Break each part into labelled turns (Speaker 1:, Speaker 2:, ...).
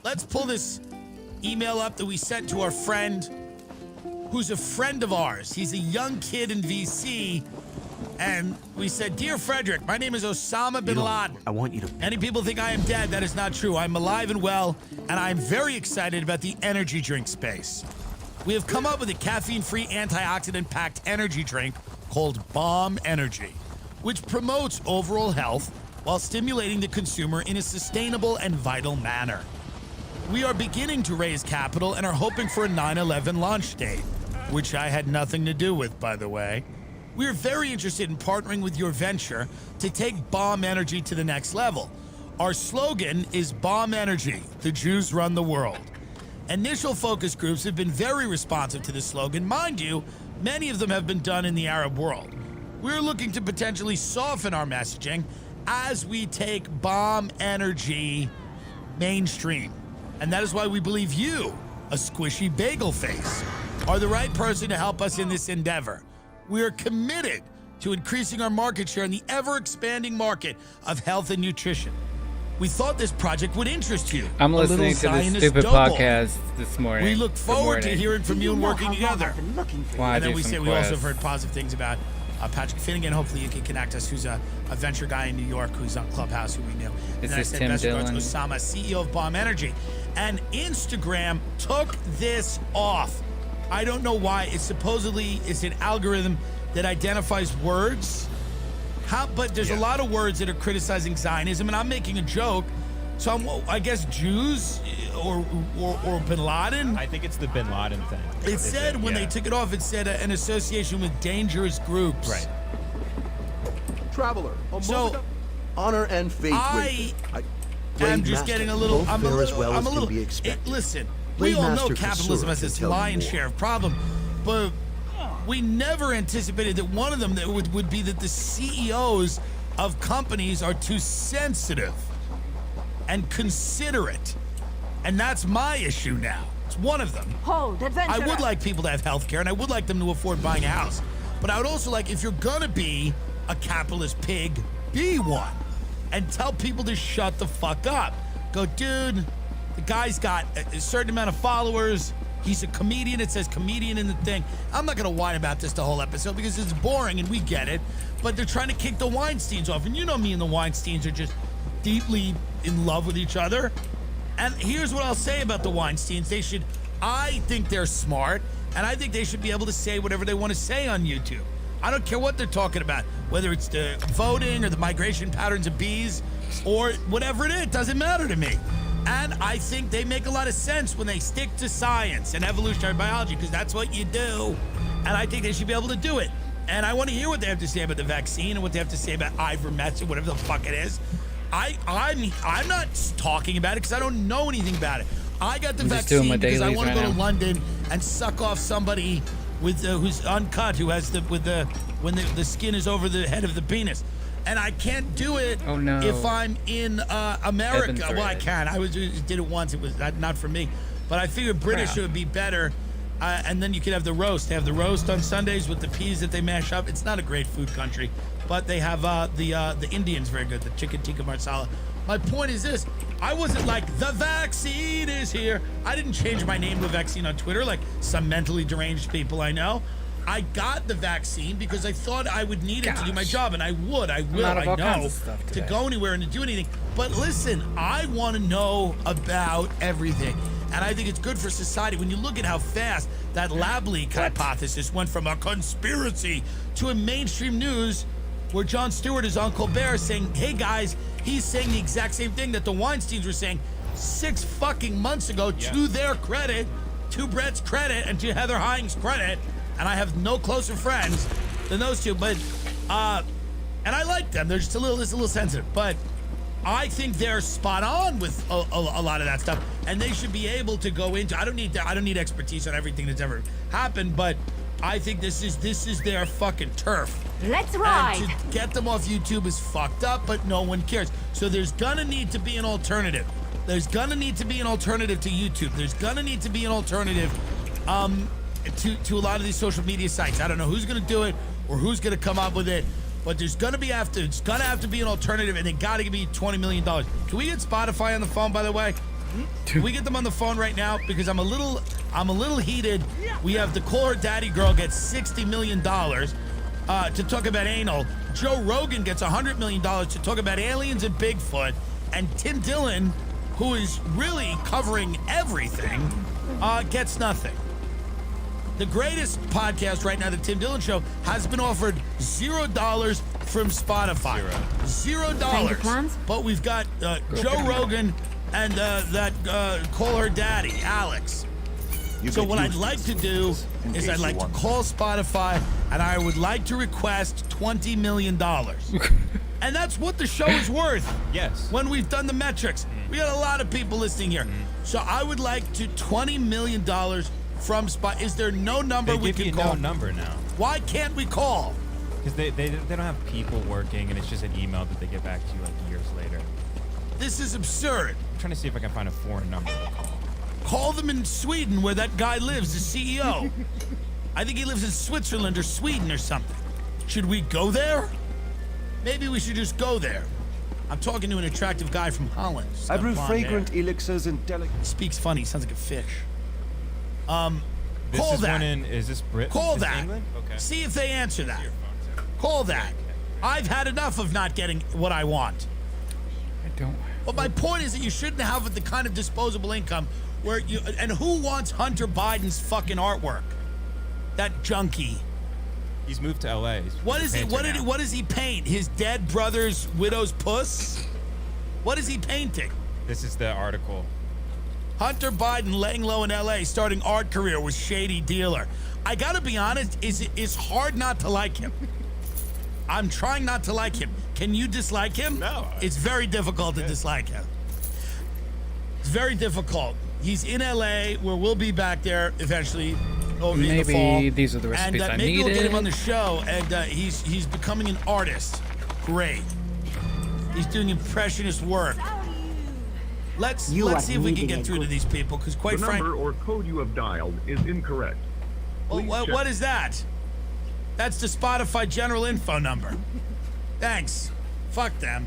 Speaker 1: let's pull this email up that we sent to our friend who's a friend of ours. He's a young kid in VC. And we said, Dear Frederick, my name is Osama bin Laden.
Speaker 2: I want you to...
Speaker 1: Many people think I am dead. That is not true. I'm alive and well, and I'm very excited about the energy drink space. We have come up with a caffeine-free, antioxidant-packed energy drink called Bomb Energy, which promotes overall health while stimulating the consumer in a sustainable and vital manner. We are beginning to raise capital and are hoping for a 9/11 launch date, which I had nothing to do with, by the way. We are very interested in partnering with your venture to take Bomb Energy to the next level. Our slogan is Bomb Energy, the Jews run the world. Initial focus groups have been very responsive to this slogan. Mind you, many of them have been done in the Arab world. We're looking to potentially soften our messaging as we take Bomb Energy mainstream. And that is why we believe you, a squishy bagel face, are the right person to help us in this endeavor. We are committed to increasing our market share in the ever-expanding market of health and nutrition. We thought this project would interest you.
Speaker 3: I'm listening to this stupid podcast this morning.
Speaker 1: We look forward to hearing from you and working together. And then we say we also have heard positive things about Patrick Finnegan. Hopefully you can connect us, who's a venture guy in New York who's on Clubhouse, who we knew.
Speaker 3: Is
Speaker 1: and
Speaker 3: this
Speaker 1: then
Speaker 3: Tim
Speaker 1: I said, best regards,
Speaker 3: Dillon?
Speaker 1: Osama, CEO of Bomb Energy. And Instagram took this off. I don't know why. It's supposedly it's an algorithm that identifies words. But there's a lot of words that are criticizing Zionism, and I'm making a joke. So I guess Jews or Bin Laden.
Speaker 4: I think it's the Bin Laden thing.
Speaker 1: It said when they took it off, it said an association with dangerous groups.
Speaker 4: Right.
Speaker 2: Traveler, honor and faith.
Speaker 1: I'm just getting a little. I'm a little.
Speaker 2: Be expected.
Speaker 1: Listen, we all know
Speaker 2: Blade Master
Speaker 1: capitalism
Speaker 2: Kasura
Speaker 1: has
Speaker 2: can
Speaker 1: this
Speaker 2: tell you
Speaker 1: lion's
Speaker 2: more.
Speaker 1: share of problem, but we never anticipated that one of them that would be that the CEOs of companies are too sensitive and considerate, and that's my issue now. It's one of them.
Speaker 5: Hold, adventurer.
Speaker 1: I would like people to have health care, and I would like them to afford buying a house. But I would also like, if you're gonna be a capitalist pig, be one. And tell people to shut the fuck up. Go, dude, the guy's got a certain amount of followers. He's a comedian. It says comedian in the thing. I'm not gonna whine about this the whole episode because it's boring and we get it. But they're trying to kick the Weinsteins off. And you know me and the Weinsteins are just deeply in love with each other. And here's what I'll say about the Weinsteins. I think they're smart, and I think they should be able to say whatever they want to say on YouTube. I don't care what they're talking about, whether it's the voting or the migration patterns of bees or whatever it is, it doesn't matter to me. And I think they make a lot of sense when they stick to science and evolutionary biology, because that's what you do. And I think they should be able to do it. And I want to hear what they have to say about the vaccine and what they have to say about ivermectin, whatever the fuck it is. I'm not talking about it because I don't know anything about it. I got the vaccine because I want to go to London and suck off somebody with who's uncut, who has when the skin is over the head of the penis, and I can't do it if I'm in America. Well, I can. Did it once. It was not for me, but I figured British would be better. And then you could have the roast. They have the roast on Sundays with the peas that they mash up. It's not a great food country, but they have the Indians very good, the chicken tikka marsala. My point is this: I wasn't like, the vaccine is here. I didn't change my name to a vaccine on Twitter like some mentally deranged people I know. I got the vaccine because I thought I would need it to do my job, and I will, I know, to go anywhere and to do anything. But listen, I want to know about everything. And I think it's good for society when you look at how fast that lab leak hypothesis went from a conspiracy to a mainstream news where Jon Stewart is on Colbert saying, hey guys, he's saying the exact same thing that the Weinsteins were saying 6 fucking months ago, to their credit, to Brett's credit, and to Heather Heying's credit. And I have no closer friends than those two, but, and I like them. They're just a little sensitive, but I think they're spot on with a lot of that stuff, and they should be able to go into. I don't need expertise on everything that's ever happened, but I think this is their fucking turf.
Speaker 5: Let's ride.
Speaker 1: And to get them off YouTube is fucked up, but no one cares. So there's gonna need to be an alternative. There's gonna need to be an alternative to YouTube. There's gonna need to be an alternative to a lot of these social media sites. I don't know who's gonna do it or who's gonna come up with it. But it's gonna have to be an alternative, and they gotta give me $20 million. Can we get Spotify on the phone, by the way? Can we get them on the phone right now? Because I'm a little heated. We have the Call Her Daddy girl gets $60 million to talk about anal. Joe Rogan gets $100 million to talk about aliens and Bigfoot. And Tim Dillon, who is really covering everything, gets nothing. The greatest podcast right now, the Tim Dillon Show, has been offered $0 from Spotify. $0. But we've got Joe Rogan and that Call Her Daddy, Alex. So what I'd like to do is I'd like to call Spotify and I would like to request $20 million. And that's what the show is worth.
Speaker 4: Yes.
Speaker 1: When we've done the metrics. We got a lot of people listening here. So I would like to $20 million from Spot. Is there no number we can call?
Speaker 4: No number now.
Speaker 1: Why can't we call?
Speaker 4: Because they don't have people working, and it's just an email that they get back to you like years later.
Speaker 1: This is absurd.
Speaker 4: I'm trying to see if I can find a foreign number to call.
Speaker 1: Call them in Sweden where that guy lives, the CEO. I think he lives in Switzerland or Sweden or something. Should we go there? Maybe we should just go there. I'm talking to an attractive guy from Holland.
Speaker 2: I brew fragrant elixirs and delicate.
Speaker 1: He speaks funny. He sounds like a fish.
Speaker 4: This
Speaker 1: Call
Speaker 4: is
Speaker 1: that.
Speaker 4: one in, is this Britain?
Speaker 1: Call
Speaker 4: is
Speaker 1: that.
Speaker 4: England? Okay.
Speaker 1: See if they answer that. Call that. I've had enough of not getting what I want.
Speaker 3: I don't.
Speaker 1: But my point is that you shouldn't have the kind of disposable income where you. And who wants Hunter Biden's fucking artwork? That junkie.
Speaker 4: He's moved to LA.
Speaker 1: What is he? What does he paint? His dead brother's widow's puss? What is he painting?
Speaker 4: This is the article.
Speaker 1: Hunter Biden laying low in LA, starting art career with shady dealer. I gotta be honest, it's hard not to like him. I'm trying not to like him. Can you dislike him?
Speaker 4: No.
Speaker 1: It's very difficult to dislike him. It's very difficult. He's in LA, where we'll be back there eventually. In the fall.
Speaker 3: Maybe these are the recipes
Speaker 1: and
Speaker 3: I
Speaker 1: maybe
Speaker 3: needed.
Speaker 1: we'll get him on the show, and he's becoming an artist. Great. He's doing impressionist work. Let's see if we can get through to these people, because quite frankly,
Speaker 5: the number or code you have dialed is incorrect.
Speaker 1: what is that? That's the Spotify general info number. Thanks. Fuck them.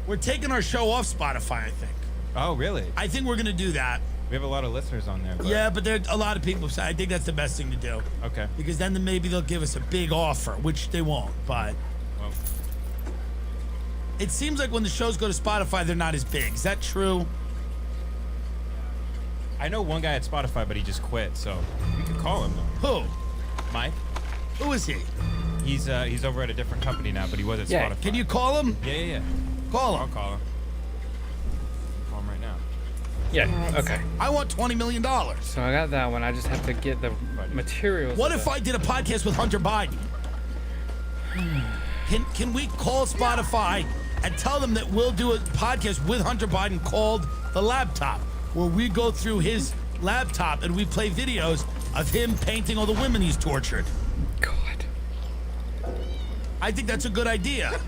Speaker 1: We're taking our show off Spotify, I think.
Speaker 4: Oh, really?
Speaker 1: I think we're gonna do that.
Speaker 4: We have a lot of listeners on there. But...
Speaker 1: Yeah, but there are a lot of people. So I think that's the best thing to do.
Speaker 4: Okay.
Speaker 1: Because then maybe they'll give us a big offer, which they won't. But
Speaker 4: Well,
Speaker 1: it seems like when the shows go to Spotify, they're not as big. Is that true?
Speaker 4: I know one guy at Spotify, but he just quit. So we could call him though.
Speaker 1: Who?
Speaker 4: Mike.
Speaker 1: Who is he?
Speaker 4: He's over at a different company now, but he was at
Speaker 3: Yeah.
Speaker 4: Spotify.
Speaker 1: Can you call him?
Speaker 4: Yeah.
Speaker 1: Call
Speaker 4: I'll
Speaker 1: him.
Speaker 4: call him. Call him right now.
Speaker 3: Yeah. Okay.
Speaker 1: I want $20 million.
Speaker 3: So I got that one. I just have to get the materials.
Speaker 1: What
Speaker 3: of
Speaker 1: if
Speaker 3: the-
Speaker 1: I did a podcast with Hunter Biden? Can we call Spotify and tell them that we'll do a podcast with Hunter Biden called The Laptop, where we go through his laptop and we play videos of him painting all the women he's tortured?
Speaker 3: God.
Speaker 1: I think that's a good idea.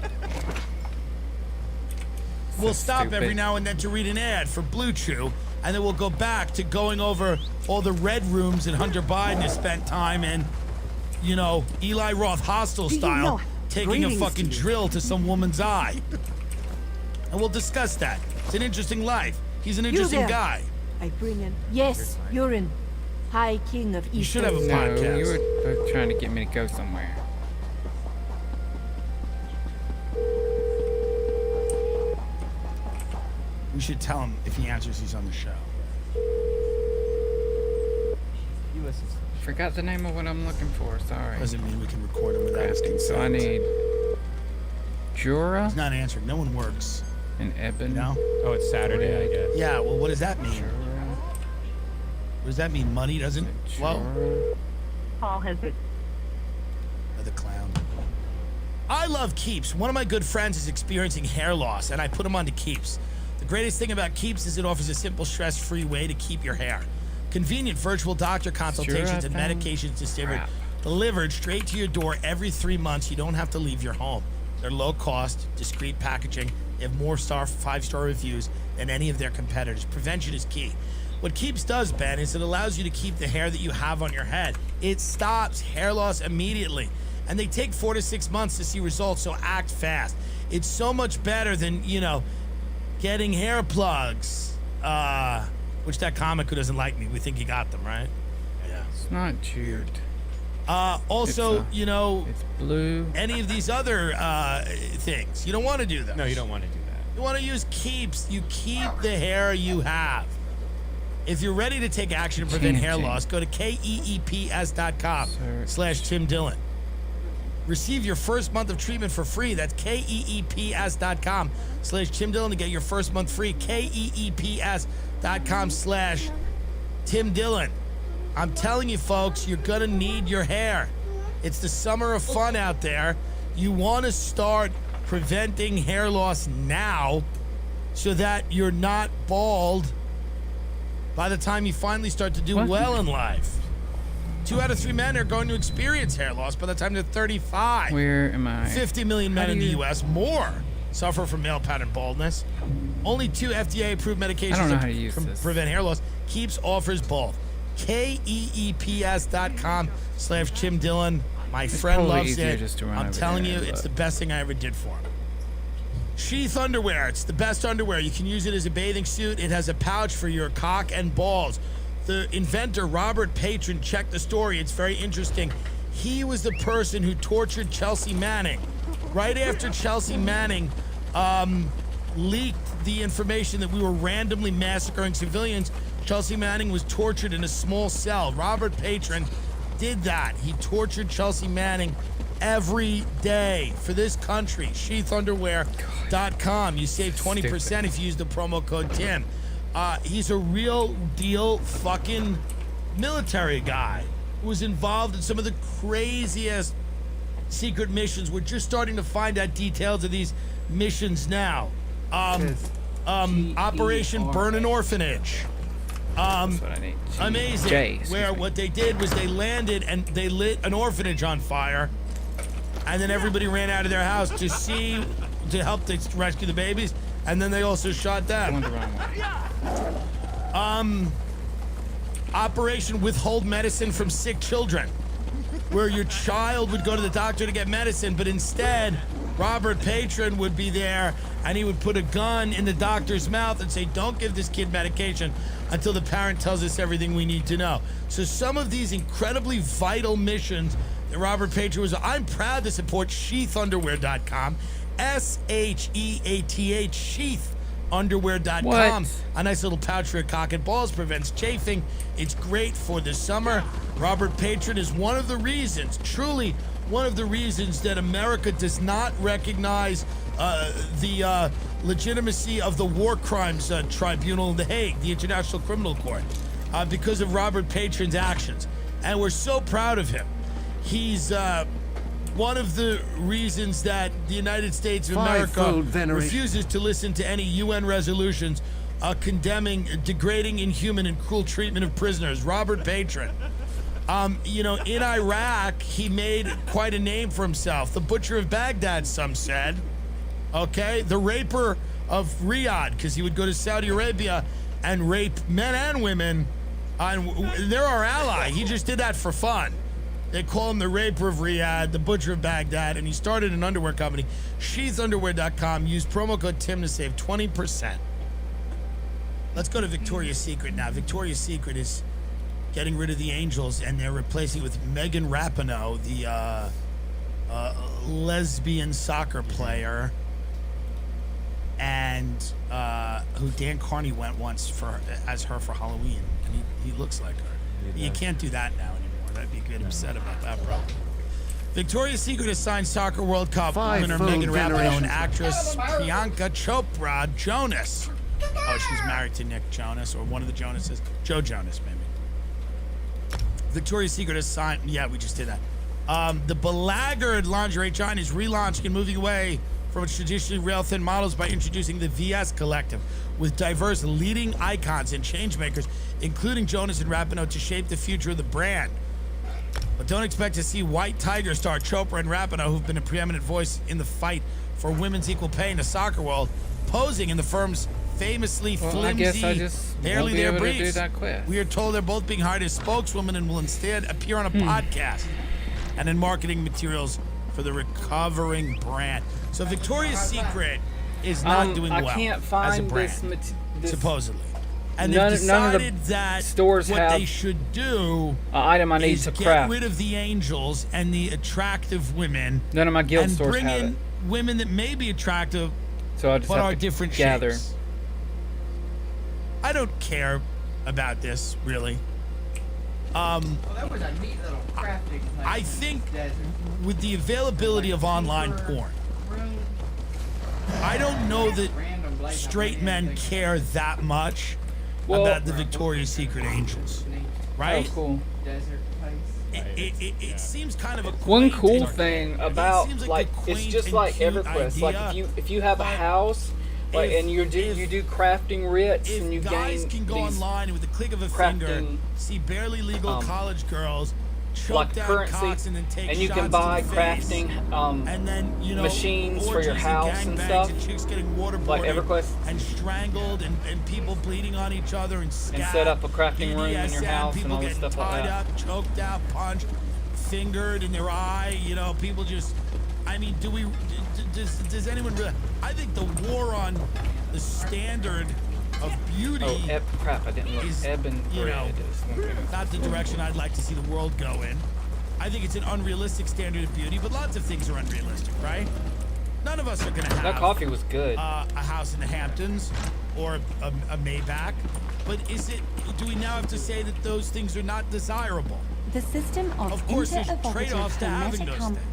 Speaker 1: We'll stop
Speaker 3: stupid.
Speaker 1: every now and then to read an ad for Blue Chew, and then we'll go back to going over all the red rooms that Hunter Biden has spent time in, you know, Eli Roth hostile style, taking a fucking drill to some woman's eye. And we'll discuss that. It's an interesting life. He's an interesting
Speaker 6: there.
Speaker 1: guy.
Speaker 6: I bring in. Yes, Urin, High King of East.
Speaker 1: You should have a
Speaker 3: No,
Speaker 1: podcast.
Speaker 3: you were both trying to get me to go somewhere.
Speaker 1: We should tell him if he answers, he's on the show.
Speaker 4: He listens.
Speaker 3: Forgot the name of what I'm looking for. Sorry.
Speaker 1: Doesn't mean we can record him without his consent.
Speaker 3: So I need Jura
Speaker 1: He's not answering. No one works.
Speaker 3: and Eben.
Speaker 1: You know?
Speaker 4: Oh, it's Saturday, I guess.
Speaker 1: Yeah, well, what does that mean?
Speaker 3: Jura.
Speaker 1: What does that mean? Money doesn't flow?
Speaker 3: Jura.
Speaker 6: Paul has it.
Speaker 1: The clown. I love Keeps. One of my good friends is experiencing hair loss, and I put him onto Keeps. The greatest thing about Keeps is it offers a simple, stress-free way to keep your hair. Convenient virtual doctor consultations and
Speaker 3: found
Speaker 1: medications
Speaker 3: crap.
Speaker 1: delivered straight to your door every 3 months. You don't have to leave your home. They're low cost, discreet packaging. They have more 5-star reviews than any of their competitors. Prevention is key. What Keeps does, Ben, is it allows you to keep the hair that you have on your head. It stops hair loss immediately. And they take 4 to 6 months to see results, so act fast. It's so much better than, you know, getting hair plugs. Which that comic who doesn't like me, we think he got them, right? Yeah.
Speaker 3: It's not Jude.
Speaker 1: Also,
Speaker 3: It's,
Speaker 1: you know,
Speaker 3: It's blue.
Speaker 1: any of these other things, you don't want to do those.
Speaker 4: No, you don't want to do that.
Speaker 1: You want to use keeps. You keep the hair you have. If you're ready to take action to prevent hair
Speaker 3: Changing.
Speaker 1: loss, go to keeps.com/Tim Dillon. Receive your first month of treatment for free. That's keeps.com/Tim Dillon to get your first month free. keeps.com/Tim Dillon. I'm telling you, folks, you're going to need your hair. It's the summer of fun out there. You want to start preventing hair loss now so that you're not bald by the time you finally start to do
Speaker 3: What?
Speaker 1: well in life. 2 out of 3 men are going to experience hair loss by the time they're 35.
Speaker 3: Where am I?
Speaker 1: 50 million men
Speaker 3: How
Speaker 1: in
Speaker 3: do
Speaker 1: the
Speaker 3: you-
Speaker 1: U.S. more suffer from male pattern baldness. Only 2 FDA-approved medications
Speaker 3: I don't know how to use
Speaker 1: can
Speaker 3: this.
Speaker 1: prevent hair loss. Keeps offers both. KEEPS.com/Tim Dillon. My friend
Speaker 3: probably
Speaker 1: loves
Speaker 3: easier
Speaker 1: it.
Speaker 3: just to run
Speaker 1: I'm
Speaker 3: over
Speaker 1: telling
Speaker 3: there
Speaker 1: you,
Speaker 3: and
Speaker 1: it's the
Speaker 3: look.
Speaker 1: best thing I ever did for him. Sheath underwear. It's the best underwear. You can use it as a bathing suit. It has a pouch for your cock and balls. The inventor, Robert Patron, checked the story. It's very interesting. He was the person who tortured Chelsea Manning. Right after Chelsea Manning leaked the information that we were randomly massacring civilians, Chelsea Manning was tortured in a small cell. Robert Patron did that. He tortured Chelsea Manning every day for this country. Sheathunderwear.com. You save 20% if you use the promo code Tim. He's a real deal fucking military guy who was involved in some of the craziest secret missions. We're just starting to find out details of these missions now. Operation Burn an Orphanage.
Speaker 3: That's what I need.
Speaker 1: Amazing.
Speaker 3: J, excuse
Speaker 1: Where
Speaker 3: me.
Speaker 1: what they did was they landed and they lit an orphanage on fire, and then everybody ran out of their house to help to rescue the babies, and then they also shot
Speaker 3: I went
Speaker 1: them.
Speaker 3: the wrong way.
Speaker 1: Operation Withhold Medicine from Sick Children, where your child would go to the doctor to get medicine, but instead Robert Patron would be there and he would put a gun in the doctor's mouth and say, don't give this kid medication until the parent tells us everything we need to know. So some of these incredibly vital missions that Robert Patron was, I'm proud to support sheathunderwear.com, SHEATH, sheathunderwear.com.
Speaker 3: What?
Speaker 1: A nice little pouch for your cock and balls, prevents chafing. It's great for the summer. Robert Patron is one of the reasons, truly one of the reasons that America does not recognize the legitimacy of the War Crimes Tribunal in The Hague, the International Criminal Court, because of Robert Patron's actions. And we're so proud of him. He's one of the reasons that the United States of America
Speaker 2: Fivefold veneration.
Speaker 1: refuses to listen to any UN resolutions condemning degrading, inhuman, and cruel treatment of prisoners. Robert Patron. You know, in Iraq, he made quite a name for himself. The Butcher of Baghdad, some said. Okay? The Raper of Riyadh, because he would go to Saudi Arabia and rape men and women. They're our ally. He just did that for fun. They call him the Raper of Riyadh, the Butcher of Baghdad, and he started an underwear company. Sheathunderwear.com. Use promo code Tim to save 20%. Let's go to Victoria's Secret now. Victoria's Secret is getting rid of the Angels, and they're replacing it with Megan Rapinoe, the lesbian soccer player, and who Dan Carney went once as her for Halloween, and he looks like her. You can't do that now anymore. That'd be good. Upset about that, bro. Victoria's Secret has signed Soccer World Cup winner
Speaker 2: Fivefold
Speaker 1: Megan Rapinoe
Speaker 2: veneration.
Speaker 1: and actress Priyanka Chopra Jonas. Oh, she's married to Nick Jonas, or one of the Jonases. Joe Jonas, maybe. Victoria's Secret has signed. Yeah, we just did that. The belaggard lingerie giant is relaunching and moving away from its traditionally rail-thin models by introducing the VS Collective with diverse leading icons and changemakers, including Jonas and Rapinoe, to shape the future of the brand. But don't expect to see White Tiger star Chopra and Rapinoe, who've been a preeminent voice in the fight for women's equal pay in the soccer world, posing in the firm's famously
Speaker 3: Well, I guess I
Speaker 1: flimsy,
Speaker 3: just
Speaker 1: barely
Speaker 3: won't be
Speaker 1: there
Speaker 3: able to do
Speaker 1: briefs.
Speaker 3: that quick.
Speaker 1: We are told they're both being hired as spokeswomen and will instead appear on a podcast and in marketing materials for the recovering brand. So Victoria's Secret is not doing well
Speaker 3: I can't
Speaker 1: as a
Speaker 3: find
Speaker 1: brand,
Speaker 3: this.
Speaker 1: supposedly. And
Speaker 3: None-
Speaker 1: they've
Speaker 3: none of the
Speaker 1: decided that
Speaker 3: stores
Speaker 1: what
Speaker 3: have
Speaker 1: they should do
Speaker 3: An item I need
Speaker 1: is
Speaker 3: to
Speaker 1: get
Speaker 3: craft.
Speaker 1: rid of the angels and the attractive women
Speaker 3: None of my guild
Speaker 1: and
Speaker 3: stores
Speaker 1: bring
Speaker 3: have
Speaker 1: in
Speaker 3: it.
Speaker 1: women that may be attractive
Speaker 3: So I just
Speaker 1: but
Speaker 3: have
Speaker 1: are
Speaker 3: to
Speaker 1: different
Speaker 3: gather.
Speaker 1: shapes. I don't care about this really.
Speaker 7: Well, that was a neat little crafting place
Speaker 1: I
Speaker 7: in
Speaker 1: think
Speaker 7: the desert.
Speaker 1: with the availability of online porn,
Speaker 7: Room,
Speaker 1: I don't know that
Speaker 7: random place I
Speaker 1: straight
Speaker 7: went in,
Speaker 1: men
Speaker 7: they-
Speaker 1: care that much
Speaker 3: Well-
Speaker 1: about the Victoria's Secret angels, right?
Speaker 3: Oh, cool.
Speaker 7: Desert place.
Speaker 1: It seems kind of a
Speaker 3: One
Speaker 1: quaint
Speaker 3: cool
Speaker 1: and-
Speaker 3: thing
Speaker 1: it
Speaker 3: about
Speaker 1: seems
Speaker 3: like
Speaker 1: a
Speaker 3: it's
Speaker 1: quaint
Speaker 3: just
Speaker 1: and
Speaker 3: like
Speaker 1: cute
Speaker 3: EverQuest. Like
Speaker 1: idea,
Speaker 3: if you have a
Speaker 1: but
Speaker 3: house, like
Speaker 1: if-
Speaker 3: and you do crafting writs
Speaker 1: If
Speaker 3: and you
Speaker 1: guys
Speaker 3: gain
Speaker 1: can go
Speaker 3: these
Speaker 1: online and with the click of a finger
Speaker 3: crafting,
Speaker 1: see barely legal college girls choke
Speaker 3: like
Speaker 1: down
Speaker 3: currency,
Speaker 1: cocks and then take
Speaker 3: and you
Speaker 1: shots
Speaker 3: can
Speaker 1: to
Speaker 3: buy
Speaker 1: the face.
Speaker 3: crafting
Speaker 1: And then, you know,
Speaker 3: machines for your
Speaker 1: orgies
Speaker 3: house and
Speaker 1: gangbangs
Speaker 3: stuff,
Speaker 1: and chicks getting waterboarded
Speaker 3: like EverQuest.
Speaker 1: and strangled and people bleeding on each other and
Speaker 3: And set up a crafting room in your
Speaker 1: BDSM,
Speaker 3: house and
Speaker 1: people
Speaker 3: all this
Speaker 1: getting
Speaker 3: stuff like
Speaker 1: tied
Speaker 3: that.
Speaker 1: up, choked out, punched, fingered in their eye. You know, people just. I mean, does anyone really? I think the war on the standard of beauty
Speaker 3: Oh, crap! I didn't look.
Speaker 1: is,
Speaker 3: Eben
Speaker 1: you know,
Speaker 3: Bread is one thing.
Speaker 1: not the direction I'd like to see the world go in. I think it's an unrealistic standard of beauty, but lots of things are unrealistic, right? None of us are going to have
Speaker 3: That coffee was good.
Speaker 1: a house in the Hamptons or a Maybach. But do we now have to say that those things are not desirable?
Speaker 6: The system
Speaker 1: Of course, there's
Speaker 6: interoperable
Speaker 1: trade-offs to having those
Speaker 6: hermetic
Speaker 1: things.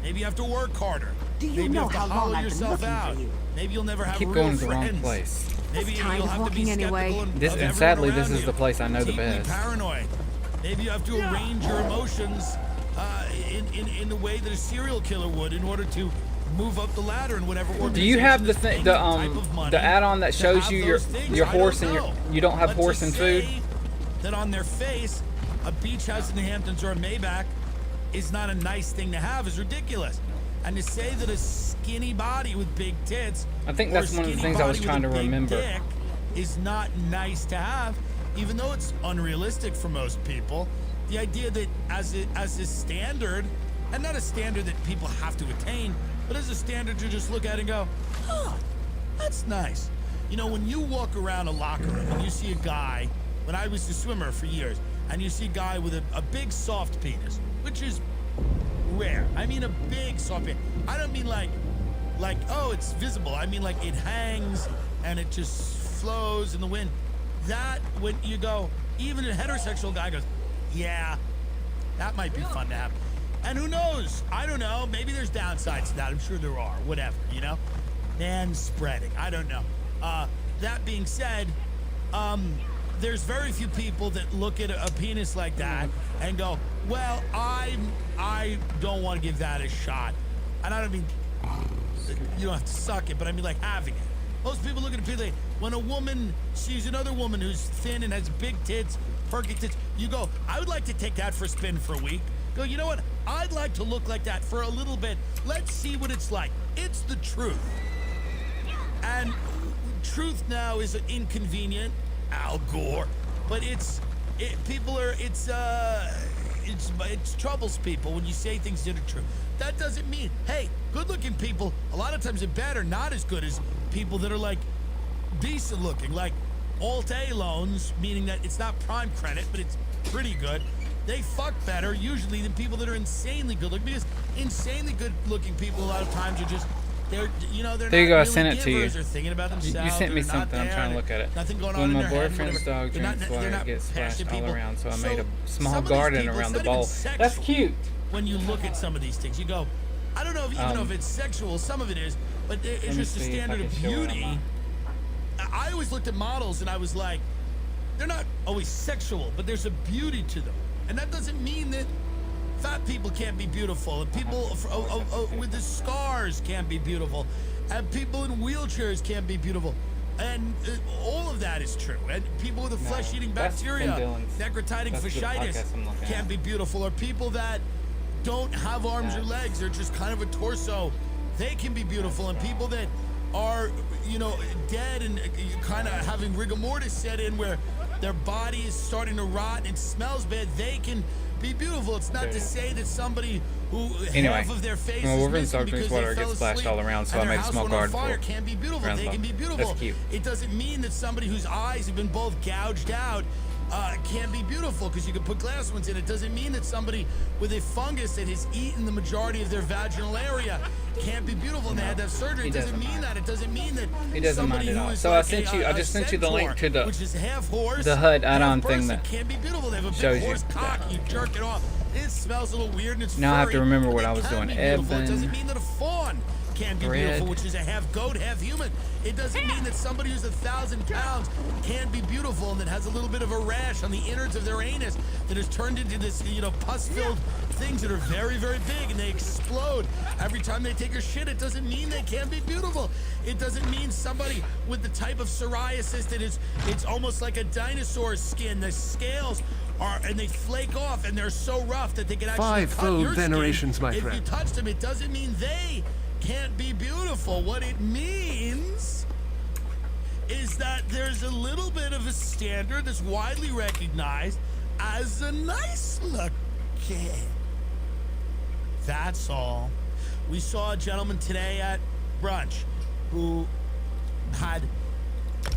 Speaker 1: Maybe you have to work harder.
Speaker 6: Do you
Speaker 1: Maybe
Speaker 6: know
Speaker 1: you have to
Speaker 6: how long
Speaker 1: hollow
Speaker 6: I've been
Speaker 1: yourself
Speaker 6: looking for
Speaker 1: out.
Speaker 6: you?
Speaker 1: Maybe you'll never have
Speaker 3: Keep
Speaker 1: real
Speaker 3: going to the
Speaker 1: friends.
Speaker 3: wrong place.
Speaker 1: Maybe
Speaker 6: Just tired
Speaker 1: you'll
Speaker 6: of
Speaker 1: have to be
Speaker 6: walking anyway.
Speaker 1: skeptical
Speaker 3: This-
Speaker 1: of
Speaker 3: and
Speaker 1: everyone
Speaker 3: sadly, this
Speaker 1: around
Speaker 3: is
Speaker 1: you.
Speaker 3: the place I know the
Speaker 1: Deeply
Speaker 3: best.
Speaker 1: paranoid. Maybe you have to arrange your emotions in the way that a serial killer would in order to move up the ladder in whatever organization.
Speaker 3: Do you have the
Speaker 1: is
Speaker 3: thing,
Speaker 1: paying
Speaker 3: the
Speaker 1: type of money
Speaker 3: add-on that
Speaker 1: to
Speaker 3: shows
Speaker 1: have
Speaker 3: you your
Speaker 1: those things?
Speaker 3: your
Speaker 1: I
Speaker 3: horse
Speaker 1: don't
Speaker 3: and
Speaker 1: know.
Speaker 3: you don't have
Speaker 1: But
Speaker 3: horse
Speaker 1: to
Speaker 3: and food?
Speaker 1: say that on their face, a beach house in the Hamptons or a Maybach is not a nice thing to have is ridiculous. And to say that a skinny body with big tits,
Speaker 3: I think
Speaker 1: or a
Speaker 3: that's one of the
Speaker 1: skinny
Speaker 3: things I was
Speaker 1: body with
Speaker 3: trying
Speaker 1: a
Speaker 3: to
Speaker 1: big
Speaker 3: remember.
Speaker 1: dick is not nice to have, even though it's unrealistic for most people. The idea that as a standard, and not a standard that people have to attain, but as a standard to just look at and go, huh, that's nice. You know, when you walk around a locker room and you see a guy, when I was a swimmer for years, and you see a guy with a big soft penis, which is rare. I mean a big soft penis. I don't mean like, oh, it's visible. I mean like it hangs and it just flows in the wind. That, when you go, even a heterosexual guy goes, yeah, that might be fun to have. And who knows? I don't know. Maybe there's downsides to that. I'm sure there are. Whatever, you know? Man spreading. I don't know. That being said, there's very few people that look at a penis like that and go, well, I don't want to give that a shot. And I don't mean, you don't have to suck it, but I mean like having it. Most people look at a penis like, when a woman sees another woman who's thin and has big tits, perky tits, you go, I would like to take that for a spin for a week. Go, you know what? I'd like to look like that for a little bit. Let's see what it's like. It's the truth. And truth now is inconvenient, Al Gore, but it troubles people when you say things that are true. That doesn't mean, hey, good-looking people, a lot of times are bad or not as good as people that are like decent looking, like Alt-A loans, meaning that it's not prime credit, but it's pretty good. They fuck better usually than people that are insanely good looking, because insanely good looking people a lot of times are just, they're
Speaker 3: There you
Speaker 1: not
Speaker 3: go, I
Speaker 1: really
Speaker 3: sent it to you.
Speaker 1: givers or thinking about themselves.
Speaker 3: You sent me
Speaker 1: They're not
Speaker 3: something. I'm
Speaker 1: there,
Speaker 3: trying to look at it.
Speaker 1: Nothing going on
Speaker 3: When
Speaker 1: in
Speaker 3: my
Speaker 1: their head,
Speaker 3: boyfriend's
Speaker 1: whatever.
Speaker 3: dog
Speaker 1: They're not-
Speaker 3: drinks
Speaker 1: they're
Speaker 3: water,
Speaker 1: not
Speaker 3: it gets splashed
Speaker 1: passionate
Speaker 3: all
Speaker 1: people.
Speaker 3: around, so I
Speaker 1: So
Speaker 3: made a small
Speaker 1: some of these
Speaker 3: garden
Speaker 1: people,
Speaker 3: around
Speaker 1: it's
Speaker 3: the
Speaker 1: not even
Speaker 3: bowl.
Speaker 1: sexual.
Speaker 3: That's cute.
Speaker 1: When you look at some of these things, you go, I don't know if even if it's sexual, some of it is, but it's
Speaker 3: Let me
Speaker 1: just a
Speaker 3: see if I
Speaker 1: standard
Speaker 3: can
Speaker 1: of
Speaker 3: show it on
Speaker 1: beauty.
Speaker 3: mine.
Speaker 1: I always looked at models and I was like, they're not always sexual, but there's a beauty to them. And that doesn't mean that fat people can't be beautiful, and people with the scars can't be beautiful, and people in wheelchairs can't be beautiful. And all of that is true. And people with a flesh-eating
Speaker 3: that's
Speaker 1: bacteria,
Speaker 3: Finn Dillon's.
Speaker 1: necrotic
Speaker 3: That's the
Speaker 1: fasciitis,
Speaker 3: podcast I'm looking
Speaker 1: can't
Speaker 3: at.
Speaker 1: be beautiful. Or people that don't have arms or
Speaker 3: That's-
Speaker 1: legs, they're just kind of a torso, they can be beautiful. And people that are, you know, dead and kind of having rigor mortis set in where their body is starting to rot and it smells bad, they can be beautiful. It's not to say that somebody who
Speaker 3: Anyway,
Speaker 1: half of their face
Speaker 3: well,
Speaker 1: is
Speaker 3: Wolverine's
Speaker 1: missing
Speaker 3: dog drinks
Speaker 1: because
Speaker 3: water,
Speaker 1: they
Speaker 3: gets
Speaker 1: fell
Speaker 3: splashed
Speaker 1: asleep
Speaker 3: all around, so
Speaker 1: and
Speaker 3: I
Speaker 1: their
Speaker 3: made a
Speaker 1: house
Speaker 3: small
Speaker 1: went on
Speaker 3: guard
Speaker 1: fire
Speaker 3: for
Speaker 1: can be beautiful.
Speaker 3: around
Speaker 1: They
Speaker 3: the
Speaker 1: can be
Speaker 3: dog.
Speaker 1: beautiful.
Speaker 3: That's cute.
Speaker 1: It doesn't mean that somebody whose eyes have been both gouged out can be beautiful because you can put glass ones in. It doesn't mean that somebody with a fungus that has eaten the majority of their vaginal area can't be beautiful and they had to have surgery.
Speaker 3: He
Speaker 1: It doesn't
Speaker 3: doesn't
Speaker 1: mean that. It doesn't mean that
Speaker 3: He doesn't
Speaker 1: somebody
Speaker 3: mind at
Speaker 1: who
Speaker 3: all.
Speaker 1: is
Speaker 3: So I
Speaker 1: like
Speaker 3: sent you. I just sent you the
Speaker 1: centaur,
Speaker 3: link to the
Speaker 1: which is half horse,
Speaker 3: the HUD add-on
Speaker 1: half
Speaker 3: thing
Speaker 1: person,
Speaker 3: that
Speaker 1: can't be beautiful. They have a
Speaker 3: shows
Speaker 1: big
Speaker 3: you
Speaker 1: horse cock.
Speaker 3: that.
Speaker 1: You jerk it off. It smells a little weird and it's
Speaker 3: Now I have to
Speaker 1: furry,
Speaker 3: remember
Speaker 1: but
Speaker 3: what
Speaker 1: they
Speaker 3: I was
Speaker 1: can
Speaker 3: doing.
Speaker 1: be beautiful. It
Speaker 3: Evan,
Speaker 1: doesn't mean that a fawn can be
Speaker 3: bread.
Speaker 1: beautiful, which is a half goat, half human. It doesn't mean that somebody who's 1,000 pounds can be beautiful and that has a little bit of a rash on the innards of their anus that has turned into this, you know, pus-filled things that are very, very big and they explode every time they take a shit. It doesn't mean they can be beautiful. It doesn't mean somebody with the type of psoriasis that is, it's almost like a dinosaur's skin. The scales are, and they flake off and they're so rough that they can actually cut
Speaker 2: Fivefold
Speaker 1: your skin.
Speaker 2: venerations, my
Speaker 1: If you
Speaker 2: friend.
Speaker 1: touch them, it doesn't mean they can't be beautiful. What it means is that there's a little bit of a standard that's widely recognized as a nice looking. That's all. We saw a gentleman today at brunch who had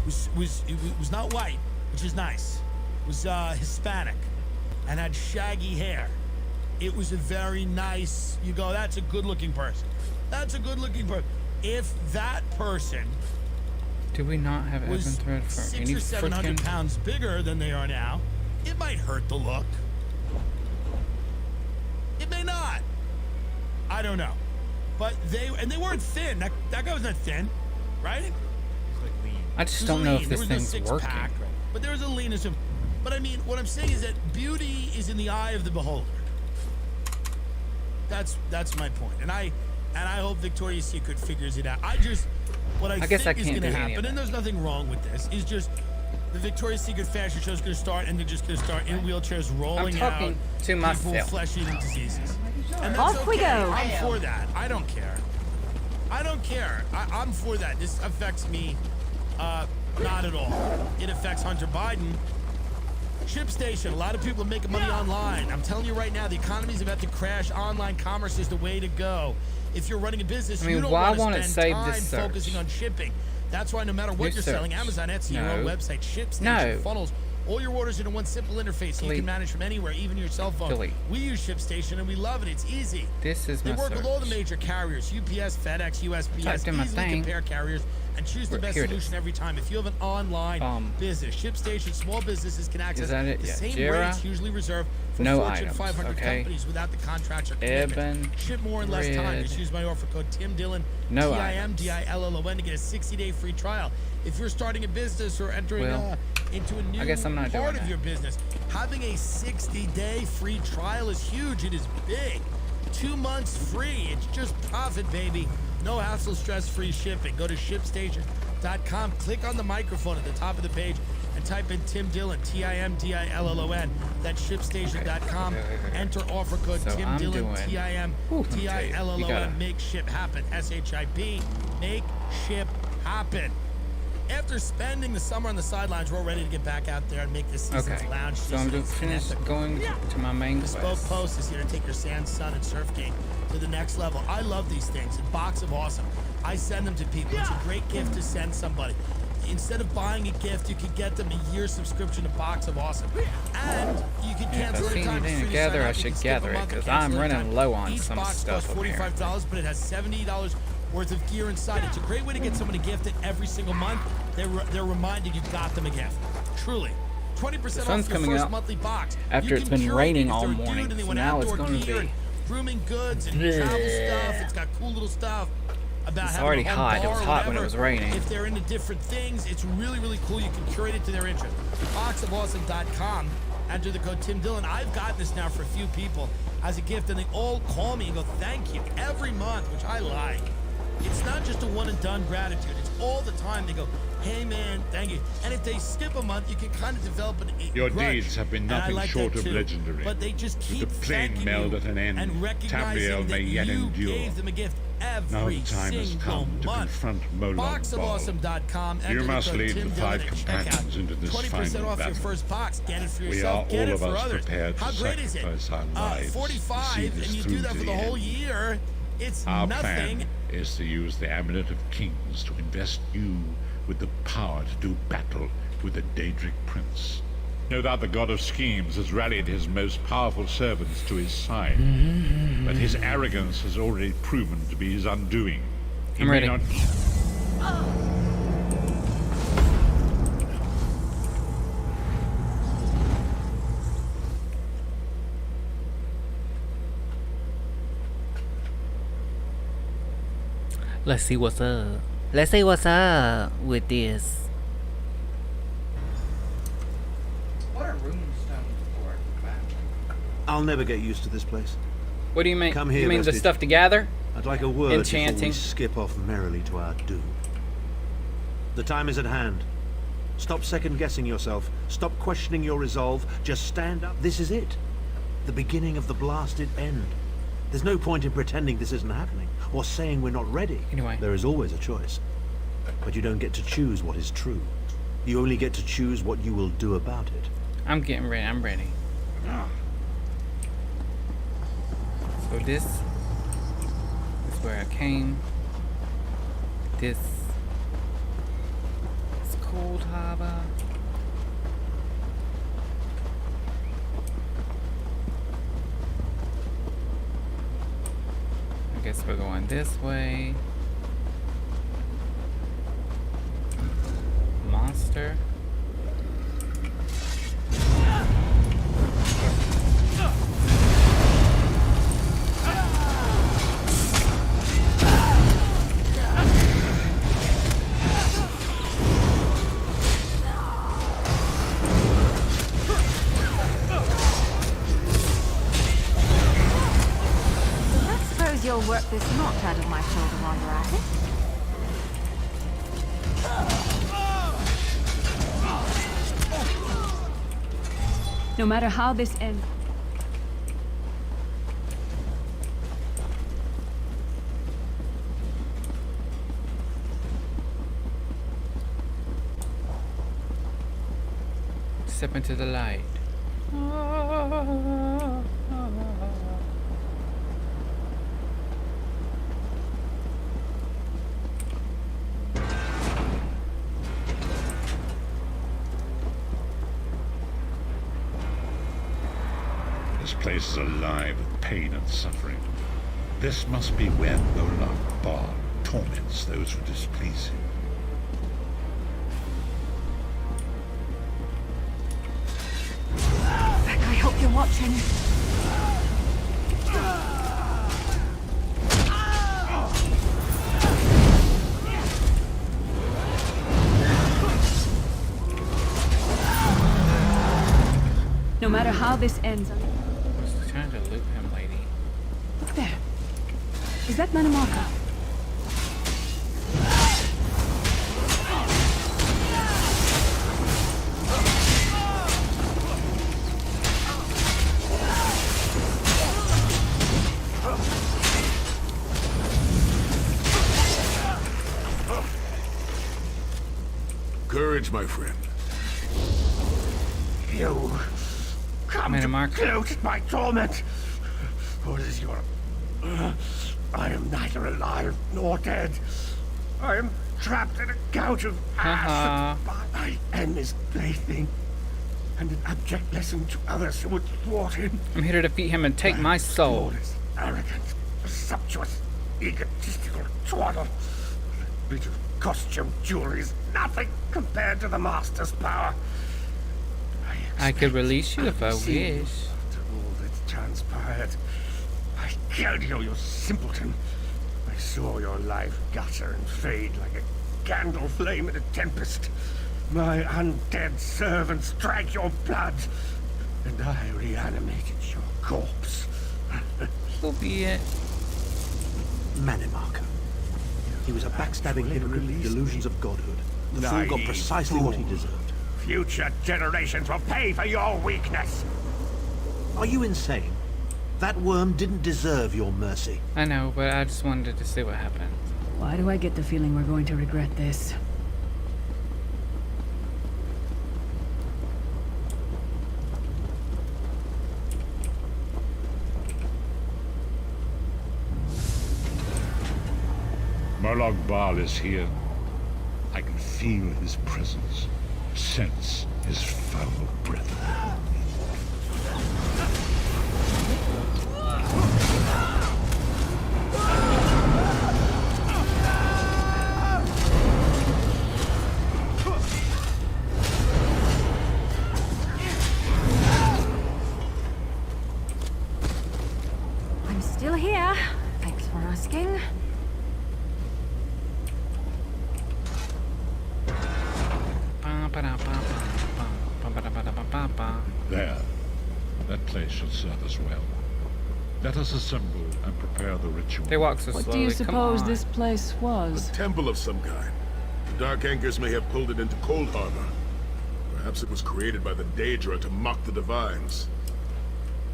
Speaker 1: was not white, which is nice. Was Hispanic and had shaggy hair. It was a very nice. You go, that's a good-looking person. That's a good-looking person. If that person
Speaker 3: Do we not have Evan
Speaker 1: was
Speaker 3: thread for
Speaker 1: 600
Speaker 3: any
Speaker 1: or 700
Speaker 3: freaking?
Speaker 1: pounds bigger than they are now, it might hurt the look. It may not. I don't know. But they weren't thin. That guy was not thin, right?
Speaker 4: It's like lean.
Speaker 3: I just
Speaker 1: He was
Speaker 3: don't know
Speaker 1: lean.
Speaker 3: if
Speaker 1: There
Speaker 3: this
Speaker 1: was no
Speaker 3: thing's
Speaker 1: six
Speaker 3: working.
Speaker 1: pack, but there was a leanness of. But I mean, what I'm saying is that beauty is in the eye of the beholder. That's my point, and I hope Victoria's Secret figures it out. What I
Speaker 3: guess
Speaker 1: think
Speaker 3: I
Speaker 1: is
Speaker 3: can't
Speaker 1: going to
Speaker 3: do any of
Speaker 1: happen, and
Speaker 3: that.
Speaker 1: there's nothing wrong with this, is just the Victoria's Secret fashion show is going to start, and they're just going to start in wheelchairs rolling
Speaker 3: talking
Speaker 1: out
Speaker 3: to
Speaker 1: people
Speaker 3: myself.
Speaker 1: with flesh-eating diseases. And that's
Speaker 6: Off we
Speaker 1: okay.
Speaker 6: go.
Speaker 1: I'm for that. I don't care. I'm for that. This affects me not at all. It affects Hunter Biden. ShipStation. A lot of people are making money online. I'm telling you right now, the economy is about to crash. Online commerce is the way to go. If you're running a business,
Speaker 3: I mean,
Speaker 1: you don't
Speaker 3: why
Speaker 1: want
Speaker 3: won't
Speaker 1: to
Speaker 3: it
Speaker 1: spend
Speaker 3: save
Speaker 1: time
Speaker 3: this search?
Speaker 1: focusing on shipping. That's why no matter what
Speaker 3: New
Speaker 1: you're selling,
Speaker 3: search.
Speaker 1: Amazon, Etsy, your own
Speaker 3: No.
Speaker 1: website, ShipStation,
Speaker 3: No.
Speaker 1: funnels, all your orders into one simple interface so you
Speaker 3: Delete.
Speaker 1: can manage from anywhere, even your cell phone.
Speaker 3: Delete.
Speaker 1: We use ShipStation and we love it. It's easy.
Speaker 3: This is
Speaker 1: They
Speaker 3: my
Speaker 1: work with all the
Speaker 3: search.
Speaker 1: major carriers, UPS, FedEx, USPS,
Speaker 3: Typed in my
Speaker 1: easily
Speaker 3: thing.
Speaker 1: compare carriers and choose the best
Speaker 3: Here it
Speaker 1: solution
Speaker 3: is.
Speaker 1: every time. If you have an online business, ShipStation, small businesses can access
Speaker 3: Is that it?
Speaker 1: the
Speaker 3: Yeah.
Speaker 1: same
Speaker 3: Jira.
Speaker 1: rates usually reserved for
Speaker 3: No
Speaker 1: Fortune
Speaker 3: items,
Speaker 1: 500
Speaker 3: okay.
Speaker 1: companies without the contracts or commitment.
Speaker 3: Evan,
Speaker 1: Ship more in less time.
Speaker 3: Red.
Speaker 1: Just use my offer code Tim Dillon,
Speaker 3: No
Speaker 1: TIMDILLON to get a 60-day free trial. If you're starting a business or entering
Speaker 3: Well,
Speaker 1: into a new
Speaker 3: I guess I'm not
Speaker 1: part
Speaker 3: doing
Speaker 1: of
Speaker 3: that.
Speaker 1: your business, having a 60-day free trial is huge. It is big. 2 months free. It's just profit, baby. No hassle, stress-free shipping. Go to ShipStation.com. Click on the microphone at the top of the page and type in Tim Dillon, TIMDILLON. That's ShipStation.com.
Speaker 3: Okay.
Speaker 1: Enter offer code
Speaker 3: So
Speaker 1: Tim
Speaker 3: I'm
Speaker 1: Dillon,
Speaker 3: doing- Ooh, let me tell you, you
Speaker 1: TIMDILLON.
Speaker 3: gotta-
Speaker 1: Make ship happen. SHIP. Make ship happen. After spending the summer on the sidelines, we're all ready to get back out there and make this season's
Speaker 3: Okay.
Speaker 1: lounge
Speaker 3: So I'm
Speaker 1: season
Speaker 3: just finished
Speaker 1: epic.
Speaker 3: going to my main
Speaker 1: Bespoke
Speaker 3: quest.
Speaker 1: Post is here to take your sand, sun, and surf game to the next level. I love these things. A box of awesome. I send them to people. It's a great gift to send somebody. Instead of buying a gift, you can get them a year subscription, a box of awesome. And you can
Speaker 3: If I
Speaker 1: cancel
Speaker 3: see
Speaker 1: anytime. It's
Speaker 3: anything
Speaker 1: free to
Speaker 3: together,
Speaker 1: sign
Speaker 3: I
Speaker 1: up. You
Speaker 3: should
Speaker 1: can skip
Speaker 3: gather
Speaker 1: a
Speaker 3: it,
Speaker 1: month or
Speaker 3: 'cause
Speaker 1: cancel
Speaker 3: I'm running
Speaker 1: anytime.
Speaker 3: low on
Speaker 1: Each
Speaker 3: some
Speaker 1: box
Speaker 3: stuff
Speaker 1: costs
Speaker 3: up here.
Speaker 1: $45, but it has $70 worth of gear inside. It's a great way to get someone a gift that every single month they're reminded you got them a gift. Truly. 20%
Speaker 3: The sun's
Speaker 1: off your
Speaker 3: coming
Speaker 1: first
Speaker 3: out
Speaker 1: monthly box.
Speaker 3: after
Speaker 1: You
Speaker 3: it's
Speaker 1: can
Speaker 3: been
Speaker 1: curate
Speaker 3: raining
Speaker 1: it if
Speaker 3: all
Speaker 1: they're a dude
Speaker 3: morning,
Speaker 1: and they
Speaker 3: so
Speaker 1: want
Speaker 3: now it's
Speaker 1: outdoor
Speaker 3: gonna
Speaker 1: gear
Speaker 3: be-
Speaker 1: and grooming goods and travel stuff. It's got cool little stuff about
Speaker 3: It's
Speaker 1: having
Speaker 3: already
Speaker 1: a home
Speaker 3: hot. It
Speaker 1: bar
Speaker 3: was
Speaker 1: or
Speaker 3: hot when it
Speaker 1: whatever.
Speaker 3: was raining.
Speaker 1: If they're into different things, it's really, really cool. You can curate it to their interest. Boxofawesome.com. Enter the code Tim Dillon. I've gotten this now for a few people as a gift, and they all call me and go, thank you, every month, which I like. It's not just a one and done gratitude. It's all the time. They go, hey man, thank you. And if they skip a month, you can kind of develop an
Speaker 8: Your
Speaker 1: grudge.
Speaker 8: deeds have been
Speaker 1: And I
Speaker 8: nothing
Speaker 1: like
Speaker 8: short
Speaker 1: that
Speaker 8: of
Speaker 1: too.
Speaker 8: legendary.
Speaker 1: But they just
Speaker 8: With
Speaker 1: keep
Speaker 8: the plain
Speaker 1: thanking
Speaker 8: meld
Speaker 1: you
Speaker 8: at an end,
Speaker 1: and recognizing
Speaker 8: Tamriel
Speaker 1: that
Speaker 8: may yet
Speaker 1: you
Speaker 8: endure.
Speaker 1: gave them a gift.
Speaker 8: Now
Speaker 1: every
Speaker 8: the time has
Speaker 1: single
Speaker 8: come to
Speaker 1: month.
Speaker 8: confront Molon Ball.
Speaker 1: Boxofawesome.com.
Speaker 8: You must lead the 5
Speaker 1: at
Speaker 8: companions
Speaker 1: checkout.
Speaker 8: into this
Speaker 1: 20%
Speaker 8: final
Speaker 1: off your
Speaker 8: battle.
Speaker 1: first box. Get it for
Speaker 8: We
Speaker 1: yourself.
Speaker 8: are
Speaker 1: Get
Speaker 8: all
Speaker 1: it
Speaker 8: of
Speaker 1: for
Speaker 8: us
Speaker 1: others.
Speaker 8: prepared to
Speaker 1: How great is it?
Speaker 8: sacrifice our lives to see
Speaker 1: 45,
Speaker 8: this
Speaker 1: and you
Speaker 8: through
Speaker 1: do that
Speaker 8: to
Speaker 1: for the
Speaker 8: the
Speaker 1: whole
Speaker 8: end.
Speaker 1: year. It's
Speaker 8: Our
Speaker 1: nothing.
Speaker 8: plan is to use the Amulet of Kings to invest you with the power to do battle with the Daedric Prince. No doubt the God of Schemes has rallied his most powerful servants to his side, but his arrogance has already proven to be his undoing. He
Speaker 3: I'm
Speaker 8: may
Speaker 3: ready.
Speaker 8: not-
Speaker 3: Let's see what's up. Let's see what's up with this.
Speaker 7: What are runestones for? Wow.
Speaker 2: I'll never get used to this place.
Speaker 3: What do you mean?
Speaker 2: Come here,
Speaker 3: You mean the
Speaker 2: Vestige.
Speaker 3: stuff to gather?
Speaker 2: I'd like a word before we
Speaker 3: Enchanting.
Speaker 2: skip off merrily to our doom. The time is at hand. Stop second-guessing yourself. Stop questioning your resolve. Just stand up. This is it. The beginning of the blasted end. There's no point in pretending this isn't happening, or saying we're not ready.
Speaker 3: Anyway.
Speaker 2: There is always a choice. But you don't get to choose what is true. You only get to choose what you will do about it.
Speaker 3: I'm getting ready. I'm ready. So this is where I came. This is Cold Harbor. I guess we're going this way. Monster.
Speaker 6: I suppose you'll work this knot out of my shoulder while you're at it.
Speaker 9: No matter how this ends.
Speaker 3: Step into the light.
Speaker 8: This place is alive with pain and suffering. This must be where Molon Ball torments those who displease him.
Speaker 6: Beck, I hope you're watching.
Speaker 9: No matter how this ends.
Speaker 3: I was trying to loot him, lady.
Speaker 9: Look there. Is that Manamaka?
Speaker 10: Courage, my friend.
Speaker 5: You come
Speaker 3: Manamaka.
Speaker 5: to gloat my torment. What is your... I am neither alive nor dead. I am trapped in a couch of ash. My end is plaything, and an abject lesson to others who would thwart him.
Speaker 3: I'm here to defeat him and take my soul.
Speaker 5: Flawless, arrogant, presumptuous, egotistical twaddle. A bit of costume jewelry is nothing compared to the Master's power.
Speaker 3: I could release you if I
Speaker 5: See you.
Speaker 3: wish.
Speaker 5: After all that transpired, I killed you, you simpleton. I saw your life gutter and fade like a candle flame in a tempest. My undead servants drank your blood, and I reanimated your corpse.
Speaker 3: So be it.
Speaker 2: Manamaka. He was a backstabbing hypocrite with delusions of godhood. The fool got
Speaker 5: Naive
Speaker 2: precisely what he
Speaker 5: fool.
Speaker 2: deserved.
Speaker 5: Future generations will pay for your weakness.
Speaker 2: Are you insane? That worm didn't deserve your mercy.
Speaker 3: I know, but I just wanted to see what happened.
Speaker 9: Why do I get the feeling we're going to regret this?
Speaker 8: Molag Bal is here. I can feel his presence, sense his foul breath.
Speaker 6: I'm still here. Thanks for asking.
Speaker 8: There. That place shall serve us well. Let us assemble and prepare the ritual.
Speaker 3: They walk so slowly.
Speaker 9: What do you
Speaker 3: Come
Speaker 9: suppose
Speaker 3: on.
Speaker 9: this place was?
Speaker 10: A temple of some kind. The Dark Anchors may have pulled it into Cold Harbor. Perhaps it was created by the Daedra to mock the Divines.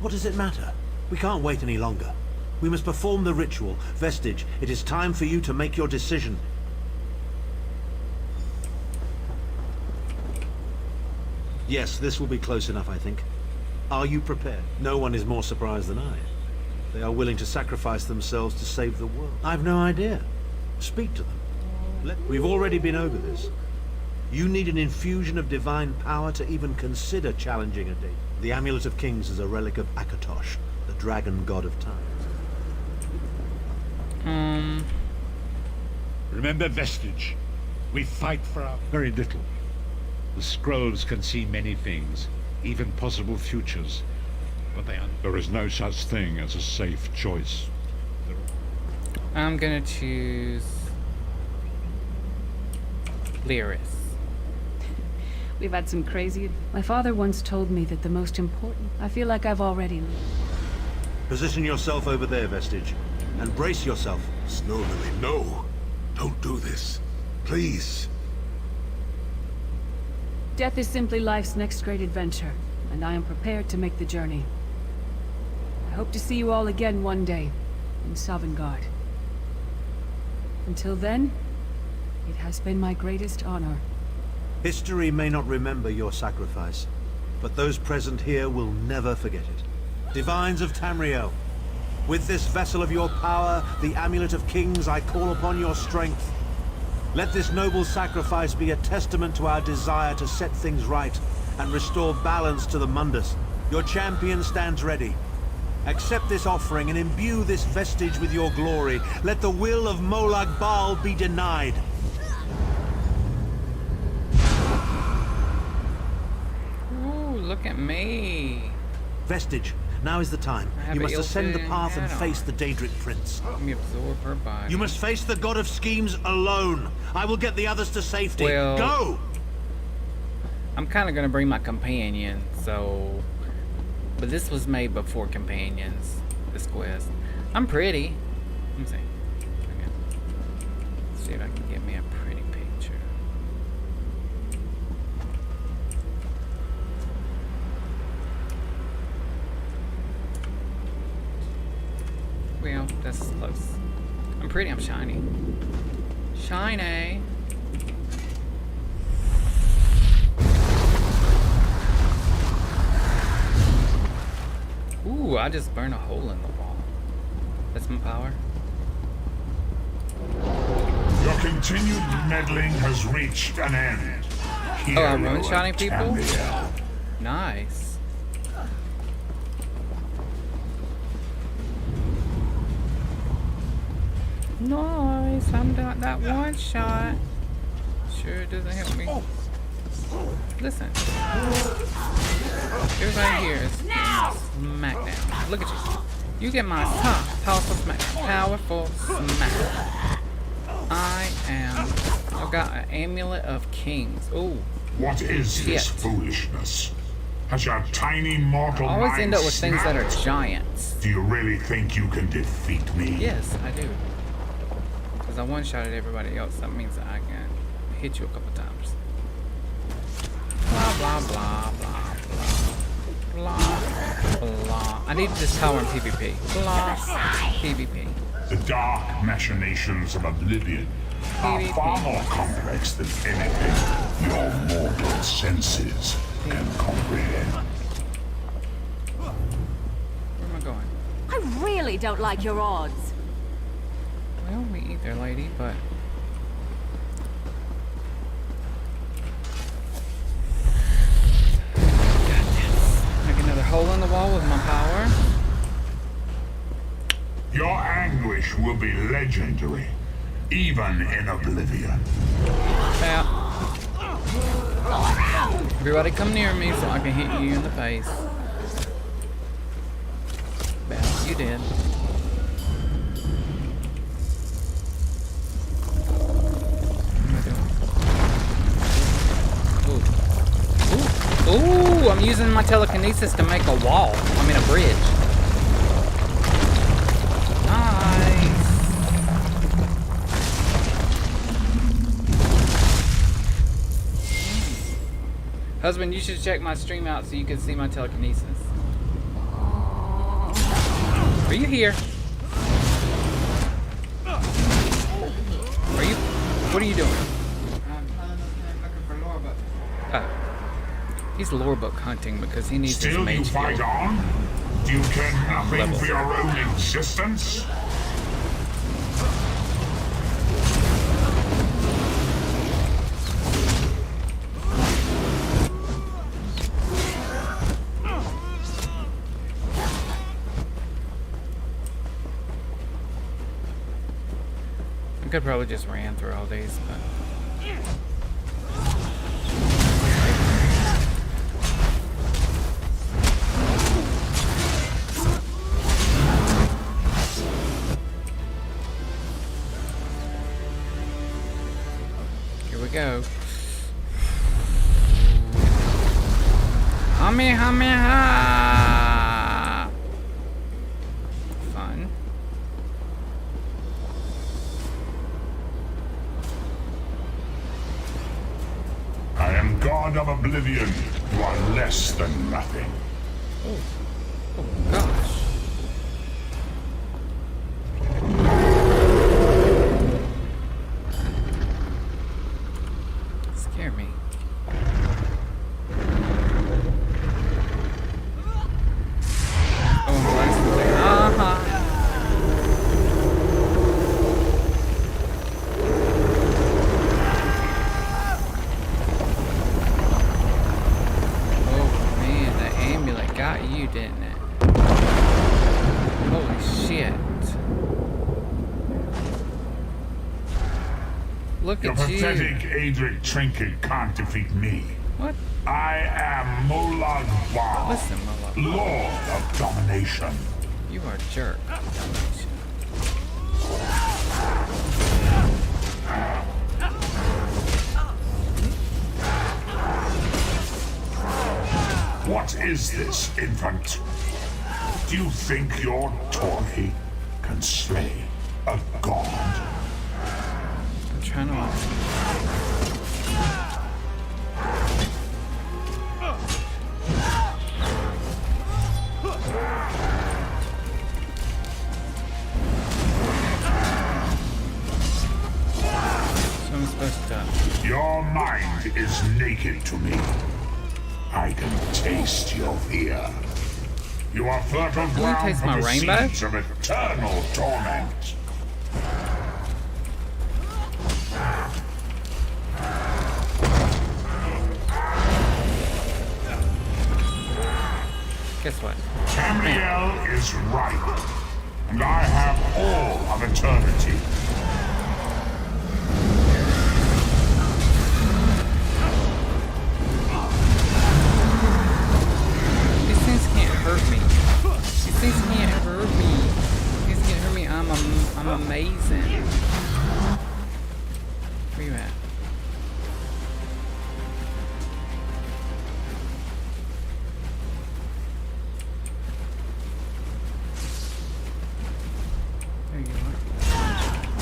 Speaker 2: What does it matter? We can't wait any longer. We must perform the ritual. Vestige, it is time for you to make your decision. Yes, this will be close enough, I think. Are you prepared? No one is more surprised than I. They are willing to sacrifice themselves to save the world. I've no idea. Speak to them. We've already been over this. You need an infusion of divine power to even consider challenging a date. The Amulet of Kings is a relic of Akatosh, the dragon god of time.
Speaker 8: Remember Vestige. We fight for our very little. The scrolls can see many things, even possible futures, but there is no such thing as a safe choice.
Speaker 3: I'm gonna choose Lyris.
Speaker 9: We've had some crazy... My father once told me that the most important... I feel like I've already lived.
Speaker 2: Position yourself over there, Vestige, and brace yourself.
Speaker 10: Snow Lily, no! Don't do this. Please.
Speaker 9: Death is simply life's next great adventure, and I am prepared to make the journey. I hope to see you all again one day, in Sovngarde. Until then, it has been my greatest honor.
Speaker 2: History may not remember your sacrifice, but those present here will never forget it. Divines of Tamriel, with this vessel of your power, the Amulet of Kings, I call upon your strength. Let this noble sacrifice be a testament to our desire to set things right and restore balance to the Mundus. Your champion stands ready. Accept this offering and imbue this vestige with your glory. Let the will of Molag Bal be denied.
Speaker 3: Ooh, look at me.
Speaker 2: Vestige, now is the time.
Speaker 3: I have
Speaker 2: You
Speaker 3: an
Speaker 2: must ascend the
Speaker 3: ill-fitting
Speaker 2: path and
Speaker 3: hat
Speaker 2: face
Speaker 3: on.
Speaker 2: the Daedric Prince.
Speaker 3: Let me absorb her body.
Speaker 2: You must face the God of Schemes alone. I will get the others to safety.
Speaker 3: Well-
Speaker 2: Go!
Speaker 3: I'm kind of gonna bring my companion, so... But this was made before companions, this quest. I'm pretty. Let me see. Okay. Let's see if I can get me a pretty picture. Well, that's close. I'm pretty, I'm shiny. Shiny! Ooh, I just burned a hole in the wall. That's my power.
Speaker 11: Your continued meddling has reached an end.
Speaker 3: Oh, I'm one-shotting people?
Speaker 11: Tamriel.
Speaker 3: Nice. Nice, I'm doing that one shot. Sure doesn't help me. Listen. Everybody here is smackdown. Look at you. You get my powerful smackdown. Powerful smackdown. I've got an Amulet of Kings. Ooh.
Speaker 11: What is this
Speaker 3: Shit.
Speaker 11: foolishness? Has your tiny mortal
Speaker 3: I always
Speaker 11: mind
Speaker 3: end up with things that are
Speaker 11: snapped?
Speaker 3: giants.
Speaker 11: Do you really think you can defeat me?
Speaker 3: Yes, I do. Because I one-shotted everybody else. That means that I can hit you a couple times. Blah, blah, blah, blah, blah, blah, Blah. I need this tower in PvP. Blah. PvP.
Speaker 11: The dark machinations of Oblivion are far more complex than anything your mortal senses can comprehend.
Speaker 3: Where am I going?
Speaker 6: I really don't like your odds.
Speaker 3: Well, me either, lady, but... Got this. Make another hole in the wall with my power.
Speaker 11: Your anguish will be legendary, even in Oblivion.
Speaker 3: Now, everybody come near me so I can hit you in the face. Well, you did. What am I doing? Ooh, I'm using my telekinesis to make a wall. I mean a bridge. Nice. Husband, you should check my stream out so you can see my telekinesis. Are you here? Are you? What are you doing? Oh. He's lore book hunting because he needs his
Speaker 11: Still
Speaker 3: mage
Speaker 11: you fight
Speaker 3: guild.
Speaker 11: on? Do you care nothing
Speaker 3: Level.
Speaker 11: for your own existence?
Speaker 3: I could probably just ran through all these, but... Here we go. Kamehameha! Fun.
Speaker 11: I am God of Oblivion. You are less than nothing.
Speaker 3: Oh gosh. Scare me. Oh, I'm blasting there. Oh man, that amulet got you, didn't it? Holy shit. Look
Speaker 11: Your
Speaker 3: at you.
Speaker 11: pathetic Adric trinket can't defeat me.
Speaker 3: What?
Speaker 11: I am Molag Bal,
Speaker 3: Listen, Molag Bal.
Speaker 11: Lord of Domination.
Speaker 3: You are a jerk.
Speaker 11: What is this, infant? Do you think your toy can slay a god?
Speaker 3: I'm trying to... So I'm supposed to...
Speaker 11: Your mind is naked to me. I can taste your fear. You are fertile
Speaker 3: Can you
Speaker 11: ground
Speaker 3: taste
Speaker 11: for
Speaker 3: my
Speaker 11: the
Speaker 3: rainbow?
Speaker 11: seeds of eternal torment.
Speaker 3: Guess what?
Speaker 11: Tamriel is ripe, and I have all of eternity.
Speaker 3: These things can't hurt me. These things can't hurt me. These can't hurt me. I'm amazing. Where you at? There you are.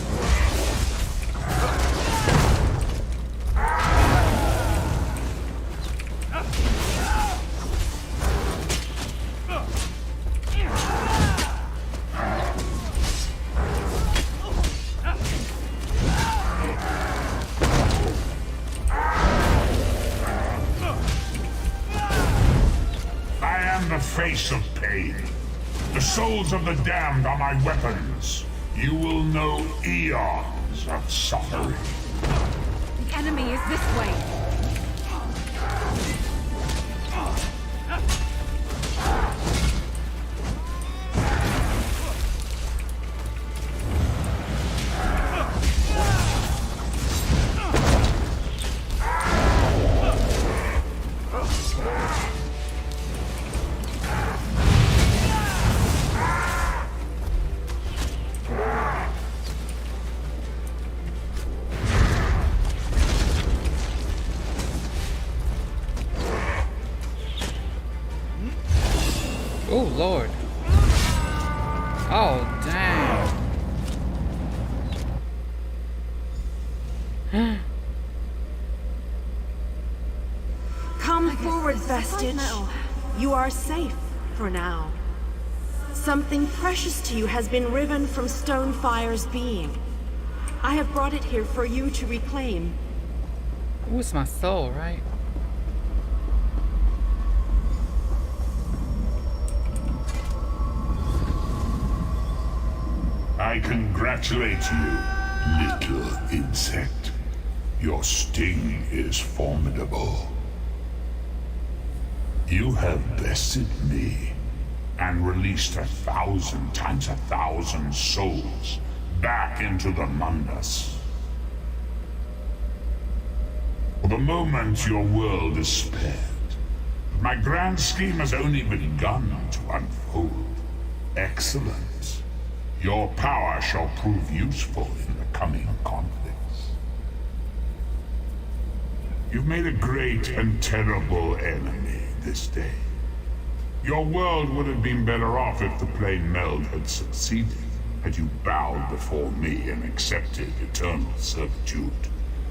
Speaker 11: am the face of pain. The souls of the damned are my weapons. You will know eons of suffering.
Speaker 9: The enemy is this way.
Speaker 3: Oh, Lord. Oh, dang.
Speaker 6: Come forward, Vestige. You are safe for now. Something precious to you has been riven from Stonefire's being. I have brought it here for you to reclaim.
Speaker 3: Ooh, it's my soul, right?
Speaker 11: I congratulate you, little insect. Your sting is formidable. You have bested me and released 1,000 times 1,000 souls back into the Mundus. For the moment, your world is spared. But my grand scheme has only begun to unfold. Excellent. Your power shall prove useful in the coming conflicts. You've made a great and terrible enemy this day. Your world would have been better off if the plane meld had succeeded, had you bowed before me and accepted eternal servitude.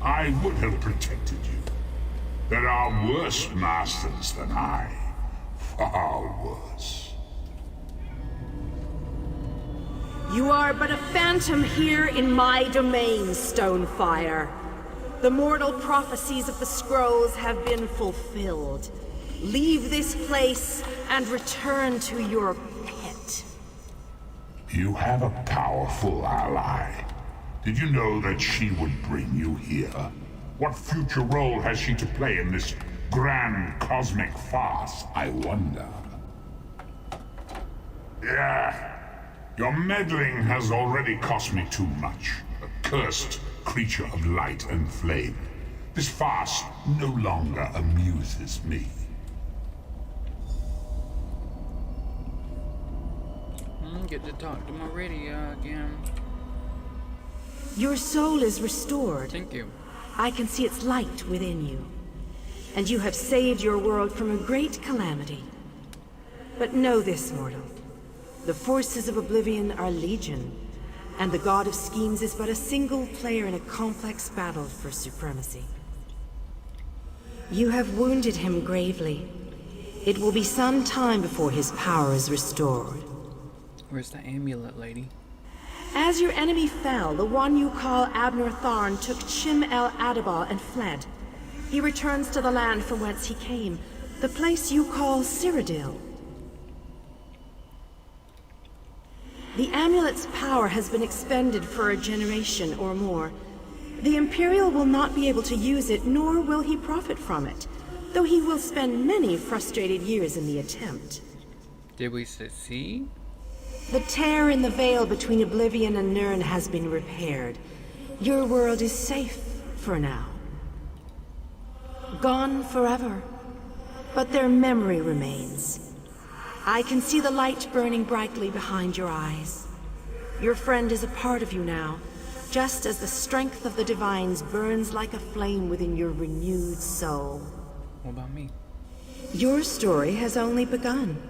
Speaker 11: I would have protected you. There are worse masters than I. Far worse.
Speaker 6: You are but a phantom here in my domain, Stonefire. The mortal prophecies of the scrolls have been fulfilled. Leave this place and return to your pit.
Speaker 11: You have a powerful ally. Did you know that she would bring you here? What future role has she to play in this grand cosmic farce, I wonder? Yeah. Your meddling has already cost me too much. A cursed creature of light and flame. This farce no longer amuses me.
Speaker 3: Get to talk to my radio again.
Speaker 6: Your soul is restored.
Speaker 3: Thank you.
Speaker 6: I can see its light within you. And you have saved your world from a great calamity. But know this, mortal. The forces of Oblivion are legion, and the God of Schemes is but a single player in a complex battle for supremacy. You have wounded him gravely. It will be some time before his power is restored.
Speaker 3: Where's the amulet, lady?
Speaker 6: As your enemy fell, the one you call Abner Tharn took Chim El Adabal and fled. He returns to the land from whence he came, the place you call Cyrodiil. The amulet's power has been expended for a generation or more. The Imperial will not be able to use it, nor will he profit from it, though he will spend many frustrated years in the attempt.
Speaker 3: Did we succeed?
Speaker 6: The tear in the veil between Oblivion and Nirn has been repaired. Your world is safe for now. Gone forever, but their memory remains. I can see the light burning brightly behind your eyes. Your friend is a part of you now, just as the strength of the Divines burns like a flame within your renewed soul.
Speaker 3: What about me?
Speaker 6: Your story has only begun.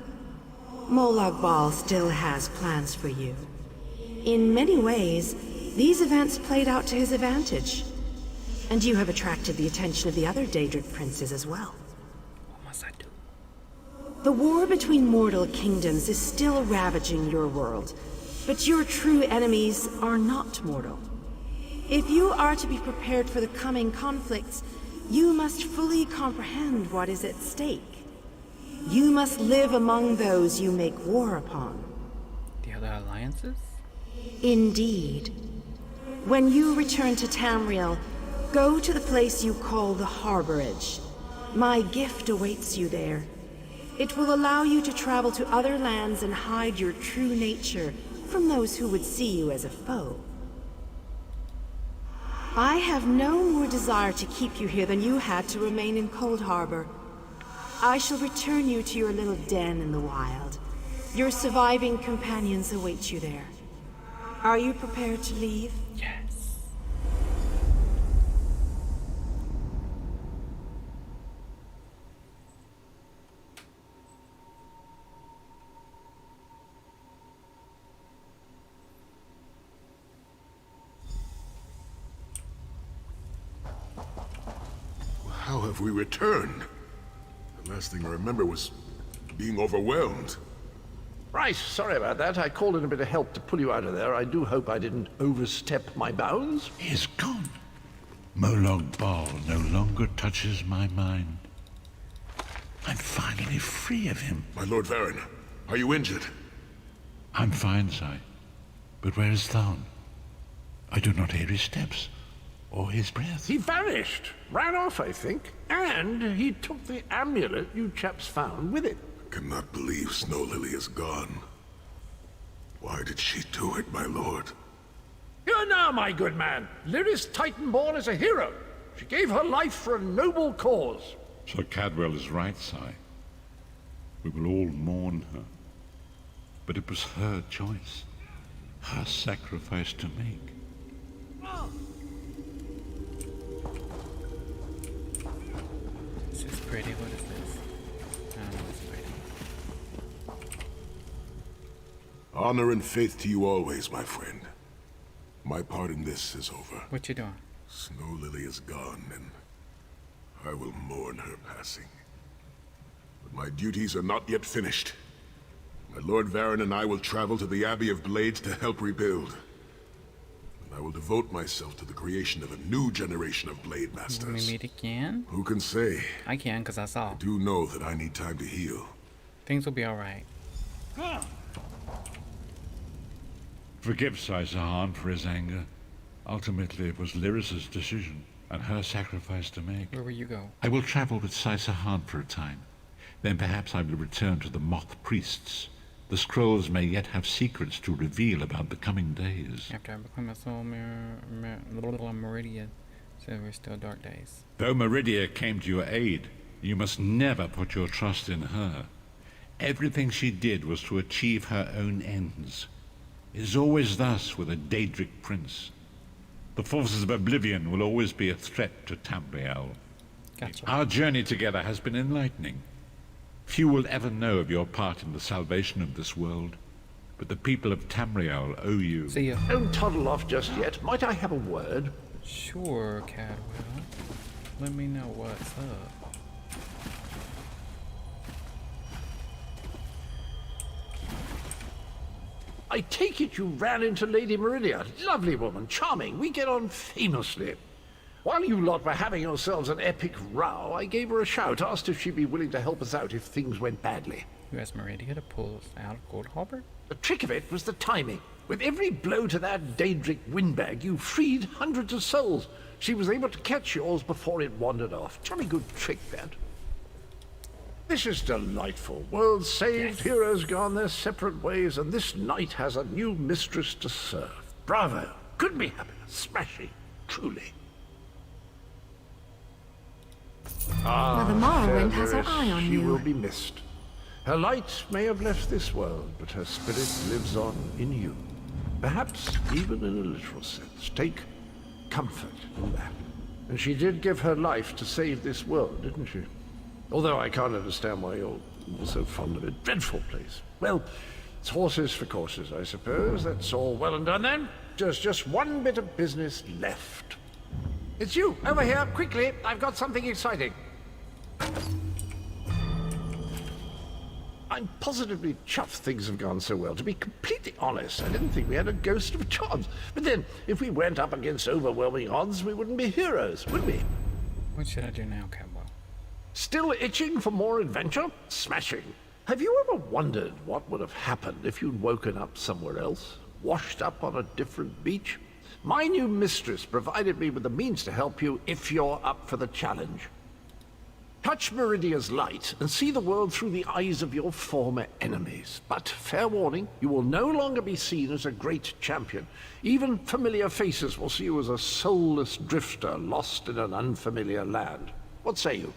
Speaker 6: Molag Bal still has plans for you. In many ways, these events played out to his advantage. And you have attracted the attention of the other Daedric princes as well.
Speaker 3: What must I do?
Speaker 6: The war between mortal kingdoms is still ravaging your world, but your true enemies are not mortal. If you are to be prepared for the coming conflicts, you must fully comprehend what is at stake. You must live among those you make war upon.
Speaker 3: The other alliances?
Speaker 6: Indeed. When you return to Tamriel, go to the place you call the Harborage. My gift awaits you there. It will allow you to travel to other lands and hide your true nature from those who would see you as a foe. I have no more desire to keep you here than you had to remain in Cold Harbor. I shall return you to your little den in the wild. Your surviving companions await you there. Are you prepared to leave?
Speaker 3: Yes.
Speaker 10: How have we returned? The last thing I remember was being overwhelmed.
Speaker 12: Right, sorry about that. I called in a bit of help to pull you out of there. I do hope I didn't overstep my bounds.
Speaker 8: He is gone. Molag Bal no longer touches my mind. I'm finally free of him.
Speaker 10: My Lord Varen, are you injured?
Speaker 8: I'm fine, Sai. But where is Thaun? I do not hear his steps or his breath.
Speaker 12: He vanished. Ran off, I think. And he took the amulet you chaps found with it.
Speaker 10: Cannot believe Snow Lily is gone. Why did she do it, my lord?
Speaker 12: Here now, my good man. Lyris Titanborn is a hero. She gave her life for a noble cause.
Speaker 8: Sir Cadwell is right, Sai. We will all mourn her. But it was her choice, her sacrifice to make.
Speaker 3: This is pretty. What is this? I don't know what's pretty.
Speaker 10: Honor and faith to you always, my friend. My part in this is over.
Speaker 3: What you doing?
Speaker 10: Snow Lily is gone, and I will mourn her passing. But my duties are not yet finished. My Lord Varen and I will travel to the Abbey of Blades to help rebuild. And I will devote myself to the creation of a new generation of Blade Masters.
Speaker 3: Will we meet again?
Speaker 10: Who can say?
Speaker 3: I can, because I saw.
Speaker 10: I do know that I need time to heal.
Speaker 3: Things will be alright.
Speaker 8: Forgive Sai Sahan for his anger. Ultimately, it was Lyris's decision and her sacrifice to make.
Speaker 3: Where will you go?
Speaker 8: I will travel with Sai Sahan for a time. Then perhaps I will return to the Moth Priests. The scrolls may yet have secrets to reveal about the coming days.
Speaker 3: After I become a soul little Meridia, so we're still dark days.
Speaker 8: Though Meridia came to your aid, you must never put your trust in her. Everything she did was to achieve her own ends. It is always thus with a Daedric prince. The forces of Oblivion will always be a threat to Tamriel.
Speaker 3: Gotcha.
Speaker 8: Our journey together has been enlightening. Few will ever know of your part in the salvation of this world, but the people of Tamriel owe you.
Speaker 3: See ya.
Speaker 12: Don't toddle off just yet. Might I have a word?
Speaker 3: Sure, Cadwell. Let me know what's up.
Speaker 12: I take it you ran into Lady Meridia. Lovely woman, charming. We get on famously. While you lot were having yourselves an epic row, I gave her a shout, asked if she'd be willing to help us out if things went badly.
Speaker 3: You asked Meridia to pull us out of Cold Harbor?
Speaker 12: The trick of it was the timing. With every blow to that Daedric windbag, you freed hundreds of souls. She was able to catch yours before it wandered off. Jolly good trick, that. This is delightful. World saved, heroes gone their separate ways, and this knight has a new mistress to serve. Bravo. Couldn't be happier. Smashing. Truly.
Speaker 6: Mother Morrowind has her
Speaker 12: Lyris,
Speaker 6: eye on
Speaker 12: she
Speaker 6: you.
Speaker 12: will be missed. Her light may have left this world, but her spirit lives on in you. Perhaps even in a literal sense. Take comfort in that. And she did give her life to save this world, didn't she? Although I can't understand why you're so fond of it. Dreadful place. Well, it's horses for courses, I suppose. That's all well and done then. Just one bit of business left. It's you, over here, quickly. I've got something exciting. I'm positively chuffed things have gone so well. To be completely honest, I didn't think we had a ghost of a chance. But then, if we went up against overwhelming odds, we wouldn't be heroes, would we?
Speaker 3: What should I do now, Cadwell?
Speaker 12: Still itching for more adventure? Smashing. Have you ever wondered what would have happened if you'd woken up somewhere else? Washed up on a different beach? My new mistress provided me with the means to help you if you're up for the challenge. Touch Meridia's light and see the world through the eyes of your former enemies. But fair warning, you will no longer be seen as a great champion. Even familiar faces will see you as a soulless drifter lost in an unfamiliar land. What say you?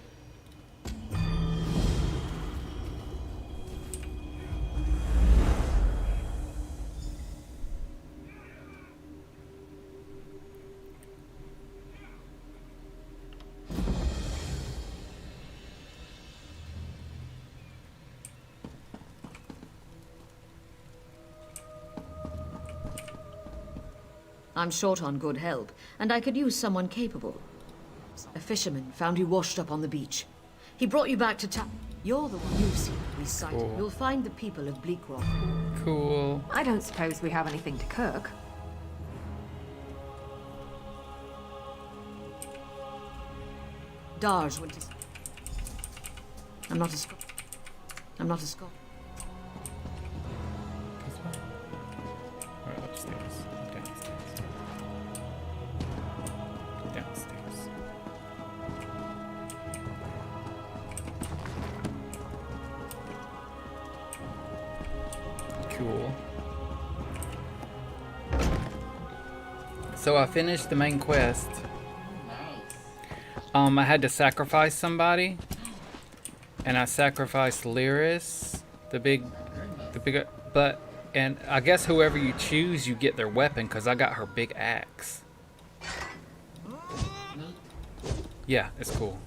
Speaker 13: I'm short on good help, and I could use someone capable. A fisherman found you washed up on the beach. He brought you back to town. You're the one you've seen recited.
Speaker 3: Cool.
Speaker 13: You'll find the people of Bleak Rock.
Speaker 3: Cool.
Speaker 14: I don't suppose we have anything to cook.
Speaker 13: Darge went to... I'm not a Scot. I'm not a Scot.
Speaker 3: Or upstairs. Downstairs. Downstairs. Cool. So I finished the main quest. I had to sacrifice somebody, and I sacrificed Lyris, and I guess whoever you choose, you get their weapon, because I got her big axe. Yeah, it's cool.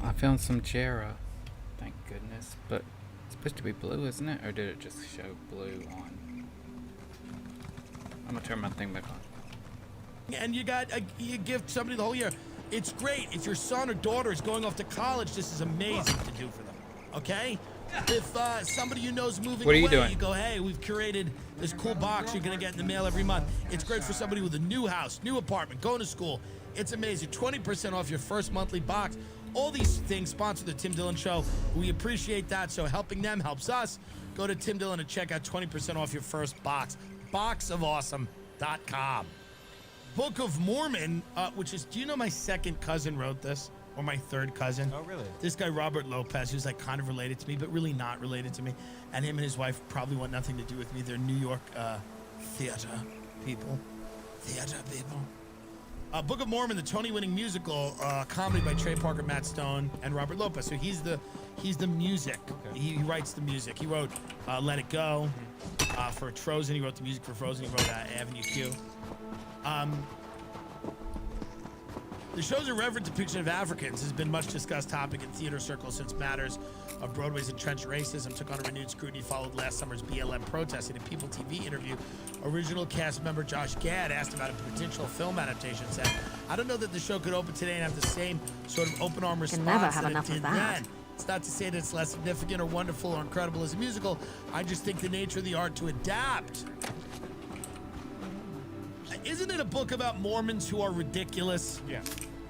Speaker 3: I found some Jera. Thank goodness. But it's supposed to be blue, isn't it? Or did it just show blue on? I'm gonna turn my thing back on.
Speaker 1: And you give somebody the whole year. It's great. If your son or daughter is going off to college, this is amazing to do for them. Okay? If somebody you know is moving
Speaker 3: What are you
Speaker 1: away,
Speaker 3: doing?
Speaker 1: you go, hey, we've curated this cool box you're gonna get in the mail every month. It's great for somebody with a new house, new apartment, going to school. It's amazing. 20% off your first monthly box. All these things sponsor the Tim Dillon Show. We appreciate that, so helping them helps us. Go to Tim Dillon and check out 20% off your first box. Boxofawesome.com. Book of Mormon, which is, do you know my second cousin wrote this? Or my third cousin?
Speaker 4: Oh, really?
Speaker 1: This guy, Robert Lopez, who's like kind of related to me, but really not related to me. And him and his wife probably want nothing to do with me. They're New York theater people. Book of Mormon, the Tony-winning musical, comedy by Trey Parker, Matt Stone, and Robert Lopez. So he's the music. Okay. He writes the music. He wrote Let It Go for Frozen. He wrote the music for Frozen. He wrote Avenue Q. The show's irreverent depiction of Africans has been much discussed topic in theater circles since matters of Broadway's entrenched racism took on a renewed scrutiny followed last summer's BLM protest. In a People TV interview, original cast member Josh Gad asked about a potential film adaptation, said, I don't know that the show could open today and have the same sort of open arm response
Speaker 14: never have
Speaker 1: that
Speaker 14: enough
Speaker 1: it
Speaker 14: of
Speaker 1: did
Speaker 14: that.
Speaker 1: then. It's not to say that it's less significant or wonderful or incredible as a musical. I just think the nature of the art to adapt. Isn't it a book about Mormons who are ridiculous?
Speaker 4: Yeah.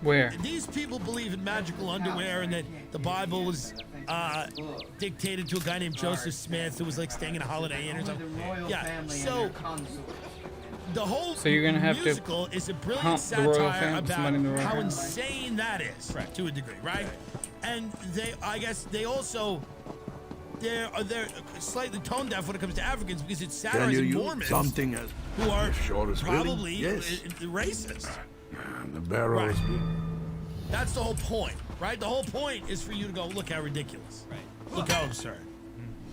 Speaker 3: Where?
Speaker 1: These people believe in magical underwear and that the Bible was dictated to a guy named Joseph Smith who was like staying in a Holiday Inn or something. Yeah, so the whole
Speaker 3: you're gonna have
Speaker 1: musical
Speaker 3: to
Speaker 1: is a brilliant
Speaker 3: hunt the royal
Speaker 1: satire
Speaker 3: family, somebody in the
Speaker 1: about
Speaker 3: royal
Speaker 1: how
Speaker 3: family.
Speaker 1: insane that is, to a degree, right? And I guess they also they're slightly tone deaf when it comes to Africans because it's satirizing Mormons
Speaker 12: something as
Speaker 1: who are
Speaker 12: short as
Speaker 1: probably
Speaker 12: yes.
Speaker 1: racist.
Speaker 12: The barrels.
Speaker 1: Right. That's the whole point, right? The whole point is for you to go, look how ridiculous. Right. Look how absurd.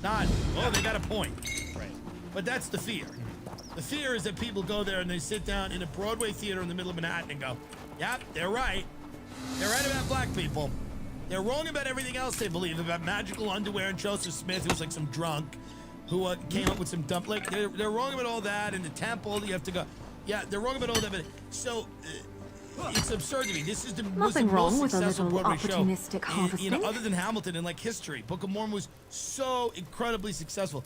Speaker 1: Not, oh, they got a point. Right. But that's the fear. The fear is that people go there and they sit down in a Broadway theater in the middle of Manhattan and go, yep, they're right. They're right about black people. They're wrong about everything else they believe about magical underwear and Joseph Smith, who's like some drunk, who came up with some dumb, like, they're wrong about all that, and the temple, you have to go. Yeah, they're wrong about all that, but so it's absurd to me. This is the
Speaker 14: Nothing wrong with a
Speaker 1: successful
Speaker 14: little
Speaker 1: Broadway show,
Speaker 14: opportunistic harvesting.
Speaker 1: other than Hamilton in like history. Book of Mormon was so incredibly successful.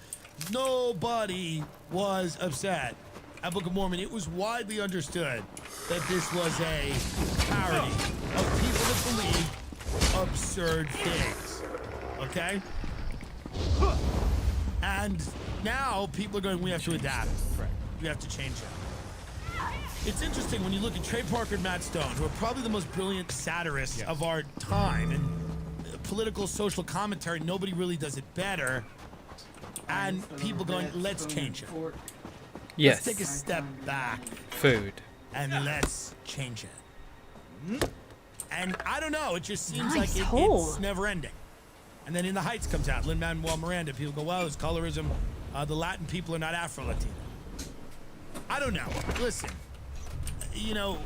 Speaker 1: Nobody was upset at Book of Mormon. It was widely understood that this was a parody of people that believe absurd things. Okay? And now people are going, we have to adapt. We have to change it. It's interesting when you look at Trey Parker and Matt Stone, who are probably the most brilliant satirists of our time, and political, social commentary, nobody really does it better. And people going, let's change it.
Speaker 3: Yes.
Speaker 1: Let's take a step back.
Speaker 3: Food.
Speaker 1: And let's change it. And I don't know, it just seems
Speaker 14: Nice
Speaker 1: like
Speaker 14: hole.
Speaker 1: it's never ending. And then In the Heights comes out, Lin-Manuel Miranda. People go, well, it's colorism. The Latin people are not Afro-Latino. I don't know. Listen, you know,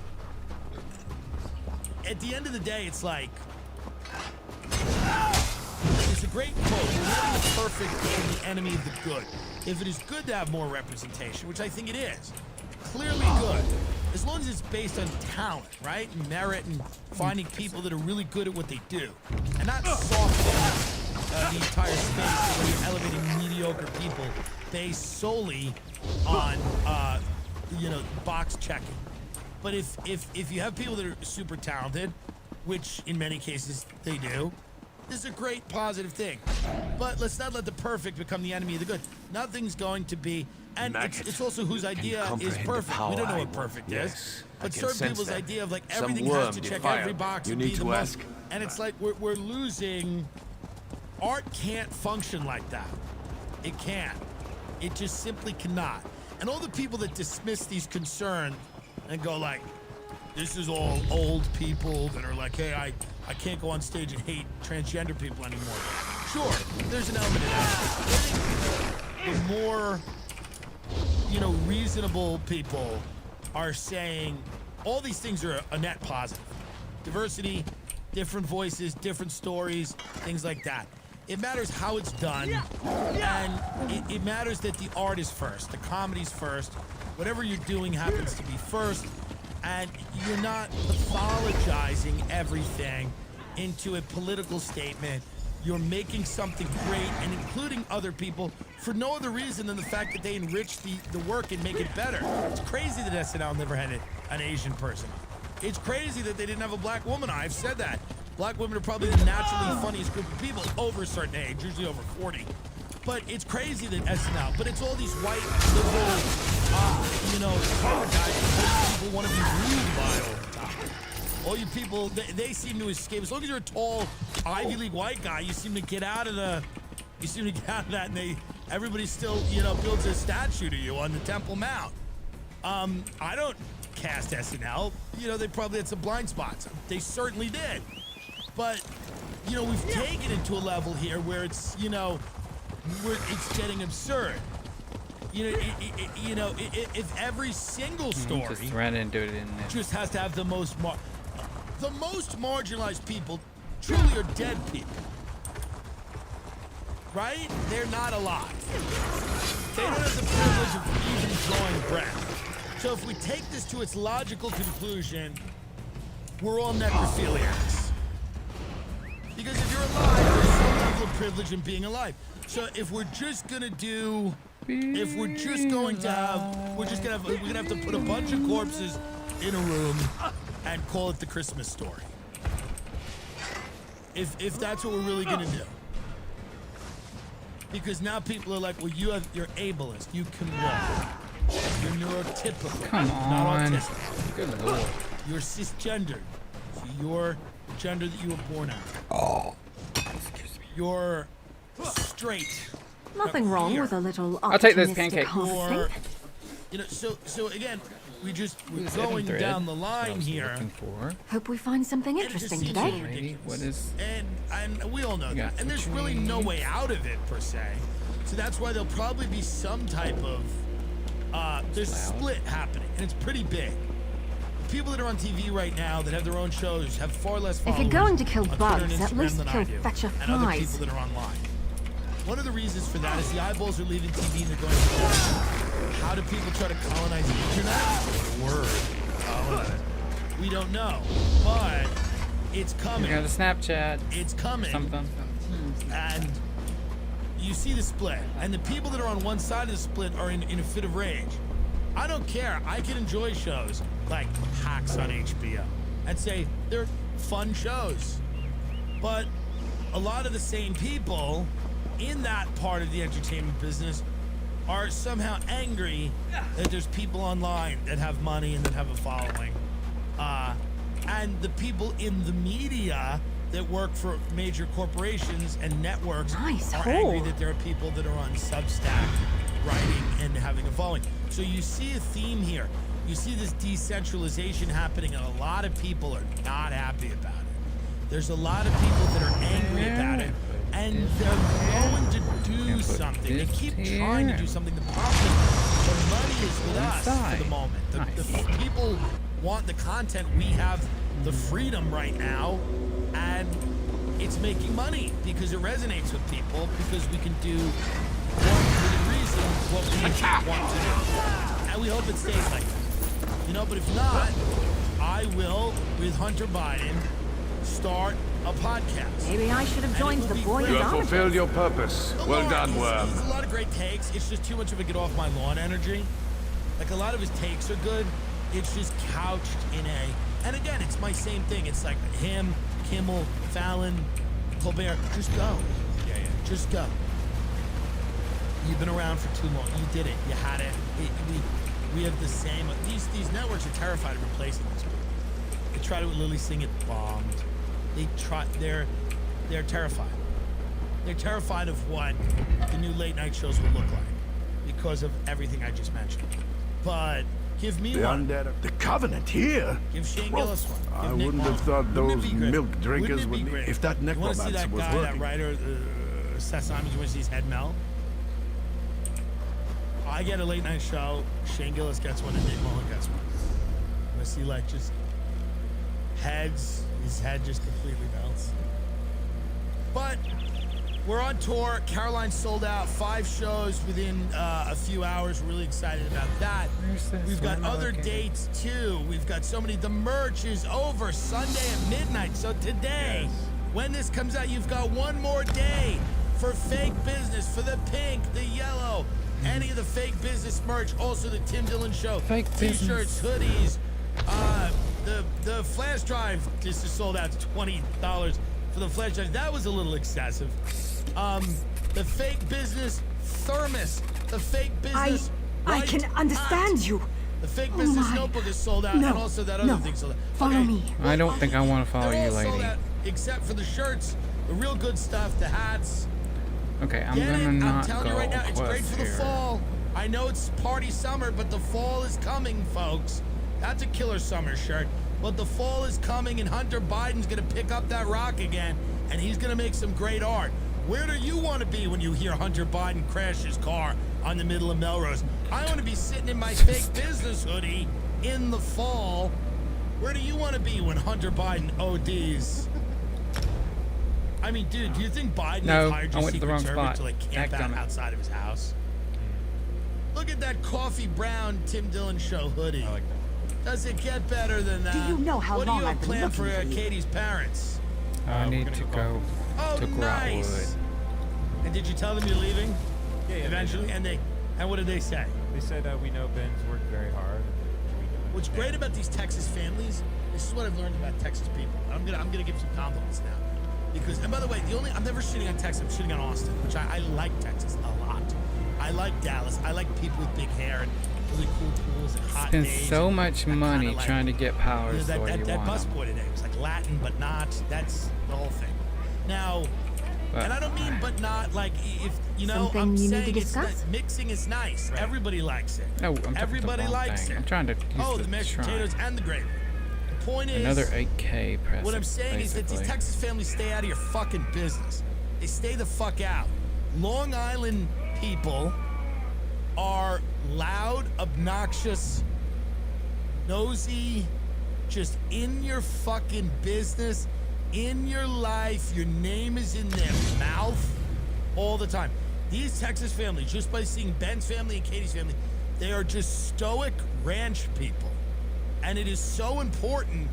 Speaker 1: at the end of the day, it's like, it's a great quote. You're letting the perfect be the enemy of the good. If it is good to have more representation, which I think it is, clearly good, as long as it's based on talent, right? And merit and finding people that are really good at what they do. And not softening the entire space where you're elevating mediocre people based solely on, box checking. But if you have people that are super talented, which in many cases they do, this is a great positive thing. But let's not let the perfect become the enemy of the good. Nothing's going to be, and it's also whose idea is perfect. We don't know what perfect is. But certain people's idea of like everything has to check every box and be the most. And it's like we're losing. Art can't function like that. It can't. It just simply cannot. And all the people that dismiss these concerns and go like, this is all old people that are like, hey, I can't go on stage and hate transgender people anymore. Sure, there's an element of that. The more, reasonable people are saying all these things are a net positive. Diversity, different voices, different stories, things like that. It matters how it's done, and it matters that the art is first, the comedy's first. Whatever you're doing happens to be first, and you're not pathologizing everything into a political statement. You're making something great and including other people for no other reason than the fact that they enrich the work and make it better. It's crazy that SNL never had an Asian person. It's crazy that they didn't have a black woman. I've said that. Black women are probably the naturally funniest group of people over a certain age, usually over 40. But it's crazy that SNL, but it's all these white, liberal, color guys that people want to be rude by all the time. All you people, they seem to escape. As long as you're a tall Ivy League white guy, you seem to get out of that, and everybody still, builds a statue to you on the Temple Mount. I don't cast SNL. They probably had some blind spots. They certainly did. But, we've taken it to a level here where it's, where it's getting absurd. If every single story
Speaker 3: just ran into it in there.
Speaker 1: just has to have the most marginalized people truly are dead people. Right? They're not alive. They don't have the privilege of even drawing breath. So if we take this to its logical conclusion, we're all necrophiliacs. Because if you're alive, there's some level of privilege in being alive. So if we're just gonna we're gonna have to put a bunch of corpses in a room and call it the Christmas Story. If that's what we're really gonna do. Because now people are like, well, you're ableist, you can walk. You're neurotypical,
Speaker 3: Come
Speaker 1: not
Speaker 3: on.
Speaker 1: autistic.
Speaker 3: Good lord.
Speaker 1: You're cisgendered. So you're gender that you were born out.
Speaker 3: Oh.
Speaker 1: You're straight.
Speaker 14: Nothing wrong
Speaker 1: queer.
Speaker 14: with a little
Speaker 3: I'll take this
Speaker 14: opportunistic
Speaker 3: pancake.
Speaker 14: harvesting.
Speaker 1: So again, we're
Speaker 3: Who's
Speaker 1: going
Speaker 3: thread?
Speaker 1: down the
Speaker 3: That's what
Speaker 1: line
Speaker 3: I was
Speaker 1: here.
Speaker 3: looking for.
Speaker 14: Hope we find something
Speaker 1: And it just
Speaker 14: interesting
Speaker 1: seems
Speaker 14: today.
Speaker 1: ridiculous.
Speaker 3: What is?
Speaker 1: And we all know
Speaker 3: You
Speaker 1: that.
Speaker 3: got
Speaker 1: And there's really
Speaker 3: between-
Speaker 1: no way out of it per se. So that's why there'll probably be some type of there's a split happening, and it's pretty big. The people that are on TV right now that have their own shows have far less
Speaker 14: If
Speaker 1: followers.
Speaker 14: you're going to kill
Speaker 1: on Twitter
Speaker 14: bugs,
Speaker 1: and
Speaker 14: at
Speaker 1: Instagram
Speaker 14: least
Speaker 1: than I
Speaker 14: kill
Speaker 1: do,
Speaker 14: fetcher
Speaker 1: and other
Speaker 14: flies.
Speaker 1: people that are online. One of the reasons for that is the eyeballs are leaving TV and they're going to How do people try to colonize the internet? Word. We don't know, but it's coming.
Speaker 3: You got a Snapchat.
Speaker 1: It's coming.
Speaker 3: Something.
Speaker 1: And you see the split, and the people that are on one side of the split are in a fit of rage. I don't care. I can enjoy shows like Hacks on HBO and say they're fun shows. But a lot of the same people in that part of the entertainment business are somehow angry that there's people online that have money and that have a following. And the people in the media that work for major corporations and networks are angry that there are people that are on Substack writing and having a following. So you see a theme here. You see this decentralization happening, and a lot of people are not happy about it. There's a lot of people that are angry about it, and they're going to do something. They keep trying to do something. The problem is the money is with us for the moment. The people want the content. We have the freedom right now, and it's making money because it resonates with people, because we can do within reason what we want to do. And we hope it stays like that. You know, but if not, I will, with Hunter Biden, start a podcast.
Speaker 14: Maybe I should have joined the Boys
Speaker 12: You have
Speaker 14: Army.
Speaker 12: fulfilled your purpose. Well done, Worm.
Speaker 1: There's a lot of great takes. It's just too much of a get off my lawn energy. Like, a lot of his takes are good. It's just couched in a... And again, it's my same thing. It's like him, Kimmel, Fallon, Colbert. Just go. Yeah. Just go. You've been around for too long. You did it. You had it. We have the same... These networks are terrified of replacing these people. They tried it with Lily Singh. It bombed. They're terrified. They're terrified of what the new late night shows will look like because of everything I just mentioned. But give me
Speaker 12: The
Speaker 1: one.
Speaker 12: undead, the Covenant here.
Speaker 1: Give Shane Gillis one.
Speaker 12: I
Speaker 1: Give Nick
Speaker 12: wouldn't
Speaker 1: one.
Speaker 12: have thought
Speaker 1: Wouldn't it
Speaker 12: those
Speaker 1: be great?
Speaker 12: milk drinkers
Speaker 1: Wouldn't it be
Speaker 12: would.
Speaker 1: great?
Speaker 12: If that
Speaker 1: You want to
Speaker 12: necromancer
Speaker 1: see that
Speaker 12: was
Speaker 1: guy,
Speaker 12: working.
Speaker 1: that writer, Seth Simons? You want to see his head melt? I get a late night show. Shane Gillis gets one, and Nick Mullen gets one. You want to see like just heads? His head just completely melts. But we're on tour. Caroline sold out 5 shows within a few hours. We're really excited about that. We've got other dates too. We've got so many. The merch is over Sunday at midnight. So today, when this comes out, you've got one more day for fake business, for the pink, the yellow, any of the fake business merch. Also the Tim Dillon Show.
Speaker 3: Fake
Speaker 1: T-shirts, hoodies, the flash drive just is sold out to $20 for the flash drive. That was a little excessive. The fake business thermos, the fake business
Speaker 14: I can understand you.
Speaker 1: The fake business
Speaker 14: my.
Speaker 1: notebook is sold out,
Speaker 14: No,
Speaker 1: and also that other
Speaker 14: no.
Speaker 1: thing sold out.
Speaker 14: Follow me.
Speaker 3: I don't think I want to follow
Speaker 1: They're
Speaker 3: you,
Speaker 1: all sold
Speaker 3: lady.
Speaker 1: out, except for the shirts, the real good stuff, the hats.
Speaker 3: Okay, I'm
Speaker 1: Get
Speaker 3: gonna
Speaker 1: it? I'm
Speaker 3: not
Speaker 1: telling
Speaker 3: go
Speaker 1: you right now, it's great
Speaker 3: quest
Speaker 1: for the
Speaker 3: here.
Speaker 1: fall. I know it's party summer, but the fall is coming, folks. That's a killer summer shirt. But the fall is coming, and Hunter Biden's gonna pick up that rock again, and he's gonna make some great art. Where do you want to be when you hear Hunter Biden crash his car on the middle of Melrose? I want to be sitting in my fake business hoodie in the fall. Where do you want to be when Hunter Biden ODs? I mean, dude, do you think Biden
Speaker 3: No,
Speaker 1: hired
Speaker 3: I
Speaker 1: your
Speaker 3: went to the wrong
Speaker 1: Secret Service
Speaker 3: spot.
Speaker 1: to like camp out
Speaker 3: Dadgummit.
Speaker 1: outside of his house? Look at that coffee brown Tim Dillon Show hoodie. I like that. Does it get better than that?
Speaker 14: Do you know how
Speaker 1: what
Speaker 14: long
Speaker 1: do you
Speaker 14: I've
Speaker 1: have
Speaker 14: been
Speaker 1: planned for
Speaker 14: looking for you?
Speaker 1: Katie's parents?
Speaker 3: I need to go
Speaker 1: Oh,
Speaker 3: to
Speaker 1: nice.
Speaker 3: Groutwood.
Speaker 1: And did you tell them you're leaving?
Speaker 4: Yeah,
Speaker 1: Eventually, and what did they say?
Speaker 4: They said we know Ben's worked very hard.
Speaker 1: What's great about these Texas families, this is what I've learned about Texas people. I'm gonna give some compliments now. Because, and by the way, I'm never shitting on Texas, I'm shitting on Austin, which I like Texas a lot. I like Dallas. I like people with big hair and really cool pools and hot
Speaker 3: Spend
Speaker 1: days.
Speaker 3: so
Speaker 1: and
Speaker 3: much
Speaker 1: that
Speaker 3: money
Speaker 1: kinda like,
Speaker 3: trying to get powers the way you
Speaker 1: that
Speaker 3: want
Speaker 1: bus
Speaker 3: 'em.
Speaker 1: boy today was like Latin but not. That's the whole thing. Now,
Speaker 3: But-
Speaker 1: and I don't mean but not like if you know.
Speaker 14: Something
Speaker 1: I'm
Speaker 14: you need
Speaker 1: saying
Speaker 14: to
Speaker 1: it's
Speaker 14: discuss?
Speaker 1: not, mixing is nice. Everybody likes it.
Speaker 3: No, I'm talking
Speaker 1: Everybody
Speaker 3: the wrong
Speaker 1: likes
Speaker 3: thing.
Speaker 1: it.
Speaker 3: I'm trying to use
Speaker 1: Oh, the
Speaker 3: the
Speaker 1: mashed
Speaker 3: shrine.
Speaker 1: potatoes and the gravy. The point is,
Speaker 3: Another 8K press.
Speaker 1: what I'm saying is that these
Speaker 3: basically.
Speaker 1: Texas families stay out of your fucking business. They stay the fuck out. Long Island people are loud, obnoxious, nosy, just in your fucking business, in your life. Your name is in their mouth all the time. These Texas families, just by seeing Ben's family and Katie's family, They are just stoic ranch people. And it is so important.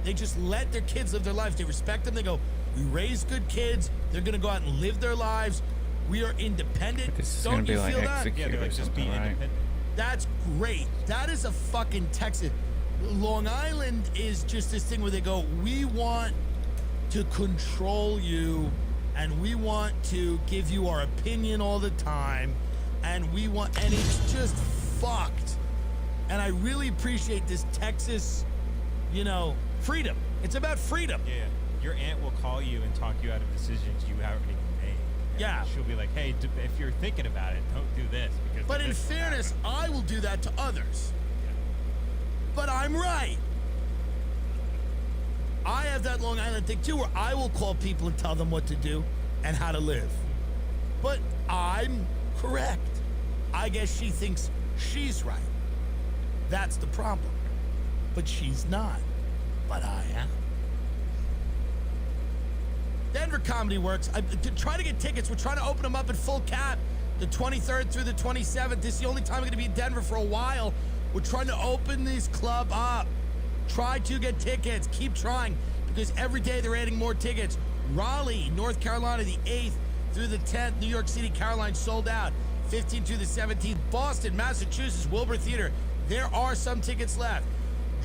Speaker 1: They just let their kids live their lives. They respect them. They go, we raise good kids. They're going to go out and live their lives. We are independent.
Speaker 3: This is
Speaker 1: Don't
Speaker 3: gonna be
Speaker 1: you
Speaker 3: like
Speaker 1: feel that?
Speaker 4: Yeah, they're like, just be independent.
Speaker 1: That's great. That is a fucking Texas. Long Island is just this thing where they go, we want to control you and we want to give you our opinion all the time and it's just fucked. And I really appreciate this Texas, freedom. It's about freedom.
Speaker 4: Yeah. Your aunt will call you and talk you out of decisions you haven't even made.
Speaker 1: Yeah.
Speaker 4: She'll be like, hey, if you're thinking about it, don't do this.
Speaker 1: But in fairness, I will do that to others. But I'm right. I have that Long Island thing too, where I will call people and tell them what to do and how to live. But I'm correct. I guess she thinks she's right. That's the problem. But she's not. But I am. Denver Comedy Works. To try to get tickets. We're trying to open them up at full cap the 23rd through the 27th. This is the only time we're going to be in Denver for a while. We're trying to open this club up. Try to get tickets. Keep trying, because every day they're adding more tickets. Raleigh, North Carolina, the 8th through the 10th. New York City, Caroline, sold out. 15th through the 17th. Boston, Massachusetts, Wilbur Theater. There are some tickets left.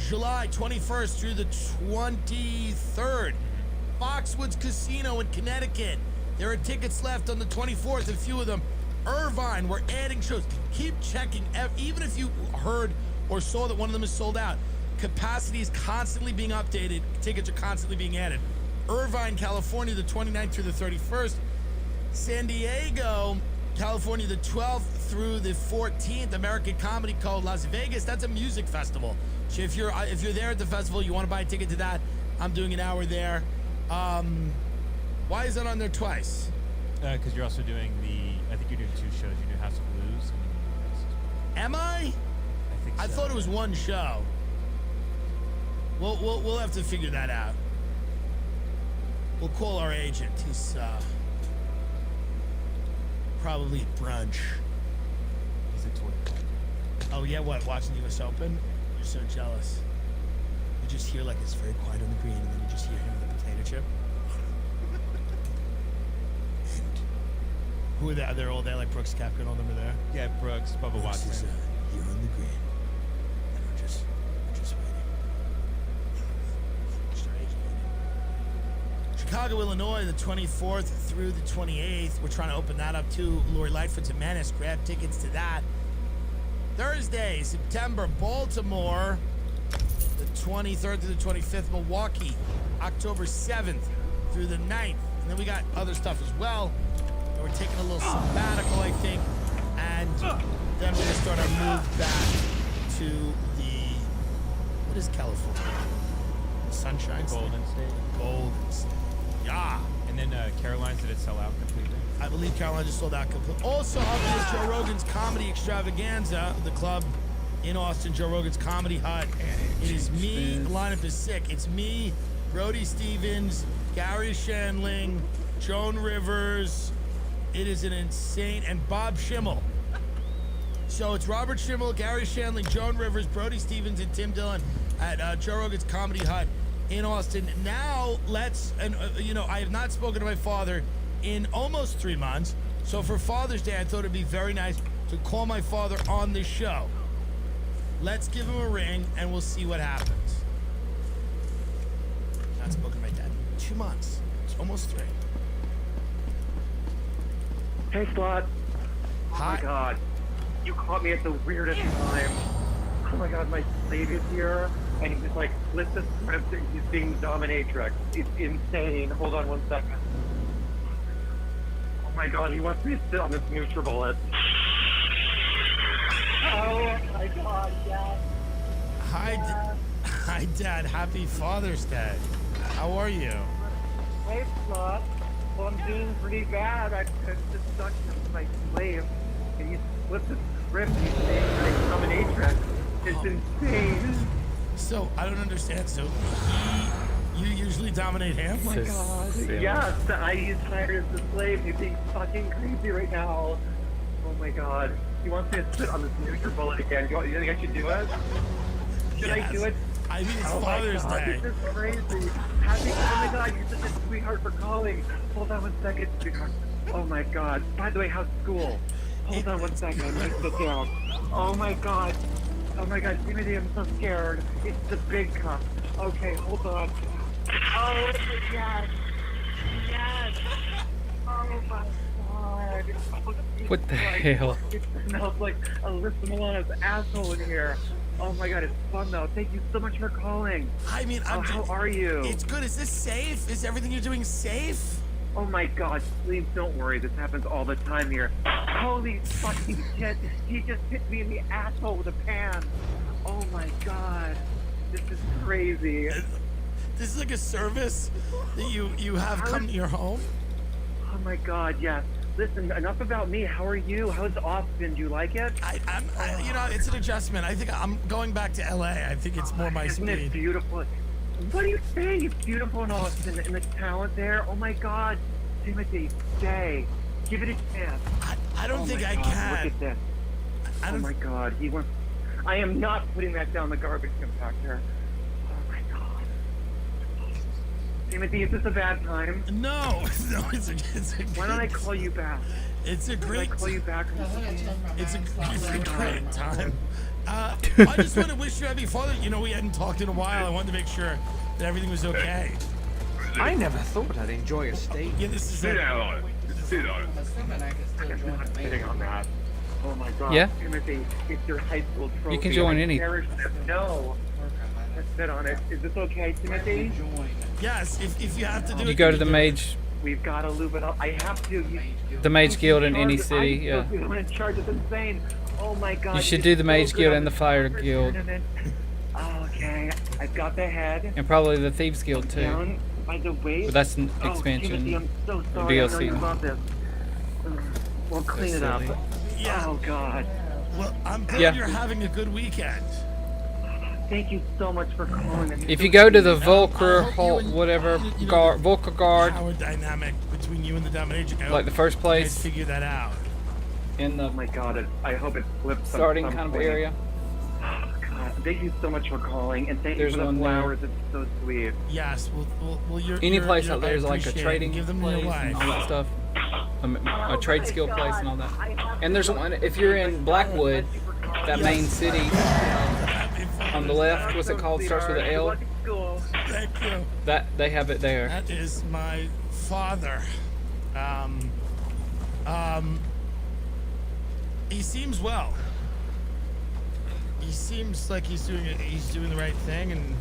Speaker 1: July 21st through the 23rd. Foxwoods Casino in Connecticut. There are tickets left on the 24th, a few of them. Irvine, we're adding shows. Keep checking. Even if you heard or saw that one of them is sold out, capacity is constantly being updated. Tickets are constantly being added. Irvine, California, the 29th through the 31st. San Diego, California, the 12th through the 14th. American Comedy Code, Las Vegas. That's a music festival. So if you're there at the festival, you want to buy a ticket to that, I'm doing an hour there. Why is that on there twice?
Speaker 4: Because you're also doing I think you're doing 2 shows. You do House of Blues.
Speaker 1: Am I?
Speaker 4: I think so.
Speaker 1: I thought it was one show. We'll have to figure that out. We'll call our agent. He's probably at brunch.
Speaker 4: He's at Twitter.
Speaker 1: Oh yeah, what? Watching the U.S. Open? You're so jealous. You just hear like it's very quiet on the green, and then you just hear him with the potato chip. And who are they? They're all there, like Brooks Koepka and all them are there.
Speaker 4: Yeah, Brooks, Bubba Watson.
Speaker 1: Is, here on the green, and we're just waiting. Chicago, Illinois, the 24th through the 28th. We're trying to open that up too. Lori Lightfoot's a menace. Grab tickets to that. Thursday, September, Baltimore, the 23rd through the 25th. Milwaukee, October 7th through the 9th. And then we got other stuff as well. And we're taking a little sabbatical, I think. And then we're going to start our move back to what is California? The Sunshine
Speaker 4: Golden State.
Speaker 1: Golden State. Yeah.
Speaker 4: And then Caroline's, did it sell out completely?
Speaker 1: I believe Caroline just sold out completely. Also, up is Joe Rogan's Comedy Extravaganza, the club in Austin, Joe Rogan's Comedy Hut. It is me, the lineup is sick. It's me, Brody Stevens, Gary Shandling, Joan Rivers. It is an insane, and Bob Schimmel. So it's Robert Schimmel, Gary Shandling, Joan Rivers, Brody Stevens, and Tim Dillon at Joe Rogan's Comedy Hut in Austin. Now I have not spoken to my father in almost 3 months. So for Father's Day, I thought it'd be very nice to call my father on this show. Let's give him a ring and we'll see what happens. Not spoken to my dad in 2 months. It's almost 3.
Speaker 15: Hey, Slot.
Speaker 1: Hi.
Speaker 15: Oh my God. You caught me at the weirdest time. Oh my God, my slave is here, and he just like flipped the script and he's being dominatrix. It's insane. Hold on 1 second. Oh my God, he wants me to sit on this NutriBullet. Oh my God, Dad.
Speaker 1: Hi, Dad. Happy Father's Day. How are you?
Speaker 15: Hey, Slot. Well, I'm doing pretty bad. I just stuck with my slave, and he flipped the script and he's saying like dominatrix. It's insane.
Speaker 1: So, I don't understand. So, you usually dominate him?
Speaker 15: Oh my God. Yes, he's hired as the slave. He's being fucking crazy right now. Oh my God. He wants me to sit on this nuclear bullet again. You think I should do it? Should I do it?
Speaker 1: I mean, it's
Speaker 15: Oh my
Speaker 1: Father's
Speaker 15: God,
Speaker 1: Day.
Speaker 15: this is crazy. Happy, oh my God, you're such a sweetheart for calling. Hold on 1 second, sweetheart. Oh my God. By the way, how's school? Hold on 1 second. I'm gonna sit down. Oh my God. Oh my God, Timothy, I'm so scared. It's the big cup. Okay, hold on. Oh, yes. Yes. Oh my God. Oh,
Speaker 3: What the
Speaker 15: like,
Speaker 3: hell?
Speaker 15: It smells like Alyssa Milano's asshole in here. Oh my God, it's fun though. Thank you so much for calling.
Speaker 1: I mean,
Speaker 15: how are you?
Speaker 1: It's good. Is this safe? Is everything you're doing safe?
Speaker 15: Oh my God, please don't worry. This happens all the time here. Holy fucking shit. He just hit me in the asshole with a pan. Oh my God. This is crazy.
Speaker 1: This is like a service that you have come to your home?
Speaker 15: Oh my God, yes. Listen, enough about me. How are you? How's Austin? Do you like it?
Speaker 1: You know, it's an adjustment. I think I'm going back to LA. I think it's more my
Speaker 15: Isn't
Speaker 1: speed.
Speaker 15: it beautiful? What are you saying? It's beautiful in Austin, and the talent there. Oh my God, Timothy, stay. Give it a chance.
Speaker 1: I don't think I
Speaker 15: God,
Speaker 1: can.
Speaker 15: Look at this. Oh my God, he wants. I am not putting that down the garbage compactor. Oh my God. Timothy, is this a bad time?
Speaker 1: No, it's a
Speaker 15: Why don't I call you back?
Speaker 1: It's a great.
Speaker 15: Why don't I call you back?
Speaker 1: It's a great time. I just want to wish you happy Father. You know, we hadn't talked in a while. I wanted to make sure that everything was okay.
Speaker 16: I never thought I'd enjoy a steak.
Speaker 1: Yeah, this is
Speaker 16: Sit
Speaker 1: it.
Speaker 16: down on it. Sit on it.
Speaker 15: I'm not sitting on that. Oh my God.
Speaker 3: Yeah?
Speaker 15: Timothy, it's your high school trophy.
Speaker 3: You can join
Speaker 15: I
Speaker 3: any.
Speaker 15: cherish it. No. Let's sit on it. Is this okay, Timothy?
Speaker 1: Yes, if you have to do it.
Speaker 3: You go to the mage,
Speaker 15: We've got to lube it up. I have to.
Speaker 3: the mage guild in any city. Yeah.
Speaker 15: I'm in charge. It's insane. Oh my God.
Speaker 3: You should
Speaker 15: it's
Speaker 3: do the
Speaker 15: so
Speaker 3: mage
Speaker 15: good
Speaker 3: guild
Speaker 15: on
Speaker 3: and the fire guild,
Speaker 15: Okay, I've got the head.
Speaker 3: and probably the thieves guild too.
Speaker 15: Down by the waist.
Speaker 3: But that's an
Speaker 15: Oh,
Speaker 3: expansion.
Speaker 15: Timothy, I'm so
Speaker 3: or
Speaker 15: sorry. I know you
Speaker 3: DLC.
Speaker 15: love this. We'll clean it up.
Speaker 3: silly.
Speaker 1: Yeah.
Speaker 15: Oh God.
Speaker 1: Well, I'm glad
Speaker 3: Yeah.
Speaker 1: you're having a good weekend.
Speaker 15: Thank you so much for calling.
Speaker 3: If you go to the Volker, whatever, Volker Guard,
Speaker 1: Power dynamic between you and the dominatrix. I
Speaker 3: like the
Speaker 1: hope
Speaker 3: first
Speaker 1: you
Speaker 3: place
Speaker 1: guys figure that out.
Speaker 3: in the
Speaker 15: Oh my God, I hope it flips.
Speaker 3: starting
Speaker 15: some
Speaker 3: kind of
Speaker 15: point.
Speaker 3: area.
Speaker 15: Oh God, thank you so much for calling, and thank
Speaker 3: There's
Speaker 15: you for the
Speaker 3: one there.
Speaker 15: flowers. It's so sweet.
Speaker 1: Yes, well, you're
Speaker 3: Any place
Speaker 1: you're,
Speaker 3: out there is
Speaker 1: I
Speaker 3: like a
Speaker 1: appreciate it.
Speaker 3: trading
Speaker 1: Give them
Speaker 3: place
Speaker 1: your
Speaker 3: and
Speaker 1: life.
Speaker 3: all that stuff. A trade skill place and all that. And there's one, if you're in Blackwood, that main city on the left, what's it called? Starts with an L.
Speaker 1: Thank you.
Speaker 3: That they have it there.
Speaker 1: That is my father. He seems well. He seems like he's doing it. He's doing the right thing, and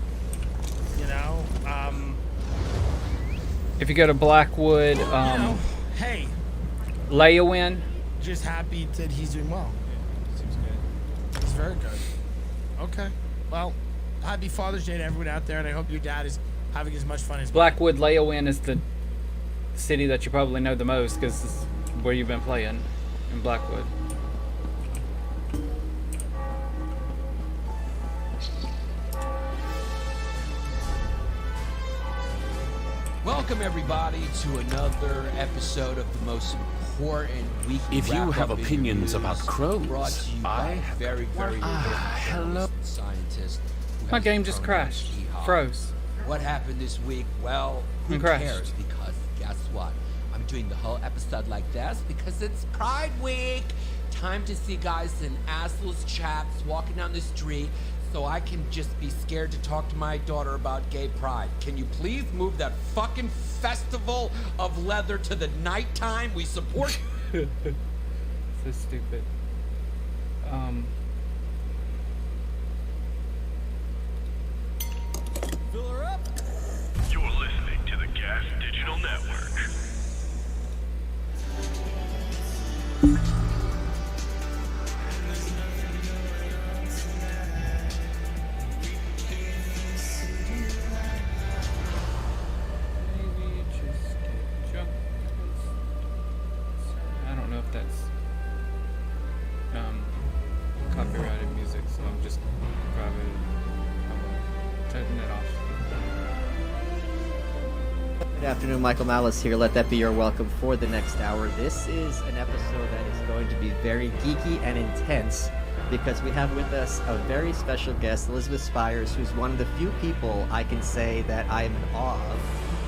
Speaker 1: you know,
Speaker 3: If you go to Blackwood,
Speaker 1: hey,
Speaker 3: Leowin,
Speaker 1: just happy that he's doing well.
Speaker 4: Seems good.
Speaker 1: He's very good. Okay. Well, happy Father's Day to everyone out there, and I hope your dad is having as much fun as
Speaker 3: Blackwood, Leowin is the city that you probably know the most because it's where you've been playing in Blackwood.
Speaker 16: Welcome everybody to another episode of the most important weekly
Speaker 17: If you
Speaker 16: wrap-up
Speaker 17: have
Speaker 16: in
Speaker 17: opinions
Speaker 16: news
Speaker 17: about crows,
Speaker 16: brought to you by very
Speaker 17: hello.
Speaker 16: scientist. who
Speaker 3: My
Speaker 16: has
Speaker 3: game just
Speaker 16: determined
Speaker 3: crashed.
Speaker 16: jihad.
Speaker 3: Froze.
Speaker 16: What happened this week? Well, who
Speaker 3: It crashed.
Speaker 16: cares? Because guess what? I'm doing the whole episode like this because it's Pride Week. Time to see guys in assless chaps walking down the street so I can just be scared to talk to my daughter about gay pride. Can you please move that fucking festival of leather to the nighttime? We support...
Speaker 3: So stupid.
Speaker 18: Fill her up. You're listening to the Gas Digital Network.
Speaker 3: I don't know if that's copyrighted music, so I'm just probably turning it off.
Speaker 17: afternoon, Michael Malice here. Let that be your welcome for the next hour. This is an episode that is going to be very geeky and intense because we have with us a very special guest, Elizabeth Spires, who's one of the few people I can say that I am in awe of,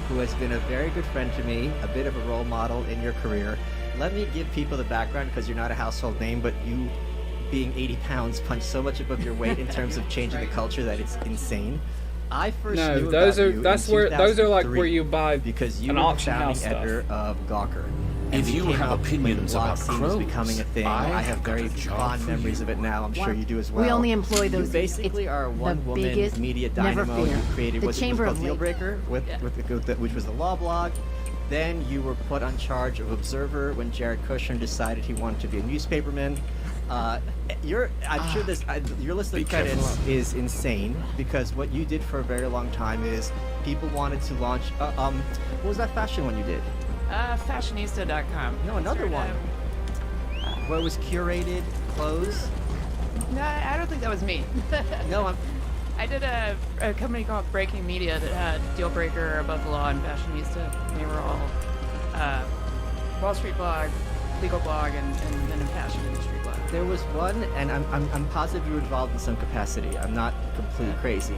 Speaker 17: who has been a very good friend to me, a bit of a role model in your career. Let me give people the background because you're not a household name, but you, being 80 pounds, punch so much above your weight in terms of changing the culture that it's insane. I first knew
Speaker 3: those
Speaker 17: about
Speaker 3: are
Speaker 17: you
Speaker 3: that's
Speaker 17: in
Speaker 3: where those are like
Speaker 17: 2003
Speaker 3: where you buy
Speaker 17: because you
Speaker 3: an
Speaker 17: were the
Speaker 3: auction house
Speaker 17: founding
Speaker 3: stuff.
Speaker 17: editor of Gawker. And
Speaker 12: If you
Speaker 17: came
Speaker 12: have
Speaker 17: up when
Speaker 12: opinions
Speaker 17: the blog
Speaker 12: about
Speaker 17: scene was
Speaker 12: crows,
Speaker 17: becoming a thing. I have very fond memories of it now. I'm sure you do as well.
Speaker 14: We only employ those.
Speaker 17: You basically are a one-woman
Speaker 14: biggest,
Speaker 17: media
Speaker 14: never
Speaker 17: dynamo.
Speaker 14: fear.
Speaker 17: You created
Speaker 14: The
Speaker 17: what was
Speaker 14: Chamber
Speaker 17: called
Speaker 14: of Lake.
Speaker 17: Dealbreaker, which was the law blog. Then you were put on charge of Observer when Jared Kushner decided he wanted to be a newspaperman. I'm sure your list of credits is insane because what you did for a very long time is people wanted to launch. What was that fashion one you did?
Speaker 19: Fashionista.com.
Speaker 17: No, another one. Where it was curated clothes.
Speaker 19: No, I don't think that was me.
Speaker 17: No,
Speaker 19: I did a company called Breaking Media that had Dealbreaker, Above the Law, and Fashionista. They were all Wall Street blog, legal blog, and then a fashion industry blog.
Speaker 17: There was one, and I'm positive you were involved in some capacity. I'm not completely crazy.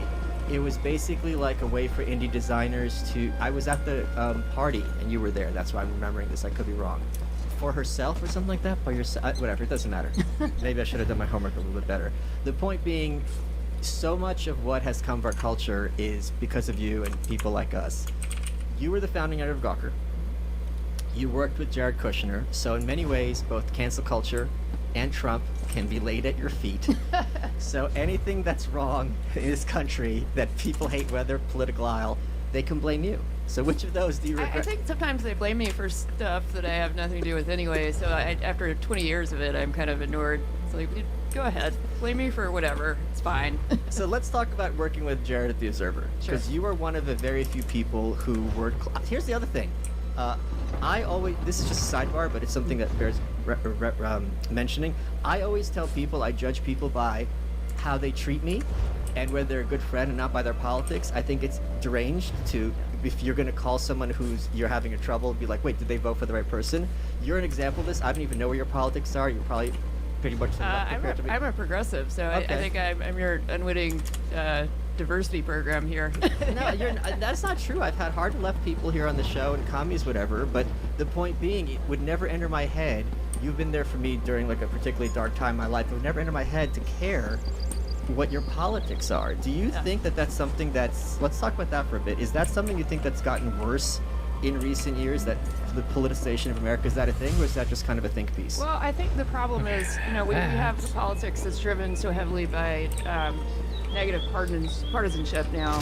Speaker 17: It was basically like a way for indie designers to. I was at the party, and you were there. That's why I'm remembering this. I could be wrong. For herself or something like that? By yourself? Whatever. It doesn't matter. Maybe I should have done my homework a little bit better. The point being, so much of what has come of our culture is because of you and people like us. You were the founding editor of Gawker. You worked with Jared Kushner, so in many ways, both cancel culture and Trump can be laid at your feet. So anything that's wrong in this country that people hate, whether political aisle, they can blame you. So which of those do you regret?
Speaker 19: I think sometimes they blame me for stuff that I have nothing to do with anyway, so after 20 years of it, I'm kind of ignored. It's like, go ahead, blame me for whatever, it's fine.
Speaker 17: So let's talk about working with Jared at The Observer, because you are one of the very few people who work. Here's the other thing. This is just a sidebar, but it's something that bears mentioning. I always tell people I judge people by how they treat me and whether they're a good friend and not by their politics. I think it's deranged to, if you're going to call someone you're having a trouble, be like, wait, did they vote for the right person? You're an example of this. I don't even know where your politics are. You're probably pretty much the left compared to me.
Speaker 19: I'm a progressive, so
Speaker 17: Okay.
Speaker 19: I think I'm your unwitting diversity program here.
Speaker 17: No, that's not true. I've had hard left people here on the show and commies, whatever. But the point being, it would never enter my head. You've been there for me during like a particularly dark time in my life. It would never enter my head to care what your politics are. Do you think that that's something that's? Let's talk about that for a bit. Is that something you think that's gotten worse in recent years? That the politicization of America, is that a thing, or is that just kind of a think piece?
Speaker 19: Well, I think the problem is, we have the politics that's driven so heavily by negative partisanship now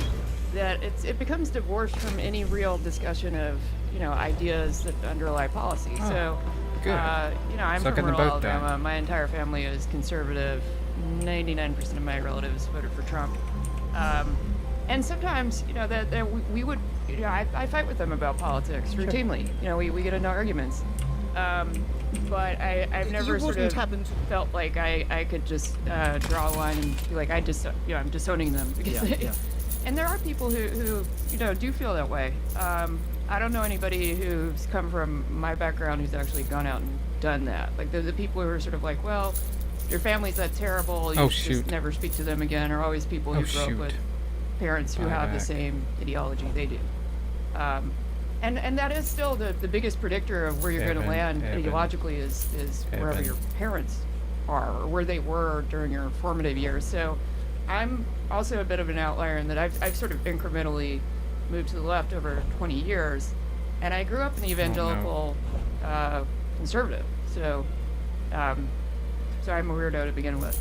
Speaker 19: that it becomes divorced from any real discussion of ideas that underlie policy. So,
Speaker 3: good.
Speaker 19: I'm
Speaker 3: Suck
Speaker 19: from
Speaker 3: in the
Speaker 19: rural
Speaker 3: boat, then.
Speaker 19: Alabama. My entire family is conservative. 99% of my relatives voted for Trump. And sometimes, that we would, I fight with them about politics routinely. We get into arguments. But I've never sort of felt like I could just draw a line and be like, I'm disowning them. Because and there are people who do feel that way. I don't know anybody who's come from my background who's actually gone out and done that. Like the people who are sort of like, well, your family's that terrible, you just never speak to them again, or always people who grow up with parents who have the same ideology they do. And that is still the biggest predictor of where you're going to land ideologically is wherever your parents are or where they were during your formative years. So I'm also a bit of an outlier in that I've sort of incrementally moved to the left over 20 years, and I grew up in the evangelical conservative. So so I'm a weirdo to begin with.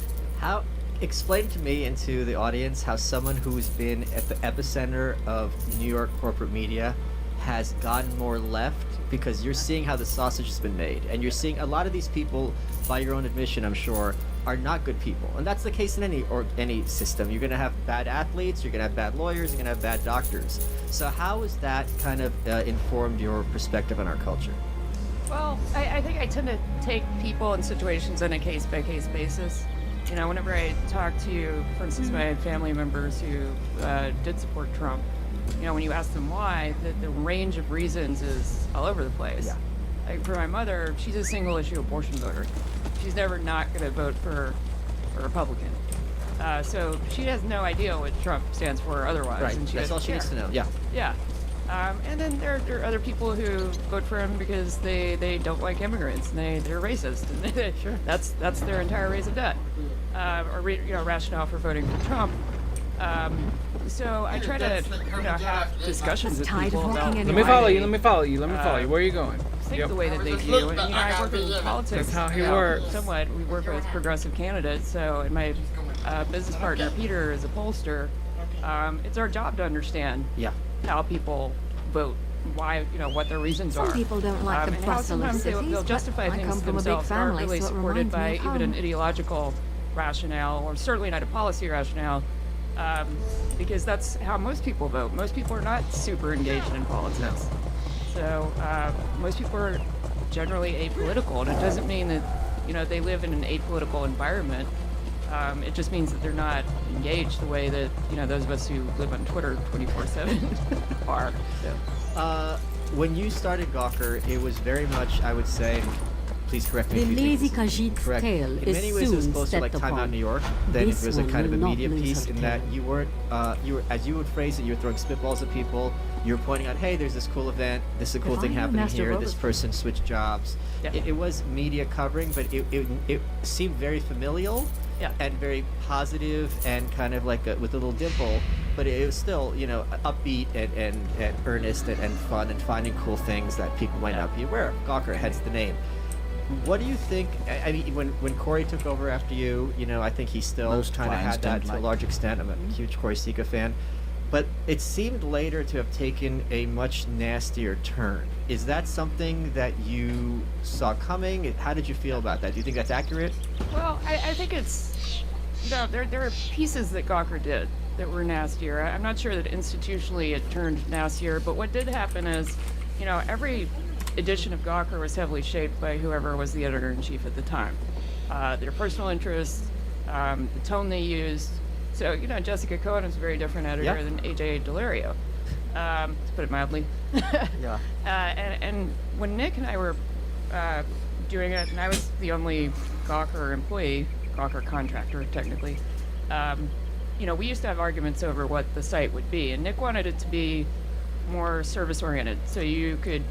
Speaker 17: Explain to me and to the audience how someone who's been at the epicenter of New York corporate media has gotten more left, because you're seeing how the sausage has been made, and you're seeing a lot of these people, by your own admission, I'm sure, are not good people, and that's the case in any system. You're going to have bad athletes, you're going to have bad lawyers, you're going to have bad doctors. So how has that kind of informed your perspective on our culture?
Speaker 19: Well, I think I tend to take people and situations on a case-by-case basis. Whenever I talk to, for instance, my family members who did support Trump, you know, when you ask them why, the range of reasons is all over the place.
Speaker 17: Yeah.
Speaker 19: Like for my mother, she's a single-issue abortion voter. She's never not going to vote for a Republican. So she has no idea what Trump stands for or otherwise.
Speaker 17: Right.
Speaker 19: And she
Speaker 17: That's all she needs to know. Yeah.
Speaker 19: Yeah. And then there are other people who vote for him because they don't like immigrants and they're racist. And sure. That's their entire raison d'etre. Rationale for voting for Trump. So I try to have discussions with people about.
Speaker 3: Let me follow you. Where are you going?
Speaker 19: Think the way that they do. And, I work in politics.
Speaker 3: That's how he works.
Speaker 19: Somewhat. We work with progressive candidates. So, and my business partner Peter is a pollster. It's our job to understand how people vote, why, what their reasons are.
Speaker 14: Some people don't like the
Speaker 19: and how
Speaker 14: bustle of
Speaker 19: sometimes
Speaker 14: cities,
Speaker 19: they'll
Speaker 14: but
Speaker 19: justify
Speaker 14: I
Speaker 19: things
Speaker 14: come from a big
Speaker 19: themselves that aren't
Speaker 14: family,
Speaker 19: really
Speaker 14: so it
Speaker 19: supported
Speaker 14: reminds me
Speaker 19: by
Speaker 14: of
Speaker 19: even an
Speaker 14: home.
Speaker 19: ideological rationale, or certainly not a policy rationale. Because that's how most people vote. Most people are not super engaged in politics. So most people are generally apolitical, and it doesn't mean that they live in an apolitical environment. It just means that they're not engaged the way that those of us who live on Twitter 24/7 are.
Speaker 17: So. When you started Gawker, it was very much, I would say, please correct me if you think
Speaker 14: lazy
Speaker 17: this is
Speaker 14: Khajiit's
Speaker 17: correct.
Speaker 14: tale
Speaker 17: In
Speaker 14: is
Speaker 17: many ways, it was
Speaker 14: soon
Speaker 17: closer
Speaker 14: set
Speaker 17: like Time Out
Speaker 14: upon.
Speaker 17: New York than
Speaker 14: This
Speaker 17: it was a
Speaker 14: one
Speaker 17: kind of a
Speaker 14: will not
Speaker 17: media
Speaker 14: lose
Speaker 17: piece.
Speaker 14: her
Speaker 17: In that
Speaker 14: tail.
Speaker 17: you weren't, you were, as you would phrase it, you were throwing spitballs at people. You were pointing out, hey, there's this cool event. This is a cool
Speaker 14: If
Speaker 17: thing
Speaker 14: I were
Speaker 17: happening
Speaker 14: Master
Speaker 17: here.
Speaker 14: Robot-
Speaker 17: This person switched jobs.
Speaker 19: Yeah.
Speaker 17: It was media covering, but it seemed very familial.
Speaker 19: Yeah.
Speaker 17: And very positive and kind of like with a little dimple, but it was still, upbeat and earnest and fun and finding cool things that people might not be aware of. Gawker, hence the name. What do you think? I mean, when Corey took over after you, I think he still
Speaker 20: Most
Speaker 17: kind of
Speaker 20: clients
Speaker 17: had that
Speaker 20: don't
Speaker 17: to a
Speaker 20: like
Speaker 17: large extent. I'm a huge Corey Sika fan. But it seemed later to have taken a much nastier turn. Is that something that you saw coming? How did you feel about that? Do you think that's accurate?
Speaker 19: Well, I think it's there are pieces that Gawker did that were nastier. I'm not sure that institutionally it turned nastier, but what did happen is, every edition of Gawker was heavily shaped by whoever was the editor-in-chief at the time. Their personal interests, the tone they used. So, Jessica Cohen is a very different editor than A.J. Delario, to put it mildly.
Speaker 17: Yeah.
Speaker 19: And when Nick and I were doing it, and I was the only Gawker employee, Gawker contractor, technically, we used to have arguments over what the site would be. And Nick wanted it to be more service-oriented, so you could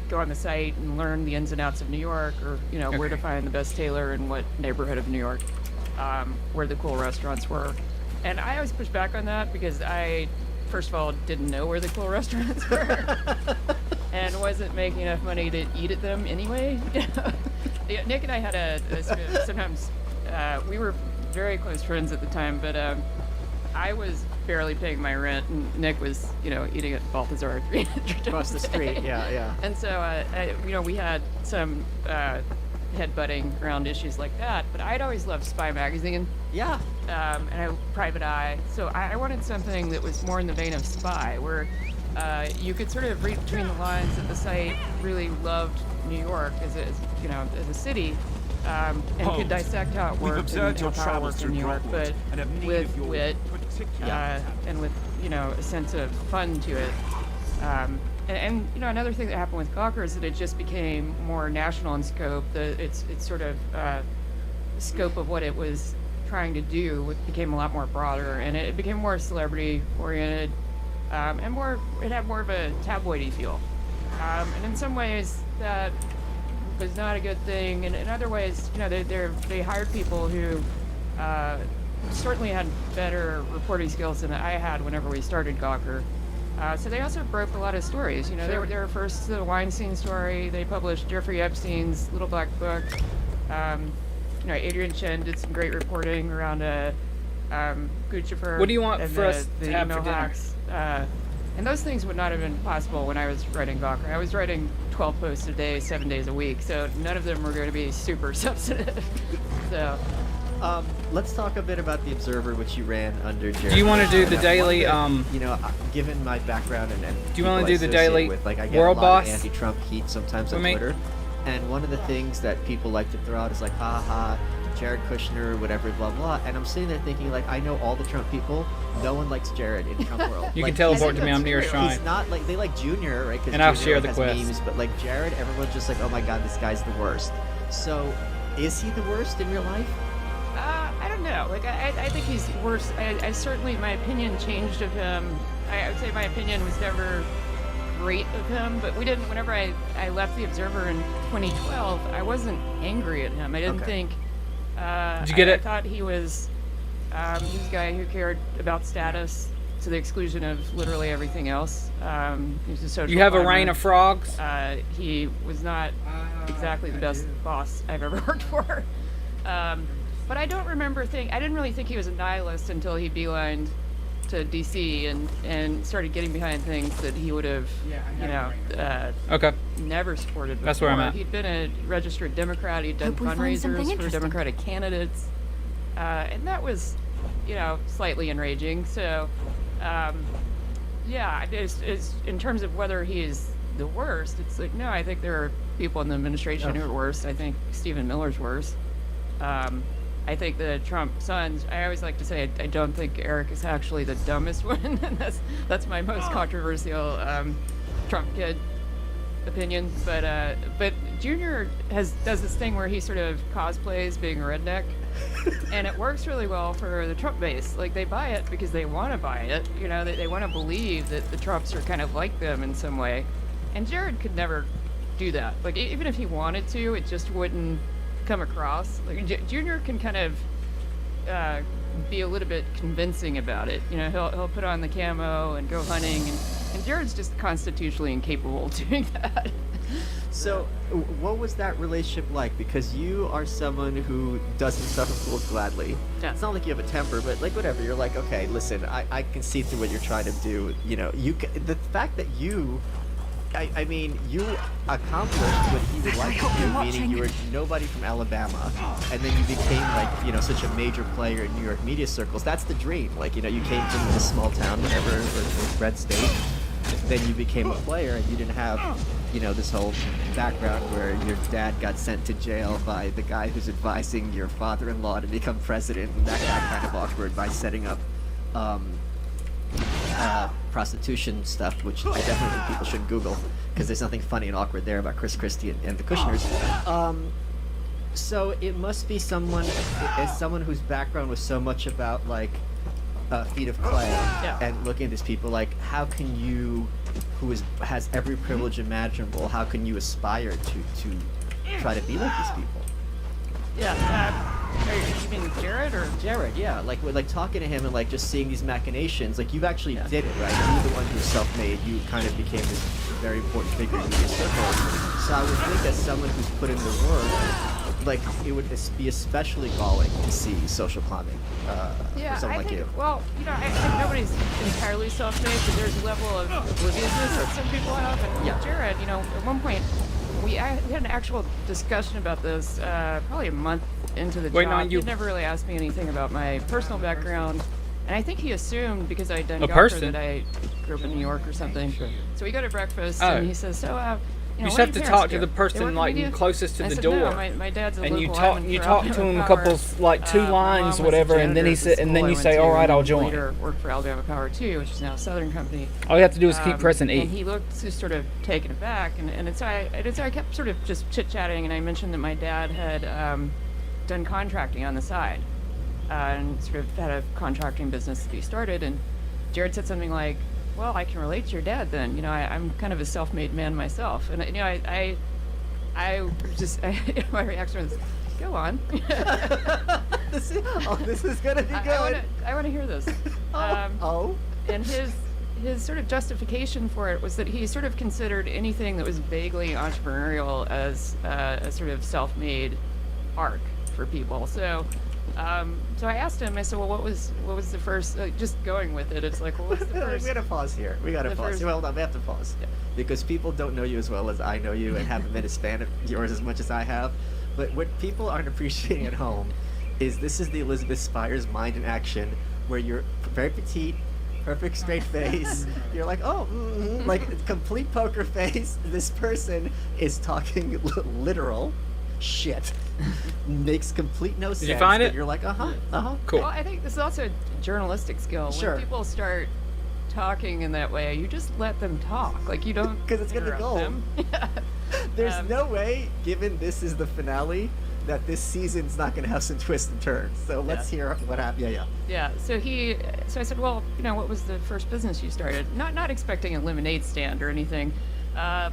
Speaker 19: go on the site and learn the ins and outs of New York, or, where to find the best tailor in what neighborhood of New York, where the cool restaurants were. And I always push back on that because I, first of all, didn't know where the cool restaurants were and wasn't making enough money to eat at them anyway. Nick and I had sometimes, we were very close friends at the time, but I was barely paying my rent, and Nick was, eating at Balthazar 300
Speaker 17: Across the street, yeah.
Speaker 19: And so, we had some headbutting around issues like that, but I'd always loved Spy Magazine.
Speaker 17: Yeah.
Speaker 19: And Private Eye. So I wanted something that was more in the vein of Spy, where you could sort of read between the lines that the site really loved New York as a city, and could dissect how it worked and how power worked in New York, but with wit and with a sense of fun to it. And another thing that happened with Gawker is that it just became more national in scope. Its sort of scope of what it was trying to do became a lot more broader, and it became more celebrity oriented, and it had more of a tabloidy feel. And in some ways that was not a good thing, and in other ways, they hired people who certainly had better reporting skills than I had whenever we started Gawker. So they also broke a lot of stories. They were first to the Weinstein story. They published Jeffrey Epstein's Little Black Book. Adrian Chen did some great reporting around Guccifer.
Speaker 3: What do you want
Speaker 19: and
Speaker 3: for us to have
Speaker 19: email
Speaker 3: for dinner?
Speaker 19: hacks. And those things would not have been possible when I was writing Gawker. I was writing 12 posts a day, 7 days a week, so none of them were going to be super substantive. So.
Speaker 17: Let's talk a bit about the Observer, which you ran under Jeremy.
Speaker 3: Do you want to do the
Speaker 17: And
Speaker 3: daily?
Speaker 17: Given my background and
Speaker 3: do you want to do the
Speaker 17: associate
Speaker 3: daily
Speaker 17: with, I get
Speaker 3: World
Speaker 17: a lot
Speaker 3: Boss?
Speaker 17: of anti-Trump heat sometimes
Speaker 3: For
Speaker 17: on
Speaker 3: me?
Speaker 17: Twitter, and one of the things that people like to throw out is like, ha ha, Jared Kushner, whatever, blah blah. And I'm sitting there thinking, like, I know all the Trump people. No one likes Jared in Trump world.
Speaker 3: You
Speaker 17: like,
Speaker 3: can teleport to me. I'm near a
Speaker 17: he's
Speaker 3: shrine.
Speaker 17: not like they like Junior, right?
Speaker 3: And I'll
Speaker 17: Junior,
Speaker 3: share
Speaker 17: like,
Speaker 3: the
Speaker 17: has
Speaker 3: quest.
Speaker 17: memes, but like Jared, everyone's just like, oh my god, this guy's the worst. So, is he the worst in real life?
Speaker 19: I don't know. Like, I think he's worse. I certainly, my opinion changed of him. I would say my opinion was never great of him, but we didn't, whenever I left The Observer in 2012, I wasn't angry at him. I didn't think,
Speaker 3: Did you get
Speaker 19: I
Speaker 3: it?
Speaker 19: thought he was a guy who cared about status to the exclusion of literally everything else. He was a social
Speaker 3: You have a
Speaker 19: climber.
Speaker 3: reign of frogs?
Speaker 19: He was not exactly the best boss I've ever worked for. But I don't remember I didn't really think he was a nihilist until he beelined to DC and started getting behind things that he would have,
Speaker 3: Okay.
Speaker 19: never supported before.
Speaker 3: That's where I'm at.
Speaker 19: He'd been a registered Democrat. He'd done
Speaker 14: Hope we find something
Speaker 19: fundraisers for
Speaker 14: interesting.
Speaker 19: Democratic candidates. And that was, slightly enraging. So, it's in terms of whether he's the worst, it's like, no, I think there are people in the administration who are worse. I think Stephen Miller's worse. I think the Trump sons, I always like to say, I don't think Eric is actually the dumbest one. And that's my most controversial Trump kid opinion. But Junior does this thing where he sort of cosplays being a redneck. And it works really well for the Trump base. Like, they buy it because they want to buy it. They want to believe that the Trumps are kind of like them in some way. And Jared could never do that. Like, even if he wanted to, it just wouldn't come across. Like, Junior can kind of be a little bit convincing about it. He'll put on the camo and go hunting, and Jared's just constitutionally incapable of doing that.
Speaker 17: So, what was that relationship like? Because you are someone who doesn't suffer fools gladly.
Speaker 19: Yeah.
Speaker 17: It's not like you have a temper, but like whatever. You're like, okay, listen, I can see through what you're trying to do. The fact that you accomplished what he would like to do, meaning you were nobody from Alabama, and then you became like, such a major player in New York media circles. That's the dream. Like, you came from this small town, whatever, or red state. Then you became a player, and you didn't have, this whole background where your dad got sent to jail by the guy who's advising your father-in-law to become president, and that got kind of awkward by setting up prostitution stuff, which I definitely think people should Google, because there's nothing funny and awkward there about Chris Christie and the Kushners. So it must be someone whose background was so much about like feet of clay and looking at these people like, how can you, who has every privilege imaginable, how can you aspire to try to be like these people?
Speaker 19: Yeah. You mean Jared or
Speaker 17: Jared? Yeah, like talking to him and like just seeing these machinations. Like, you actually did it, right? You were the one who was self-made. You kind of became this very important figure in media circles. So I would think as someone who's put in the work, like it would be especially galling to see social climbing for someone like you.
Speaker 19: Well, I think nobody's entirely self-made, but there's a level of obliviousness that some people have. And Jared, at one point, we had an actual discussion about this probably a month into the job. He never really asked me anything about my personal background, and I think he assumed because I'd done Gawker that I grew up in New York or something. Sure. So we go to breakfast, and he says, "So,
Speaker 3: you just have to talk to the person like closest to the door,
Speaker 19: no, my dad's a
Speaker 3: and you
Speaker 19: local
Speaker 3: talk to him a couple like 2 lines, whatever, and then he said, and then you say, "All right, I'll join."
Speaker 19: Later worked for Alabama Power too, which is now a Southern company.
Speaker 3: All you have to do is keep pressing E.
Speaker 19: And he looked just sort of taken aback, and so I kept sort of just chit chatting, and I mentioned that my dad had done contracting on the side, and sort of had a contracting business that he started, and Jared said something like, well, I can relate to your dad then. I'm kind of a self-made man myself. And, my reaction was, go on.
Speaker 17: This is going to be good.
Speaker 19: I want to hear this. And his sort of justification for it was that he sort of considered anything that was vaguely entrepreneurial as a sort of self-made arc for people. So I asked him, I said, well, what was the first, just going with it, it's like, what was the first?
Speaker 17: We gotta pause here. We gotta pause. Hold on, we have to pause. Yeah. Because people don't know you as well as I know you and haven't been a fan of yours as much as I have. But what people aren't appreciating at home is this is the Elizabeth Spires mind in action, where you're very petite, perfect straight face. You're like, like complete poker face. This person is talking literal shit makes complete no sense.
Speaker 3: Did you find
Speaker 17: but
Speaker 3: it?
Speaker 17: You're like,
Speaker 3: Cool.
Speaker 19: Well, I think this is also a journalistic skill.
Speaker 17: Sure.
Speaker 19: When people start talking in that way, you just let them talk. Like you don't
Speaker 17: because it's gonna
Speaker 19: interrupt
Speaker 17: go.
Speaker 19: them.
Speaker 17: There's no way, given this is the finale, that this season's not gonna have some twists and turns. So let's hear what happened. Yeah.
Speaker 19: Yeah. So I said, well, what was the first business you started? Not expecting a lemonade stand or anything.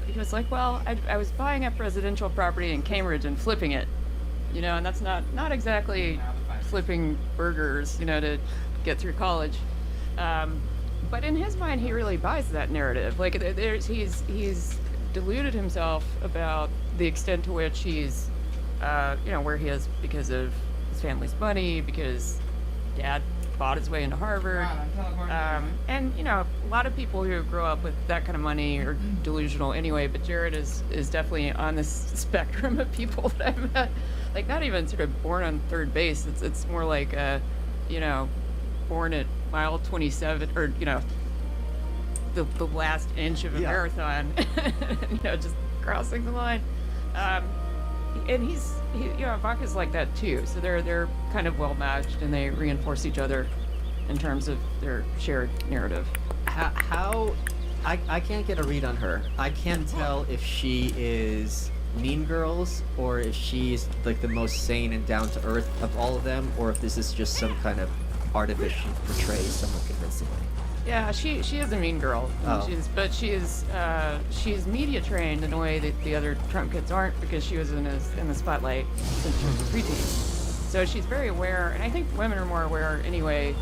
Speaker 19: He was like, well, I was buying up residential property in Cambridge and flipping it, and that's not exactly flipping burgers, to get through college. But in his mind, he really buys that narrative. Like, he's deluded himself about the extent to which he's, where he is because of his family's money, because dad bought his way into Harvard. And, a lot of people who grow up with that kind of money are delusional anyway, but Jared is definitely on this spectrum of people that I've met. Like, not even sort of born on third base. It's more like, born at mile 27, or, the last inch of a marathon, just crossing the line. And he's Ivanka's like that too. So they're kind of well matched, and they reinforce each other in terms of their shared narrative.
Speaker 17: How I can't get a read on her. I can't tell if she is Mean Girls or if she's like the most sane and down to earth of all of them, or if this is just some kind of artificial portray someone convincingly.
Speaker 19: Yeah, she is a mean girl. She's media trained in a way that the other Trump kids aren't, because she was in the spotlight since she was a preteen. So she's very aware, and I think women are more aware anyway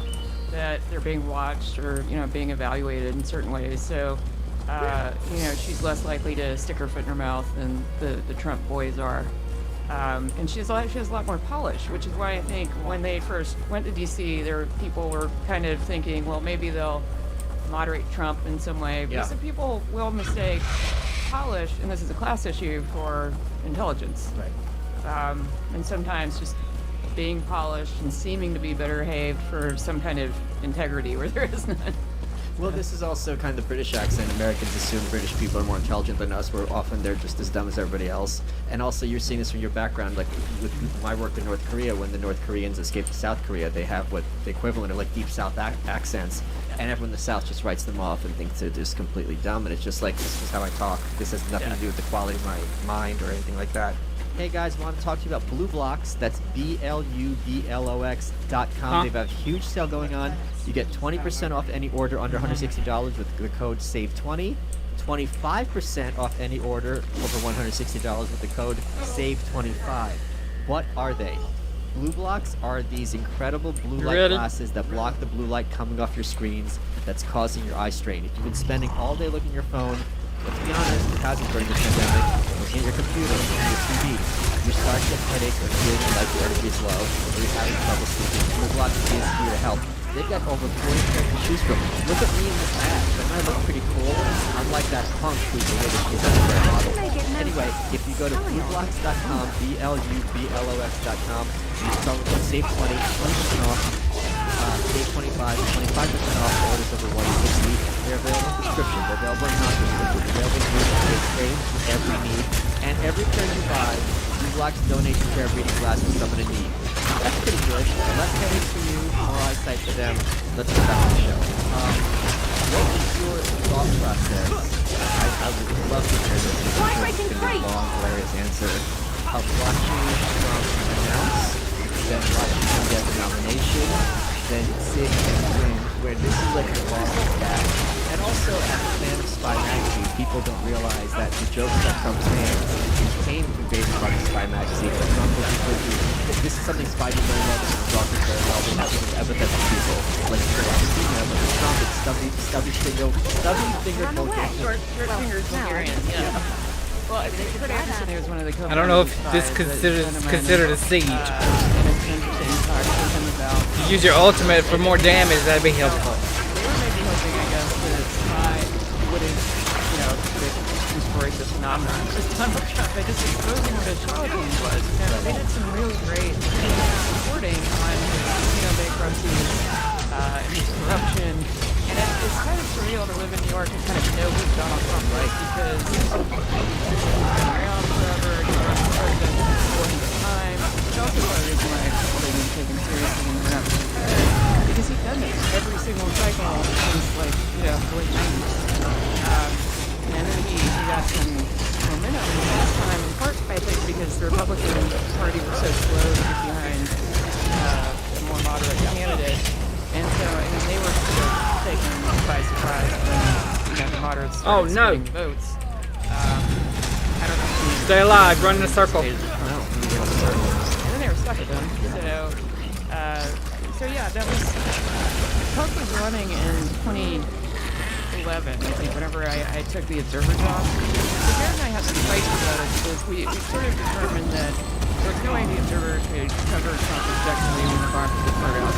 Speaker 19: that they're being watched or being evaluated in certain ways. So she's less likely to stick her foot in her mouth than the Trump boys are. And she has a lot more polish, which is why I think when they first went to DC, people were kind of thinking, well, maybe they'll moderate Trump in some way. Because some people will mistake polish, and this is a class issue, for intelligence.
Speaker 17: Right.
Speaker 19: And sometimes just being polished and seeming to be better behaved for some kind of integrity where there is none.
Speaker 17: Well, this is also kind of the British accent. Americans assume British people are more intelligent than us, where often they're just as dumb as everybody else. And also, you're seeing this from your background, like with my work in North Korea. When the North Koreans escape to South Korea, they have what the equivalent of like deep South accents, and everyone in the South just writes them off and thinks they're just completely dumb. And it's just like, this is how I talk. This has nothing to do with the quality of my mind or anything like that. Hey guys, want to talk to you about Blue Blocks. That's BLUBLOX.com. They've got a huge sale going on. You get 20% off any order under $160 with the code SAVE20. 25% off any order over $160 with the code SAVE25. What are they? Blue Blocks are these incredible blue light glasses that block the blue light coming off your screens that's causing your eye strain. If you've been spending all day looking at your phone, let's be honest, it hasn't during the pandemic, looking at your computer, looking at your TV, you're starting to get headaches or feeling like your energy is low, or you're having trouble sleeping. Blue Blocks is here to help. They've got over 40 pairs to choose from. Look at me in this ad. Doesn't I look pretty cool? Unlike that punk who's the latest designer model. Anyway, if you go to blueblocks.com, BLUBLOX.com, use promo code SAVE20, 20% off, SAVE25, 25% off orders over $160. They're available in prescription, they're available in non-prescription, they're available in trade with every need, and every pair you buy, Blue Blocks donate a pair of reading glasses to someone in need. That's pretty good. Less headaches for you, more eyesight for them. Let's get back to the show. What is your thought process? I would love to hear this. It's going to be a long, hilarious answer. Of watching Trump announce, then watching him get the nomination, then seeing him win, where this is like a boss back. And also, as a fan of Spy Magazine, people don't realize that the jokes that Trump's fans came from based on Spy Magazine. But Trump will this is something Spy did very well, this is Rocket very well, they have to epithet to people. Like, but with Trump, it's stubby finger Bulgarian.
Speaker 19: Short fingers Bulgarian, yeah. Well, I mean, Kurt Anderson, he was one of the co-founders.
Speaker 3: I don't know if this considered a siege. Use your ultimate for more damage, that'd be helpful.
Speaker 19: They were maybe hoping, I guess, that Spy wouldn't, destroy this phenomenon. Just Donald Trump, by just exposing what a charlatan he was. They did some really great reporting on bankruptcy and corruption. And it's kind of surreal to live in New York and kind of know who Donald Trump is, because he's been around forever, he was president for the time. that's part of the reason why they didn't take him seriously and they're not because he'd done it every single cycle since, like, the late 90s. And then he got some momentum the last time, in part, I think, because the Republican Party was so slow to get behind a more moderate candidate. And so, I mean, they were sort of taken by surprise when the moderates started splitting votes. I don't know if you
Speaker 3: Stay alive, run in a circle.
Speaker 19: And then they were stuck at them. So yeah, that was... Trump was running in 2011, I think, whenever I took the Observer job. So Jared and I had some fights about it because we sort of determined that there's no way the Observer could cover Trump objectively when the box was put out.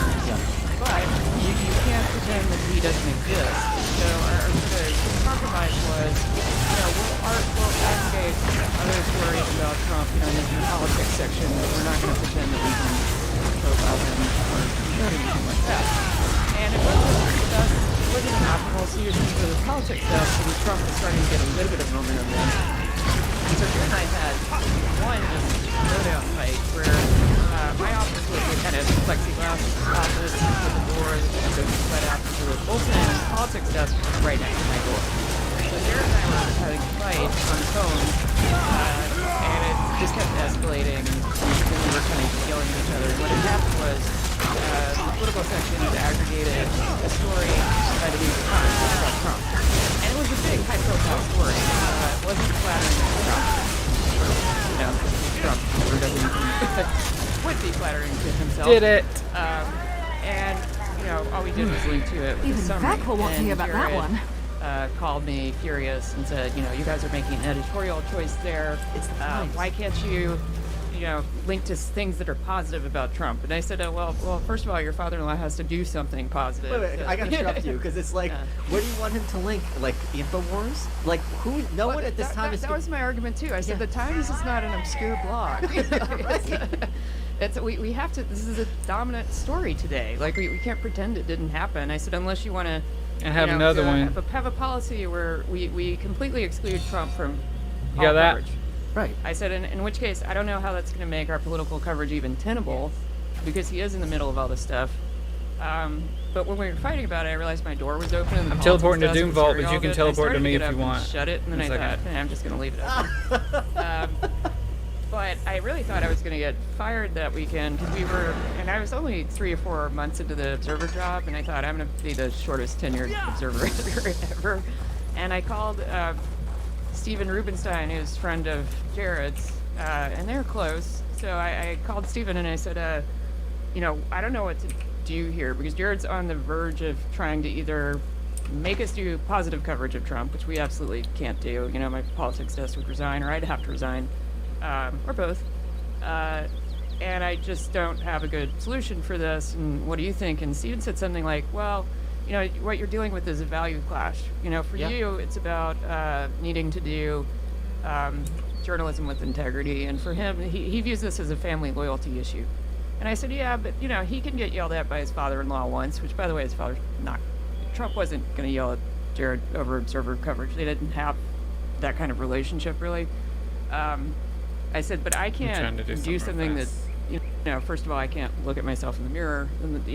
Speaker 19: But you can't pretend that he doesn't exist. So our sort of compromise was, we'll aggregate other stories about Trump, in the politics section, but we're not going to pretend that we can profile him or do anything like that. And it wasn't an optimal solution for the politics stuff because Trump was starting to get a little bit of momentum then. And so Jared and I had one showdown fight where my office was a kind of plexiglass office with a door that could let out to the bullpen politics desk right next to my door. So Jared and I were having a fight on the phone, and it just kept escalating, and then we were kind of yelling at each other. And what had happened was the political section had aggregated a story by the New York Times about Trump. And it was a big, high-profile story. It wasn't flattering to Trump. Trump never does anything. Would be flattering to himself.
Speaker 3: Did it.
Speaker 19: And, all we did was link to it with
Speaker 14: Even
Speaker 19: a summary.
Speaker 14: Zach will want to hear about that one.
Speaker 19: Called me furious and said, you guys are making an editorial choice there. Why can't you, link to things that are positive about Trump? And I said, well, first of all, your father-in-law has to do something positive.
Speaker 17: Wait, I gotta interrupt you because it's like, where do you want him to link? Like Infowars? Like who? No one at this time is.
Speaker 19: That was my argument too. I said the Times is not an obscure blog. We have to. This is a dominant story today. Like we can't pretend it didn't happen. I said unless you want to.
Speaker 3: And have another one.
Speaker 19: Have a policy where we completely exclude Trump from
Speaker 3: you got that?
Speaker 19: coverage.
Speaker 17: Right.
Speaker 19: I said, in which case, I don't know how that's going to make our political coverage even tenable, because he is in the middle of all this stuff. But when we were fighting about it, I realized my door was open. And
Speaker 3: I'm teleporting to Doom Vault, but you can teleport to me if you want.
Speaker 19: Shut it, and then I thought, I'm just going to leave it open. But I really thought I was going to get fired that weekend because and I was only 3 or 4 months into the Observer job, and I thought I'm going to be the shortest tenured Observer ever. And I called Stephen Rubenstein, who's a friend of Jared's, and they're close. So I called Stephen and I said, I don't know what to do here because Jared's on the verge of trying to either make us do positive coverage of Trump, which we absolutely can't do. My politics desk would resign, or I'd have to resign. Or both. And I just don't have a good solution for this. And what do you think? And Stephen said something like, well, what you're dealing with is a value clash. For you, it's about needing to do journalism with integrity. And for him, he views this as a family loyalty issue. And I said, yeah, but, he can get yelled at by his father-in-law once, which, by the way, his father's not. Trump wasn't going to yell at Jared over Observer coverage. They didn't have that kind of relationship, really. I said, but I can't do something that, first of all, I can't look at myself in the mirror, and,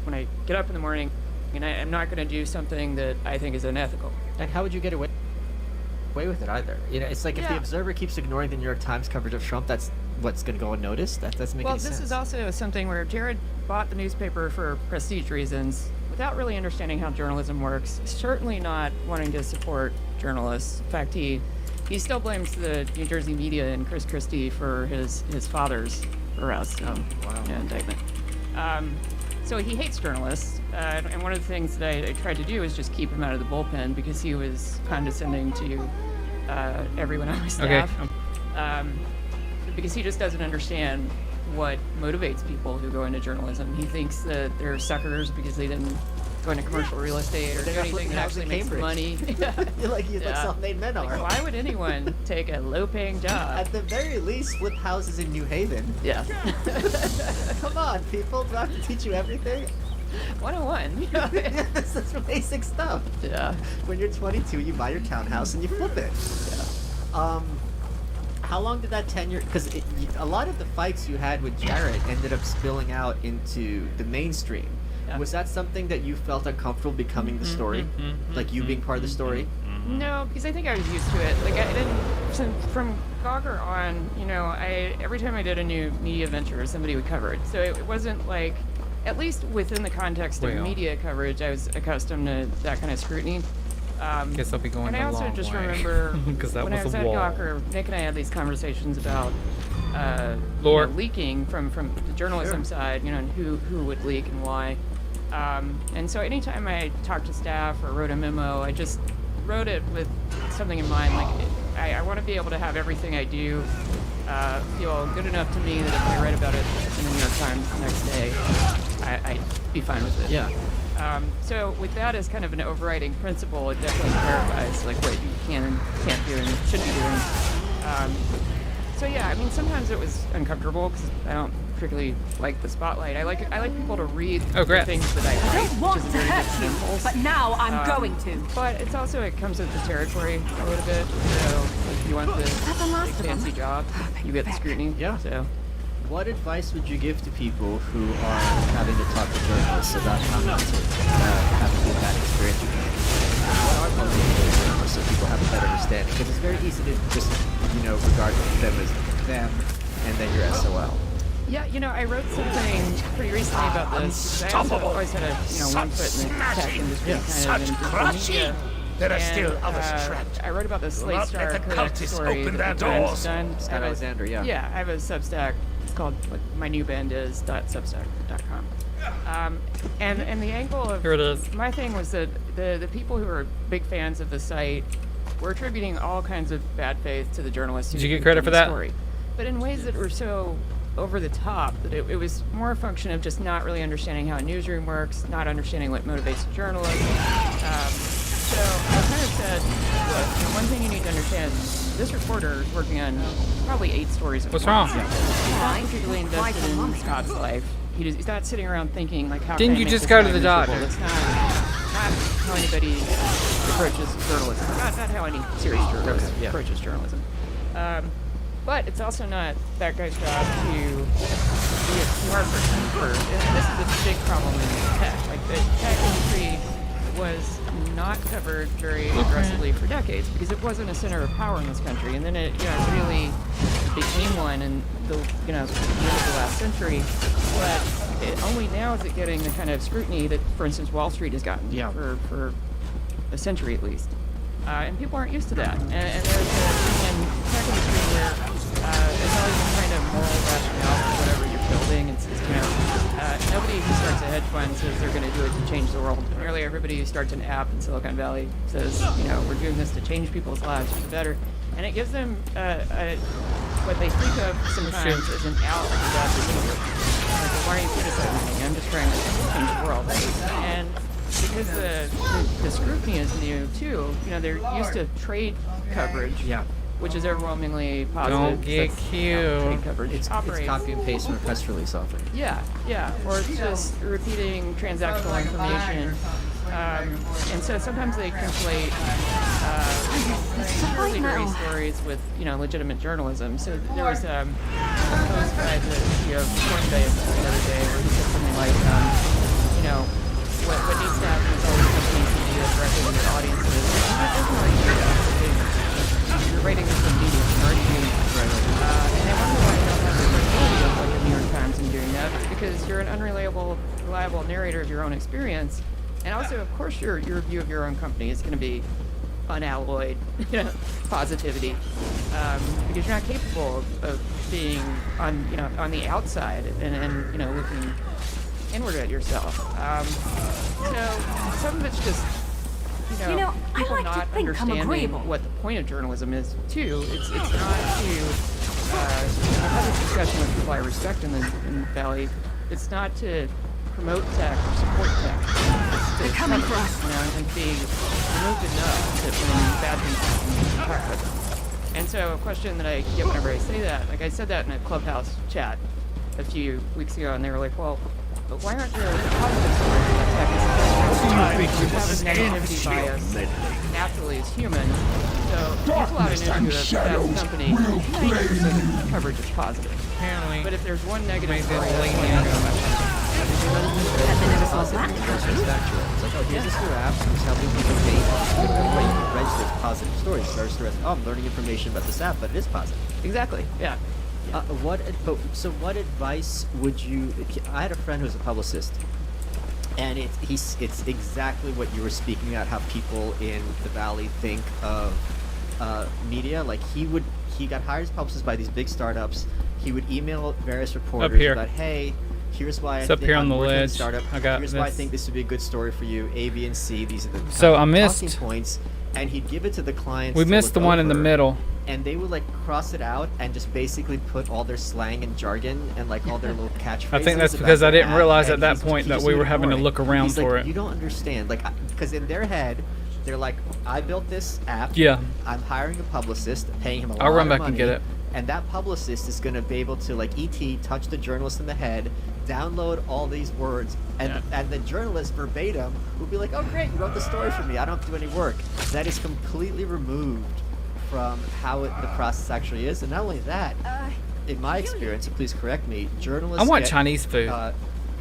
Speaker 19: when I get up in the morning, and I'm not going to do something that I think is unethical.
Speaker 17: And how would you get away with it either? It's like if the Observer keeps ignoring the New York Times coverage of Trump, that's what's going to go unnoticed? That doesn't make any sense.
Speaker 19: Well, this is also something where Jared bought the newspaper for prestige reasons, without really understanding how journalism works, certainly not wanting to support journalists. In fact, he still blames the New Jersey media and Chris Christie for his father's arrest and indictment. So he hates journalists, and one of the things that I tried to do is just keep him out of the bullpen because he was condescending to everyone on my staff.
Speaker 3: Okay.
Speaker 19: Because he just doesn't understand what motivates people who go into journalism. He thinks that they're suckers because they didn't go into commercial real estate or do anything that actually makes money.
Speaker 17: like self-made men are.
Speaker 19: Why would anyone take a low-paying job?
Speaker 17: At the very least, flip houses in New Haven.
Speaker 19: Yeah.
Speaker 17: Come on, people. Do I have to teach you everything?
Speaker 19: 101.
Speaker 17: That's basic stuff.
Speaker 19: Yeah.
Speaker 17: When you're 22, you buy your townhouse and you flip it.
Speaker 19: Yeah.
Speaker 17: How long did that tenure? Because a lot of the fights you had with Jarrett ended up spilling out into the mainstream.
Speaker 19: Yeah.
Speaker 17: Was that something that you felt uncomfortable becoming the story, like you being part of the story?
Speaker 19: No, because I think I was used to it. Like I didn't from Gawker on. You know, every time I did a new media venture, somebody would cover it. So it wasn't like, at least within the context of media coverage, I was accustomed to that kind of scrutiny.
Speaker 3: Guess I'll be going
Speaker 19: and I
Speaker 3: a
Speaker 19: also
Speaker 3: long
Speaker 19: just
Speaker 3: way.
Speaker 19: remember
Speaker 3: 'Cause that
Speaker 19: when I
Speaker 3: was
Speaker 19: was
Speaker 3: a
Speaker 19: at
Speaker 3: wall.
Speaker 19: Gawker, Nick and I had these conversations about
Speaker 3: Lore.
Speaker 19: leaking from the journalism side, and who would leak and why. And so anytime I talked to staff or wrote a memo, I just wrote it with something in mind. Like I want to be able to have everything I do feel good enough to me that if I read about it in the New York Times the next day, I'd be fine with it.
Speaker 17: Yeah.
Speaker 19: So with that as kind of an overriding principle, it definitely clarifies like what you can and can't do and should be doing. So yeah, I mean sometimes it was uncomfortable because I don't particularly like the spotlight. I like people to read the things that I write,
Speaker 14: don't want
Speaker 19: which is
Speaker 14: to
Speaker 19: a very
Speaker 14: hurt
Speaker 19: different
Speaker 14: you,
Speaker 19: impulse.
Speaker 14: but now I'm going to.
Speaker 19: But it's also, it comes with the territory a little bit. So if you want the big fancy job, you get the scrutiny.
Speaker 17: Yeah.
Speaker 19: So.
Speaker 17: What advice would you give to people who are having to talk to journalists about how not to have a good bad experience with them? What are motivating journalists so people have a better understanding? Because it's very easy to just, regard them as them and then your SOL.
Speaker 19: Yeah, I wrote something pretty recently about this. I also always had a, one foot in the tech industry, kind of in digital media.
Speaker 5: There are
Speaker 19: And,
Speaker 5: still others trapped.
Speaker 19: I wrote about the
Speaker 5: Do
Speaker 19: Slate
Speaker 5: not
Speaker 19: Star
Speaker 5: let the
Speaker 19: Codex
Speaker 5: cultists
Speaker 19: story
Speaker 5: open
Speaker 19: that
Speaker 5: their
Speaker 19: the Times
Speaker 5: doors.
Speaker 19: done.
Speaker 17: Scott Alexander, yeah.
Speaker 19: Yeah, I have a Substack. It's called, what my new band is, .substack.com. And the angle of
Speaker 3: Here it is.
Speaker 19: my thing was that the people who are big fans of the site were attributing all kinds of bad faith to the journalists.
Speaker 3: Did
Speaker 19: who
Speaker 3: you get
Speaker 19: did
Speaker 3: credit
Speaker 19: the
Speaker 3: for that?
Speaker 19: Story. But in ways that were so over the top that it was more a function of just not really understanding how a newsroom works, not understanding what motivates a journalist. So I kind of said, look, one thing you need to understand, this reporter is working on probably 8 stories at
Speaker 3: What's
Speaker 19: once.
Speaker 3: wrong?
Speaker 19: He's not particularly invested in Scott's life. He's not sitting around thinking, like, how
Speaker 3: Didn't
Speaker 19: can I
Speaker 3: you
Speaker 19: make
Speaker 3: just
Speaker 19: this
Speaker 3: go
Speaker 19: guy
Speaker 3: to the
Speaker 19: miserable?
Speaker 3: doctor?
Speaker 19: That's not how anybody approaches journalism. Not how any serious journalist approaches journalism. But it's also not that guy's job to be a PR person and this is a big problem in tech. Like the tech industry was not covered very aggressively for decades because it wasn't a center of power in this country, and then it really became one in the the end of the last century. But only now is it getting the kind of scrutiny that, for instance, Wall Street has gotten for a century at least. And people aren't used to that. And there's a thing in tech industry where there's always some kind of moral rationale for whatever you're building. It's nobody who starts a hedge fund says they're going to do it to change the world. Nearly everybody who starts an app in Silicon Valley says, we're doing this to change people's lives for the better. And it gives them what they think of sometimes as an out of the bad behavior. Like, well, why are you criticizing me? I'm just trying to change the world. And because the scrutiny is new too, they're used to trade coverage, which is overwhelmingly positive.
Speaker 3: Don't get
Speaker 19: That's
Speaker 3: cute.
Speaker 19: how trade coverage
Speaker 17: It's
Speaker 19: operates.
Speaker 17: copy and paste from a press release often.
Speaker 19: Yeah, or it's just repeating transactional information. And so sometimes they conflate purely dirty stories with, legitimate journalism. So there was a post by the CEO of Coinbase the other day where he said something like, what needs to happen is all these companies need to deal directly with their audiences. That doesn't really do that. You're writing this in media, you're already doing it. And I wonder why you don't have the credibility of like the New York Times in doing that. It's because you're an unreliable, reliable narrator of your own experience. And also, of course, your view of your own company is going to be unalloyed positivity, because you're not capable of being on the outside and looking inward at yourself. So some of it's just
Speaker 14: I
Speaker 19: people
Speaker 14: like to
Speaker 19: not
Speaker 14: think I'm
Speaker 19: understanding
Speaker 14: agreeable.
Speaker 19: what the point of journalism is too. It's not to have this discussion with people I respect in the Valley. It's not to promote tech or support tech.
Speaker 14: They're coming for us.
Speaker 19: And be removed enough that when bad things happen, you can talk about them. And so a question that I get whenever I say that, like I said that in a Clubhouse chat a few weeks ago, and they were like, well, but why aren't there positive stories? tech is industrial. We have a negativity bias naturally as humans. So you pull out an issue of that company, 90% of coverage is positive.
Speaker 3: Apparently.
Speaker 19: But if there's one negative story,
Speaker 17: It's like, oh, here's this new app. It's helping people date. Right, you can register positive stories. Register as, oh, I'm learning information about this app, but it is positive.
Speaker 19: Exactly. Yeah.
Speaker 17: So what advice would you? I had a friend who's a publicist, and it's exactly what you were speaking about. How people in the Valley think of media. Like he got hired as a publicist by these big startups. He would email various reporters about, hey, here's why
Speaker 3: it's up here on the ledge.
Speaker 17: Startup.
Speaker 3: I got
Speaker 17: Here's
Speaker 3: this.
Speaker 17: why I think this would be a good story for you. A, B, and C. These are the
Speaker 3: So I
Speaker 17: talking
Speaker 3: missed.
Speaker 17: points, and he'd give it to the clients.
Speaker 3: We
Speaker 17: to
Speaker 3: missed the
Speaker 17: look
Speaker 3: one in the
Speaker 17: over,
Speaker 3: middle.
Speaker 17: and they would like cross it out and just basically put all their slang and jargon and like all their little catchphrases.
Speaker 3: I think that's
Speaker 17: about
Speaker 3: because I
Speaker 17: their
Speaker 3: didn't
Speaker 17: app,
Speaker 3: realize
Speaker 17: and
Speaker 3: at that
Speaker 17: he's-
Speaker 3: point
Speaker 17: he
Speaker 3: that
Speaker 17: just
Speaker 3: we
Speaker 17: would
Speaker 3: were having to
Speaker 17: ignore
Speaker 3: look around
Speaker 17: He's
Speaker 3: for
Speaker 17: like,
Speaker 3: it.
Speaker 17: You don't understand, like, because in their head, they're like, I built this app.
Speaker 3: Yeah.
Speaker 17: I'm hiring a publicist, paying him a lot
Speaker 3: I'll run
Speaker 17: of
Speaker 3: back
Speaker 17: money,
Speaker 3: and get it.
Speaker 17: and that publicist is going to be able to, like, touch the journalist in the head, download all these words, and the journalist verbatim will be like, oh great, you wrote the story for me, I don't have to do any work. That is completely removed from how the process actually is. And not only that, in my experience, and please correct me, journalists
Speaker 3: I want
Speaker 17: get,
Speaker 3: Chinese food.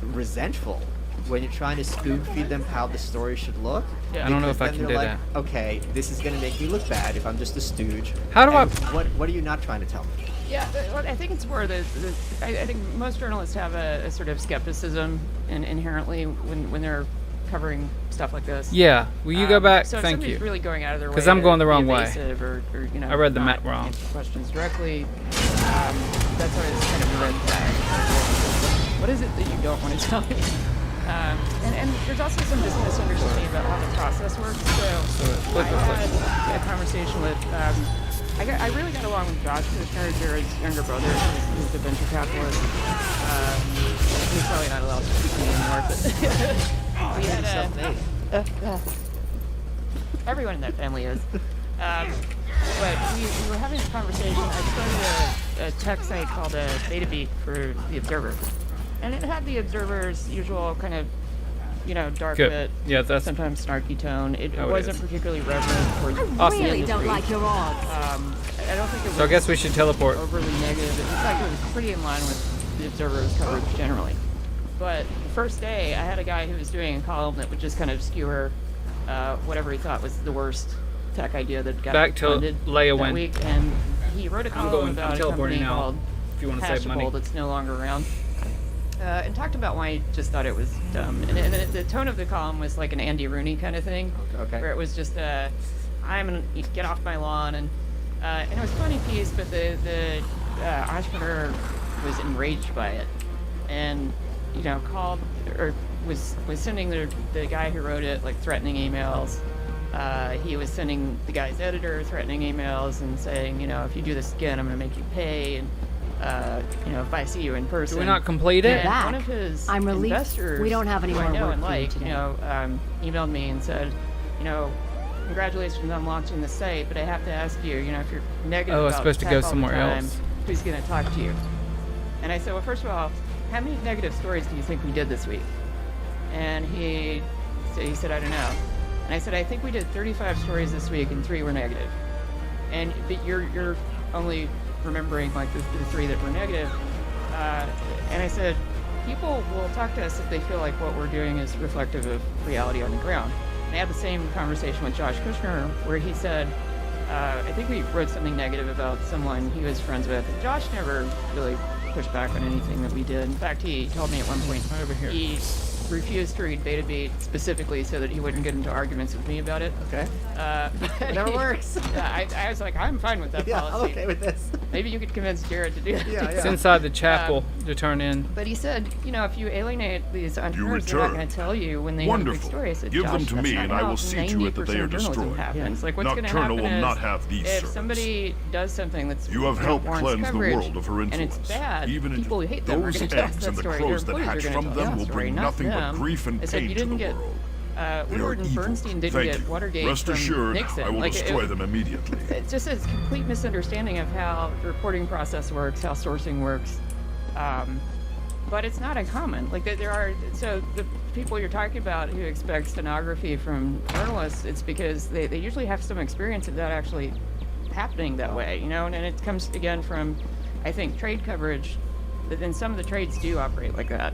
Speaker 17: Resentful when you're trying to spoon feed them how the story should look.
Speaker 3: Yeah, I don't know if I
Speaker 17: then
Speaker 3: can
Speaker 17: they're
Speaker 3: do
Speaker 17: like, okay, this is going to make me look bad if I'm just a stooge.
Speaker 3: How do
Speaker 17: And
Speaker 3: I-
Speaker 17: What are you not trying to tell me?
Speaker 19: Yeah, well, I think it's more I think most journalists have a sort of skepticism inherently when they're covering stuff like this.
Speaker 3: Yeah, will you go back?
Speaker 19: So if
Speaker 3: Thank
Speaker 19: somebody's
Speaker 3: you.
Speaker 19: really going out of their way
Speaker 3: Because I'm going the
Speaker 19: to be
Speaker 3: wrong way.
Speaker 19: evasive or, you know,
Speaker 3: I read the
Speaker 19: not
Speaker 3: map wrong.
Speaker 19: answer questions directly, that's always kind of a red flag. What is it that you don't want to tell me? And there's also some misunderstanding about how the process works. So I had a conversation with, I really got along with Josh Kushner, Jared's younger brother, who's the venture capitalist. He's probably not allowed to speak to me anymore, but we had everyone in that family is. But we were having a conversation. I started a tech site called Beta Beat for The Observer. And it had The Observer's usual kind of, you know, dark
Speaker 3: Good.
Speaker 19: bit,
Speaker 3: Yeah, that's
Speaker 19: sometimes snarky tone. It
Speaker 3: how it
Speaker 19: wasn't
Speaker 3: is.
Speaker 19: particularly reverent towards
Speaker 3: Awesome.
Speaker 19: the
Speaker 3: really
Speaker 19: industry.
Speaker 14: don't like your odds.
Speaker 19: I don't think it was
Speaker 3: So I guess we should teleport.
Speaker 19: overly negative. In fact, it was pretty in line with The Observer's coverage generally. But the first day, I had a guy who was doing a column that would just kind of skewer whatever he thought was the worst tech idea that got
Speaker 3: Back to
Speaker 19: funded
Speaker 3: Leia
Speaker 19: that
Speaker 3: when.
Speaker 19: week. And he wrote a
Speaker 3: I'm
Speaker 19: column
Speaker 3: going- I'm
Speaker 19: about a
Speaker 3: teleporting
Speaker 19: company
Speaker 3: now,
Speaker 19: called
Speaker 3: if you wanna save money.
Speaker 19: Hashable that's no longer around. And talked about why he just thought it was dumb. And the tone of the column was like an Andy Rooney kind of thing, where it was just, I'm gonna get off my lawn, and it was a funny piece, but the entrepreneur was enraged by it, and you know called or was sending the guy who wrote it like threatening emails. He was sending the guy's editor threatening emails and saying, you know, if you do this again, I'm gonna make you pay, and you know, if I see you in person.
Speaker 3: Do we not complete it?
Speaker 19: And one of his
Speaker 14: I'm relieved
Speaker 19: investors,
Speaker 14: we don't have any
Speaker 19: who I
Speaker 14: more
Speaker 19: know
Speaker 14: work
Speaker 19: and
Speaker 14: for you
Speaker 19: like,
Speaker 14: today.
Speaker 19: you know, emailed me and said, you know, congratulations on launching the site, but I have to ask you, you know, if you're negative
Speaker 3: Oh, it's
Speaker 19: about
Speaker 3: supposed to
Speaker 19: tech
Speaker 3: go
Speaker 19: all the
Speaker 3: somewhere
Speaker 19: time,
Speaker 3: else.
Speaker 19: who's going to talk to you? And I said, well, first of all, how many negative stories do you think we did this week? And he said, I don't know. And I said, I think we did 35 stories this week and 3 were negative. And but you're only remembering like the 3 that were negative. And I said, people will talk to us if they feel like what we're doing is reflective of reality on the ground. And I had the same conversation with Josh Kushner where he said, I think we wrote something negative about someone he was friends with. And Josh never really pushed back on anything that we did. In fact, he told me at one point he refused to read Beta Beat specifically so that he wouldn't get into arguments with me about it.
Speaker 17: Okay. It never works.
Speaker 19: I was like, I'm fine with that
Speaker 17: Yeah,
Speaker 19: policy.
Speaker 17: I'm okay with this.
Speaker 19: Maybe you could convince Jared to do that.
Speaker 3: It's inside the chapel to turn in.
Speaker 19: But he said, you know, if you alienate these entrepreneurs, they're not going to tell you when they have a big
Speaker 10: Wonderful.
Speaker 19: story. I said,
Speaker 10: Give them
Speaker 19: Josh,
Speaker 10: to
Speaker 19: that's
Speaker 10: me
Speaker 19: not
Speaker 10: and I
Speaker 19: how
Speaker 10: will see to it that they
Speaker 19: 90%
Speaker 10: are
Speaker 19: of journalism
Speaker 10: destroyed.
Speaker 19: happens. Like, what's going to
Speaker 10: Nocturnal
Speaker 19: happen
Speaker 10: will
Speaker 19: is
Speaker 10: not have these
Speaker 19: if
Speaker 10: servants.
Speaker 19: somebody does something that's
Speaker 10: You have helped
Speaker 19: warrants
Speaker 10: cleanse the
Speaker 19: coverage,
Speaker 10: world of her
Speaker 19: and it's
Speaker 10: influence.
Speaker 19: bad,
Speaker 10: Even
Speaker 19: people who hate them are
Speaker 10: those
Speaker 19: going to tell us
Speaker 10: eggs
Speaker 19: that
Speaker 10: and the
Speaker 19: story.
Speaker 10: crows
Speaker 19: Their
Speaker 10: that
Speaker 19: employees
Speaker 10: hatch
Speaker 19: are going
Speaker 10: from
Speaker 19: to tell
Speaker 10: them
Speaker 19: us
Speaker 10: will
Speaker 19: that story,
Speaker 10: bring
Speaker 19: not
Speaker 10: nothing but
Speaker 19: them.
Speaker 10: grief and
Speaker 19: I said,
Speaker 10: pain
Speaker 19: you
Speaker 10: to
Speaker 19: didn't
Speaker 10: the
Speaker 19: get,
Speaker 10: world. They
Speaker 19: Woodward
Speaker 10: are
Speaker 19: and
Speaker 10: evil.
Speaker 19: Bernstein didn't
Speaker 10: Thank
Speaker 19: get
Speaker 10: you.
Speaker 19: Watergate
Speaker 10: Rest
Speaker 19: from
Speaker 10: assured,
Speaker 19: Nixon.
Speaker 10: I will
Speaker 19: Like,
Speaker 10: destroy them immediately.
Speaker 19: It's just a complete misunderstanding of how the reporting process works, how sourcing works. but it's not uncommon. Like there are, so the people you're talking about who expect stenography from journalists, it's because they usually have some experience of that actually happening that way, you know, and it comes again from, I think, trade coverage. But then some of the trades do operate like that.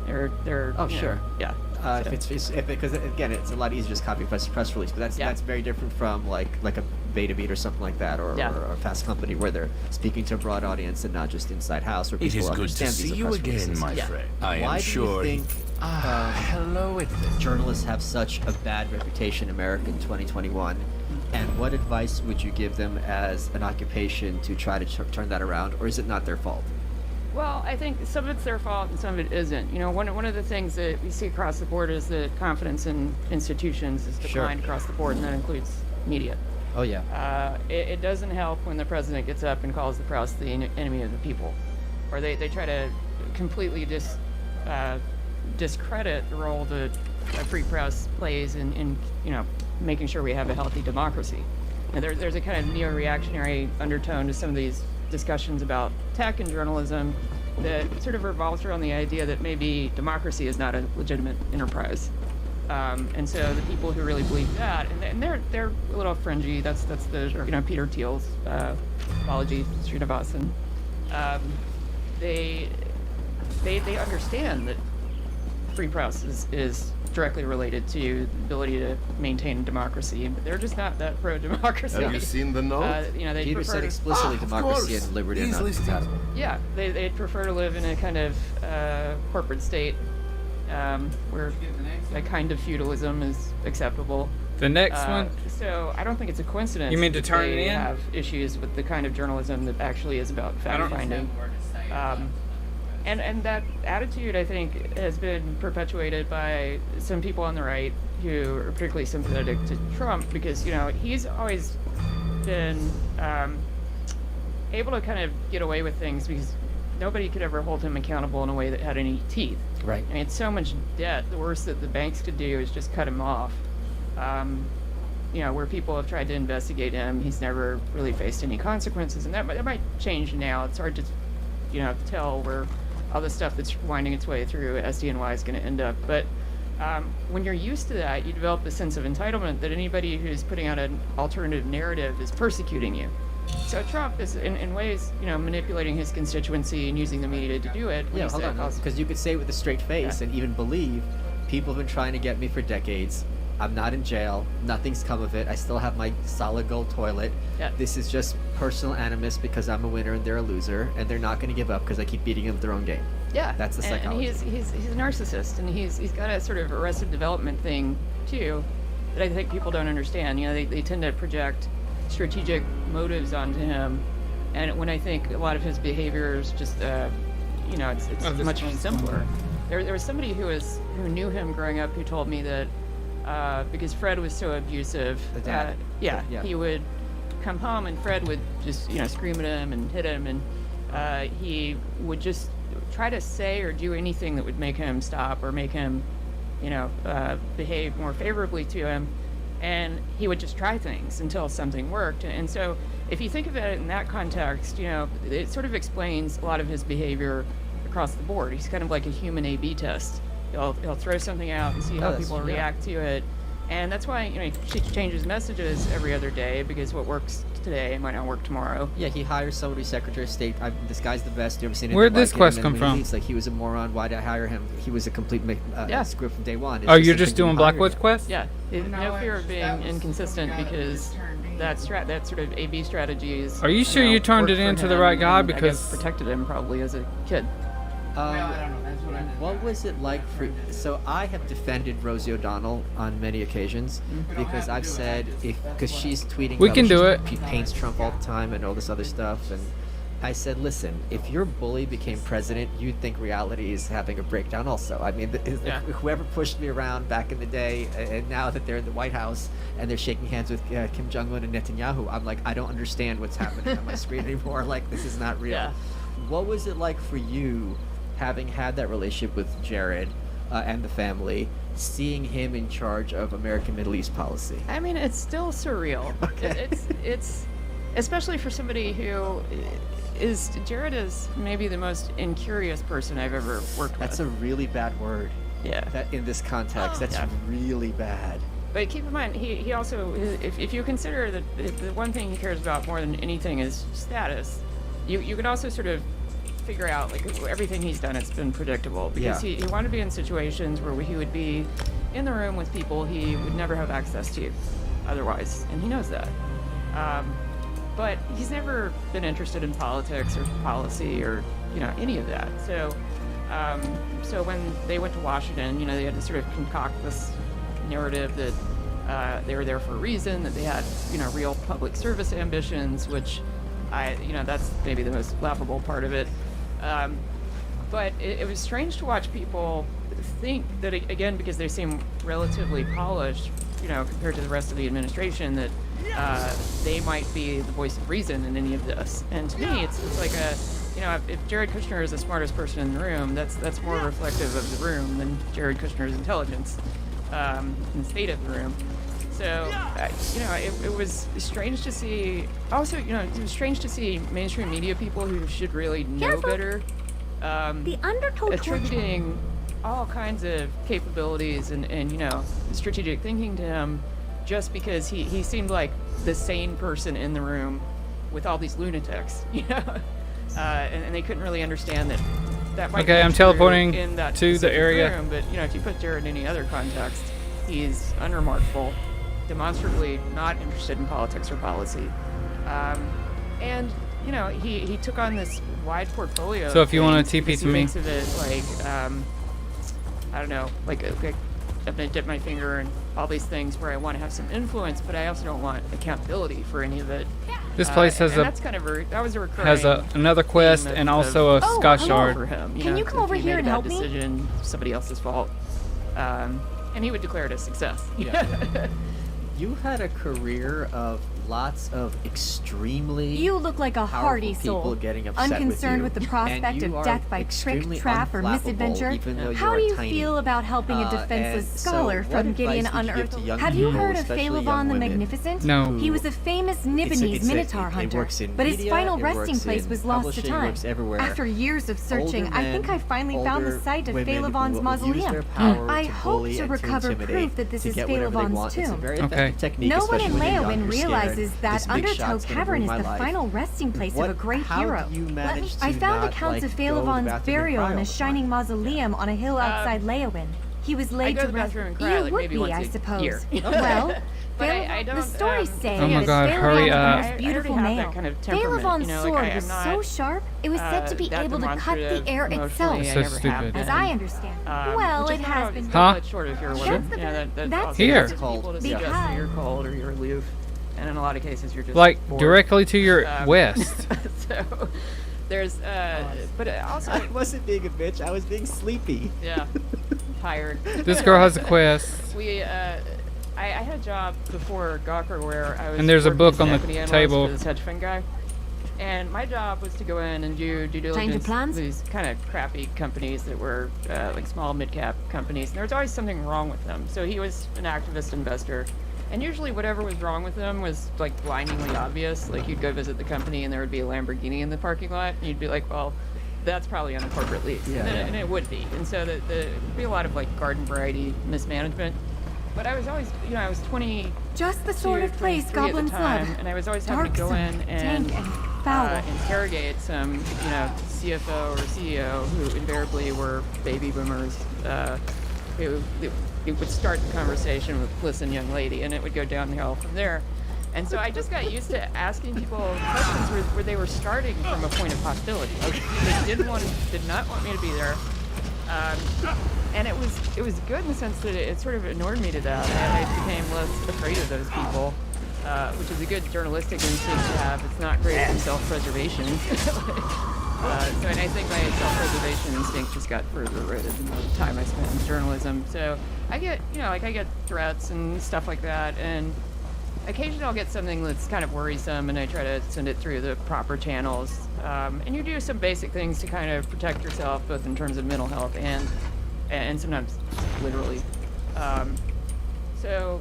Speaker 19: They're
Speaker 17: Oh,
Speaker 19: you know,
Speaker 17: sure.
Speaker 19: yeah.
Speaker 17: Because again, it's a lot easier just copy press release, but that's very different from like a Beta Beat or something like that, or a Fast Company where they're speaking to a broad audience and not just inside house. Where
Speaker 20: It
Speaker 17: people
Speaker 20: is good to
Speaker 17: understand
Speaker 20: see
Speaker 17: these are
Speaker 20: you
Speaker 17: press
Speaker 20: again,
Speaker 17: releases.
Speaker 20: my friend. I am
Speaker 17: Why
Speaker 20: sure.
Speaker 17: do you think
Speaker 20: hello,
Speaker 17: journalists have such a bad reputation in America in 2021? And what advice would you give them as an occupation to try to turn that around, or is it not their fault?
Speaker 19: Well, I think some of it's their fault and some of it isn't. You know, one of the things that we see across the board is that confidence in institutions is declined across the board, and that includes media.
Speaker 17: Oh yeah.
Speaker 19: It doesn't help when the president gets up and calls the press the enemy of the people, or they try to completely discredit the role that a free press plays in you know, making sure we have a healthy democracy. And there's a kind of neo-reactionary undertone to some of these discussions about tech and journalism that sort of revolves around the idea that maybe democracy is not a legitimate enterprise. And so the people who really believe that, and they're a little fringy. That's the you know, Peter Thiel's Balaji Srinivasan. They understand that free press is directly related to the ability to maintain democracy, but they're just not that pro-democracy.
Speaker 10: Have you seen the note?
Speaker 19: You know, they
Speaker 17: Peter
Speaker 19: prefer
Speaker 17: said explicitly democracy and liberty are not compatible.
Speaker 19: Yeah, they'd prefer to live in a kind of corporate state where a kind of feudalism is acceptable.
Speaker 3: The next one?
Speaker 19: So I don't think it's a coincidence.
Speaker 3: You mean to
Speaker 19: that
Speaker 3: turn it
Speaker 19: they
Speaker 3: in?
Speaker 19: have issues with the kind of journalism that actually is about fact-finding. And that attitude, I think, has been perpetuated by some people on the right who are particularly sympathetic to Trump because, you know, he's always been able to kind of get away with things because nobody could ever hold him accountable in a way that had any teeth.
Speaker 17: Right.
Speaker 19: I mean, it's so much debt. The worst that the banks could do is just cut him off. You know, where people have tried to investigate him, he's never really faced any consequences, and that might change now. It's hard to, you know, tell where all the stuff that's winding its way through SDNY is going to end up. But when you're used to that, you develop a sense of entitlement that anybody who's putting out an alternative narrative is persecuting you. So Trump is, in ways, you know, manipulating his constituency and using the media to do it.
Speaker 17: Yeah, hold on, because you could say it with a straight face and even believe people have been trying to get me for decades. I'm not in jail. Nothing's come of it. I still have my solid gold toilet.
Speaker 19: Yeah.
Speaker 17: This is just personal animus because I'm a winner and they're a loser, and they're not going to give up because I keep beating them at their own game.
Speaker 19: Yeah,
Speaker 17: That's the psychology.
Speaker 19: And he's a narcissist, and he's got a sort of arrested development thing too that I think people don't understand. You know, they tend to project strategic motives onto him, and when I think a lot of his behavior is just, you know, it's much simpler. There was somebody who knew him growing up who told me that because Fred was so abusive,
Speaker 17: The dad. Yeah.
Speaker 19: he would come home and Fred would just, you know, scream at him and hit him, and he would just try to say or do anything that would make him stop or make him, you know, behave more favorably to him. And he would just try things until something worked. And so if you think of it in that context, you know, it sort of explains a lot of his behavior across the board. He's kind of like a human A/B test. He'll throw something out and see how people react to it. And that's why, you know, he changes messages every other day because what works today might not work tomorrow.
Speaker 17: Yeah, he hires somebody, Secretary of State. This guy's the best. You ever seen?
Speaker 3: Where'd this quest come from?
Speaker 17: It's like he was a moron. Why did I hire him? He was a complete script from day one.
Speaker 3: Oh, you're just doing Blackwood's quest?
Speaker 19: Yeah, no fear of being inconsistent because that sort of A/B strategy is.
Speaker 3: Are you sure you turned it into the right guy?
Speaker 19: And I
Speaker 3: Because
Speaker 19: guess protected him probably as a kid.
Speaker 17: What was it like for? So I have defended Rosie O'Donnell on many occasions because I've said because she's tweeting.
Speaker 3: We can do it.
Speaker 17: She paints Trump all the time and all this other stuff, and I said, listen, if your bully became president, you'd think reality is having a breakdown. Also, I mean, whoever pushed me around back in the day, and now that they're in the White House and they're shaking hands with Kim Jong-un and Netanyahu, I'm like, I don't understand what's happening on my screen anymore. Like, this is not real.
Speaker 19: Yeah.
Speaker 17: What was it like for you? Having had that relationship with Jared and the family, seeing him in charge of American Middle East policy?
Speaker 19: I mean, it's still surreal.
Speaker 17: Okay.
Speaker 19: It's especially for somebody who is, Jared is maybe the most incurious person I've ever worked with.
Speaker 17: That's a really bad word.
Speaker 19: Yeah.
Speaker 17: That in this context, that's really bad.
Speaker 19: But keep in mind, he also, if you consider that the one thing he cares about more than anything is status, you can also sort of figure out, like, everything he's done, it's been predictable. Because he wanted to be in situations where he would be in the room with people he would never have access to otherwise, and he knows that. But he's never been interested in politics or policy or, any of that. So, so when they went to Washington, they had to sort of concoct this narrative that they were there for a reason, that they had, real public service ambitions, which that's maybe the most laughable part of it. But it was strange to watch people think that, again, because they seem relatively polished, compared to the rest of the administration, that they might be the voice of reason in any of this. And to me, it's like if Jared Kushner is the smartest person in the room, that's more reflective of the room than Jared Kushner's intelligence, and the state of the room. So, it was strange to see. Also, it was strange to see mainstream media people who should really know better,
Speaker 14: the Undertow
Speaker 19: attributing all kinds of capabilities and strategic thinking to him, just because he seemed like the sane person in the room with all these lunatics, and they couldn't really understand that might
Speaker 3: Okay,
Speaker 19: be
Speaker 3: I'm
Speaker 19: true
Speaker 3: teleporting
Speaker 19: in that
Speaker 3: to the
Speaker 19: specific
Speaker 3: area.
Speaker 19: room, but if you put Jared in any other context, he's unremarkable, demonstrably not interested in politics or policy, and he took on this wide portfolio.
Speaker 3: So if you want to
Speaker 19: things
Speaker 3: TP
Speaker 19: because
Speaker 3: to
Speaker 19: he
Speaker 3: me.
Speaker 19: thinks of it like I don't know, like, okay, I'm gonna dip my finger in all these things where I want to have some influence, but I also don't want accountability for any of it.
Speaker 3: This place has
Speaker 19: and
Speaker 3: a
Speaker 19: that's kind of that was a recurring
Speaker 3: another quest
Speaker 19: theme
Speaker 3: and also a Scotch
Speaker 19: for
Speaker 3: shard.
Speaker 19: him.
Speaker 14: Can you come over here and help me?
Speaker 19: Decision, somebody else's fault, and he would declare it a success.
Speaker 17: You had a career of lots of extremely
Speaker 14: You look like a hardy
Speaker 17: people
Speaker 14: soul,
Speaker 17: getting upset
Speaker 14: unconcerned
Speaker 17: with,
Speaker 14: with,
Speaker 17: you,
Speaker 14: the prospect
Speaker 17: and you
Speaker 14: of
Speaker 17: are
Speaker 14: death by trick,
Speaker 17: extremely
Speaker 14: trap, or
Speaker 17: unflappable,
Speaker 14: misadventure.
Speaker 17: even though
Speaker 14: How
Speaker 17: you
Speaker 14: do
Speaker 17: are
Speaker 14: you
Speaker 17: tiny.
Speaker 14: feel about helping a defenseless
Speaker 17: And
Speaker 14: scholar
Speaker 17: so what
Speaker 14: from Gideon
Speaker 17: advice would you give
Speaker 14: Unearthed?
Speaker 17: to young
Speaker 14: Have you
Speaker 17: people,
Speaker 14: heard of
Speaker 17: especially
Speaker 14: Phalabon
Speaker 17: young
Speaker 14: the
Speaker 17: women,
Speaker 14: Magnificent?
Speaker 3: No.
Speaker 14: He was a famous Nibonese Minotaur hunter,
Speaker 17: works in
Speaker 14: but his
Speaker 17: media,
Speaker 14: final
Speaker 17: it
Speaker 14: resting
Speaker 17: works
Speaker 14: place
Speaker 17: in
Speaker 14: was lost to
Speaker 17: publishing,
Speaker 14: time.
Speaker 17: works everywhere.
Speaker 14: After years of searching,
Speaker 17: Older
Speaker 14: I think
Speaker 17: men,
Speaker 14: I finally found the
Speaker 17: older
Speaker 14: site of
Speaker 17: women
Speaker 14: Phalabon's
Speaker 17: will use
Speaker 14: mausoleum.
Speaker 17: their power
Speaker 14: I
Speaker 17: to
Speaker 14: hope
Speaker 17: bully
Speaker 14: to
Speaker 17: and
Speaker 14: recover
Speaker 17: intimidate,
Speaker 14: proof that this
Speaker 17: to
Speaker 14: is
Speaker 17: get whatever they
Speaker 14: Phalabon's
Speaker 17: want. It's a
Speaker 14: tomb.
Speaker 17: very
Speaker 3: Okay.
Speaker 17: effective technique,
Speaker 14: No one in
Speaker 17: especially when you're young,
Speaker 14: Leowyn
Speaker 17: you're scared.
Speaker 14: realizes that
Speaker 17: This big
Speaker 14: Undertow
Speaker 17: shot's gonna
Speaker 14: Cavern
Speaker 17: ruin
Speaker 14: is
Speaker 17: my
Speaker 14: the
Speaker 17: life.
Speaker 14: final resting place of a great
Speaker 17: how
Speaker 14: hero.
Speaker 17: do you manage
Speaker 14: I
Speaker 17: to
Speaker 14: found
Speaker 17: not,
Speaker 14: accounts of
Speaker 17: go to the
Speaker 14: Phalabon's
Speaker 17: bathroom and
Speaker 14: burial
Speaker 17: cry
Speaker 14: in
Speaker 17: all
Speaker 14: a
Speaker 17: the
Speaker 14: shining
Speaker 17: time?
Speaker 14: mausoleum on a hill outside Leowyn. He was
Speaker 19: I
Speaker 14: laid
Speaker 19: go
Speaker 14: to
Speaker 19: to the
Speaker 14: rest.
Speaker 19: bathroom and cry,
Speaker 14: You
Speaker 19: like,
Speaker 14: would
Speaker 19: maybe
Speaker 14: be,
Speaker 19: once
Speaker 14: I
Speaker 19: a
Speaker 14: suppose.
Speaker 19: year.
Speaker 14: Well,
Speaker 19: I don't,
Speaker 14: the stories say
Speaker 3: Oh my
Speaker 14: that
Speaker 3: God, hurry
Speaker 14: Phalabon
Speaker 3: up.
Speaker 14: was the most beautiful
Speaker 19: I already have
Speaker 14: male.
Speaker 19: that kind of temperament,
Speaker 14: Phalabon's sword
Speaker 19: like,
Speaker 14: was
Speaker 19: I'm not,
Speaker 14: so sharp, it was said to be
Speaker 19: that
Speaker 14: able to cut the
Speaker 19: demonstrative
Speaker 14: air itself.
Speaker 19: emotionally.
Speaker 3: So
Speaker 19: I never
Speaker 3: stupid.
Speaker 19: have
Speaker 14: As
Speaker 19: been.
Speaker 14: I understand. Well,
Speaker 19: which
Speaker 14: it
Speaker 19: is
Speaker 14: has
Speaker 19: not
Speaker 14: been.
Speaker 19: a
Speaker 3: Huh?
Speaker 19: double-edged sword if you're a woman.
Speaker 14: That's
Speaker 19: also
Speaker 3: Here.
Speaker 19: causes people to suggest that you're cold or you're aloof, and in a lot of cases you're just
Speaker 3: Like
Speaker 19: bored.
Speaker 3: directly to your west.
Speaker 19: So there's but also
Speaker 17: I wasn't being a bitch. I was being sleepy.
Speaker 19: yeah, tired.
Speaker 3: This girl has a quest.
Speaker 19: We I had a job before Gawker where I was
Speaker 3: And there's a
Speaker 19: working
Speaker 3: book
Speaker 19: as
Speaker 3: on the
Speaker 19: equity analyst
Speaker 3: table.
Speaker 19: for this hedge fund guy. And my job was to go in and do due
Speaker 14: Change of
Speaker 19: diligence
Speaker 14: plans?
Speaker 19: with these kind of crappy companies that were like small mid-cap companies. And there was always something wrong with them. So he was an activist investor. And usually whatever was wrong with them was like blindingly obvious. Like you'd go visit the company and there would be a Lamborghini in the parking lot. And you'd be like, well, that's probably on a corporate lease.
Speaker 17: Yeah,
Speaker 19: and it would be. And so there would be a lot of like garden variety mismanagement. But I was always, I was 20.
Speaker 14: Just the sort of place goblins love.
Speaker 19: And I was always having to go in and interrogate some, CFO or CEO who invariably were baby boomers who it would start the conversation with "listen, young lady," and it would go downhill from there. And so I just got used to asking people questions where they were starting from a point of hostility. They did not want me to be there. And it was good in the sense that it sort of inured me to that. I became less afraid of those people, which is a good journalistic instinct to have. It's not great for self-preservation. And I think my self-preservation instinct just got further eroded the more time I spent in journalism. So I get, I get threats and stuff like that, and occasionally I'll get something that's kind of worrisome, and I try to send it through the proper channels. And you do some basic things to kind of protect yourself, both in terms of mental health and sometimes literally. So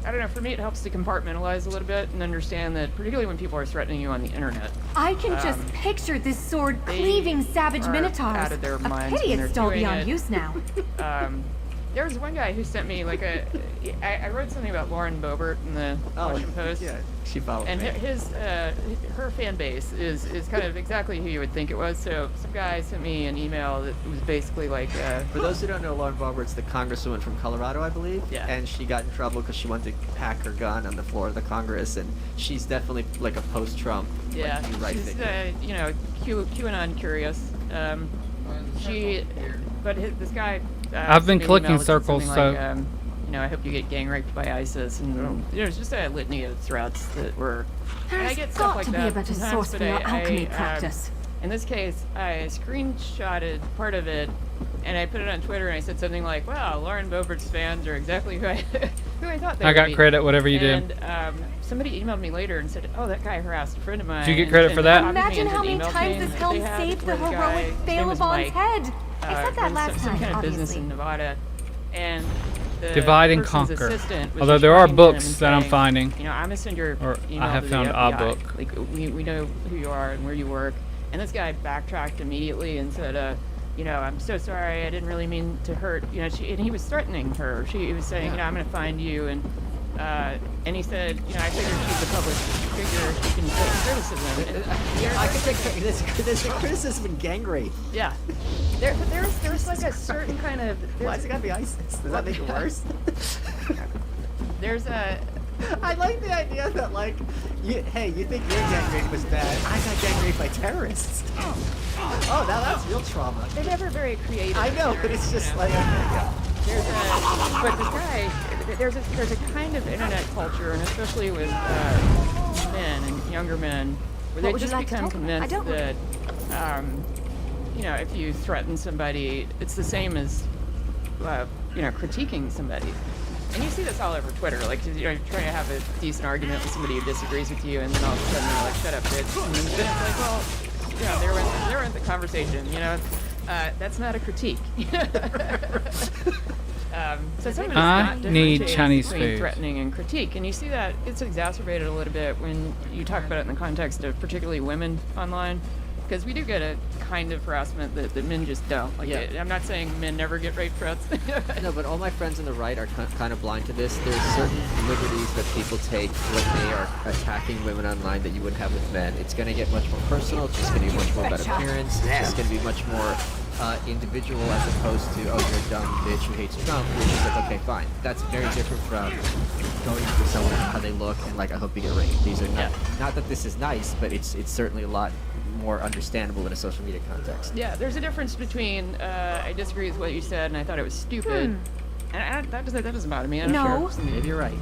Speaker 19: I don't know, for me it helps to compartmentalize a little bit and understand that, particularly when people are threatening you on the internet.
Speaker 14: I can just picture this sword cleaving savage
Speaker 19: are
Speaker 14: minotaurs.
Speaker 19: out of their
Speaker 14: A
Speaker 19: minds
Speaker 14: pity
Speaker 19: when
Speaker 14: it's
Speaker 19: they're
Speaker 14: still
Speaker 19: doing
Speaker 14: beyond
Speaker 19: it.
Speaker 14: use now.
Speaker 19: There was one guy who sent me like I wrote something about Lauren Boebert in the Washington Post.
Speaker 17: Yeah, she followed
Speaker 19: And
Speaker 17: me.
Speaker 19: her fan base is kind of exactly who you would think it was. So some guy sent me an email that was basically like.
Speaker 17: For those who don't know, Lauren Boebert's the congresswoman from Colorado, I believe.
Speaker 19: Yeah.
Speaker 17: And she got in trouble because she wanted to pack her gun on the floor of the Congress, and she's definitely like a post-Trump.
Speaker 19: Yeah,
Speaker 17: like, right
Speaker 19: she's
Speaker 17: figure.
Speaker 19: you know, QAnon curious. This guy.
Speaker 3: I've been
Speaker 19: sent me an
Speaker 3: clicking
Speaker 19: email that said
Speaker 3: circles,
Speaker 19: something
Speaker 3: so-
Speaker 19: like, you know, I hope you get gang raped by ISIS, and there's just a litany of threats that were. And I
Speaker 14: There's
Speaker 19: get
Speaker 14: got
Speaker 19: stuff like
Speaker 14: to be
Speaker 19: that
Speaker 14: a better
Speaker 19: sometimes,
Speaker 14: source
Speaker 19: but
Speaker 14: for your
Speaker 19: I,
Speaker 14: alchemy practice.
Speaker 19: In this case, I screenshotted part of it, and I put it on Twitter, and I said something like, "Wow, Lauren Boebert's fans are exactly who I thought they
Speaker 3: I
Speaker 19: would
Speaker 3: got
Speaker 19: be."
Speaker 3: credit, whatever you did.
Speaker 19: And somebody emailed me later and said, "Oh, that guy harassed a friend of mine."
Speaker 3: Did you get
Speaker 19: and-
Speaker 3: credit
Speaker 19: and
Speaker 3: for that?
Speaker 19: copied me
Speaker 14: Imagine
Speaker 19: into
Speaker 14: how
Speaker 19: the
Speaker 14: many
Speaker 19: email
Speaker 14: times
Speaker 19: chain
Speaker 14: this
Speaker 19: that
Speaker 14: helm
Speaker 19: they had
Speaker 14: saved the
Speaker 19: where guy,
Speaker 14: heroic
Speaker 19: his name was
Speaker 14: Balabon's
Speaker 19: Mike,
Speaker 14: head. I said that
Speaker 19: runs
Speaker 14: last
Speaker 19: some
Speaker 14: time,
Speaker 19: kind of business
Speaker 14: obviously.
Speaker 19: in Nevada, and the
Speaker 3: Divide and
Speaker 19: person's
Speaker 3: conquer.
Speaker 19: assistant was
Speaker 3: Although
Speaker 19: just
Speaker 3: there are
Speaker 19: writing to him
Speaker 3: books
Speaker 19: and
Speaker 3: that I'm
Speaker 19: saying,
Speaker 3: finding.
Speaker 19: You know, I'm gonna send your
Speaker 3: Or
Speaker 19: email
Speaker 3: I have
Speaker 19: to
Speaker 3: found
Speaker 19: the
Speaker 3: a
Speaker 19: FBI.
Speaker 3: book.
Speaker 19: Like we know who you are and where you work. And this guy backtracked immediately and said, you know, I'm so sorry, I didn't really mean to hurt. You know, and he was threatening her. He was saying, you know, I'm gonna find you, and he said, you know, I figured she's a public figure, she can take criticism. And
Speaker 17: I can take there's a criticism in gang rape.
Speaker 19: Yeah. There's like a certain kind of.
Speaker 17: Why does it gotta be ISIS? Does that make it worse?
Speaker 19: There's a.
Speaker 17: I like the idea that like, you think your gang rape was bad? I got gang raped by terrorists. Oh, now that's real trauma.
Speaker 19: They're never very creative.
Speaker 17: I know, but it's just like.
Speaker 19: But this guy, there's a kind of internet culture, and especially with men and younger men, where they
Speaker 14: What would you
Speaker 19: just
Speaker 14: like to
Speaker 19: become
Speaker 14: talk about? I
Speaker 19: convinced
Speaker 14: don't
Speaker 19: that, you know, if you threaten somebody, it's the same as, you know, critiquing somebody. And you see this all over Twitter, like, you know, you're trying to have a decent argument with somebody who disagrees with you, and then all of a sudden they're like, shut up, bitch. And then it's like, well, you know, they were in the conversation, you know. That's not a critique. So some of it is
Speaker 3: I
Speaker 19: not
Speaker 3: need
Speaker 19: differentiating
Speaker 3: Chinese
Speaker 19: between
Speaker 3: food.
Speaker 19: threatening and critique, and you see that it's exacerbated a little bit when you talk about it in the context of particularly women online, because we do get a kind of harassment that men just don't. Like,
Speaker 17: Yeah.
Speaker 19: I'm not saying men never get rape threats.
Speaker 17: No, but all my friends on the right are kind of blind to this. There's certain liberties that people take when they are attacking women online that you wouldn't have with men. It's going to get much more personal. It's just going to be much more about appearance. It's just going to be much more individual as opposed to, oh, you're a dumb bitch who hates Trump, which is like, okay, fine. That's very different from going for someone how they look and like, I hope you get raped. These are not that this is nice, but it's certainly a lot more understandable in a social media context.
Speaker 19: Yeah, there's a difference between I disagree with what you said and I thought it was stupid, and that doesn't bother me. I'm
Speaker 14: No.
Speaker 19: sure
Speaker 17: Maybe you're right.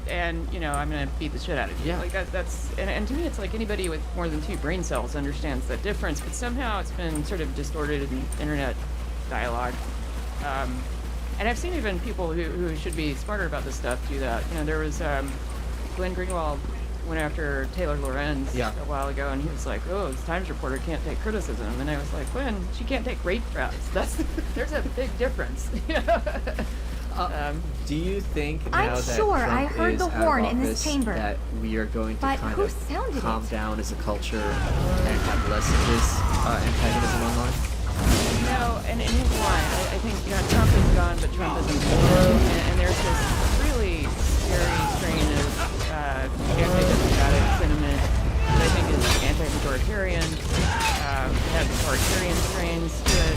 Speaker 19: And you know, I'm gonna beat the shit out of you.
Speaker 17: Yeah.
Speaker 19: Like that's and to me, it's like anybody with more than 2 brain cells understands that difference. But somehow it's been sort of distorted in internet dialogue. And I've seen even people who should be smarter about this stuff do that. You know, there was Glenn Greenwald went after Taylor Lorenz a while ago, and he was like, "Oh, this Times reporter can't take criticism," and I was like, "Glenn, she can't take rape threats. There's a big difference."
Speaker 17: Do you think now
Speaker 14: I'm
Speaker 17: that
Speaker 14: sure
Speaker 17: Trump
Speaker 14: I heard
Speaker 17: is
Speaker 14: the
Speaker 17: out of
Speaker 14: horn in this
Speaker 17: office
Speaker 14: chamber.
Speaker 17: that we are going to
Speaker 14: But
Speaker 17: kind
Speaker 14: who
Speaker 17: of
Speaker 14: sounded
Speaker 17: calm
Speaker 14: it?
Speaker 17: down as a culture and have less of this antagonism online?
Speaker 19: No, and here's why. I think, you know, Trump is gone, but Trump isn't gone. And there's this really scary strain of anti-democratic sentiment that I think is anti-authoritarian. It has authoritarian strains to it.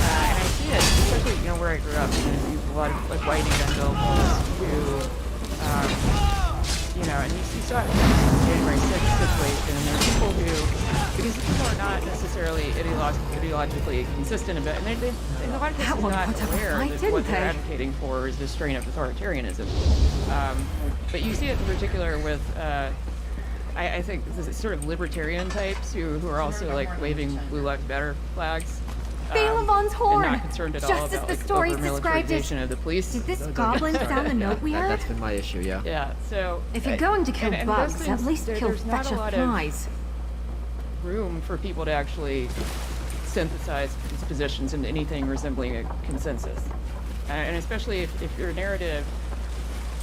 Speaker 19: And I see it, especially, you know, where I grew up. You know, a lot of like white evangelicals who, you know, and you saw it in the January 6th situation. And there are people who, because people are not necessarily ideologically consistent about, and they a lot of cases not aware that what they're advocating for is this strain of authoritarianism. But you see it in particular with, I think, this sort of libertarian types who are also like waving Blue Lives Matter flags.
Speaker 14: Balavon's horn!
Speaker 19: And not concerned at
Speaker 14: Just
Speaker 19: all
Speaker 14: as
Speaker 19: about
Speaker 14: the
Speaker 19: like
Speaker 14: stories described it.
Speaker 19: over-militarization of the police.
Speaker 14: Did this goblin sound the note we heard?
Speaker 17: That's been my issue, yeah.
Speaker 19: Yeah, so...
Speaker 14: If you're going to kill
Speaker 19: and those
Speaker 14: bugs,
Speaker 19: things,
Speaker 14: at least kill
Speaker 19: there's not a
Speaker 14: fetcher
Speaker 19: lot of
Speaker 14: flies.
Speaker 19: room for people to actually synthesize these positions into anything resembling a consensus. And especially if your narrative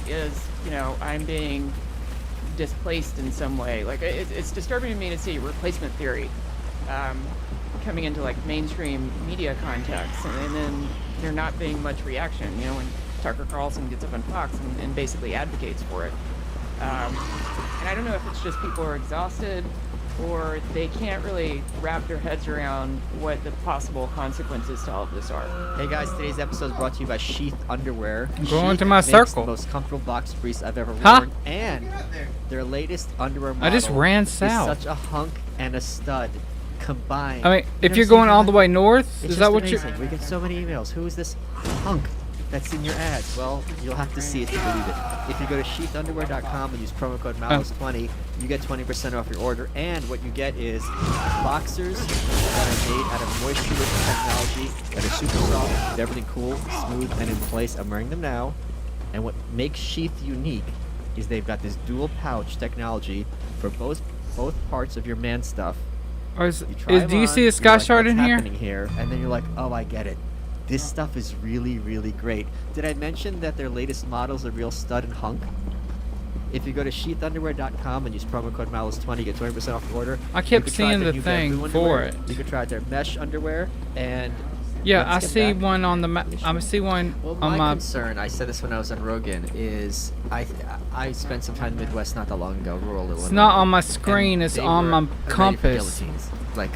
Speaker 19: is, you know, I'm being displaced in some way. Like, it's disturbing to me to see replacement theory coming into like mainstream media context, and then there not being much reaction. You know, when Tucker Carlson gets up on Fox and basically advocates for it. And I don't know if it's just people are exhausted or they can't really wrap their heads around what the possible consequences to all of this are.
Speaker 17: Hey guys, today's episode is brought to you by Sheath Underwear.
Speaker 3: Go into
Speaker 17: Sheath
Speaker 3: my
Speaker 17: makes
Speaker 3: circle.
Speaker 17: The most comfortable box briefs I've ever
Speaker 3: Huh?
Speaker 17: worn, and their latest underwear model
Speaker 3: I just ran
Speaker 17: is
Speaker 3: south.
Speaker 17: such a hunk and a stud combined.
Speaker 3: I mean,
Speaker 17: You
Speaker 3: if
Speaker 17: know
Speaker 3: you're
Speaker 17: what I'm
Speaker 3: going
Speaker 17: saying,
Speaker 3: all the
Speaker 17: Colin?
Speaker 3: way north,
Speaker 17: It's
Speaker 3: is that
Speaker 17: just
Speaker 3: what you're...
Speaker 17: amazing. We get so many emails. Who is this hunk that's in your ads? Well, you'll have to see it to believe it. If you go to sheathunderwear.com and use promo code MALOS20, you get 20% off your order, and what you get is boxers that are made out of moisture-rich technology that are super soft, with everything cool, smooth, and in place. I'm wearing them now, and what makes Sheath unique is they've got this dual pouch technology for both parts of your man stuff.
Speaker 3: Or is,
Speaker 17: You try
Speaker 3: do
Speaker 17: them
Speaker 3: you
Speaker 17: on,
Speaker 3: see a
Speaker 17: you're
Speaker 3: sky
Speaker 17: like,
Speaker 3: shard
Speaker 17: "What's
Speaker 3: in here?
Speaker 17: happening here?" And then you're like, oh, I get it. This stuff is really, really great. Did I mention that their latest models are real stud and hunk? If you go to sheathunderwear.com and use promo code MALOS20, you get 20% off your order.
Speaker 3: I
Speaker 17: You
Speaker 3: kept
Speaker 17: could try
Speaker 3: seeing
Speaker 17: their
Speaker 3: the
Speaker 17: new
Speaker 3: thing
Speaker 17: bamboo
Speaker 3: for
Speaker 17: underwear.
Speaker 3: it.
Speaker 17: You could try their mesh underwear, and
Speaker 3: Yeah, I
Speaker 17: let's get
Speaker 3: see
Speaker 17: back.
Speaker 3: one on the I see one
Speaker 17: Well,
Speaker 3: on
Speaker 17: my
Speaker 3: my...
Speaker 17: concern, I said this when I was on Rogan, is I spent some time in the Midwest not that long ago, rural Illinois.
Speaker 3: It's not on my
Speaker 17: and
Speaker 3: screen, it's
Speaker 17: they
Speaker 3: on
Speaker 17: were
Speaker 3: my
Speaker 17: ready for
Speaker 3: compass.
Speaker 17: guillotines. Like,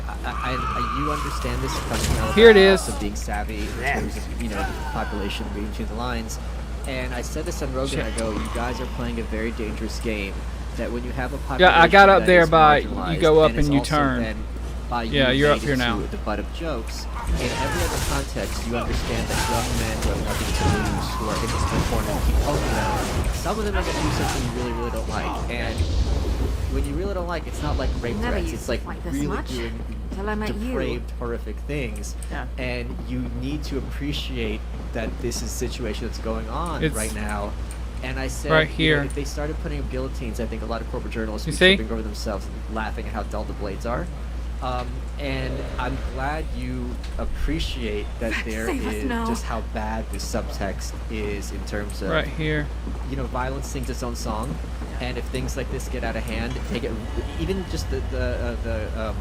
Speaker 17: you understand this from
Speaker 3: Here it is.
Speaker 17: of being savvy in terms of, you know, population reading between the lines. And I said this on Rogan,
Speaker 3: Shit.
Speaker 17: I go, you guys are playing a very dangerous game, that when you have a population
Speaker 3: Yeah, I got up
Speaker 17: that
Speaker 3: there
Speaker 17: is
Speaker 3: by, you
Speaker 17: marginalized
Speaker 3: go up
Speaker 17: and
Speaker 3: and
Speaker 17: is
Speaker 3: you
Speaker 17: also
Speaker 3: turn.
Speaker 17: then by
Speaker 3: Yeah,
Speaker 17: you
Speaker 3: you're up
Speaker 17: made
Speaker 3: here now.
Speaker 17: into the butt of jokes. In every other context, you understand that young men who have nothing to lose, who are in this corner and keep poking them, some of them are going to do something you really, really don't like. And when you really don't like, it's not like rape
Speaker 6: Never
Speaker 17: threats.
Speaker 6: used
Speaker 17: It's like
Speaker 6: to like this
Speaker 17: really
Speaker 6: much,
Speaker 17: doing
Speaker 6: till I met you.
Speaker 17: depraved, horrific things.
Speaker 19: Yeah.
Speaker 17: And you need to appreciate that this is a situation that's going on
Speaker 3: It's
Speaker 17: right now. And I said,
Speaker 3: right
Speaker 17: you know,
Speaker 3: here.
Speaker 17: if they started putting up guillotines, I think a lot of corporate journalists
Speaker 3: You
Speaker 17: would be
Speaker 3: see?
Speaker 17: tripping over themselves and laughing at how dull the blades are. And I'm glad you appreciate that there
Speaker 6: Save us
Speaker 17: is
Speaker 6: now.
Speaker 17: just how bad the subtext is in terms of,
Speaker 3: Right here.
Speaker 17: you know, violence sings its own song, and if things like this get out of hand, take it, even just the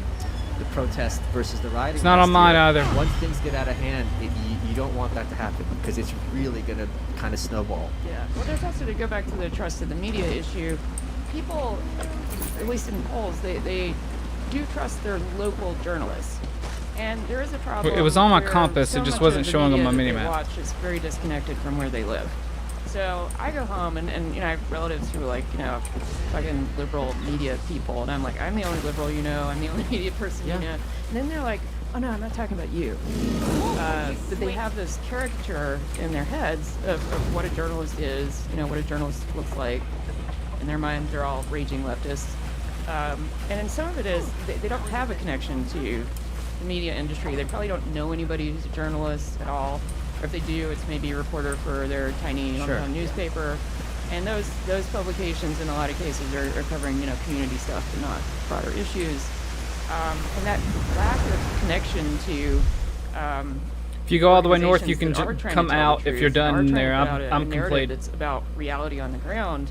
Speaker 17: protest versus the rioting.
Speaker 3: It's not
Speaker 17: last
Speaker 3: on mine
Speaker 17: year,
Speaker 3: either.
Speaker 17: Once things get out of hand, you don't want that to happen because it's really gonna kind of snowball.
Speaker 19: Yeah. Well, there's also, to go back to the trust of the media issue, people, at least in polls, they do trust their local journalists. And there is a problem.
Speaker 3: It was on my
Speaker 19: where
Speaker 3: compass,
Speaker 19: so
Speaker 3: it just
Speaker 19: much
Speaker 3: wasn't
Speaker 19: of the
Speaker 3: showing on
Speaker 19: media
Speaker 3: my
Speaker 19: that they
Speaker 3: mini-map.
Speaker 19: watch is very disconnected from where they live. So I go home and you know, I have relatives who are like, you know, fucking liberal media people, and I'm like, I'm the only liberal you know, I'm the only media person you know. And then they're like, oh no, I'm not talking about you. But they have this caricature in their heads of what a journalist is, you know, what a journalist looks like. In their minds, they're all raging leftists. And then some of it is they don't have a connection to the media industry. They probably don't know anybody who's a journalist at all. Or if they do, it's maybe a reporter for their tiny
Speaker 17: Sure.
Speaker 19: newspaper. And those publications, in a lot of cases, are covering, you know, community stuff, but not broader issues. And that lack of connection to
Speaker 3: If you go all the way north, you
Speaker 19: organizations
Speaker 3: can
Speaker 19: that are trying to
Speaker 3: come
Speaker 19: tell the
Speaker 3: out if
Speaker 19: truth,
Speaker 3: you're
Speaker 19: that are
Speaker 3: done
Speaker 19: trying
Speaker 3: there.
Speaker 19: to put out
Speaker 3: I'm
Speaker 19: a narrative
Speaker 3: complete.
Speaker 19: that's about reality on the ground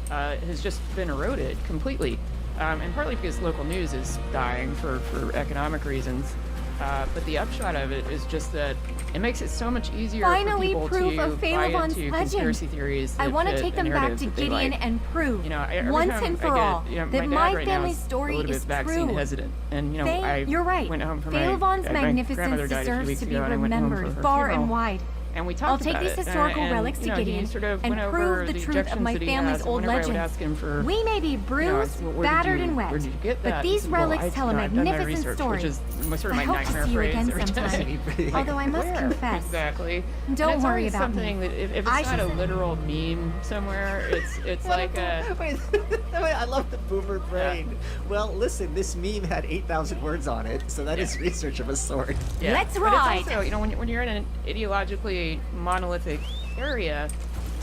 Speaker 19: has just been eroded completely. And partly because local news is dying for economic reasons. But the upshot of it is just that it makes it so much easier
Speaker 14: Finally,
Speaker 19: for people
Speaker 14: proof
Speaker 19: to
Speaker 14: of
Speaker 19: buy
Speaker 14: Phaelon's
Speaker 19: into
Speaker 14: legend.
Speaker 19: conspiracy theories.
Speaker 14: I
Speaker 19: want to
Speaker 14: take them back to Gideon and prove,
Speaker 19: you know, every
Speaker 14: once
Speaker 19: time
Speaker 14: and
Speaker 19: I
Speaker 14: for
Speaker 19: get,
Speaker 14: all,
Speaker 19: you know,
Speaker 14: that
Speaker 19: my
Speaker 14: my
Speaker 19: dad right now
Speaker 14: family's
Speaker 19: is
Speaker 14: story
Speaker 19: a little
Speaker 14: is
Speaker 19: bit vaccine
Speaker 14: true.
Speaker 19: hesitant, and you know,
Speaker 14: You're right.
Speaker 19: went home for
Speaker 14: Phaelon's
Speaker 19: my
Speaker 14: magnificence
Speaker 19: grandmother died a few
Speaker 14: deserves
Speaker 19: weeks
Speaker 14: to be
Speaker 19: ago, and I went home for
Speaker 14: remembered
Speaker 19: her
Speaker 14: far
Speaker 19: funeral.
Speaker 14: and wide.
Speaker 19: And we talked
Speaker 14: I'll take
Speaker 19: about
Speaker 14: these
Speaker 19: it,
Speaker 14: historical
Speaker 19: and,
Speaker 14: relics
Speaker 19: you
Speaker 14: to
Speaker 19: know, he
Speaker 14: Gideon
Speaker 19: sort of
Speaker 14: and
Speaker 19: went over
Speaker 14: prove the truth of
Speaker 19: objections
Speaker 14: my
Speaker 19: that he
Speaker 14: family's
Speaker 19: has,
Speaker 14: old
Speaker 19: whenever I would
Speaker 14: legends.
Speaker 19: ask him for,
Speaker 14: We may be
Speaker 19: you know,
Speaker 14: bruised,
Speaker 19: where did
Speaker 14: battered,
Speaker 19: you-
Speaker 14: and wet,
Speaker 19: where did you get
Speaker 14: but
Speaker 19: that?
Speaker 14: these
Speaker 19: He said, well,
Speaker 14: relics tell a
Speaker 19: I've done my
Speaker 14: magnificent
Speaker 19: research,
Speaker 14: story.
Speaker 19: which is sort of
Speaker 14: I
Speaker 19: my
Speaker 14: hope to
Speaker 19: nightmare
Speaker 14: see you
Speaker 19: phrase
Speaker 14: again
Speaker 19: every time.
Speaker 14: sometime. Although I must confess,
Speaker 19: Exactly. And
Speaker 14: don't
Speaker 19: it's
Speaker 14: worry
Speaker 19: always
Speaker 14: about
Speaker 19: something
Speaker 14: me.
Speaker 19: that if it's
Speaker 14: I
Speaker 19: not a
Speaker 14: should-
Speaker 19: literal meme somewhere, it's like a.
Speaker 17: Wait, I love the boomer brain. Well, listen, this meme had 8,000 words on it, so that is research of a sort.
Speaker 19: Yeah.
Speaker 14: Let's
Speaker 19: But
Speaker 14: ride.
Speaker 19: It's also, you know, when you're in an ideologically monolithic area,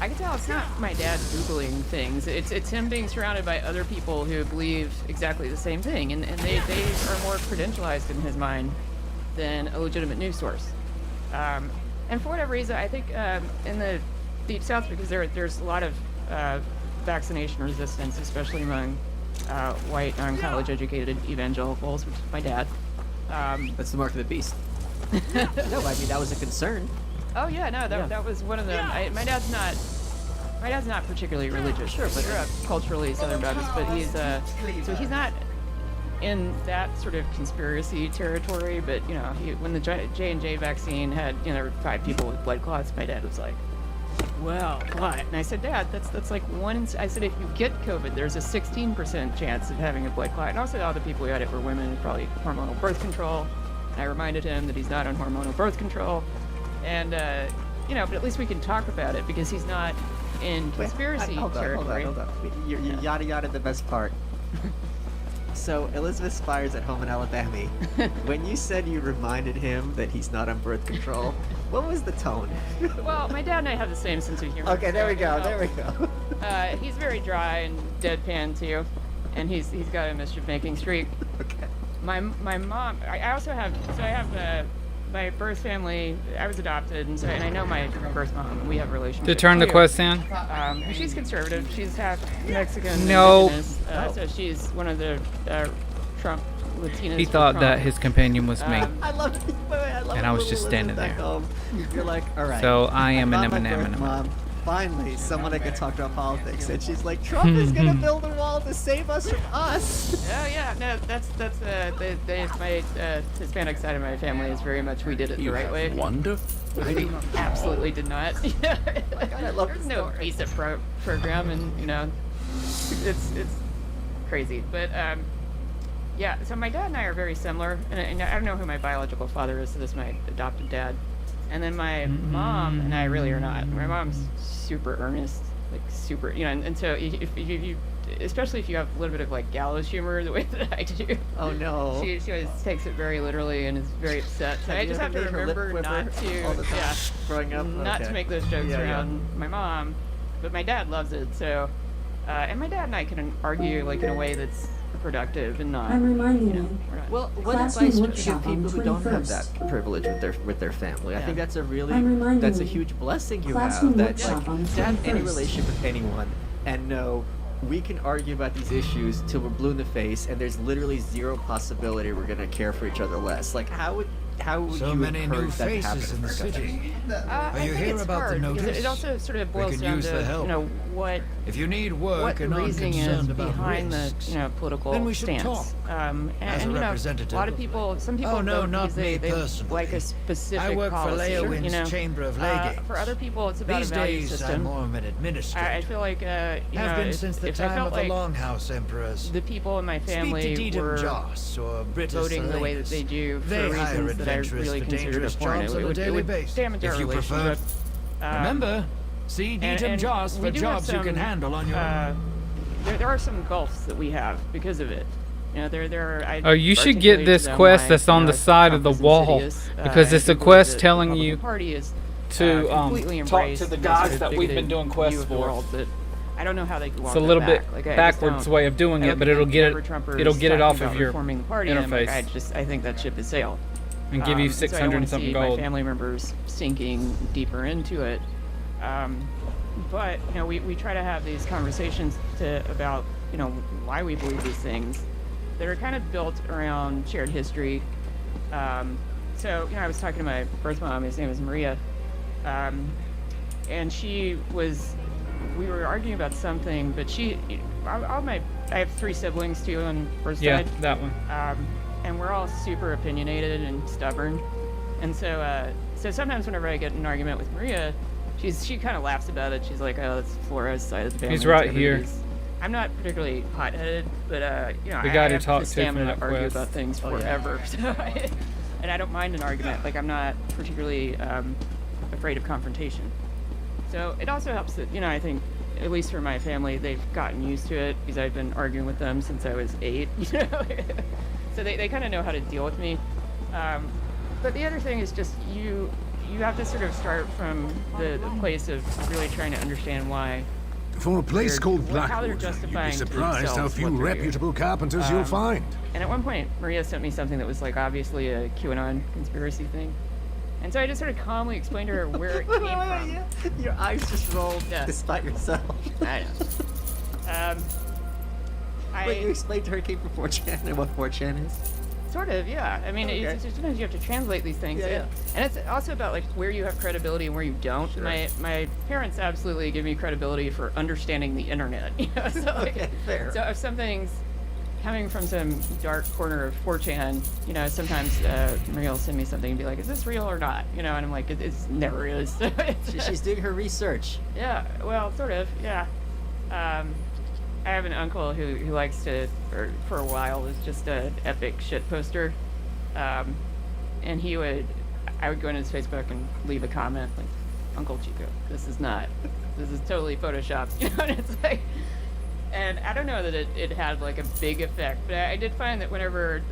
Speaker 19: I can tell it's not my dad Googling things. It's him being surrounded by other people who believe exactly the same thing, and they are more credentialized in his mind than a legitimate news source. And for whatever reason, I think in the Deep South, because there's a lot of vaccination resistance, especially among white, non-college educated evangelicals, which is my dad.
Speaker 17: That's the mark of the beast. No, I mean, that was a concern.
Speaker 19: Oh yeah, no, that was one of them. My dad's not particularly religious. Sure, but grew up culturally Southern Baptist, but he's so he's not in that sort of conspiracy territory. But you know, when the J&J vaccine had, you know, there were 5 people with blood clots, my dad was like, well, what? And I said, Dad, that's like I said, if you get COVID, there's a 16% chance of having a blood clot. And also all the people who had it were women, probably hormonal birth control. And I reminded him that he's not on hormonal birth control. And, you know, but at least we can talk about it because he's not in conspiracy territory.
Speaker 17: Hold on. You yada yada the best part. So, Elizabeth Spires at home in Alabama, when you said you reminded him that he's not on birth control, what was the tone?
Speaker 19: Well, my dad and I have the same sense of humor.
Speaker 17: Okay, there we go.
Speaker 19: He's very dry and deadpan, too. And he's got a mischief-making streak.
Speaker 17: Okay.
Speaker 19: My mom, I also have, so I have my birth family, I was adopted, and I know my birth mom, and we have a relationship.
Speaker 3: To turn the
Speaker 19: too.
Speaker 3: quest in?
Speaker 19: She's conservative. She's half Mexican.
Speaker 3: No.
Speaker 19: So she's one of the Trump Latinas.
Speaker 3: He thought that his companion was me.
Speaker 17: I love it.
Speaker 3: And I was just standing there.
Speaker 17: You're like, all right.
Speaker 3: So I am an
Speaker 17: found my birth
Speaker 3: M&M.
Speaker 17: mom. Finally, someone I can talk about politics. And she's like, Trump is going to build a wall to save us from us.
Speaker 19: Oh, yeah. No, that's my Hispanic side of my family is very much, we did it the right way.
Speaker 20: Wonderful.
Speaker 19: We absolutely did not.
Speaker 17: I love
Speaker 19: There's no ACEP program, and, you know, it's crazy. But, yeah, so my dad and I are very similar. And I don't know who my biological father is, so this is my adopted dad. And then my mom and I really are not. My mom's super earnest, like super, you know, and so if you, especially if you have a little bit of like gallows humor the way that I do.
Speaker 17: Oh no.
Speaker 19: She always takes it very literally and is very upset. So I just have to remember not to,
Speaker 17: all the time growing up?
Speaker 19: not to make those jokes around my mom. But my dad loves it, so, and my dad and I can argue like in a way that's productive and not.
Speaker 6: I'm reminding
Speaker 19: you know,
Speaker 6: you.
Speaker 17: Well, what advice would you give people who don't have that privilege with their family? I think that's a really a huge blessing you have. That like to have any relationship with anyone and know we can argue about these issues till we're blue in the face, and there's literally zero possibility we're gonna care for each other less. Like how would
Speaker 21: so
Speaker 17: you
Speaker 21: many new
Speaker 17: encourage that to happen
Speaker 21: faces in the city.
Speaker 19: Are
Speaker 21: you here about the notice?
Speaker 19: It also sort of boils
Speaker 21: we can
Speaker 19: down
Speaker 21: use
Speaker 19: to
Speaker 21: the help.
Speaker 19: you know what
Speaker 21: if you need work
Speaker 19: what the
Speaker 21: and aren't
Speaker 19: reasoning is
Speaker 21: concerned about
Speaker 19: behind
Speaker 21: risks,
Speaker 19: the political
Speaker 21: then we should
Speaker 19: stance.
Speaker 21: talk. As a
Speaker 19: you know,
Speaker 21: representative.
Speaker 19: a lot of people, some people
Speaker 21: Oh, no,
Speaker 19: vote
Speaker 21: not
Speaker 19: because
Speaker 21: me
Speaker 19: they
Speaker 21: personally.
Speaker 19: like a specific
Speaker 21: I work
Speaker 19: policy.
Speaker 21: for Leowin's
Speaker 19: you know?
Speaker 21: Chamber of Legates.
Speaker 19: For other people, it's about
Speaker 21: These
Speaker 19: a value
Speaker 21: days,
Speaker 19: system.
Speaker 21: I'm more of an administrator.
Speaker 19: I feel like you
Speaker 21: Have
Speaker 19: know,
Speaker 21: been since the
Speaker 19: if I
Speaker 21: time
Speaker 19: felt
Speaker 21: of
Speaker 19: like
Speaker 21: the Longhouse emperors.
Speaker 19: the people in my family
Speaker 21: Speak to
Speaker 19: were
Speaker 21: Diedem Joss or Britta
Speaker 19: voting the way that they do for
Speaker 21: They hire
Speaker 19: reasons that I
Speaker 21: adventurers
Speaker 19: really
Speaker 21: for
Speaker 19: considered
Speaker 21: dangerous
Speaker 19: abhorrent.
Speaker 21: jobs on
Speaker 19: It
Speaker 21: a
Speaker 19: would,
Speaker 21: daily basis.
Speaker 19: damage our
Speaker 21: If you prefer,
Speaker 19: relationship.
Speaker 21: remember, see Diedem Joss for
Speaker 19: we do have
Speaker 21: jobs you can
Speaker 19: some,
Speaker 21: handle on your own.
Speaker 19: There are some gulfs that we have because of it. You know,
Speaker 3: Oh, you should get this quest that's on the side of the wall, because it's a quest telling you to talk to the guys that we've been doing quests for.
Speaker 19: I don't know how they can walk
Speaker 3: It's a little bit
Speaker 19: back. Like, I
Speaker 3: backwards
Speaker 19: just
Speaker 3: way of doing
Speaker 19: I
Speaker 3: it,
Speaker 19: look
Speaker 3: but
Speaker 19: at
Speaker 3: it'll get
Speaker 19: whenever
Speaker 3: it.
Speaker 19: Trumpers
Speaker 3: It'll get it
Speaker 19: talking
Speaker 3: off
Speaker 19: about
Speaker 3: of your
Speaker 19: reforming the party, and I'm like,
Speaker 3: interface.
Speaker 19: I think that ship has sailed.
Speaker 3: And give you
Speaker 19: So I
Speaker 3: 600
Speaker 19: don't
Speaker 3: and something
Speaker 19: see my
Speaker 3: gold.
Speaker 19: family members sinking deeper into it. But you know, we try to have these conversations about you know why we believe these things that are kind of built around shared history. So you know, I was talking to my birth mom. His name is Maria, and we were arguing about something, but I have 3 siblings too on birth side.
Speaker 3: Yeah, that one.
Speaker 19: And we're all super opinionated and stubborn, and so sometimes whenever I get in an argument with Maria, she kind of laughs about it. She's like, "Oh, that's Flora's side of the family."
Speaker 3: He's right here.
Speaker 19: I'm not particularly hot-headed, but you know,
Speaker 3: The
Speaker 19: I
Speaker 3: guy to
Speaker 19: have
Speaker 3: talk
Speaker 19: the
Speaker 3: to
Speaker 19: stamina
Speaker 3: for
Speaker 19: to argue
Speaker 3: that
Speaker 19: about
Speaker 3: quest.
Speaker 19: things
Speaker 3: Oh, yeah.
Speaker 19: forever. So and I don't mind an argument. Like I'm not particularly afraid of confrontation. So it also helps that, you know, I think, at least for my family, they've gotten used to it because I've been arguing with them since I was 8, you know? So they kind of know how to deal with me. But the other thing is just you have to sort of start from the place of really trying to understand why.
Speaker 10: For a place called
Speaker 19: how they're
Speaker 10: Blackwood, you'd be
Speaker 19: justifying to
Speaker 10: surprised how
Speaker 19: themselves
Speaker 10: few
Speaker 19: what they're doing.
Speaker 10: reputable carpenters you'll find.
Speaker 19: And at one point, Maria sent me something that was like obviously a QAnon conspiracy thing. And so I just sort of calmly explained to her where it came from.
Speaker 17: Your eyes just rolled despite yourself.
Speaker 19: I know.
Speaker 17: But you explained to her it came from 4chan and what 4chan is?
Speaker 19: Sort of, yeah. I mean,
Speaker 17: Okay.
Speaker 19: sometimes you have to translate these things.
Speaker 17: Yeah.
Speaker 19: And it's also about like where you have credibility and where you don't.
Speaker 17: Sure.
Speaker 19: My parents absolutely give me credibility for understanding the internet. You know? So, like,
Speaker 17: Okay, fair.
Speaker 19: So if something's coming from some dark corner of 4chan, you know, sometimes Maria will send me something and be like, "Is this real or not?" You know, and I'm like, "It's never is."
Speaker 17: She's doing her research.
Speaker 19: Yeah, well, sort of, yeah. I have an uncle who likes to, or for a while was just an epic shit poster. And I would go into his Facebook and leave a comment like, "Uncle Chico, this is totally photoshopped." You know, and it's like, and I don't know that it had like a big effect, but I did find that whenever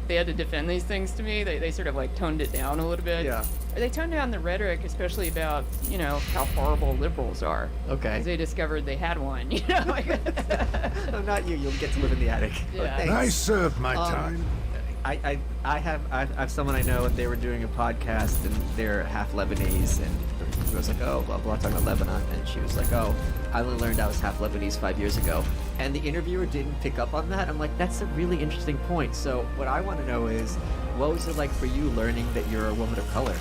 Speaker 19: they had to defend these things to me, they sort of like toned it down a little bit.
Speaker 17: Yeah.
Speaker 19: Or they toned down the rhetoric, especially about, you know, how horrible liberals are.
Speaker 17: Okay.
Speaker 19: Because they discovered they had one, you know? Like,
Speaker 17: No, not you. You'll get to live in the attic.
Speaker 19: Yeah.
Speaker 17: Thanks.
Speaker 10: I served my time.
Speaker 17: I have someone I know, and they were doing a podcast, and they're half Lebanese, and he was like, "Oh, blah blah," talking about Lebanon, and she was like, "Oh, I only learned I was half Lebanese 5 years ago," and the interviewer didn't pick up on that. I'm like, that's a really interesting point. So what I want to know is, what was it like for you learning that you're a woman of color?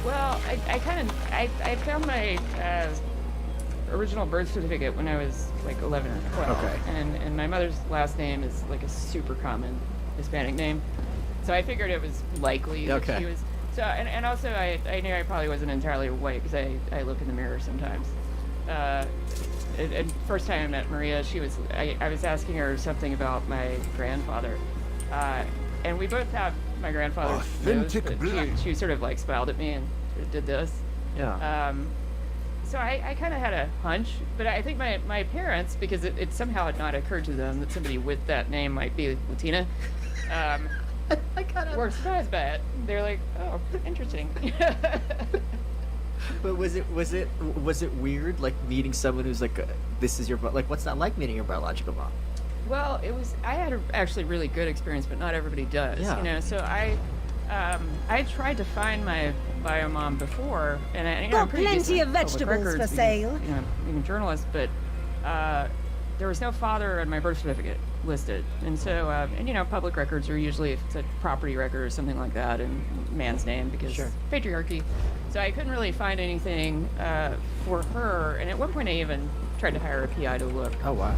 Speaker 19: well, I found my original birth certificate when I was like 11 or 12.
Speaker 17: Okay.
Speaker 19: And my mother's last name is like a super common Hispanic name. So I figured it was likely that
Speaker 17: Okay.
Speaker 19: she was. So, and also I knew I probably wasn't entirely white because I look in the mirror sometimes. And first time I met Maria, I was asking her something about my grandfather. And we both have my grandfather's
Speaker 10: Authentic
Speaker 19: nose, but
Speaker 10: blood.
Speaker 19: she sort of like smiled at me and sort of did this.
Speaker 17: Yeah.
Speaker 19: So I kind of had a hunch, but I think my parents, because it somehow had not occurred to them that somebody with that name might be Latina, were surprised by it. They're like, "Oh, interesting."
Speaker 17: But was it weird, like meeting someone who's like, this is your like, what's that like meeting your biological mom?
Speaker 19: Well, I had a actually really good experience, but not everybody does.
Speaker 17: Yeah.
Speaker 19: You know, so I tried to find my bio mom before, and I'm
Speaker 7: Got
Speaker 19: pretty
Speaker 7: plenty
Speaker 19: decent
Speaker 7: of
Speaker 19: public
Speaker 7: vegetables
Speaker 19: records
Speaker 7: for
Speaker 19: being,
Speaker 7: sale.
Speaker 19: You know, being a journalist, but there was no father on my birth certificate listed, and so and you know, public records are usually if it's a property record or something like that, and man's name because
Speaker 17: Sure.
Speaker 19: patriarchy. So I couldn't really find anything for her, and at one point I even tried to hire a PI to look.
Speaker 17: Oh wow.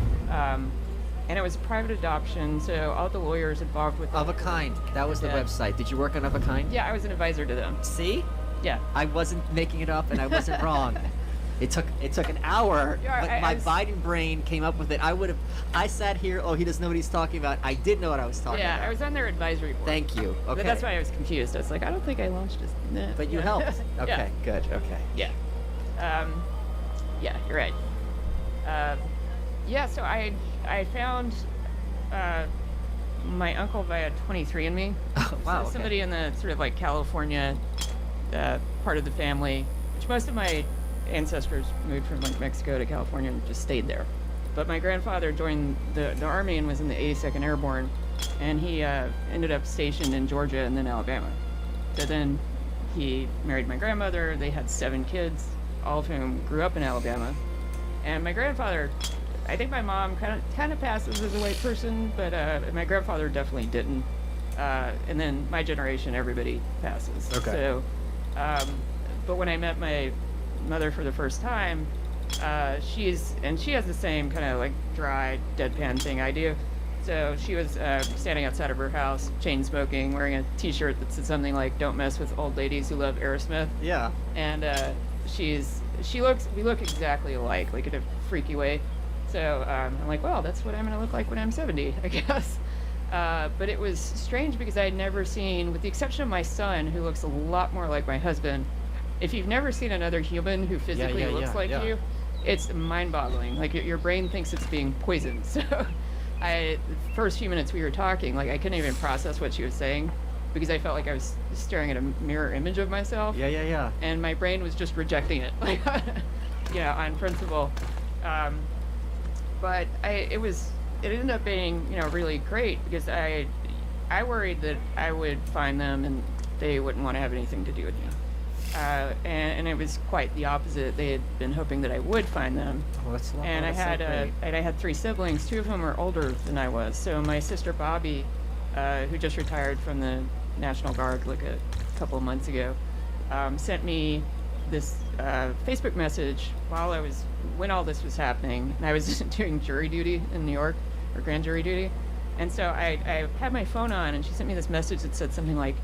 Speaker 19: And it was private adoption, so all the lawyers involved with
Speaker 17: Of a Kind. That was the
Speaker 19: Yeah.
Speaker 17: website. Did you work on Of a Kind?
Speaker 19: Yeah, I was an advisor to them.
Speaker 17: See?
Speaker 19: Yeah.
Speaker 17: I wasn't making it up, and I wasn't wrong. It took an hour,
Speaker 19: Yeah,
Speaker 17: but
Speaker 19: I
Speaker 17: my
Speaker 19: was-
Speaker 17: Biden brain came up with it. I sat here. Oh, he doesn't know what he's talking about. I did know what I was talking
Speaker 19: Yeah,
Speaker 17: about.
Speaker 19: I was on their advisory board.
Speaker 17: Thank you. Okay.
Speaker 19: But that's why I was confused. I was like, I don't think I launched this. Nah.
Speaker 17: But you
Speaker 19: Yeah.
Speaker 17: helped. Okay.
Speaker 19: Yeah.
Speaker 17: Good. Okay.
Speaker 19: Yeah. Yeah, you're right. Yeah, so I found my uncle via 23andMe.
Speaker 17: Wow,
Speaker 19: So
Speaker 17: okay.
Speaker 19: somebody in the sort of like California part of the family, which most of my ancestors moved from like Mexico to California and just stayed there. But my grandfather joined the Army and was in the 82nd Airborne, and he ended up stationed in Georgia and then Alabama. So then he married my grandmother. They had 7 kids, all of whom grew up in Alabama. And my grandfather, I think my mom kind of passes as a white person, but my grandfather definitely didn't. And then my generation, everybody passes.
Speaker 17: Okay.
Speaker 19: So, but when I met my mother for the first time, she has the same kind of like dry, deadpan thing I do. So she was standing outside of her house, chain smoking, wearing a T-shirt that said something like "Don't mess with old ladies who love Aerosmith."
Speaker 17: Yeah.
Speaker 19: And we look exactly alike, like in a freaky way. So I'm like, well, that's what I'm gonna look like when I'm 70, I guess. But it was strange because I had never seen, with the exception of my son, who looks a lot more like my husband. If you've never seen another human who physically looks like you, it's mind-boggling. Like your brain thinks it's being poisoned. So the first few minutes we were talking, like I couldn't even process what she was saying because I felt like I was staring at a mirror image of myself.
Speaker 17: Yeah.
Speaker 19: And my brain was just rejecting it, like, yeah, on principle. But it ended up being, you know, really great because I worried that I would find them and they wouldn't want to have anything to do with me. and it was quite the opposite. They had been hoping that I would find them.
Speaker 17: Oh, that's
Speaker 19: And I had 3 siblings. 2 of whom were older than I was. So my sister Bobby, who just retired from the National Guard like a couple of months ago, sent me this Facebook message when all this was happening, and I was doing jury duty in New York, or grand jury duty. And so I had my phone on, and she sent me this message that said something like,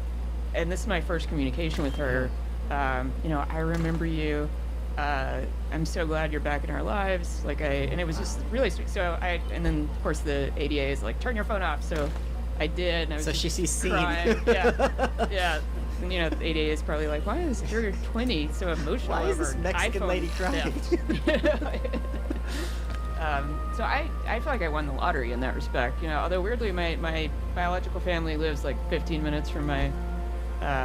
Speaker 19: and this is my first communication with her, I remember you, I'm so glad you're back in our lives, and it was just really sweet. So and then of course the ADA is like, turn your phone off, so I did, and I was
Speaker 17: So
Speaker 19: just
Speaker 17: she sees scene.
Speaker 19: crying. Yeah. And, the ADA is probably like, why is your 20 so emotional?
Speaker 17: Why is
Speaker 19: over
Speaker 17: this
Speaker 19: an
Speaker 17: Mexican
Speaker 19: iPhone?"
Speaker 17: lady crying?
Speaker 19: So I feel like I won the lottery in that respect. Although weirdly, my biological family lives like 15 minutes from my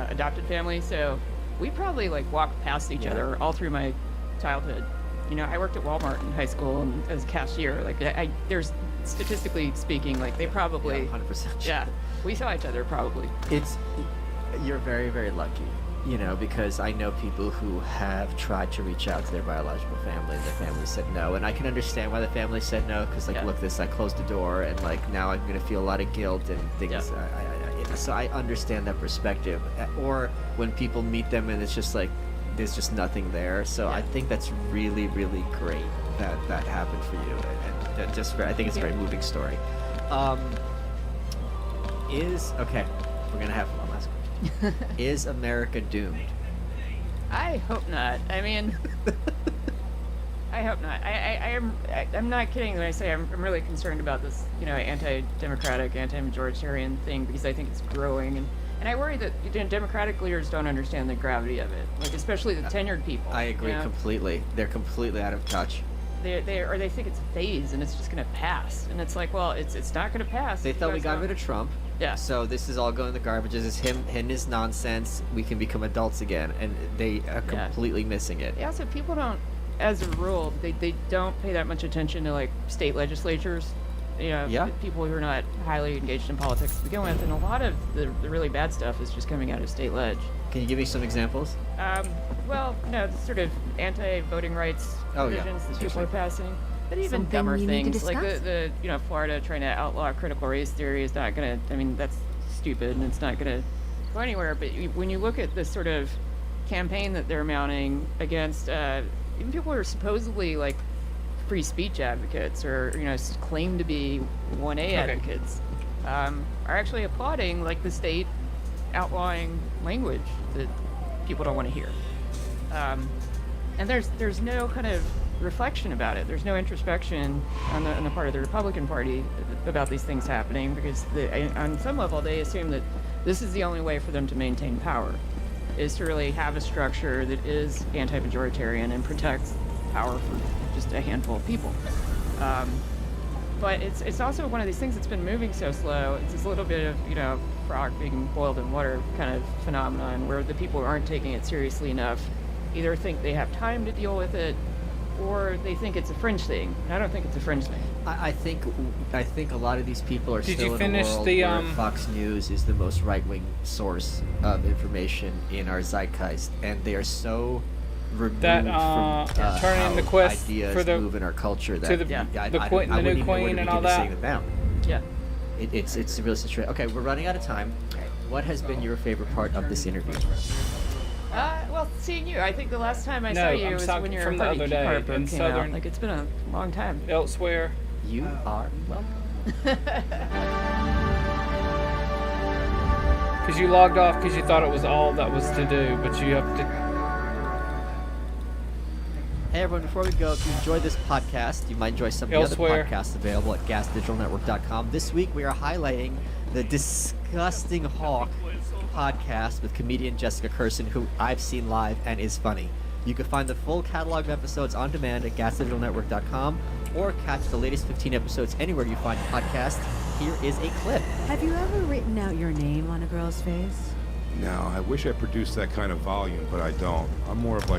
Speaker 19: adopted family, so we probably walked past each other all through my childhood. I worked at Walmart in high school and as a cashier. There's statistically speaking, they probably
Speaker 17: 100%.
Speaker 19: Yeah, we saw each other probably.
Speaker 17: You're very, very lucky, because I know people who have tried to reach out to their biological family, and their family said no, and I can understand why the family said no, because look, I closed the door, and now I'm gonna feel a lot of guilt and things. So I understand that perspective. Or when people meet them and it's just there's just nothing there. So I think that's really, really great that happened for you, and I think it's a very moving story. We're gonna have one last question. Is America doomed?
Speaker 19: I hope not. I mean, I hope not. I'm not kidding when I say I'm really concerned about this, anti-democratic, anti-majoritarian thing, because I think it's growing, and I worry that Democratic leaders don't understand the gravity of it, especially the tenured people.
Speaker 17: I agree completely. They're completely out of touch.
Speaker 19: They think it's a phase and it's just going to pass, and it's well, it's not going to pass.
Speaker 17: They thought we got rid of Trump.
Speaker 19: Yeah.
Speaker 17: So this is all going in the garbage. This is him and his nonsense. We can become adults again, and they are completely missing it.
Speaker 19: Yeah. So people don't, as a rule, they don't pay that much attention to state legislatures. People who are not highly engaged in politics to begin with, and a lot of the really bad stuff is just coming out of state leg.
Speaker 17: Can you give me some examples?
Speaker 19: Sort of anti-voting rights provisions that people are passing. But even
Speaker 14: Something
Speaker 19: dumber
Speaker 14: you need to
Speaker 19: things, like
Speaker 14: discuss?
Speaker 19: the Florida trying to outlaw critical race theory is not going to, that's stupid, and it's not going to go anywhere. But when you look at the sort of campaign that they're mounting against even people who are supposedly free speech advocates, or claim to be 1A advocates, are actually applauding the state outlawing language that people don't want to hear. And there's no kind of reflection about it. There's no introspection on the part of the Republican Party about these things happening, because on some level they assume that this is the only way for them to maintain power, is to really have a structure that is anti-majoritarian and protects power for just a handful of people. But it's also one of these things that's been moving so slow. It's this little bit of frog being boiled in water kind of phenomenon, where the people who aren't taking it seriously enough either think they have time to deal with it, or they think it's a fringe thing. And I don't think it's a fringe thing.
Speaker 17: I think a lot of these people are
Speaker 3: Did
Speaker 17: still
Speaker 3: you
Speaker 17: in
Speaker 3: finish
Speaker 17: a world
Speaker 3: the,
Speaker 17: where Fox News is the most right-wing source of information in our zeitgeist, and they are so removed
Speaker 3: that
Speaker 17: from
Speaker 3: turning
Speaker 17: how
Speaker 3: the quest
Speaker 17: ideas
Speaker 3: for the
Speaker 17: move in our culture that
Speaker 3: to the, the new queen and all that.
Speaker 19: Yeah.
Speaker 17: It's a real situation. Okay, we're running out of time. What has been your favorite part of this interview?
Speaker 19: Well, seeing you. I think the last time I
Speaker 3: No,
Speaker 19: saw you
Speaker 3: I'm
Speaker 19: was
Speaker 3: talking
Speaker 19: when your
Speaker 3: from the
Speaker 19: Hardy
Speaker 3: other day
Speaker 19: Harper
Speaker 3: in
Speaker 19: came
Speaker 3: Southern-
Speaker 19: out. It's been a long time.
Speaker 3: Elsewhere.
Speaker 17: You are welcome.
Speaker 3: Because you logged off because you thought it was all that was to do, but you have to.
Speaker 17: Hey everyone, before we go, if you enjoyed this podcast, you might enjoy some of the
Speaker 3: Elsewhere.
Speaker 17: other podcasts available at gasdigitalnetwork.com. This week we are highlighting the Disgusting Hawk podcast with comedian Jessica Curson, who I've seen live and is funny. You can find the full catalog of episodes on demand at gasdigitalnetwork.com, or catch the latest 15 episodes anywhere you find podcasts. Here is a clip.
Speaker 7: Have you ever written out your name on a girl's face?
Speaker 22: No, I wish I produced that kind of volume, but I don't. I'm more of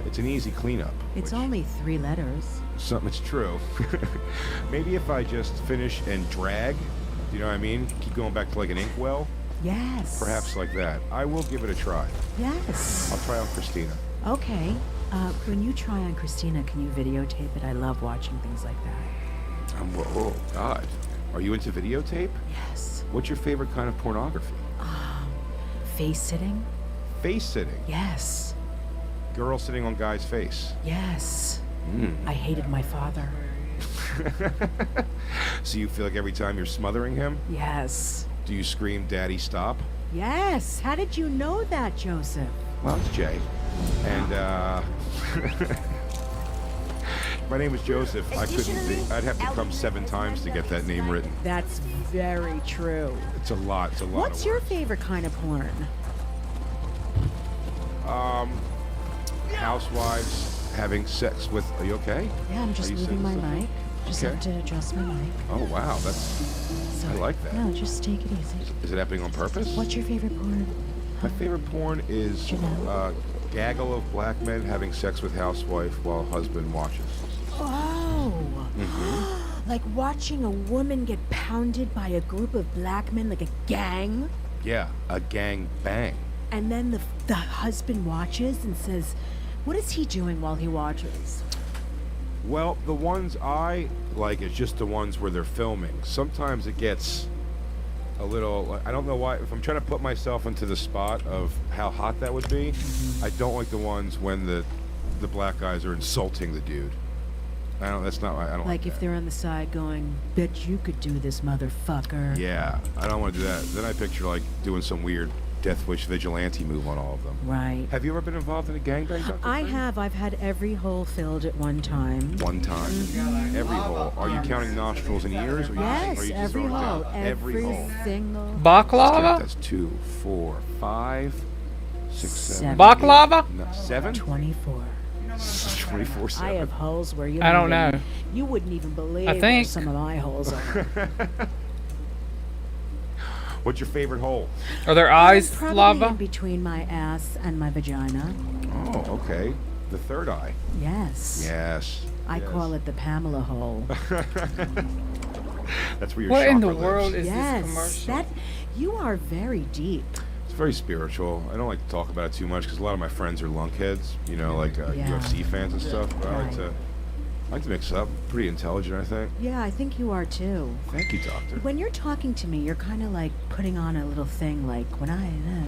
Speaker 22: it's an easy cleanup.
Speaker 7: It's only 3 letters.
Speaker 22: It's true. Maybe if I just finish and drag, you know what I mean? Keep going back to an inkwell.
Speaker 7: Yes.
Speaker 22: Perhaps like that. I will give it a try.
Speaker 7: Yes.
Speaker 22: I'll try on Christina.
Speaker 7: Okay. When you try on Christina, can you videotape it? I love watching things like that.
Speaker 22: Oh, God. Are you into videotape?
Speaker 7: Yes.
Speaker 22: What's your favorite kind of pornography?
Speaker 7: Face sitting?
Speaker 22: Face sitting?
Speaker 7: Yes.
Speaker 22: Girl sitting on guy's face?
Speaker 7: Yes.
Speaker 22: Mm.
Speaker 7: I hated my father.
Speaker 22: So you feel like every time you're smothering him?
Speaker 7: Yes.
Speaker 22: Do you scream, Daddy, stop?
Speaker 7: Yes. How did you know that, Joseph?
Speaker 22: Well, it's Jay. And, my name is Joseph. I'd have to come 7 times to get that name written.
Speaker 7: That's very true.
Speaker 22: It's a lot. It's a lot.
Speaker 7: What's your favorite kind of porn?
Speaker 22: Housewives having sex with. Are you okay?
Speaker 7: Yeah, I'm just moving my mic. Just
Speaker 22: Okay.
Speaker 7: have to adjust my mic.
Speaker 22: Oh wow, that's. I like that.
Speaker 7: No, just take it easy.
Speaker 22: Is it happening on purpose?
Speaker 7: What's your favorite porn?
Speaker 22: My favorite porn is gaggle of black men having sex with housewife while husband watches.
Speaker 7: Oh. Like watching a woman get pounded by a group of black men, like a gang,
Speaker 22: Yeah, a gang bang.
Speaker 7: and then the husband watches and says, "What is he doing while he watches?"
Speaker 22: Well, the ones I like is just the ones where they're filming. Sometimes it gets a little. I don't know why. If I'm trying to put myself into the spot of how hot that would be, I don't like the ones when the black guys are insulting the dude. I don't. That's not. I don't
Speaker 7: Like if they're on the side going, "Bet you could do this, motherfucker."
Speaker 22: Yeah, I don't want to do that. Then I picture like doing some weird Death Wish vigilante move on all of them.
Speaker 7: Right.
Speaker 22: Have you ever been involved in a gangbang? Dr.
Speaker 7: I
Speaker 22: Finn?
Speaker 7: have. I've had every hole filled at one time.
Speaker 22: One time. Every hole. Are you counting nostrils and ears? Or
Speaker 7: Yes,
Speaker 22: are you just
Speaker 7: every
Speaker 22: throwing it
Speaker 7: hole.
Speaker 22: down?
Speaker 7: Every
Speaker 22: hole.
Speaker 7: single.
Speaker 3: Baklava?
Speaker 22: That's 2, 4, 5, 6, 7.
Speaker 3: Baklava?
Speaker 22: 7?
Speaker 7: 24.
Speaker 22: 24/7.
Speaker 7: I have holes where you.
Speaker 3: I don't
Speaker 7: even-
Speaker 3: know.
Speaker 7: You wouldn't even believe
Speaker 3: I
Speaker 7: where
Speaker 3: think.
Speaker 7: some of my holes are.
Speaker 22: What's your favorite hole?
Speaker 3: Are their eyes
Speaker 7: Probably
Speaker 3: lava?
Speaker 7: in between my ass and my vagina.
Speaker 22: Oh, okay. The third eye.
Speaker 7: Yes.
Speaker 22: Yes.
Speaker 7: I call it the Pamela hole.
Speaker 22: That's where your
Speaker 3: What in the
Speaker 22: chakra lives.
Speaker 3: world is
Speaker 7: Yes,
Speaker 3: this commercial?
Speaker 7: that you are very deep.
Speaker 22: It's very spiritual. I don't like to talk about it too much because a lot of my friends are lunkheads, you know, like
Speaker 7: Yeah.
Speaker 22: UFC fans and stuff. But
Speaker 7: Right.
Speaker 22: I like to mix it up. Pretty intelligent, I think.
Speaker 7: Yeah, I think you are too.
Speaker 22: Thank you, doctor.
Speaker 7: When you're talking to me, you're kind of like putting on a little thing, like when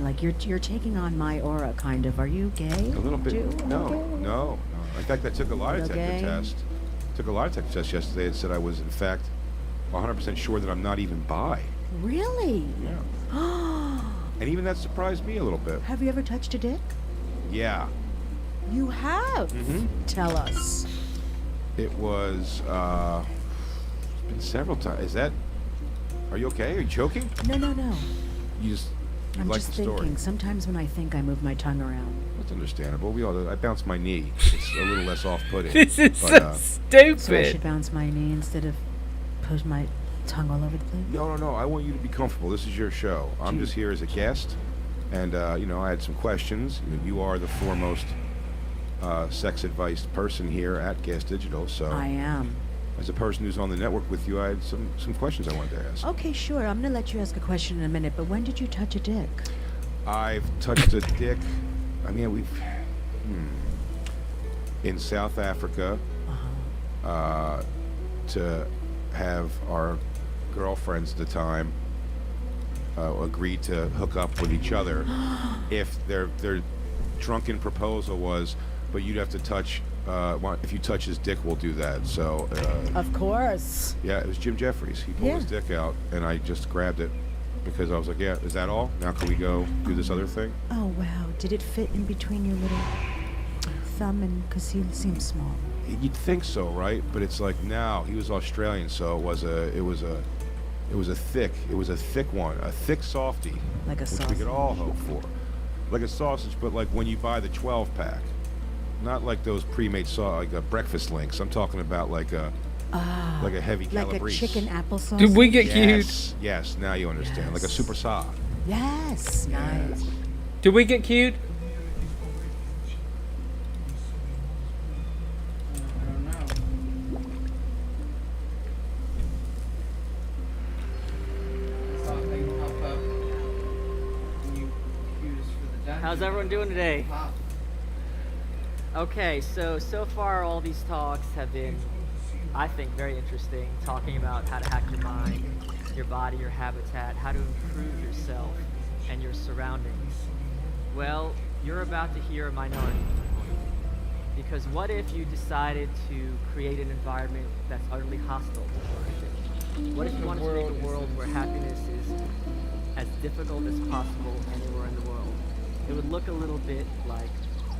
Speaker 7: like you're taking on my aura, kind of. Are you gay?
Speaker 22: A little bit.
Speaker 7: Too?
Speaker 22: No. In fact, I took a lie
Speaker 7: Little
Speaker 22: detector
Speaker 7: gay?
Speaker 22: test. Took a lie detector test yesterday and said I was, in fact, 100% sure that I'm not even bi.
Speaker 7: Really?
Speaker 22: Yeah. And even that surprised me a little bit.
Speaker 7: Have you ever touched a dick?
Speaker 22: Yeah.
Speaker 7: You have.
Speaker 22: Mm-hmm.
Speaker 7: Tell us.
Speaker 22: It was, it's been several times. Are you okay? Are you choking?
Speaker 7: No.
Speaker 22: You just, you
Speaker 7: I'm
Speaker 22: like
Speaker 7: just
Speaker 22: the story.
Speaker 7: thinking. Sometimes when I think, I move my tongue around.
Speaker 22: That's understandable. We all. I bounced my knee. It's a little less off-putting.
Speaker 3: This is
Speaker 22: but,
Speaker 3: so stupid.
Speaker 7: So I should bounce my knee instead of push my tongue all over the place.
Speaker 22: No. I want you to be comfortable. This is your show. I'm just here as a guest, and I had some questions. You are the foremost sex advice person here at Gas Digital. So
Speaker 7: I am.
Speaker 22: as a person who's on the network with you, I had some questions I wanted to ask.
Speaker 7: Okay, sure. I'm gonna let you ask a question in a minute. But when did you touch a dick?
Speaker 22: I've touched a dick. I mean, we've in South Africa to have our girlfriends at the time agree to hook up with each other. If their drunken proposal was, but you'd have to touch. If you touch his dick, we'll do that. So.
Speaker 7: Of course.
Speaker 22: Yeah, it was Jim Jeffries. He pulled his dick out, and I just grabbed it because I was like, "Yeah, is that all? Now can we go do this other thing?"
Speaker 7: Oh wow! Did it fit in between your little thumb and? Cause he seems small.
Speaker 22: You'd think so, right? But it's like now he was Australian, so it was a thick one, a thick softie,
Speaker 7: Like a
Speaker 22: which
Speaker 7: sausage.
Speaker 22: we could all hope for, like a sausage, but like when you buy the 12-pack, not like those pre-made like a breakfast links. I'm talking about like a heavy
Speaker 7: Like
Speaker 22: calabrese.
Speaker 7: a chicken applesauce.
Speaker 3: Did we get
Speaker 22: yes,
Speaker 3: cute?
Speaker 22: Yes, now you understand. Like a super sa.
Speaker 7: Yes. Nice.
Speaker 3: Did we get cute?
Speaker 17: How's everyone doing today? Okay, so far all these talks have been, I think, very interesting. Talking about how to hack your mind, your body, your habitat, how to improve yourself and your surroundings. Well, you're about to hear a minority. Because what if you decided to create an environment that's utterly hostile to flourishing? What if you wanted to make a world where happiness is as difficult as possible anywhere in the world? It would look a little bit like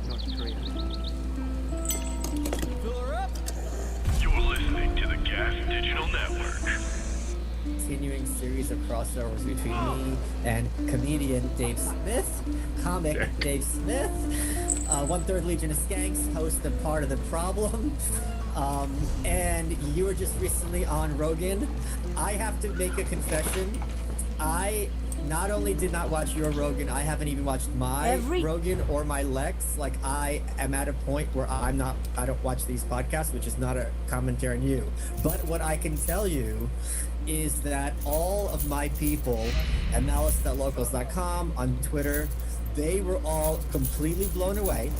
Speaker 17: North Korea.
Speaker 18: You're listening to the Gas Digital Network.
Speaker 2: Continuing series of crossovers between me and comedian Dave Smith, comic Dave Smith, 1/3 Legion of Skanks, host of Part of the Problem. And you were just recently on Rogan. I have to make a confession. I not only did not watch your Rogan, I haven't even watched my Rogan or my Lex. Like, I am at a point where I don't watch these podcasts, which is not a commentary on you. But what I can tell you is that all of my people at malice.locals.com, on Twitter, they were all completely blown away.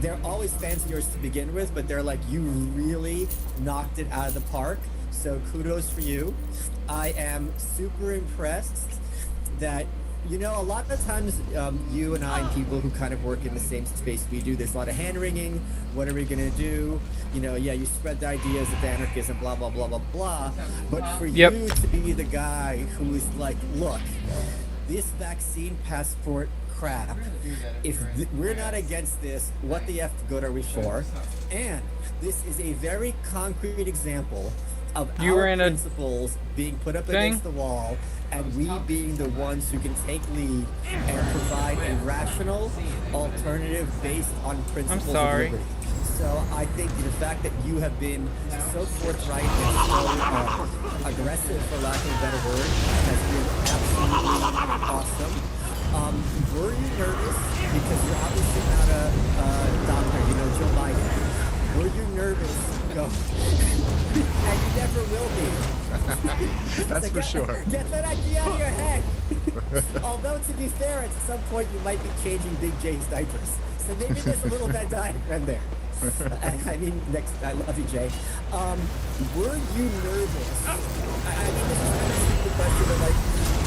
Speaker 2: They're always fans of yours to begin with, but they're like, you really knocked it out of the park. So kudos for you. I am super impressed that, you know, a lot of times you and I and people who kind of work in the same space we do, there's a lot of hand-wringing. What are we going to do? You know, yeah, you spread the ideas of anarchism, blah, blah, blah, blah, blah. But for you to be the guy who is like, look, this vaccine passport crap, if we're not against this, what the F good are we for? And this is a very concrete example of our principles being put up against the wall, and we being the ones who can take lead and provide a rational alternative based on principles of liberty. So I think the fact that you have been so forthright and so aggressive, for lack of a better word, has been absolutely awesome. Were you nervous? Because you're obviously not a doctor, you know, Joe Biden. Were you nervous? No. And you never will be.
Speaker 9: That's for sure.
Speaker 2: Get that idea out of your head. Although, to be fair, at some point you might be changing Big J's diapers. So maybe there's a little Venn diagram there. I mean, I love you, Jay. Were you nervous? I mean, this is kind of a stupid question, but like,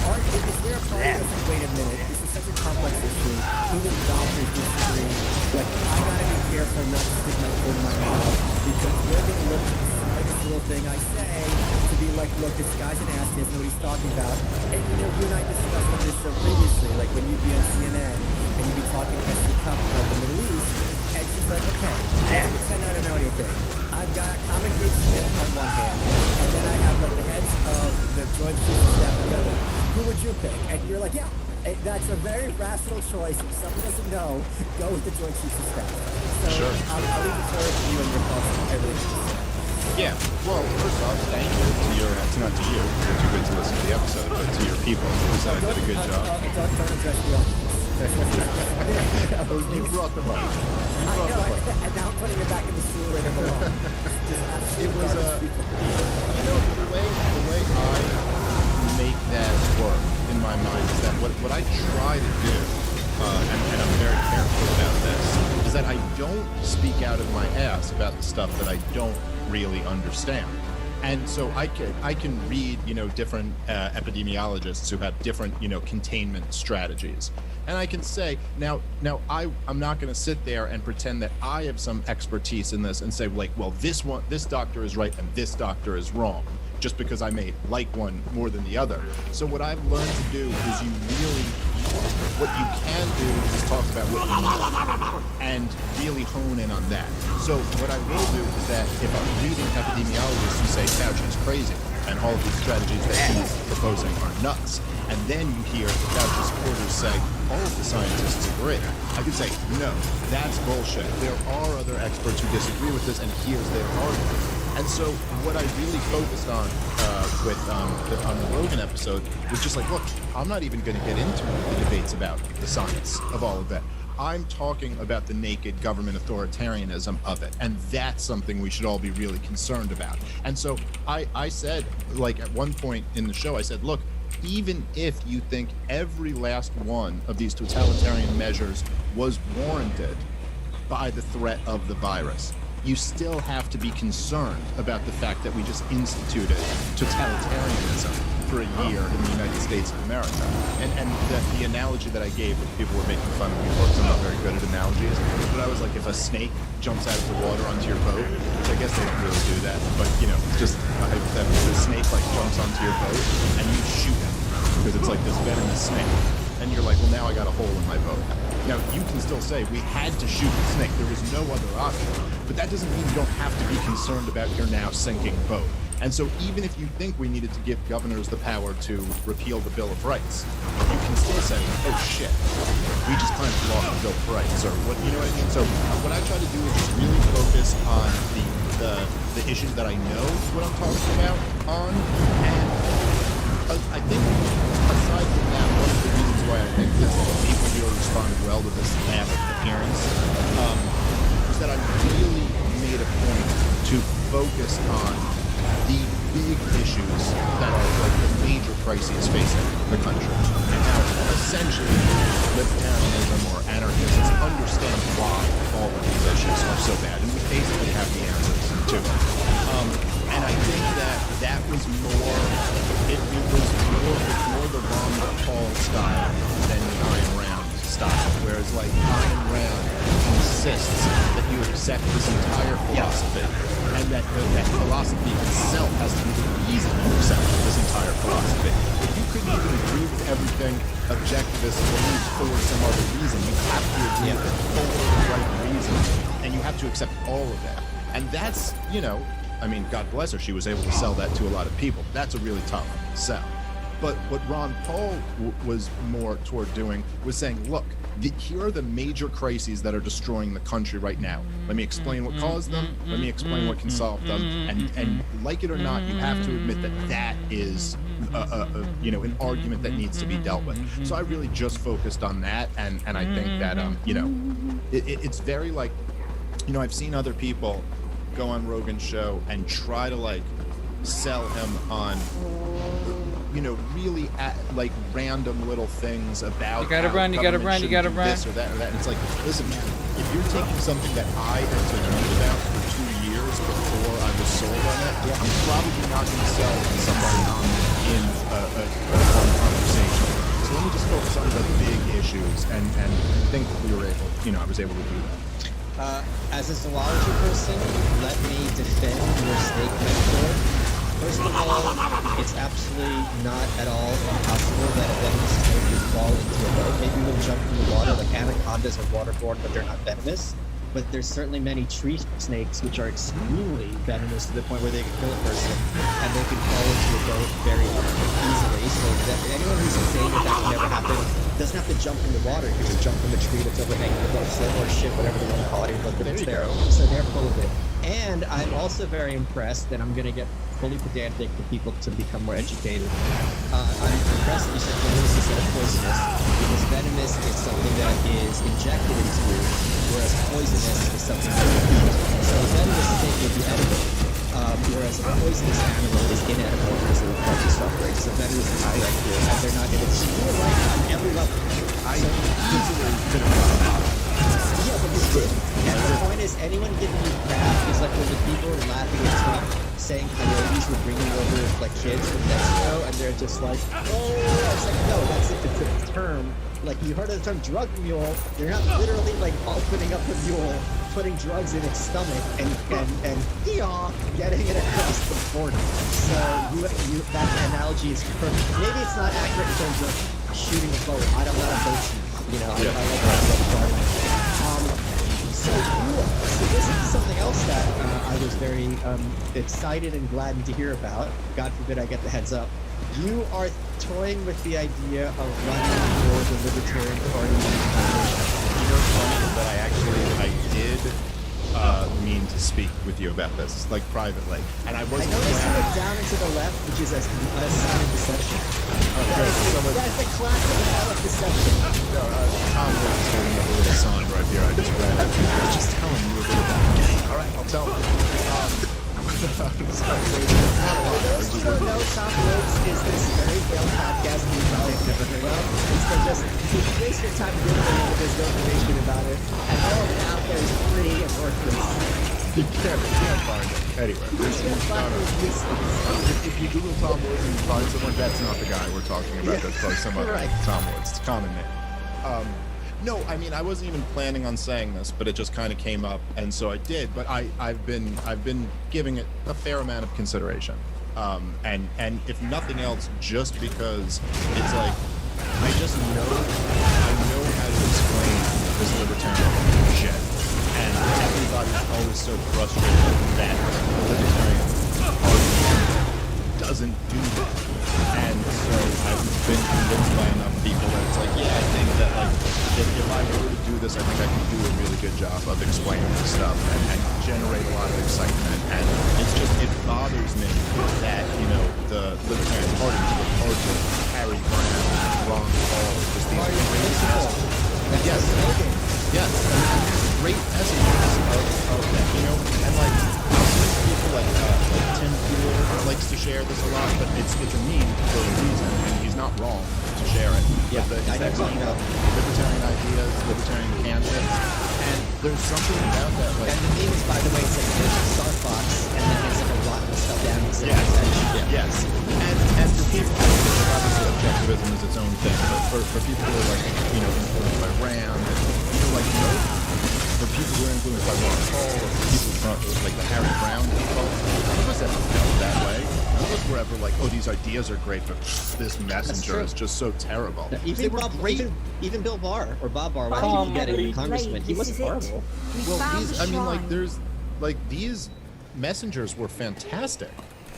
Speaker 2: is there a part of this? Wait a minute, this is such a complex issue. Even doctors disagree. Like, I gotta be careful not to stick my foot in my mouth, because they're gonna look at this little thing I say to be like, look, this guy's an ass, he doesn't know what he's talking about. And you know, you and I discussed on this show previously, like when you'd be on CNN and you'd be talking to Esther Cup about the Middle East, and she's like, okay, let's pretend I don't know anything. I've got Comic Group Smith on one hand, and then I have like the heads of the Joint Chiefs of Staff on the other. Who would you pick? And you're like, yeah, that's a very rational choice. If someone doesn't know, go with the Joint Chiefs of Staff. So I'll leave the floor to you and your thoughts on everything.
Speaker 9: Yeah, well, first off, thank you to your, not to you, you're too good to listen to the episode, but to your people, who said I did a good job.
Speaker 2: Don't address me on
Speaker 9: You brought them up.
Speaker 2: And now I'm putting it back in the stool where they belong.
Speaker 9: It was you know, the way I make that work in my mind is that what I try to do, and I'm very careful about this, is that I don't speak out of my ass about the stuff that I don't really understand. And so I can read, you know, different epidemiologists who have different, you know, containment strategies. And I can say, now I'm not going to sit there and pretend that I have some expertise in this and say, like, well, this doctor is right and this doctor is wrong, just because I may like one more than the other. So what I've learned to do is what you can do is talk about what you know and really hone in on that. So what I will do is that if I'm reading epidemiologists who say Fauci's crazy and all of these strategies that he's proposing are nuts, and then you hear Fauci supporters say all of the scientists agree, I can say, no, that's bullshit. There are other experts who disagree with this, and here's their argument. And so what I really focused on on the Rogan episode was just like, look, I'm not even going to get into the debates about the science of all of that. I'm talking about the naked government authoritarianism of it, and that's something we should all be really concerned about. And so I said, like at one point in the show, I said, look, even if you think every last one of these totalitarian measures was warranted by the threat of the virus, you still have to be concerned about the fact that we just instituted totalitarianism for a year in the United States of America. And the analogy that I gave, that people were making fun of me for, because I'm not very good at analogies, but I was like, if a snake jumps out of the water onto your boat, which I guess they don't really do that, but you know, just a hypothetical, the snake like jumps onto your boat and you shoot him because it's like this venomous snake. And you're like, well, now I got a hole in my boat. Now, you can still say we had to shoot the snake. There was no other option. But that doesn't mean you don't have to be concerned about your now sinking boat. And so even if you think we needed to give governors the power to repeal the Bill of Rights, you can still say, oh shit, we just kind of lost the Bill of Rights, or what, you know what I mean? So what I try to do is just really focus on the issues that I know what I'm talking about on. And I think aside from that, one of the reasons why I think that people here responded well to this last appearance is that I really made a point to focus on the big issues that are like the major crises facing the country, and how essentially libertarianism or anarchists understand why all of these issues are so bad, and we basically have the answers to it. And I think that was more, it was more the Ron Paul style than the Ayn Rand style, whereas like Ayn Rand insists that you accept this entire philosophy, and that philosophy itself has to be the reason you accept this entire philosophy. If you couldn't even agree with everything objectivists believe for some other reason, you have to agree with for the right reason, and you have to accept all of that. And that's, you know, I mean, God bless her, she was able to sell that to a lot of people. That's a really tough sell. But what Ron Paul was more toward doing was saying, look, here are the major crises that are destroying the country right now. Let me explain what caused them. Let me explain what can solve them. And like it or not, you have to admit that that is you know, an argument that needs to be dealt with. So I really just focused on that, and I think that you know, it's very like, you know, I've seen other people go on Rogan's show and try to like sell him on, you know, really like random little things about
Speaker 3: you gotta run
Speaker 9: this or that or that. And it's like, listen, man, if you're taking something that I interviewed about for 2 years before I was sold on it, I'm probably not going to sell to somebody in a conversation. So let me just focus on the big issues, and I think we were able, you know, I was able to do that.
Speaker 2: As a zoology person, let me defend your snake metaphor. First of all, it's absolutely not at all impossible that a venomous snake would fall into a boat. Maybe it would jump in the water, like anacondas are waterborne, but they're not venomous. But there's certainly many tree snakes which are extremely venomous to the point where they can kill a person, and they can fall into a boat very easily. So that anyone who's saying that can never happen doesn't have to jump in the water. You can just jump from the tree that's overhanging the boat, or ship, whatever they want to call it, but it's there. So they're full of it. And I'm also very impressed, and I'm going to get fully pedantic for people to become more educated. I'm impressed that you said venomous instead of poisonous, because venomous is something that is injected into you, whereas poisonous is something that is used. So a venomous snake would be edible, whereas a poisonous animal is inedible because of the parts of suffering. So venomous is correct here, and they're not edible. So you were right on every level. I easily could have yeah, but you did. And the point is, anyone giving you crap is like when the people are laughing at Trump saying coyotes were bringing over like kids from Mexico, and they're just like, oh, it's like, no, that's a term. Like, you heard of the term drug mule. They're not literally like opening up a mule, putting drugs in its stomach, and getting it across the border. So that analogy is perfect. Maybe it's not accurate in terms of shooting a boat. I'm not a boatsman. You know, I like that. So this is something else that I was very excited and glad to hear about. God forbid I get the heads up. You are toying with the idea of running for the Libertarian Party.
Speaker 9: You know, it's funny that I did mean to speak with you about this, like privately, and I wasn't.
Speaker 2: I noticed you look down and to the left, which is a sign of deception.
Speaker 9: Okay,
Speaker 2: That's like classic Alex deception.
Speaker 9: Tom was holding up a little sign right here. I just read it. I was just telling you a bit about the game. All right, I'll tell you.
Speaker 2: For those who don't know, Tom Woods is this very failed podcast you probably have never heard of. So just waste your time doing it if there's no information about it. And all of it out there is free and worthless.
Speaker 9: You can't find it. Anyway, if you Google Tom Woods and you find someone, that's not the guy we're talking about. That's probably some other Tom Woods. It's a common name. No, I mean, I wasn't even planning on saying this, but it just kind of came up, and so I did. But I've been giving it a fair amount of consideration, and if nothing else, just because it's like I know how to explain this libertarian shit, and everybody's always so frustrated that the libertarian party doesn't do that, and so I've been convinced by enough people that it's like, yeah, I think that like if I were to do this, I think I can do a really good job of explaining this stuff and generate a lot of excitement. And it bothers me that, you know, the Libertarian Party is the party of Harry Brown, Ron Paul, just these great messages. Yes, great messages of that, you know, and like people like Tim Pool likes to share this a lot, but it's a meme for a reason, and he's not wrong to share it.
Speaker 2: Yeah, I know talking about
Speaker 9: libertarian ideas, libertarian candidates, and there's something about that. Like,
Speaker 2: and the meme is, by the way, it's like there's a Star Fox, and then there's like a rotten stuff down and
Speaker 9: yes. And for people, obviously objectivism is its own thing, but for people who are like, you know, influenced by Rand, and, you know, like, for people who are influenced by Ron Paul, or for people from like the Harry Brown people, none of us ever felt that way. None of us were ever like, oh, these ideas are great, but this messenger is just so terrible.
Speaker 2: Even Bill Barr or Bob Barr, why did he get a congressman? He wasn't horrible.
Speaker 9: Well, these messengers were fantastic.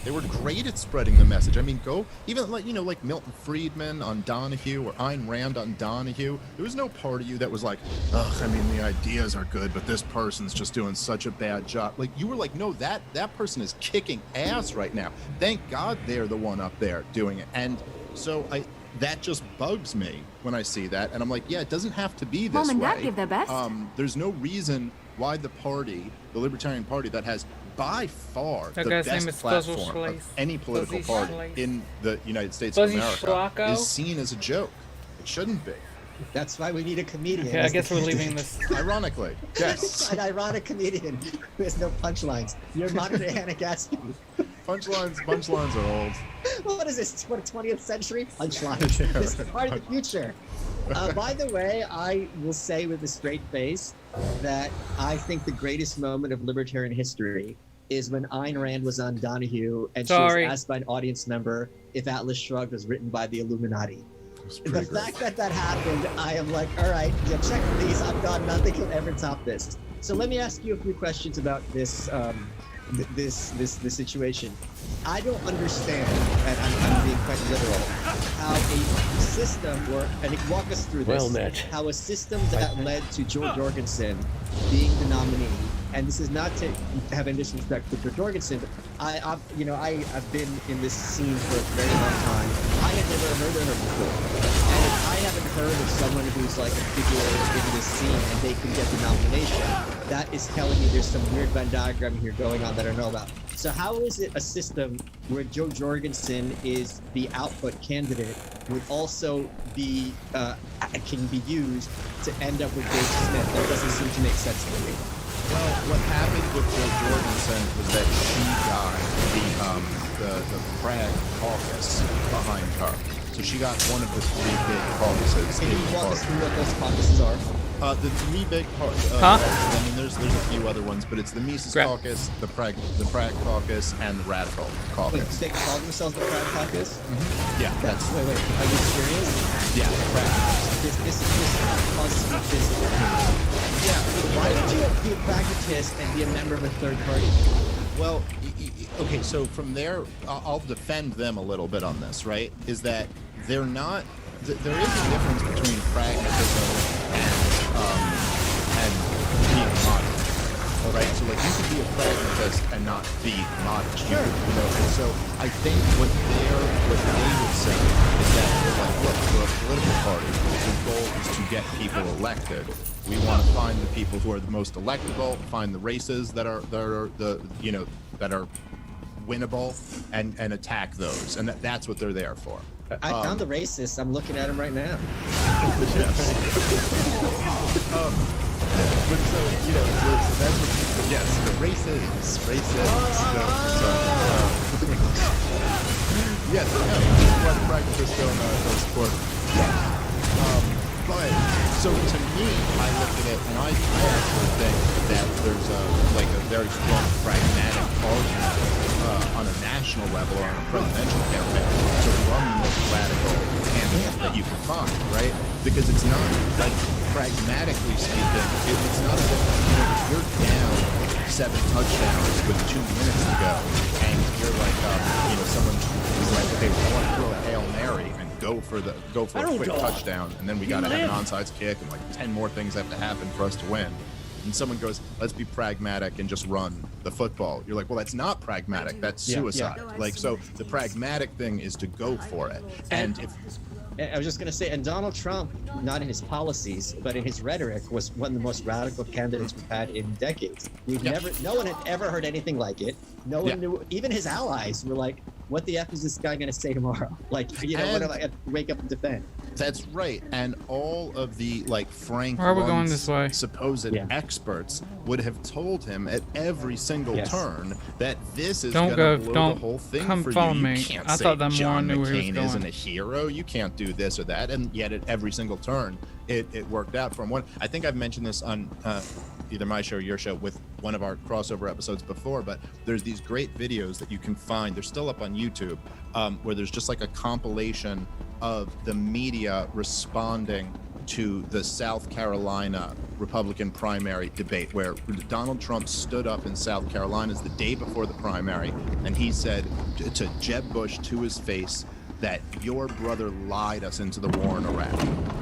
Speaker 9: They were great at spreading the message. I mean, even like, you know, like Milton Friedman on Donahue or Ayn Rand on Donahue. There was no part of you that was like, ugh, I mean, the ideas are good, but this person's just doing such a bad job. Like, you were like, no, that person is kicking ass right now. Thank God they're the one up there doing it. And so that just bugs me when I see that. And I'm like, yeah, it doesn't have to be this
Speaker 6: Mom and
Speaker 9: way.
Speaker 6: Dad give their best.
Speaker 9: There's no reason why the Libertarian Party that has by far
Speaker 3: That
Speaker 9: the
Speaker 3: guy's name
Speaker 9: best
Speaker 3: is
Speaker 9: platform of any political party in the United States of America is seen as a joke. It shouldn't be.
Speaker 2: That's why we need a comedian.
Speaker 3: Okay, I guess we're leaving this.
Speaker 9: Ironically, yes.
Speaker 2: An ironic comedian who has no punchlines. You're modern day Hannah Gatsby.
Speaker 9: Punchlines are old.
Speaker 2: What is this? What, 20th century? Punchlines. This is part of the future. By the way, I will say with a straight face that I think the greatest moment of libertarian history is when Ayn Rand was on Donahue and she was asked by an audience member if Atlas Shrugged was written by the Illuminati. The fact that happened, I am like, all right, yeah, check these. I've got nothing can ever top this. So let me ask you a few questions about this this situation. I don't understand, and I'm being quite literal, how a system works, and walk us through this.
Speaker 21: Well met.
Speaker 2: How a system that led to George Jorgensen being the nominee, and this is not to have any disrespect for George Jorgensen, but I've been in this scene for a very long time. I had never heard of her before. And if I haven't heard of someone who's like a figure in this scene and they can get the nomination, that is telling me there's some weird Venn diagram here going on that I don't know about. So how is it a system where Joe Jorgensen is the output candidate would also be can be used to end up with Dave Smith? That doesn't seem to make sense to me.
Speaker 9: Well, what happened with Joe Jorgensen was that she got the Prague caucus behind her. So she got one of the three big caucuses.
Speaker 2: Can you walk us through what those caucuses are?
Speaker 9: The three big caucuses. I mean, there's a few other ones, but it's the Mises Caucus, the Prague Caucus, and the Radical Caucus.
Speaker 2: Wait, they call themselves the Prague Caucus?
Speaker 9: Mm-hmm. Yeah, that's.
Speaker 2: Wait, are you serious?
Speaker 9: Yeah, the Prague Caucus.
Speaker 2: This causes me physical pain. Yeah, why did you be a pragmatist and be a member of a third party?
Speaker 9: Well, okay, so from there, I'll defend them a little bit on this, right? Is that they're not, there is a difference between pragmatism and being modern, right? So, like, you could be a pragmatist and not be modern. Sure. You know, and so I think what they would say is that they're like, look, for a elected. We want to find the people who are the most electable, find the races that are winnable, and attack those. And that's what they're there for.
Speaker 17: I found the racist. I'm looking at him right now.
Speaker 9: But so, so that's what, yes, the races. Yes, what practice don't support. But, so to me, I look at it, and I actually think that there's a very strong pragmatic argument on a national level or on a presidential campaign to run the most radical candidate that you can find, right? Because it's not, like, pragmatically speaking, it's not as if you're down 7 touchdowns with 2 minutes to go, and you're like, someone who's like, okay, I want to throw a Hail Mary and go for a quick touchdown, and then we got to have an onside kick, and like 10 more things have to happen for us to win. And someone goes, let's be pragmatic and just run the football. You're like, well, that's not pragmatic. That's suicide. Like, so the pragmatic thing is to go for it. And if
Speaker 17: I was just going to say, and Donald Trump, not in his policies, but in his rhetoric, was one of the most radical candidates we've had in decades. No one had ever heard anything like it. No one knew, even his allies were like, what the F is this guy going to say tomorrow? Like, what am I going to wake up and defend?
Speaker 9: That's right. And all of the, like, Frank
Speaker 3: Why are we going this way?
Speaker 9: supposed experts would have told him at every single turn that this is going to blow the whole thing
Speaker 3: come
Speaker 9: for
Speaker 3: follow
Speaker 9: you.
Speaker 3: me.
Speaker 9: You can't
Speaker 3: I
Speaker 9: say
Speaker 3: thought that
Speaker 9: John
Speaker 3: Moore knew where he was
Speaker 9: McCain
Speaker 3: going.
Speaker 9: isn't a hero. You can't do this or that. And yet at every single turn, it worked out for him. I think I've mentioned this on either my show or your show with one of our crossover episodes before, but there's these great videos that you can find. They're still up on YouTube, where there's just like a compilation of the media responding to the South Carolina Republican primary debate, where Donald Trump stood up in South Carolina the day before the primary, and he said to Jeb Bush to his face that your brother lied us into the war in Iraq,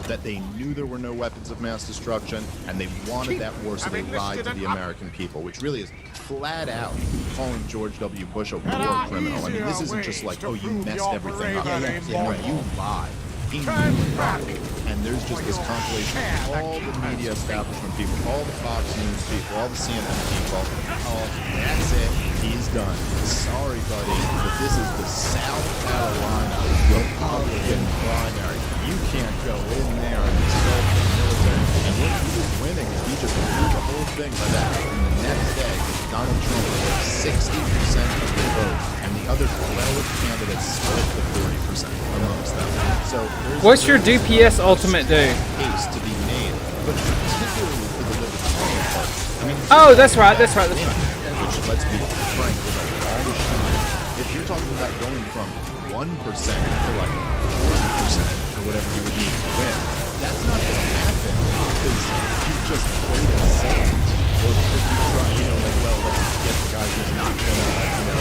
Speaker 9: that they knew there were no weapons of mass destruction, and they wanted that war, so they lied to the American people, which really is flat out calling George W. Bush a war criminal. I mean, this isn't just like, oh, you messed everything up. No, you lied. He knew it. And there's just this compilation of all the media establishment people, all the Fox News people, all the CNN people. Oh, that's it. He's done. Sorry, buddy, but this is the South Carolina Republican primary. You can't go in there and insult the military. And what he was winning is he just blew the whole thing by that. And the next day, Donald Trump was 60% of the vote, and the other 12 candidates split the 40% amongst them. So
Speaker 3: what's your DPS ultimate do?
Speaker 9: Case to be made, but particularly for the Libertarian Party. I mean,
Speaker 3: oh, that's right. Which,
Speaker 9: let's be frank, with all the time, if you're talking about going from 1% to like 40% or whatever you would need to win, that's not going to happen because you just played it safe. Or if you try, like, well, let's get the guy who's not going to,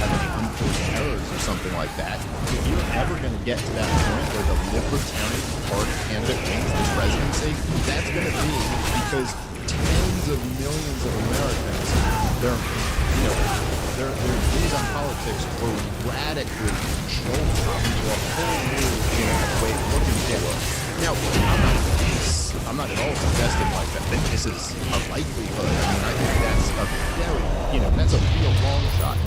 Speaker 9: have any unforced errors or something like that. If you're ever going to get to that point where the Libertarian Party candidate wins the presidency, that's going to be because tens of millions of Americans, their views on politics were radically controlled into a whole new, way of looking at it. Now, I'm not at all suggesting like that this is a likelihood. I mean, I think that's a very, that's a real long shot.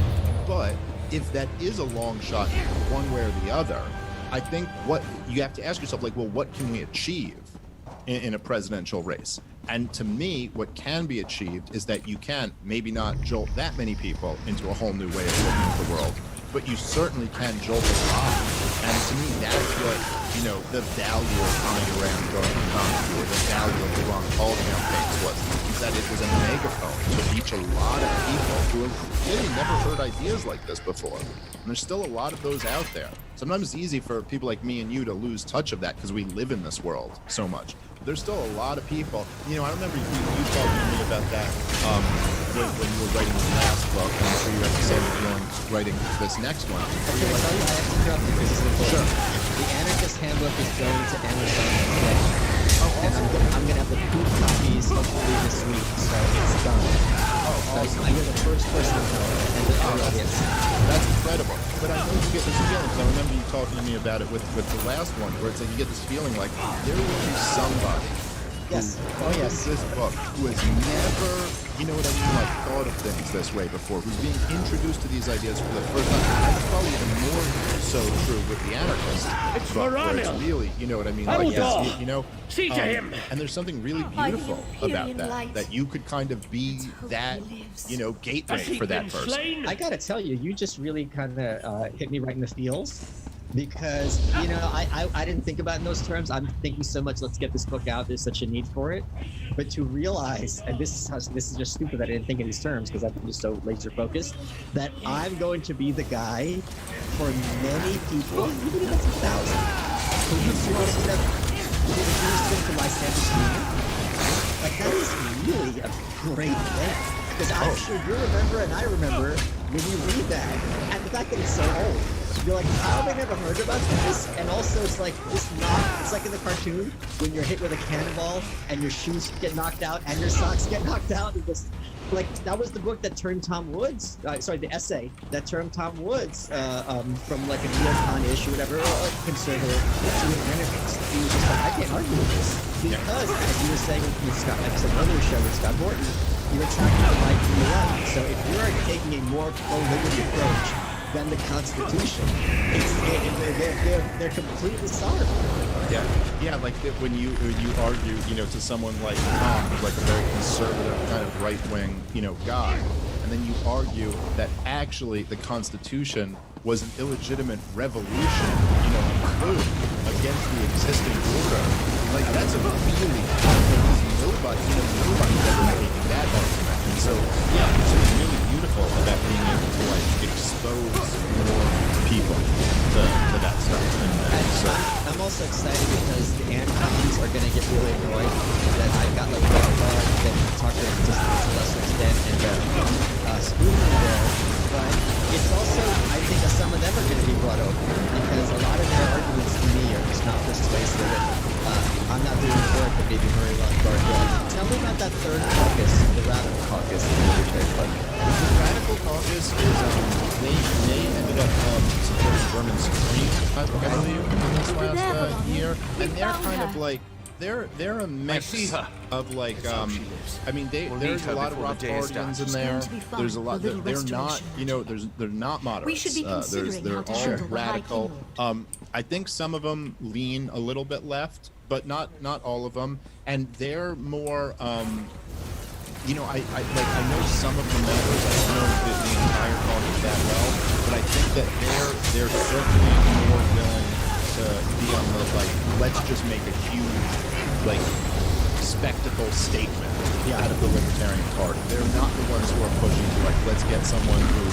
Speaker 9: But if that is a long shot one way or the other, I think what you have to ask yourself, like, well, what can we achieve in a presidential race? And to me, what can be achieved is that you can maybe not jolt that many people into a whole new way of looking at the world, but you certainly can jolt a lot. And to me, that's what, the value of Connie Iran going to Congress, or the value of the Ron Paul campaigns was that it was a megaphone to reach a lot of people who have really never heard ideas like this before. And there's still a lot of those out there. Sometimes it's easy for people like me and you to lose touch of that because we live in this world so much. There's still a lot of people. I remember you talking to me about that when you were writing the last book, and I'm sure you have the same feelings writing this next one.
Speaker 17: Okay, so I have to interrupt because it's important. Sure. The Anarchist Handbook is going to Amazon today. And I'm going to have the proof copies hopefully this week, so it's done. So you're the first person to know it, and the audience.
Speaker 9: That's incredible. But I know you get this feeling, because I remember you talking to me about it with the last one, where it's like you get this feeling like there will be somebody
Speaker 2: Yes.
Speaker 9: who reads this book, who has never, you know what I mean, like thought of things this way before, who's being introduced to these ideas for the first time. That's probably even more so true with the anarchist.
Speaker 5: It's
Speaker 9: book, where
Speaker 5: Moranil.
Speaker 9: it's really, you know what I mean,
Speaker 5: Hold
Speaker 9: like
Speaker 5: on.
Speaker 9: you know.
Speaker 5: See to him.
Speaker 9: And there's something really beautiful about that. That you could kind of be that, you know, gateway for that person.
Speaker 2: I gotta tell you, you just really kind of hit me right in the feels. Because, you know, I didn't think about it in those terms. I'm thinking so much, let's get this book out. There's such a need for it. But to realize, and this is just stupid that I didn't think in these terms because I'm just so laser focused, that I'm going to be the guy for many people, even if it's 1,000, who used to to Lysander Union. Like, that is really a great thing. Because I'm sure you remember and I remember when you read that. And the fact that it's so old. You're like, how have I never heard about this? And also, it's like this it's like in the cartoon when you're hit with a cannonball and your shoes get knocked out and your socks get knocked out. And just, like, that was the book that turned Tom Woods, the essay that turned Tom Woods from like a neocon-ish or whatever, conservative, to an anarchist. He was just like, I can't argue with this. Because, as you were saying with Scott, like I said earlier show with Scott Morton, you're attracted to light from the right. So if you're taking a more pro-liberty approach than the Constitution, they're completely solid.
Speaker 9: Yeah, like when you argue, you know, to someone like Tom, who's like a very conservative kind of right-wing, you know, guy, and then you argue that actually the Constitution was an illegitimate revolution, you know, coup against the existing order. Like that's a really nobody's ever making that argument. And so yeah, it's really beautiful about being able to like expose more people to that stuff. And so
Speaker 2: I'm also excited because the anarchists are going to get really annoyed that I've got like Red Ball and Tucker to a lesser extent and Spoon there. But it's also, I think that some of them are going to be brought over because a lot of their arguments to me are just not persuasive. I'm not doing the work that maybe Murray Rothbard. Tell me about that third caucus, the Radical Caucus in the Libertarian Party.
Speaker 9: the Radical Caucus is they ended up supporting Berman Supreme, I believe, in this last year, and they're kind of like they're a mix of like I mean there's a lot of Rothbardians in there. There's a lot they're not, you know, they're not moderates.
Speaker 13: We should be considering
Speaker 9: they're
Speaker 13: how to
Speaker 9: all
Speaker 13: handle the
Speaker 9: radical.
Speaker 13: High King
Speaker 9: I think some of them lean a little bit left, but not all of them, and they're more you know, I know some of the members. I don't know the entire caucus that well, but I think that they're certainly more willing to be on the like, let's just make a huge like spectacle statement out of the Libertarian Party. They're not the ones who are pushing to like, let's get someone who,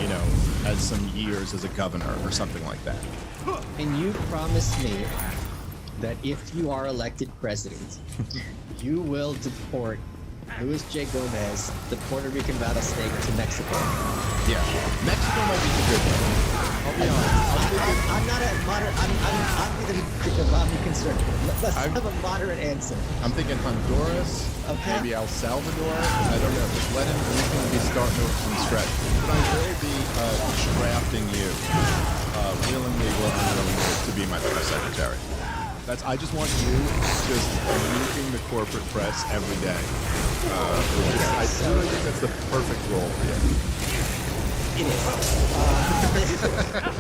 Speaker 9: you know, has some years as a governor or something like that.
Speaker 2: And you promised me that if you are elected president, you will deport Luis J. Gomez, the Puerto Rican rattlesnake, to Mexico.
Speaker 9: Yeah, Mexico might be the good one. I'll be honest.
Speaker 2: I'm not a moderate. I'm the Romney conservative. Let's have a moderate answer.
Speaker 9: I'm thinking Honduras, maybe El Salvador. I don't know. Just let him. He's going to be starting over from scratch. But I will be drafting you willingly to be my press secretary. I just want you just nuking the corporate press every day. I really think that's the perfect role for you.
Speaker 2: It is.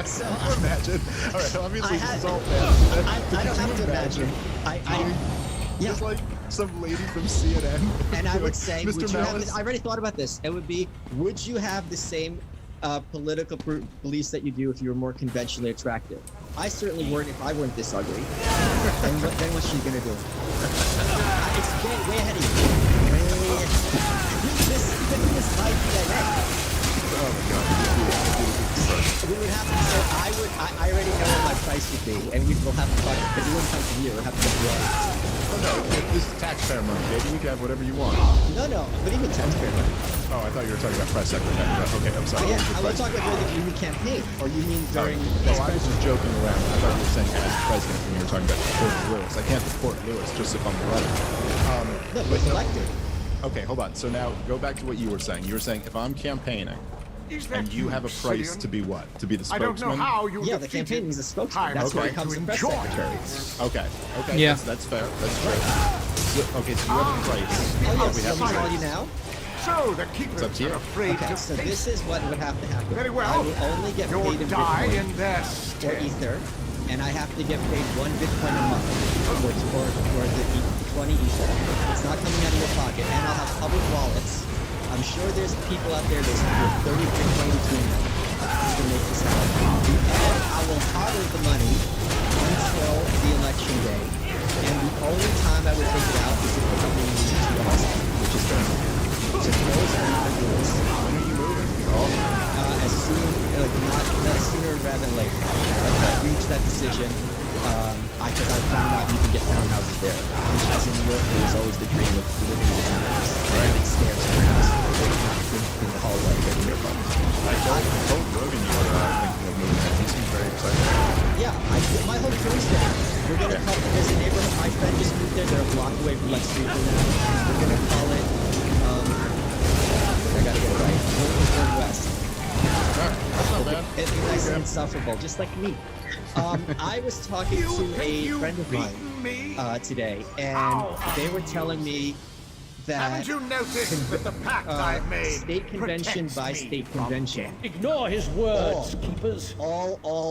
Speaker 2: So
Speaker 9: imagine. All right, obviously this is all
Speaker 2: I don't have to imagine.
Speaker 9: Just like some lady from CNN.
Speaker 2: And I would say,
Speaker 9: Mr. Malice.
Speaker 2: I already thought about this. It would be, would you have the same political beliefs that you do if you were more conventionally attractive? I certainly wouldn't if I weren't this ugly. And then what's she gonna do? It's way ahead of you. This might be DNA.
Speaker 9: Oh my God.
Speaker 2: We would have to, so I already know what my price would be, and we will have to talk, because we wouldn't come to you, we'll have to go
Speaker 9: Oh no, this is taxpayer money, baby. You can have whatever you want.
Speaker 2: No, but even taxpayer money.
Speaker 9: Oh, I thought you were talking about press secretary. Okay, I'm sorry.
Speaker 2: Yeah, I was talking about during the campaign, or you mean during...
Speaker 9: No, I was just joking around. I thought you were saying as president when you were talking about Fort Lewis. I can't support Lewis just if I'm running.
Speaker 2: No, but elected.
Speaker 9: Okay, hold on. So now go back to what you were saying. You were saying if I'm campaigning, and you have a price to be what? To be the spokesman?
Speaker 12: I don't know how you
Speaker 2: the campaign is a spokesman. That's why it comes to press secretary.
Speaker 9: Okay.
Speaker 4: Yeah.
Speaker 9: That's fair. That's true. Okay, so you have a price.
Speaker 2: Oh yes,
Speaker 9: We
Speaker 2: let
Speaker 9: have
Speaker 2: me
Speaker 9: to
Speaker 2: tell
Speaker 9: raise.
Speaker 2: you now.
Speaker 12: So the keepers
Speaker 9: It's up to you.
Speaker 12: are afraid
Speaker 2: Okay,
Speaker 12: to
Speaker 2: so
Speaker 12: face
Speaker 2: this is what would have to happen.
Speaker 12: Very well.
Speaker 2: I will only get
Speaker 12: You'll
Speaker 2: paid in
Speaker 12: die
Speaker 2: Bitcoin
Speaker 12: in their
Speaker 2: or
Speaker 12: stead.
Speaker 2: Ether, and I have to get paid 1 Bitcoin a month for the 20 Ether. It's not coming out of your pocket, and I'll have public wallets. I'm sure there's people out there with 30 Bitcoin between them to make this happen. And I will hodl the money until the election day, and the only time I would take it out is if it means to the hospital, which is Thursday. So those are my rules.
Speaker 9: When are you moving?
Speaker 2: As soon, not sooner rather than later. Like, I reached that decision, because I found out you can get townhouses there, which as in New York, it was always the dream of living in a townhouse. Right? It's stairs to your house, in the hallway, in your apartment.
Speaker 9: I told Rogan you were thinking of moving. He seems very excited.
Speaker 2: Yeah, my whole crew's there. We're gonna call there's a neighborhood, my friend just moved there, they're a block away from my street from now. We're gonna call it, I gotta get it right, Williamsburg West.
Speaker 9: That's not bad.
Speaker 2: It'd be nice and insufferable, just like me. I was talking to a friend of mine today, and they were telling me that
Speaker 12: Haven't you noticed that the pact I've made
Speaker 2: state convention
Speaker 12: protects
Speaker 2: by
Speaker 12: me
Speaker 2: state
Speaker 12: from
Speaker 2: convention.
Speaker 8: Ignore his words, keepers.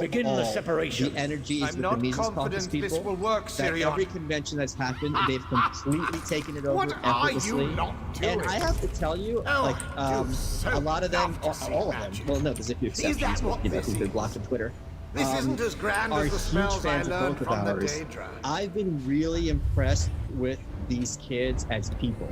Speaker 8: Begin the separation.
Speaker 2: The energies
Speaker 12: I'm
Speaker 2: with the
Speaker 12: not
Speaker 2: Mises Caucus
Speaker 12: confident
Speaker 2: people.
Speaker 12: this will work,
Speaker 2: that
Speaker 12: Sirion.
Speaker 2: every convention that's happened, they've completely taken it over
Speaker 12: What are you
Speaker 2: effortlessly.
Speaker 12: not
Speaker 2: And
Speaker 12: doing?
Speaker 2: I have to tell you,
Speaker 12: Oh,
Speaker 2: a lot of them, all of them. Well, no, there's a few
Speaker 12: See, that's
Speaker 2: exceptions.
Speaker 12: what
Speaker 2: You know,
Speaker 12: this
Speaker 2: who've been
Speaker 12: is.
Speaker 2: blocked on Twitter.
Speaker 12: This isn't as grand
Speaker 2: are
Speaker 12: as the
Speaker 2: huge
Speaker 12: smells I
Speaker 2: fans of
Speaker 12: learned
Speaker 2: both of
Speaker 12: from the
Speaker 2: ours.
Speaker 12: Daedra.
Speaker 2: I've been really impressed with these kids as people.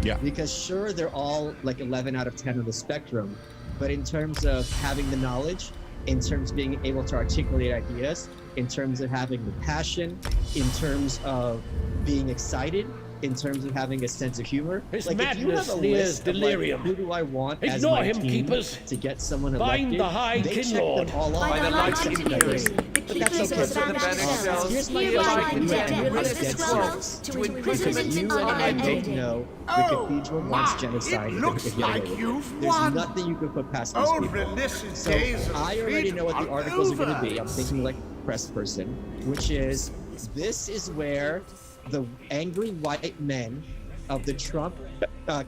Speaker 9: Yeah.
Speaker 2: Because sure, they're all like 11 out of 10 on the spectrum, but in terms of having the knowledge, in terms of being able to articulate ideas, in terms of having the passion, in terms of being excited, in terms of having a sense of humor.
Speaker 8: His
Speaker 2: like if you have
Speaker 8: madness
Speaker 2: a
Speaker 8: nears
Speaker 2: list of,
Speaker 8: delirium.
Speaker 2: who do I want as
Speaker 8: Ignore
Speaker 2: my
Speaker 8: him,
Speaker 2: team
Speaker 8: keepers.
Speaker 2: to get someone
Speaker 8: Bind
Speaker 2: elected?
Speaker 8: the High
Speaker 2: they
Speaker 8: King
Speaker 2: check
Speaker 8: Lord.
Speaker 2: them all off.
Speaker 8: By the light
Speaker 2: continues. But that's
Speaker 8: Keepers
Speaker 2: okay.
Speaker 8: of the vanished cells,
Speaker 2: Here's my
Speaker 8: hereby
Speaker 2: question.
Speaker 8: condemn
Speaker 2: You and I
Speaker 8: Mr.
Speaker 2: dead
Speaker 8: Squirrel
Speaker 2: serious.
Speaker 8: to imprisonment
Speaker 2: Because you and I both know the cathedral wants genocide.
Speaker 12: it looks
Speaker 2: if you get away
Speaker 12: like
Speaker 2: with
Speaker 12: you've
Speaker 2: There's
Speaker 12: won.
Speaker 2: nothing you can put past these
Speaker 12: Old
Speaker 2: people.
Speaker 12: Relis's
Speaker 2: So
Speaker 12: days of
Speaker 2: I already know what the
Speaker 12: defeat
Speaker 2: articles are going to
Speaker 12: over.
Speaker 2: be. I'm thinking like a press person, which is this is where the angry white men of the Trump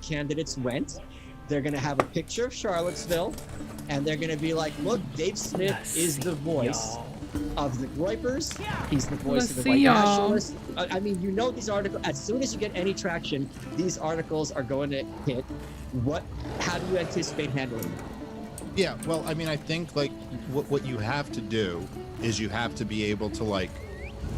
Speaker 2: candidates went. They're going to have a picture of Charlottesville, and they're going to be like, look, Dave Smith is the voice of the Groypers. He's the voice of the white nationalists. I mean, you know these articles, as soon as you get any traction, these articles are going to hit. How do you anticipate handling them?
Speaker 9: Yeah, well, I mean, I think like what you have to do is you have to be able to like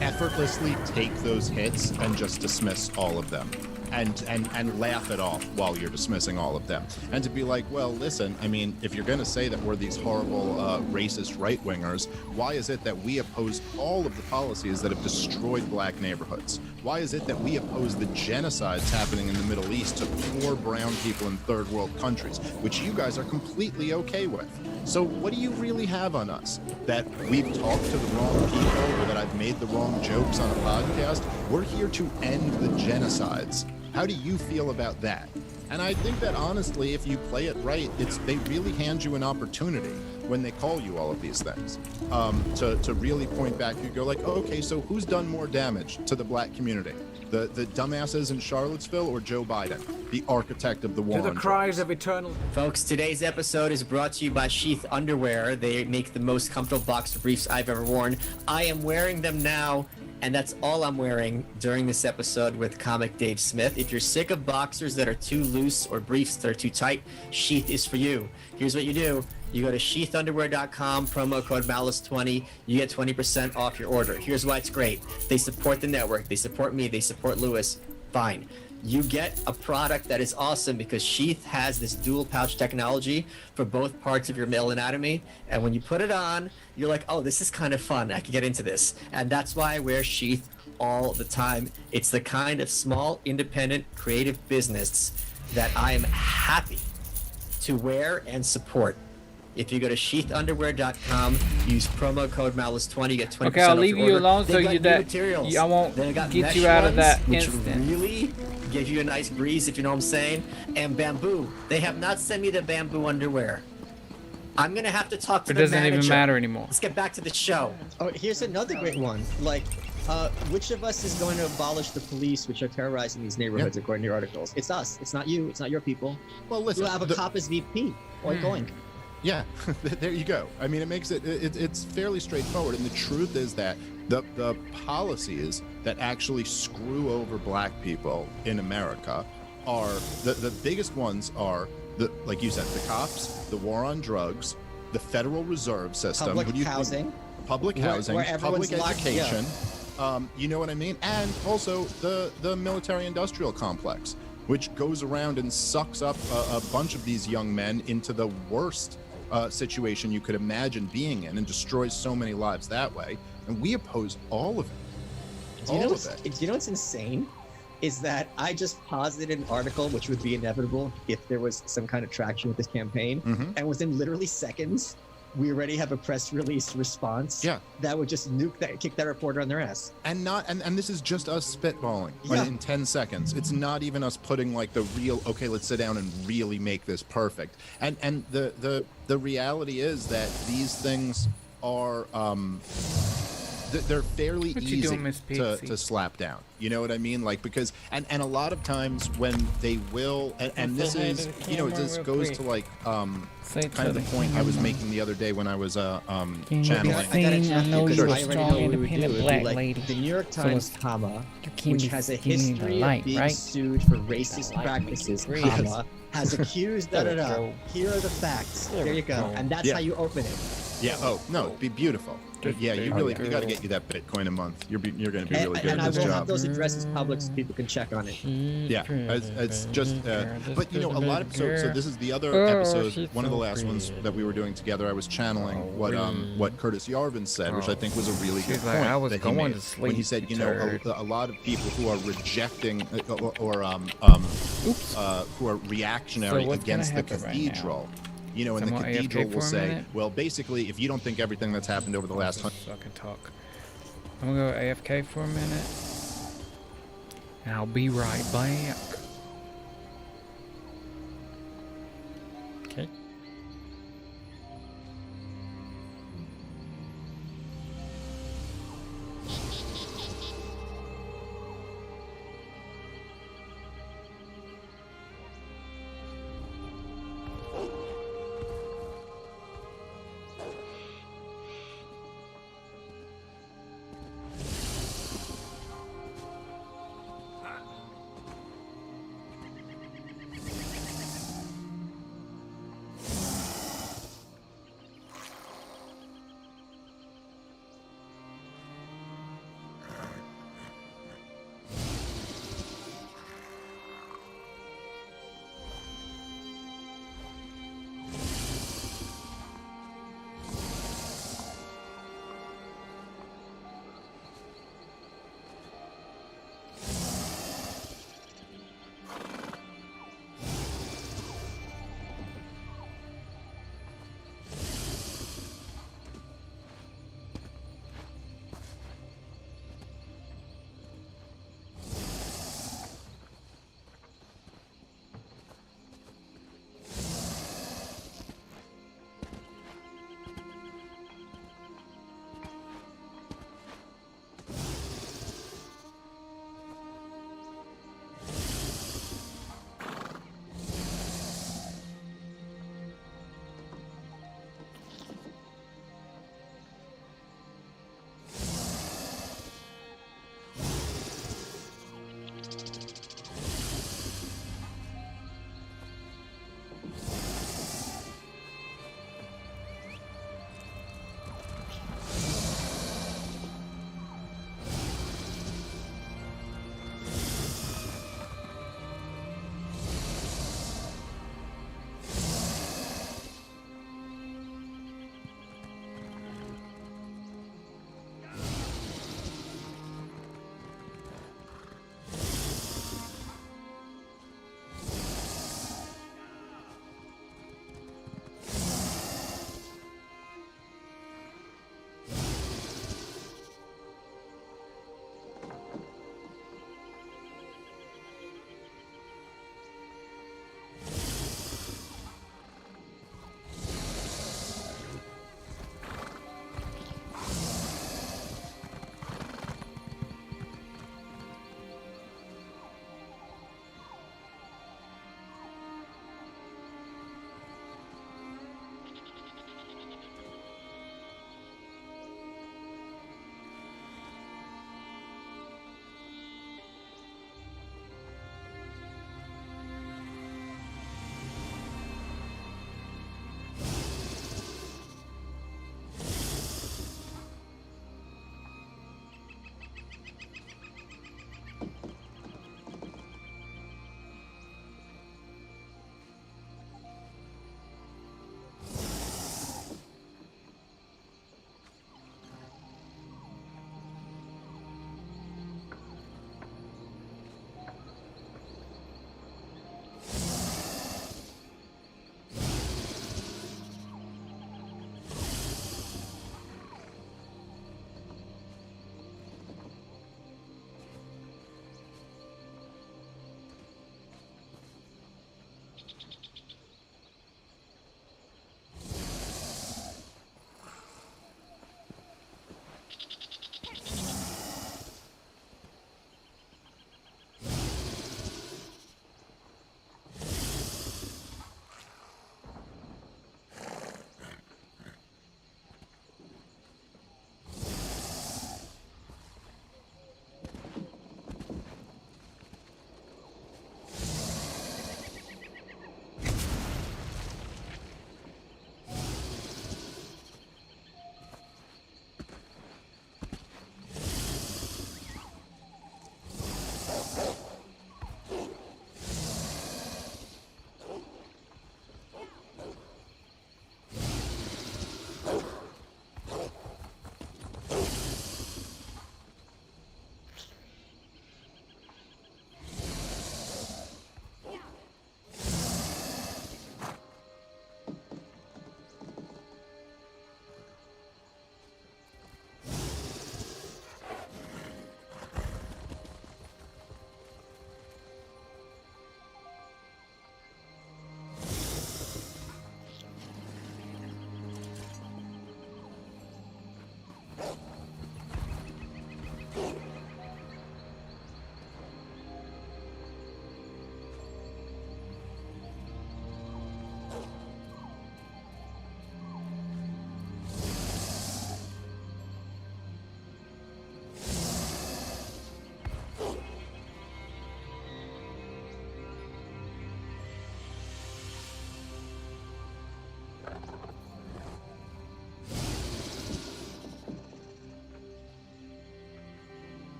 Speaker 9: effortlessly take those hits and just dismiss all of them. And laugh it off while you're dismissing all of them. And to be like, well, listen, I mean, if you're going to say that we're these horrible racist right-wingers, why is it that we oppose all of the policies that have destroyed black neighborhoods? Why is it that we oppose the genocides happening in the Middle East to poor brown people in third world countries, which you guys are completely okay with? So what do you really have on us? That we've talked to the wrong people or that I've made the wrong jokes on a podcast? We're here to end the genocides. How do you feel about that? And I think that honestly, if you play it right, they really hand you an opportunity when they call you all of these things to really point back. You go like, oh, okay, so who's done more damage to the black community? The dumbasses in Charlottesville or Joe Biden, the architect of the war
Speaker 12: To the
Speaker 9: on
Speaker 12: cries of eternal.
Speaker 2: Folks, today's episode is brought to you by Sheath Underwear. They make the most comfortable boxer briefs I've ever worn. I am wearing them now, and that's all I'm wearing during this episode with comic Dave Smith. If you're sick of boxers that are too loose or briefs that are too tight, Sheath is for you. Here's what you do. You go to sheathunderwear.com, promo code Malice20, you get 20% off your order. Here's why it's great. They support the network, they support me, they support Lewis. Fine. You get a product that is awesome because Sheath has this dual pouch technology for both parts of your male anatomy. And when you put it on, you're like, oh, this is kind of fun. I can get into this. And that's why I wear Sheath all the time. It's the kind of small, independent, creative business that I am happy to wear and support. If you go to sheathunderwear.com, use promo code Malice20, you get 20%
Speaker 3: Okay, I'll
Speaker 2: off
Speaker 3: leave
Speaker 2: your
Speaker 3: you
Speaker 2: order.
Speaker 3: alone so
Speaker 2: They've got
Speaker 3: you
Speaker 2: new
Speaker 3: that
Speaker 2: materials.
Speaker 3: I won't
Speaker 2: They've got
Speaker 3: get
Speaker 2: mesh
Speaker 3: you out of
Speaker 2: ones,
Speaker 3: that
Speaker 2: which
Speaker 3: instant.
Speaker 2: really give you a nice breeze, if you know what I'm saying. And bamboo. They have not sent me the bamboo underwear. I'm gonna have to talk to
Speaker 3: It
Speaker 2: the
Speaker 3: doesn't
Speaker 2: manager.
Speaker 3: even matter anymore.
Speaker 2: Let's get back to the show.
Speaker 17: Oh, here's another great one. Like, which of us is going to abolish the police which are terrorizing these neighborhoods, according to your articles? It's us. It's not you. It's not your people.
Speaker 9: Well, listen.
Speaker 17: You'll have a cop as VP. Oink oink.
Speaker 9: Yeah, there you go. I mean, it makes it's fairly straightforward, and the truth is that the policies that actually screw over black people in America are the biggest ones are like you said, the cops, the war on drugs, the Federal Reserve System,
Speaker 17: Public housing.
Speaker 9: public
Speaker 17: Where-
Speaker 9: housing,
Speaker 17: where everyone's
Speaker 9: public
Speaker 17: locked-
Speaker 9: education. You know what I mean? And also the military-industrial complex, which goes around and sucks up a bunch of these young men into the worst situation you could imagine being in, and destroys so many lives that way. And we oppose all of it.
Speaker 17: Do you know what's insane? Is that I just posited an article, which would be inevitable if there was some kind of traction with this campaign, and within literally seconds, we already have a press release response.
Speaker 9: Yeah.
Speaker 17: That would just kick that reporter on their ass.
Speaker 9: And this is just us spitballing
Speaker 17: Yeah.
Speaker 9: in 10 seconds. It's not even us putting like the real, okay, let's sit down and really make this perfect. And the reality is that these things are they're fairly
Speaker 3: What you
Speaker 9: easy
Speaker 3: doing, Miss Pixie?
Speaker 9: to slap down. You know what I mean? Like, because and a lot of times when they will, and this
Speaker 3: Say hi
Speaker 9: is,
Speaker 3: to the
Speaker 9: you know,
Speaker 3: camera
Speaker 9: this
Speaker 3: real
Speaker 9: goes
Speaker 3: quick.
Speaker 9: to like
Speaker 3: Say
Speaker 9: kind
Speaker 3: to
Speaker 9: of the
Speaker 3: the
Speaker 9: point I was
Speaker 3: camera.
Speaker 9: making the other day when I was
Speaker 3: Can you
Speaker 9: channeling.
Speaker 3: be seen? I know
Speaker 17: because
Speaker 3: you're
Speaker 17: I
Speaker 3: a
Speaker 17: already
Speaker 3: strong,
Speaker 17: know what we would do.
Speaker 3: independent
Speaker 17: It would be
Speaker 3: black
Speaker 17: like
Speaker 3: lady.
Speaker 17: The New York
Speaker 3: So
Speaker 17: Times,
Speaker 3: it's-
Speaker 17: comma,
Speaker 3: can't
Speaker 17: which
Speaker 3: be
Speaker 17: has a
Speaker 3: seen in the
Speaker 17: history
Speaker 3: light,
Speaker 17: of being
Speaker 3: right?
Speaker 17: sued for racist
Speaker 3: light
Speaker 17: practices,
Speaker 3: be
Speaker 17: comma, has accused da da da.
Speaker 3: There we go.
Speaker 17: Here are the facts. There you go. And that's
Speaker 9: Yeah.
Speaker 17: how you open it.
Speaker 9: Yeah. Oh no, it'd be beautiful. Yeah, you really you got to get you that Bitcoin a month. You're going to be really good
Speaker 17: And
Speaker 9: at
Speaker 17: I
Speaker 9: this
Speaker 17: will
Speaker 9: job.
Speaker 17: have those addresses public so people can check on it.
Speaker 9: Yeah, it's just, but you know, a lot of so this is the other
Speaker 17: Oh,
Speaker 9: episode,
Speaker 17: she's
Speaker 9: one of the
Speaker 17: so
Speaker 9: last ones that we were doing together. I was channeling what Curtis Yarvin said, which I think was a really good
Speaker 3: She's like,
Speaker 9: point
Speaker 3: I was
Speaker 9: that he
Speaker 3: going
Speaker 9: made
Speaker 3: to
Speaker 9: when he
Speaker 3: sleep,
Speaker 9: said, you
Speaker 3: you
Speaker 9: know,
Speaker 3: turd.
Speaker 9: a lot of people who are rejecting who are reactionary
Speaker 3: So what's gonna
Speaker 9: against the
Speaker 3: happen right now?
Speaker 9: cathedral. You know, and the
Speaker 3: Someone AFK
Speaker 9: cathedral will
Speaker 3: for a
Speaker 9: say,
Speaker 3: minute?
Speaker 9: well, basically, if you don't think everything that's happened over the last
Speaker 3: So I can talk. I'm gonna go AFK for a minute, and I'll be right back. Okay.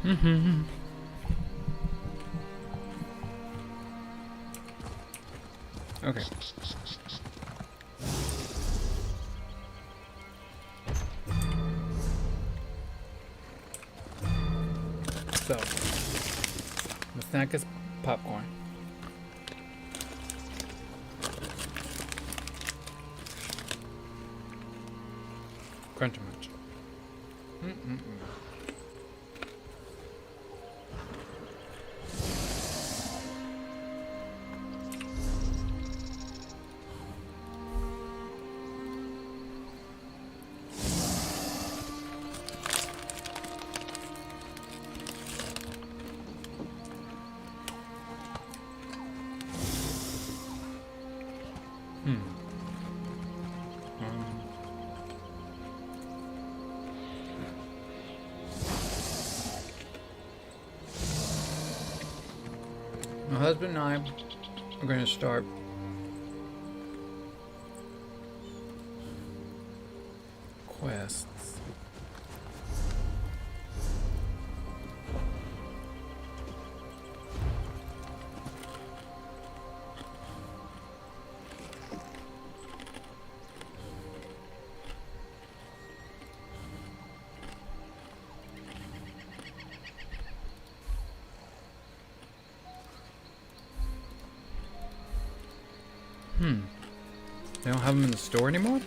Speaker 3: Mm-hmm. Okay. So, the snack is popcorn. Crunchy Munch. My husband and I are going to start quests. They don't have them in the store anymore?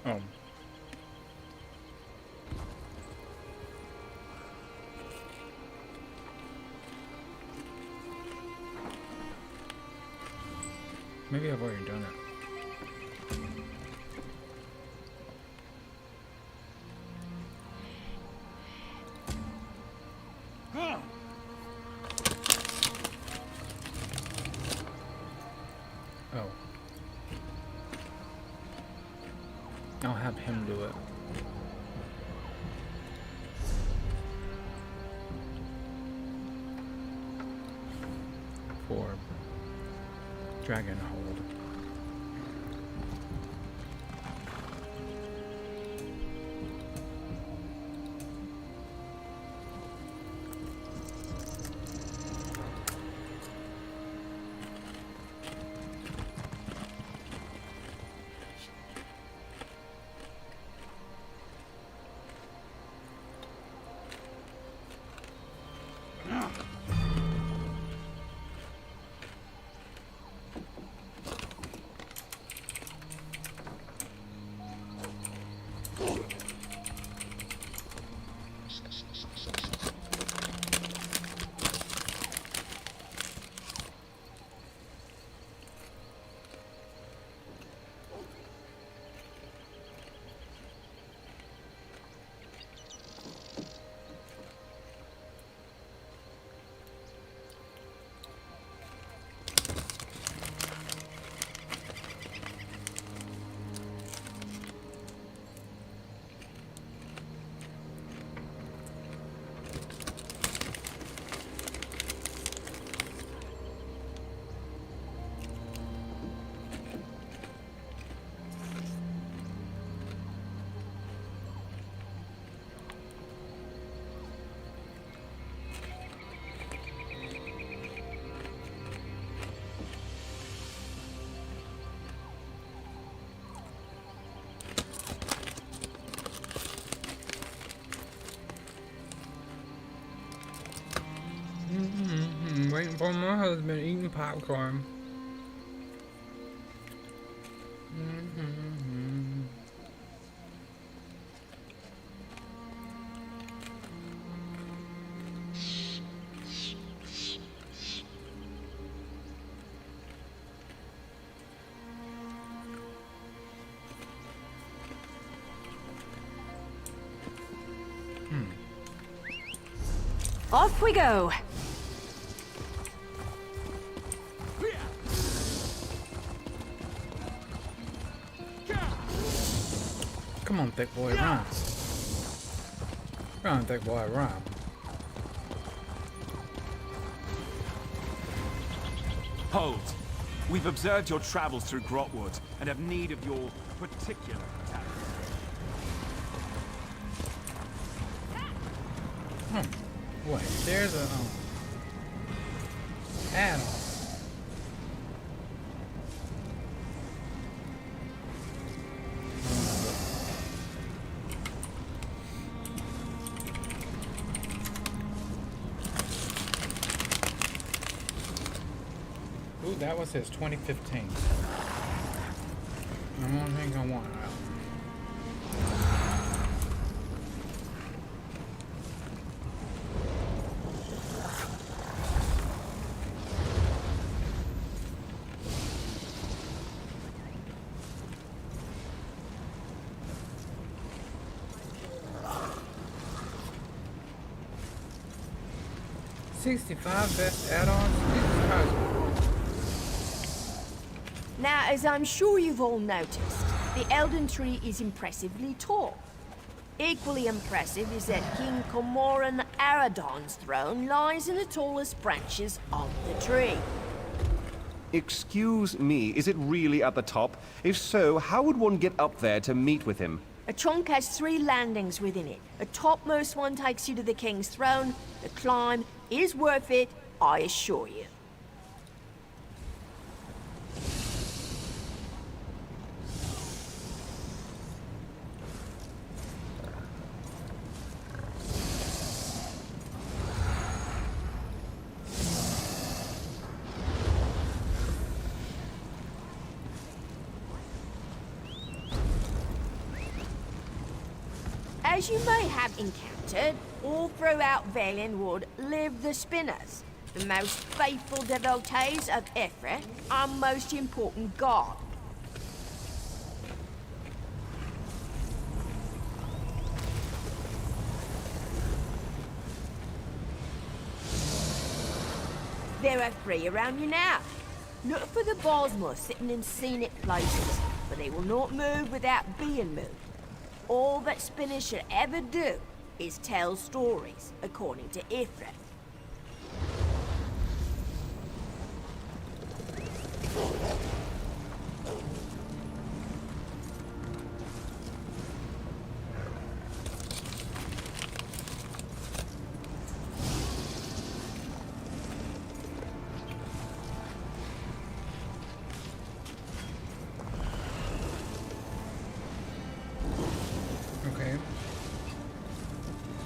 Speaker 3: Oh. Maybe I've already done it. Oh. I'll have him do it. For Dragon Hold. Waiting for my husband eating popcorn.
Speaker 6: Off we go.
Speaker 3: Come on, thick boy, run. Run, thick boy, run.
Speaker 11: Hold. We've observed your travels through Grotwood and have need of your particular talent.
Speaker 3: Wait, there's a add-on. Ooh, that was his 2015. I don't think I want that. 65 best add-ons?
Speaker 7: Now, as I'm sure you've all noticed, the Elden Tree is impressively tall. Equally impressive is that King Cormoran Aradon's throne lies in the tallest branches of the tree.
Speaker 15: Excuse me, is it really at the top? If so, how would one get up there to meet with him?
Speaker 7: A trunk has 3 landings within it. The topmost one takes you to the king's throne. The climb is worth it, I assure you. As you may have encountered, all throughout Valenwood live the Spinners, the most faithful devotees of Ifrit, our most important god. There are 3 around you now. Look for the Bosmer sitting in scenic places, but they will not move without being moved. All that Spinners should ever do is tell stories, according to Ifrit.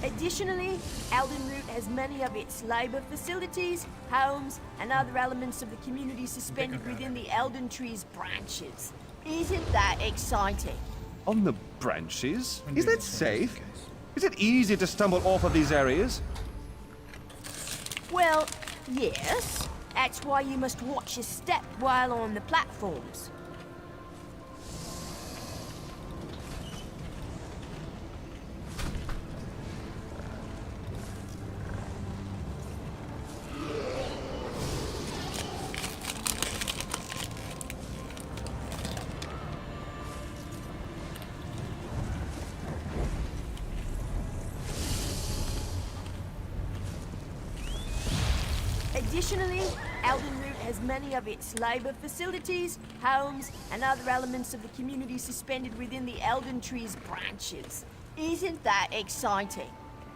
Speaker 7: Additionally, Eldenroot has many of its labor facilities, homes, and other elements of the community suspended within the Elden Tree's branches. Isn't that exciting?
Speaker 15: On the branches? Is that safe? Is it easy to stumble off of these areas?
Speaker 7: Well, yes. That's why you must watch your step while on the platforms. Additionally, Eldenroot has many of its labor facilities, homes, and other elements of the community suspended within the Elden Tree's branches. Isn't that exciting?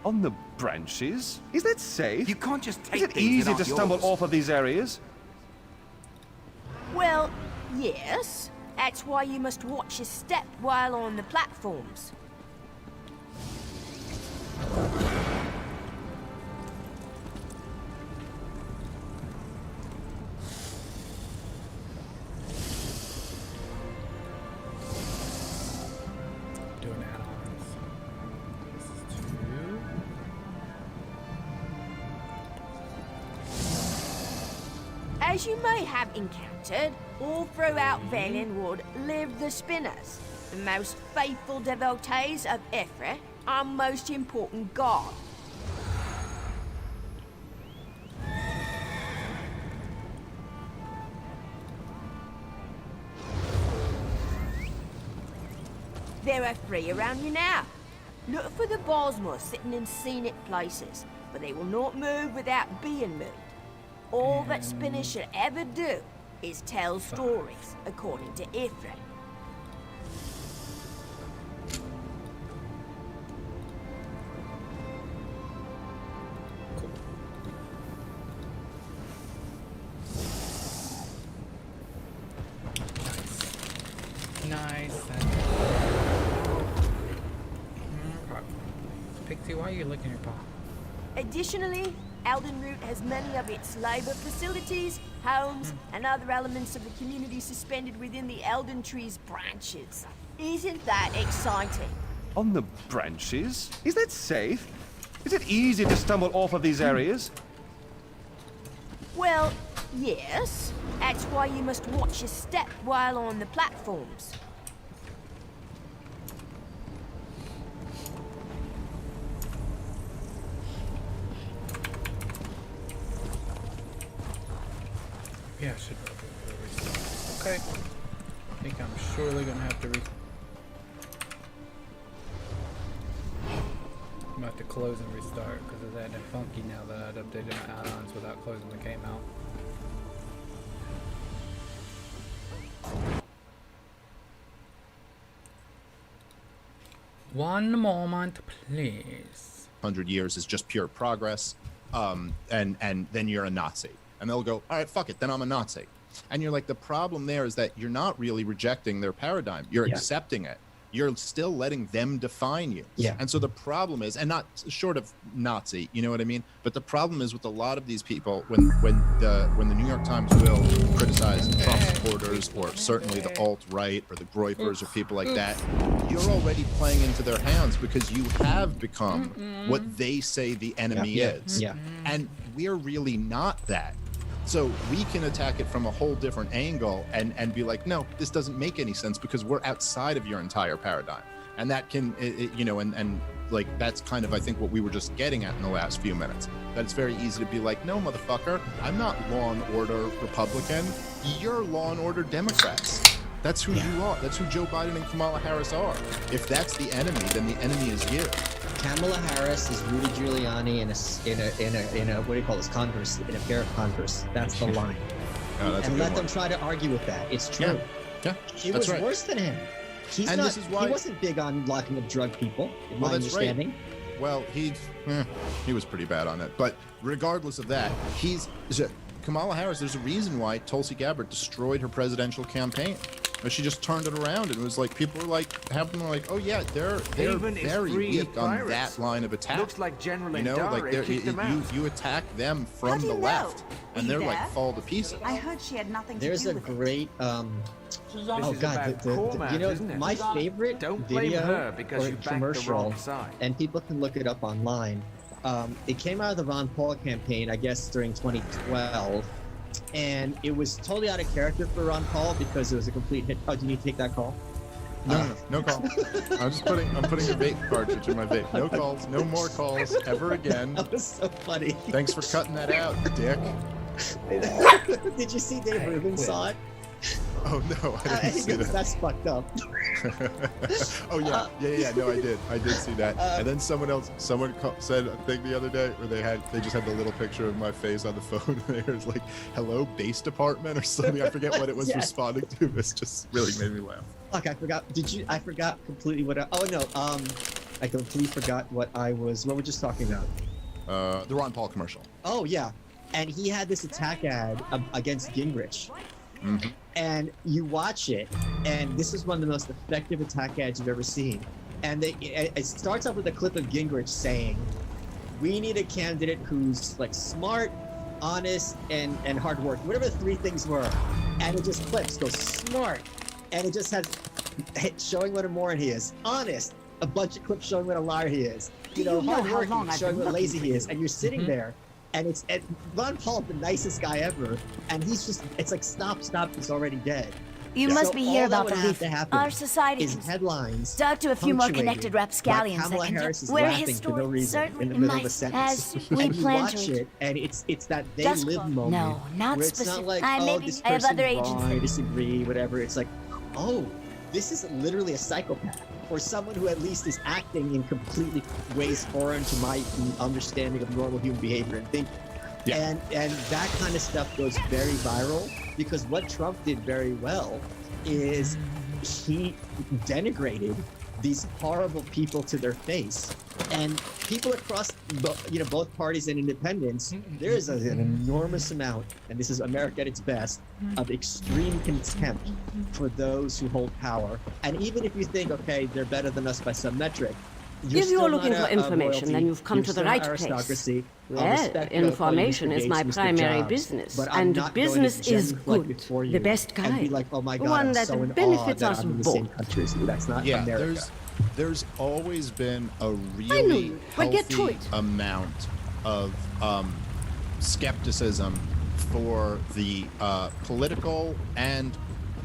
Speaker 15: On the branches? Is that safe?
Speaker 11: You can't just take
Speaker 15: Is it
Speaker 11: things that
Speaker 15: easy to
Speaker 11: aren't
Speaker 15: stumble
Speaker 11: yours.
Speaker 15: off of these areas?
Speaker 7: Well, yes. That's why you must watch your step while on the platforms.
Speaker 3: Doing add-ons. This is 2.
Speaker 7: As you may have encountered, all throughout Valenwood live the Spinners, the most faithful devotees of Ifrit, our most important god. There are three around you now. Look for the Bosmos sitting in scenic places, but they will not move without being moved. All that spinners should ever do is tell stories, according to Ifrit.
Speaker 3: Nice. Pixie, why are you licking your paw?
Speaker 7: Additionally, Eldenroot has many of its labor facilities, homes, and other elements of the community suspended within the Elden Tree's branches. Isn't that exciting?
Speaker 15: On the branches? Is that safe? Is it easy to stumble off of these areas?
Speaker 7: Well, yes. That's why you must watch your step while on the platforms.
Speaker 3: Yeah, I should restart. Okay. I think I'm surely gonna have to I'm about to close and restart because of that funky now that I'd updated my add-ons without closing the game out. One moment, please.
Speaker 9: 100 years is just pure progress, and then you're a Nazi. And they'll go, all right, fuck it, then I'm a Nazi. And you're like, the problem there is that you're not really rejecting their paradigm. You're accepting it. You're still letting them define you.
Speaker 17: Yeah.
Speaker 9: And so the problem is, and not short of Nazi, you know what I mean? But the problem is with a lot of these people, when the New York Times will criticize Trump supporters, or certainly the alt-right or the Groypers or people like that, you're already playing into their hands because you have become what they say the enemy is.
Speaker 17: Yeah.
Speaker 9: And we're really not that. So we can attack it from a whole different angle and be like, no, this doesn't make any sense because we're outside of your entire paradigm. And that can, you know, and like, that's kind of, I think, what we were just getting at in the last few minutes. That it's very easy to be like, no, motherfucker, I'm not law and order Republican. You're law and order Democrats. That's who you are. That's who Joe Biden and Kamala Harris are. If that's the enemy, then the enemy is you.
Speaker 17: Kamala Harris is Rudy Giuliani in a what do you call this, Congress, in a pair of Congress. That's the line.
Speaker 9: Oh, that's
Speaker 17: and
Speaker 9: a
Speaker 17: let
Speaker 9: good
Speaker 17: them
Speaker 9: one.
Speaker 17: try to argue with that. It's true.
Speaker 9: Yeah,
Speaker 17: She
Speaker 9: that's
Speaker 17: was
Speaker 9: right.
Speaker 17: worse than him. He's
Speaker 9: And
Speaker 17: not,
Speaker 9: this is why-
Speaker 17: he wasn't big on locking up drug people, in
Speaker 9: Well,
Speaker 17: my
Speaker 9: that's right.
Speaker 17: understanding.
Speaker 9: Well, he was pretty bad on it. But regardless of that, Kamala Harris, there's a reason why Tulsi Gabbard destroyed her presidential campaign. She just turned it around, and it was like people were like, oh yeah, they're
Speaker 12: Haven is
Speaker 9: very
Speaker 12: free of
Speaker 9: weak on
Speaker 12: pirates.
Speaker 9: that line of attack.
Speaker 12: Looks like General
Speaker 9: you know, like
Speaker 12: Indare kicked them out.
Speaker 9: you attack them
Speaker 7: How
Speaker 9: from
Speaker 7: do
Speaker 9: the
Speaker 7: you know?
Speaker 9: left, and
Speaker 7: Were
Speaker 9: they're
Speaker 7: you
Speaker 9: like
Speaker 7: there?
Speaker 9: fall to pieces.
Speaker 1: I heard she had nothing
Speaker 17: There's
Speaker 1: to
Speaker 17: a
Speaker 1: do with it.
Speaker 17: great oh
Speaker 12: is
Speaker 17: god,
Speaker 12: about Cormac,
Speaker 17: you know,
Speaker 12: isn't it?
Speaker 17: my favorite
Speaker 12: Don't blame
Speaker 17: video
Speaker 12: her because
Speaker 17: or
Speaker 12: you backed the
Speaker 17: commercial,
Speaker 12: wrong side.
Speaker 17: and people can look it up online. It came out of the Ron Paul campaign, I guess, during 2012, and it was totally out of character for Ron Paul because it was a complete hit. Oh, do you need to take that call?
Speaker 9: No call. I'm putting a vape cartridge in my vape. No calls, no more calls ever again.
Speaker 17: That was so funny.
Speaker 9: Thanks for cutting that out, dick.
Speaker 17: Did you see Dave Rubin saw it?
Speaker 9: Oh no, I didn't see that.
Speaker 17: That's fucked up.
Speaker 9: Oh yeah. No, I did see that. And then someone said a thing the other day where they just had the little picture of my face on the phone. And it was like, "Hello, base department" or something. I forget what it was
Speaker 17: Yes.
Speaker 9: responding to. It just really made me laugh.
Speaker 17: Fuck, I forgot. I forgot completely what I completely forgot what we're just talking about.
Speaker 9: The Ron Paul commercial.
Speaker 17: Oh yeah, and he had this attack ad against Gingrich.
Speaker 9: Mm-hmm.
Speaker 17: And you watch it, and this is one of the most effective attack ads you've ever seen. And it starts off with a clip of Gingrich saying, "We need a candidate who's like smart, honest, and hardworking." Whatever the three things were, and it just clips, goes smart, and it just has showing what a moron he is, honest, a bunch of clips showing what a liar he is,
Speaker 1: Do you know how
Speaker 17: hardworking,
Speaker 1: long I've
Speaker 17: showing
Speaker 1: been
Speaker 17: what lazy
Speaker 1: looking
Speaker 17: he is,
Speaker 1: for
Speaker 17: and you're sitting there. And Ron Paul, the nicest guy ever, and he's just, it's like, stop, he's already dead.
Speaker 1: You must
Speaker 17: So
Speaker 1: be here
Speaker 17: all that
Speaker 1: about
Speaker 17: would
Speaker 1: the
Speaker 17: have
Speaker 1: leaf.
Speaker 17: to happen
Speaker 1: Our society
Speaker 17: is headlines
Speaker 1: stuck to a few more
Speaker 17: punctuated
Speaker 1: connected
Speaker 17: by
Speaker 1: rapscallions
Speaker 17: Kamala
Speaker 1: that can
Speaker 17: Harris is
Speaker 1: we're
Speaker 17: laughing for no
Speaker 1: historic,
Speaker 17: reason
Speaker 1: certainly
Speaker 17: in the middle of a
Speaker 1: might,
Speaker 17: sentence.
Speaker 1: as we
Speaker 17: And you
Speaker 1: plan
Speaker 17: watch
Speaker 1: to.
Speaker 17: it, and it's that they
Speaker 1: Just
Speaker 17: live
Speaker 1: quote.
Speaker 17: moment.
Speaker 1: No, not
Speaker 17: where it's
Speaker 1: specific.
Speaker 17: not like,
Speaker 1: I
Speaker 17: oh,
Speaker 1: maybe-
Speaker 17: this
Speaker 1: I have
Speaker 17: person
Speaker 1: other agents
Speaker 17: wrong, I
Speaker 1: that-
Speaker 17: disagree, whatever. It's like, oh, this is literally a psychopath.
Speaker 2: or someone who at least is acting in completely ways foreign to my understanding of normal human behavior and thinking.
Speaker 9: Yeah.
Speaker 2: And that kind of stuff goes very viral because what Trump did very well is he denigrated these horrible people to their face. And people across both parties and independents, there is an enormous amount, and this is America at its best, of extreme contempt for those who hold power. And even if you think, okay, they're better than us by some metric,
Speaker 1: If you're looking for information, then you've come to the right place. Well, information is my primary business, and business is good. The best kind. One that benefits us both.
Speaker 2: That's not America.
Speaker 9: There's always been a really healthy amount of skepticism for the political and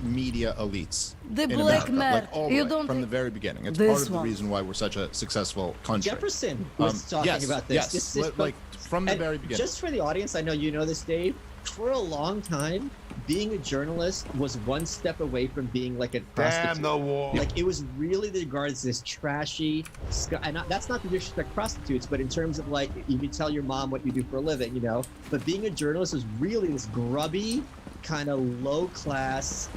Speaker 9: media elites.
Speaker 1: The
Speaker 9: in
Speaker 1: black
Speaker 9: America,
Speaker 1: man.
Speaker 9: like all the
Speaker 1: You
Speaker 9: way,
Speaker 1: don't
Speaker 9: from the
Speaker 1: think
Speaker 9: very beginning. It's
Speaker 1: this
Speaker 9: part of the
Speaker 1: one.
Speaker 9: reason why we're such a successful country.
Speaker 2: Jefferson was talking about this.
Speaker 9: Yes, like from the very beginning.
Speaker 2: Just for the audience, I know you know this, Dave. For a long time, being a journalist was one step away from being like a prostitute.
Speaker 10: Damn the wall.
Speaker 2: Like it was really regarded as this trashy, and that's not to disrespect prostitutes, but in terms of like you can tell your mom what you do for a living, you know. But being a journalist was really this grubby, kind of low class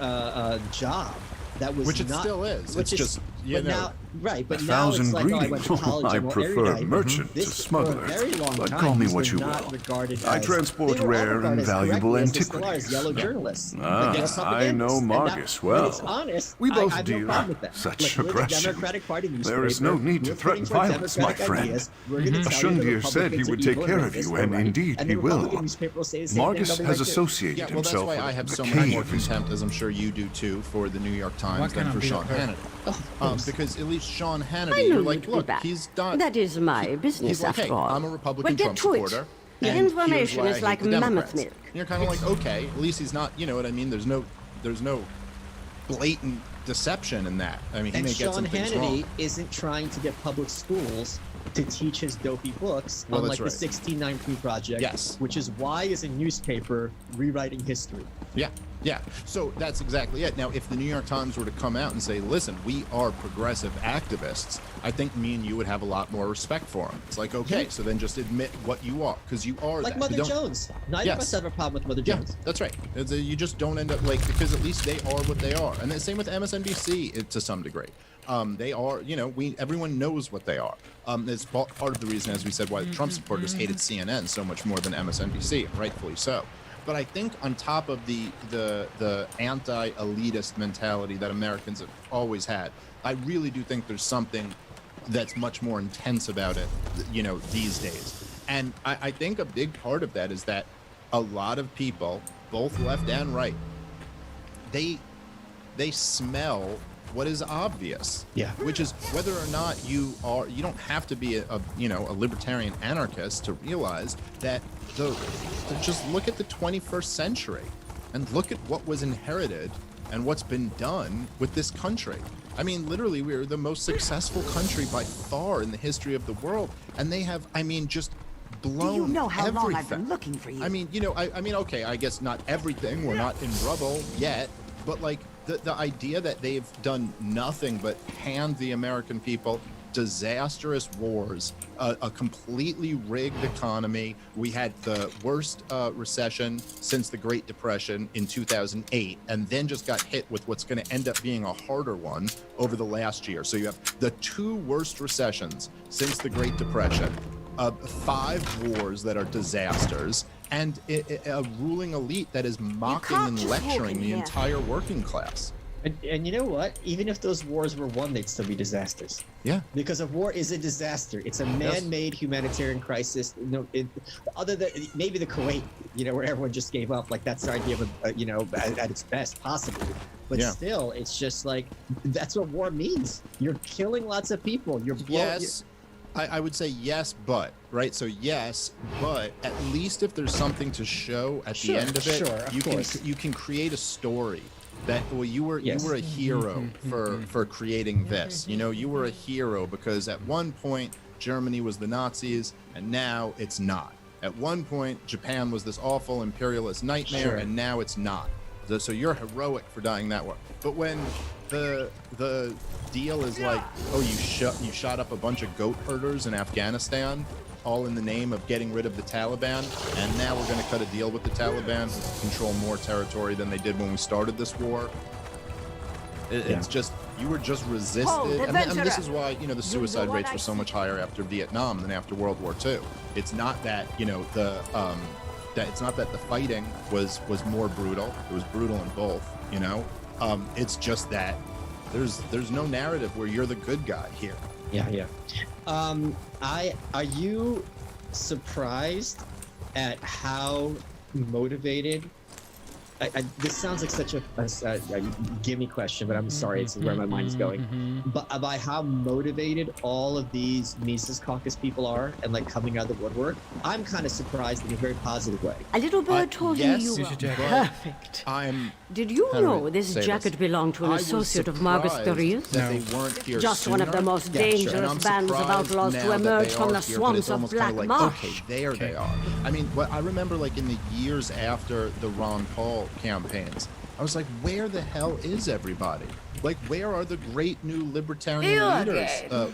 Speaker 2: job. That was
Speaker 9: Which it
Speaker 2: not,
Speaker 9: still is.
Speaker 2: Which
Speaker 9: It's
Speaker 2: is,
Speaker 9: just, you know.
Speaker 2: now, right, but
Speaker 10: A
Speaker 2: now it's
Speaker 10: thousand
Speaker 2: like, oh, I went to
Speaker 10: greetings.
Speaker 2: college.
Speaker 10: I
Speaker 2: I'm
Speaker 10: prefer
Speaker 2: erudite.
Speaker 10: merchant to
Speaker 2: This,
Speaker 10: smuggler,
Speaker 2: for a very long
Speaker 10: but
Speaker 2: time,
Speaker 10: call me
Speaker 2: these
Speaker 10: what
Speaker 2: were
Speaker 10: you
Speaker 2: not
Speaker 10: will.
Speaker 2: regarded
Speaker 10: I
Speaker 2: as-
Speaker 10: transport
Speaker 2: they were all
Speaker 10: rare and
Speaker 2: regarded as
Speaker 10: valuable
Speaker 2: correctly as large
Speaker 10: antiquities.
Speaker 2: yellow journalists.
Speaker 10: Ah,
Speaker 2: against
Speaker 10: I
Speaker 2: propagandists.
Speaker 10: know
Speaker 2: And that-
Speaker 10: Margus
Speaker 2: when it's
Speaker 10: well.
Speaker 2: honest,
Speaker 10: We both
Speaker 2: I have no
Speaker 10: deal
Speaker 2: problem with that.
Speaker 10: such
Speaker 2: Like, we're the
Speaker 10: aggression.
Speaker 2: Democratic Party
Speaker 10: There is no
Speaker 2: newspaper.
Speaker 10: need to
Speaker 2: We're
Speaker 10: threaten
Speaker 2: putting forth
Speaker 10: violence, my
Speaker 2: democratic
Speaker 10: friend.
Speaker 2: ideas. We're gonna tell you the
Speaker 10: Shundir said he
Speaker 2: Republicans
Speaker 10: would
Speaker 2: are
Speaker 10: take
Speaker 2: evil
Speaker 10: care
Speaker 2: and
Speaker 10: of you,
Speaker 2: rapists,
Speaker 10: and
Speaker 2: right?
Speaker 10: indeed
Speaker 2: And
Speaker 10: he
Speaker 2: the
Speaker 10: will.
Speaker 2: Republican newspaper will say the same thing,
Speaker 10: Margus
Speaker 2: they'll be
Speaker 10: has
Speaker 2: right too.
Speaker 10: associated
Speaker 9: Yeah, well, that's
Speaker 10: himself
Speaker 9: why I
Speaker 10: with
Speaker 9: have
Speaker 10: the
Speaker 9: so much more
Speaker 10: cave.
Speaker 9: contempt, as I'm sure you do too, for the New York Times than for Sean Hannity. Because at least Sean
Speaker 1: I
Speaker 9: Hannity,
Speaker 1: knew
Speaker 9: you're
Speaker 1: you'd
Speaker 9: like,
Speaker 1: be
Speaker 9: look,
Speaker 1: back.
Speaker 9: he's done.
Speaker 1: That is my business,
Speaker 9: He's like,
Speaker 1: after
Speaker 9: hey,
Speaker 1: all.
Speaker 9: I'm a Republican
Speaker 1: But get
Speaker 9: Trump
Speaker 1: to it.
Speaker 9: supporter.
Speaker 1: The
Speaker 9: and here's
Speaker 1: information
Speaker 9: why I
Speaker 1: is
Speaker 9: hate
Speaker 1: like
Speaker 9: the
Speaker 1: mammoth
Speaker 9: Democrats.
Speaker 1: milk.
Speaker 9: And you're kind of like, okay, at least he's not, you know what I mean? There's no blatant deception in that. I mean, he
Speaker 2: And
Speaker 9: may get some
Speaker 2: Sean
Speaker 9: things
Speaker 2: Hannity
Speaker 9: wrong.
Speaker 2: isn't trying to get public schools to teach his dopey books,
Speaker 9: Well,
Speaker 2: unlike
Speaker 9: that's
Speaker 2: the
Speaker 9: right.
Speaker 2: 1619 Project,
Speaker 9: Yes.
Speaker 2: which is why is a newspaper rewriting history.
Speaker 9: Yeah, yeah. So that's exactly it. Now, if the New York Times were to come out and say, listen, we are progressive activists, I think me and you would have a lot more respect for them. It's like, okay, so then just admit what you are, because you are
Speaker 2: Like
Speaker 9: that.
Speaker 2: Mother
Speaker 9: You don't-
Speaker 2: Jones. Neither of us have a problem with Mother Jones.
Speaker 9: Yeah, that's right. You just don't end up like, because at least they are what they are. And the same with MSNBC to some degree. They are, you know, everyone knows what they are. It's part of the reason, as we said, why the Trump supporters hated CNN so much more than MSNBC, and rightfully so. But I think on top of the anti-elitist mentality that Americans have always had, I really do think there's something that's much more intense about it, you know, these days. And I think a big part of that is that a lot of people, both left and right, they smell what is obvious.
Speaker 2: Yeah.
Speaker 9: Which is whether or not you don't have to be a libertarian anarchist to realize that just look at the 21st century and look at what was inherited and what's been done with this country. I mean, literally, we're the most successful country by far in the history of the world, and they have, I mean, just blown
Speaker 1: Do you know how long I've
Speaker 9: everything.
Speaker 1: been looking for you?
Speaker 9: I mean, you know, I mean, okay, I guess not everything. We're not in rubble yet, but like the idea that they've done nothing but hand the American people disastrous wars, a completely rigged economy. We had the worst recession since the Great Depression in 2008, and then just got hit with what's going to end up being a harder one over the last year. So you have the two worst recessions since the Great Depression, 5 wars that are disasters, and a ruling elite that is mocking and lecturing the entire working class.
Speaker 2: And you know what? Even if those wars were won, they'd still be disasters.
Speaker 9: Yeah.
Speaker 2: Because a war is a disaster. It's a man-made humanitarian crisis. You know, other than maybe the Kuwait, you know, where everyone just gave up. Like that's the idea of, you know, at its best, possibly. But still, it's just like that's what war means. You're killing lots of people. You're blowing.
Speaker 9: Yes. I would say yes, but, right? So yes, but at least if there's something to show at the end of it, you can create a story that, well, you were a hero for creating this. You know, you were a hero because at one point Germany was the Nazis and now it's not. At one point Japan was this awful imperialist nightmare and now it's not. So you're heroic for dying that way. But when the deal is like, oh, you shot up a bunch of goat herders in Afghanistan, all in the name of getting rid of the Taliban, and now we're going to cut a deal with the Taliban to control more territory than they did when we started this war. It's just, you were just resisted. I mean, this is why, the suicide rates were so much higher after Vietnam than after World War II. It's not that, it's not that the fighting was more brutal. It was brutal in both, It's just that there's no narrative where you're the good guy here.
Speaker 17: Yeah. Are you surprised at how motivated? This sounds like such a gimme question, but I'm sorry, it's where my mind is going. But by how motivated all of these Mises Caucus people are and like coming out of the woodwork, I'm kind of surprised in a very positive way.
Speaker 1: A little bird told me you were perfect. Did you know this jacket belonged to an associate of Margus Theria's? Just one of the most dangerous bands of outlaws to emerge from the swamps of Black Marsh.
Speaker 9: Okay, there they are. I mean, I remember like in the years after the Ron Paul campaigns, I was like, where the hell is everybody? Like, where are the great new libertarian leaders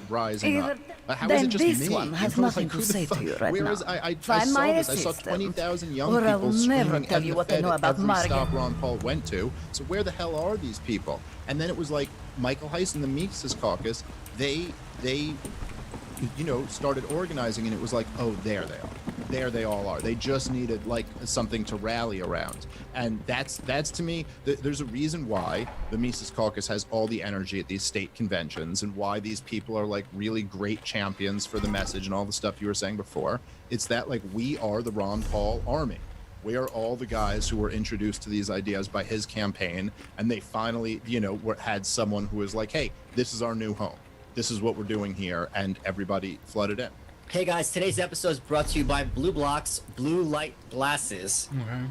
Speaker 9: rising up? How is it just
Speaker 16: this
Speaker 9: me?
Speaker 16: one has nothing to say to you right
Speaker 9: where
Speaker 16: now.
Speaker 9: is I saw this. I saw 20,000 young people screaming at the Fed at every stop Ron Paul went to. So where the hell are these people? And then it was like Michael Heiss and the Mises Caucus. They started organizing, and it was like, oh, there they are. There they all are. They just needed like something to rally around. And that's to me, there's a reason why the Mises Caucus has all the energy at these state conventions, and why these people are like really great champions for the message and all the stuff you were saying before. It's that like we are the Ron Paul army. We are all the guys who were introduced to these ideas by his campaign, and they finally, had someone who was like, hey, this is our new home. This is what we're doing here, and everybody flooded in.
Speaker 2: Hey guys, today's episode is brought to you by BlueBlox blue light glasses.
Speaker 3: Okay.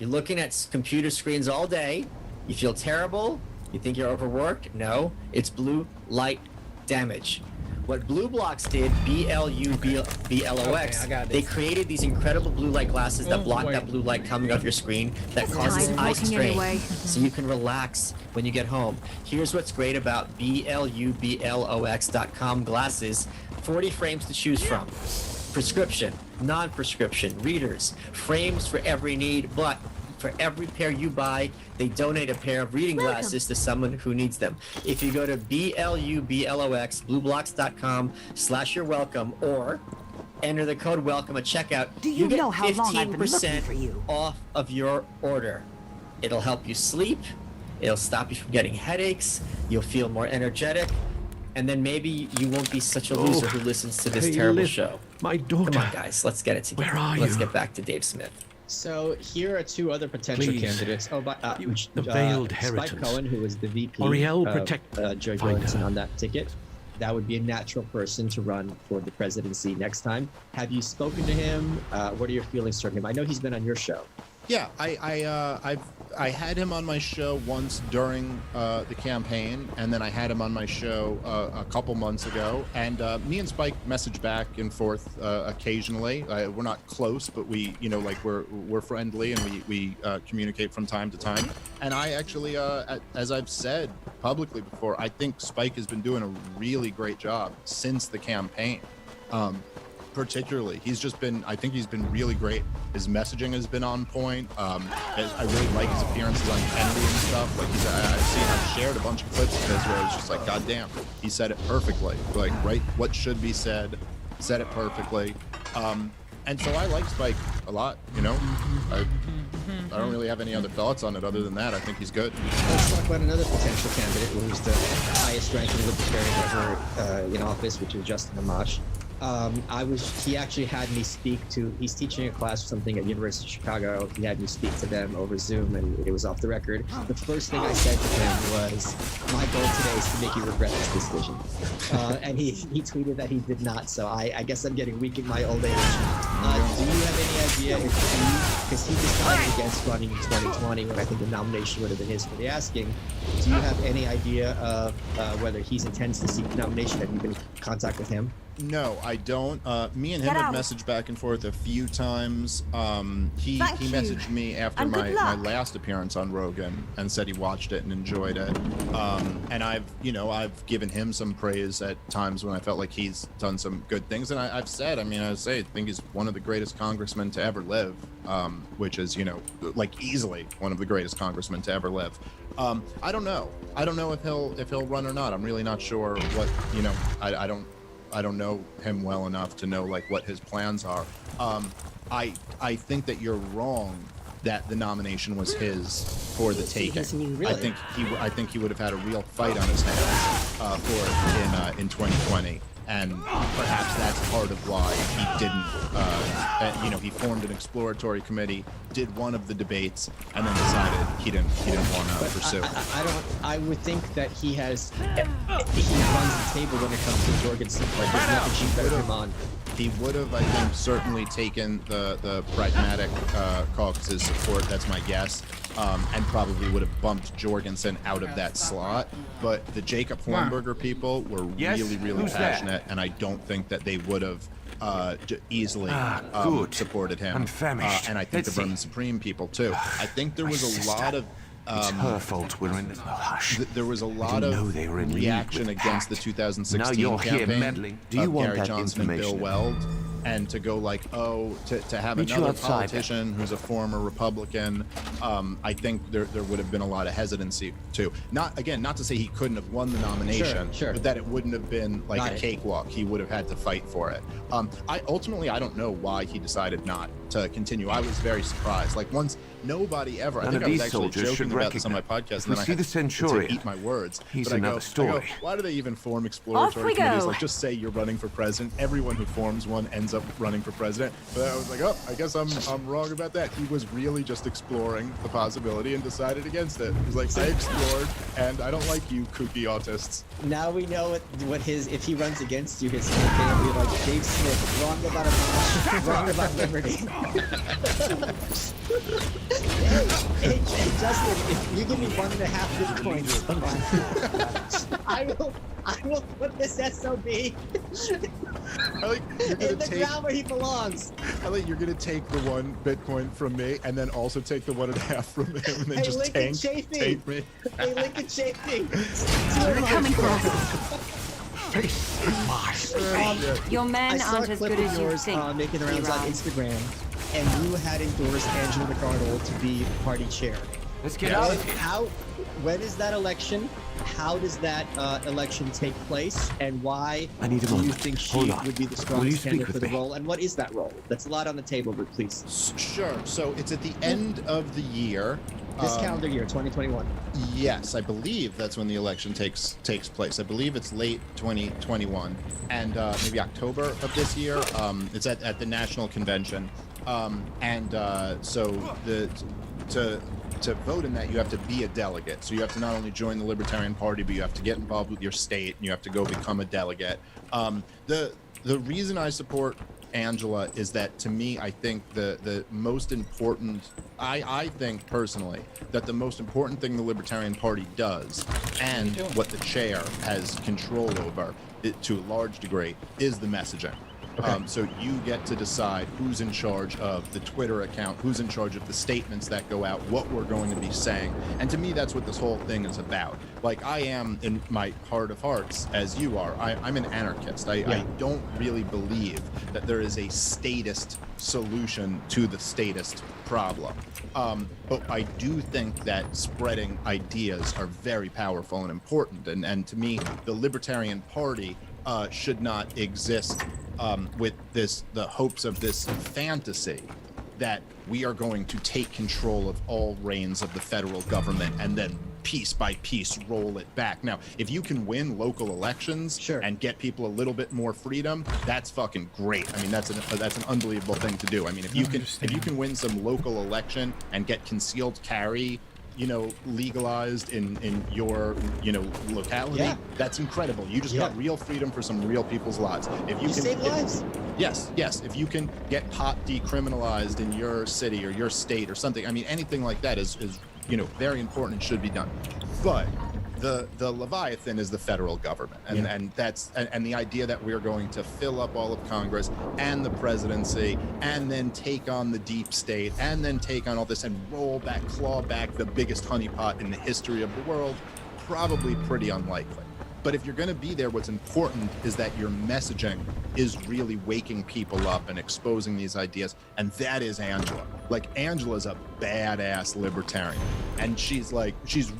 Speaker 2: You're looking at computer screens all day. You feel terrible. You think you're overworked. No, it's blue light damage. What BlueBlox did, B-L-U-B-L-O-X, they created these incredible blue light glasses that block that blue light coming off your screen that causes eye strain, so you can relax when you get home. Here's what's great about BLUBLOX.com glasses. 40 frames to choose from. Prescription, non-prescription, readers, frames for every need, but for every pair you buy, they donate a pair of reading glasses to someone who needs them. If you go to BLUBLOX, BlueBlox.com/you're welcome, or enter the code WELCOME at checkout, you get 15% off of your order. It'll help you sleep, it'll stop you from getting headaches, you'll feel more energetic, and then maybe you won't be such a loser who listens to this terrible show.
Speaker 12: My daughter.
Speaker 2: Come on, guys, let's get it together.
Speaker 12: Where are
Speaker 2: Let's
Speaker 12: you?
Speaker 2: get back to Dave Smith.
Speaker 17: So here are two other potential candidates. Oh, but
Speaker 12: the veiled
Speaker 17: Spike
Speaker 12: heritage.
Speaker 17: Cohen, who was the VP
Speaker 12: Oriel,
Speaker 17: of
Speaker 12: protect.
Speaker 17: Joe
Speaker 12: Find
Speaker 17: Jorgensen
Speaker 12: her.
Speaker 17: on that ticket. That would be a natural person to run for the presidency next time. Have you spoken to him? What are your feelings toward him? I know he's been on your show.
Speaker 9: Yeah, I had him on my show once during the campaign, and then I had him on my show a couple months ago. And me and Spike message back and forth occasionally. We're not close, but we, we're friendly, and we communicate from time to time. And I actually, as I've said publicly before, I think Spike has been doing a really great job since the campaign. Particularly, I think he's been really great. His messaging has been on point. I really like his appearances on Kennedy and stuff. Like I've shared a bunch of clips of his where it's just like, God damn, he said it perfectly. Like, right, what should be said it perfectly. And so I like Spike a lot, I don't really have any other thoughts on it other than that. I think he's good.
Speaker 17: Let's talk about another potential candidate who's the highest ranking libertarian ever in office, which is Justin Amash. He actually had me speak to, he's teaching a class or something at University of Chicago. He had me speak to them over Zoom, and it was off the record. The first thing I said to him was, my goal today is to make you regret this decision. And he tweeted that he did not, so I guess I'm getting weak in my old age. Do you have any idea because he decided against running in 2020 when I think the nomination would have been his for the asking, do you have any idea of whether he intends to seek the nomination? Have you been in contact with him?
Speaker 9: No, I don't. Me and him have messaged back and forth a few times. He messaged me after my last appearance on Rogan and said he watched it and enjoyed it. And I've given him some praise at times when I felt like he's done some good things. And I think he's one of the greatest congressmen to ever live, which is, like easily one of the greatest congressmen to ever live. I don't know if he'll run or not. I'm really not sure what, I don't know him well enough to know like what his plans are. I think that you're wrong that the nomination was his for the taking. Really? I think he would have had a real fight on his hands for it in 2020. And perhaps that's part of why he didn't, he formed an exploratory committee, did one of the debates, and then decided he didn't want to pursue.
Speaker 17: I would think that he runs the table when it comes to Jorgensen. Like, there's nothing she better him on.
Speaker 9: He would have, I think, certainly taken the pragmatic caucus's support. That's my guess. And probably would have bumped Jorgensen out of that slot. But the Jacob Hornberger people were really passionate, and I don't think that they would have easily supported him.
Speaker 5: I'm famished.
Speaker 9: And I think the Vermin Supreme people too. I think there was a lot of
Speaker 5: it's her fault we're in this. Hush.
Speaker 9: There was a lot of reaction against the 2016
Speaker 5: now you're
Speaker 9: campaign
Speaker 5: here meddling. Do you
Speaker 9: of
Speaker 5: want
Speaker 9: Gary
Speaker 5: that
Speaker 9: Johnson and Bill Weld, and to go like, to have another politician who's a former Republican. I think there would have been a lot of hesitancy too. Not to say he couldn't have won the nomination, but that it wouldn't have been like a cakewalk. He would have had to fight for it. I don't know why he decided not to continue. I was very surprised. Like once. Nobody ever. I think I was actually joking about this on my podcast, and then I had to eat my words.
Speaker 5: He's
Speaker 9: but
Speaker 5: another story.
Speaker 9: I go, why do they even form exploratory committees? Like, just say you're running for president. Everyone who forms one ends up running for president. But I was like, I guess I'm wrong about that. He was really just exploring the possibility and decided against it. He was like, I explored, and I don't like you kooky autists.
Speaker 17: Now we know what if he runs against you, his campaign will be like Dave Smith, wrong about a wrong about liberty. Hey, Justin, if you give me 1.5 Bitcoins, I will put this SOB in the ground where he belongs.
Speaker 9: I think you're gonna take the 1 Bitcoin from me, and then also take the 1.5 from him, and then just take me.
Speaker 17: Hey, Lincoln Chafee.
Speaker 14: They're coming for
Speaker 17: us.
Speaker 14: Your men aren't as good as you think.
Speaker 17: Making the rounds on Instagram. And you had endorsed Angela McArdle to be party chair.
Speaker 21: Let's get out of here.
Speaker 17: When is that election? How does that election take place? And why do you think she would be the strongest candidate for the role? And what is that role? That's a lot on the table, but please.
Speaker 9: Sure. So it's at the end of the year.
Speaker 17: This calendar year, 2021.
Speaker 9: Yes, I believe that's when the election takes place. I believe it's late 2021 and maybe October of this year. It's at the National Convention. To vote in that, you have to be a delegate. So you have to not only join the Libertarian Party, but you have to get involved with your state, and you have to go become a delegate. The reason I support Angela is that, to me, I think the most important, I think personally, that the most important thing the Libertarian Party does, and what the chair has control over, to a large degree, is the messaging. Okay. So you get to decide who's in charge of the Twitter account, who's in charge of the statements that go out, what we're going to be saying. And to me, that's what this whole thing is about. Like, I am, in my heart of hearts, as you are, I'm an anarchist. I don't really believe that there is a statist solution to the statist problem. But I do think that spreading ideas are very powerful and important. And to me, the Libertarian Party should not exist with the hopes of this fantasy that we are going to take control of all reins of the federal government and then piece by piece roll it back. Now, if you can win local elections and get people a little bit more freedom, that's fucking great. I mean, that's an unbelievable thing to do. I mean, if you can win some local election and get concealed carry, legalized in your, locality, that's incredible. You just got real freedom for some real people's lives. If you can
Speaker 17: save lives.
Speaker 9: Yes. If you can get pot decriminalized in your city or your state or something, I mean, anything like that is very important and should be done. But the Leviathan is the federal government, and and the idea that we're going to fill up all of Congress and the presidency, and then take on the deep state, and then take on all this and claw back the biggest honeypot in the history of the world, probably pretty unlikely. But if you're going to be there, what's important is that your messaging is really waking people up and exposing these ideas. And that is Angela. Like, Angela's a badass libertarian. And she's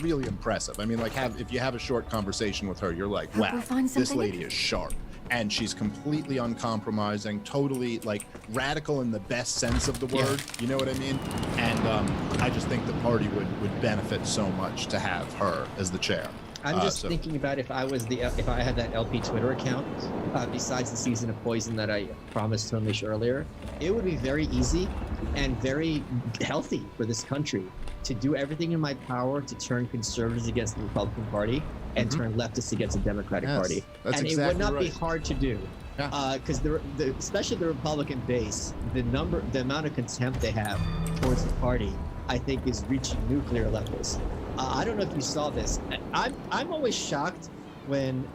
Speaker 9: really impressive. I mean, like, if you have a short conversation with her, you're like, wow, this lady is sharp. And she's completely uncompromising, totally, like, radical in the best sense of the word. You know what I mean? And I just think the party would benefit so much to have her as the chair.
Speaker 17: I'm just thinking about if I had that LP Twitter account, besides the season of Poison that I promised to unleash earlier, it would be very easy and very healthy for this country to do everything in my power to turn conservatives against the Republican Party and turn leftists against the Democratic Party. And it would not be hard to do. Because especially the Republican base, the amount of contempt they have towards the party, I think, is reaching nuclear levels. I don't know if you saw this. I'm always shocked when,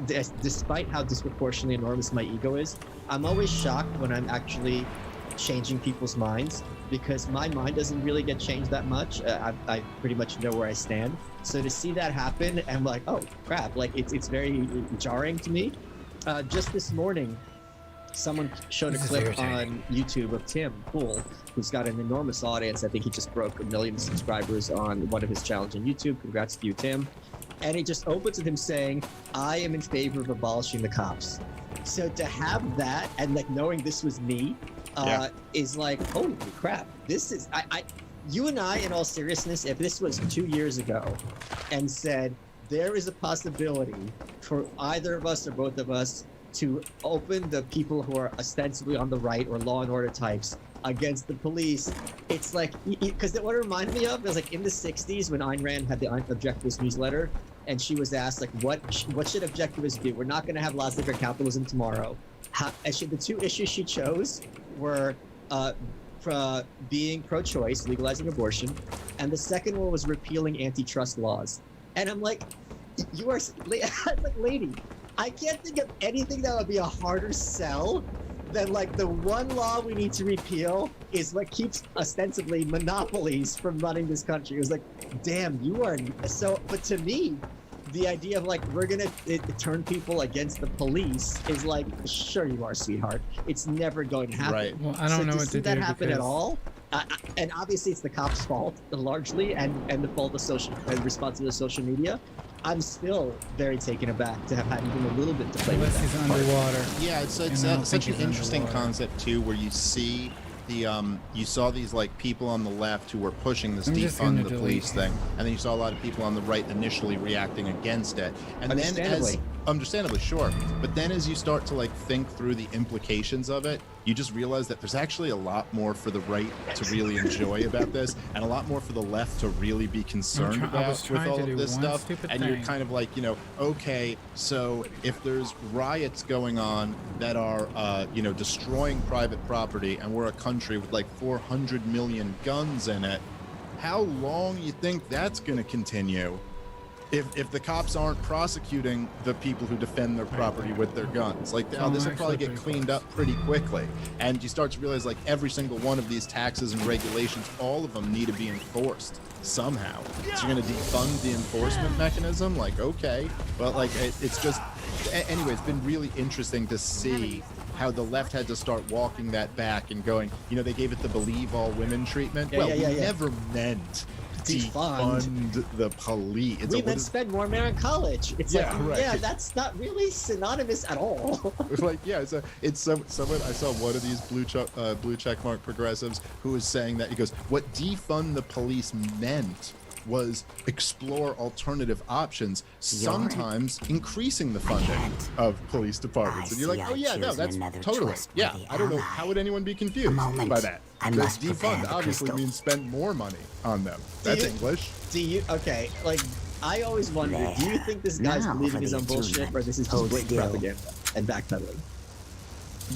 Speaker 17: despite how disproportionately enormous my ego is, I'm always shocked when I'm actually changing people's minds, because my mind doesn't really get changed that much. I pretty much know where I stand. So to see that happen, I'm like, oh crap! Like it's very jarring to me. Just this morning, someone showed a clip on YouTube of Tim Pool, who's got an enormous audience. I think he just broke 1 million subscribers on one of his challenges on YouTube. Congrats to you, Tim. And he just opens with him saying, I am in favor of abolishing the cops. So to have that, and like knowing this was me, is like, holy crap. This is, you and I, in all seriousness, if this was 2 years ago and said, there is a possibility for either of us or both of us to open the people who are ostensibly on the right or law and order types against the police, it's like, because what it reminded me of is like in the 60s when Ayn Rand had the Objectivist newsletter, and she was asked, like, what should objectivists do? We're not going to have laissez-faire capitalism tomorrow. The two issues she chose were being pro-choice, legalizing abortion, and the second one was repealing antitrust laws. And I'm like, you are like, lady, I can't think of anything that would be a harder sell than like the one law we need to repeal is what keeps ostensibly monopolies from running this country. It was like, damn, you are so. But to me, the idea of like we're gonna turn people against the police is like, sure you are, sweetheart. It's never going to happen.
Speaker 3: Right. Well, I don't know what to do.
Speaker 17: That happen at all? And obviously it's the cops' fault largely, and the fault of responsibility of social media. I'm still very taken aback to have had even a little bit to play with.
Speaker 3: He's underwater.
Speaker 9: Yeah, it's such an interesting concept too, where you see you saw these like people on the left who were pushing this defund the police thing, and then you saw a lot of people on the right initially reacting against it, and then understandably, sure, but then as you start to like think through the implications of it, you just realize that there's actually a lot more for the right to really enjoy about this, and a lot more for the left to really be concerned about with all of this stuff. And you're kind of like, okay, so if there's riots going on that are, destroying private property, and we're a country with like 400 million guns in it, how long you think that's going to continue? If the cops aren't prosecuting the people who defend their property with their guns, like this will probably get cleaned up pretty quickly. And you start to realize like every single one of these taxes and regulations, all of them need to be enforced somehow. So you're going to defund the enforcement mechanism? Like, okay, but like it's just, anyway, it's been really interesting to see how the left had to start walking that back and going, they gave it the believe all women treatment. We never meant defund the police.
Speaker 17: We meant spend more money on college. It's that's not really synonymous at all.
Speaker 9: It's like, it's someone, I saw one of these blue checkmark progressives who was saying that, he goes, what defund the police meant was explore alternative options, sometimes increasing the funding of police departments. And you're like, oh yeah, no, that's totally, I don't know, how would anyone be confused by that? Because defund obviously means spend more money on them. That's English.
Speaker 17: I always wondered, do you think this guy's believing his own bullshit, or this is just blatant propaganda and backpedaling?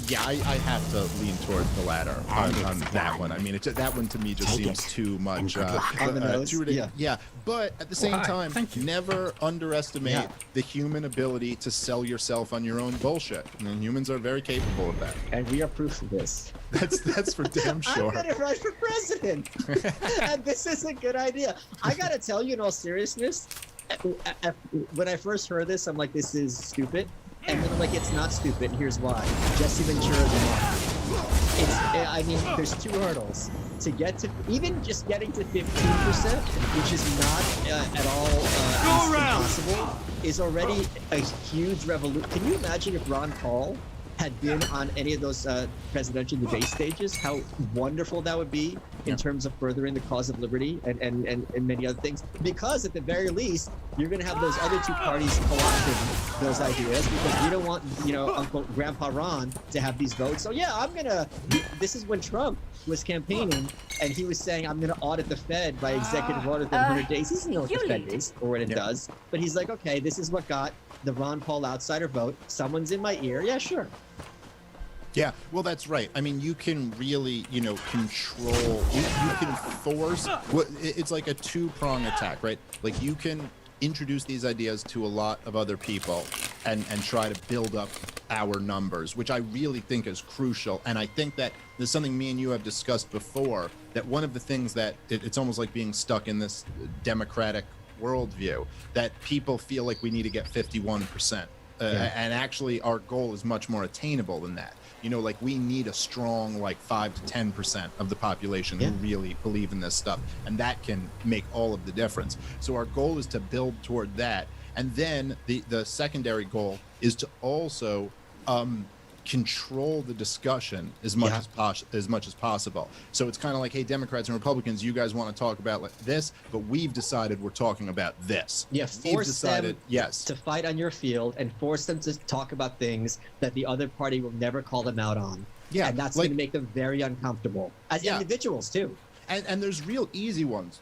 Speaker 9: Yeah, I have to lean toward the latter on that one. I mean, that one to me just seems too much.
Speaker 17: On the nose?
Speaker 9: Too ridiculous. Yeah, but at the same time, never underestimate the human ability to sell yourself on your own bullshit. And humans are very capable of that.
Speaker 17: And we are proof of this.
Speaker 9: That's for damn sure.
Speaker 17: I'm gonna run for president, and this is a good idea. I gotta tell you, in all seriousness, when I first heard this, I'm like, this is stupid. And then I'm like, it's not stupid, and here's why. Jesse Ventura is I mean, there's 2 hurdles. To get to, even just getting to 15%, which is not at all impossible, is already a huge revolution. Can you imagine if Ron Paul had been on any of those presidential debate stages, how wonderful that would be in terms of furthering the cause of liberty and many other things? Because at the very least, you're going to have those other 2 parties co-opting those ideas, because you don't want, Uncle Grandpa Ron to have these votes. So yeah, this is when Trump was campaigning, and he was saying, I'm going to audit the Fed by executive order within 100 days. He doesn't know what the Fed is or what it does, but he's like, okay, this is what got the Ron Paul outsider vote. Someone's in my ear. Yeah, sure.
Speaker 9: Yeah, well, that's right. I mean, you can really, control, you can force, it's like a 2-prong attack, right? Like, you can introduce these ideas to a lot of other people and try to build up our numbers, which I really think is crucial. And I think that there's something me and you have discussed before, that one of the things that it's almost like being stuck in this democratic worldview, that people feel like we need to get 51%. And actually our goal is much more attainable than that. Like, we need a strong 5 to 10% of the population who really believe in this stuff, and that can make all of the difference. So our goal is to build toward that, and then the secondary goal is to also control the discussion as much as possible. So it's kind of like, hey, Democrats and Republicans, you guys want to talk about this, but we've decided we're talking about this.
Speaker 17: Yeah, force them to fight on your field and force them to talk about things that the other party will never call them out on. Yeah, and that's going to make them very uncomfortable as individuals too.
Speaker 9: And there's real easy ones.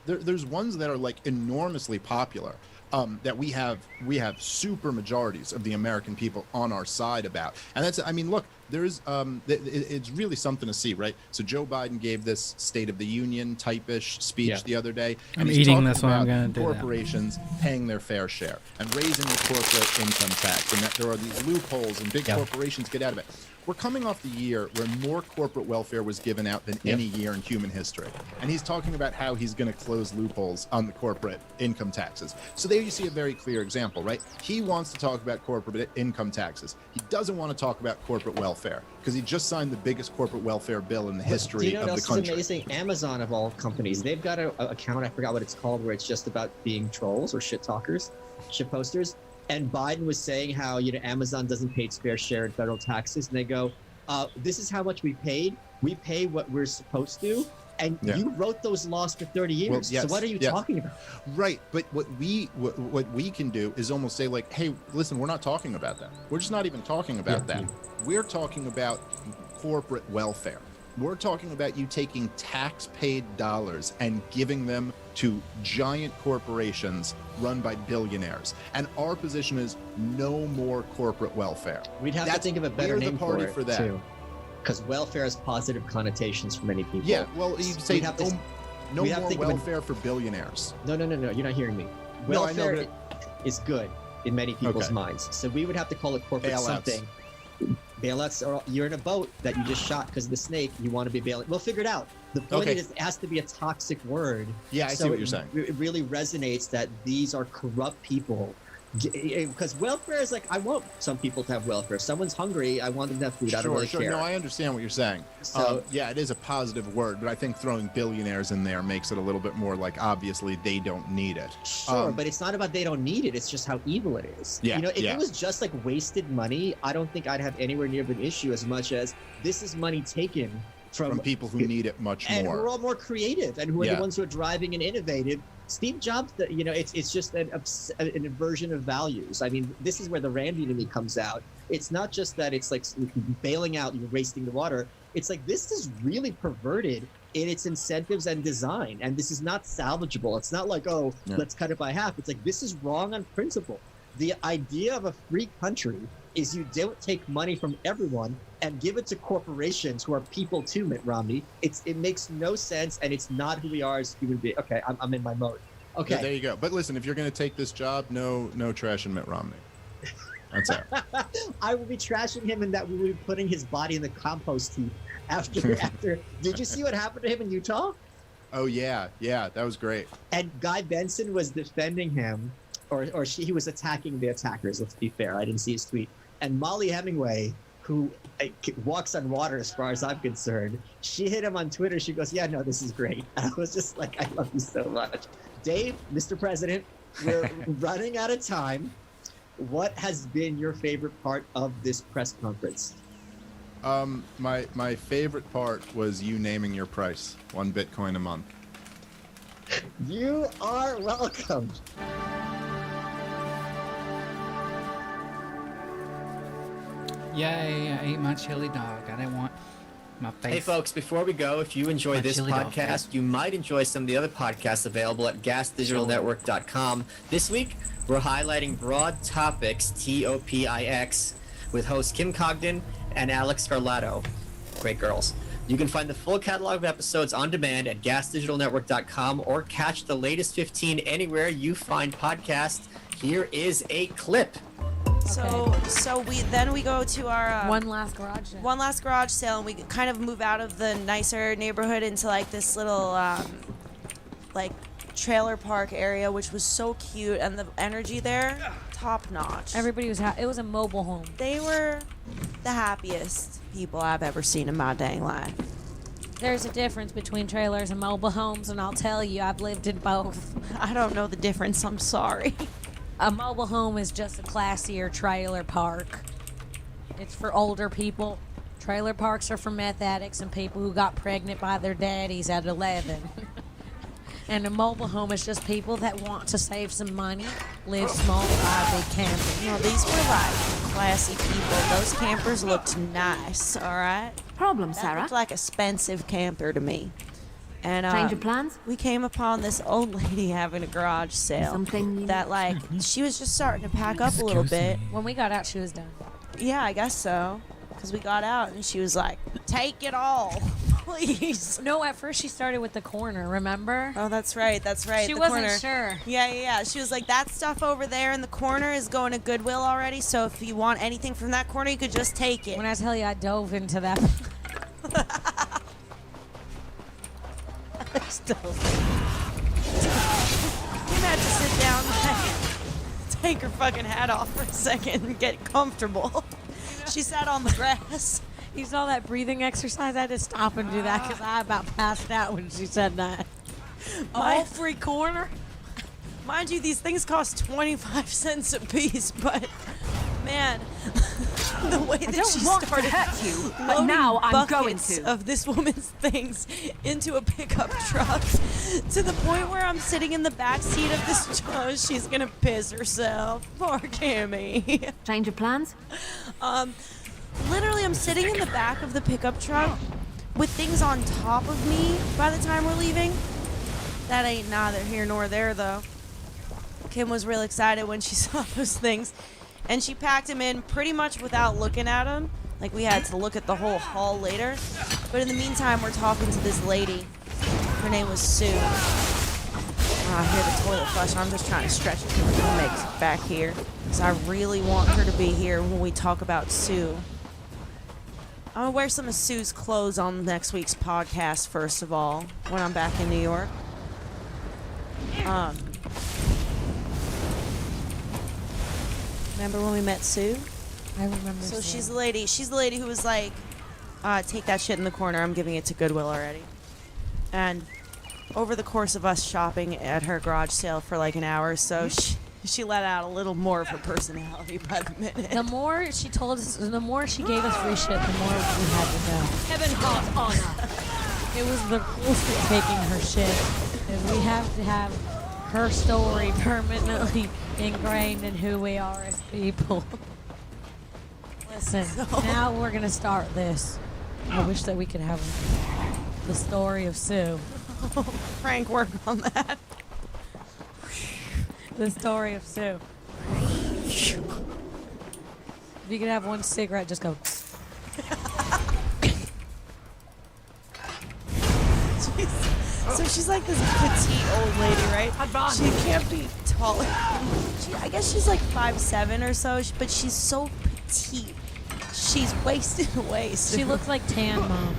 Speaker 9: There's ones that are enormously popular. That we have super majorities of the American people on our side about. And that's, I mean, look, there's it's really something to see, right? So Joe Biden gave this State of the Union type-ish speech the other day.
Speaker 3: I'm eating this one. I'm going to do that.
Speaker 9: Corporations paying their fair share and raising the corporate income tax, and that there are these loopholes and big corporations get out of it. We're coming off the year where more corporate welfare was given out than any year in human history. And he's talking about how he's going to close loopholes on the corporate income taxes. So there you see a very clear example, right? He wants to talk about corporate income taxes. He doesn't want to talk about corporate welfare because he just signed the biggest corporate welfare bill in the history of the country.
Speaker 17: It's amazing. Amazon, of all companies, they've got an account, I forgot what it's called, where it's just about being trolls or shit talkers, shit posters. And Biden was saying how, Amazon doesn't pay its fair share in federal taxes. And they go, this is how much we paid. We pay what we're supposed to. And you wrote those laws for 30 years. Well, so what are you talking about?
Speaker 9: Right. But what we can do is almost say hey, listen, we're not talking about that. We're just not even talking about that. We're talking about corporate welfare. We're talking about you taking tax-paid dollars and giving them to giant corporations run by billionaires. And our position is no more corporate welfare.
Speaker 17: We'd have to think of a better name for it,
Speaker 9: that.
Speaker 17: Too. Because welfare has positive connotations for many people.
Speaker 9: Yeah, well, you say no more welfare for billionaires.
Speaker 17: No, you're not hearing me. Welfare is good in many people's minds. So we would have to call it corporate something. Bailouts are, you're in a boat that you just shot because of the snake, you want to be bailing. We'll figure it out. The point is, it has to be a toxic word.
Speaker 9: Yeah, I see what you're saying.
Speaker 17: It really resonates that these are corrupt people. Because welfare is I want some people to have welfare. If someone's hungry, I want them to have food. I don't really care.
Speaker 9: No, I understand what you're saying. So yeah, it is a positive word, but I think throwing billionaires in there makes it a little bit more obviously they don't need it.
Speaker 17: Sure, but it's not about they don't need it. It's just how evil it is.
Speaker 9: Yeah,
Speaker 17: if it was just wasted money, I don't think I'd have anywhere near of an issue as much as this is money taken from
Speaker 9: people who need it much more.
Speaker 17: And who are all more creative and who are the ones who are driving and innovative. Steve Jobs, it's just an inversion of values. I mean, this is where the Randy in me comes out. It's not just that it's bailing out, you're wasting the water. It's this is really perverted in its incentives and design. And this is not salvageable. It's not let's cut it by half. It's this is wrong on principle. The idea of a free country
Speaker 2: is you don't take money from everyone and give it to corporations who are people too, Mitt Romney. It makes no sense, and it's not who we are as human beings. Okay, I'm in my mode. Okay.
Speaker 9: Yeah, there you go. But listen, if you're going to take this job, no trash in Mitt Romney. That's it.
Speaker 2: I will be trashing him, and that we will be putting his body in the compost heap after. Did you see what happened to him in Utah?
Speaker 9: Oh yeah, that was great.
Speaker 2: And Guy Benson was defending him, or he was attacking the attackers. Let's be fair. I didn't see his tweet. And Molly Hemingway, who walks on water as far as I'm concerned, she hit him on Twitter. She goes, "Yeah, no, this is great." And I was just like, "I love you so much." Dave, Mr. President, we're running out of time. What has been your favorite part of this press conference?
Speaker 9: My favorite part was you naming your price, 1 Bitcoin a month.
Speaker 2: You are welcome.
Speaker 3: Yay, I ate my chili dog. I didn't want my face.
Speaker 17: Hey folks, before we go, if you enjoy this podcast, you might enjoy some of the other podcasts available at gasdigitalnetwork.com. This week, we're highlighting Broad Topics, TOPIX, with hosts Kim Cogden and Alex Scarlato. Great girls. You can find the full catalog of episodes on demand at gasdigitalnetwork.com or catch the latest 15 anywhere you find podcasts. Here is a clip.
Speaker 16: So we go to our
Speaker 20: one last garage sale,
Speaker 16: and we kind of move out of the nicer neighborhood into like this little like trailer park area, which was so cute, and the energy there, top notch.
Speaker 20: Everybody was it was a mobile home.
Speaker 16: They were the happiest people I've ever seen in my dang life.
Speaker 20: There's a difference between trailers and mobile homes, and I'll tell you, I've lived in both.
Speaker 16: I don't know the difference, I'm sorry.
Speaker 20: A mobile home is just a classier trailer park. It's for older people. Trailer parks are for meth addicts and people who got pregnant by their daddies at 11. And a mobile home is just people that want to save some money, live small, buy a big camper.
Speaker 16: No, these were like classy people. Those campers looked nice, all right?
Speaker 1: Problem,
Speaker 16: that
Speaker 1: Sarah?
Speaker 16: Looked like a expensive camper to me. And
Speaker 1: change of plans?
Speaker 16: We came upon this old lady having a garage sale.
Speaker 1: Something new?
Speaker 16: That like she was just starting to pack up a little bit.
Speaker 20: When we got out, she was done.
Speaker 16: Yeah, I guess so. Because we got out and she was like, "Take it all, please."
Speaker 20: No, at first she started with the corner, remember?
Speaker 16: Oh, that's right.
Speaker 20: She
Speaker 16: the
Speaker 20: wasn't
Speaker 16: corner.
Speaker 20: sure.
Speaker 16: Yeah. She was like, "That stuff over there in the corner is going to Goodwill already, so if you want anything from that corner, you could just take it."
Speaker 20: When I tell you I dove into that...
Speaker 16: Still. You had to sit down and take her fucking hat off for a second and get comfortable. She sat on the grass.
Speaker 20: You saw that breathing exercise? I had to stop and do that because I about passed out when she said that. All free corner?
Speaker 16: Mind you, these things cost 25 cents a piece, but man, the way that she started
Speaker 1: you, but now I'm going to.
Speaker 16: Of this woman's things into a pickup truck to the point where I'm sitting in the back seat of this truck. She's gonna piss herself. Poor Cammy.
Speaker 1: Change of plans?
Speaker 16: Literally, I'm sitting in the back of the pickup truck with things on top of me by the time we're leaving. That ain't neither here nor there, though. Kim was real excited when she saw those things, and she packed them in pretty much without looking at them. Like, we had to look at the whole haul later. But in the meantime, we're talking to this lady. Her name was Sue. I hear the toilet flush. I'm just trying to stretch it so it makes it back here, because I really want her to be here when we talk about Sue. I'm gonna wear some of Sue's clothes on next week's podcast, first of all, when I'm back in New York. Remember when we met Sue?
Speaker 20: I remember.
Speaker 16: So she's the lady who was like, take that shit in the corner, I'm giving it to Goodwill already. And over the course of us shopping at her garage sale for like an hour or so, she let out a little more of her personality by the minute.
Speaker 20: The more she told us, the more she gave us free shit, the more we had to know.
Speaker 1: Heaven heart honor.
Speaker 20: It was the rules for taking her shit. And we have to have her story permanently ingrained in who we are as people. Listen, now we're going to start this. I wish that we could have the story of Sue.
Speaker 16: Frank, work on that.
Speaker 20: The story of Sue. If you could have one cigarette, just go.
Speaker 16: So she's like this petite old lady, right? She can't be taller. I guess she's like 5'7" or so, but she's so petite. She's wasted away.
Speaker 20: She looks like Tan Mom.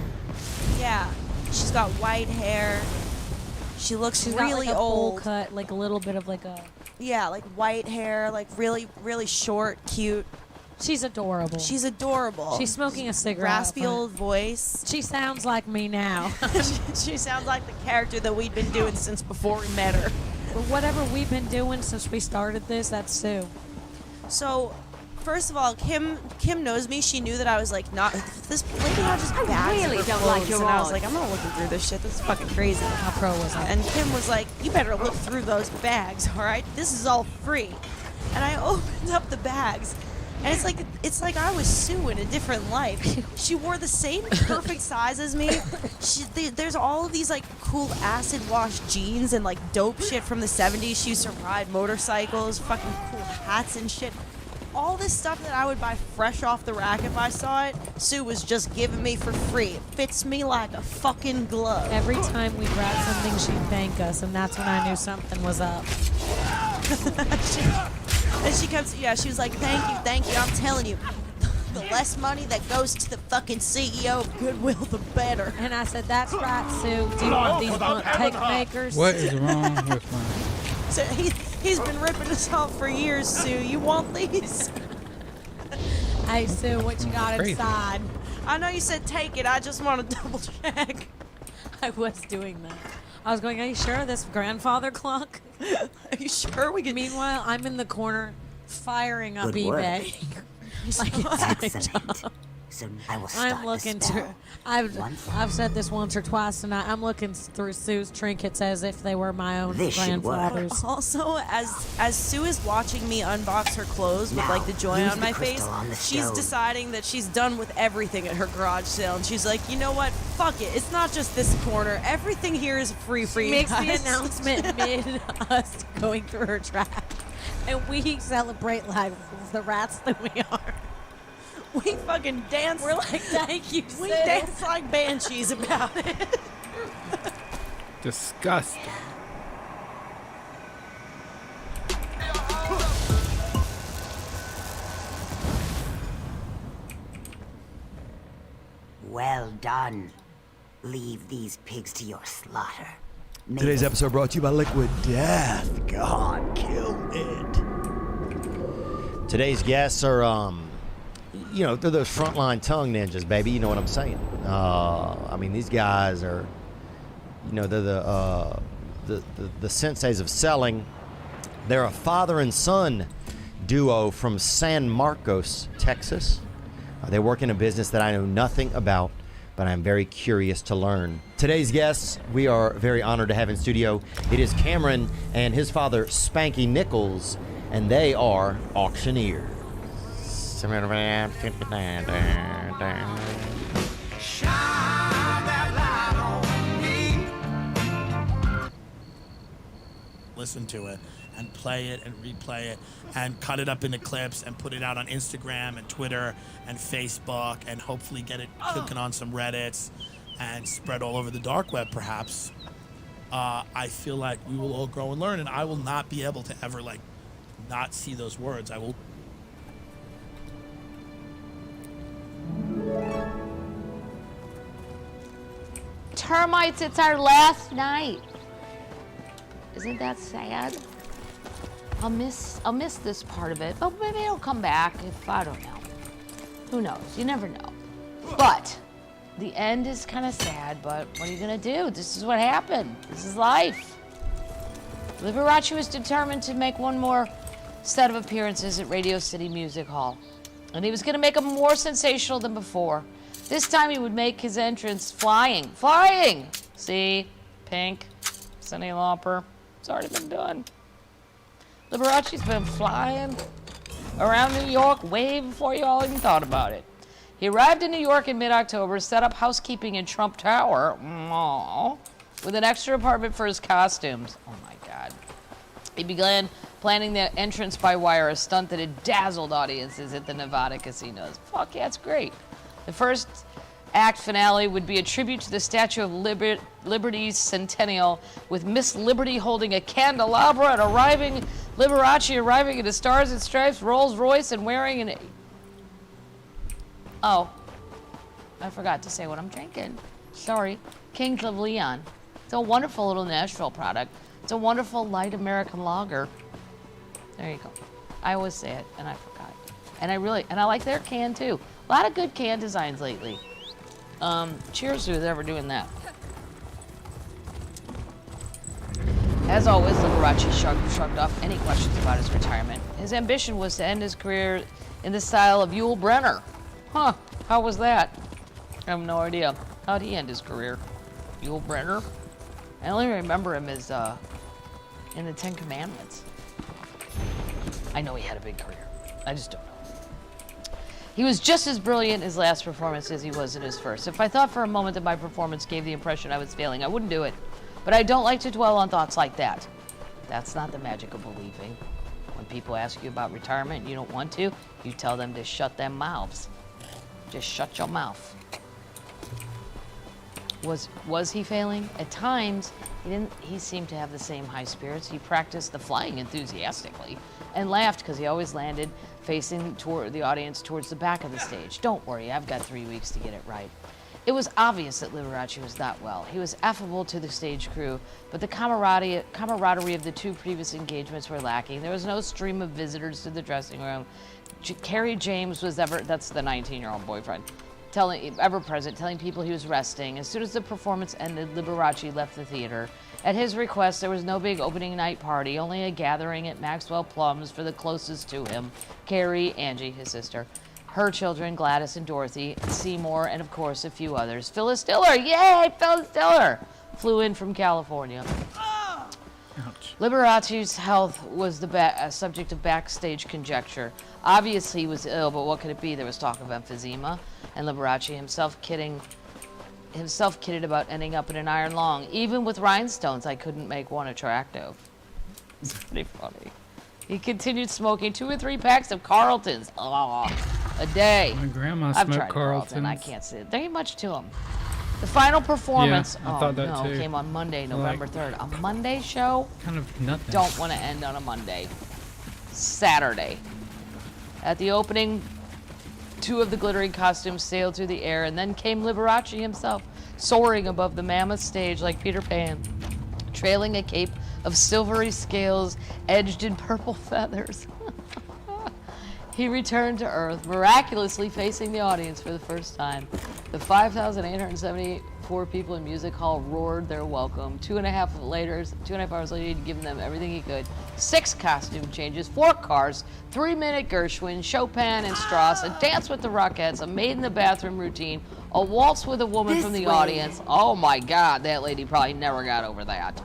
Speaker 16: Yeah, she's got white hair. She looks
Speaker 20: She's
Speaker 16: really
Speaker 20: got like a
Speaker 16: old.
Speaker 20: bowl cut, like a little bit of like a.
Speaker 16: Yeah, like white hair, like really, really short, cute.
Speaker 20: She's adorable.
Speaker 16: She's adorable.
Speaker 20: She's smoking a cigarette.
Speaker 16: Raspy old voice.
Speaker 20: She sounds like me now.
Speaker 16: She sounds like the character that we'd been doing since before we met her.
Speaker 20: But whatever we've been doing since we started this, that's Sue.
Speaker 16: So, first of all, Kim knows me. She knew that I was like not this lady had just bags
Speaker 7: really
Speaker 16: of her
Speaker 7: don't like
Speaker 16: clothes,
Speaker 7: your
Speaker 16: and I was
Speaker 7: odds.
Speaker 16: like, I'm not looking through this shit. This is fucking crazy.
Speaker 20: How pro was I?
Speaker 16: And Kim was like, you better look through those bags, all right? This is all free. And I opened up the bags. And it's like I was Sue in a different life. She wore the same perfect size as me. There's all of these like cool acid wash jeans and like dope shit from the 70s. She used to ride motorcycles, fucking cool hats and shit. All this stuff that I would buy fresh off the rack if I saw it, Sue was just giving me for free. It fits me like a fucking glove.
Speaker 20: Every time we grab something, she'd thank us, and that's when I knew something was up.
Speaker 16: And she comes, she was like, thank you, I'm telling you. The less money that goes to the fucking CEO of Goodwill, the better.
Speaker 20: And I said, that's right, Sue. Do you want these cake makers?
Speaker 3: What is wrong with my...
Speaker 16: So he's been ripping us off for years, Sue. You want these?
Speaker 20: Hey, Sue, what you got inside?
Speaker 16: I know you said take it. I just want to double check.
Speaker 20: I was doing that. I was going, are you sure this grandfather clock?
Speaker 16: Are you sure we can...
Speaker 20: Meanwhile, I'm in the corner firing up
Speaker 19: Good work.
Speaker 20: eBay. Like it's
Speaker 19: Excellent. So I will start
Speaker 20: I'm looking
Speaker 19: the spell.
Speaker 20: I've said this once or twice tonight. I'm looking through Sue's trinkets as if they were my own
Speaker 19: This should work.
Speaker 20: grandfather's.
Speaker 16: Also, as Sue is watching me unbox her clothes with like the joy
Speaker 19: use
Speaker 16: on
Speaker 19: the
Speaker 16: my
Speaker 19: crystal
Speaker 16: face,
Speaker 19: on the
Speaker 16: she's
Speaker 19: stone.
Speaker 16: deciding that she's done with everything at her garage sale, and she's like, you know what? Fuck it. It's not just this corner. Everything here is free for
Speaker 20: She
Speaker 16: you
Speaker 20: makes the
Speaker 16: guys.
Speaker 20: announcement mid us going through her trash, and we celebrate like the rats that we are.
Speaker 16: We fucking dance.
Speaker 20: We're like, thank you,
Speaker 16: We
Speaker 20: Sue.
Speaker 16: dance like banshees about it.
Speaker 3: Disgusting.
Speaker 19: Well done. Leave these pigs to your slaughter. May
Speaker 21: Today's
Speaker 19: the-
Speaker 21: episode brought to you by Liquid Death. God, kill it.
Speaker 22: Today's guests are, they're those frontline tongue ninjas, baby. You know what I'm saying? I mean, these guys are, they're the senseis of selling. They're a father and son duo from San Marcos, Texas. They work in a business that I know nothing about, but I'm very curious to learn. Today's guests, we are very honored to have in studio. It is Cameron and his father, Spanky Nichols, and they are auctioneers.
Speaker 23: Listen to it and play it and replay it and cut it up into clips and put it out on Instagram and Twitter and Facebook and hopefully get it cooking on some Reddits and spread all over the dark web perhaps. I feel like we will all grow and learn, and I will not be able to ever not see those words. I will.
Speaker 24: Termites, it's our last night. Isn't that sad? I'll miss this part of it, but maybe it'll come back if, I don't know. Who knows? You never know. But the end is kind of sad, but what are you gonna do? This is what happened. This is life. Liberace was determined to make one more set of appearances at Radio City Music Hall. And he was gonna make them more sensational than before. This time he would make his entrance flying. Flying! See? Pink. Cyndi Lauper. It's already been done. Liberace's been flying around New York way before you all even thought about it. He arrived in New York in mid-October, set up housekeeping in Trump Tower, with an extra apartment for his costumes. Oh my God. He began planning the entrance by wire, a stunt that had dazzled audiences at the Nevada casinos. Fuck yeah, it's great. The first act finale would be a tribute to the Statue of Liberty's centennial, with Miss Liberty holding a candelabra and Liberace arriving in a Stars and Stripes Rolls Royce and wearing an... Oh, I forgot to say what I'm drinking. Sorry. Kings of Leon. It's a wonderful little Nashville product. It's a wonderful light American lager. There you go. I always say it, and I forgot. And I like their can too. A lot of good can designs lately. Cheers to whoever doing that. As always, Liberace shrugged off any questions about his retirement. His ambition was to end his career in the style of Yul Brynner. Huh, how was that? I have no idea. How'd he end his career? Yul Brynner? I only remember him as, in the Ten Commandments. I know he had a big career. I just don't know. He was just as brilliant in his last performance as he was in his first. If I thought for a moment that my performance gave the impression I was failing, I wouldn't do it. But I don't like to dwell on thoughts like that. That's not the magic of believing. When people ask you about retirement and you don't want to, you tell them to shut their mouths. Just shut your mouth. Was he failing? At times, he seemed to have the same high spirits. He practiced the flying enthusiastically and laughed because he always landed facing toward the audience towards the back of the stage. Don't worry, I've got 3 weeks to get it right. It was obvious that Liberace was not well. He was affable to the stage crew, but the camaraderie of the 2 previous engagements were lacking. There was no stream of visitors to the dressing room. Kerry James was that's the 19-year-old boyfriend, ever present, telling people he was resting. As soon as the performance ended, Liberace left the theater. At his request, there was no big opening night party, only a gathering at Maxwell Plum's for the closest to him, Carrie, Angie, his sister, her children, Gladys and Dorothy, Seymour, and of course a few others. Phyllis Diller, yay, Phyllis Diller, flew in from California. Liberace's health was the subject of backstage conjecture. Obviously he was ill, but what could it be? There was talk of emphysema, and Liberace himself kidded about ending up in an iron lung. Even with rhinestones, I couldn't make one attractive. It's pretty funny. He continued smoking 2 or 3 packs of Carltons a day.
Speaker 3: My grandma
Speaker 24: I've
Speaker 3: smoked
Speaker 24: tried
Speaker 3: Carltons.
Speaker 24: I can't say it. There ain't much to them. The final performance
Speaker 3: I thought that too.
Speaker 24: came on Monday, November 3rd. A Monday show?
Speaker 3: Kind of nothing.
Speaker 24: Don't want to end on a Monday. Saturday. At the opening, 2 of the glittering costumes sailed through the air, and then came Liberace himself, soaring above the mammoth stage like Peter Pan, trailing a cape of silvery scales edged in purple feathers. He returned to Earth, miraculously facing the audience for the first time. The 5,874 people in Music Hall roared their welcome. 2.5 hours later, he'd given them everything he could. 6 costume changes, 4 cars, 3-minute Gershwin, Chopin and Strauss, a dance with the Rockettes, a maid in the bathroom routine, a waltz with a woman from the audience. Oh my God, that lady probably never got over that.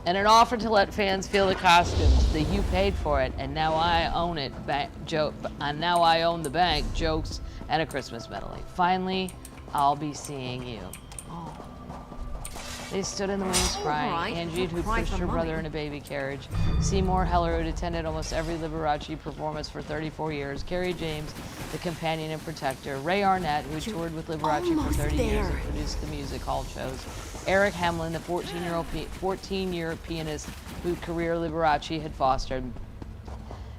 Speaker 24: And an offer to let fans feel the costumes. That you paid for it, and now I own it. Now I own the bank. Jokes and a Christmas medley. Finally, I'll be seeing you. Oh. They stood in the wings crying.
Speaker 1: Right.
Speaker 24: Angie, who pushed her brother in a baby carriage. Seymour Heller, who'd attended almost every Liberace performance for 34 years. Kerry James, the companion and protector. Ray Arnett, who toured with Liberace for 30 years and produced the music hall shows. Eric Hamlin, the 14-year pianist whose career Liberace had fostered.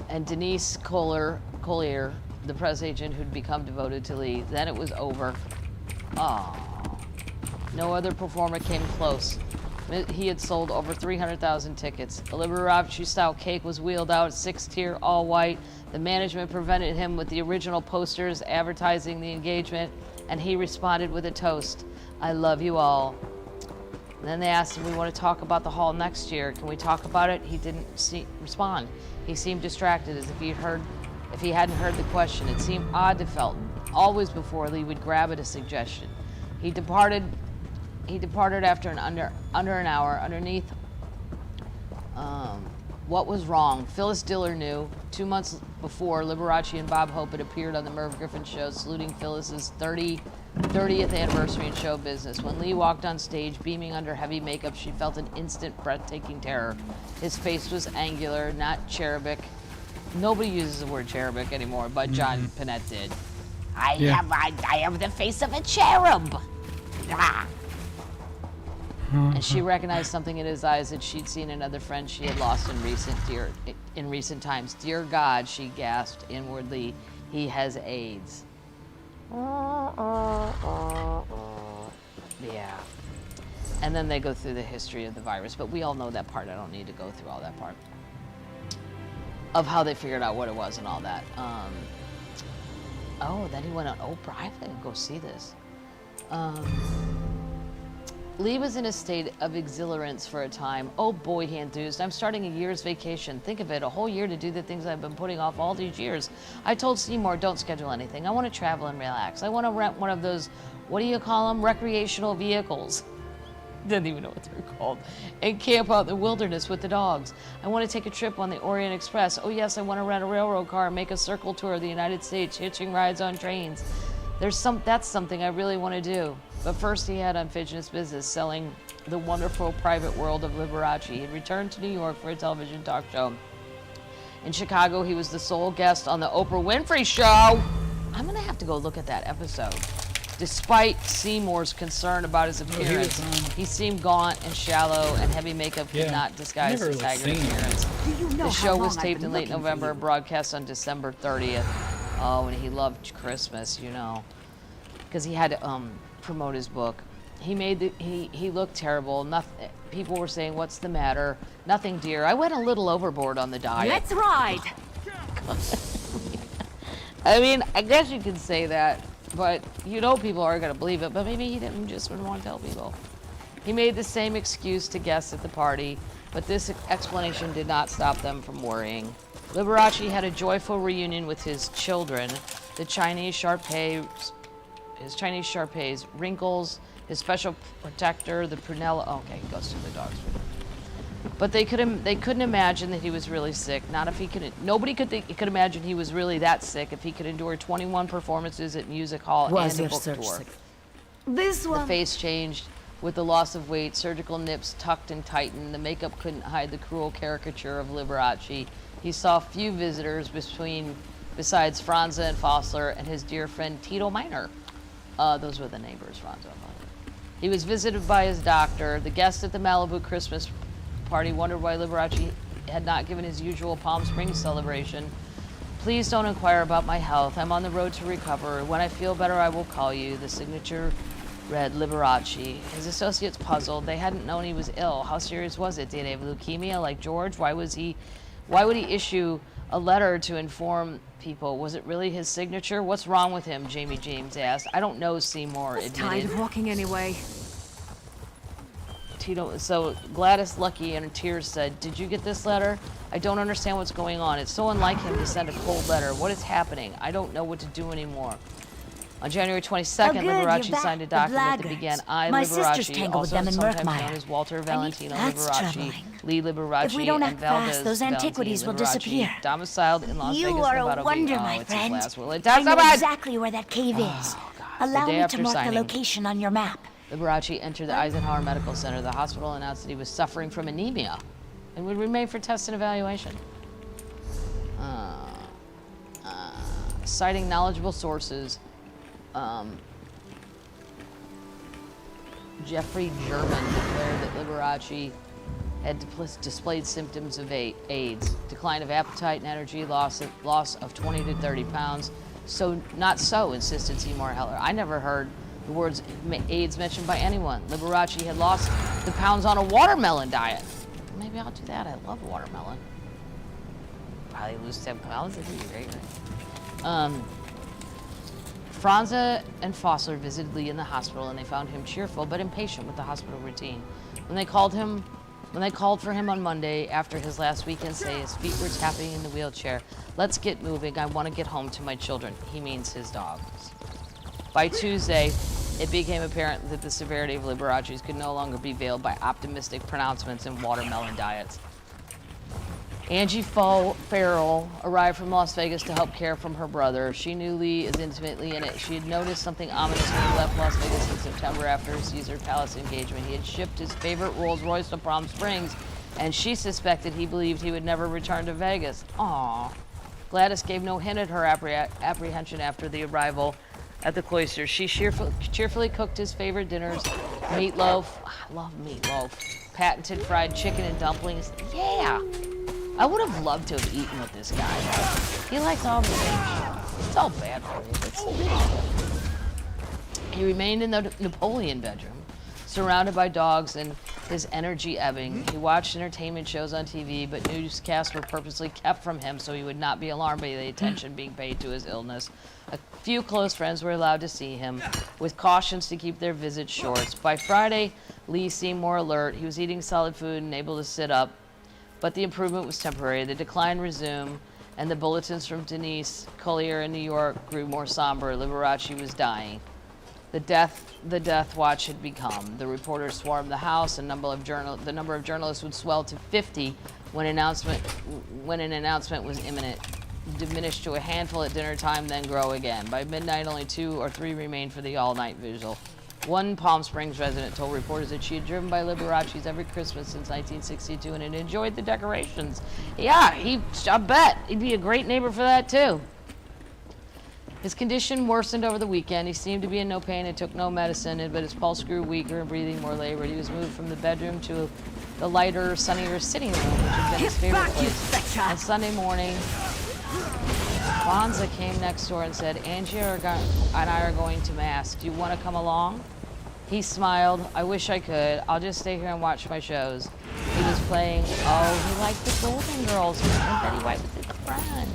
Speaker 24: And Denise Collier, the press agent who'd become devoted to Lee. Then it was over. Oh. No other performer came close. He had sold over 300,000 tickets. A Liberace-style cake was wheeled out, 6-tier, all white. The management prevented him with the original posters advertising the engagement, and he responded with a toast. I love you all. And then they asked him, we want to talk about the hall next year. Can we talk about it? He didn't respond. He seemed distracted, as if he hadn't heard the question. It seemed odd to Felton. Always before Lee would grab at a suggestion. He departed after under an hour. Underneath, what was wrong? Phyllis Diller knew. 2 months before, Liberace and Bob Hope had appeared on the Merv Griffin show, saluting Phyllis's 30th anniversary in show business. When Lee walked on stage, beaming under heavy makeup, she felt an instant, breathtaking terror. His face was angular, not cherubic. Nobody uses the word cherubic anymore, but John Panette did. I have the face of a cherub. Ah. And she recognized something in his eyes that she'd seen in other friends she had lost in recent times. Dear God, she gasped inwardly, he has AIDS. Yeah. And then they go through the history of the virus, but we all know that part. I don't need to go through all that part of how they figured out what it was and all that. Oh, then he went on Oprah. I have to go see this. Lee was in a state of exhilarance for a time. Oh boy, he enthused. I'm starting a year's vacation. Think of it, a whole year to do the things I've been putting off all these years. I told Seymour, don't schedule anything. I want to travel and relax. I want to rent one of those, what do you call them, recreational vehicles. Didn't even know what they were called. And camp out in the wilderness with the dogs. I want to take a trip on the Orient Express. Oh yes, I want to rent a railroad car and make a circle tour of the United States, hitching rides on trains. That's something I really want to do. But first he had unfinished business selling the wonderful private world of Liberace. He returned to New York for a television talk show. In Chicago, he was the sole guest on the Oprah Winfrey Show. I'm gonna have to go look at that episode. Despite Seymour's concern about his appearance, he seemed gaunt and shallow, and heavy makeup could not disguise his haggard appearance. The show was taped in late November and broadcast on December 30th. Oh, and he loved Christmas, you know, because he had to promote his book. He looked terrible. Nothing. People were saying, "What's the matter?" Nothing, dear. I went a little overboard on the diet.
Speaker 7: Let's ride.
Speaker 24: I mean, I guess you could say that, but you know people are going to believe it. But maybe he didn't just want to tell people. He made the same excuse to guests at the party, but this explanation did not stop them from worrying. Liberace had a joyful reunion with his children, the Chinese Shar-Peis, Wrinkles, his special protector, the Prunella. Okay, he goes to the dogs. But they couldn't imagine that he was really sick. Not if he could. Nobody could imagine he was really that sick if he could endure 21 performances at Music Hall and a book tour.
Speaker 7: This one.
Speaker 24: The face changed with the loss of weight, surgical nips tucked and tightened. The makeup couldn't hide the cruel caricature of Liberace. He saw few visitors besides Franza and Fossler and his dear friend Tito Minor. Those were the neighbors, Franza and Fossler. He was visited by his doctor. The guests at the Malibu Christmas party wondered why Liberace had not given his usual Palm Springs celebration. Please don't inquire about my health. I'm on the road to recover. When I feel better, I will call you. The signature read Liberace. His associates puzzled. They hadn't known he was ill. How serious was it? Did he have leukemia like George? Why would he issue a letter to inform people? Was it really his signature? What's wrong with him? Jamie James asked. I don't know, Seymour admitted.
Speaker 7: Tired of walking anyway.
Speaker 24: So Gladys, Lucky, and tears said, "Did you get this letter? I don't understand what's going on. It's so unlike him to send a cold letter. What is happening? I don't know what to do anymore." On January 22nd, Liberace signed a document that began, I, Liberace, also sometimes known as Walter Valentino Liberace, Lee Liberace,
Speaker 19: if we don't act
Speaker 24: and Valdez
Speaker 19: fast, those antiquities will disappear.
Speaker 24: Domiciled in Las Vegas,
Speaker 19: You are
Speaker 24: Nevada.
Speaker 19: a wonder, my
Speaker 24: It's his
Speaker 19: friend.
Speaker 24: last will. It
Speaker 19: I
Speaker 24: does
Speaker 19: know
Speaker 24: not.
Speaker 19: exactly where that cave is. Allow
Speaker 24: The day
Speaker 19: me
Speaker 24: after
Speaker 19: to mark
Speaker 24: signing.
Speaker 19: the location on your map.
Speaker 24: Liberace entered the Eisenhower Medical Center. The hospital announced that he was suffering from anemia and would remain for test and evaluation. Citing knowledgeable sources, Jeffrey German declared that Liberace had displayed symptoms of AIDS, decline of appetite and energy, loss of 20 to 30 pounds. So, not so, insisted Seymour Heller. I never heard the words AIDS mentioned by anyone. Liberace had lost the pounds on a watermelon diet. Maybe I'll do that. I love watermelon. Probably lose 10 pounds. That'd be great, right? Franza and Fossler visited Lee in the hospital, and they found him cheerful but impatient with the hospital routine. When they called for him on Monday after his last weekend stay, his feet were tapping in the wheelchair. "Let's get moving. I want to get home to my children." He means his dogs. By Tuesday, it became apparent that the severity of Liberace's could no longer be veiled by optimistic pronouncements and watermelon diets. Angie Farrell arrived from Las Vegas to help care for her brother. She knew Lee is intimately in it. She had noticed something ominous when he left Las Vegas in September after his Caesar Palace engagement. He had shipped his favorite Rolls Royce to Palm Springs, and she suspected he believed he would never return to Vegas. Aww. Gladys gave no hint at her apprehension after the arrival at the cloister. She cheerfully cooked his favorite dinners, meatloaf. I love meatloaf. Patented fried chicken and dumplings. Yeah! I would have loved to have eaten with this guy. He likes all the same shit. It's all bad for you. He remained in the Napoleon bedroom, surrounded by dogs and his energy ebbing. He watched entertainment shows on TV, but newscasts were purposely kept from him so he would not be alarmed by the attention being paid to his illness. A few close friends were allowed to see him, with cautions to keep their visits short. By Friday, Lee seemed more alert. He was eating solid food and able to sit up. But the improvement was temporary. The decline resumed, and the bulletins from Denise Collier in New York grew more somber. Liberace was dying. The death watch had begun. The reporters swarmed the house, and the number of journalists would swell to 50 when an announcement was imminent. Diminished to a handful at dinner time, then grow again. By midnight, only 2 or 3 remained for the all-night vigil. One Palm Springs resident told reporters that she had driven by Liberace's every Christmas since 1962 and had enjoyed the decorations. Yeah, I bet he'd be a great neighbor for that too. His condition worsened over the weekend. He seemed to be in no pain and took no medicine, but his pulse grew weaker and breathing more labored. He was moved from the bedroom to the lighter, sunnier sitting room, which had been his favorite place. On Sunday morning, Bonza came next door and said, Angie and I are going to Mass. Do you want to come along? He smiled. I wish I could. I'll just stay here and watch my shows. He was playing, he liked the Golden Girls. And Betty White was his friend.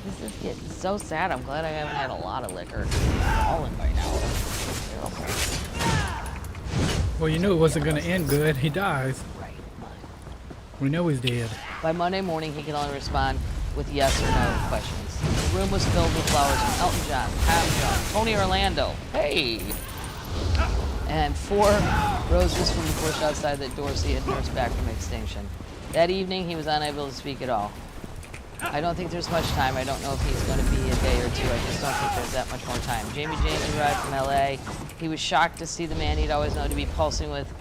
Speaker 24: This is getting so sad. I'm glad I haven't had a lot of liquor. I'm falling by now.
Speaker 4: Well, you knew it wasn't going to end good. He dies. We know he's dead.
Speaker 24: By Monday morning, he could only respond with yes or no questions. The room was filled with flowers from Elton John, Tom Jones, Tony Orlando, hey! And 4 roses from the bush outside that Dorsey had nursed back from extinction. That evening, he was unable to speak at all. I don't think there's much time. I don't know if he's going to be a day or two. I just don't think there's that much more time. Jamie James arrived from LA. He was shocked to see the man he'd always known to be pulsing with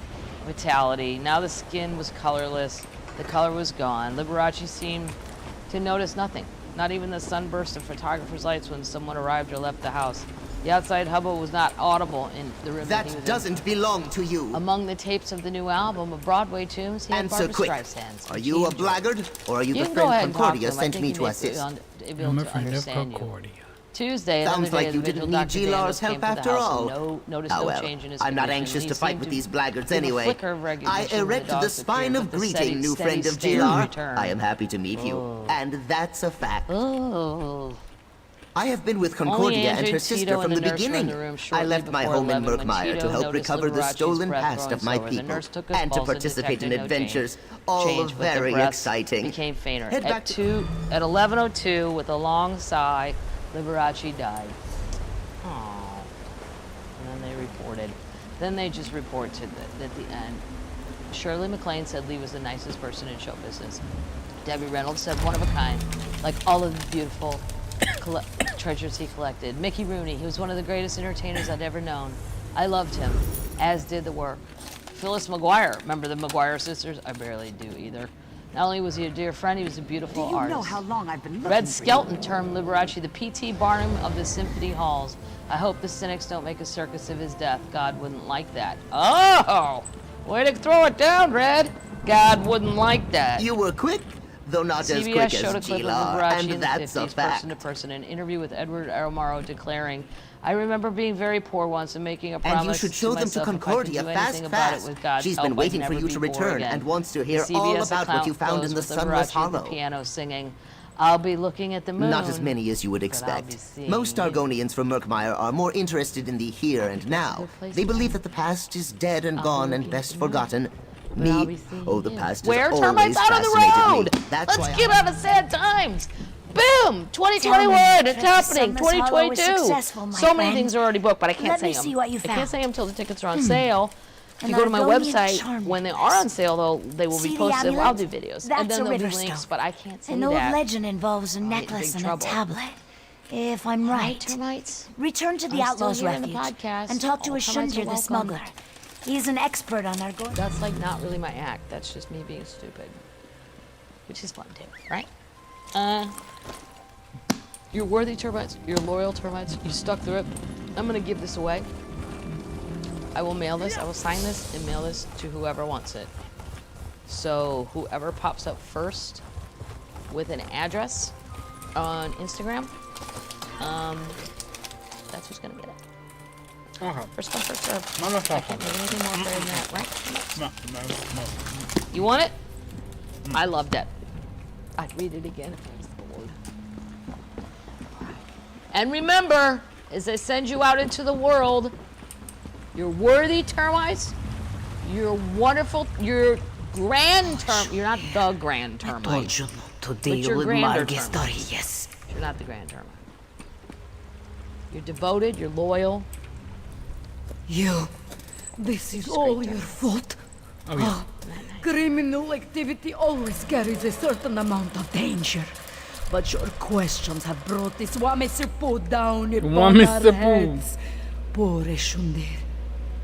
Speaker 24: vitality. Now the skin was colorless. The color was gone. Liberace seemed to notice nothing, not even the sunburst of photographer's lights when someone arrived or left the house. The outside hubbub was not audible in the room that he was
Speaker 8: doesn't belong to you.
Speaker 24: Among the tapes of the new album of Broadway tunes, he had Barbra Streisand's.
Speaker 8: Are you a blackguard, or are you the friend Concordia sent me to assist?
Speaker 4: I'm a friend of Concordia.
Speaker 24: Tuesday,
Speaker 8: sounds like you didn't need G-Lar's help after all.
Speaker 24: No change in his
Speaker 8: I'm not anxious to fight with these blackguards anyway. I erect the spine of greeting, new friend of G-Lar. I am happy to meet you, and that's a fact. I have been with Concordia and her sister from the beginning. I left my home in Murkmire to help recover the stolen past of my people and to participate in adventures, all very exciting.
Speaker 24: Became fainter. At 11:02, with a long sigh, Liberace died. Aww. And then they reported. Then they just report to at the end. Shirley MacLaine said Lee was the nicest person in show business. Debbie Reynolds said one of a kind, like all of the beautiful treasures he collected. Mickey Rooney, he was one of the greatest entertainers I'd ever known. I loved him, as did the work. Phyllis McGuire, remember the McGuire sisters? I barely do either. Not only was he a dear friend, he was a beautiful artist.
Speaker 19: Do you know how long I've been looking
Speaker 24: Red Skelton termed Liberace the P.T. Barnum of the symphony halls. I hope the cynics don't make a circus of his death. God wouldn't like that. Oh! Way to throw it down, Red! God wouldn't like that.
Speaker 8: You were quick, though not
Speaker 24: CBS
Speaker 8: as quick
Speaker 24: showed
Speaker 8: as
Speaker 24: a clip
Speaker 8: G-Lar,
Speaker 24: of Liberace
Speaker 8: and
Speaker 24: in the
Speaker 8: that's
Speaker 24: 50s,
Speaker 8: a fact.
Speaker 24: person to person, an interview with Edward Romero declaring, I remember being very poor once and making a promise
Speaker 8: and you should show them to Concordia fast. She's been waiting for you to return and wants to hear all about what you found in the Sunless Hollow.
Speaker 24: The piano singing, I'll be looking at the moon.
Speaker 8: Not as many as you would expect. Most Argonians from Murkmire are more interested in the here and now. They believe that the past is dead and gone and best forgotten. Me, the past
Speaker 24: Where?
Speaker 8: has
Speaker 24: Termites
Speaker 8: always
Speaker 24: out on the
Speaker 8: fascinated
Speaker 24: road!
Speaker 8: me. That's
Speaker 24: Let's
Speaker 8: why
Speaker 24: get out of sad times! Boom! 2021, it's happening. 2022. So many things are already booked, but I can't say them. I can't say them until the tickets are on sale. If you go to my website, when they are on sale, though, they will be posted. I'll do videos, and then there'll be links, but I can't see that.
Speaker 19: An old legend involves a necklace and a tablet. If I'm right,
Speaker 24: termites.
Speaker 19: Return to the Outlaws' Refuge and talk to
Speaker 24: Termites are
Speaker 19: Ashundir the smuggler. He's an expert on Argonian.
Speaker 24: That's like not really my act. That's just me being stupid, which is fun too, right? You're worthy termites. You're loyal termites. You stuck through it. I'm gonna give this away. I will mail this. I will sign this and mail this to whoever wants it. So whoever pops up first with an address on Instagram, that's who's gonna get it. First come, first serve. I can't make anything more fair than that, right?
Speaker 4: No.
Speaker 24: You want it? I loved it. I'd read it again. And remember, as I send you out into the world, you're worthy termites. You're wonderful. You're grand term. You're not the grand termite.
Speaker 19: I told you not to
Speaker 24: but
Speaker 19: deal
Speaker 24: you're
Speaker 19: with
Speaker 24: grander
Speaker 19: Margus
Speaker 24: termites.
Speaker 19: Yes.
Speaker 24: You're not the grand termite. You're devoted. You're loyal.
Speaker 1: This is all your fault.
Speaker 4: Oh, yeah.
Speaker 1: Criminal activity always carries a certain amount of danger. But your questions have brought this Wamisepu down upon our heads. Poor Ashundir.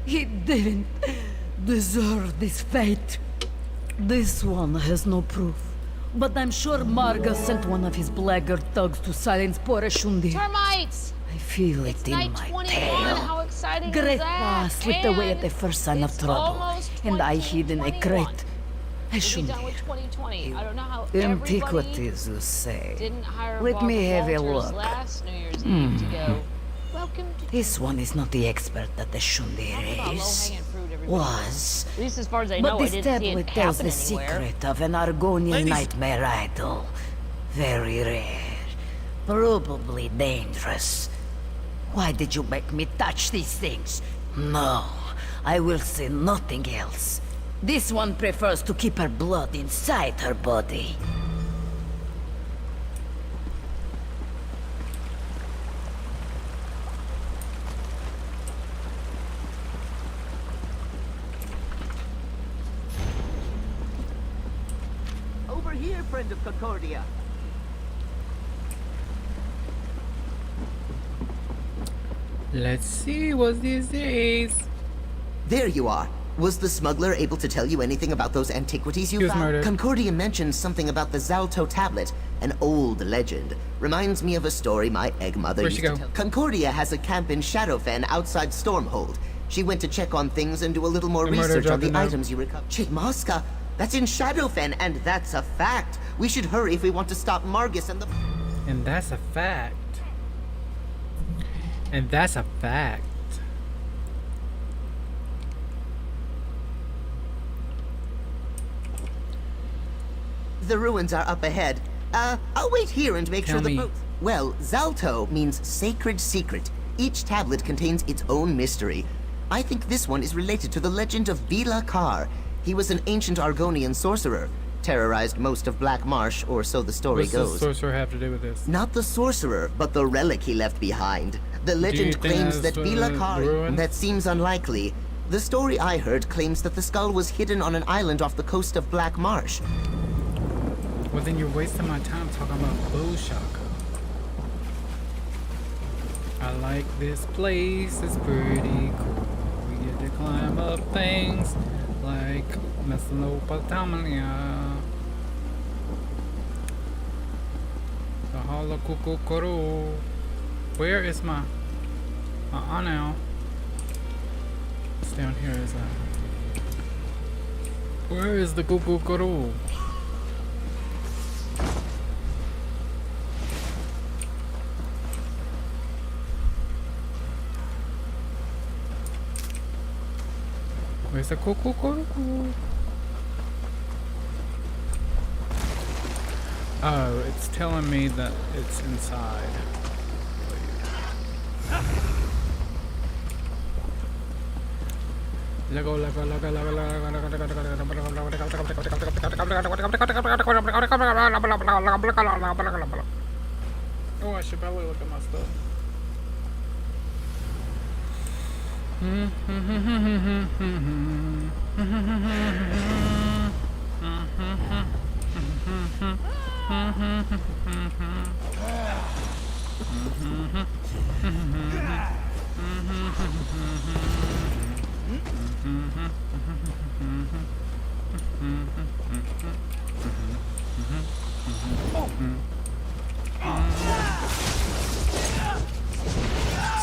Speaker 1: He didn't deserve this fate. This one has no proof. But I'm sure Marga sent one of his blackguard thugs to silence poor Ashundir.
Speaker 24: Termites!
Speaker 1: I feel it in
Speaker 24: Night
Speaker 1: my
Speaker 24: 21.
Speaker 1: tail.
Speaker 24: How exciting
Speaker 1: Great
Speaker 24: is that?
Speaker 1: Pa slipped away at the first sign of trouble,
Speaker 24: almost
Speaker 1: and I hid in a crate.
Speaker 24: We'll be done with 2020. I don't know how
Speaker 1: Antiquities, you say.
Speaker 24: didn't hire
Speaker 1: Let me have a
Speaker 24: Walters
Speaker 1: look.
Speaker 24: last New Year's Eve to go. Welcome to
Speaker 1: This one is not the expert that the Shundir is. Was.
Speaker 24: At least as far as I
Speaker 1: But
Speaker 24: know, I
Speaker 1: this
Speaker 24: didn't see
Speaker 1: tablet
Speaker 24: it
Speaker 1: tells
Speaker 24: happen
Speaker 1: the
Speaker 24: anywhere.
Speaker 1: secret of an Argonian nightmare idol. Very rare. Probably dangerous. Why did you make me touch these things? No, I will say nothing else. This one prefers to keep her blood inside her body.
Speaker 8: Over here, friend of Concordia.
Speaker 4: Let's see what this is.
Speaker 8: There you are. Was the smuggler able to tell you anything about those antiquities you
Speaker 4: He was
Speaker 8: found?
Speaker 4: murdered.
Speaker 8: Concordia mentions something about the Zalto tablet, an old legend. Reminds me of a story my egg mother
Speaker 4: Where'd
Speaker 8: used
Speaker 4: she
Speaker 8: to
Speaker 4: go?
Speaker 8: tell. Concordia has a camp in Shadowfen outside Stormhold. She went to check on things and do a little more
Speaker 4: The murder
Speaker 8: research on
Speaker 4: dropped
Speaker 8: the
Speaker 4: a note.
Speaker 8: items you recovered. Chigmaska, that's in Shadowfen, and that's a fact. We should hurry if we want to stop Margus and the...
Speaker 4: And that's a fact. And that's a fact.
Speaker 8: The ruins are up ahead. I'll wait here and make
Speaker 4: Tell
Speaker 8: sure the
Speaker 4: me.
Speaker 8: boat... Well, Zalto means sacred secret. Each tablet contains its own mystery. I think this one is related to the legend of Bila Kar. He was an ancient Argonian sorcerer. Terrorized most of Black Marsh, or so the story
Speaker 4: What's the
Speaker 8: goes.
Speaker 4: sorcerer have to do with this?
Speaker 8: Not the sorcerer, but the relic he left behind. The
Speaker 4: you
Speaker 8: legend
Speaker 4: think
Speaker 8: claims that
Speaker 4: that's,
Speaker 8: Bila Kar...
Speaker 4: ruins?
Speaker 8: That seems unlikely. The story I heard claims that the skull was hidden on an island off the coast of Black Marsh.
Speaker 4: Well, then you're wasting my time talking about Booshaka. I like this place, it's pretty cool. We get to climb up things like Mesopotamia. The Halakukukuru. Where is my now? It's down here, is that? Where is the Kukukuru? Where's the Kukukuru? Oh, it's telling me that it's inside. Lego. Oh, I should probably look at my stuff.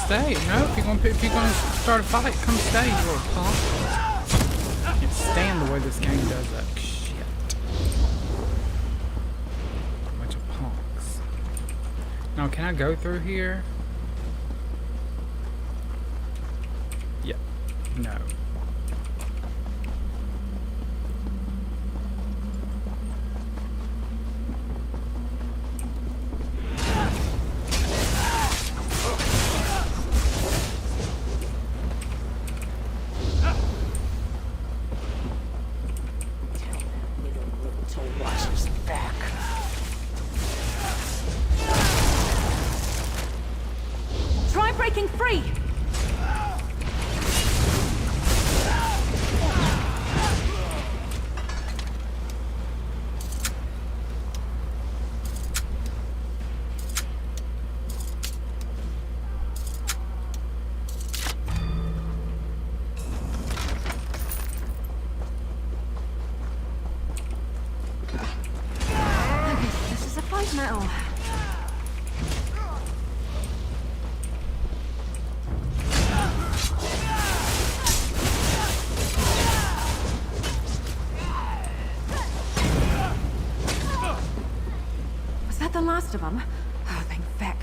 Speaker 4: Stay, no, if you're gonna start a fight, come stay, you little punk. I can't stand the way this game does that shit. Bunch of punks. Now, can I go through here? Yep. No.
Speaker 7: Try breaking free! This is a fight metal. Was that the last of them? Oh, thank feck.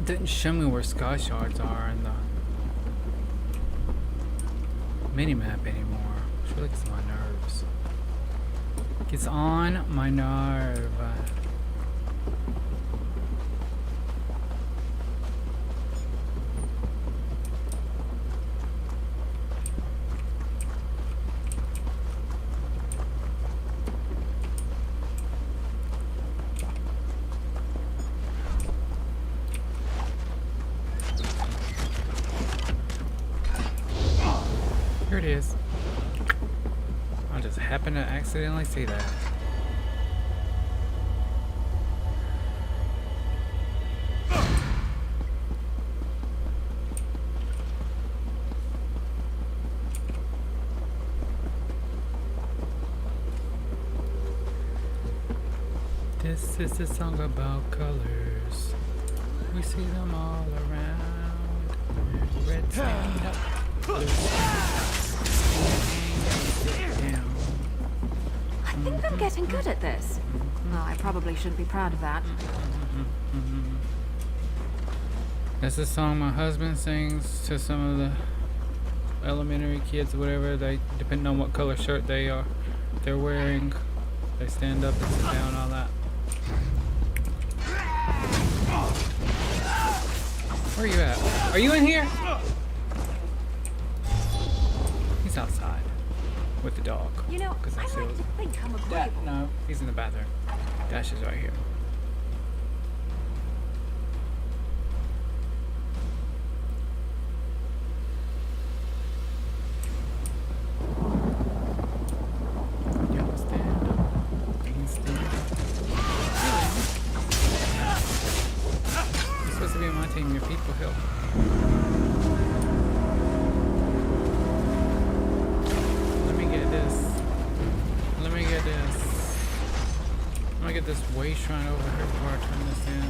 Speaker 4: Didn't show me where sky shards are in the mini-map anymore, which really gets on my nerves. Gets on my nerve. Here it is. I just happened to accidentally see that. This is a song about colors. We see them all around. Red stand up. Blue
Speaker 7: I think I'm getting good at this. Well, I probably shouldn't be proud of that.
Speaker 4: That's the song my husband sings to some of the elementary kids or whatever. They, depending on what color shirt they're wearing, they stand up and sit down, all that. Where are you at? Are you in here? He's outside with the dog.
Speaker 7: You know, I like to think I'm agreeable.
Speaker 4: No, he's in the bathroom. Dash is right here. Yellow stand. Green stand. You're supposed to be on my team. Your people help. I'm gonna get this way shrine over here before I turn this in.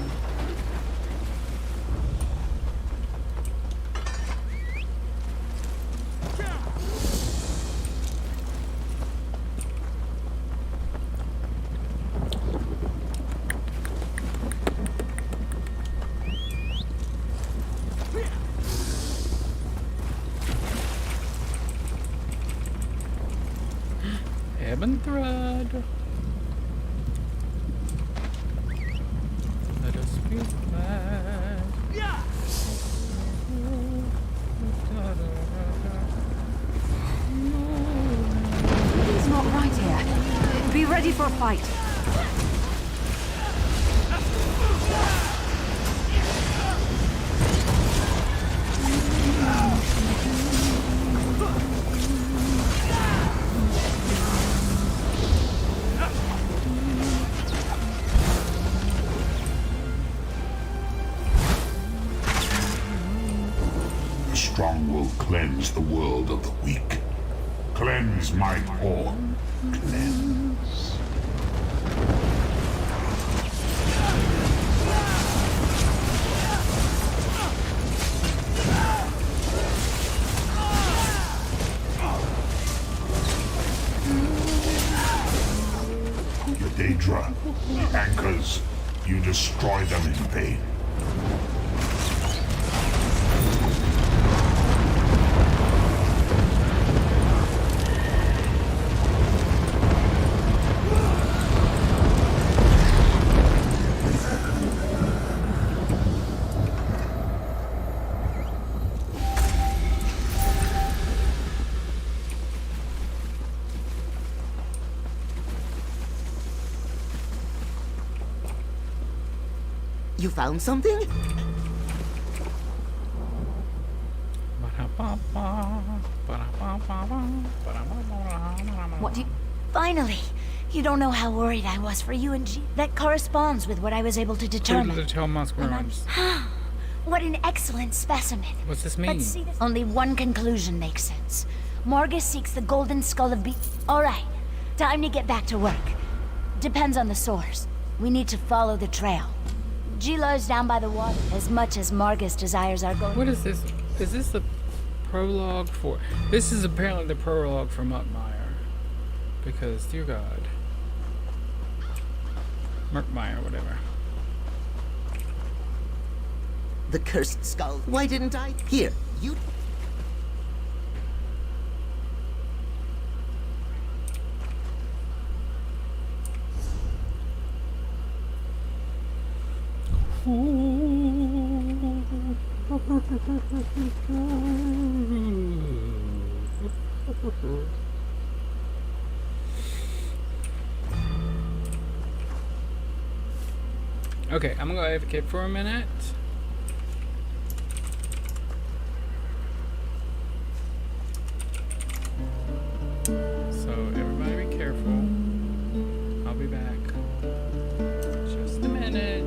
Speaker 4: Ebon thread. Let us be glad.
Speaker 7: Yeah.
Speaker 1: Something's not right here. Be ready for a fight.
Speaker 10: The strong will cleanse the world of the weak. Cleanse my horn. Cleanse. The Daedra, the anchors, you destroy them in vain.
Speaker 8: You found something?
Speaker 19: What do you... Finally! You don't know how worried I was for you and G. That corresponds with what I was able to determine. What an excellent specimen.
Speaker 4: What's this mean?
Speaker 19: Let's see this. Only one conclusion makes sense. Morgus seeks the golden skull of Alright, time to get back to work. Depends on the source. We need to follow the trail. Gila's down by the water as much as Morgus desires our gold.
Speaker 4: What is this? Is this the prologue for... This is apparently the prologue for Murkmire. Because, dear God. Murkmire, whatever.
Speaker 8: The cursed skull. Why didn't I? Here, you...
Speaker 4: Okay, I'm gonna go AFK for a minute. So everybody be careful. I'll be back. Just a minute.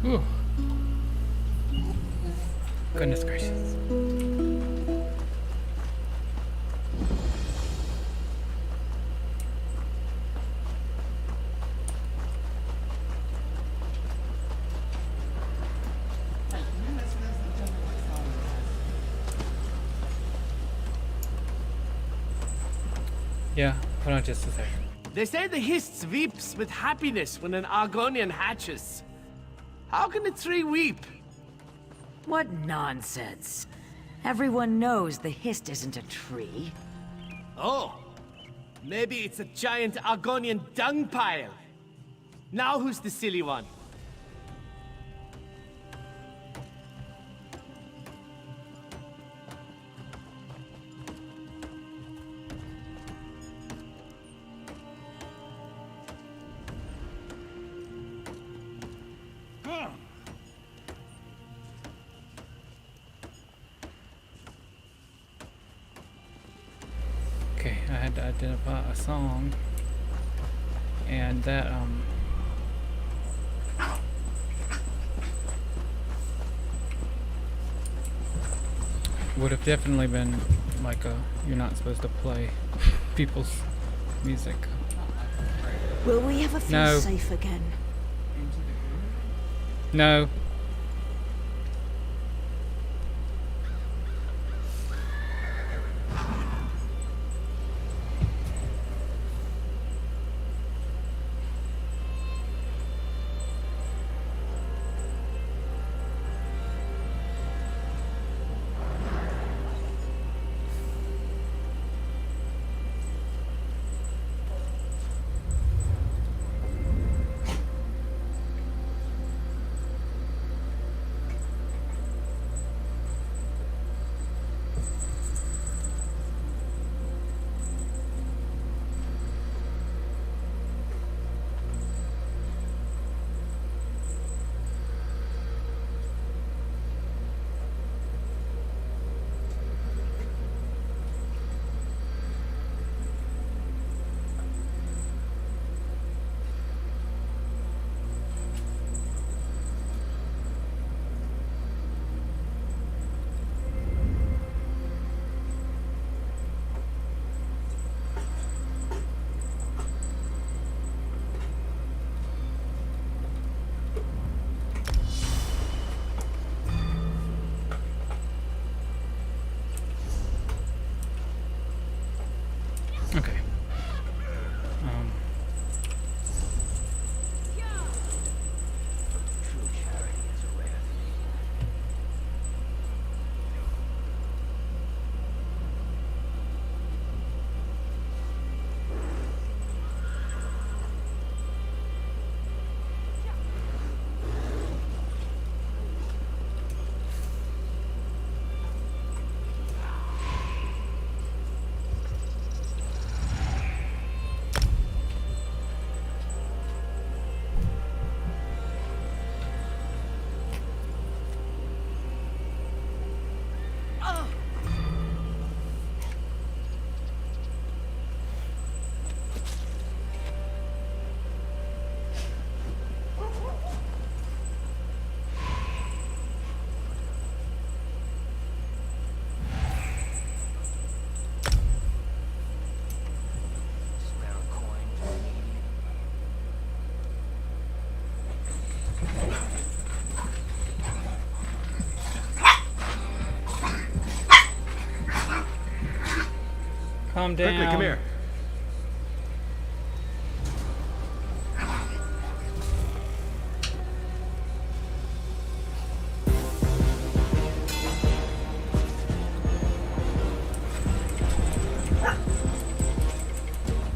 Speaker 4: Ooh. Goodness gracious. Yeah, hold on just a second.
Speaker 6: They say the Hist weeps with happiness when an Argonian hatches. How can a tree weep?
Speaker 11: What nonsense. Everyone knows the Hist isn't a tree.
Speaker 6: Oh, maybe it's a giant Argonian dung pile. Now who's the silly one?
Speaker 4: Okay, I had to identify a song, and that would have definitely been like you're not supposed to play people's music.
Speaker 1: Will we ever feel
Speaker 4: No.
Speaker 1: safe again?
Speaker 4: No. Okay. Calm down.
Speaker 6: Quickly, come here.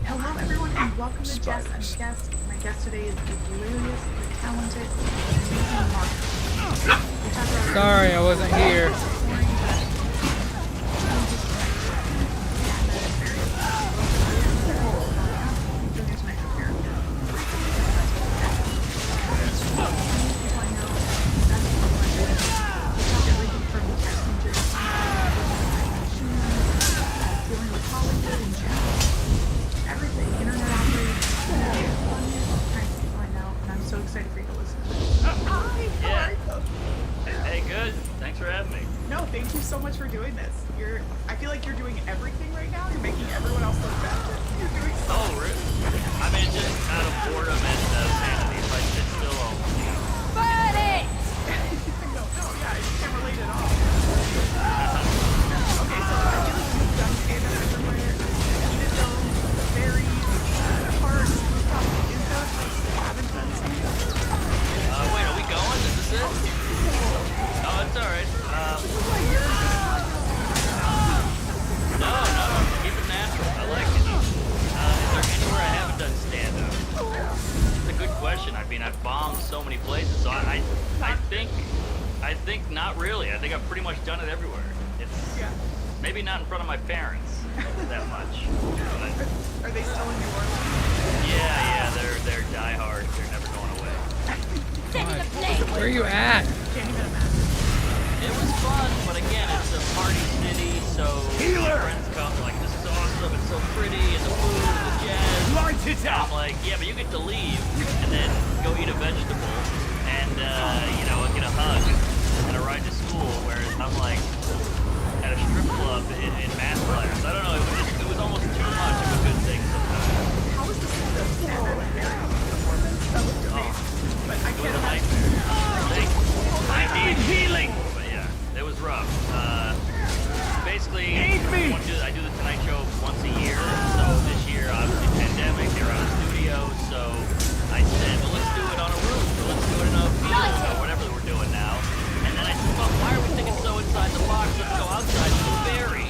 Speaker 13: Hello, everyone, and welcome to Jess and Guest. My guest today is the delirious, the talented, amazing Mark.
Speaker 4: Sorry, I wasn't here.
Speaker 13: Excited for you to listen.
Speaker 5: for having me.
Speaker 13: No, thank you so much for doing this. I feel like you're doing everything right now. You're making everyone else look bad. You're doing so
Speaker 5: Oh, really? I mean, just out of boredom and sanity, if I sit still, I'll,
Speaker 7: Burn it!
Speaker 13: no, yeah, you can't relate at all. Okay, so I feel like you've done Panda everywhere. Even though the very hard probably is that I haven't done something.
Speaker 5: wait, are we going? Is this it? Oh, it's alright. No, keep it natural. I like it. Is there anywhere I haven't done stand-up? It's a good question. I mean, I've bombed so many places, so I think not really. I think I've pretty much done it everywhere. It's maybe not in front of my parents that much. But,
Speaker 13: are they still in New Orleans?
Speaker 5: Yeah, they're diehard. They're never going away.
Speaker 4: Where are you at?
Speaker 13: Can't even imagine.
Speaker 5: It was fun, but again, it's a party city, so friends come like, this is awesome, it's so pretty, and the food, and the jazz.
Speaker 6: Light it up!
Speaker 5: I'm like, yeah, but you get to leave, and then go eat a vegetable, and, get a hug, and a ride to school, whereas I'm like, at a strip club in math class. I don't know, it was almost too much of a good thing sometimes.
Speaker 13: How was the performance? That looked amazing. But I can't imagine.
Speaker 5: I need healing! But yeah, it was rough. Basically, I do the Tonight Show once a year. So this year, obviously, pandemic, they're out of studio. So I said, well, let's do it on a roof. Or let's do it in a field or whatever we're doing now. And then I said, well, why are we thinking so inside the box? Let's go outside to the ferry.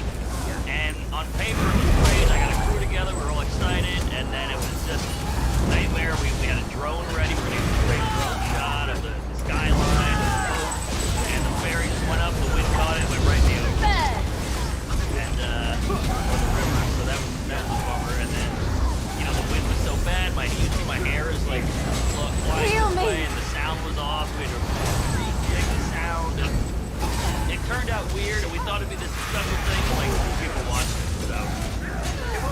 Speaker 5: And on paper, it was great. I got a crew together. We were all excited. And then it was just nightmare. We had a drone ready for a great drone shot of the skyline. And the ferry just went up, the wind caught it, went right in the ocean. And, or the river, so that was a bummer. And then, the wind was so bad, you see my hair is like flying away, and the sound was off. We had to rejig the sound. And it turned out weird, and we thought it'd be this special thing, like, people watching it, so.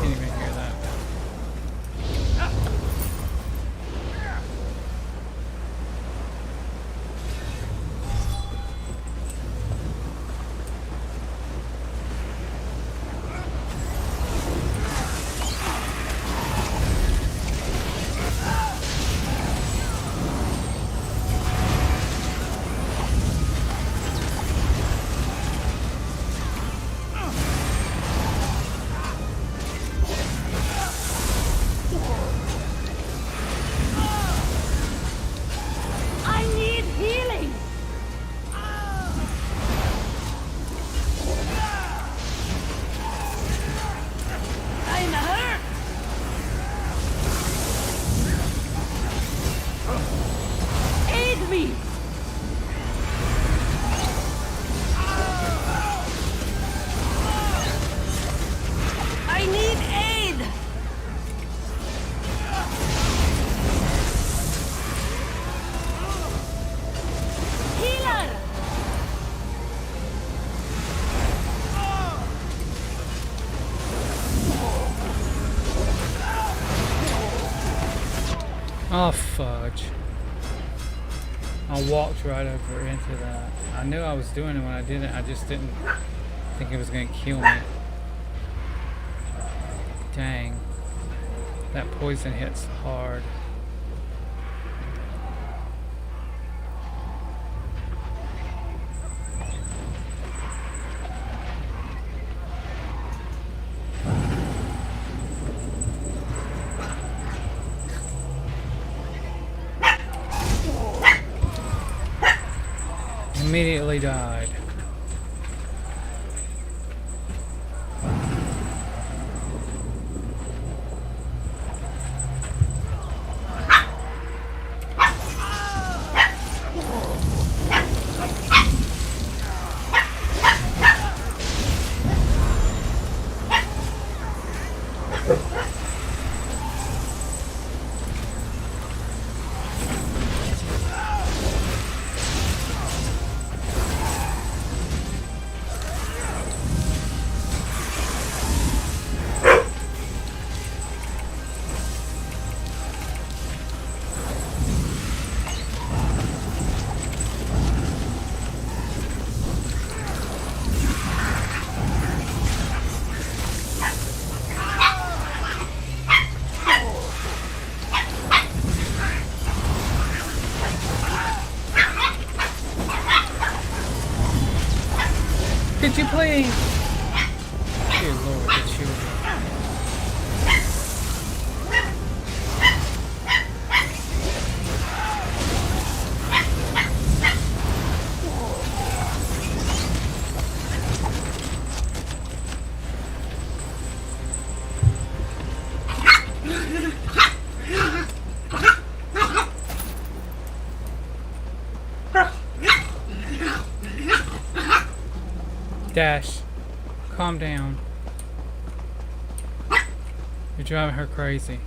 Speaker 4: Can't even hear that. Oh, fudge. I walked right over into that. I knew I was doing it when I did it. I just didn't think it was going to kill me. Dang. That poison hits hard. Immediately died. Could you please? Dear Lord, the children. Dash, calm down. You're driving her crazy.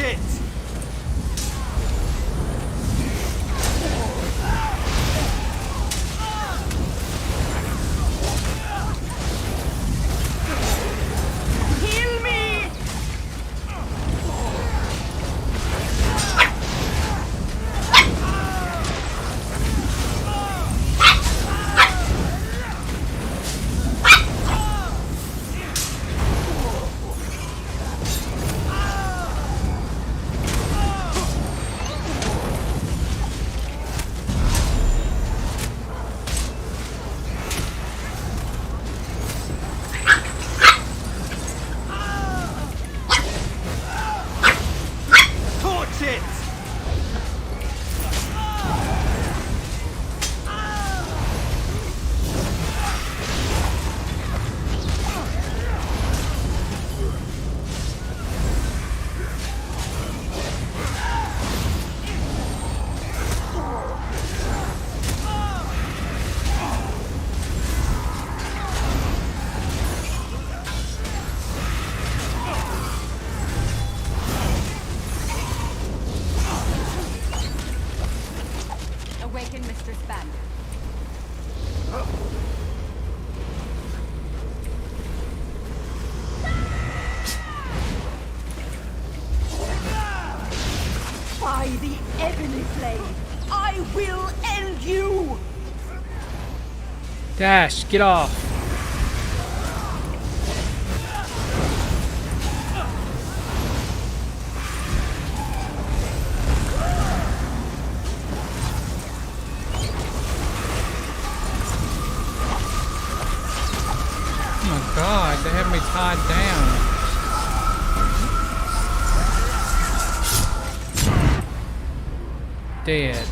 Speaker 6: it!
Speaker 7: Heal me!
Speaker 6: Torch it!
Speaker 7: Awaken Mistress Bandit. By the Ebony Blade, I will end you!
Speaker 4: Dash, get off. Oh my god, they have me tied down. Dead.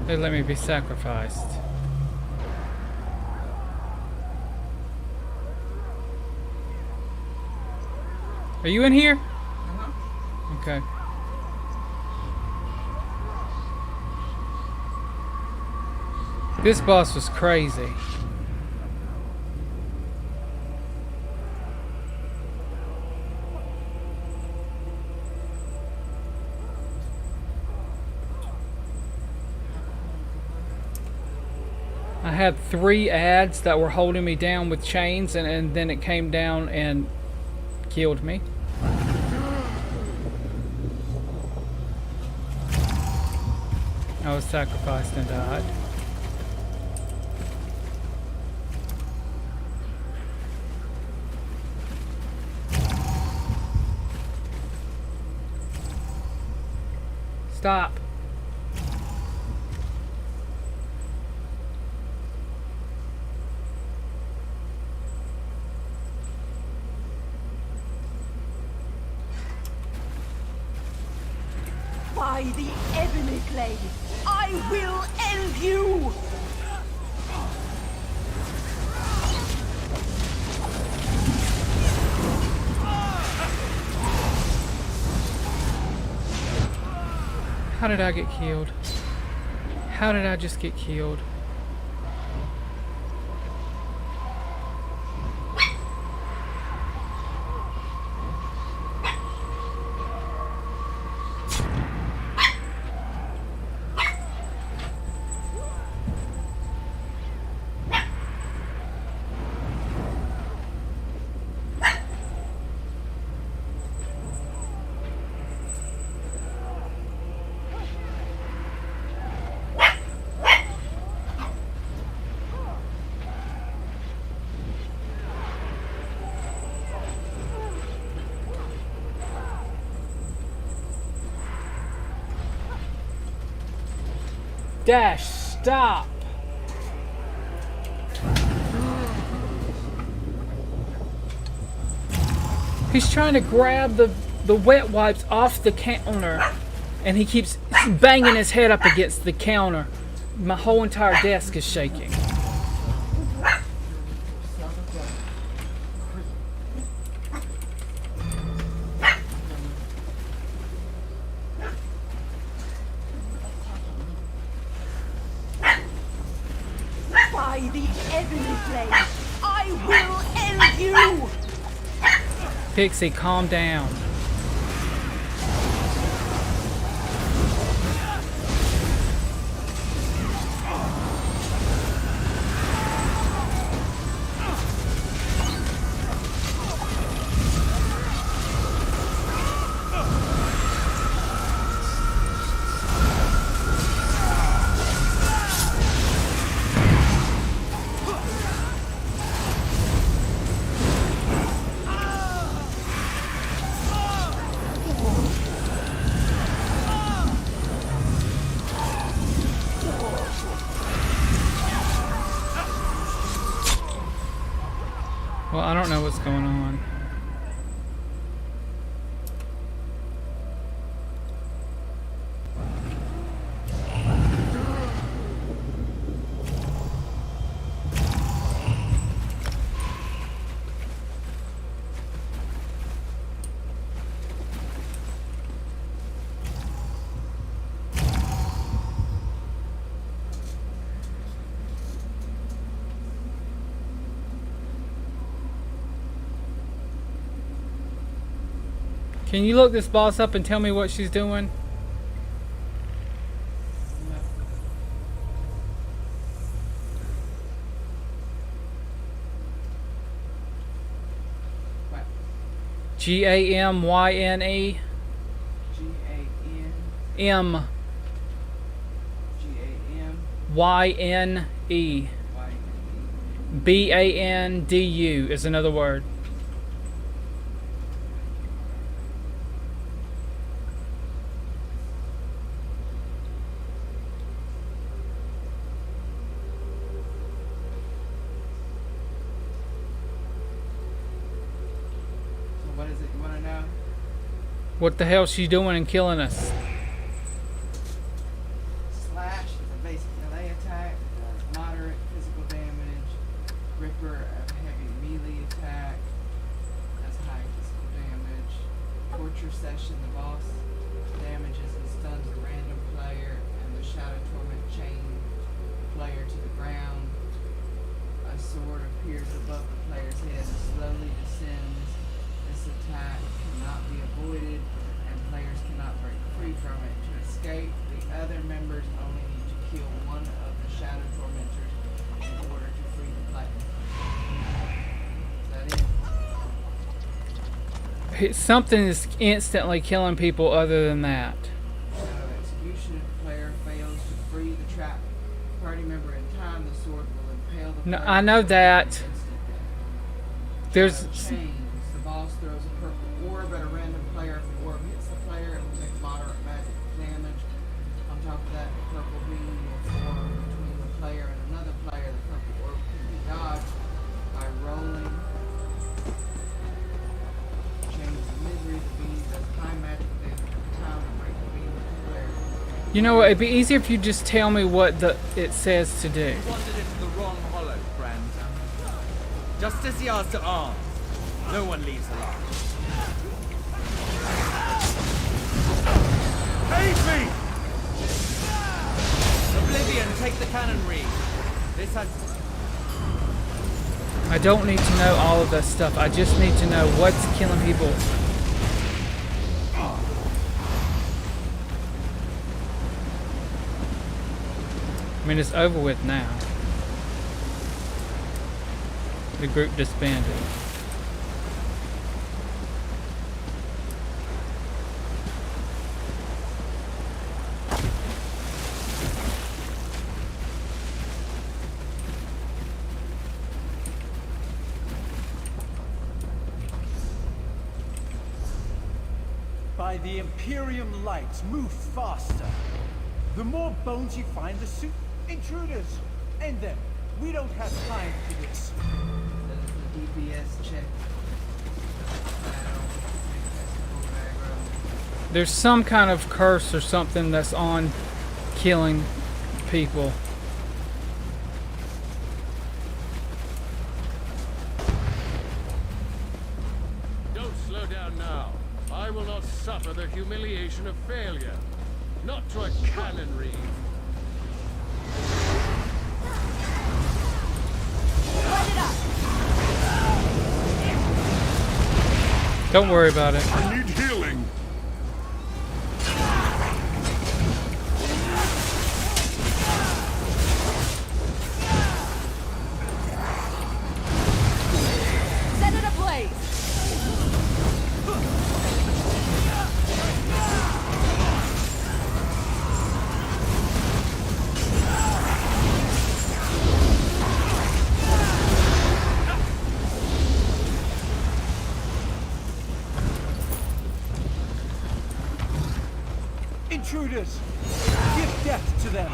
Speaker 4: They let me be sacrificed. Are you in here? Okay. This boss was crazy. I had 3 ads that were holding me down with chains, and then it came down and killed me. I was sacrificed and died. Stop.
Speaker 7: By the Ebony Blade, I will end you!
Speaker 4: How did I get killed? How did I just get killed? Dash, stop! He's trying to grab the wet wipes off the counter, and he keeps banging his head up against the counter. My whole entire desk is shaking.
Speaker 7: By the Ebony Blade, I will end you!
Speaker 4: Pixie, calm down. Well, I don't know what's going on. Can you look this boss up and tell me what she's doing? G-A-M-Y-N-E M Y-N-E B-A-N-D-U is another word.
Speaker 12: What is it you want to know?
Speaker 4: What the hell's she doing and killing us?
Speaker 12: Slash is a basic melee attack, does moderate physical damage. Ripper, a heavy melee attack, does high physical damage. Torture Session, the boss damages and stuns a random player, and the Shadow Torment chain player to the ground. A sword appears above the player's head and slowly descends. This attack cannot be avoided, and players cannot break free from it. To escape, the other members only need to kill one of the Shadow Tormentors
Speaker 4: Something is instantly killing people other than that.
Speaker 12: Execution if the player fails to free the trap party member in time, the sword will impale the
Speaker 4: No,
Speaker 12: player.
Speaker 4: I know that. There's...
Speaker 12: Chains. The boss throws a purple orb at a random player. If the orb hits the player, it will take moderate magic damage. On top of that, the purple beam will form between the player and another player. The purple orb can be dodged by rolling. Chains of misery. The beam does high magic damage every time to break the beam with the player.
Speaker 4: You know what? It'd be easier if you just tell me what it says to do.
Speaker 6: You wandered into the wrong hollow, friend. Justiciars to arms. No one leaves alive. Aid me! Oblivion, take the cannonry. This has...
Speaker 4: I don't need to know all of that stuff. I just need to know what's killing people. I mean, it's over with now. The group disbanded.
Speaker 9: By the Imperium lights, move faster. The more bones you find, the intruders. End them. We don't have time for this.
Speaker 12: The DPS check.
Speaker 4: There's some kind of curse or something that's on killing people.
Speaker 14: Don't slow down now. I will not suffer the humiliation of failure. Not to a cannonry.
Speaker 4: Don't worry about it.
Speaker 10: I need healing.
Speaker 7: Set it ablaze!
Speaker 9: Intruders! Give death to them!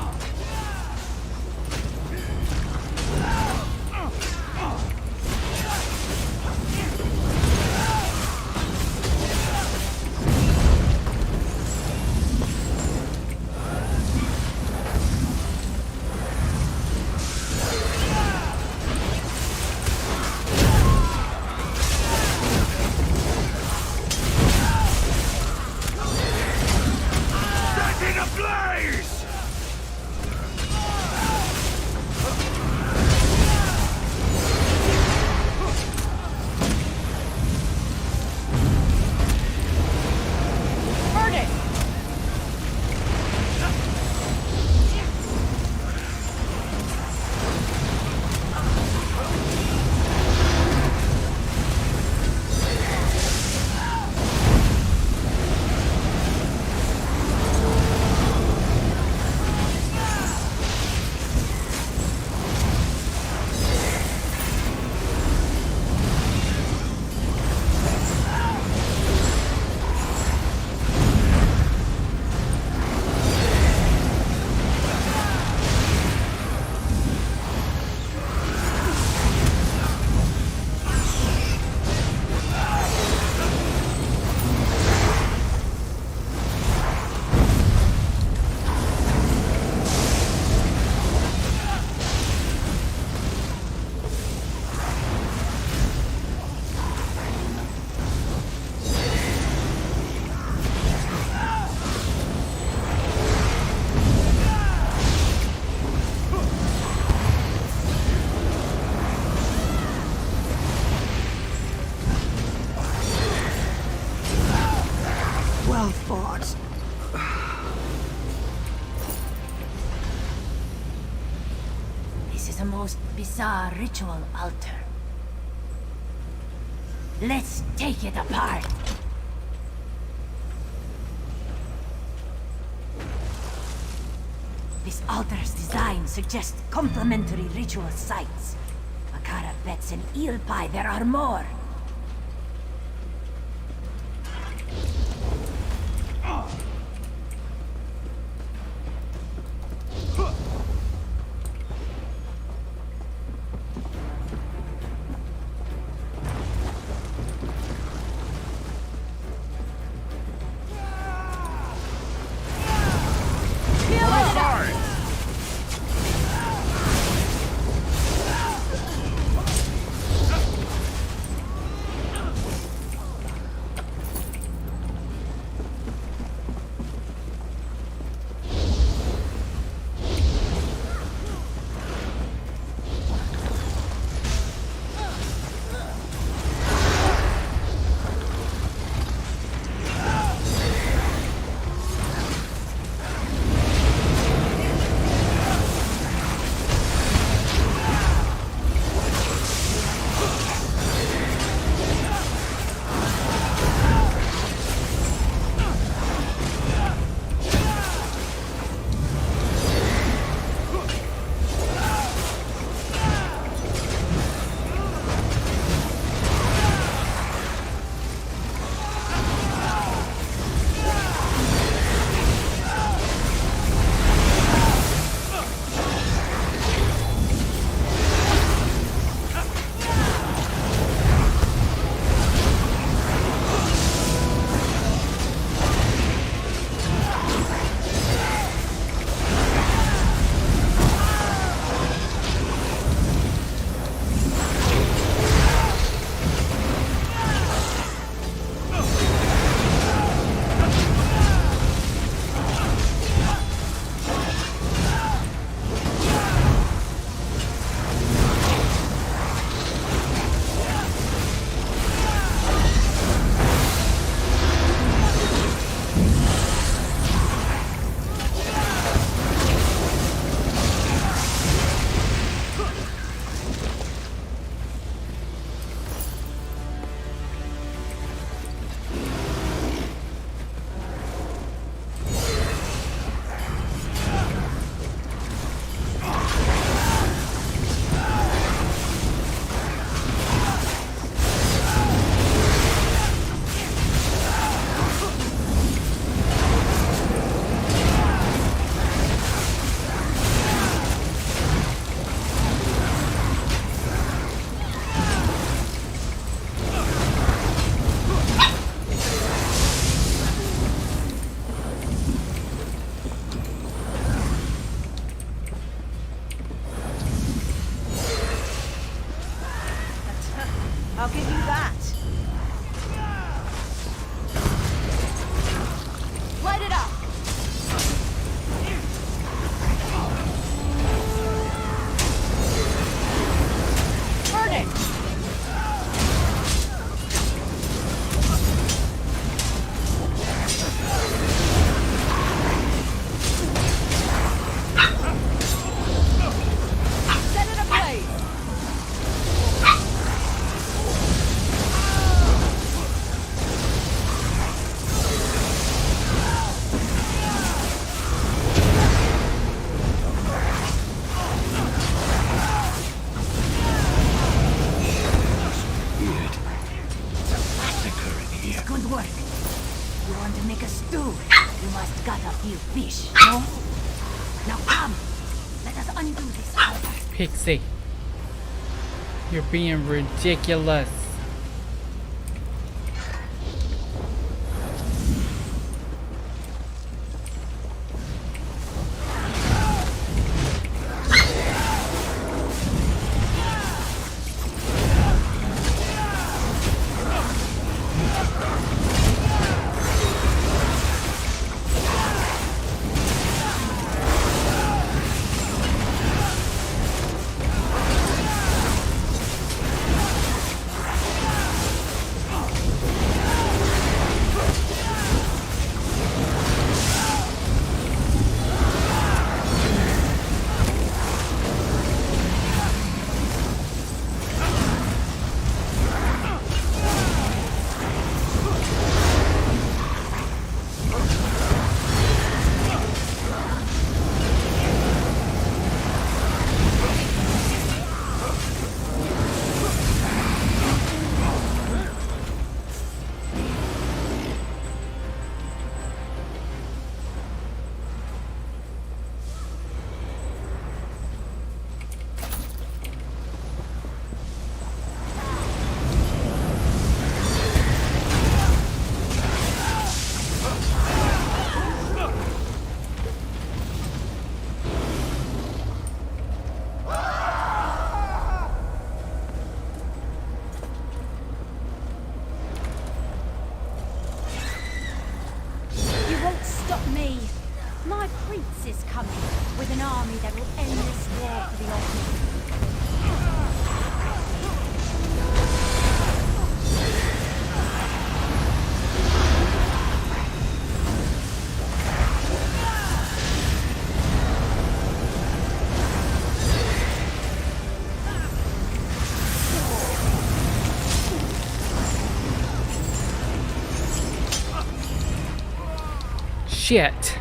Speaker 7: Well fought.
Speaker 19: This is a most bizarre ritual altar. Let's take it apart. This altar's design suggests complementary ritual sites. Makara bets in eel pie there are more.
Speaker 7: I'll give you that. Light it up. Burn it. Set it ablaze.
Speaker 19: Good work. You want to make a stew? You must gut a few fish, no? Now come. Let us undo this altar.
Speaker 3: Pixie, you're being ridiculous. Shit.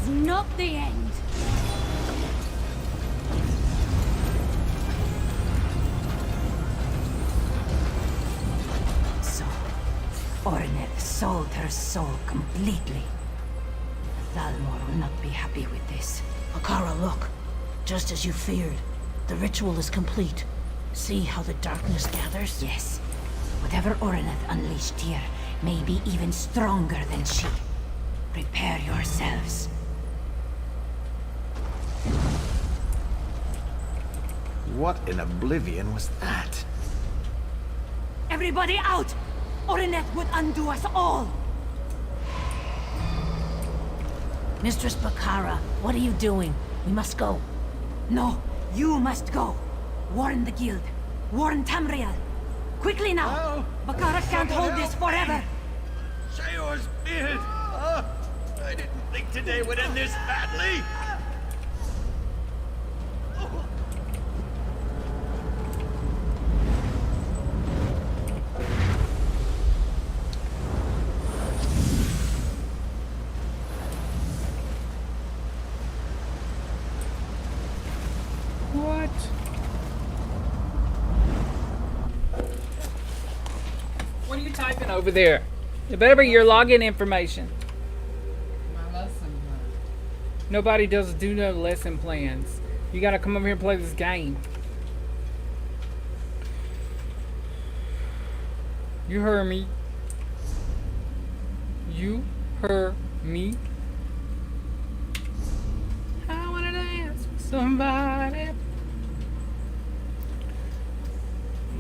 Speaker 19: Not the end.
Speaker 11: So, Orneth sold her soul completely. Thalmor will not be happy with this.
Speaker 7: Akara, look. Just as you feared. The ritual is complete. See how the darkness gathers?
Speaker 11: Yes. Whatever Orneth unleashed here may be even stronger than she. Prepare yourselves.
Speaker 21: What in oblivion was that?
Speaker 11: Everybody out! Orneth would undo us all!
Speaker 7: Mistress Bakara, what are you doing? We must go.
Speaker 11: No, you must go. Warn the guild. Warn Tamriel. Quickly now! Bakara can't hold this forever!
Speaker 6: Shayor's beard! I didn't think today would end this badly!
Speaker 3: What? What are you typing over there? It better be your login information.
Speaker 12: My lesson plan.
Speaker 3: Nobody does do no lesson plans. You gotta come over here and play this game. You heard me. You heard me. I wanna dance with somebody.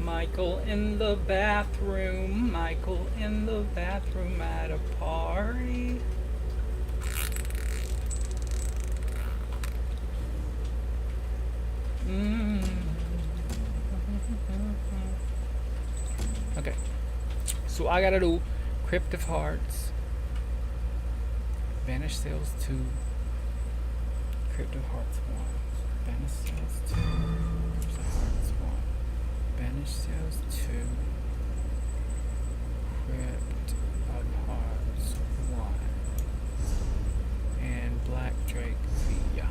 Speaker 3: Michael in the bathroom. Michael in the bathroom at a party. Okay. So I gotta do Crypt of Hearts. Vanish Sales 2. Crypt of Hearts 1.
Speaker 4: Banish cells 2. Hearts 1. Banish cells 2. Crypt of Hearts 1. And Black Drake Villa.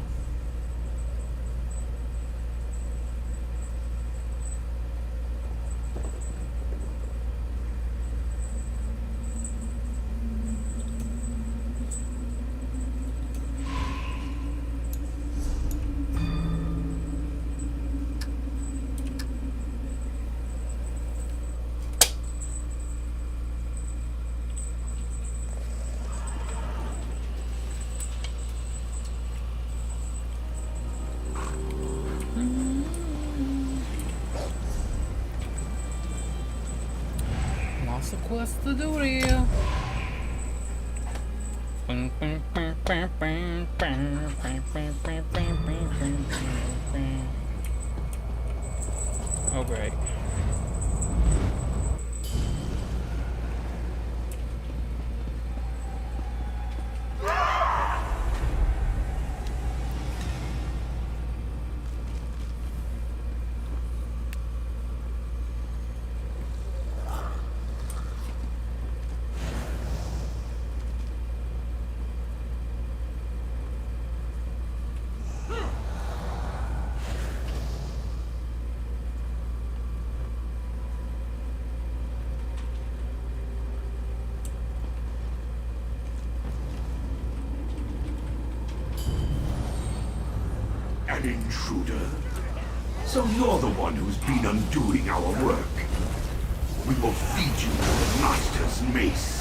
Speaker 4: Lots of quests to do here. Oh great.
Speaker 10: An intruder? So you're the one who's been undoing our work. We will feed you to the Master's mace.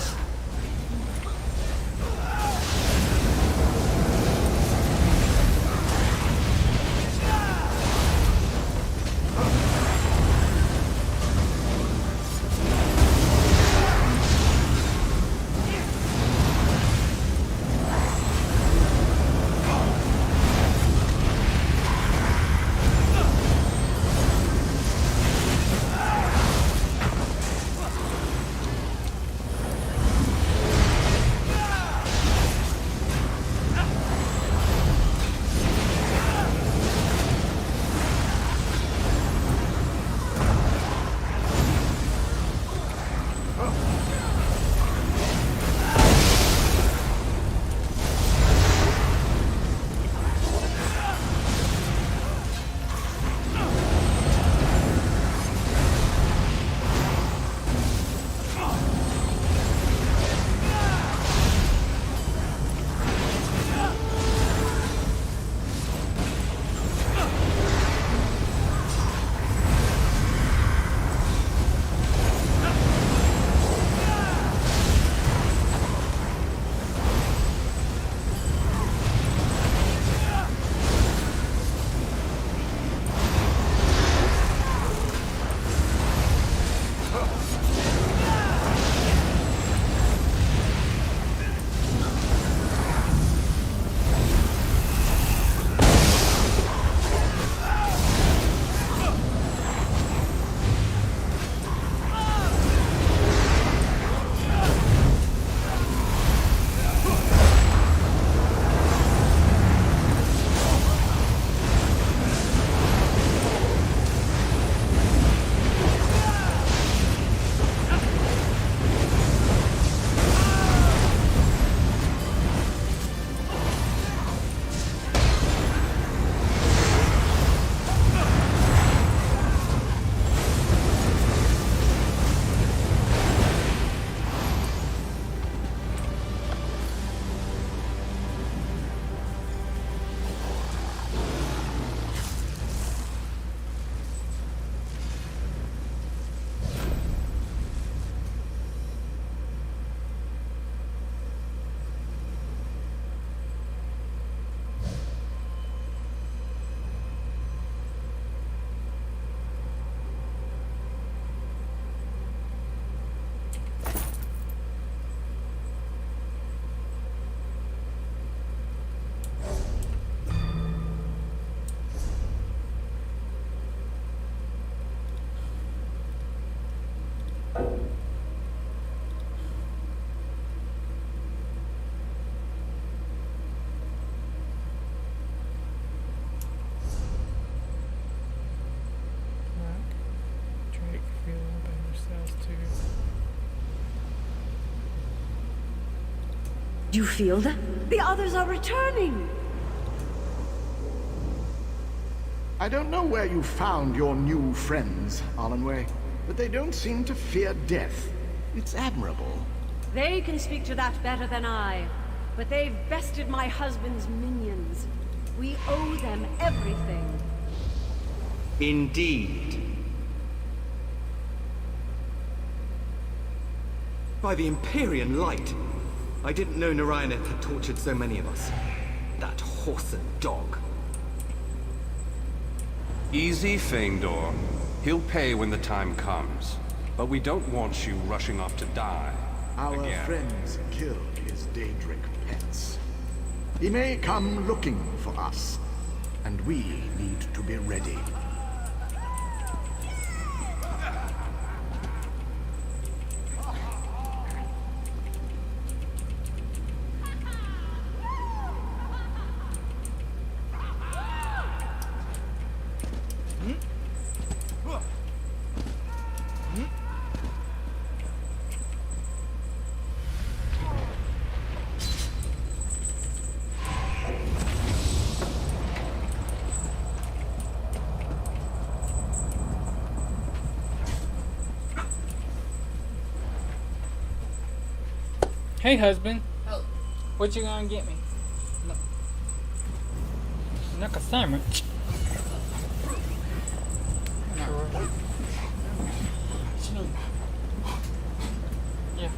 Speaker 1: Do you feel that? The others are returning!
Speaker 21: I don't know where you found your new friends, Alanway, but they don't seem to fear death. It's admirable.
Speaker 1: They can speak to that better than I, but they've bested my husband's minions. We owe them everything.
Speaker 2: Indeed. By the Empyrean light! I didn't know Narayaneth had tortured so many of us. That whoreson dog.
Speaker 15: Easy, Feindor. He'll pay when the time comes. But we don't want you rushing off to die.
Speaker 21: Our
Speaker 15: again.
Speaker 21: friends killed his Daedric pets. He may come looking for us, and we need to be ready.
Speaker 4: Hey, husband. What you gonna get me? Like a sandwich. Yeah.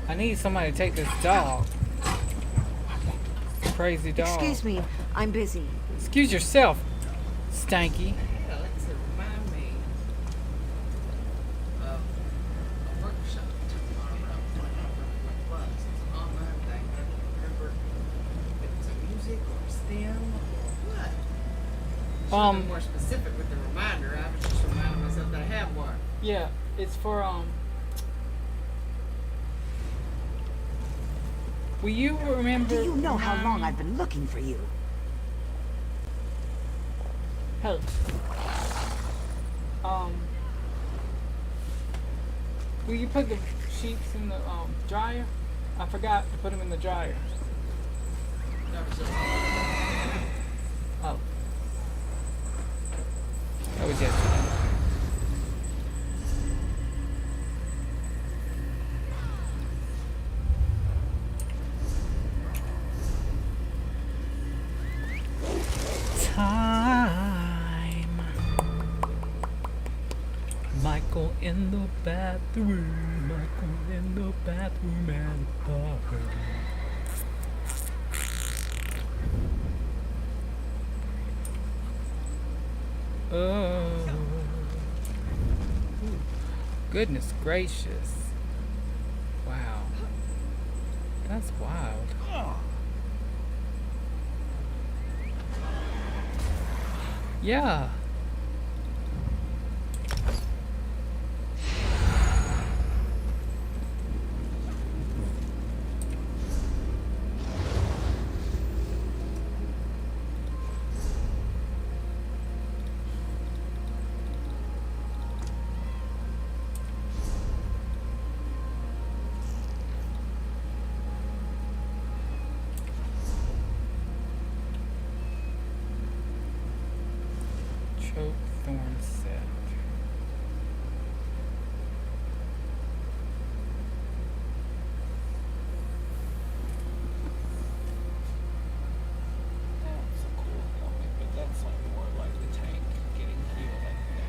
Speaker 4: I need somebody to take this dog. Crazy dog.
Speaker 7: Excuse me, I'm busy.
Speaker 4: Excuse yourself, Stanky.
Speaker 12: More specific with the reminder. I was just reminding myself that I have one.
Speaker 4: Yeah, it's for will you remember?
Speaker 7: Do you know how long I've been looking for you?
Speaker 4: Hey. Will you put the sheets in the dryer? I forgot to put them in the dryer. Oh. That was yesterday. Time. Michael in the bathroom. Michael in the bathroom at a party. Oh, goodness gracious. Wow. That's wild. Yeah. Thorn set. That's a cool helmet, but that's like more like the tank getting healed, I think.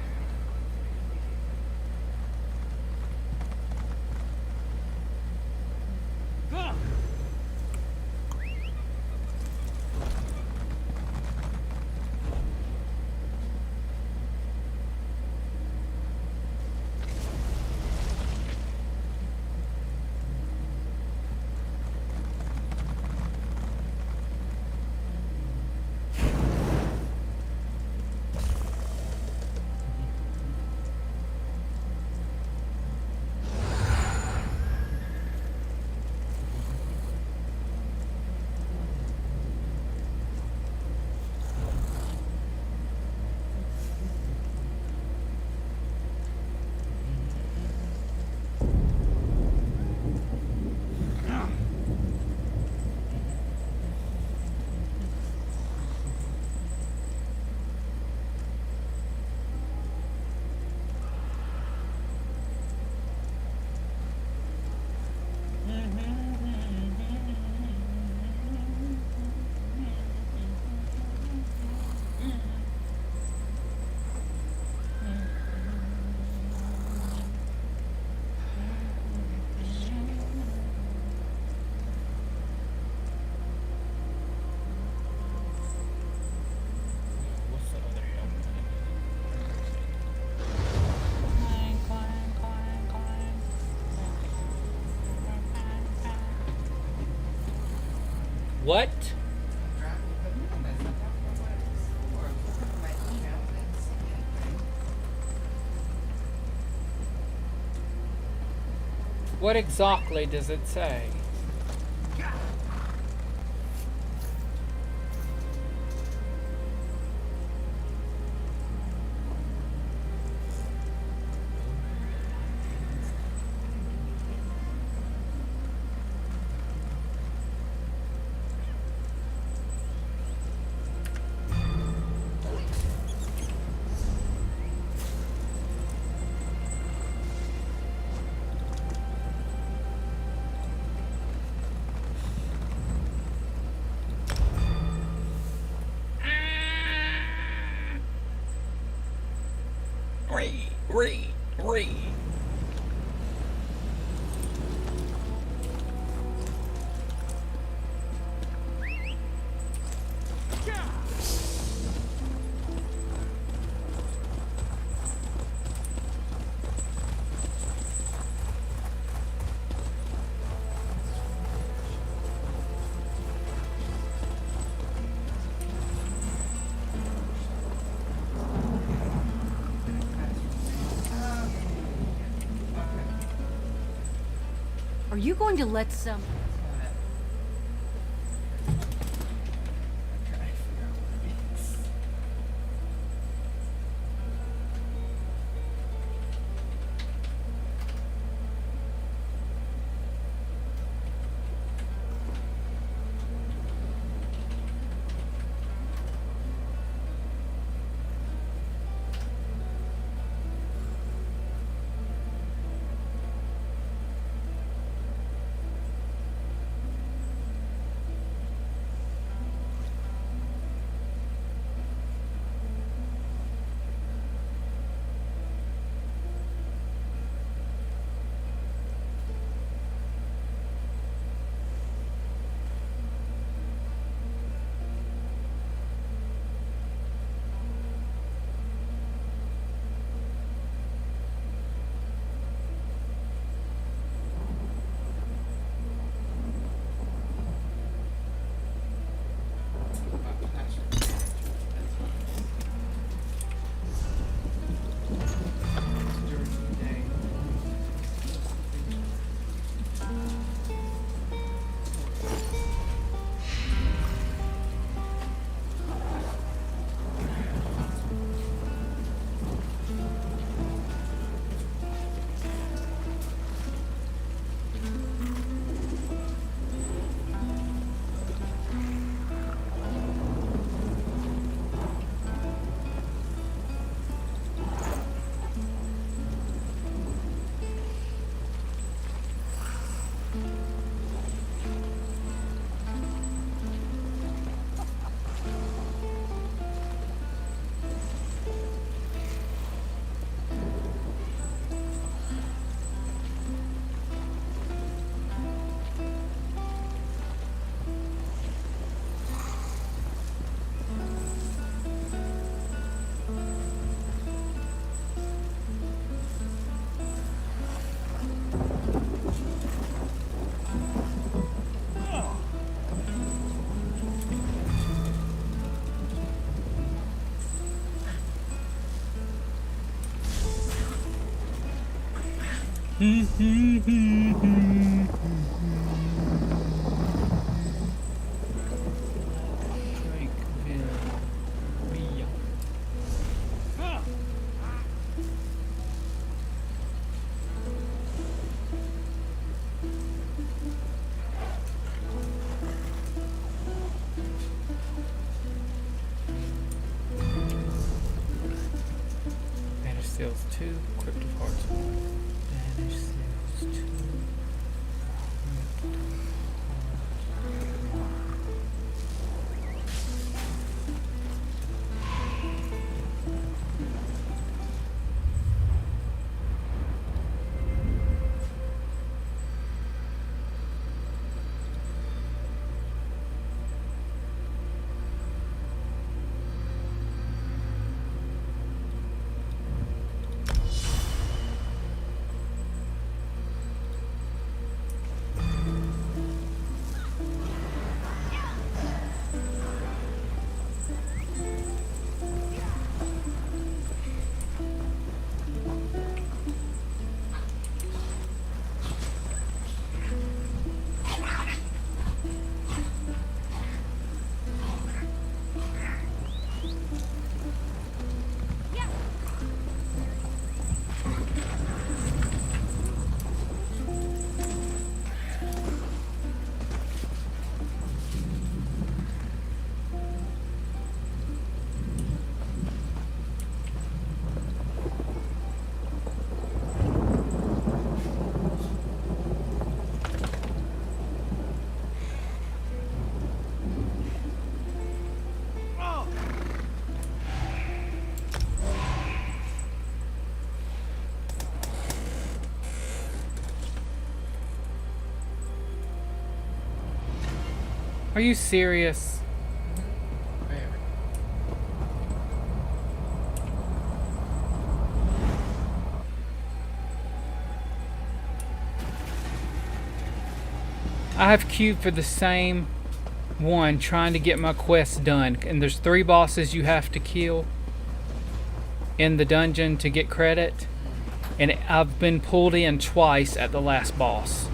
Speaker 4: What? What exactly does it say? Read.
Speaker 11: Are you going to let some... Seals 2, Crypt of Hearts 1. Banish Seals 2.
Speaker 4: Are you serious? I have queued for the same one trying to get my quest done, and there's 3 bosses you have to kill in the dungeon to get credit, and I've been pulled in twice at the last boss.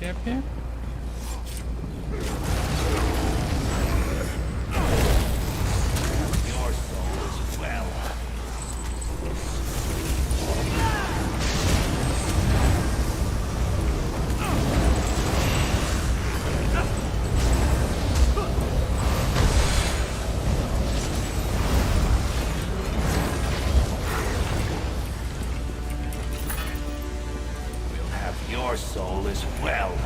Speaker 4: Up here?
Speaker 6: Your soul as well. We'll have your soul as well.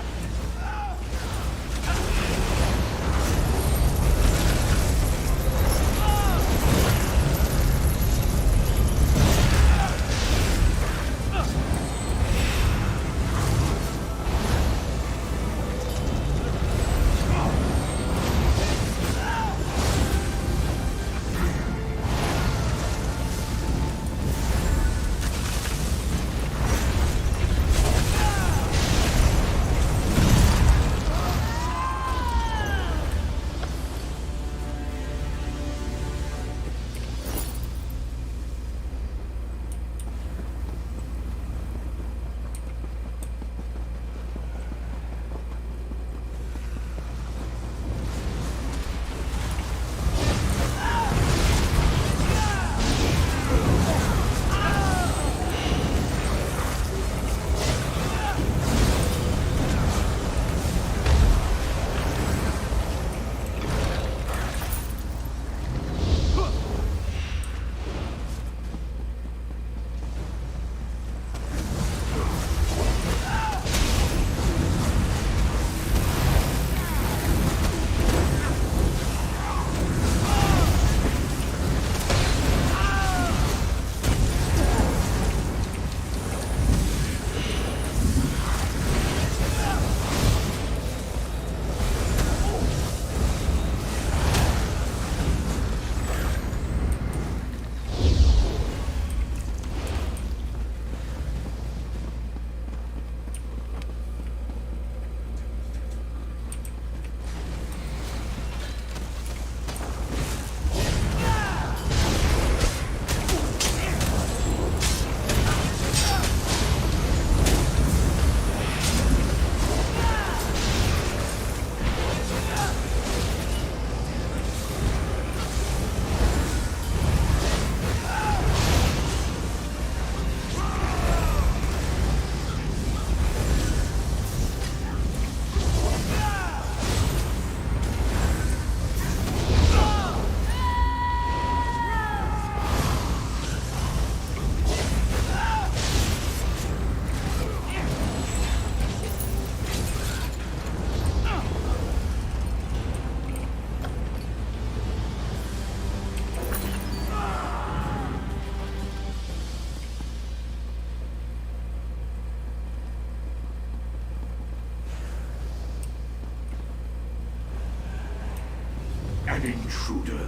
Speaker 10: intruder.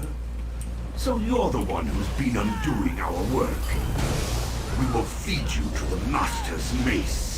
Speaker 10: So you're the one who's been undoing our work. We will feed you to the Master's mace.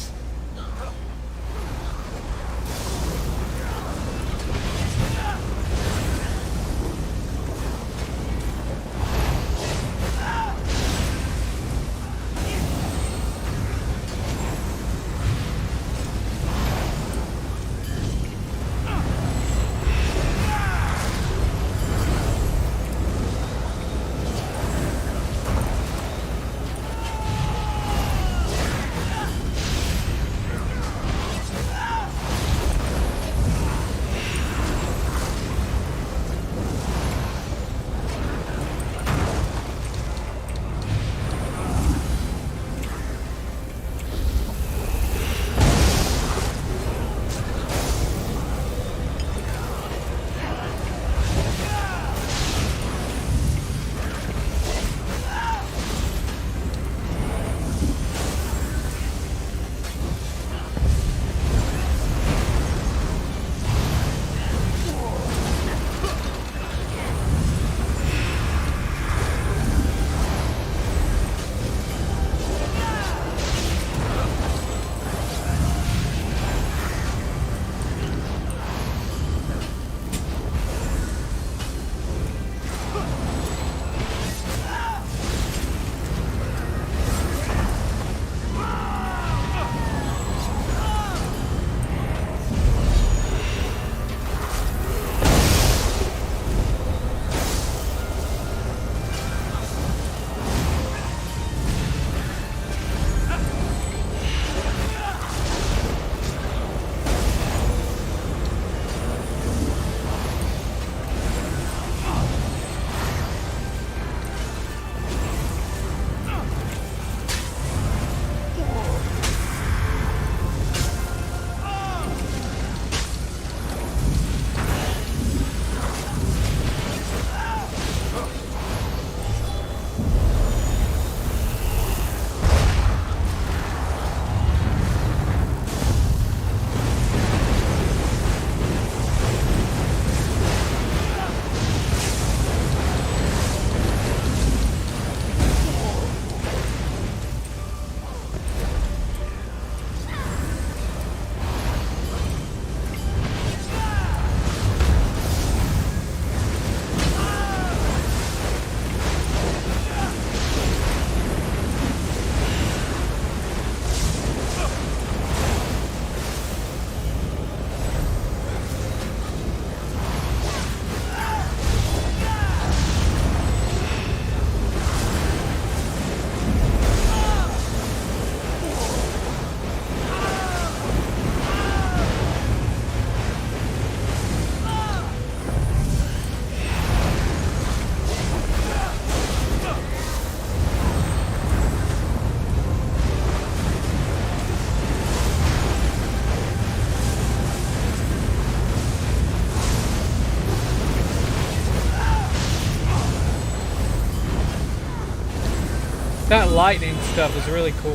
Speaker 4: That lightning stuff is really cool.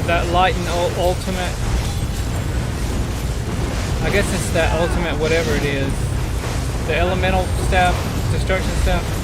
Speaker 4: That lightning ultimate. I guess it's that ultimate whatever it is. The elemental stuff, destruction stuff.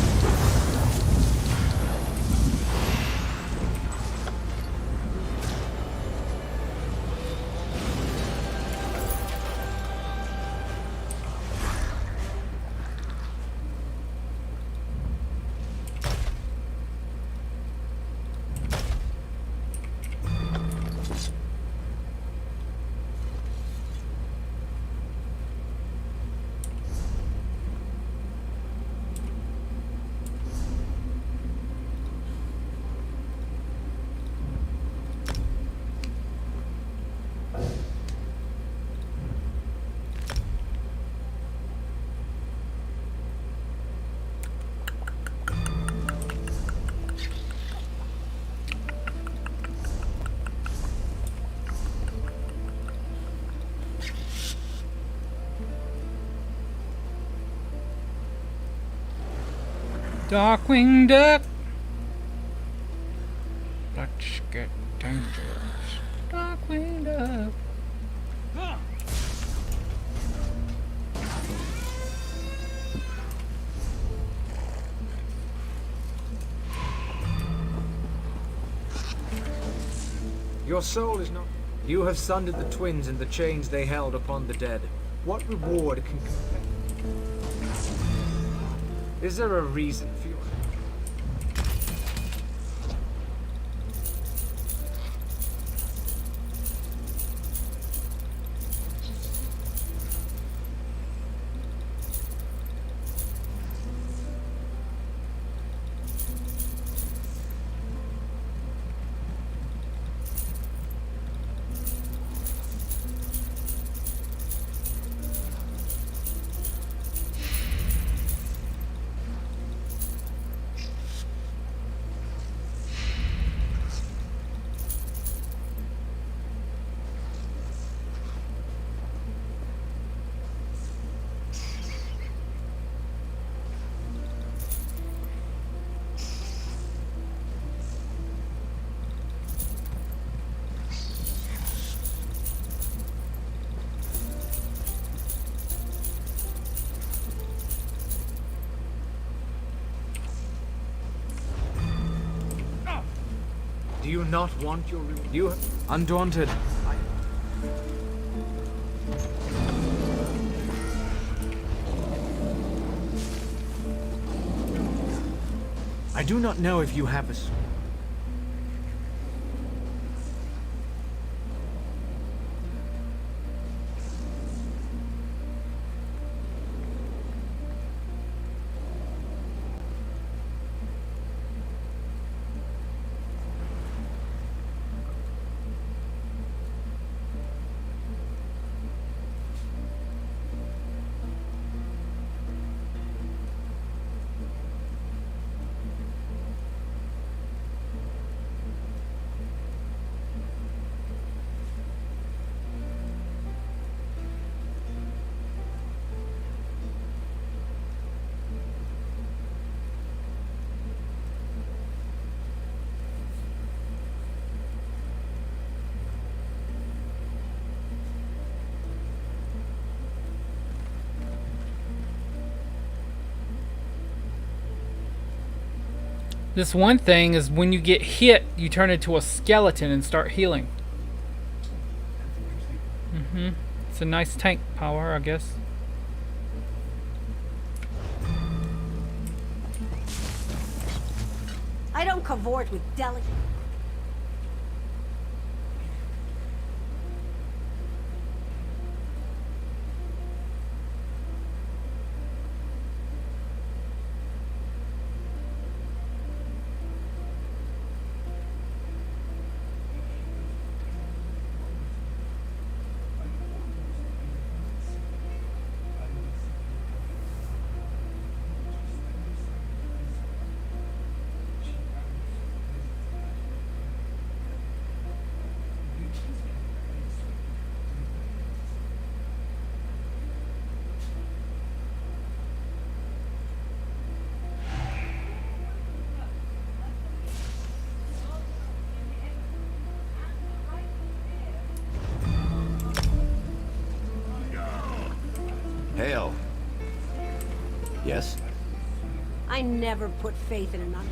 Speaker 4: Darkwing Duck. Let's get dangerous. Darkwing Duck.
Speaker 16: Your soul is not... You have sundered the twins in the chains they held upon the dead. What reward can compare? Is there a reason for your... Do you not want your reward? You... Undaunted. I do not know if you have a...
Speaker 4: This one thing is when you get hit, you turn into a skeleton and start healing. It's a nice tank power, I guess.
Speaker 11: I don't cavort with delicate...
Speaker 17: Hail. Yes?
Speaker 11: I never put faith in another.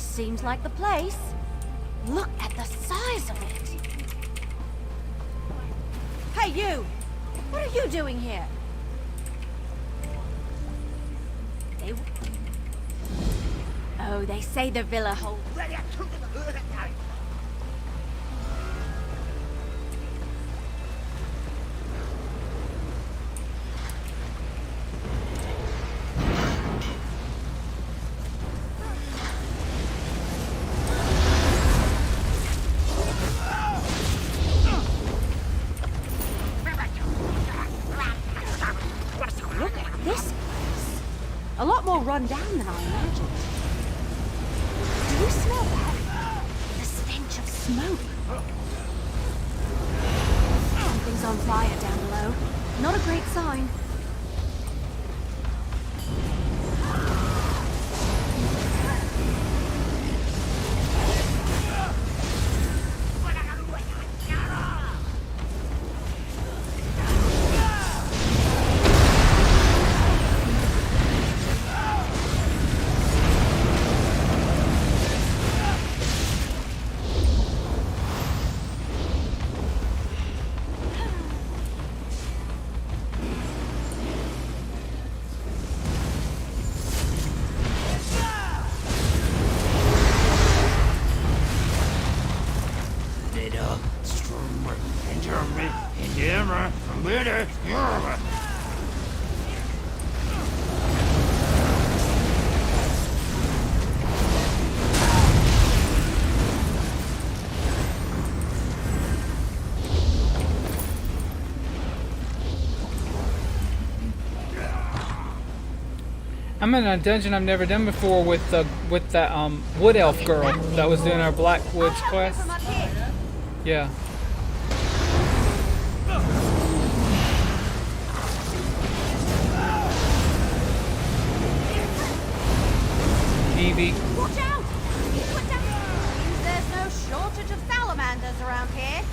Speaker 11: Seems like the place. Look at the size of it. Hey, you! What are you doing here? Oh, they say the villa holds... A lot more run down than I imagined. Do you smell that? smoke. Something's on fire down below. Not a great sign.
Speaker 4: I'm in a dungeon I've never done before with that wood elf girl that was doing our Black Woods quest. Yeah. Evie.
Speaker 11: Watch out! There's no shortage of salamanders around here.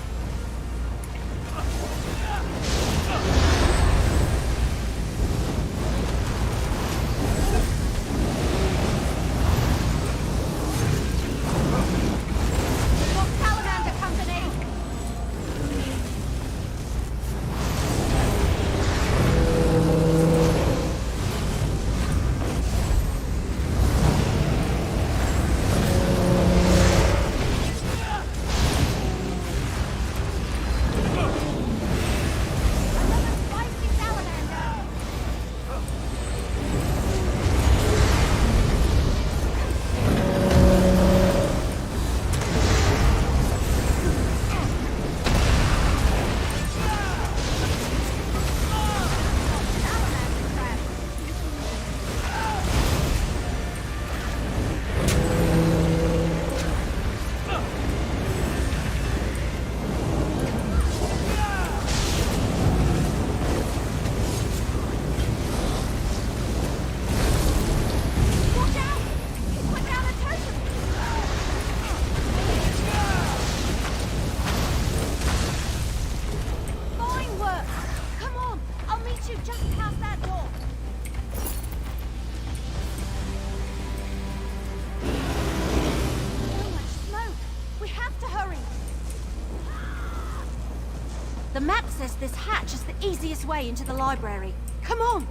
Speaker 11: The map says this hatch is the easiest way into the library. Come on!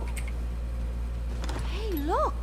Speaker 11: Hey, look!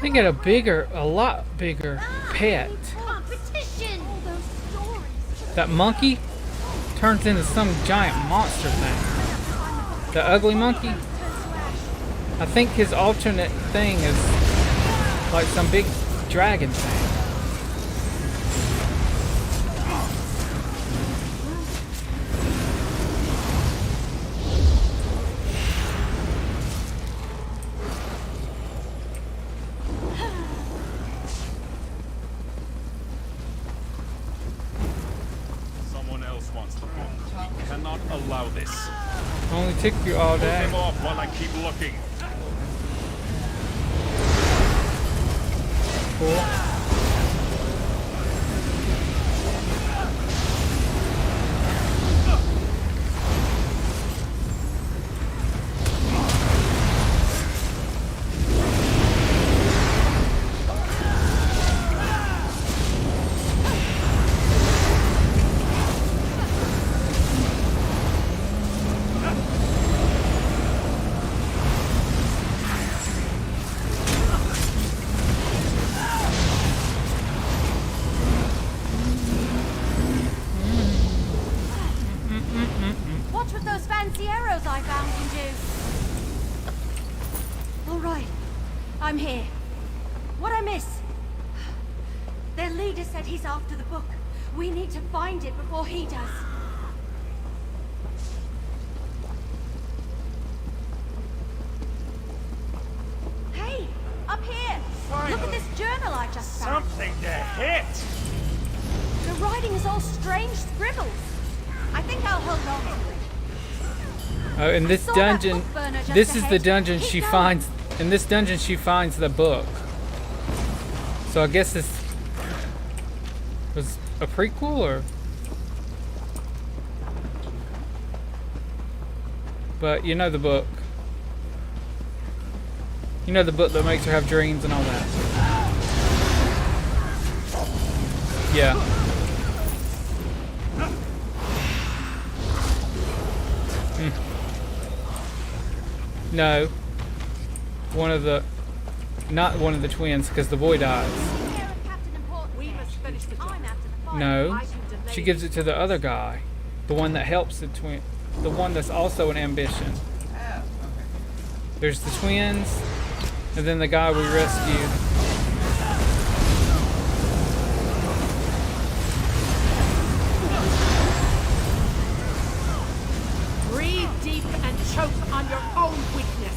Speaker 4: They get a lot bigger pet. That monkey turns into some giant monster thing. The ugly monkey. I think his alternate thing is like some big dragon thing. Only took you all day.
Speaker 14: Put them off while I keep looking.
Speaker 4: Cool.
Speaker 11: Watch with those fancy arrows I found in you. All right, I'm here. What'd I miss? Their leader said he's after the book. We need to find it before he does. Hey, up here!
Speaker 6: Finally.
Speaker 11: Look at this journal I just found.
Speaker 6: Something to hit!
Speaker 11: The writing is all strange scribbles. I think I'll hold on to it.
Speaker 4: Oh, in this dungeon, this is the dungeon she finds. In this dungeon, she finds the book. So I guess this was a prequel, or? But you know the book. You know the book that makes her have dreams and all that. Yeah. No. Not one of the twins, because the boy dies. No. She gives it to the other guy. The one that helps the twin. The one that's also an ambition. There's the twins, and then the guy we rescued.
Speaker 11: Breathe deep and choke on your own weakness.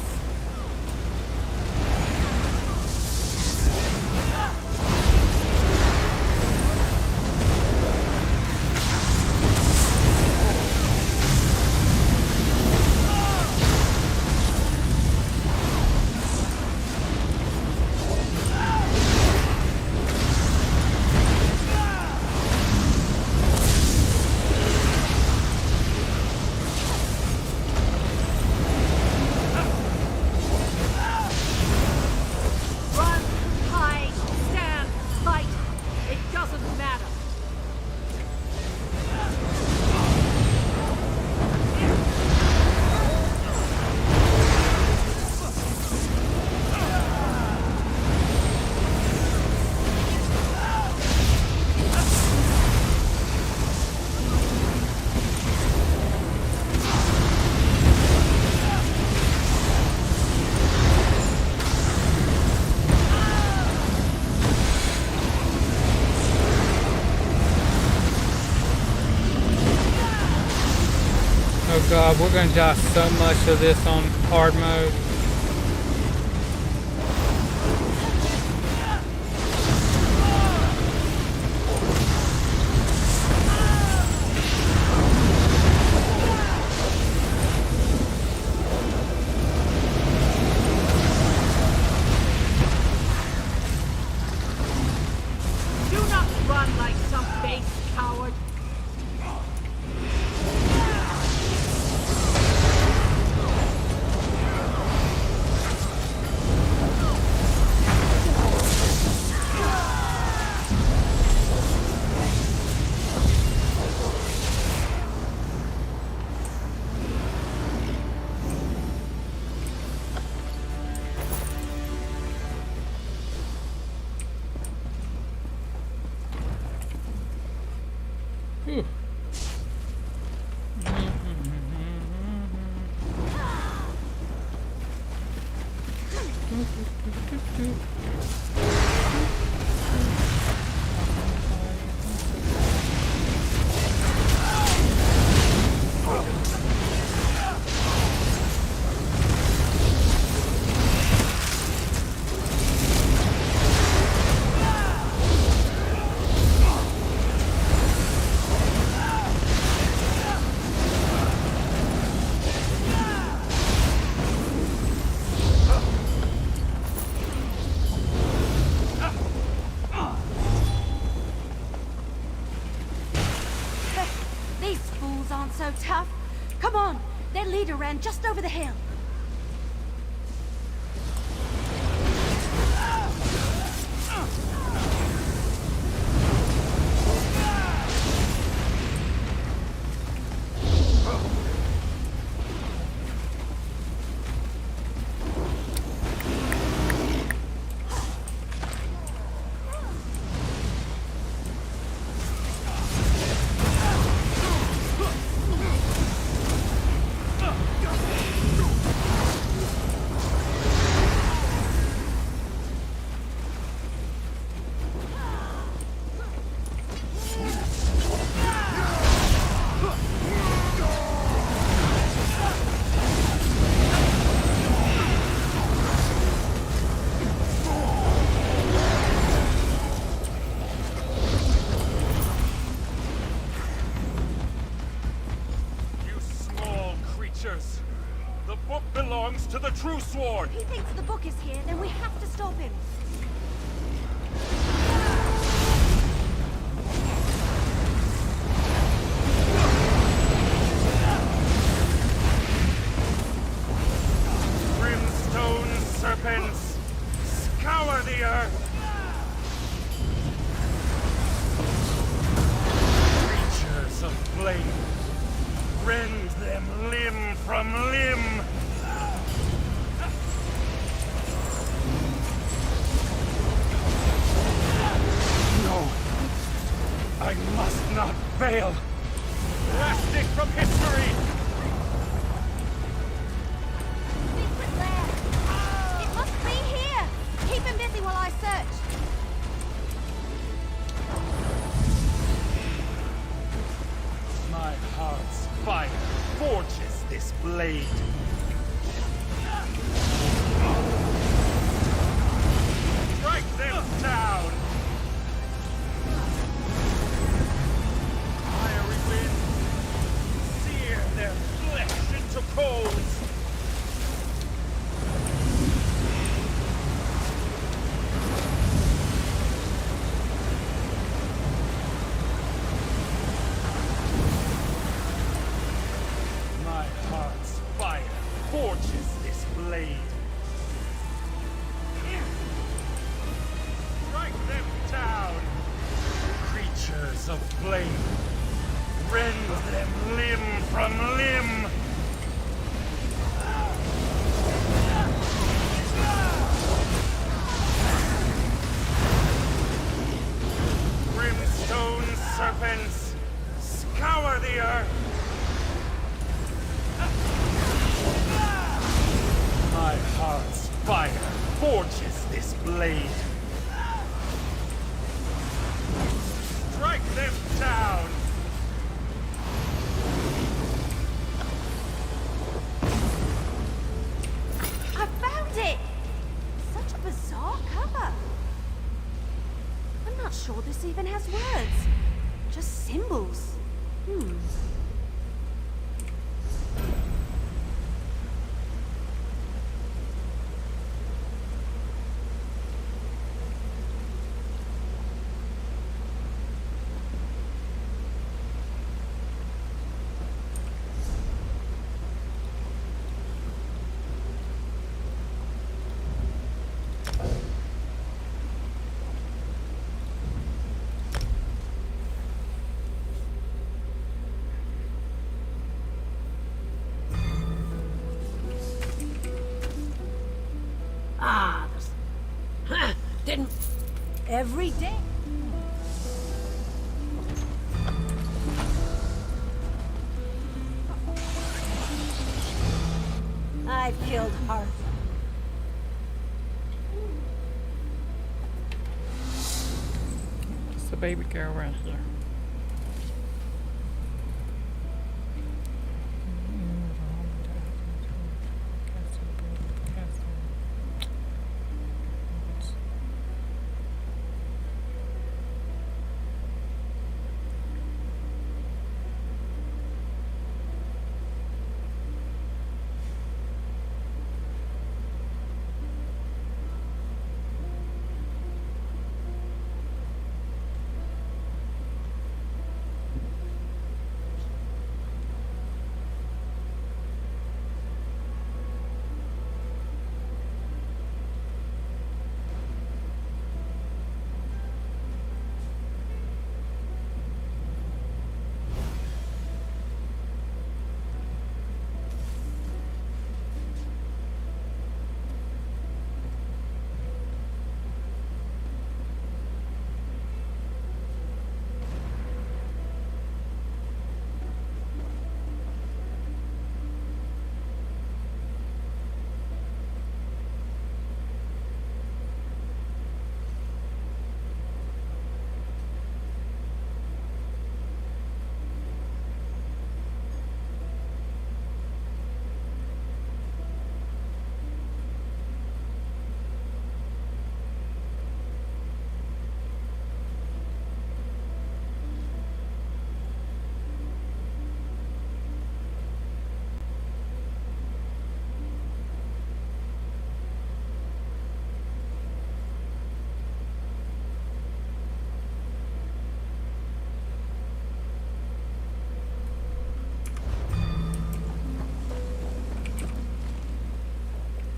Speaker 4: Oh god, we're gonna die so much of this on hard mode.
Speaker 11: Do not run like some base coward.
Speaker 4: Whew.
Speaker 11: These fools aren't so tough. Come on, their leader ran just over the hill.
Speaker 14: creatures! The book belongs to the True Sword!
Speaker 11: If he thinks the book is here, then we have to stop him.
Speaker 14: Brimstone serpents, scour the earth! Creatures of flame, rend them limb from limb! No, I must not fail! Blasted from history!
Speaker 11: Secret lair! It must be here! Keep him busy while I search.
Speaker 14: My heart's fire forges this blade. Strike them down! Fiery wind, sear their flesh into coals. My heart's fire forges this blade. Strike them down! Creatures of flame, rend them limb from limb! Brimstone serpents, scour the earth! My heart's fire forges this blade. Strike them down!
Speaker 11: I found it! Such a bizarre cover. I'm not sure this even has words. Just symbols.
Speaker 1: Didn't... Every day. I've killed Arthur.
Speaker 4: It's the baby girl wrestler.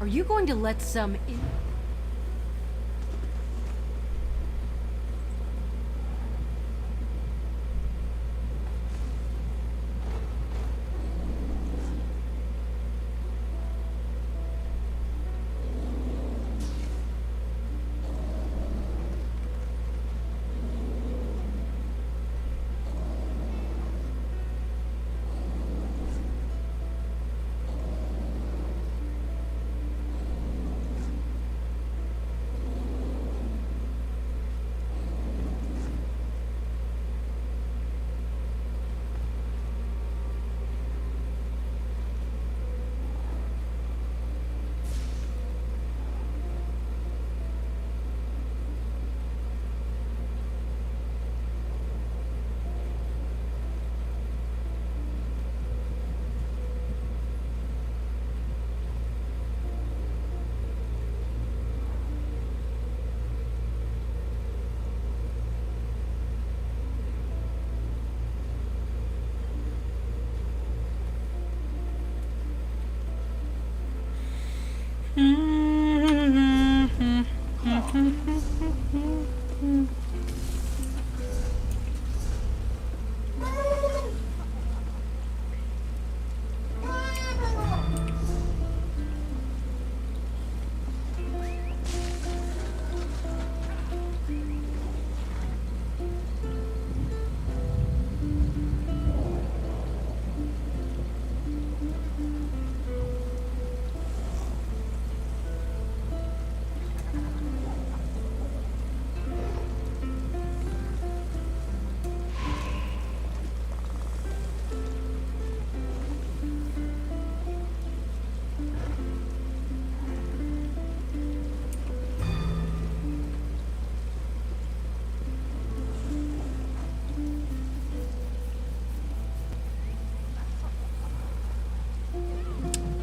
Speaker 11: Are you going to let some in?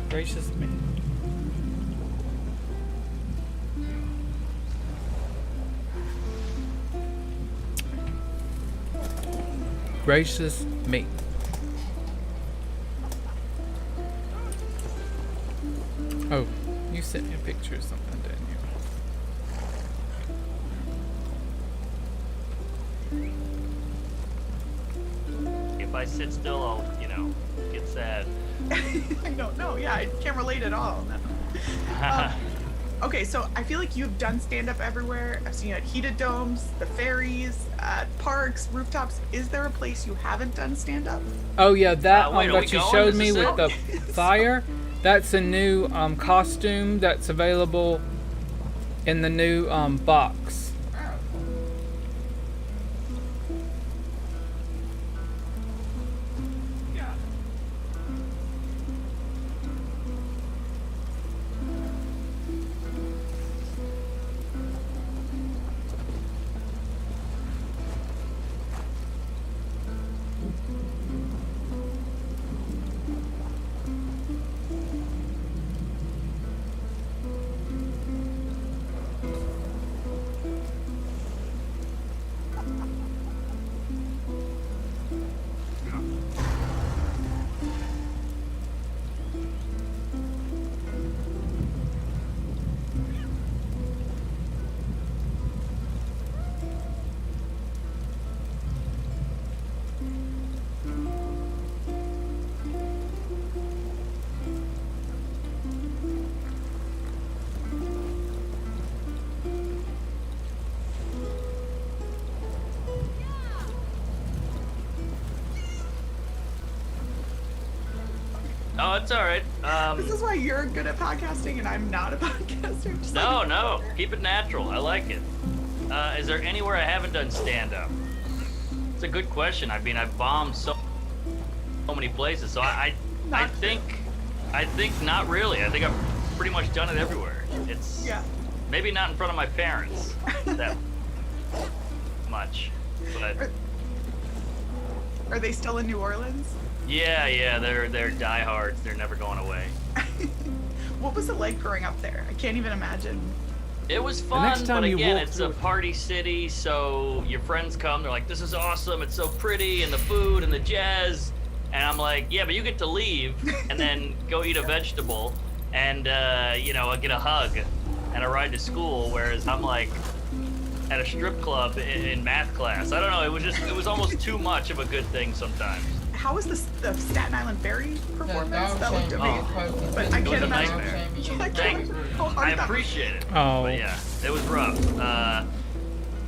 Speaker 4: Gracious me. Gracious me. Oh, you sent me a picture of something, didn't you?
Speaker 5: If I sit still, I'll, get sad.
Speaker 13: No, yeah, I can't relate at all. No. Okay, so I feel like you've done stand-up everywhere. I've seen you at heated domes, the ferries, parks, rooftops. Is there a place you haven't done stand-up?
Speaker 4: Oh yeah, that
Speaker 5: wait,
Speaker 4: that you showed me with the fire. That's a new costume that's available in the new box.
Speaker 5: Oh, it's all right.
Speaker 13: This is why you're good at podcasting and I'm not a podcaster. Just
Speaker 5: No, keep it natural. I like it. Is there anywhere I haven't done stand-up? It's a good question. I mean, I've bombed so many places, so I think not really. I think I've pretty much done it everywhere. It's maybe not in front of my parents that much, but
Speaker 13: Are they still in New Orleans?
Speaker 5: Yeah, they're diehards. They're never going away.
Speaker 13: What was it like growing up there? I can't even imagine.
Speaker 5: It was fun, but again, it's a party city, so your friends come, they're like, this is awesome, it's so pretty, and the food, and the jazz, and I'm like, yeah, but you get to leave, and then go eat a vegetable, and you know, I get a hug and a ride to school, whereas I'm like at a strip club in math class. I don't know. It was almost too much of a good thing sometimes.
Speaker 13: How was the Staten Island Ferry performance? That looked amazing. But I can't imagine.
Speaker 5: I appreciate it.
Speaker 4: Oh.
Speaker 5: But yeah, it was rough.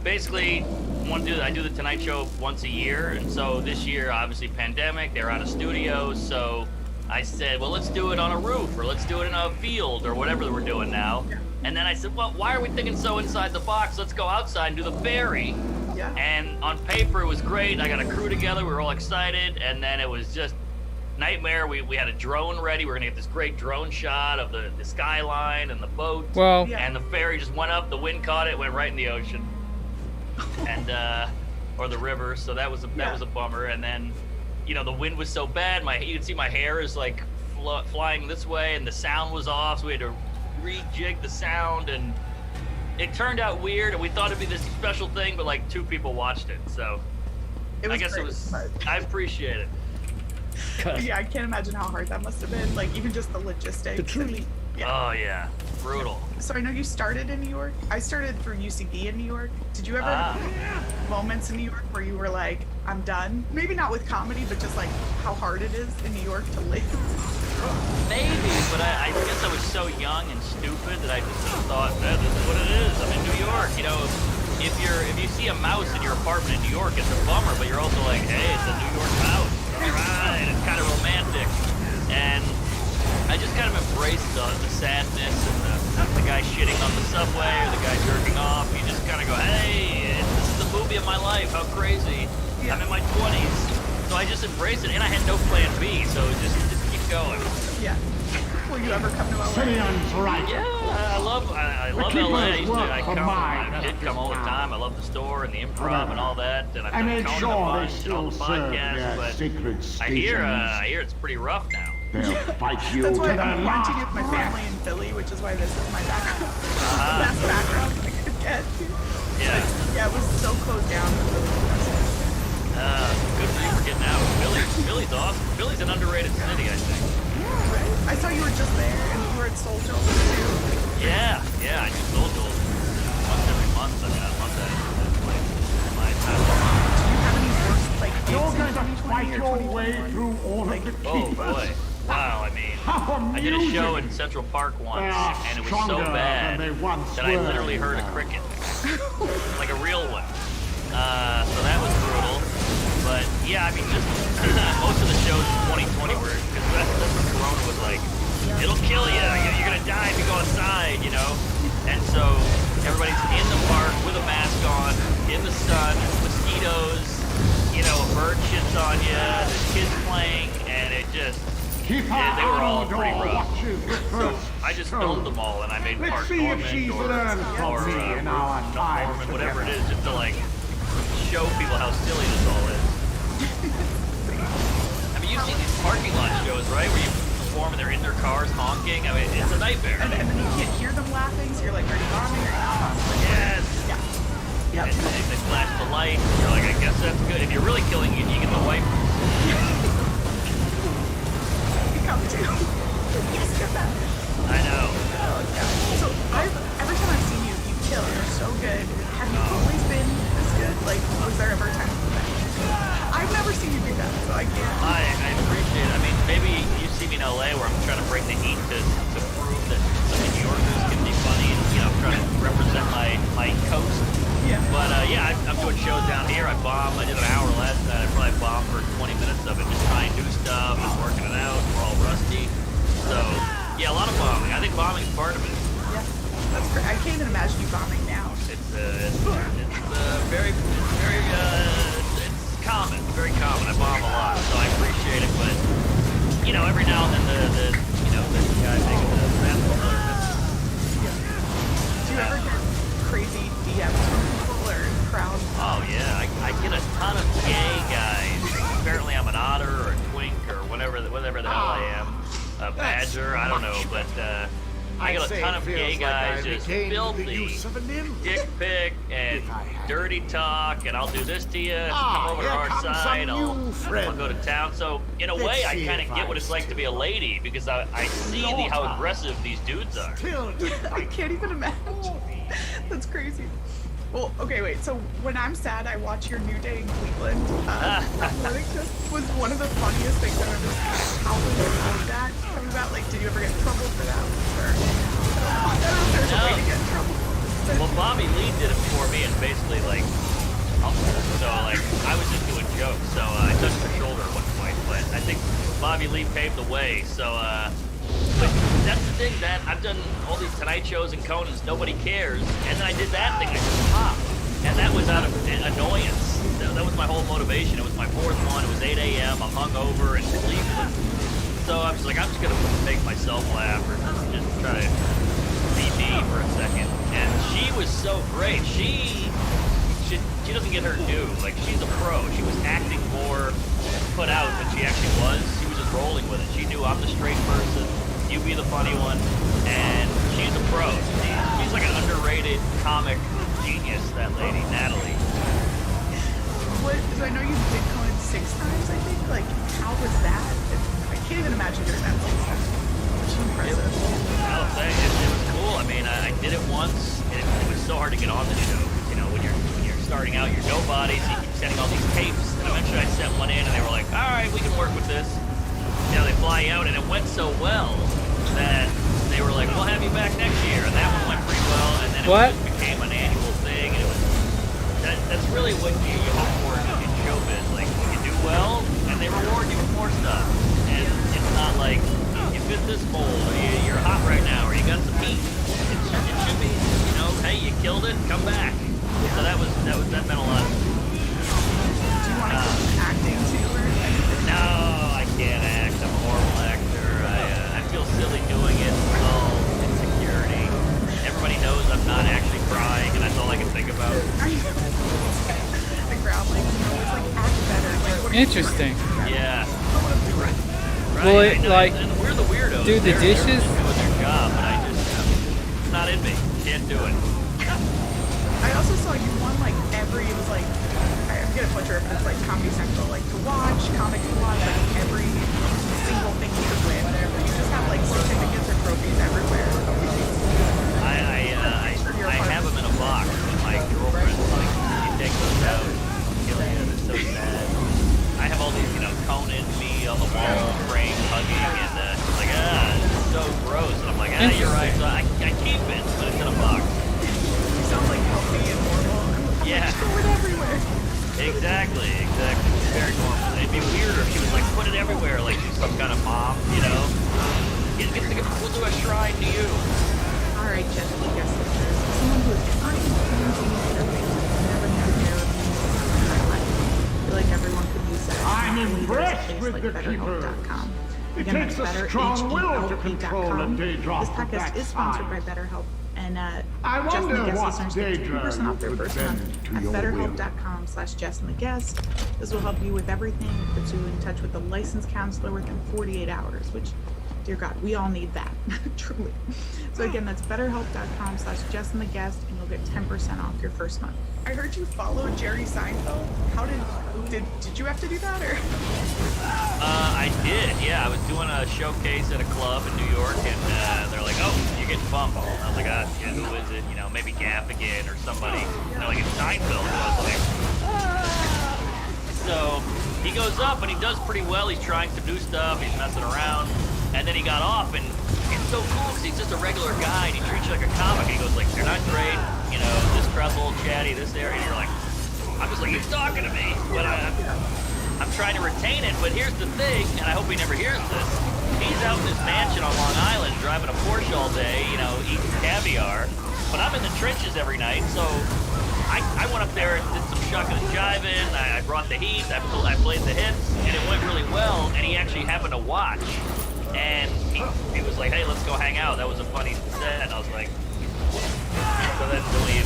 Speaker 5: Basically, I do the Tonight Show once a year, and so this year, obviously, pandemic, they're out of studios, so I said, well, let's do it on a roof, or let's do it in a field, or whatever we're doing now. And then I said, well, why are we thinking so inside the box? Let's go outside and do the ferry.
Speaker 13: Yeah.
Speaker 5: And on paper, it was great. I got a crew together. We were all excited. And then it was just nightmare. We had a drone ready. We were going to get this great drone shot of the skyline and the boat.
Speaker 4: Well.
Speaker 5: And the ferry just went up. The wind caught it, went right in the ocean. And, or the river. So that was a bummer. And then, you know, the wind was so bad. You could see my hair is like flying this way, and the sound was off. So we had to rejig the sound, and it turned out weird, and we thought it'd be this special thing, but like 2 people watched it, so I guess it was. I appreciate it.
Speaker 13: Yeah, I can't imagine how hard that must have been. Like even just the logistics.
Speaker 5: Oh yeah, brutal.
Speaker 13: So I know you started in New York. I started through UCB in New York. Did you ever have moments in New York where you were like, I'm done? Maybe not with comedy, but just like how hard it is in New York to live.
Speaker 5: Maybe, but I guess I was so young and stupid that I just thought, this is what it is. I'm in New York. You know, if you see a mouse in your apartment in New York, it's a bummer, but you're also like, hey, it's a New York mouse. Right, it's kind of romantic. And I just kind of embraced the sadness and the guy shitting on the subway or the guy jerking off. You just kind of go, hey, this is the movie of my life. How crazy. I'm in my 20s. So I just embraced it, and I had no plan B, so just keep going.
Speaker 13: Yeah. Will you ever come to LA?
Speaker 5: Yeah, I love LA. I did come all the time. I love the store and the improv and all that. And I've done Conan a bunch and all the podcasts, but I hear it's pretty rough now.
Speaker 21: They'll fight you
Speaker 13: That's why
Speaker 21: to the
Speaker 13: I'm
Speaker 21: last.
Speaker 13: wanting with my family in Philly, which is why this is my background. The best background I could get. Yeah, it was so closed down.
Speaker 5: Good for you for getting out. Philly's awesome. Philly's an underrated city, I think.
Speaker 13: Right? I saw you were just there, and you were at Soul Joel too.
Speaker 5: Yeah, I do Soul Joel once every month. I mean, I love that place. My time.
Speaker 13: Do you have any worst like
Speaker 21: You're going to fight your way through all of the keepers.
Speaker 5: Oh boy. Wow, I mean, I did a show in Central Park once, and it was so bad that I literally heard a cricket. Like a real one. So that was brutal. But yeah, I mean, just most of the shows in 2020 were, because that's when Corona was like, it'll kill you. You're gonna die if you go outside, you know. And so everybody's in the park with a mask on, in the sun, mosquitoes. You know, a bird shits on you. There's kids playing, and it just. They were all pretty rough. So I just filmed them all, and I made Park Norman or Norman, whatever it is, just to like show people how silly this all is. I mean, you've seen these parking lot shows, right? Where you perform and they're in their cars honking. I mean, it's a nightmare.
Speaker 13: And then you can't hear them laughing, so you're like, are you bombing or not?
Speaker 5: Yes.
Speaker 13: Yeah.
Speaker 5: And they flash the light. You're like, I guess that's good. If you're really killing you, you get the wipe.
Speaker 13: Come too.
Speaker 5: I know.
Speaker 13: So every time I've seen you, you kill. You're so good. Have you always been this good? Like, was there ever a time? I've never seen you do that, so I can't.
Speaker 5: I appreciate it. I mean, maybe you see me in LA where I'm trying to bring the heat to prove that some New Yorkers can be funny, and you know, I'm trying to represent my coast.
Speaker 13: Yeah.
Speaker 5: But yeah, I'm doing shows down here. I bomb. I did an hour last night. I probably bombed for 20 minutes of it, just trying new stuff and working it out. We're all rusty. So yeah, a lot of bombing. I think bombing is part of it.
Speaker 13: Yeah, that's great. I can't even imagine you bombing now.
Speaker 5: It's very common, very common. I bomb a lot, so I appreciate it. But you know, every now and then the guy making the basketball
Speaker 13: Do you ever get crazy DMs from people or crowds?
Speaker 5: Oh yeah, I get a ton of gay guys. Apparently, I'm an otter or a twink or whatever the hell I am, a badger. I don't know, but I get a ton of gay guys just filthy, dick pic and dirty talk, and I'll do this to you. Come over to our side. I'll go to town. So in a way, I kind of get what it's like to be a lady because I see how aggressive these dudes are.
Speaker 13: I can't even imagine. That's crazy. Well, okay, wait. So when I'm sad, I watch your New Day in Cleveland. That morning just was one of the funniest things I've ever seen. How was that coming about? Like, did you ever get in trouble for that? Or, I don't know if there's a way to get in trouble.
Speaker 5: Well, Bobby Lee did it for me, and basically, like, so like I was just doing jokes. So I touched her shoulder at one point, but I think Bobby Lee paved the way. So. But that's the thing, that I've done all these Tonight Shows and Conans, nobody cares, and then I did that thing, I just popped, and that was out of annoyance. That was my whole motivation. It was my fourth one, it was 8 a.m., I'm hungover in Cleveland, so I'm just like, I'm just gonna make myself laugh, or just try to be me for a second, and she was so great. She doesn't get her due. Like, she's a pro. She was acting more put out than she actually was. She was just rolling with it. She knew I'm the straight person, you be the funny one, and she's a pro. She's like an underrated comic genius, that lady, Natalie.
Speaker 13: So I know you did Conan 6 times, I think. Like, how was that? I can't even imagine doing that 6 times. It's impressive.
Speaker 5: It was cool. I mean, I did it once, and it was so hard to get on the show. You know, when you're starting out, you're nobody, so you keep sending all these tapes, and eventually I sent one in, and they were like, all right, we can work with this. You know, they fly out, and it went so well that they were like, we'll have you back next year, and that one went pretty well, and then it just became an annual thing, and it was, that's really what you hope for in showbiz. Like, you do well, and they reward you with more stuff, and it's not like, you fit this mold, or you're hot right now, or you got some heat. It should be, you know, hey, you killed it, come back. So that meant a lot.
Speaker 13: Do you want to keep acting too, or anything?
Speaker 5: No, I can't act. I'm a horrible actor. I feel silly doing it. It's all insecurity. Everybody knows I'm not actually crying, and that's all I can think about.
Speaker 13: The growling, you always like act better.
Speaker 4: Interesting.
Speaker 5: Yeah.
Speaker 4: Well, like,
Speaker 5: and we're the weirdos.
Speaker 4: do the dishes?
Speaker 5: They're doing their job, but I just, it's not in me. Can't do it.
Speaker 13: I also saw you won like every, it was like, I'm gonna butcher it, but it's like Comedy Central, like to watch, comics to watch, like every single thing you could win. You just have like certificates or trophies everywhere.
Speaker 5: I have them in a box, and my girlfriend, like, she takes those out. It's so sad. I have all these, you know, Conan, me on the wall, frame, hugging, and like, it's so gross. And I'm like, you're right. So I keep it, but it's in a box.
Speaker 13: You sound like healthy and normal.
Speaker 5: Yeah.
Speaker 13: Throw it everywhere.
Speaker 5: Exactly. It's very normal. It'd be weirder if she was like, put it everywhere, like she's some kind of mom, you know? We'll do a shrine to you.
Speaker 13: All right, Jessica, guess sisters. Someone who is trying to quarantine their family and never had a care of me in my life. I feel like everyone could use that.
Speaker 21: I'm impressed with the keeper. It takes a strong will to control a Daedra.
Speaker 13: This podcast is sponsored by BetterHelp. And
Speaker 21: I wonder what
Speaker 13: listeners get 2% off their first month at BetterHelp.com/JessandTheGuest. This will help you with everything. It puts you in touch with a licensed counselor within 48 hours, which, dear God, we all need that, truly. So again, that's BetterHelp.com/JessandTheGuest, and you'll get 10% off your first month. I heard you followed Jerry Seinfeld. How did you have to do that, or?
Speaker 5: I did, yeah. I was doing a showcase at a club in New York, and they're like, oh, you're getting bumped. And I was like, yeah, who is it? You know, maybe Gaffigan or somebody. You know, like it's Seinfeld. And I was like, So he goes up, and he does pretty well. He's trying some new stuff. He's messing around. And then he got off, and it's so cool because he's just a regular guy, and he treats you like a comic. And he goes like, you're not great. You know, this crowd's a little chatty, this area. And you're like, I'm just like, he's talking to me. But I'm trying to retain it, but here's the thing, and I hope he never hears this. He's out in his mansion on Long Island driving a Porsche all day, you know, eating caviar. But I'm in the trenches every night, so I went up there and did some shucking and jiving. I brought the heat, I played the hits, and it went really well, and he actually happened to watch. And he was like, hey, let's go hang out. That was a funny set, and I was like, so then we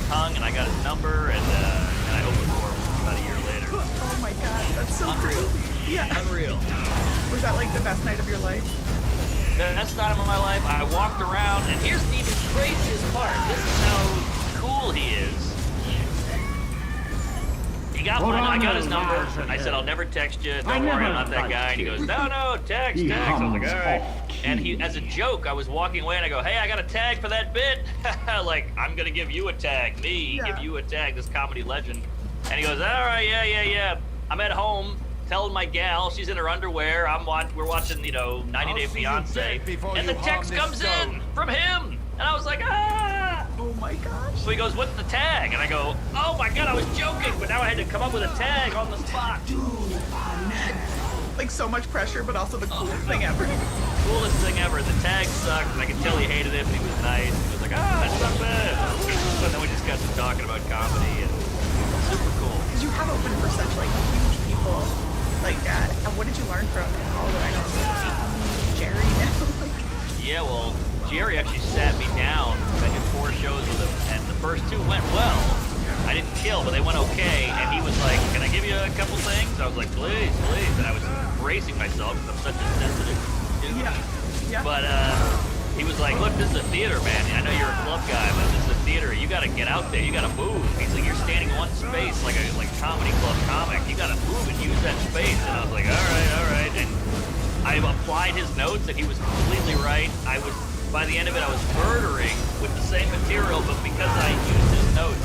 Speaker 5: hung, and I got his number, and I opened for him about a year later.
Speaker 13: Oh my God, that's so
Speaker 5: Unreal.
Speaker 13: crazy. Yeah.
Speaker 5: Unreal.
Speaker 13: Was that like the best night of your life?
Speaker 5: The best night of my life. I walked around, and here's the even craziest part. This is how cool he is. I got his number. I said, I'll never text you. Don't worry, I'm not that guy. And he goes, no, text. I was like, all right. And he, as a joke, I was walking away and I go, hey, I got a tag for that bit. Like, I'm going to give you a tag. Give you a tag, this comedy legend. And he goes, all right, yeah. I'm at home telling my gal, she's in her underwear. We're watching, 90 Day Fiance. And the text comes in from him. And I was like, ah!
Speaker 13: Oh my gosh.
Speaker 5: So he goes, what's the tag? And I go, oh my god, I was joking, but now I had to come up with a tag on the spot.
Speaker 13: Like so much pressure, but also the coolest thing ever.
Speaker 5: Coolest thing ever. The tag sucked, and I could tell he hated it, but he was nice. He was like, that's not bad. And then we just got to talking about comedy, and super cool.
Speaker 13: Because you have opened for such like huge people like that. And what did you learn from all that I know? Jerry now?
Speaker 5: Yeah, well, Jerry actually sat me down. I did 4 shows with him, and the first 2 went well. I didn't kill, but they went okay, and he was like, can I give you a couple things? I was like, please. And I was bracing myself because I'm such a sensitive dude.
Speaker 13: Yeah.
Speaker 5: But he was like, look, this is a theater, man. I know you're a club guy, but this is a theater. You got to get out there. You got to move. He's like, you're standing one space like a comedy club comic. You got to move and use that space. And I was like, all right. And I applied his notes, and he was completely right. By the end of it, I was murdering with the same material, but because I used his notes,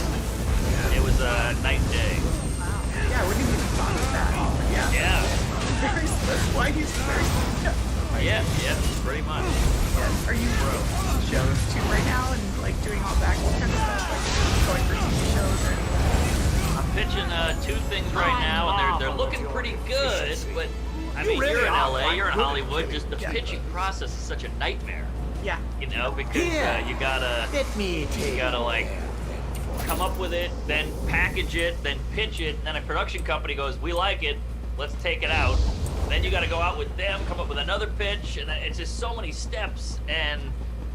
Speaker 5: it was a night and day.
Speaker 13: Yeah, I wouldn't even thought of that. Yeah. Very smart. Why he's very smart.
Speaker 5: Yeah, pretty much.
Speaker 13: Yeah. Are you shows too right now and like doing all that kind of stuff, like going for TV shows or anything?
Speaker 5: I'm pitching 2 things right now, and they're looking pretty good. But I mean, you're in LA, you're in Hollywood. Just the pitching process is such a nightmare.
Speaker 13: Yeah.
Speaker 5: Because you gotta like come up with it, then package it, then pitch it, and then a production company goes, we like it, let's take it out. Then you gotta go out with them, come up with another pitch, and then it's just so many steps, and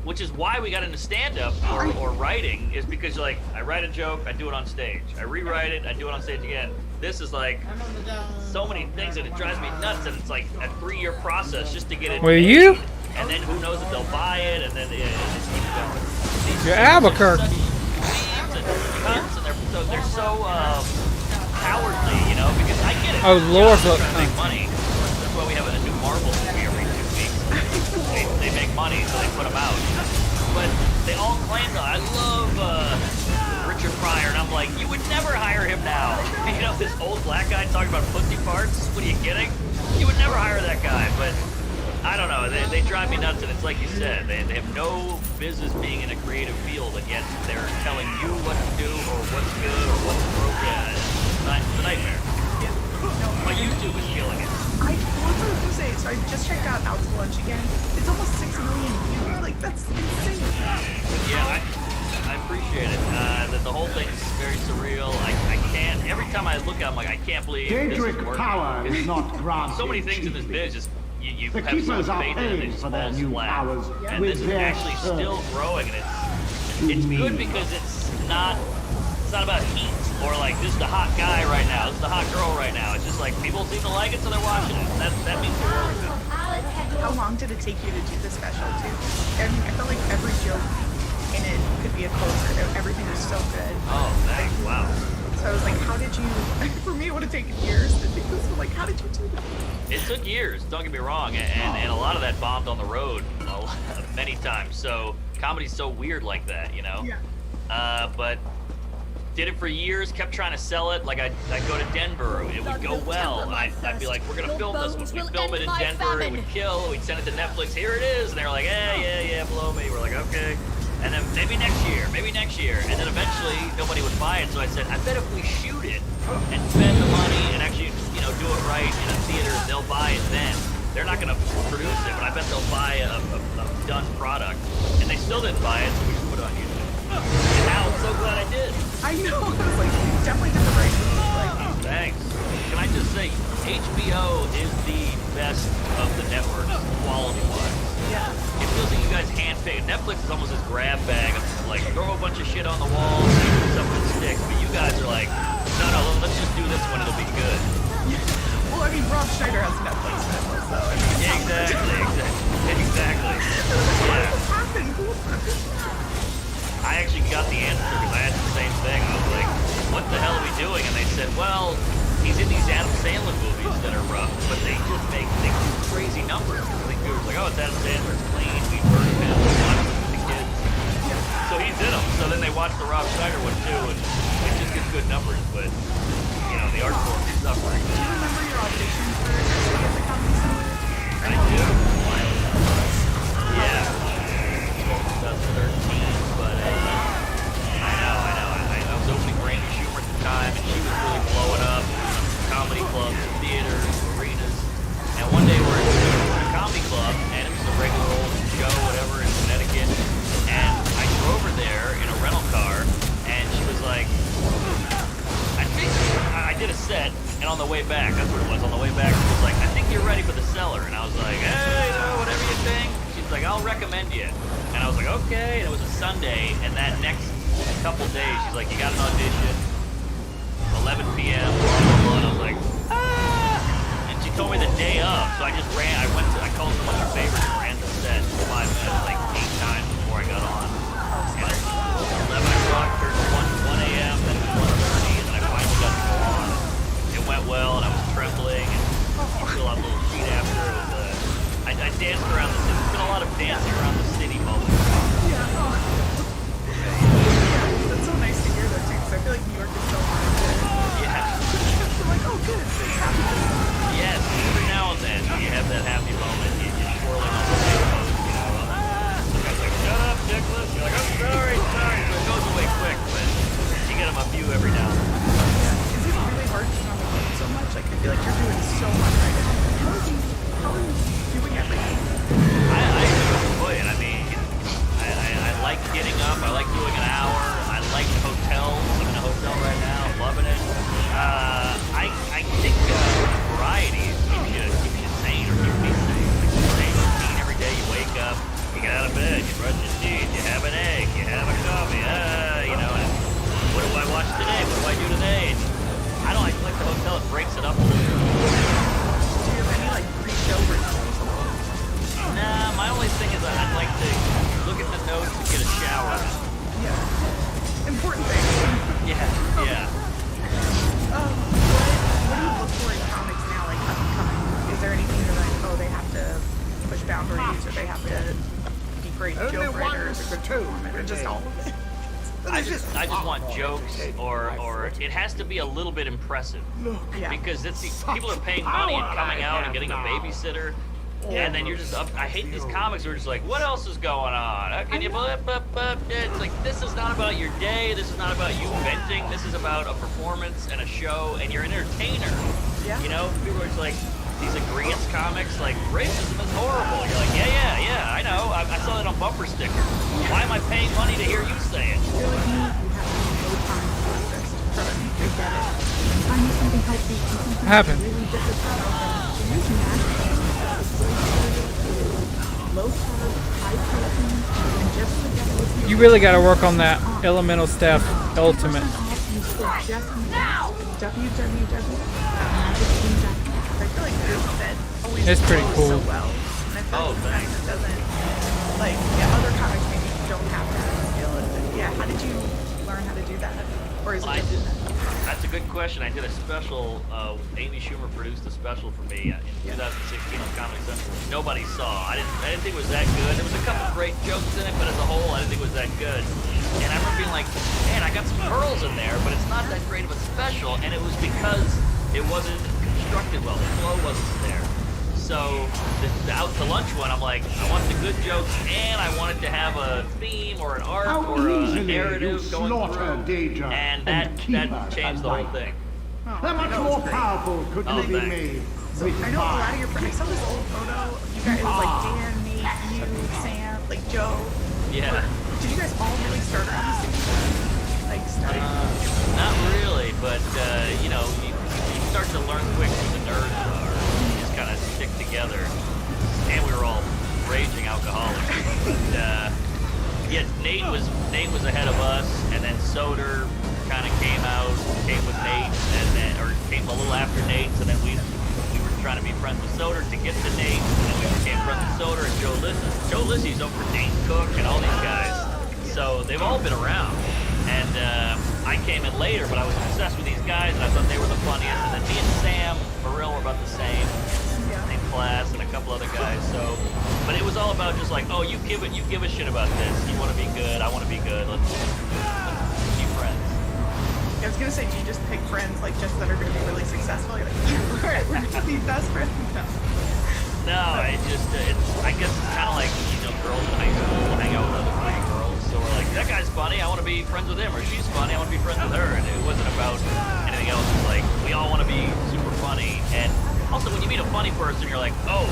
Speaker 5: which is why we got into stand-up or writing, is because you're like, I write a joke, I do it on stage. I rewrite it, I do it on stage again. This is like so many things, and it drives me nuts, and it's like a 3-year process just to get it made.
Speaker 4: You?
Speaker 5: And then who knows if they'll buy it, and then it just keeps going.
Speaker 4: You're Albuquerque.
Speaker 5: And they're so cowardly, because I get it.
Speaker 4: Oh, Lord.
Speaker 5: Trying to make money. That's why we have a new Marvel movie every 2 weeks. They make money, so they put them out. But they all claim that I love Richard Pryor, and I'm like, you would never hire him now. This old black guy talking about pussy parts. What are you kidding? You would never hire that guy, but I don't know. They drive me nuts, and it's like you said. They have no business being in a creative field, and yet they're telling you what to do or what's good or what's appropriate. It's a nightmare. My YouTube is killing it.
Speaker 13: I was going to say, so I just checked out Out to Lunch again. It's almost 6 million views. Like, that's insane.
Speaker 5: Yeah, I appreciate it. The whole thing is very surreal. I can't. Every time I look at it, I'm like, I can't believe this is working.
Speaker 21: Power is not granted.
Speaker 5: So many things in this biz just you
Speaker 21: the
Speaker 5: have so much
Speaker 21: keepers are
Speaker 5: faith in it,
Speaker 21: paying
Speaker 5: just
Speaker 21: for their
Speaker 5: falls
Speaker 21: new
Speaker 5: flat.
Speaker 21: powers
Speaker 5: And
Speaker 21: with
Speaker 5: this is
Speaker 21: their
Speaker 5: actually still growing, and it's good because it's not about heat or like this is the hot guy right now, this is the hot girl right now. It's just like people seem to like it, so they're watching it. That means the world to them.
Speaker 13: How long did it take you to do the special too? I mean, I felt like every joke in it could be a closer. Everything was so good.
Speaker 5: Oh, thanks. Wow.
Speaker 13: So I was like, how did you, for me it would have taken years to do this, but like, how did you do that?
Speaker 5: It took years, don't get me wrong, and a lot of that bombed on the road many times, so comedy's so weird like that, Yeah. But did it for years, kept trying to sell it, like I'd go to Denver, it would go well, and I'd be like, we're gonna film this one, we'd film it in Denver, it would kill, we'd send it to Netflix, here it is, and they were like, yeah, blow me, we're like, okay. And then maybe next year, and then eventually nobody would buy it. So I said, I bet if we shoot it and spend the money and actually, do it right in a theater, they'll buy it then. They're not going to produce it, but I bet they'll buy a done product. And they still didn't buy it, so we just put it on YouTube. And now I'm so glad I did.
Speaker 13: I know, I was like, you definitely did the right move.
Speaker 5: Thanks. Can I just say, HBO is the best of the networks, quality-wise.
Speaker 13: Yeah.
Speaker 5: It feels like you guys handpicked. Netflix is almost this grab bag of like throw a bunch of shit on the wall, see if something sticks. But you guys are like, no, let's just do this one. It'll be good.
Speaker 13: Yeah. Well, I mean, Rob Schneider has Netflix now, so I mean,
Speaker 5: exactly.
Speaker 13: What happened?
Speaker 5: I actually got the answer because I asked the same thing. I was like, what the hell are we doing? And they said, well, San Sanders clean. We burned him. We watched him with the kids. So he's in them. So then they watch the Rob Schneider one too, and it just gets good numbers. But you know, the art form is suffering.
Speaker 13: Do you remember your audition for the Comedy Cellar?
Speaker 5: I do. Yeah. 2013, but I know. I was opening for Amy Schumer at the time, and she was really blowing up. Comedy clubs, theaters, arenas. And one day we're at a comedy club, and it was a regular old show, whatever, in Connecticut. And I drove her there in a rental car, and she was like, I did a set, and on the way back, that's what it was, on the way back, she was like, I think you're ready for the Cellar. And I was like, hey, whatever you think. She's like, I'll recommend you. And I was like, okay. And it was a Sunday, and that next couple days, she's like, you got an audition, 11 p.m., blah, blah, blah. And I was like, ah! And she told me the day of, so I just ran, I called some of her favorites and ran the set for 5 minutes, like 8 times before I got on. And at 11 o'clock, turned 1 a.m., then 1:30, and then I finally got to go on. It went well, and I was trembling, and you fill out a little sheet after. It was, I danced around the city. There's been a lot of dancing around the city moments.
Speaker 13: Yeah. That's so nice to hear that too, because I feel like New York is so hard.
Speaker 5: Yeah.
Speaker 13: I'm like, oh good, it's happening.
Speaker 5: Yes, every now and then you have that happy moment. You're swirling on the table, you know. The guy's like, shut up, Nicholas. You're like, I'm sorry. So it goes away quick, but you get them a few every now and then.
Speaker 13: Yeah. Is it really hard to not alone so much? Like, I feel like you're doing so much right now. How are you doing everything?
Speaker 5: I enjoy it. I mean, I like getting up. I like doing an hour. I like hotels. I'm in a hotel right now. I'm loving it. I think variety keeps you sane, or keeps me sane. Like the same routine every day. You wake up, you get out of bed, you brush your teeth, you have an egg, you have a coffee. You know, and what do I watch today? What do I do today? And I don't like the hotel. It breaks it up a little bit.
Speaker 13: Do you have any like pre-show rituals?
Speaker 5: Nah, my only thing is I'd like to look at the notes and get a shower.
Speaker 13: Yeah. Important thing.
Speaker 5: Yeah.
Speaker 13: What do you look for in comics now, like upcoming? Is there anything you're like, oh, they have to push boundaries, or they have to be great joke writers, or good performers, or just all of it?
Speaker 5: I just want jokes, or it has to be a little bit impressive. Because people are paying money and coming out and getting a babysitter. And then you're just up. I hate these comics who are just like, what else is going on? How can you It's like, this is not about your day. This is not about you venting. This is about a performance and a show, and you're an entertainer.
Speaker 13: Yeah.
Speaker 5: You know, people are just like, these agreeance comics, like, racism is horrible. You're like, yeah, I know. I saw that on bumper stickers. Why am I paying money to hear you say it?
Speaker 4: What happened? You really got to work on that Elemental Staff Ultimate. It's pretty cool.
Speaker 5: Oh, thanks.
Speaker 13: Like, yeah, other comics maybe don't have that skill. Yeah, how did you learn how to do that? Or is it just
Speaker 5: That's a good question. I did a special. Amy Schumer produced a special for me in 2016 on Comedy Central. Nobody saw. I didn't think it was that good. There was a couple great jokes in it, but as a whole, I didn't think it was that good. And I remember being like, man, I got some pearls in there, but it's not that great of a special. And it was because it wasn't constructed well. The flow wasn't there. So the out to lunch one, I'm like, I want the good jokes, and I want it to have a theme or an arc or a narrative going through, and that changed the whole thing.
Speaker 21: How much more powerful could you be made?
Speaker 13: I know a lot of your friends. I saw this old photo of you guys, like Dan, Nate, you, Sam, like Joe.
Speaker 5: Yeah.
Speaker 13: Did you guys all really start around the same time? Like studying?
Speaker 5: Not really, but you know, you start to learn quick who the nerds are. You just kind of stick together. And we were all raging alcoholics. But yeah, Nate was ahead of us, and then Soder kind of came with Nate, and then came a little after Nate, so then we were trying to be friends with Soder to get to Nate, and we became friends with Soder and Joe Lissy. Joe Lissy's over Dane Cook and all these guys. So they've all been around. And I came in later, but I was obsessed with these guys, and I thought they were the funniest. And then me and Sam Burrell were about the same class, and a couple other guys. So, but it was all about just like, oh, you give a shit about this. You want to be good. I want to be good. Let's be friends.
Speaker 13: I was gonna say, do you just pick friends like just that are gonna be really successful? You're like, alright, we're gonna be best friends.
Speaker 5: No, I guess it's kind of like, girls in high school hang out with other funny girls. So we're like, that guy's funny, I want to be friends with him, or she's funny, I want to be friends with her. And it wasn't about anything else. It's like, we all want to be super funny. And also, when you meet a funny person, you're like, oh,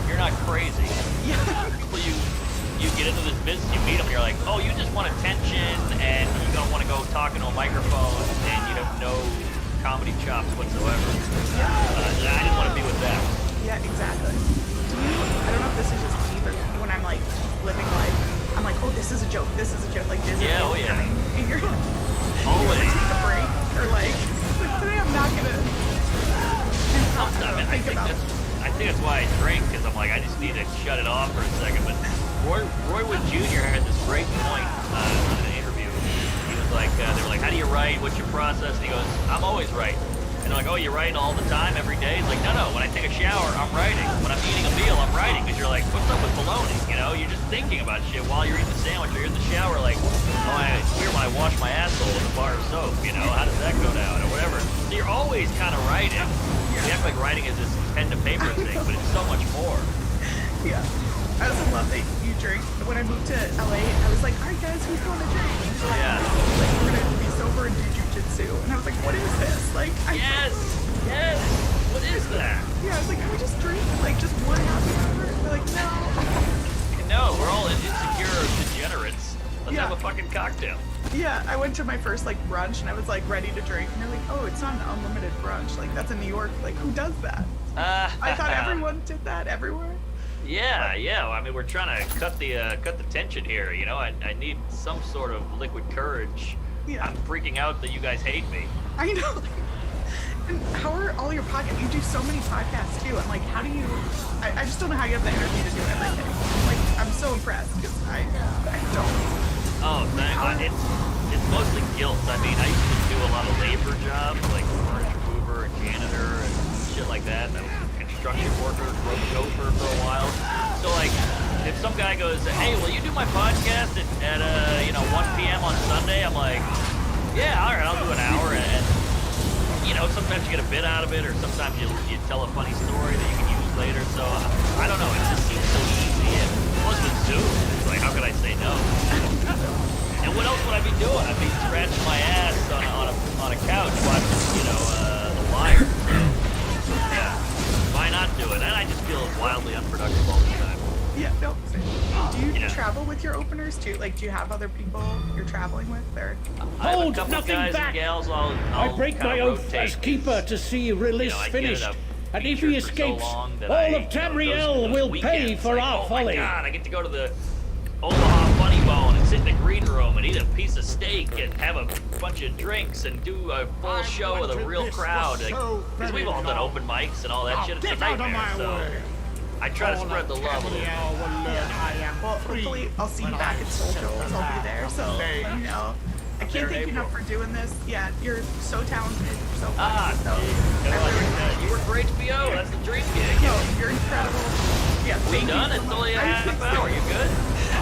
Speaker 5: you're not crazy. Yeah. People you get into this business, you meet them, and you're like, oh, you just want attention, and you don't want to go talk into a microphone, and you have no comedy chops whatsoever. I didn't want to be with them.
Speaker 13: Yeah, exactly. I don't know if this is just me, but when I'm like living life, I'm like, oh, this is a joke, like this is coming. And you're like,
Speaker 5: always
Speaker 13: take a break, or like today I'm not gonna.
Speaker 5: I think that's why I drink, because I'm like, I just need to shut it off for a second. But Roy Wood Jr. had this great point in an interview. He was like, they were like, how do you write? What's your process? And he goes, I'm always right. And they're like, oh, you write all the time, every day? He's like, no, when I take a shower, I'm writing. When I'm eating a meal, I'm writing. Because you're like, what's up with baloney? You're just thinking about shit while you're eating the sandwich, or you're in the shower, like, oh, it's weird when I wash my asshole with a bar of soap, how does that go down, or whatever. So you're always kind of writing. We act like writing is this pen to paper thing, but it's so much more.
Speaker 13: Yeah. I also love that you drink. When I moved to LA, I was like, all right, guys, who's going to drink?
Speaker 5: Yeah.
Speaker 13: Like, we're going to be sober and do jujitsu. And I was like, what is this? Like,
Speaker 5: yes. What is that?
Speaker 13: Yeah, I was like, can we just drink? Like, just one happy hour? They're like, no.
Speaker 5: No, we're all insecure degenerates. Let's have a fucking cocktail.
Speaker 13: Yeah, I went to my first, like, brunch, and I was, like, ready to drink. And they're like, oh, it's not an unlimited brunch. Like, that's in New York. Like, who does that? I thought everyone did that everywhere.
Speaker 5: Yeah. I mean, we're trying to cut the tension here. I need some sort of liquid courage. Yeah. I'm freaking out that you guys hate me.
Speaker 13: I know. And how are all your podcasts? You do so many podcasts too. I'm like, how do you? I just don't know how you have the energy to do everything. Like, I'm so impressed because I don't.
Speaker 5: Oh, it's mostly guilt. I mean, I used to do a lot of labor jobs, like furniture mover and janitor and shit like that. I was a construction worker, road chauffeur for a while. So like, if some guy goes, hey, will you do my podcast at 1 p.m. on Sunday? I'm like, yeah, all right, I'll do an hour. And sometimes you get a bit out of it, or sometimes you tell a funny story that you can use later. So I don't know. It just seems so easy. And plus with Zoom, it's like, how could I say no? And what else would I be doing? I'd be scratching my ass on a couch watching, The Wire. So, yeah, why not do it? And I just feel wildly unproductive all the time.
Speaker 13: Yeah, no. Do you travel with your openers too? Like, do you have other people you're traveling with, or?
Speaker 17: Hold nothing back! I break my oath as keeper to see release finished. And if he escapes, all of Tamriel will pay for our folly.
Speaker 5: Oh my God, I get to go to the Omaha Funny Bone and sit in the green room and eat a piece of steak and have a bunch of drinks and do a full show with a real crowd. Because we've all done open mics and all that shit. It's a nightmare. So I try to spread the love a little bit.
Speaker 13: Well, hopefully I'll see you back at Soul Joel's. I'll be there. So I can't thank you enough for doing this. Yeah, you're so talented. So funny.
Speaker 5: You work for HBO. That's the dream gig.
Speaker 13: No, you're incredible. Yeah,
Speaker 5: we done? It's only a half hour. You good?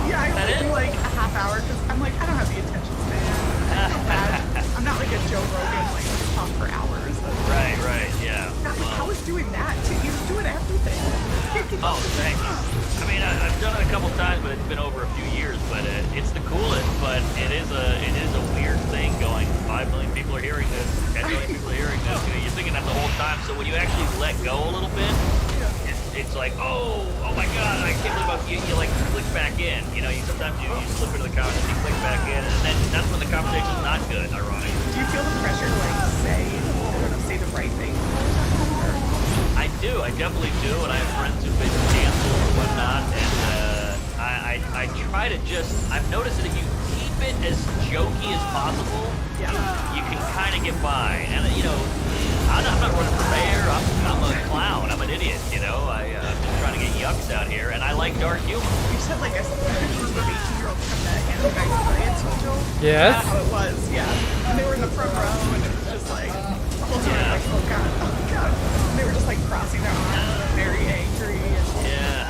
Speaker 13: Yeah, I only do like a half hour because I'm like, I don't have the attention span. I'm not like a Joe Rogan, like talk for hours.
Speaker 5: Right, yeah.
Speaker 13: I was doing that too. He was doing everything.
Speaker 5: Oh, thank you. I mean, I've done it a couple times, but it's been over a few years. But it's the coolest. But it is a weird thing going. 5 million people are hearing this. 10 million people are hearing this. You're thinking that the whole time. So when you actually let go a little bit, it's like, oh my God, I can't believe you like click back in. You sometimes you slip into the conversation, you click back in, and then that's when the conversation's not good. Ironically.
Speaker 13: Do you feel the pressure to like say the right thing?
Speaker 5: I do. I definitely do, and I have friends who've been canceled or whatnot, and I try to just. I've noticed that if you keep it as jokey as possible, you can kind of get by. And I'm not running for mayor. I'm a clown. I'm an idiot. I'm just trying to get yucks out here, and I like dark humor.
Speaker 13: You said like a group of 18-year-olds come to anti-science Joel?
Speaker 4: Yes.
Speaker 13: That's how it was. Yeah. And they were in the front row, and it was just like the whole time like, oh God. And they were just like crossing their arms, very angry. And,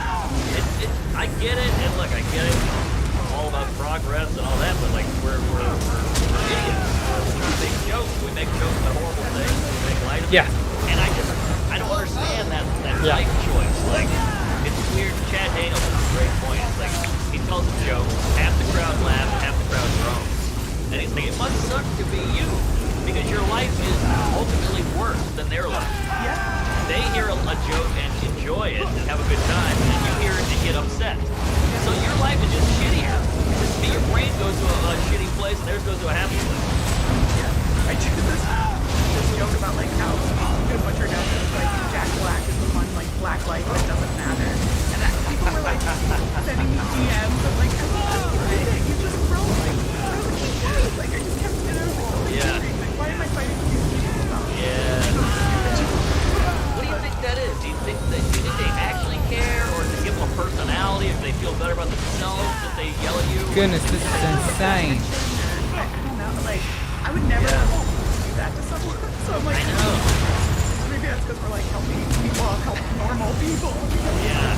Speaker 5: I I get it, and look, I get it. It's all about progress and all that, but like we're idiots. We make jokes. We make jokes about horrible things. We make light of it. And I don't understand that life choice. Like, it's weird. Chad Daniels has a great point. It's like he tells a joke, half the crowd laughs, half the crowd groans, and he's like, it must suck to be you because your life is ultimately worse than their life.
Speaker 13: Yeah.
Speaker 5: They hear a joke and enjoy it and have a good time, and you hear it and get upset. So your life is just shittier. Your brain goes to a shitty place, and theirs goes to a happy place.
Speaker 13: Yeah. I do this joke about like how I'm gonna butcher down this like Jack Black is the one like black light that doesn't matter, and people were like sending me DMs of like, I don't get it. You just throw like I just kept it over. Like, why am I fighting with these people about?
Speaker 5: What do you think that is? Do you think they actually care, or does it give them a personality? If they feel better about themselves, if they yell at you?
Speaker 4: Goodness, this is insane.
Speaker 13: I don't know. Like, I would never do that to someone. So I'm like, I know. Maybe that's because we're like helping people help normal people.
Speaker 5: Yeah.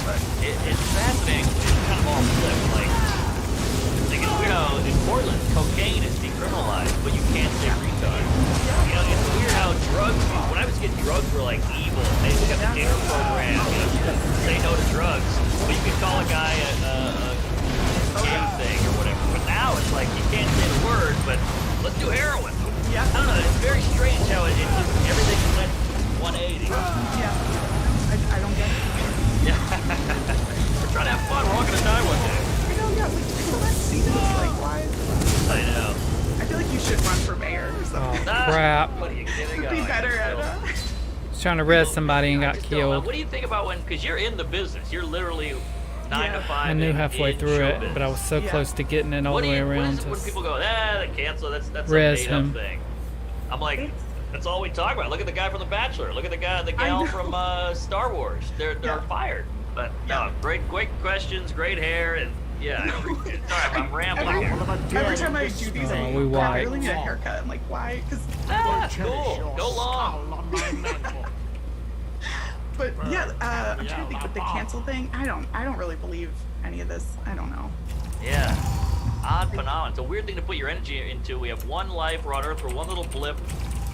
Speaker 13: But
Speaker 5: it's fascinating. It's kind of all flipped. Like, you know, in Portland, cocaine is decriminalized, but you can't say retard. You know, it's weird how drugs, when I was getting drugs were like evil. They got the dinner program, you know, say no to drugs. But you could call a guy a gay thing or whatever. But now it's like, you can't say the word, but let's do heroin.
Speaker 13: Yeah.
Speaker 5: I don't know, it's very strange how it just, everything went 180.
Speaker 13: Yeah. I don't get it.
Speaker 5: Yeah. We're trying to have fun, we're all gonna die one day.
Speaker 13: I know, yeah, like, people that see this, like, why?
Speaker 5: I know.
Speaker 13: I feel like you should run for mayor or something.
Speaker 4: Oh, crap.
Speaker 5: What are you kidding?
Speaker 13: Be better at
Speaker 4: was trying to res somebody and got killed.
Speaker 5: What do you think about when, because you're in the business, you're literally 9 to 5.
Speaker 4: I knew halfway through it, but I was so close to getting it all the way around to
Speaker 5: when people go, they cancel, that's a
Speaker 4: res
Speaker 5: made-up
Speaker 4: him.
Speaker 5: thing. I'm like, that's all we talk about. Look at the guy from The Bachelor. Look at the gal from Star Wars. They're fired. But no, great questions, great hair, and yeah. Sorry, I'm rambling.
Speaker 13: Every time I do these, I really need a haircut. I'm like, why? Because
Speaker 5: cool. Go long.
Speaker 13: But yeah, I'm trying to think with the cancel thing. I don't really believe any of this. I don't know.
Speaker 5: Yeah. Odd phenomenon. It's a weird thing to put your energy into. We have one life, we're on Earth, we're one little blip,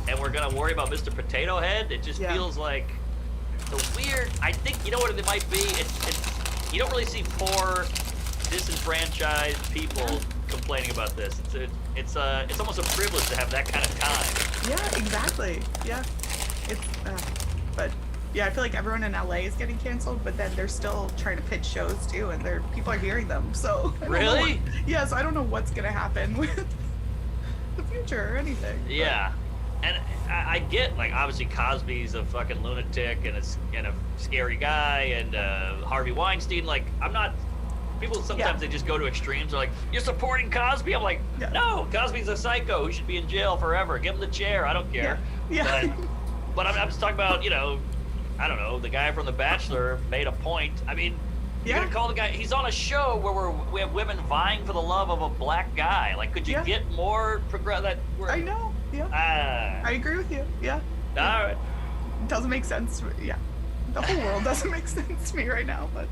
Speaker 5: and we're gonna worry about Mr. Potato Head. It just feels like the weird. I think you know what it might be. It's you don't really see poor, disenfranchised people complaining about this. It's almost a privilege to have that kind of time.
Speaker 13: Yeah, exactly. Yeah, it's but. Yeah, I feel like everyone in LA is getting canceled, but then they're still trying to pitch shows too, and people are hearing them. So
Speaker 5: really,
Speaker 13: so I don't know what's gonna happen with the future or anything.
Speaker 5: Yeah, and I get like obviously Cosby's a fucking lunatic and a scary guy, and Harvey Weinstein. Like I'm not. People sometimes they just go to extremes. They're like, "You're supporting Cosby." I'm like, "No, Cosby's a psycho who should be in jail forever. Give him the chair. I don't care."
Speaker 13: Yeah.
Speaker 5: But I'm just talking about I don't know, the guy from The Bachelor made a point. I mean, you're gonna call the guy, he's on a show where we have women vying for the love of a black guy. Like, could you get more
Speaker 13: I know, I agree with you,
Speaker 5: All right.
Speaker 13: It doesn't make sense, the whole world doesn't make sense to me right now, but.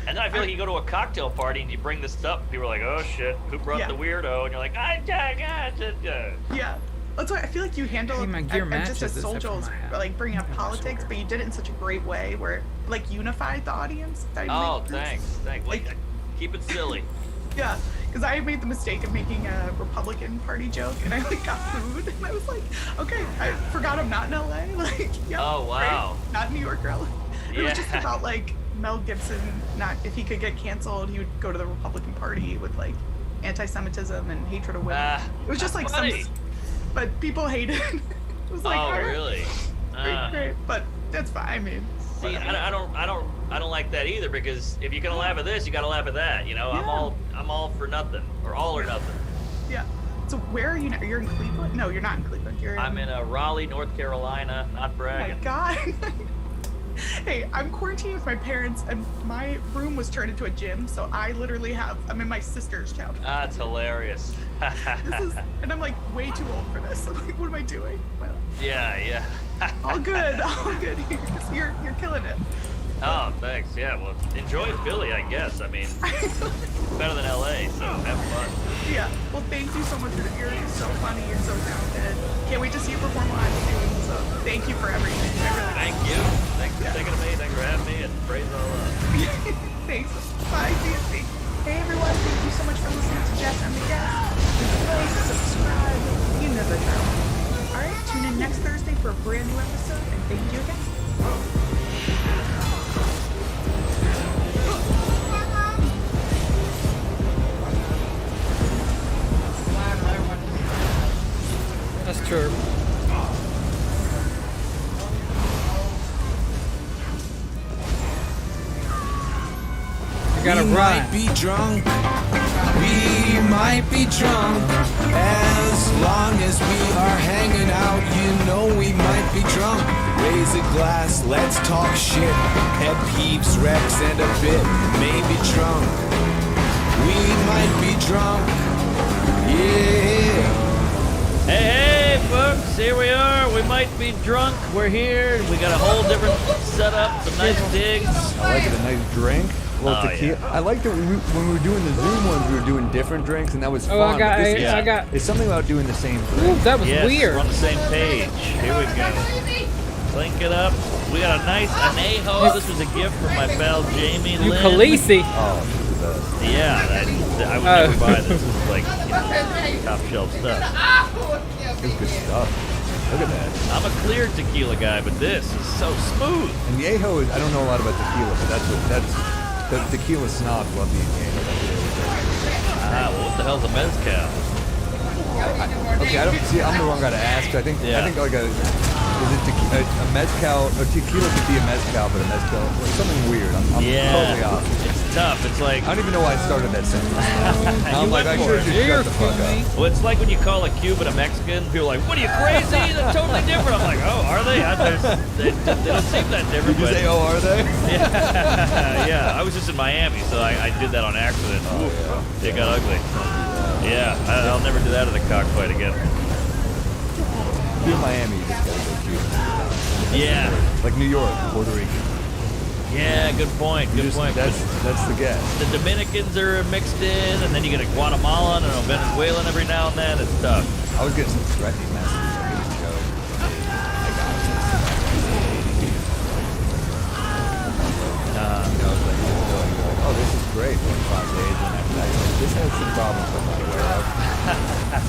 Speaker 5: And then I feel like you go to a cocktail party and you bring this up, and people are like, oh shit, who brought the weirdo? And you're like,
Speaker 13: Yeah. That's why I feel like you handle just as social, like bringing up politics, but you did it in such a great way where like unified the audience.
Speaker 5: Thanks. Like, keep it silly.
Speaker 13: Yeah, because I made the mistake of making a Republican Party joke, and I like got food, and I was like, okay, I forgot I'm not in LA. Like,
Speaker 5: oh wow,
Speaker 13: right? Not in New York or LA. It was just about like Mel Gibson. Not if he could get canceled, he would go to the Republican Party with like anti-Semitism and hatred of women. It was just like
Speaker 5: funny.
Speaker 13: But people hated it. It was like,
Speaker 5: really?
Speaker 13: Great. But that's fine. I mean,
Speaker 5: see, I don't like that either, because if you're gonna laugh at this, you gotta laugh at that. You know, I'm all for nothing or all or nothing.
Speaker 13: Yeah. So where are you now? You're in Cleveland? No, you're not in Cleveland.
Speaker 5: I'm in Raleigh, North Carolina. Not bragging.
Speaker 13: Oh my God. Hey, I'm quarantined with my parents, and my room was turned into a gym, so I'm in my sister's town.
Speaker 5: That's hilarious.
Speaker 13: And I'm like way too old for this. I'm like, what am I doing? Well,
Speaker 5: yeah.
Speaker 13: all good. You're killing it.
Speaker 5: Oh, thanks. Yeah, well, enjoy Philly, I guess. I mean, better than LA, so have fun.
Speaker 13: Yeah. Well, thank you so much. You're so funny. You're so talented. Can't wait to see you perform live soon. So thank you for everything.
Speaker 5: Thank you. Thanks for thinking of me. Thanks for having me, and praise all up.
Speaker 13: Thanks. Bye, DSC. Hey, everyone. Thank you so much for listening to Jess and the Guest. Like, subscribe. You know the drill. All right. Tune in next Thursday for a brand new episode, and thank you again.
Speaker 4: That's true. You gotta
Speaker 18: we
Speaker 4: run.
Speaker 18: Might be drunk. We might be drunk. As long as we are hanging out, you know we might be drunk. Raise a glass, let's talk shit. Pet peeves, Rex, and a bit. Maybe drunk. We might be drunk. Yeah.
Speaker 5: Hey, folks, here we are. We might be drunk. We're here. We got a whole different setup, some nice digs.
Speaker 20: I like it, a nice drink. A little
Speaker 5: Oh,
Speaker 20: tequila.
Speaker 5: yeah.
Speaker 20: I liked it when we were doing the Zoom ones, we were doing different drinks, and that was fun.
Speaker 4: Oh, I got,
Speaker 20: But this
Speaker 4: I got.
Speaker 20: It's something about doing the same
Speaker 4: Ooh,
Speaker 20: drink.
Speaker 4: that was
Speaker 5: Yes,
Speaker 4: weird.
Speaker 5: we're on the same page. Here we go. Clink it up. We got a nice anejo. This was a gift from my pal Jamie
Speaker 4: You
Speaker 5: Lynn.
Speaker 4: Khaleesi.
Speaker 20: Oh, she's the best.
Speaker 5: Yeah, I would never buy this. This is like top shelf stuff.
Speaker 20: It's good stuff. Look at that.
Speaker 5: I'm a clear tequila guy, but this is so smooth.
Speaker 20: And Yeho is, I don't know a lot about tequila, but the tequila snobs love the Yeho.
Speaker 5: Ah, well, what the hell's a mezcal?
Speaker 20: Okay, I'm the wrong guy to ask. I think like a mezcal, a tequila could be a mezcal, but a mezcal, like something weird. I'm totally off.
Speaker 5: It's tough. It's like,
Speaker 20: I don't even know why I started that sentence. I'm like, I should just shut the fuck up.
Speaker 5: well, it's like when you call a Cuban a Mexican, people are like, what are you, crazy? They're totally different. I'm like, oh, are they? They don't seem that different.
Speaker 20: Did you say, oh, are they?
Speaker 5: Yeah, I was just in Miami, so I did that on accident. It got ugly. Yeah, I'll never do that in a cockfight again.
Speaker 20: If you're in Miami, you just gotta go Cuban.
Speaker 5: Yeah.
Speaker 20: Like New York, Puerto Rico.
Speaker 5: Yeah, good point. Good point.
Speaker 20: That's the guess.
Speaker 5: The Dominicans are mixed in, and then you get a Guatemalan and a Venezuelan every now and then. It's tough.
Speaker 20: I was getting some threatening messages. I didn't show it. I was like, oh, this is great. 25 days, and this has some problems I'm not aware of.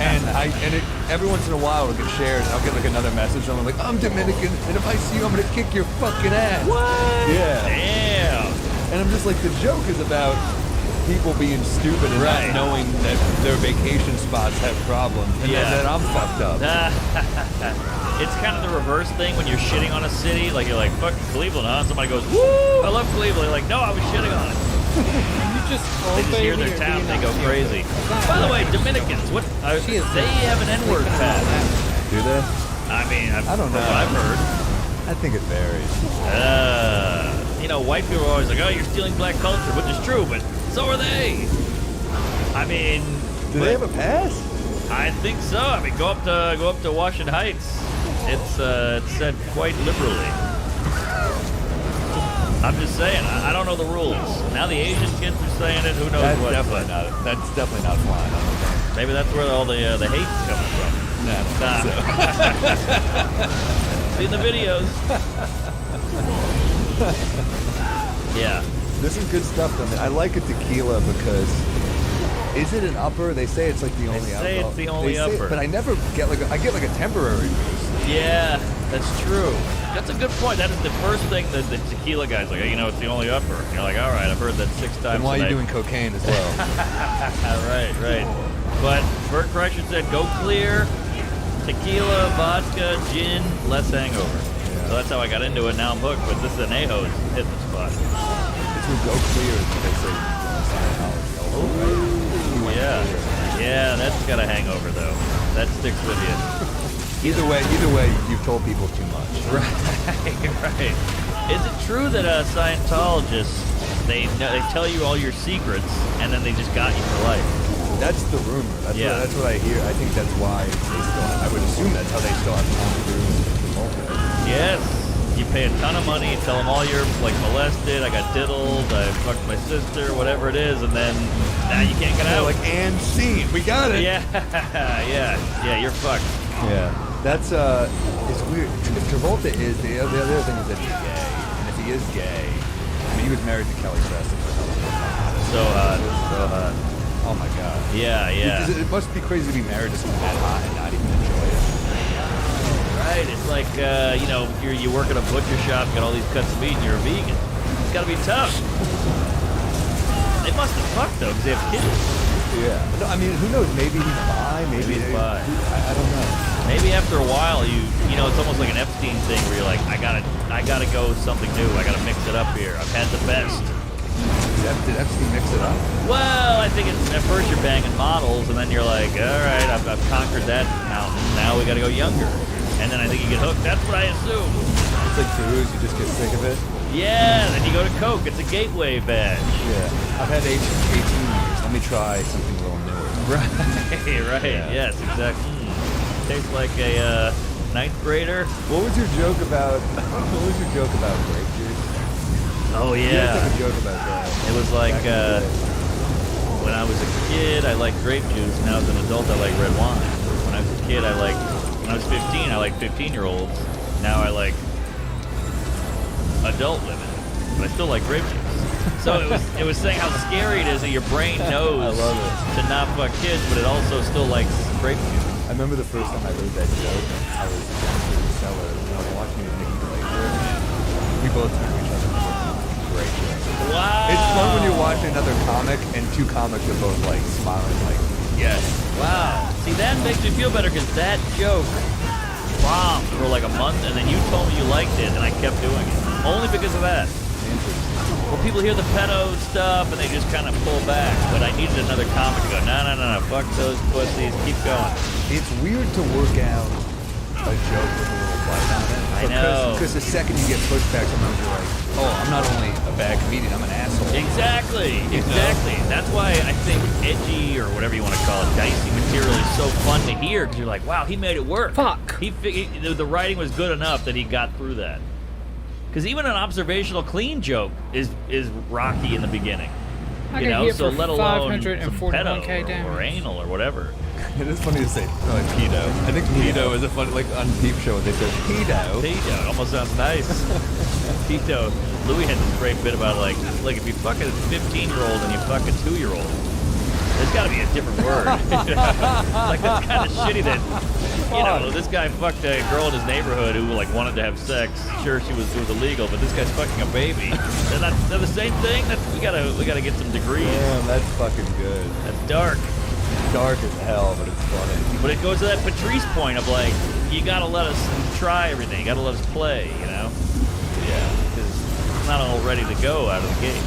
Speaker 20: and every once in a while it'll get shared, and I'll get like another message, and I'm like, I'm Dominican, and if I see you, I'm gonna kick your fucking ass.
Speaker 5: What?
Speaker 20: Yeah.
Speaker 5: Damn.
Speaker 20: And I'm just like, the joke is about people being stupid and not knowing that their vacation spots have problems, and that I'm fucked up.
Speaker 5: It's kind of the reverse thing when you're shitting on a city. Like, you're like, fuck Cleveland, huh? And somebody goes, woo, I love Cleveland. You're like, no, I was shitting on it.
Speaker 4: You just
Speaker 5: They just hear their town, they go crazy. By the way, Dominicans, they have an N-word pad.
Speaker 20: Do they?
Speaker 5: I mean,
Speaker 20: I don't know.
Speaker 5: What I've heard.
Speaker 20: I think it varies.
Speaker 5: You know, white people are always like, oh, you're stealing black culture, which is true, but so are they. I mean,
Speaker 20: do they have a pass?
Speaker 5: I think so. I mean, go up to Washington Heights. It's said quite liberally. I'm just saying, I don't know the rules. Now the Asian kids are saying it. Who knows what?
Speaker 20: That's definitely not flying.
Speaker 5: Maybe that's where all the hate's coming from.
Speaker 20: No, I don't think so.
Speaker 5: See the videos. Yeah.
Speaker 20: This is good stuff, though, man. I like a tequila because is it an upper? They say it's like the only alcohol.
Speaker 5: They say it's the only
Speaker 20: They say-
Speaker 5: upper.
Speaker 20: but I never get I get like a temporary boost.
Speaker 5: Yeah, that's true. That's a good point. That is the first thing that the tequila guy's like, you know, it's the only upper. And you're like, all right, I've heard that 6 times.
Speaker 20: And why are you
Speaker 5: tonight.
Speaker 20: doing cocaine as well?
Speaker 5: Right. But Bert Kreischer said, go clear, tequila, vodka, gin, less hangover. Yeah. So that's how I got into it. Now I'm hooked. But this anejo's hitting the spot.
Speaker 20: It's with go clear, is what they say.
Speaker 5: Yeah, that's got a hangover though. That sticks with you.
Speaker 20: Either way, you've told people too much.
Speaker 5: Right. Is it true that Scientologists they tell you all your secrets and then they just got you for life?
Speaker 20: That's the rumor. That's what I hear. I think that's why they still. I would assume that's how they still have Tom Cruise.
Speaker 5: Yes. you pay a ton of money, tell them all you're like molested, I got diddled, I fucked my sister, whatever it is, and then now you can't get out.
Speaker 20: Like, and scene, we got it.
Speaker 5: Yeah, yeah, you're fucked.
Speaker 20: Yeah, that's it's weird. If Travolta is the other thing is that he's gay, and if he is gay, I mean, he was married to Kelly Preston for a long time.
Speaker 5: So hot.
Speaker 20: Oh my god.
Speaker 5: Yeah.
Speaker 20: It must be crazy to be married to someone that hot and not even enjoy it.
Speaker 5: Right, it's like, you work at a butcher shop, got all these cuts of meat, and you're a vegan. It's gotta be tough. They must have fucked, though, because they have kids.
Speaker 20: Yeah. No, I mean, who knows? Maybe he's bi, maybe
Speaker 5: he's bi.
Speaker 20: I don't know.
Speaker 5: Maybe after a while, it's almost like an Epstein thing where you're like, I gotta go something new, I gotta mix it up here. I've had the best.
Speaker 20: Did Epstein mix it up?
Speaker 5: Well, I think it's, at first you're banging models, and then you're like, all right, I've conquered that mountain, now we gotta go younger. And then I think you get hooked. That's what I assume.
Speaker 20: It's like booze, you just get sick of it?
Speaker 5: Yeah, then you go to Coke. It's a gateway badge.
Speaker 20: Yeah. I've had 18 years. Let me try something a little newer.
Speaker 5: Right. Yeah. Yes, exactly. Tastes like a ninth grader.
Speaker 20: What was your joke about grape juice?
Speaker 5: Oh, yeah.
Speaker 20: You had a joke about that.
Speaker 5: It was like, when I was a kid, I liked grape juice. Now as an adult, I like red wine. When I was a kid, when I was 15, I liked 15-year-olds. Now I like adult women, but I still like grape juice. So it was saying how scary it is that your brain knows
Speaker 20: I love it.
Speaker 5: to not fuck kids, but it also still likes grape juice.
Speaker 20: I remember the first time I heard that joke. I was in the cellar and I was watching it with Nikki Glaser. We both turned to each other and were great joke.
Speaker 5: Wow!
Speaker 20: It's fun when you're watching another comic and two comics are both like smiling like, yes.
Speaker 5: Wow. See, that makes me feel better because that joke bombed for like a month, and then you told me you liked it, and I kept doing it. Only because of that. Well, people hear the pedo stuff, and they just kind of pull back. But I needed another comic to go, no, fuck those pussies, keep going.
Speaker 20: It's weird to work out a joke with a little bite on it.
Speaker 5: I know.
Speaker 20: Because the second you get pushback, sometimes you're like, oh, I'm not only a bad comedian, I'm an asshole.
Speaker 5: Exactly. That's why I think edgy, or whatever you want to call it, dicey material is so fun to hear, because you're like, wow, he made it work.
Speaker 3: Fuck.
Speaker 5: The writing was good enough that he got through that. Because even an observational clean joke is rocky in the beginning.
Speaker 3: I get hit
Speaker 5: so
Speaker 3: for
Speaker 5: let alone
Speaker 3: 541k damage.
Speaker 5: or anal or whatever.
Speaker 20: It is funny to say pedo. I think pedo is a fun, like on Peep Show, they said pedo.
Speaker 5: Pedo, almost sounds nice. Pedo. Louis had this great bit about like if you fuck a 15-year-old and you fuck a 2-year-old, there's got to be a different word. Like that's kind of shitty that, this guy fucked a girl in his neighborhood who like wanted to have sex. Sure, it was illegal, but this guy's fucking a baby. They're the same thing. We gotta get some degrees.
Speaker 20: Damn, that's fucking good.
Speaker 5: That's dark.
Speaker 20: Dark as hell, but it's funny.
Speaker 5: But it goes to that Patrice point of like, you gotta let us try everything. You gotta let us play, Yeah. Because it's not all ready to go out of the gate.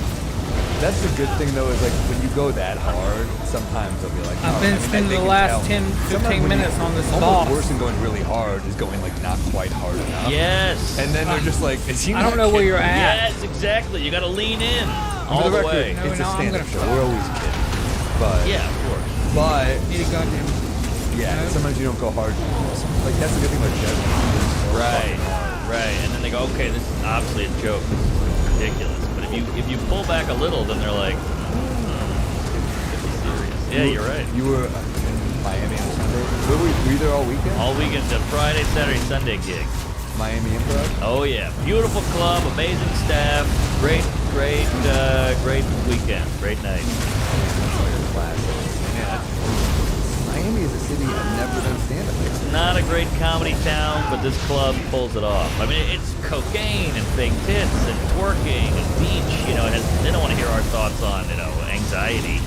Speaker 20: That's the good thing though, is like when you go that hard, sometimes they'll be like,
Speaker 3: I've been spending the last 10, 15 minutes on this boss.
Speaker 20: Worse than going really hard is going like not quite hard enough.
Speaker 5: Yes.
Speaker 20: And then they're just like, is he
Speaker 3: I don't know where you're at.
Speaker 5: Yes, exactly. You gotta lean in
Speaker 20: all
Speaker 5: the
Speaker 20: record,
Speaker 5: way.
Speaker 20: It's a stand-up show. We're always kidding. But
Speaker 5: yeah, of course.
Speaker 20: But
Speaker 3: need a goddamn.
Speaker 20: Yeah, sometimes you don't go hard. Like that's the good thing about jokes.
Speaker 5: Right. And then they go, okay, this is obviously a joke. This is ridiculous. But if you pull back a little, then they're like, it's serious. Yeah, you're right.
Speaker 20: You were in Miami on Sunday. Were you there all weekend?
Speaker 5: All weekend. The Friday, Saturday, Sunday gig.
Speaker 20: Miami Improv?
Speaker 5: Oh yeah, beautiful club, amazing staff, great weekend, great night.
Speaker 20: Miami is a city I've never done stand-up in.
Speaker 5: It's not a great comedy town, but this club pulls it off. I mean, it's cocaine and fake tits and twerking and beach. They don't want to hear our thoughts on, anxiety.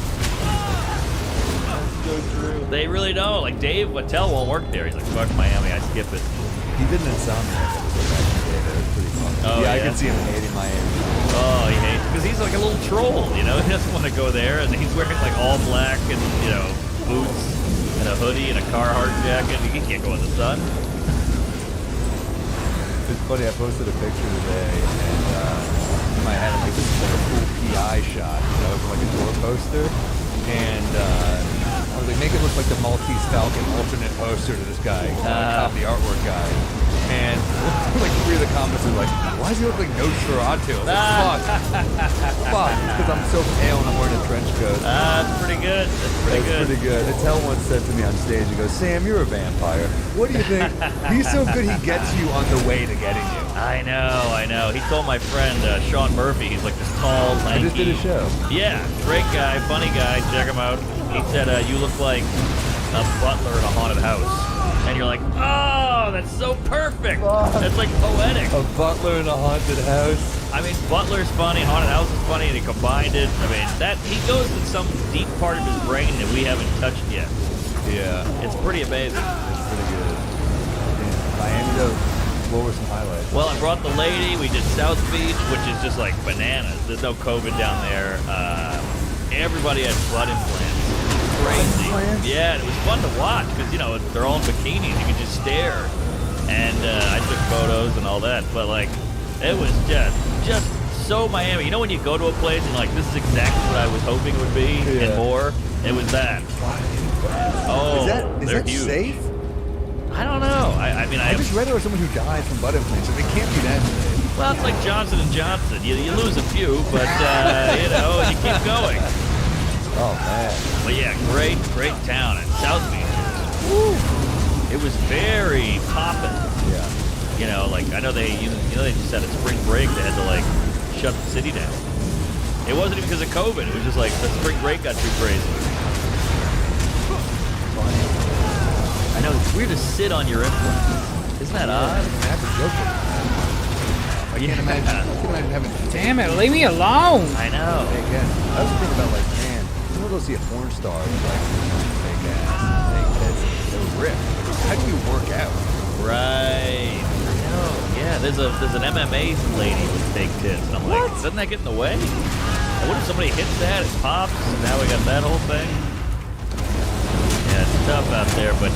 Speaker 20: So true.
Speaker 5: They really don't. Like Dave Wattel won't work there. He's like, fuck Miami, I skip it.
Speaker 20: He did an Insomniac episode back in the day that was pretty fun. Yeah, I can see him hating Miami.
Speaker 5: Oh, he hates because he's like a little troll, He doesn't want to go there, and he's wearing like all black and boots and a hoodie and a Carhartt jacket. He can't go in the sun.
Speaker 20: It's funny. I posted a picture today, and in my head, this is like a cool PI shot, from like a door poster, and I I was like, make it look like the Maltese Falcon alternate poster to this guy, copy artwork guy. And like 3 of the comments are like, why does he look like Nosferatu? I was like, fuck, because I'm so pale and I'm wearing a trench coat.
Speaker 5: That's pretty good. That's pretty good.
Speaker 20: Attell once said to me on stage, he goes, Sam, you're a vampire. What do you think? He's so good he gets you on the way to getting you.
Speaker 5: I know. He told my friend Sean Murphy, he's like this tall, lanky.
Speaker 20: I just did a show.
Speaker 5: Yeah, great guy, funny guy. Check him out. He said you look like a butler in a haunted house. And you're like, oh, that's so perfect. That's like poetic.
Speaker 20: A butler in a haunted house.
Speaker 5: I mean, butler's funny, haunted house is funny, and he combined it. I mean, that he goes to some deep part of his brain that we haven't touched yet.
Speaker 20: Yeah.
Speaker 5: It's pretty amazing.
Speaker 20: It's pretty good. Yeah. Miami, though, what were some highlights?
Speaker 5: Well, I brought the lady. We did South Beach, which is just like bananas. There's no COVID down there. Everybody had butt implants. Crazy. Yeah, and it was fun to watch because, you know, they're all in bikinis. You can just stare. And I took photos and all that. But, like, it was just so Miami. You know when you go to a place and, like, this is exactly what I was hoping it would be and more? It was that. Oh,
Speaker 20: is that
Speaker 5: huge.
Speaker 20: safe?
Speaker 5: I don't know. I mean, I
Speaker 20: just read there was someone who died from butt implants, so they can't be that safe.
Speaker 5: Well, it's like Johnson & Johnson. You lose a few, but, you know, you keep going.
Speaker 20: Oh, man.
Speaker 5: But yeah, great town. And South Beach, woo, it was very poppin'.
Speaker 20: Yeah.
Speaker 5: You know, like, I know they just had a spring break. They had to, like, shut the city down. It wasn't even because of COVID. It was just like the spring break got too crazy. I know, it's weird to sit on your implant. Isn't that odd?
Speaker 20: I have to joke with it. I can't imagine having...
Speaker 4: Damn it, leave me alone!
Speaker 5: I know.
Speaker 20: Hey, again, I was thinking about, like, man, you want to go see a porn star with, like, fake ass, fake tits, they're ripped. How do you work out?
Speaker 5: Right. I know. Yeah, there's an MMA lady with fake tits. And I'm like, doesn't that get in the way? And what if somebody hits that, it pops, and now we got that whole thing? Yeah, it's tough out there, but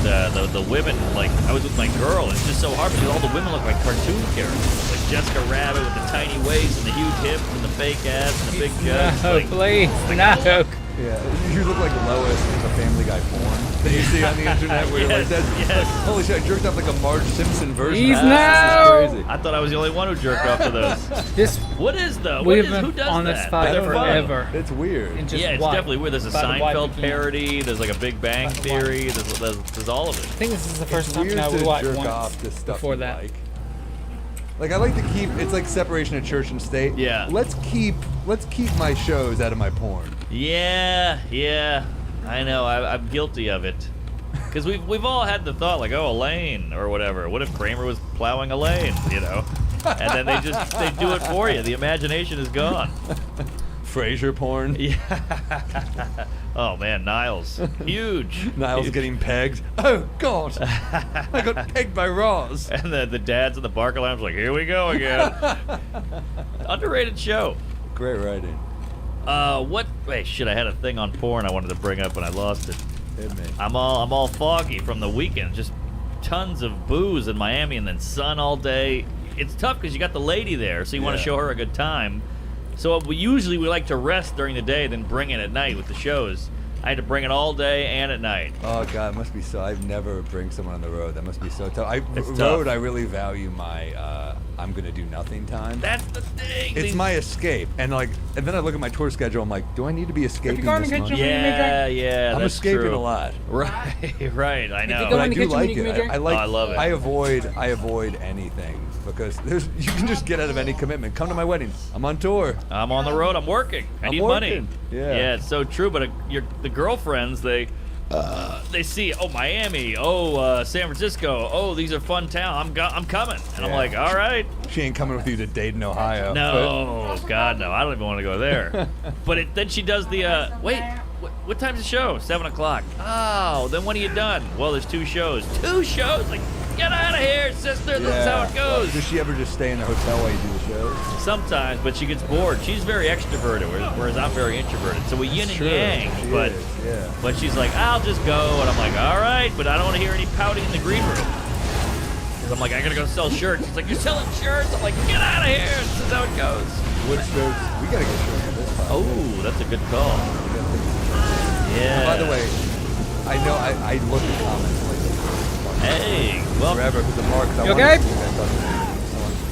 Speaker 5: the women, like, I was with my girl, and it's just so hard because all the women look like cartoon characters. Like Jessica Rabbit with the tiny waist and the huge hips and the fake ass and the big guts.
Speaker 4: No,
Speaker 5: like,
Speaker 4: please, no.
Speaker 20: Yeah, you look like Lois in the Family Guy porn that you see on the internet where you're like, like, holy shit, I jerked off like a Marge Simpson version.
Speaker 4: Please,
Speaker 20: This
Speaker 4: no!
Speaker 20: is crazy.
Speaker 5: I thought I was the only one who jerked off to those. What is though?
Speaker 4: We've
Speaker 5: who
Speaker 4: been
Speaker 5: does
Speaker 4: on
Speaker 5: that?
Speaker 4: this fight forever.
Speaker 20: It's weird.
Speaker 5: Yeah, it's definitely weird. There's a Seinfeld parody. There's like a Big Bang Theory. There's all of it.
Speaker 4: I think this is the first time
Speaker 20: weird
Speaker 4: now we
Speaker 20: to
Speaker 4: watched
Speaker 20: jerk
Speaker 4: once
Speaker 20: off to stuff
Speaker 4: before
Speaker 20: you
Speaker 4: that.
Speaker 20: Like I like to keep it's like separation of church and state.
Speaker 5: Yeah.
Speaker 20: Let's keep my shows out of my porn.
Speaker 5: Yeah. I know. I'm guilty of it. Because we've all had the thought like, oh, a lane or whatever. What if Kramer was plowing a lane? You know, and then they do it for you. The imagination is gone.
Speaker 20: Frasier porn.
Speaker 5: Yeah. Oh man, Niles, huge.
Speaker 20: Niles getting pegged. Oh God, I got pegged by Roz.
Speaker 5: And the dads in the Barker Lounge like, here we go again. Underrated show.
Speaker 20: Great writing.
Speaker 5: Wait, shit! I had a thing on porn I wanted to bring up and I lost it.
Speaker 20: Hit me.
Speaker 5: I'm all foggy from the weekend. Just tons of booze in Miami and then sun all day. It's tough because you got the lady there, so you want to show her a good time. So we like to rest during the day, then bring it at night with the shows. I had to bring it all day and at night.
Speaker 20: Oh God, it must be so. I've never bring someone on the road. That must be so tough.
Speaker 5: It's
Speaker 20: road,
Speaker 5: tough.
Speaker 20: I really value my I'm gonna do nothing time.
Speaker 5: That's the thing.
Speaker 20: It's my escape, and then I look at my tour schedule. I'm like, do I need to be escaping this month?
Speaker 5: Yeah,
Speaker 20: I'm
Speaker 5: that's
Speaker 20: escaping
Speaker 5: true.
Speaker 20: a lot.
Speaker 5: Right. I know.
Speaker 20: But I do like it. I
Speaker 5: love it.
Speaker 20: I avoid anything because you can just get out of any commitment. Come to my wedding. I'm on tour.
Speaker 5: I'm on the road. I'm working. I need money. Yeah, it's so true. But the girlfriends, they see, oh, Miami, San Francisco, oh, these are fun towns. I'm coming. And I'm like, all right.
Speaker 20: She ain't coming with you to Dayton, Ohio.
Speaker 5: No, God, no. I don't even want to go there. But then she does the, wait, what time's the show? 7 o'clock. Oh, then when are you done? Well, there's 2 shows. 2 shows? Like, get out of here, sister. This is how it goes.
Speaker 20: Does she ever just stay in the hotel while you do the shows?
Speaker 5: Sometimes, but she gets bored. She's very extroverted, whereas I'm very introverted. So we yin and yang. But she's like, I'll just go. And I'm like, all right, but I don't want to hear any pouting in the green room. Because I'm like, I got to go sell shirts. She's like, you're selling shirts? I'm like, get out of here. This is how it goes.
Speaker 20: What shirts? We got to get shirts for this podcast.
Speaker 5: Oh, that's a good call. Yeah.
Speaker 20: By the way, I know. I look at comments like
Speaker 5: Hey, well,
Speaker 20: forever because of Mark.
Speaker 4: You okay?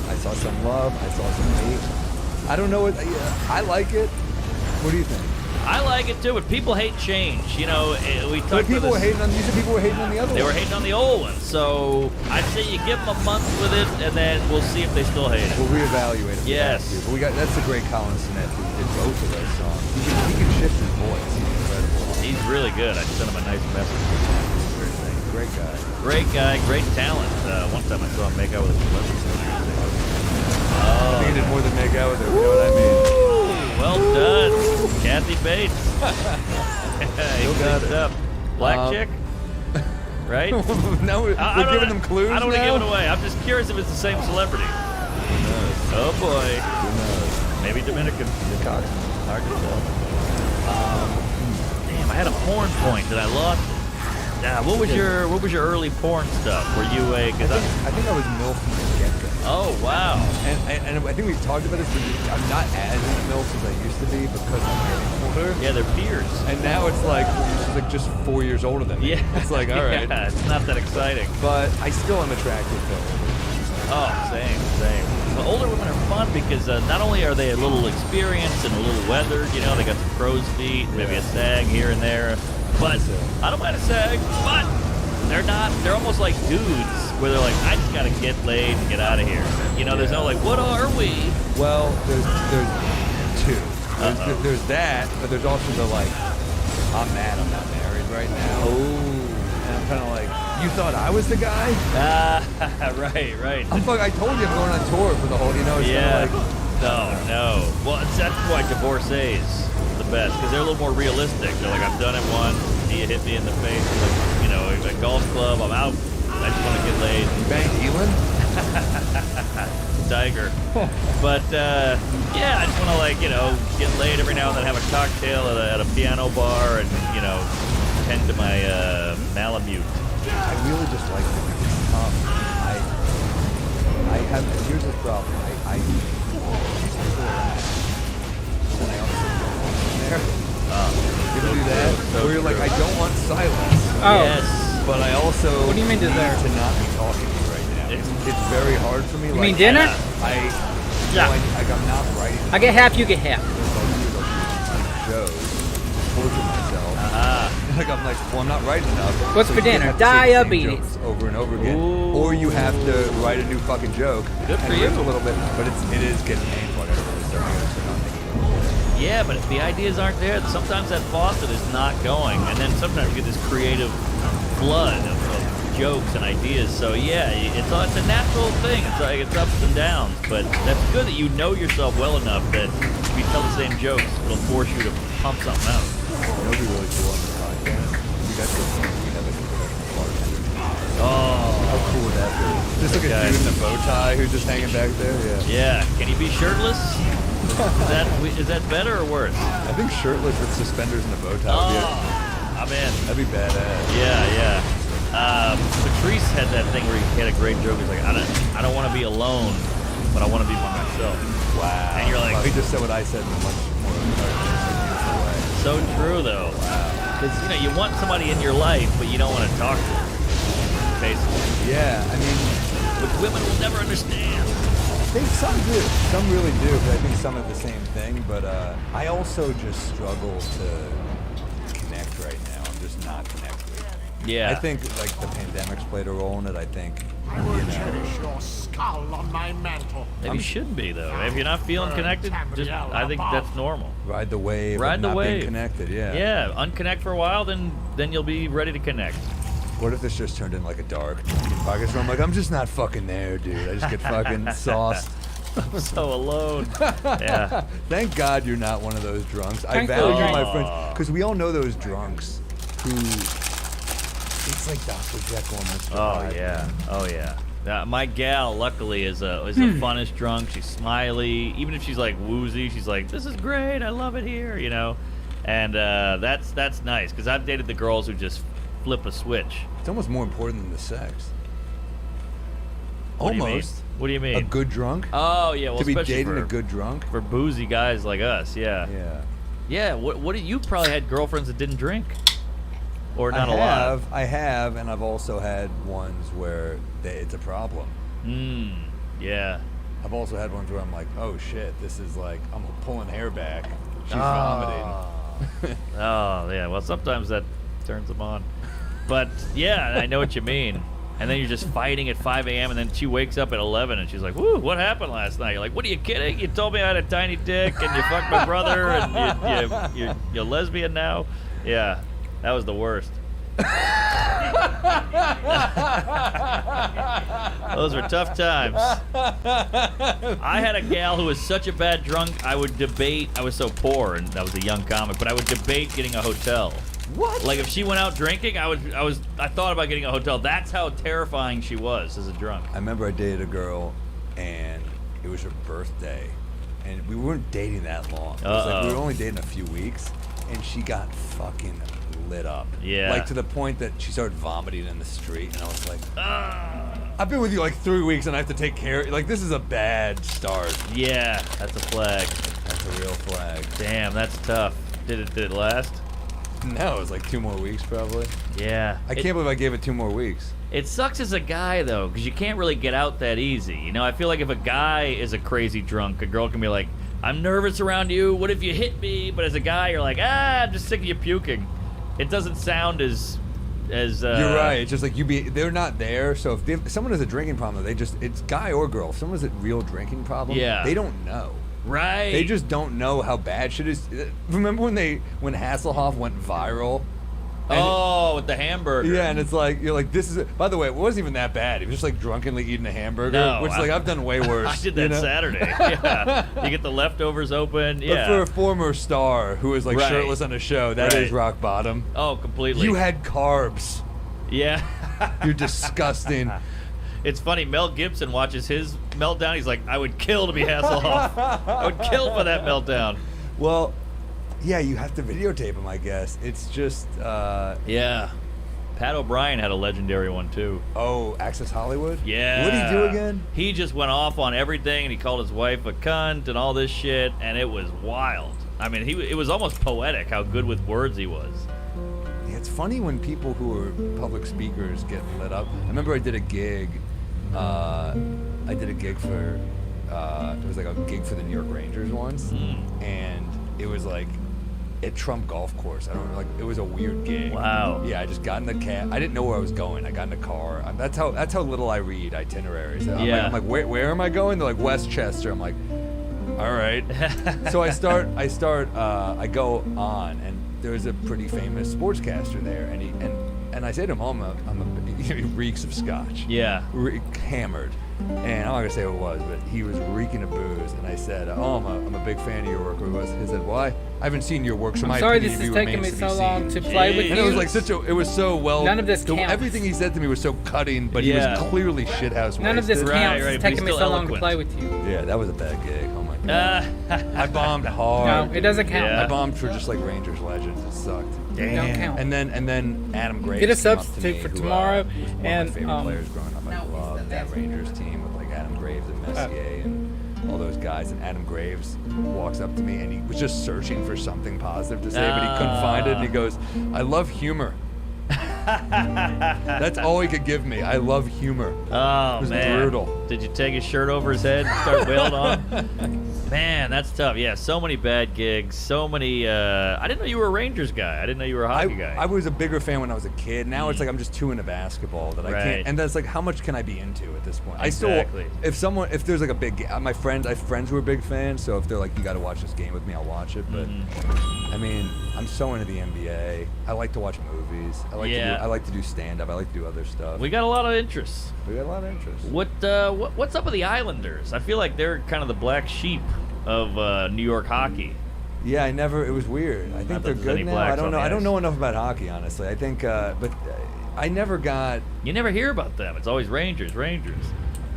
Speaker 20: I saw some love. I saw some hate. I don't know what. I like it. What do you think?
Speaker 5: I like it too, but people hate change. You know, we talked
Speaker 20: people
Speaker 5: about this.
Speaker 20: were hating on. You said people were hating on the other one.
Speaker 5: They were hating on the old one. So I'd say you give them a month with it, and then we'll see if they still hate it.
Speaker 20: We'll reevaluate it.
Speaker 5: Yes.
Speaker 20: But we got. That's the great Colin Sinnett who did both of those songs. He can shift his voice. He's incredible.
Speaker 5: He's really good. I sent him a nice message.
Speaker 20: Great guy.
Speaker 5: Great guy, great talent. One time I saw him make out with a celebrity.
Speaker 20: I think he did more than make out with her. You know what I mean?
Speaker 5: Well done, Kathy Bates. You got it up. Black chick, right?
Speaker 20: Now we're giving them clues.
Speaker 5: I don't want to give it away. I'm just curious if it's the same celebrity. Oh boy. Maybe Dominican. Hard to tell. Damn, I had a porn point that I lost. Yeah, what was your early porn stuff? Were you a?
Speaker 20: I think I was MILF from the get-go.
Speaker 5: Oh wow!
Speaker 20: And I think we've talked about this, but I'm not as into MILF as I used to be because I'm getting older.
Speaker 5: Yeah, they're peers.
Speaker 20: And now it's like she's like just 4 years older than me.
Speaker 5: Yeah,
Speaker 20: it's like all right.
Speaker 5: Yeah, it's not that exciting.
Speaker 20: But I still am attracted to her.
Speaker 5: Oh, same. Well, older women are fun because not only are they a little experienced and a little weathered, you know, they got some crow's feet, maybe a sag here and there. But I don't mind a sag, but they're almost like dudes where they're like, I just gotta get laid and get out of here. You know, there's no like, what are we?
Speaker 20: Well, there's two. There's that, but there's also the like, I'm mad I'm not married right now.
Speaker 5: Oh.
Speaker 20: And I'm kind of like, you thought I was the guy?
Speaker 5: Right.
Speaker 20: I told you I'm going on tour for the whole, you know, it's
Speaker 5: yeah.
Speaker 20: like...
Speaker 5: No. Well, that's why divorcees are the best, because they're a little more realistic. They're like, I've done it once, he hit me in the face with, you know, a golf club, I'm out, I just want to get laid.
Speaker 20: You banged Elin?
Speaker 5: Tiger. But, yeah, I just want to, like, you know, get laid every now and then, have a cocktail at a piano bar, and, you know, tend to my Malamute.
Speaker 20: I really just like it. It's tough. I have, here's the problem. I and I also don't want them there. You ever do that? Where you're like, I don't want silence.
Speaker 4: Oh.
Speaker 5: Yes.
Speaker 20: But I also
Speaker 4: What do you mean
Speaker 20: need
Speaker 4: there?
Speaker 20: to not be talking to you right now. It's very hard for me.
Speaker 4: You mean dinner?
Speaker 20: Yeah. Like I'm not writing.
Speaker 4: I get half, you get half.
Speaker 20: Shows, torture myself. Like I'm like, well, I'm not writing enough.
Speaker 4: What's for dinner? Diabetes.
Speaker 20: Over and over again. Ooh. Or you have to write a new fucking joke.
Speaker 5: Good for you.
Speaker 20: A little bit, but it is getting painful. I gotta really start thinking.
Speaker 5: Yeah, but if the ideas aren't there, sometimes that faucet is not going, and then sometimes you get this creative flood of jokes and ideas. So yeah, it's a natural thing. It's like it's ups and downs, but that's good that you know yourself well enough that if you tell the same jokes, it'll force you to pump something out.
Speaker 20: It'll be really cool on the podcast. You guys will have a professional bartender.
Speaker 5: Oh,
Speaker 20: how cool would that be? Just like a dude in a bow tie who's just hanging back there.
Speaker 5: Yeah. Can he be shirtless? Is that better or worse?
Speaker 20: I think shirtless with suspenders and a bow tie.
Speaker 5: I'm in.
Speaker 20: That'd be badass.
Speaker 5: Yeah. Patrice had that thing where he had a great joke. He's like, I don't want to be alone, but I want to be by myself.
Speaker 20: Wow.
Speaker 5: And you're like,
Speaker 20: he just said what I said in a much more beautiful way.
Speaker 5: So true, though. Because you know you want somebody in your life, but you don't want to talk to them. Basically.
Speaker 20: Yeah, I mean,
Speaker 5: but women will never understand.
Speaker 20: I think some do. Some really do, but I think some are the same thing. But I also just struggle to connect right now. I'm just not connected.
Speaker 5: Yeah.
Speaker 20: I think like the pandemic's played a role in it. I think.
Speaker 21: I will cherish your skull on my mantle.
Speaker 5: Maybe you should be though. If you're not feeling connected, I think that's normal.
Speaker 20: Ride the wave.
Speaker 5: Ride the wave.
Speaker 20: Being connected. Yeah.
Speaker 5: Yeah. Unconnect for a while, then you'll be ready to connect.
Speaker 20: What if this just turned in like a dark podcast where I'm like, I'm just not fucking there, dude. I just get fucking sauced.
Speaker 5: I'm so alone. Yeah.
Speaker 20: Thank God you're not one of those drunks. I value my friends because we all know those drunks who. It's like Dr. Jekyll and Mr. Hyde.
Speaker 5: Oh yeah. My gal, luckily, is the funnest drunk. She's smiley. Even if she's like woozy, she's like, "This is great. I love it here." You know, and that's nice because I've dated the girls who just flip a switch.
Speaker 20: It's almost more important than the sex.
Speaker 5: What
Speaker 20: Almost.
Speaker 5: What do you mean?
Speaker 20: A good drunk?
Speaker 5: Oh yeah, well,
Speaker 20: to be
Speaker 5: especially
Speaker 20: dating a good drunk
Speaker 5: for boozy guys like us. Yeah.
Speaker 20: Yeah.
Speaker 5: Yeah. What you probably had girlfriends that didn't drink.
Speaker 8: Or not a lot?
Speaker 20: I have, and I've also had ones where it's a problem.
Speaker 8: Yeah.
Speaker 20: I've also had ones where I'm like, oh shit, this is like, I'm pulling hair back. She's vomiting.
Speaker 8: Oh, yeah. Well, sometimes that turns them on. But, yeah, I know what you mean. And then you're just fighting at 5 a.m. and then she wakes up at 11 and she's like, "Woo, what happened last night?" You're like, "What are you kidding? You told me I had a tiny dick and you fucked my brother and you're lesbian now." Yeah, that was the worst. Those were tough times. I had a gal who was such a bad drunk, I would debate. I was so poor and I was a young comic, but I would debate getting a hotel. What? Like if she went out drinking, I thought about getting a hotel. That's how terrifying she was as a drunk.
Speaker 20: I remember I dated a girl, and it was her birthday, and we weren't dating that long. It was like we were only dating a few weeks, and she got fucking lit up.
Speaker 8: Yeah.
Speaker 20: Like to the point that she started vomiting in the street, and I was like, I've been with you like 3 weeks, and I have to take care. Like this is a bad start.
Speaker 8: Yeah, that's a flag.
Speaker 20: That's a real flag.
Speaker 8: Damn, that's tough. Did it last?
Speaker 20: No, it was like 2 more weeks probably.
Speaker 8: Yeah.
Speaker 20: I can't believe I gave it 2 more weeks.
Speaker 8: It sucks as a guy though, because you can't really get out that easy. You know, I feel like if a guy is a crazy drunk, a girl can be like, "I'm nervous around you. What if you hit me?" But as a guy, you're like, "I'm just sick of you puking." It doesn't sound as
Speaker 20: You're right. It's just like they're not there. So if someone has a drinking problem, it's guy or girl. If someone has a real drinking problem, they don't know.
Speaker 8: Right.
Speaker 20: They just don't know how bad shit is. Remember when Hasselhoff went viral?
Speaker 8: With the hamburger.
Speaker 20: Yeah, and it's like you're like, this is. By the way, it wasn't even that bad. He was just like drunkenly eating a hamburger, which like I've done way worse.
Speaker 8: I did that Saturday. Yeah, you get the leftovers open. Yeah.
Speaker 20: But for a former star who is like shirtless on a show, that is rock bottom.
Speaker 8: Oh, completely.
Speaker 20: You had carbs.
Speaker 8: Yeah.
Speaker 20: You're disgusting.
Speaker 8: It's funny, Mel Gibson watches his meltdown. He's like, "I would kill to be Hasselhoff. I would kill for that meltdown."
Speaker 20: Well, yeah, you have to videotape him, I guess. It's just,
Speaker 8: Yeah. Pat O'Brien had a legendary one, too.
Speaker 20: Oh, Access Hollywood?
Speaker 8: Yeah.
Speaker 20: What did he do again?
Speaker 8: He just went off on everything, and he called his wife a cunt and all this shit, and it was wild. I mean, it was almost poetic how good with words he was.
Speaker 20: Yeah, it's funny when people who are public speakers get lit up. I remember I did a gig. For, it was like a gig for the New York Rangers once, and it was like at Trump Golf Course. I don't know, like it was a weird gig.
Speaker 8: Wow.
Speaker 20: Yeah, I just got in the cab. I didn't know where I was going. I got in the car. That's how little I read itineraries. I'm like, where am I going? They're like Westchester. I'm like, all right. So I go on, and there's a pretty famous sportscaster there, and I say to him, he reeks of scotch.
Speaker 8: Yeah.
Speaker 20: Hammered. And I'm not gonna say what it was, but he was reeking of booze. And I said, I'm a big fan of your work. He said, well, I haven't seen your work, so
Speaker 4: I'm
Speaker 20: my
Speaker 4: sorry
Speaker 20: opinion
Speaker 4: this
Speaker 20: of
Speaker 4: is
Speaker 20: you
Speaker 4: taking me
Speaker 20: remains
Speaker 4: so
Speaker 20: to be
Speaker 4: long
Speaker 20: seen.
Speaker 4: to play with you.
Speaker 20: And it was like it was so well.
Speaker 4: None of this counts.
Speaker 20: Everything he said to me was so cutting, but he was clearly shithouse.
Speaker 4: None of this counts. It's taking me so long to play with you.
Speaker 20: Yeah, that was a bad gig. Oh my god. I bombed hard.
Speaker 4: No, it doesn't count.
Speaker 20: I bombed for just like Rangers legends. It sucked.
Speaker 4: Damn. Don't count.
Speaker 20: And then Adam Graves.
Speaker 4: Get a
Speaker 20: came up to
Speaker 4: substitute
Speaker 20: me,
Speaker 4: for
Speaker 20: who,
Speaker 4: tomorrow.
Speaker 20: was one
Speaker 4: and
Speaker 20: of my favorite players growing up. I loved that Rangers team with like Adam Graves and Messier and all those guys. And Adam Graves walks up to me and he was just searching for something positive to say, but he couldn't find it. And he goes, "I love humor." That's all he could give me. I love humor.
Speaker 8: Oh,
Speaker 20: it was
Speaker 8: man.
Speaker 20: brutal.
Speaker 8: Did you take his shirt over his head and start wailing on? Man, that's tough. Yeah, so many bad gigs. So many. I didn't know you were a Rangers guy. I didn't know you were a hockey guy.
Speaker 20: I was a bigger fan when I was a kid. Now it's like I'm just too into basketball that I can't. And that's like, how much can I be into at this point?
Speaker 8: Exactly.
Speaker 20: I still, if there's like a big game, I have friends who are big fans. So if they're like, you got to watch this game with me, I'll watch it. But I mean, I'm so into the NBA. I like to watch movies. I like to do stand up. I like to do other stuff.
Speaker 8: We got a lot of interests. What's up with the Islanders? I feel like they're kind of the black sheep of New York hockey.
Speaker 20: Yeah, it was weird. I think they're good now. I don't know. I don't know enough about hockey, honestly. I think, but I never got.
Speaker 8: You never hear about them. It's always Rangers.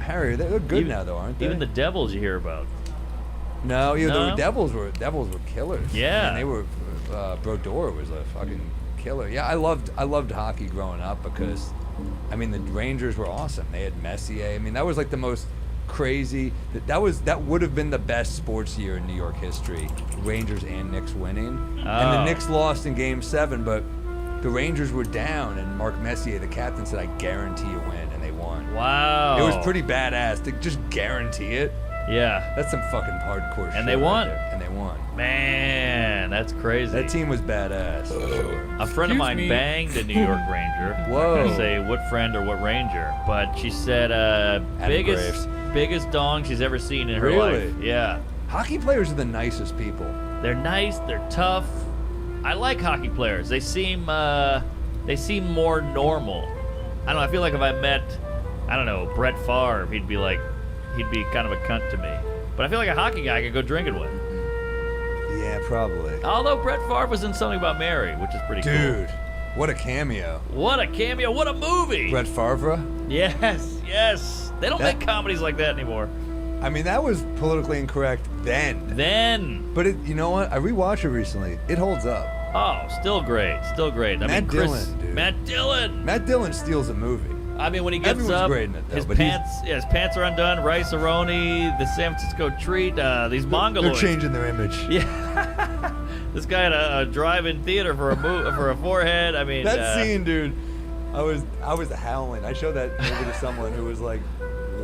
Speaker 20: Harry, they're good now, though, aren't they?
Speaker 8: Even the Devils you hear about.
Speaker 20: No, the Devils were killers.
Speaker 8: Yeah,
Speaker 20: and they were. Brodeur was a fucking killer. Yeah, I loved hockey growing up because, I mean, the Rangers were awesome. They had Messier. I mean, that was like the most crazy. That would have been the best sports year in New York history. Rangers and Knicks winning, and the Knicks lost in Game 7, but the Rangers were down, and Mark Messier, the captain, said, "I guarantee you win," and they won.
Speaker 8: Wow.
Speaker 20: It was pretty badass to just guarantee it.
Speaker 8: Yeah.
Speaker 20: That's some fucking hardcore shit.
Speaker 8: And they won.
Speaker 20: Right there. And they won.
Speaker 8: Man, that's crazy.
Speaker 20: That team was badass.
Speaker 8: A friend of mine banged a New York Ranger.
Speaker 20: Whoa.
Speaker 8: I'm not gonna say what friend or what Ranger, but she said biggest dong she's ever seen in her life. Yeah.
Speaker 20: Hockey players are the nicest people.
Speaker 8: They're nice. They're tough. I like hockey players. They seem more normal. I don't know. I feel like if I met, I don't know, Brett Favre, he'd be kind of a cunt to me. But I feel like a hockey guy I could go drinking with.
Speaker 20: Yeah, probably.
Speaker 8: Although Brett Favre was in Something About Mary, which is pretty cool.
Speaker 20: Dude, what a cameo.
Speaker 8: What a cameo. What a movie.
Speaker 20: Brett Favre?
Speaker 8: Yes. They don't make comedies like that anymore.
Speaker 20: I mean, that was politically incorrect then. But you know what? I rewatched it recently. It holds up.
Speaker 8: Oh, still great.
Speaker 20: Matt Dillon steals a movie.
Speaker 8: I mean, when he gets
Speaker 20: Everyone's
Speaker 8: up,
Speaker 20: great in it, though,
Speaker 8: his
Speaker 20: but
Speaker 8: pants are undone. Rice-A-Roni, the San Francisco Treat, these Mongoloids.
Speaker 20: They're changing their image.
Speaker 8: Yeah. This guy had a drive-in theater for a forehead. I mean,
Speaker 20: that scene, dude. I was howling. I showed that movie to someone who was like,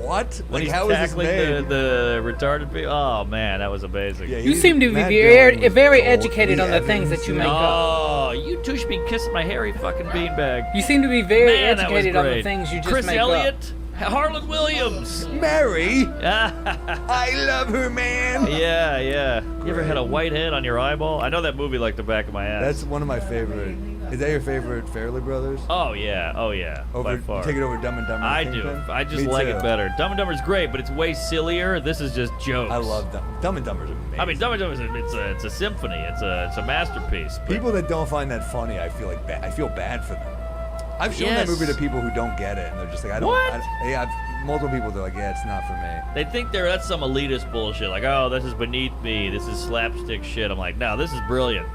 Speaker 20: "What?
Speaker 8: When he's
Speaker 20: how is this
Speaker 8: tackling
Speaker 20: made?"
Speaker 8: the retarded people. Oh man, that was amazing.
Speaker 4: You seem to be very educated on the things that you make up.
Speaker 8: Oh, you two should be kissing my hairy fucking beanbag.
Speaker 4: You seem to be very educated on the things you just
Speaker 8: Chris
Speaker 4: make
Speaker 8: Elliott,
Speaker 4: up.
Speaker 8: Harlan Williams,
Speaker 20: Mary. I love her, man.
Speaker 8: Yeah. You ever had a white head on your eyeball? I know that movie like the back of my ass.
Speaker 20: That's one of my favorite. Is that your favorite Farrelly Brothers?
Speaker 8: Oh yeah. By far.
Speaker 20: Take it over Dumb and Dumber.
Speaker 8: I do. I just like it better. Dumb and Dumber's great, but it's way sillier. This is just jokes.
Speaker 20: I love Dumb and Dumber's amazing.
Speaker 8: I mean, Dumb and Dumber's it's a symphony. It's a masterpiece. But
Speaker 20: people that don't find that funny, I feel bad for them. I've shown that movie to people who don't get it, and they're just like, I don't.
Speaker 8: What?
Speaker 20: I've multiple people. They're like, yeah, it's not for me.
Speaker 8: They think that's some elitist bullshit. Like, oh, this is beneath me. This is slapstick shit. I'm like, no, this is brilliant.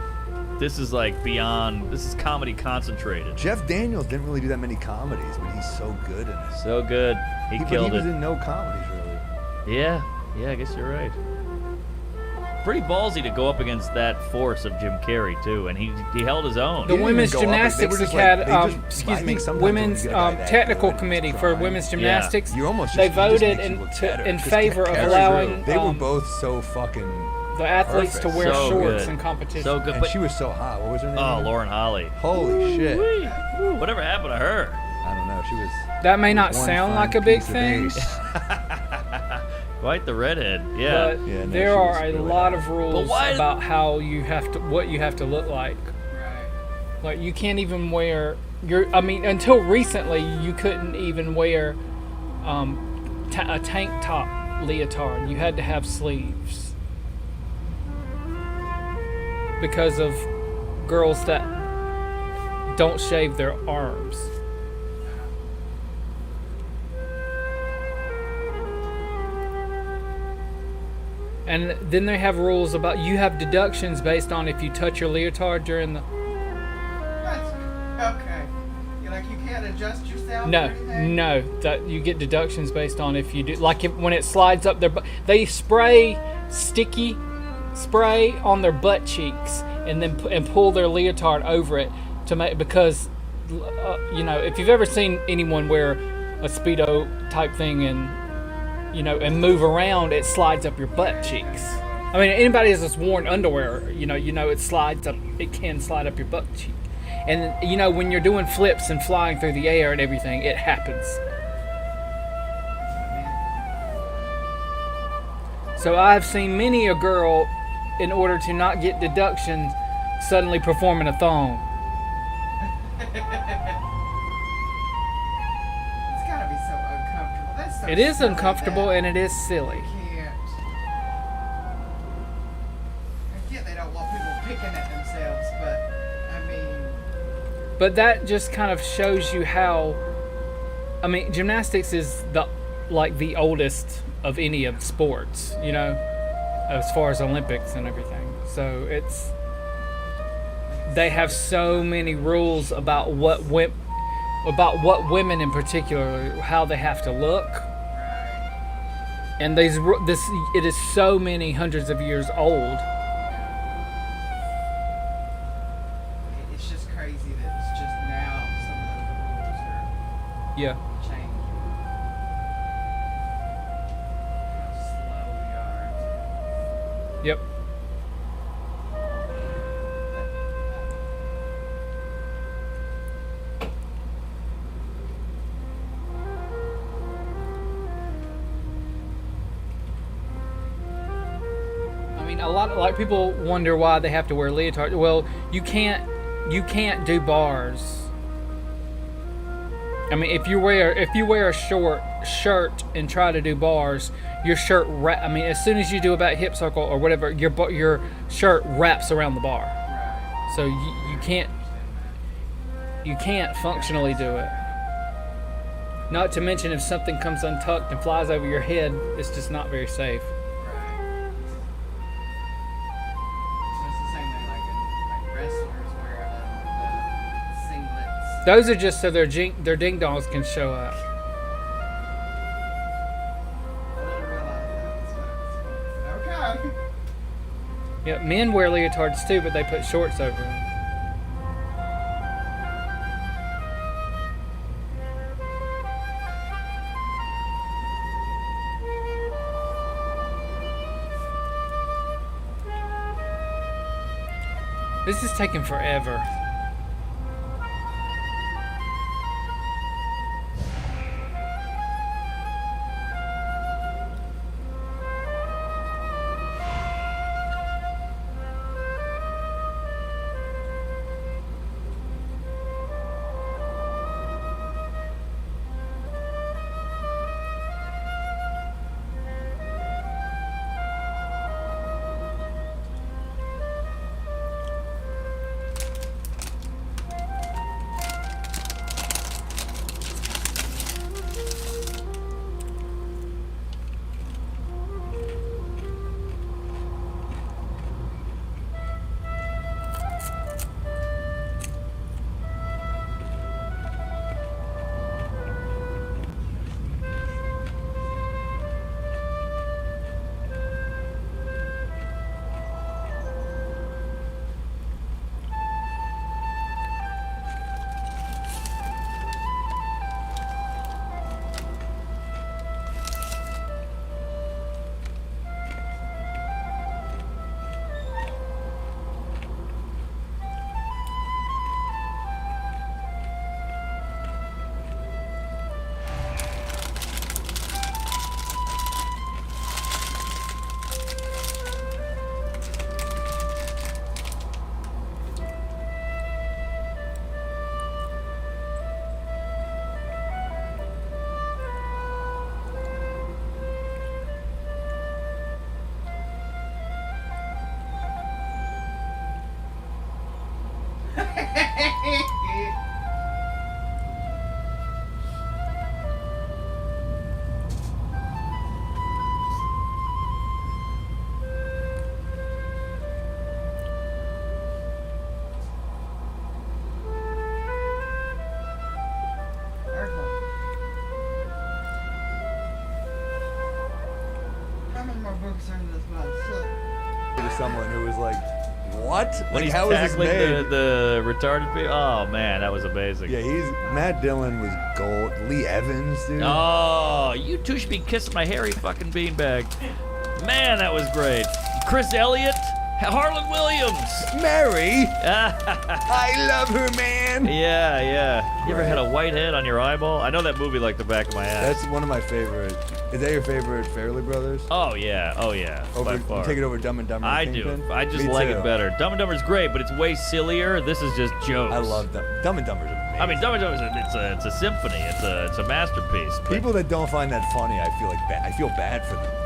Speaker 8: This is like beyond. This is comedy concentrated.
Speaker 20: Jeff Daniels didn't really do that many comedies, but he's so good in it.
Speaker 8: So good. He killed it.
Speaker 20: He was in no comedies really.
Speaker 8: Yeah, I guess you're right. Pretty ballsy to go up against that force of Jim Carrey too, and he held his own.
Speaker 4: The Women's Gymnastics Women's Technical Committee for Women's Gymnastics. They voted in favor of allowing.
Speaker 20: They were both so fucking.
Speaker 4: The athletes to wear shorts in competition.
Speaker 8: So good.
Speaker 20: And she was so hot. What was her name?
Speaker 8: Oh, Lauren Holly.
Speaker 20: Holy shit.
Speaker 8: Whatever happened to her?
Speaker 20: I don't know. She was.
Speaker 4: That may not sound like a big thing.
Speaker 8: Quite the redhead. Yeah.
Speaker 4: But there are a lot of rules about how you have to, what you have to look like. Like you can't even wear until recently you couldn't even wear a tank top leotard. You had to have sleeves. Because of girls that don't shave their arms. And then they have rules about you have deductions based on if you touch your leotard during the.
Speaker 12: Okay. You can't adjust yourself.
Speaker 4: No, that you get deductions based on if you do. Like when it slides up their butt, they spray sticky spray on their butt cheeks and then pull their leotard over it to make, because if you've ever seen anyone wear a Speedo type thing and and move around, it slides up your butt cheeks. I mean, anybody that's worn underwear, it slides up. It can slide up your butt cheek, and when you're doing flips and flying through the air and everything, it happens. So I've seen many a girl, in order to not get deductions, suddenly performing a thong.
Speaker 12: It's gotta be so uncomfortable. That's so
Speaker 4: It is uncomfortable and it is silly.
Speaker 12: I get they don't want people picking at themselves, but I mean.
Speaker 4: But that just kind of shows you how. I mean, gymnastics is the oldest of any of sports, as far as Olympics and everything. So they have so many rules about what women in particular, how they have to look. And it is so many hundreds of years old.
Speaker 12: It's just crazy that it's
Speaker 4: Yeah.
Speaker 12: change how slow we are.
Speaker 4: Yep. I mean, a lot like people wonder why they have to wear leotards. Well, you can't do bars. I mean, if you wear a short shirt and try to do bars, your shirt I mean, as soon as you do about hip circle or whatever, your shirt wraps around the bar.
Speaker 12: Right.
Speaker 4: So you can't functionally do it. Not to mention if something comes untucked and flies over your head, it's just not very safe.
Speaker 12: Right. So it's the same thing like wrestlers wear the singlets.
Speaker 4: Those are just so their ding dongs can show up.
Speaker 12: I didn't realize that. Okay.
Speaker 4: Yeah, men wear leotards too, but they put shorts over them. This is taking forever.
Speaker 20: To someone who was like, "What?
Speaker 8: When
Speaker 20: Like,
Speaker 8: he's
Speaker 20: how is this
Speaker 8: tackling
Speaker 20: made?"
Speaker 8: the retarded people. Oh man, that was amazing.
Speaker 20: Yeah, Matt Dillon was gold. Lee Evans, dude.
Speaker 8: Oh, you two should be kissing my hairy fucking beanbag. Man, that was great. Chris Elliott, Harlan Williams,
Speaker 20: Mary. I love her, man.
Speaker 8: Yeah. You ever had a white head on your eyeball? I know that movie like the back of my ass.
Speaker 20: That's one of my favorite. Is that your favorite Farrelly Brothers?
Speaker 8: Oh yeah. By far.
Speaker 20: You take it over Dumb and Dumber.
Speaker 8: I do. I just like it better. Dumb and Dumber's great, but it's way sillier. This is just jokes.
Speaker 20: I love Dumb and Dumber's amazing.
Speaker 8: I mean, Dumb and Dumber's it's a symphony. It's a masterpiece. But
Speaker 20: People that don't find that funny, I feel bad for them.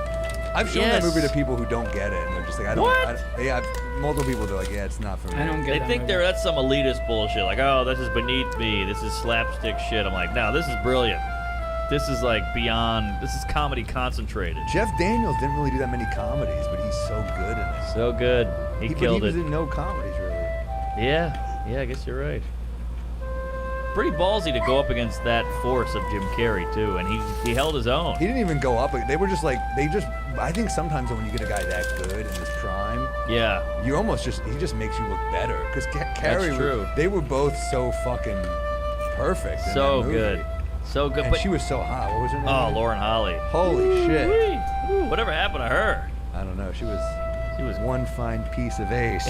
Speaker 20: I've shown that movie to people who don't get it, and they're just like, I don't.
Speaker 8: What?
Speaker 20: Multiple people, they're like, yeah, it's not for me.
Speaker 4: I don't get
Speaker 8: They
Speaker 4: that
Speaker 8: think
Speaker 4: movie.
Speaker 8: that's some elitist bullshit. Like, oh, this is beneath me. This is slapstick shit. I'm like, no, this is brilliant. This is like beyond. This is comedy concentrated.
Speaker 20: Jeff Daniels didn't really do that many comedies, but he's so good in it.
Speaker 8: So good. He killed
Speaker 20: He was
Speaker 8: it.
Speaker 20: in no comedies, really.
Speaker 8: Yeah, I guess you're right. Pretty ballsy to go up against that force of Jim Carrey too, and he held his own.
Speaker 20: He didn't even go up. They were just like, I think sometimes when you get a guy that good in his prime,
Speaker 8: yeah,
Speaker 20: you almost he just makes you look better. Because Carrey,
Speaker 8: That's true.
Speaker 20: They were both so fucking perfect. In
Speaker 8: So
Speaker 20: that movie.
Speaker 8: good. So good.
Speaker 20: And
Speaker 8: but
Speaker 20: she was so hot. What was her name?
Speaker 8: Oh, Lauren Holly.
Speaker 20: Holy shit.
Speaker 8: Ooh, whatever happened to her?
Speaker 20: I don't know. She was one fine piece of ace.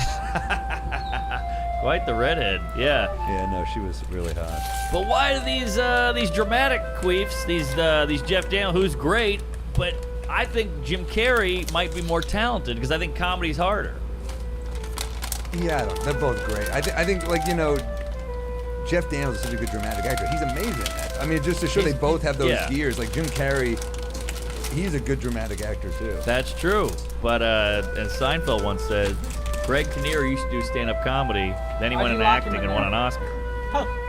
Speaker 8: Quite the redhead. Yeah.
Speaker 20: Yeah, no, she was really hot.
Speaker 8: But why do these dramatic queefs, these Jeff Daniels, who's great, but I think Jim Carrey might be more talented because I think comedy's harder.
Speaker 20: Yeah, I don't. They're both great. I think, like, Jeff Daniels is such a good dramatic actor. He's amazing at that. I mean, just to show they both have those gears. Like Jim Carrey, he's a good dramatic actor too.
Speaker 8: That's true. But as Seinfeld once said, Greg Kinnear used to do stand-up comedy, then he went into acting and won an Oscar.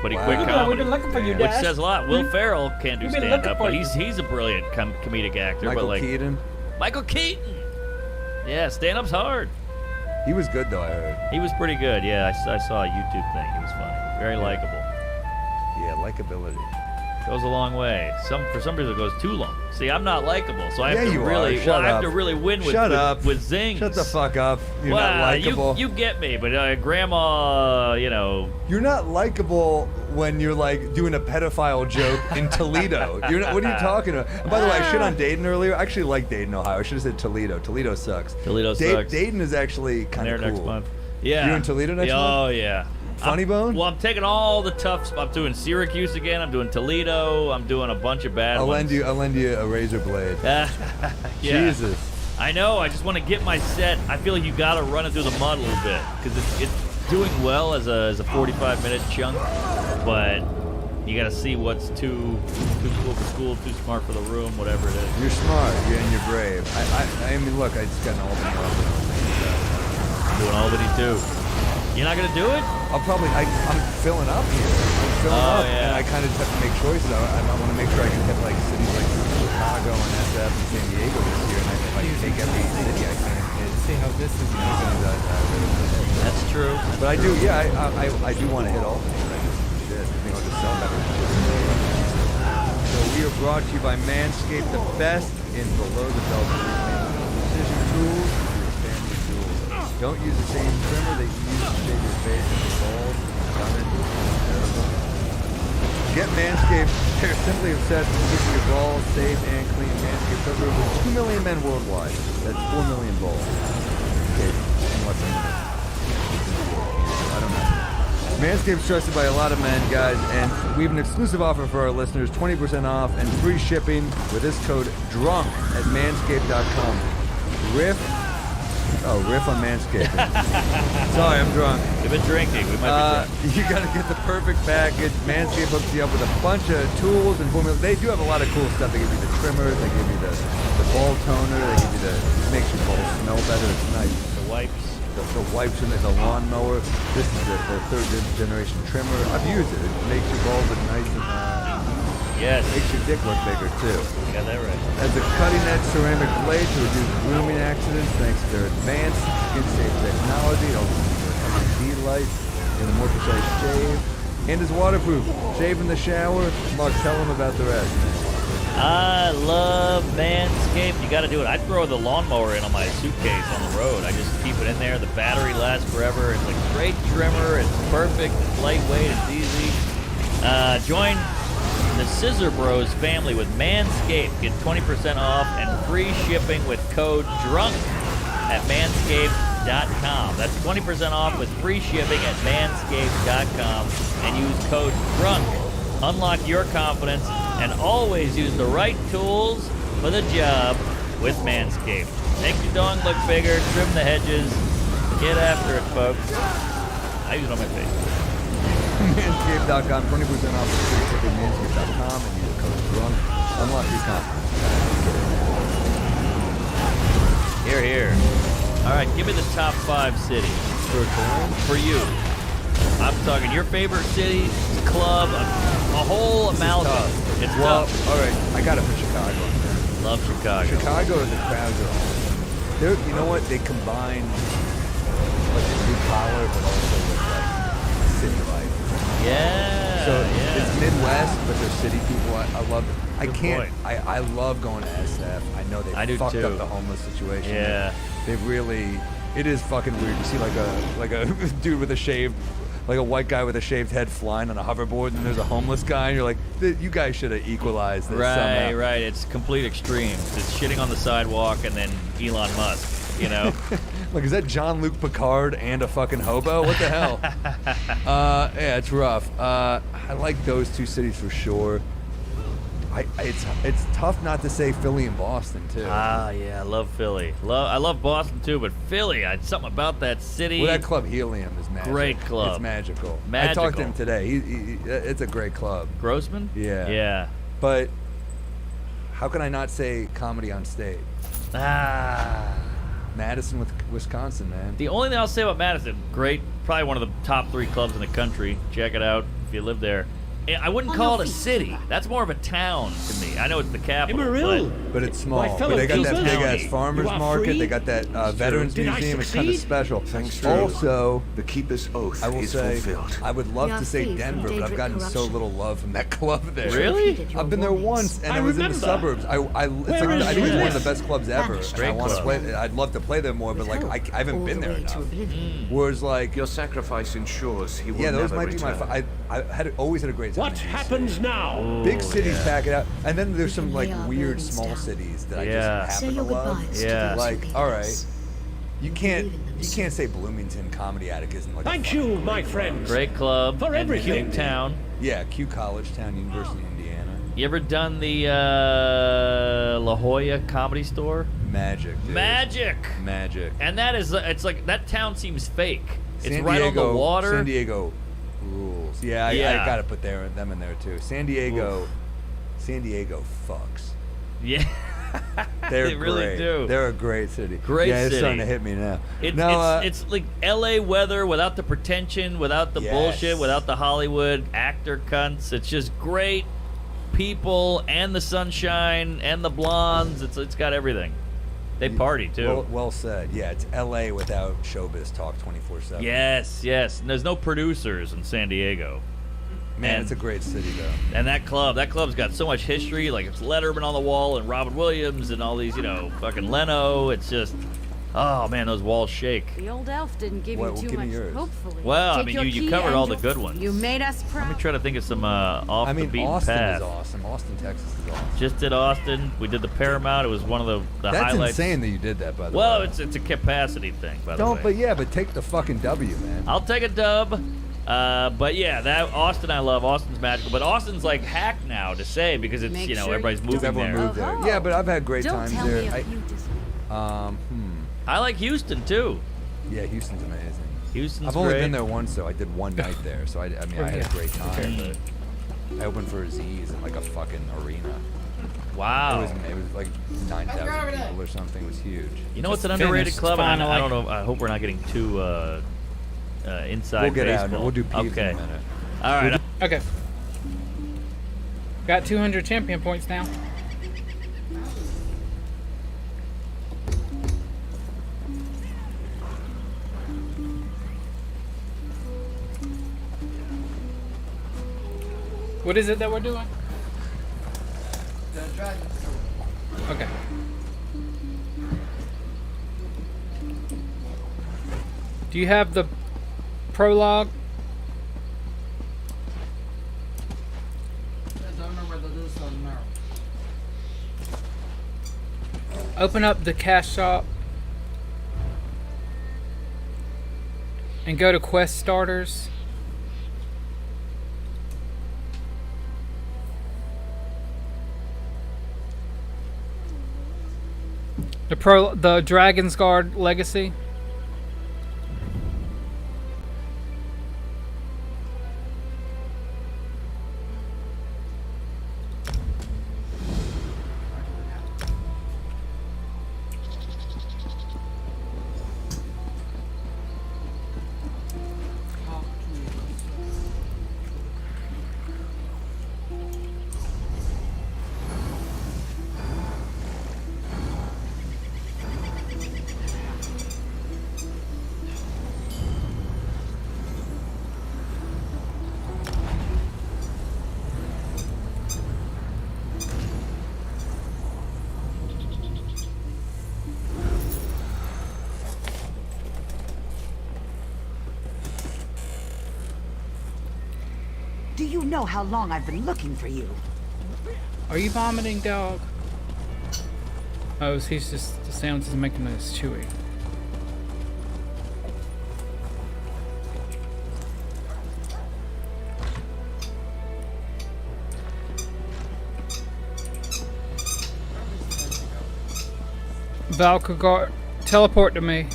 Speaker 8: But he quit comedy.
Speaker 17: We've been looking for you,
Speaker 8: which
Speaker 17: Dash.
Speaker 8: says a lot. Will Ferrell can't do
Speaker 17: We've been
Speaker 8: stand-up,
Speaker 17: looking
Speaker 8: but
Speaker 17: for
Speaker 8: he's a brilliant comedic actor.
Speaker 20: Michael
Speaker 8: but like
Speaker 20: Keaton.
Speaker 8: Michael Keaton. Yeah, stand-up's hard.
Speaker 20: He was good though, I heard.
Speaker 8: He was pretty good. Yeah, I saw a YouTube thing. He was funny. Very likable.
Speaker 20: Yeah, likability
Speaker 8: goes a long way. For some reason it goes too long. See, I'm not likable, so I have to really
Speaker 20: Shut up.
Speaker 8: I have to really win with zings.
Speaker 20: Shut the fuck up. You're not likable.
Speaker 8: You get me, but Grandma,
Speaker 20: You're not likable when you're like doing a pedophile joke in Toledo. What are you talking about? And by the way, I shit on Dayton earlier. I actually like Dayton, Ohio. I should have said Toledo. Toledo sucks.
Speaker 8: Toledo sucks.
Speaker 20: Dayton is actually kind of cool.
Speaker 8: Next month. Yeah.
Speaker 20: You in Toledo next month?
Speaker 8: Oh yeah.
Speaker 20: Funny Bone?
Speaker 8: Well, I'm taking all the tough. I'm doing Syracuse again. I'm doing Toledo. I'm doing a bunch of bad ones.
Speaker 20: I'll lend you a razor blade.
Speaker 8: Yeah.
Speaker 20: Jesus.
Speaker 8: I know. I just want to get my set. I feel like you got to run it through the mud a little bit because it's doing well as a 45-minute chunk, but you got to see what's too cool for school, too smart for the room, whatever it is.
Speaker 20: You're smart. And you're brave. I mean, look, I just got an Albany offer.
Speaker 8: I'm doing Albany too. You're not gonna do it?
Speaker 20: I'm filling up here.
Speaker 8: Yeah.
Speaker 20: And I kind of have to make choices. I want to make sure I can hit like cities like Chicago and SF and San Diego this year, and if I can take every city I can.
Speaker 4: See how this is going.
Speaker 8: That's true.
Speaker 20: But I do, yeah, I do want to hit all. Shit, I think I'll just sell better. So we are brought to you by Manscaped, the best in below the belt precision tools. Don't use the same trimmer that you use to shave your face and your balls. Get Manscaped. They're simply obsessed with keeping your balls safe and clean. Manscaped has over 2 million men worldwide. That's 4 million balls. Okay, unless I don't know. Manscaped's trusted by a lot of men, guys, and we have an exclusive offer for our listeners, 20% off and free shipping with this code DRUNK at manscaped.com. Riff on Manscaped. Sorry, I'm drunk.
Speaker 8: You've been drinking. We might be drunk.
Speaker 20: You gotta get the perfect package. Manscaped hooks you up with a bunch of tools and formulas. They do have a lot of cool stuff. They give you the trimmers, they give you the ball toner, they give you it makes your balls smell better. It's nice.
Speaker 8: The wipes.
Speaker 20: The wipes and the lawnmower. This is the third generation trimmer. I've used it. It makes your balls look nice and
Speaker 8: yes.
Speaker 20: Makes your dick look bigger too.
Speaker 8: You got that right.
Speaker 20: Has a cutting-edge ceramic blade to reduce grooming accidents thanks to their advanced skin-safe technology. It also has LED light and a more precise shave. And is waterproof. Shave in the shower. Mark, tell them about the rest.
Speaker 8: I love Manscaped. You got to do it. I throw the lawnmower in on my suitcase on the road. I just keep it in there. The battery lasts forever. It's a great trimmer. It's perfect. It's lightweight. It's easy. Join the Scissor Bros family with Manscaped. Get 20% off and free shipping with code DRUNK at manscaped.com. That's 20% off with free shipping at manscaped.com and use code DRUNK. Unlock your confidence and always use the right tools for the job with Manscaped. Make your dong look bigger, trim the hedges, get after it, folks. I use it on my face.
Speaker 20: Manscaped.com, 20% off with free shipping. Manscaped.com and use code DRUNK. Unlock your confidence.
Speaker 8: Here, here. All right, give me the top 5 cities. For you. I'm talking your favorite city, club, a whole amalgam. It's tough.
Speaker 20: All right, I got it for Chicago.
Speaker 8: Love Chicago.
Speaker 20: Chicago, the crowds are awesome. You know what? They combine like the blue collar, but also with like city life.
Speaker 8: Yeah.
Speaker 20: So
Speaker 8: yeah.
Speaker 20: it's Midwest, but they're city people. I love it.
Speaker 8: Good
Speaker 20: I can't.
Speaker 8: point.
Speaker 20: I love going to SF. I know they fucked up the homeless situation.
Speaker 8: Yeah.
Speaker 20: They've really. It is fucking weird. You see like a dude with a shaved like a white guy with a shaved head flying on a hoverboard, and there's a homeless guy, and you're like, you guys should have equalized this somehow.
Speaker 8: Right. It's complete extremes. It's shitting on the sidewalk and then Elon Musk, you know?
Speaker 20: Like, is that Jean-Luc Picard and a fucking hobo? What the hell? Yeah, it's rough. I like those two cities for sure. It's tough not to say Philly and Boston too.
Speaker 8: Ah, yeah, I love Philly. I love Boston too, but Philly, something about that city.
Speaker 20: Well, that club Helium is magic.
Speaker 8: Great club.
Speaker 20: It's magical.
Speaker 8: Magical.
Speaker 20: I talked to him today. It's a great club.
Speaker 8: Grossman?
Speaker 20: Yeah.
Speaker 8: Yeah.
Speaker 20: But how can I not say Comedy on Stage? Madison, Wisconsin, man.
Speaker 8: The only thing I'll say about Madison, great, probably one of the top 3 clubs in the country. Check it out if you live there. I wouldn't call it a city. That's more of a town to me. I know it's the capital,
Speaker 20: but it's small. But they got that big ass farmers market. They got that veterans museum. It's kind of special. Also,
Speaker 10: the Keeper's oath
Speaker 20: I will
Speaker 10: is
Speaker 20: say,
Speaker 10: fulfilled.
Speaker 20: I would love to say Denver, but I've gotten so little love from that club there.
Speaker 8: Really?
Speaker 20: I've been there once, and I was in the suburbs. I think it's one of the best clubs ever. I want to play. I'd love to play there more, but like I haven't been there enough. Whereas like
Speaker 10: your sacrifice ensures he will
Speaker 20: those
Speaker 10: never
Speaker 20: might be
Speaker 10: return.
Speaker 20: my. I always had a great time.
Speaker 17: What happens now?
Speaker 20: Big cities pack it out, and then there's some like weird small cities that I just happen to love.
Speaker 8: Yeah.
Speaker 20: Like, all right, you can't say Bloomington Comedy Attic isn't like.
Speaker 17: Thank you, my friends.
Speaker 8: Great club.
Speaker 17: For everything.
Speaker 8: Cute town.
Speaker 20: Yeah, Q College Town, University of Indiana.
Speaker 8: You ever done the La Jolla Comedy Store?
Speaker 20: Magic, dude.
Speaker 8: Magic. And that is, it's like, that town seems fake. It's
Speaker 20: San
Speaker 8: right
Speaker 20: Diego,
Speaker 8: on the water.
Speaker 20: San Diego rules. Yeah, I gotta put them in there too. San Diego fucks.
Speaker 8: Yeah.
Speaker 20: They're
Speaker 8: they really
Speaker 20: great.
Speaker 8: do.
Speaker 20: They're a great city.
Speaker 8: Great
Speaker 20: yeah,
Speaker 8: city.
Speaker 20: It's starting to hit me now.
Speaker 8: It's like LA weather without the pretension, without the bullshit, without the Hollywood actor cunts. It's just great people and the sunshine and the blondes. It's got everything. They party too.
Speaker 20: Well said. Yeah, it's LA without showbiz talk 24/7.
Speaker 8: Yes. And there's no producers in San Diego.
Speaker 20: Man, it's a great city though.
Speaker 8: And that club's got so much history. Like it's Letterman on the wall and Robin Williams and all these, fucking Leno. It's just, oh man, those walls shake.
Speaker 1: The old elf didn't give you too much, hopefully.
Speaker 8: Well, I mean, you covered all the good ones.
Speaker 1: You made us proud.
Speaker 8: Let me try to think of some off the beaten
Speaker 20: Austin
Speaker 8: path.
Speaker 20: is awesome. Austin, Texas is awesome.
Speaker 8: Just did Austin. We did the Paramount. It was one of the
Speaker 20: That's
Speaker 8: highlights.
Speaker 20: That's insane that you did that, by the way.
Speaker 8: Well, it's a capacity thing, by the way.
Speaker 20: But take the fucking W, man.
Speaker 8: I'll take a dub. But yeah, that Austin I love. Austin's magical, but Austin's like hack now to say because it's everybody's moving
Speaker 20: everyone
Speaker 8: there.
Speaker 20: Moved there. Yeah, but I've had great
Speaker 1: Don't
Speaker 20: times
Speaker 1: tell
Speaker 20: there.
Speaker 1: Me if you disagree.
Speaker 8: I like Houston too.
Speaker 20: Yeah, Houston's amazing.
Speaker 8: Houston's
Speaker 20: I've only
Speaker 8: great.
Speaker 20: been there once, so I did one night there. So I had a great time. But I opened for Aziz in like a fucking arena.
Speaker 8: Wow.
Speaker 20: It was like 9,000 people or something. It was huge.
Speaker 8: You know what's an underrated club? I don't know. I hope we're not getting too inside
Speaker 20: We'll get
Speaker 8: baseball.
Speaker 20: out. We'll do Peeves
Speaker 8: okay.
Speaker 20: in a minute.
Speaker 8: All right.
Speaker 4: Okay. Got 200 champion points now. What is it that we're doing? Okay. Do you have the prologue? Open up the cash shop and go to quest starters. The Dragon's Guard Legacy.
Speaker 9: Do you know how long I've been looking for you?
Speaker 4: Are you vomiting, dog? Oh, he's just, the sounds he's making is chewy. Valkagard, teleport to me.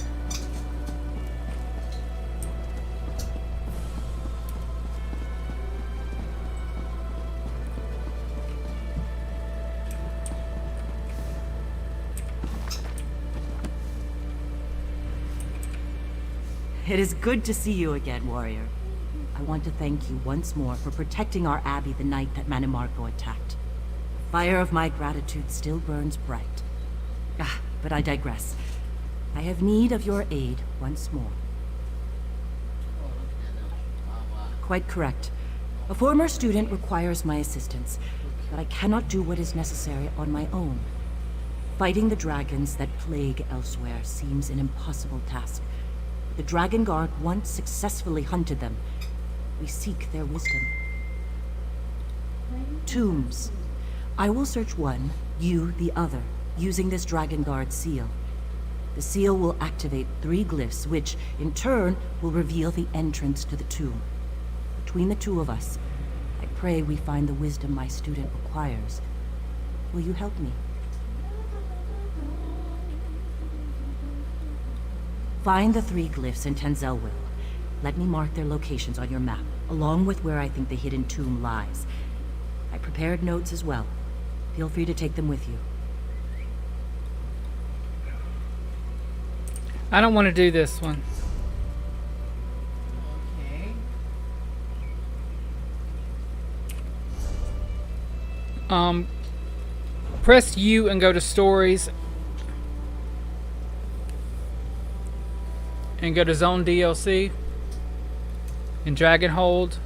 Speaker 22: It is good to see you again, warrior. I want to thank you once more for protecting our abbey the night that Manimarco attacked. The fire of my gratitude still burns bright. But I digress. I have need of your aid once more. Quite correct. A former student requires my assistance, but I cannot do what is necessary on my own. Fighting the dragons that plague elsewhere seems an impossible task. The Dragon Guard once successfully hunted them. We seek their wisdom. Tombs. I will search one, you the other, using this Dragon Guard seal. The seal will activate 3 glyphs, which, in turn, will reveal the entrance to the tomb. Between the two of us, I pray we find the wisdom my student requires. Will you help me? Find the 3 glyphs in Tenzelwyl. Let me mark their locations on your map, along with where I think the hidden tomb lies. I prepared notes as well. Feel free to take them with you.
Speaker 4: I don't want to do this one.
Speaker 12: Okay.
Speaker 4: Press U and go to stories. And go to Zone DLC. And Dragonhold.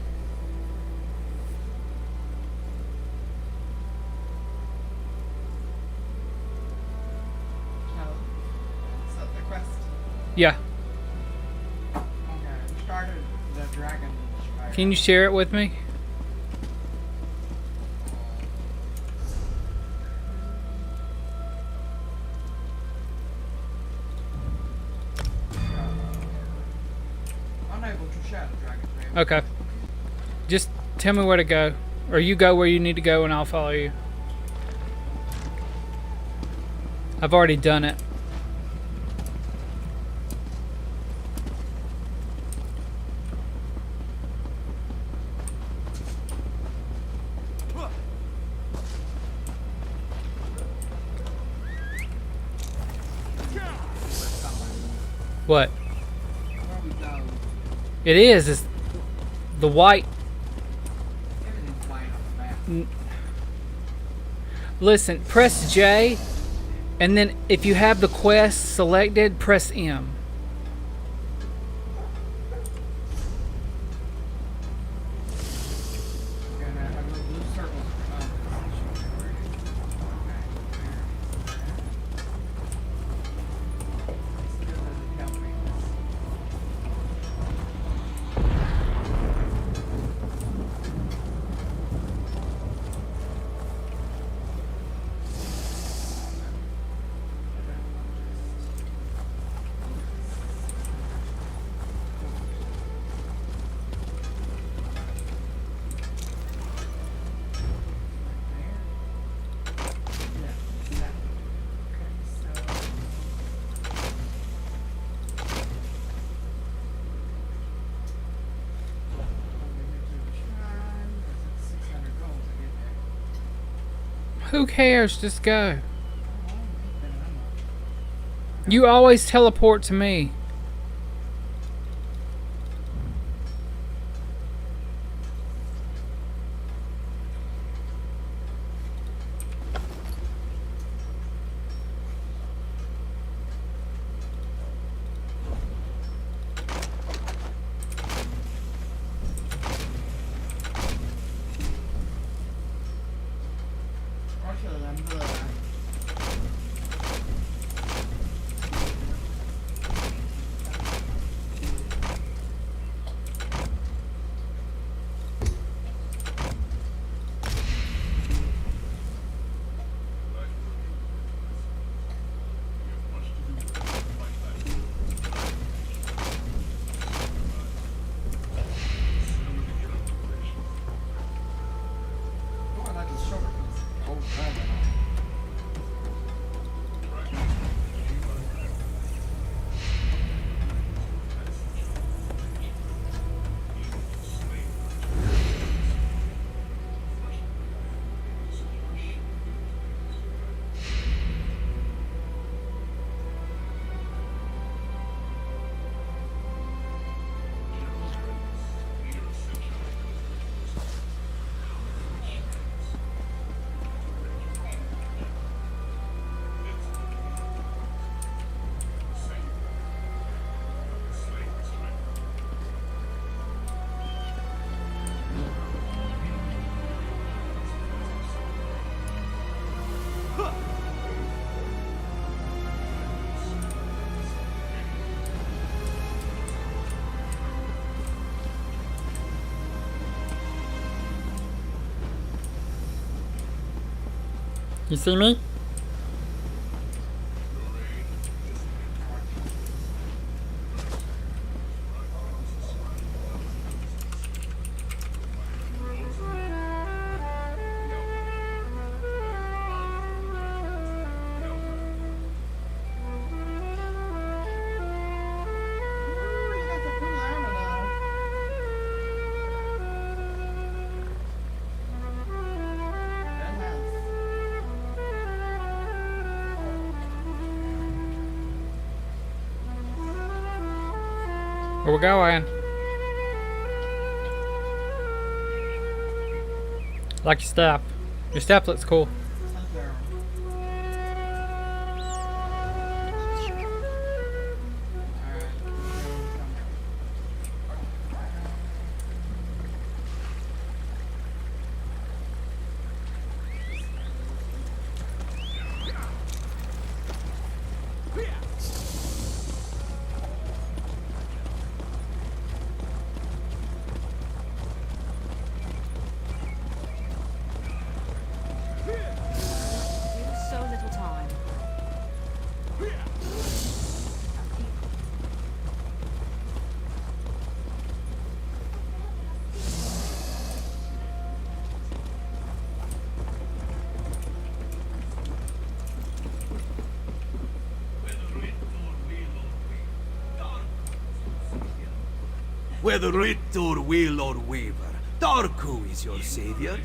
Speaker 4: Yeah.
Speaker 12: Okay, started the dragon.
Speaker 4: Can you share it with me?
Speaker 12: Unable to share the dragon.
Speaker 4: Okay. Just tell me where to go. Or you go where you need to go and I'll follow you. I've already done it. What? It is. It's the white. Listen, press J, and then if you have the quest selected, press M. Who cares? Just go. You always teleport to me. You see me? Where we going? Like your staff. Your staff looks cool.
Speaker 11: So little time.
Speaker 6: Whether writ or will or waver, Darku is your savior.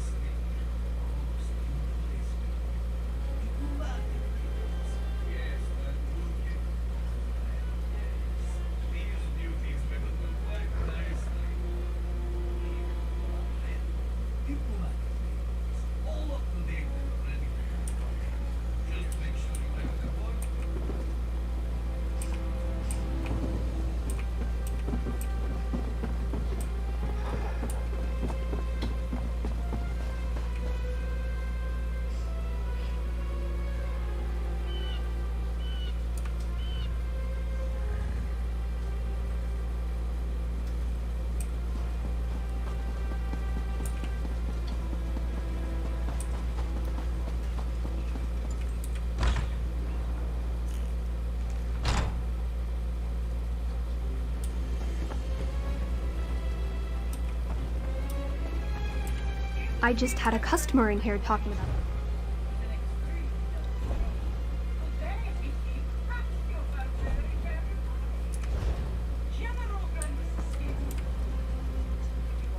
Speaker 2: I just had a customer in here talking about it.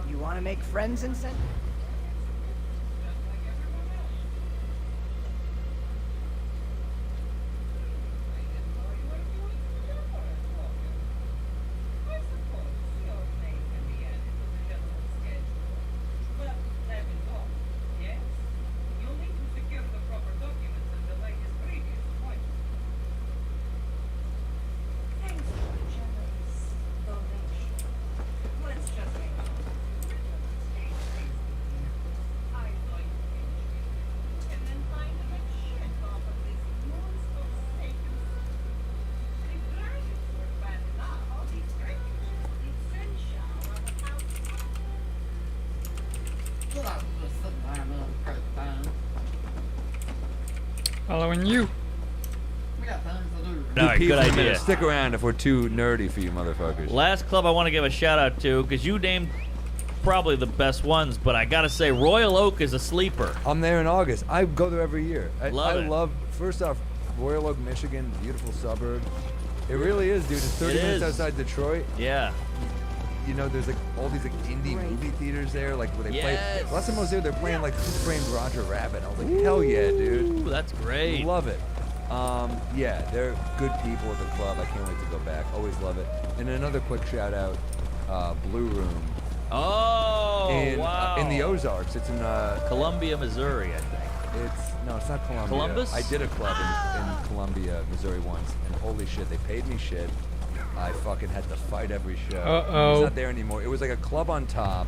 Speaker 21: You want to make friends and send?
Speaker 4: Following you.
Speaker 8: Alright, good idea.
Speaker 20: Stick around if we're too nerdy for you motherfuckers.
Speaker 8: Last club I want to give a shout out to, because you named probably the best ones, but I gotta say Royal Oak is a sleeper.
Speaker 20: I'm there in August. I go there every year. I
Speaker 8: Love it.
Speaker 20: First off, Royal Oak, Michigan, beautiful suburb. It really is, dude. It's 30 minutes outside Detroit.
Speaker 8: Yeah.
Speaker 20: You know, there's like all these like indie movie theaters there, like where they play. Last time I was there, they're playing like Who Framed Roger Rabbit. I was like, hell yeah, dude.
Speaker 8: Ooh, that's great.
Speaker 20: Love it. Yeah, they're good people at the club. I can't wait to go back. Always love it. And another quick shout out, Blue Room.
Speaker 8: Oh, wow.
Speaker 20: In the Ozarks. It's in
Speaker 8: Columbia, Missouri, I think.
Speaker 20: No, it's not Columbia.
Speaker 8: Columbus?
Speaker 20: I did a club in Columbia, Missouri once, and holy shit, they paid me shit. I fucking had to fight every show.
Speaker 4: Uh-oh.
Speaker 20: It's not there anymore. It was like a club on top,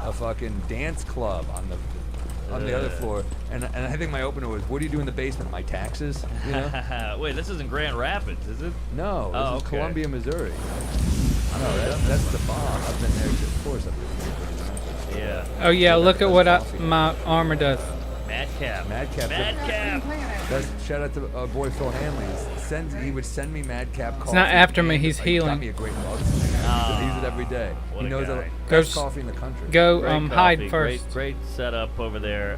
Speaker 20: a fucking dance club on the other floor, and I think my opener was, "What do you do in the basement? My taxes?" You know?
Speaker 8: Wait, this isn't Grand Rapids, is it?
Speaker 20: No, this is Columbia, Missouri.
Speaker 8: No,
Speaker 20: that's the bomb. I've been there, of course. I've been there.
Speaker 8: Yeah.
Speaker 4: Oh yeah, look at what my armor does.
Speaker 8: Magic. Madcap.
Speaker 20: Madcap. That's, shout out to our boy Phil Hanley. He would send me Madcap coffee.
Speaker 4: It's not after me, he's healing.
Speaker 20: Got me a great mug. He uses it every day. He knows the best coffee in the country.
Speaker 4: Go hide
Speaker 8: coffee,
Speaker 4: first.
Speaker 8: Great setup over there.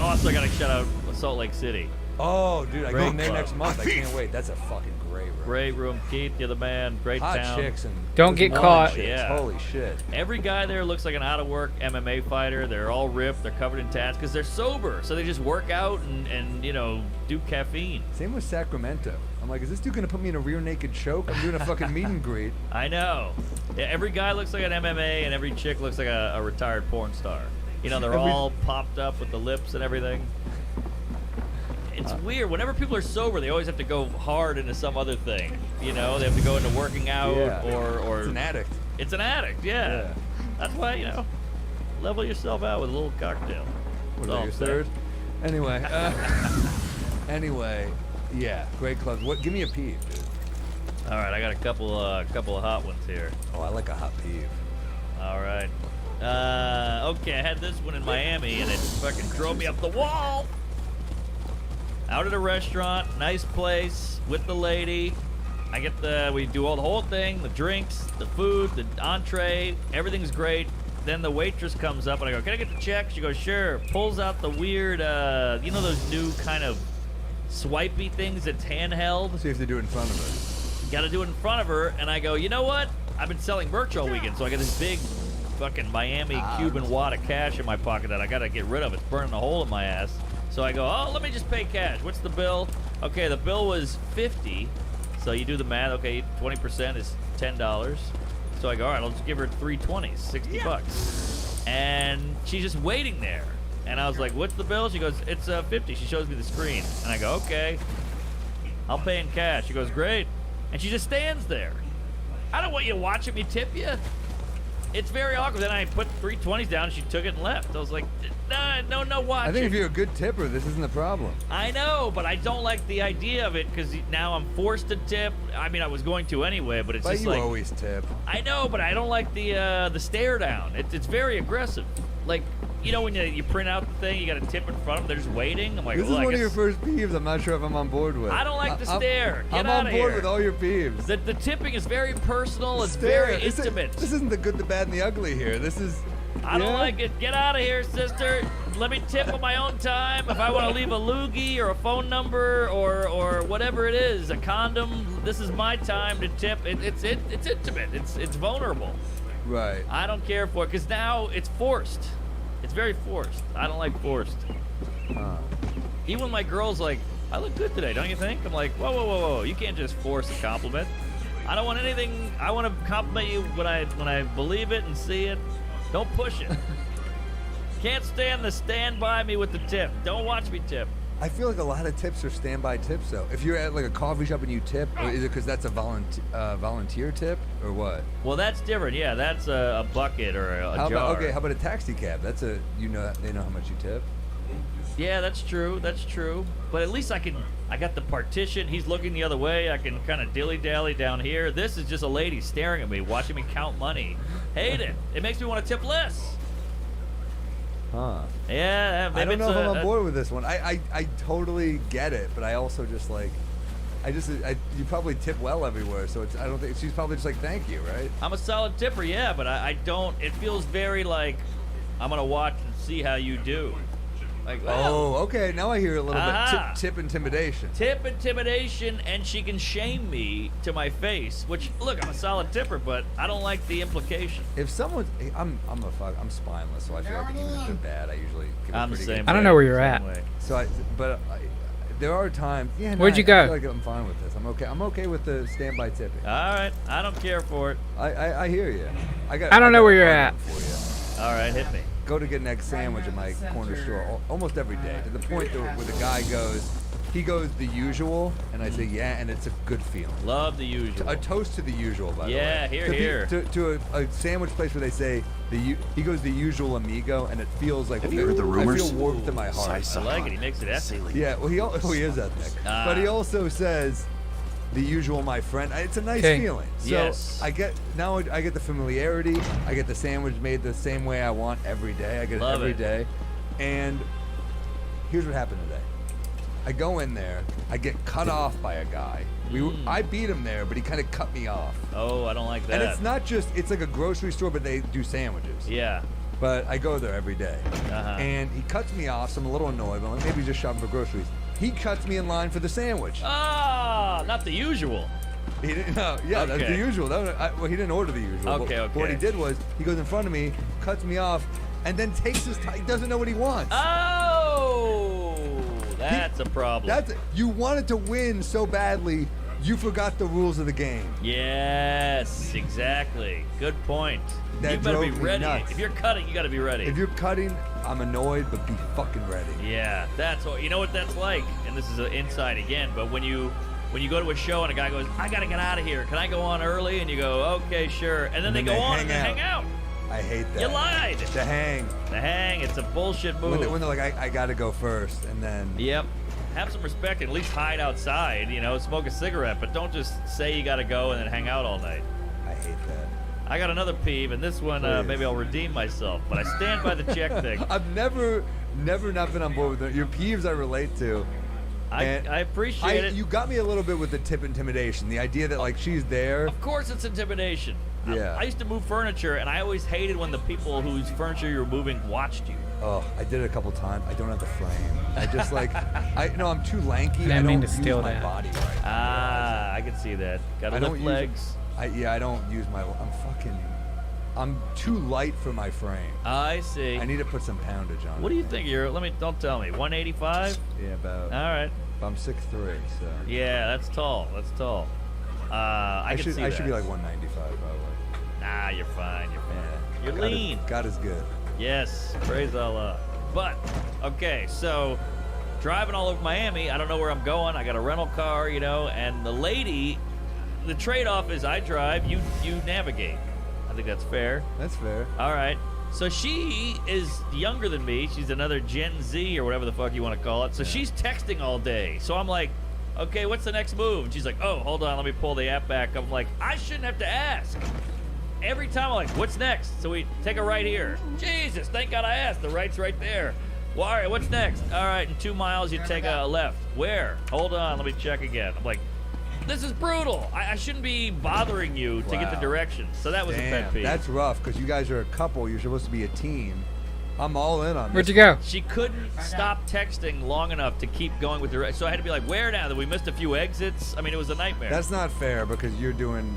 Speaker 8: Also, I got to shout out Salt Lake City.
Speaker 20: Oh, dude, I go in there
Speaker 8: club.
Speaker 20: next month. I can't wait. That's a fucking great room.
Speaker 8: Great room. Keith, you're the man. Great
Speaker 20: Hot
Speaker 8: town.
Speaker 20: chicks and
Speaker 4: don't get caught.
Speaker 8: Yeah.
Speaker 20: Holy shit.
Speaker 8: Every guy there looks like an out-of-work MMA fighter. They're all ripped. They're covered in tats because they're sober. So they just work out and you know, do caffeine.
Speaker 20: Same with Sacramento. I'm like, is this dude going to put me in a rear naked choke? I'm doing a fucking meet and greet.
Speaker 8: I know. Yeah, every guy looks like an MMA and every chick looks like a retired porn star. You know, they're all popped up with the lips and everything. It's weird. Whenever people are sober, they always have to go hard into some other thing. You know, they have to go into working out or
Speaker 20: It's an addict.
Speaker 8: It's an addict, yeah. That's why, you know, level yourself out with a little cocktail.
Speaker 20: What are your third? Anyway. Anyway, yeah, great clubs. What? Give me a peeve, dude.
Speaker 8: All right, I got a couple of hot ones here.
Speaker 20: Oh, I like a hot peeve.
Speaker 8: All right. Okay, I had this one in Miami, and it fucking drove me up the wall. Out at a restaurant, nice place, with the lady. We do all the whole thing, the drinks, the food, the entree, everything's great. Then the waitress comes up and I go, can I get the check? She goes, sure. Pulls out the weird, you know those new kind of swipey things that's handheld?
Speaker 20: So you have to do it in front of her.
Speaker 8: You gotta do it in front of her, and I go, you know what? I've been selling merch all weekend, so I got this big fucking Miami Cuban wad of cash in my pocket that I gotta get rid of. It's burning a hole in my ass. So I go, oh, let me just pay cash. What's the bill? Okay, the bill was $50. So you do the math. Okay, 20% is $10. So I go, all right, I'll just give her $3.20, $60. And she's just waiting there. And I was like, what's the bill? She goes, it's $50. She shows me the screen. And I go, okay, I'll pay in cash. She goes, great. And she just stands there. I don't want you watching me tip you. It's very awkward. Then I put $3.20 down, and she took it and left. I was like, no watching.
Speaker 20: I think if you're a good tipper, this isn't a problem.
Speaker 8: I know, but I don't like the idea of it because now I'm forced to tip. I mean, I was going to anyway, but it's just like...
Speaker 20: you always tip.
Speaker 8: I know, but I don't like the stare down. It's very aggressive. Like, you know when you print out the thing, you got to tip in front of them, they're just waiting? I'm like,
Speaker 20: this is one of your first peeves I'm not sure if I'm on board with.
Speaker 8: I don't like the stare. Get
Speaker 20: I'm
Speaker 8: out
Speaker 20: on
Speaker 8: of
Speaker 20: board
Speaker 8: here.
Speaker 20: with all your peeves.
Speaker 8: The tipping is very personal. It's very intimate.
Speaker 20: This isn't the good, the bad, and the ugly here. This is...
Speaker 8: I don't like it. Get out of here, sister. Let me tip on my own time. If I want to leave a loogie or a phone number or whatever it is, a condom, this is my time to tip. It's intimate. It's vulnerable.
Speaker 20: Right.
Speaker 8: I don't care for it because now it's forced. It's very forced. I don't like forced. Even when my girl's like, I look good today, don't you think? I'm like, whoa. You can't just force a compliment. I don't want anything. I want to compliment you when I believe it and see it. Don't push it. Can't stand the stand by me with the tip. Don't watch me tip.
Speaker 20: I feel like a lot of tips are standby tips, though. If you're at like a coffee shop and you tip, or is it because that's a volunteer tip, or what?
Speaker 8: Well, that's different. Yeah, that's a bucket or a jar.
Speaker 20: How about a taxi cab? That's they know how much you tip.
Speaker 8: Yeah, that's true. That's true. But at least I got the partition. He's looking the other way. I can kind of dilly-dally down here. This is just a lady staring at me, watching me count money. Hate it. It makes me want to tip less.
Speaker 20: Huh.
Speaker 8: Yeah.
Speaker 20: I don't know if I'm on board with this one. I totally get it, but I also just like, you probably tip well everywhere, so I don't think, she's probably just like, thank you, right?
Speaker 8: I'm a solid tipper, yeah, but I don't, it feels very like, I'm going to watch and see how you do. Like, well,
Speaker 20: oh, okay. Now I hear a little bit. Tip intimidation.
Speaker 8: Tip intimidation, and she can shame me to my face. Which, look, I'm a solid tipper, but I don't like the implication.
Speaker 20: If someone, I'm spineless, so I feel like even if they're bad, I usually give
Speaker 8: I'm
Speaker 20: a pretty
Speaker 8: the same
Speaker 20: good.
Speaker 4: I don't know where you're at.
Speaker 8: Way.
Speaker 20: So, there are times. Yeah.
Speaker 4: Where'd you go?
Speaker 20: I feel like I'm fine with this. I'm okay. I'm okay with the standby tipping.
Speaker 8: All right. I don't care for it.
Speaker 20: I hear you.
Speaker 4: I don't know where you're at.
Speaker 8: All right, hit me.
Speaker 20: Go to get an egg sandwich at my corner store almost every day, to the point where the guy goes the usual, and I say yeah, and it's a good feeling.
Speaker 8: Love the usual.
Speaker 20: A toast to the usual, by the way.
Speaker 8: Yeah, here.
Speaker 20: To a sandwich place where they say he goes the usual amigo, and it feels like,
Speaker 15: have you heard the rumors?
Speaker 20: I feel warmth in my heart.
Speaker 8: I like it. He makes it ethnic.
Speaker 20: Yeah, well, he is ethnic, but he also says the usual, my friend. It's a nice feeling. So
Speaker 8: yes.
Speaker 20: I get the familiarity. I get the sandwich made the same way I want every day. I get it every day. And here's what happened today. I go in there, I get cut off by a guy. I beat him there, but he kind of cut me off.
Speaker 8: Oh, I don't like that.
Speaker 20: And it's not just, it's like a grocery store, but they do sandwiches.
Speaker 8: Yeah.
Speaker 20: But I go there every day.
Speaker 8: Uh-huh.
Speaker 20: And he cuts me off, so I'm a little annoyed. But maybe he's just shopping for groceries. He cuts me in line for the sandwich.
Speaker 8: Ah, not the usual.
Speaker 20: He didn't. No, yeah,
Speaker 8: Okay.
Speaker 20: that's the usual. Well, he didn't order the usual.
Speaker 8: Okay,
Speaker 20: But what he did was he goes in front of me, cuts me off, and then takes his time. He doesn't know what he wants.
Speaker 8: Oh, that's a problem.
Speaker 20: You wanted to win so badly, you forgot the rules of the game.
Speaker 8: Yes, exactly. Good point.
Speaker 20: That
Speaker 8: You better be
Speaker 20: drove me
Speaker 8: ready.
Speaker 20: nuts.
Speaker 8: If you're cutting, you got to be ready.
Speaker 20: If you're cutting, I'm annoyed, but be fucking ready.
Speaker 8: Yeah, that's what. You know what that's like, and this is an insight again. But when you go to a show and a guy goes, "I gotta get out of here. Can I go on early?" and you go, "Okay, sure," and then they go on and they hang out.
Speaker 20: I hate that.
Speaker 8: You lied.
Speaker 20: The hang.
Speaker 8: The hang. It's a bullshit move.
Speaker 20: When they're like, I gotta go first, and then.
Speaker 8: Yep. Have some respect and at least hide outside, smoke a cigarette, but don't just say you gotta go and then hang out all night.
Speaker 20: I hate that.
Speaker 8: I got another peeve, and this one, maybe I'll redeem myself, but I stand by the check thing.
Speaker 20: I've never not been on board with it. Your peeves I relate to.
Speaker 8: I appreciate it.
Speaker 20: You got me a little bit with the tip intimidation. The idea that, like, she's there.
Speaker 8: Of course it's intimidation.
Speaker 20: Yeah.
Speaker 8: I used to move furniture, and I always hated when the people whose furniture you were moving watched you.
Speaker 20: Oh, I did it a couple times. I don't have the frame. I just I'm too lanky.
Speaker 4: I
Speaker 20: don't
Speaker 4: mean to
Speaker 20: use
Speaker 4: steal
Speaker 20: my
Speaker 4: that.
Speaker 20: body right.
Speaker 8: Ah, I can see that. Gotta lift legs.
Speaker 20: I don't use my. I'm too light for my frame.
Speaker 8: I see.
Speaker 20: I need to put some poundage on it.
Speaker 8: What do you think don't tell me. 185?
Speaker 20: Yeah, about.
Speaker 8: All right.
Speaker 20: I'm 6'3", so.
Speaker 8: Yeah, that's tall. I
Speaker 20: should
Speaker 8: see that.
Speaker 20: be like 195 probably.
Speaker 8: Nah, you're fine.
Speaker 20: Yeah.
Speaker 8: You're lean.
Speaker 20: God is good.
Speaker 8: Yes, praise Allah. But, okay, so driving all over Miami, I don't know where I'm going. I got a rental car, and the trade-off is I drive, you navigate. I think that's fair.
Speaker 20: That's fair.
Speaker 8: All right. So she is younger than me. She's another Gen Z or whatever the fuck you want to call it. So she's texting all day. So I'm like, okay, what's the next move? And she's like, oh, hold on, let me pull the app back. I'm like, I shouldn't have to ask. Every time I'm like, what's next? So we take a right here. Jesus, thank God I asked. The right's right there. Well, all right, what's next? All right, in 2 miles, you take a left. Where? Hold on, let me check again. I'm like, this is brutal. I shouldn't be bothering you to get the directions. So that was a pet peeve.
Speaker 20: That's rough, because you guys are a couple. You're supposed to be a team. I'm all in on this.
Speaker 4: Where'd you go?
Speaker 8: She couldn't stop texting long enough to keep going with the so I had to be like, where now? That we missed a few exits? I mean, it was a nightmare.
Speaker 20: That's not fair, because you're doing,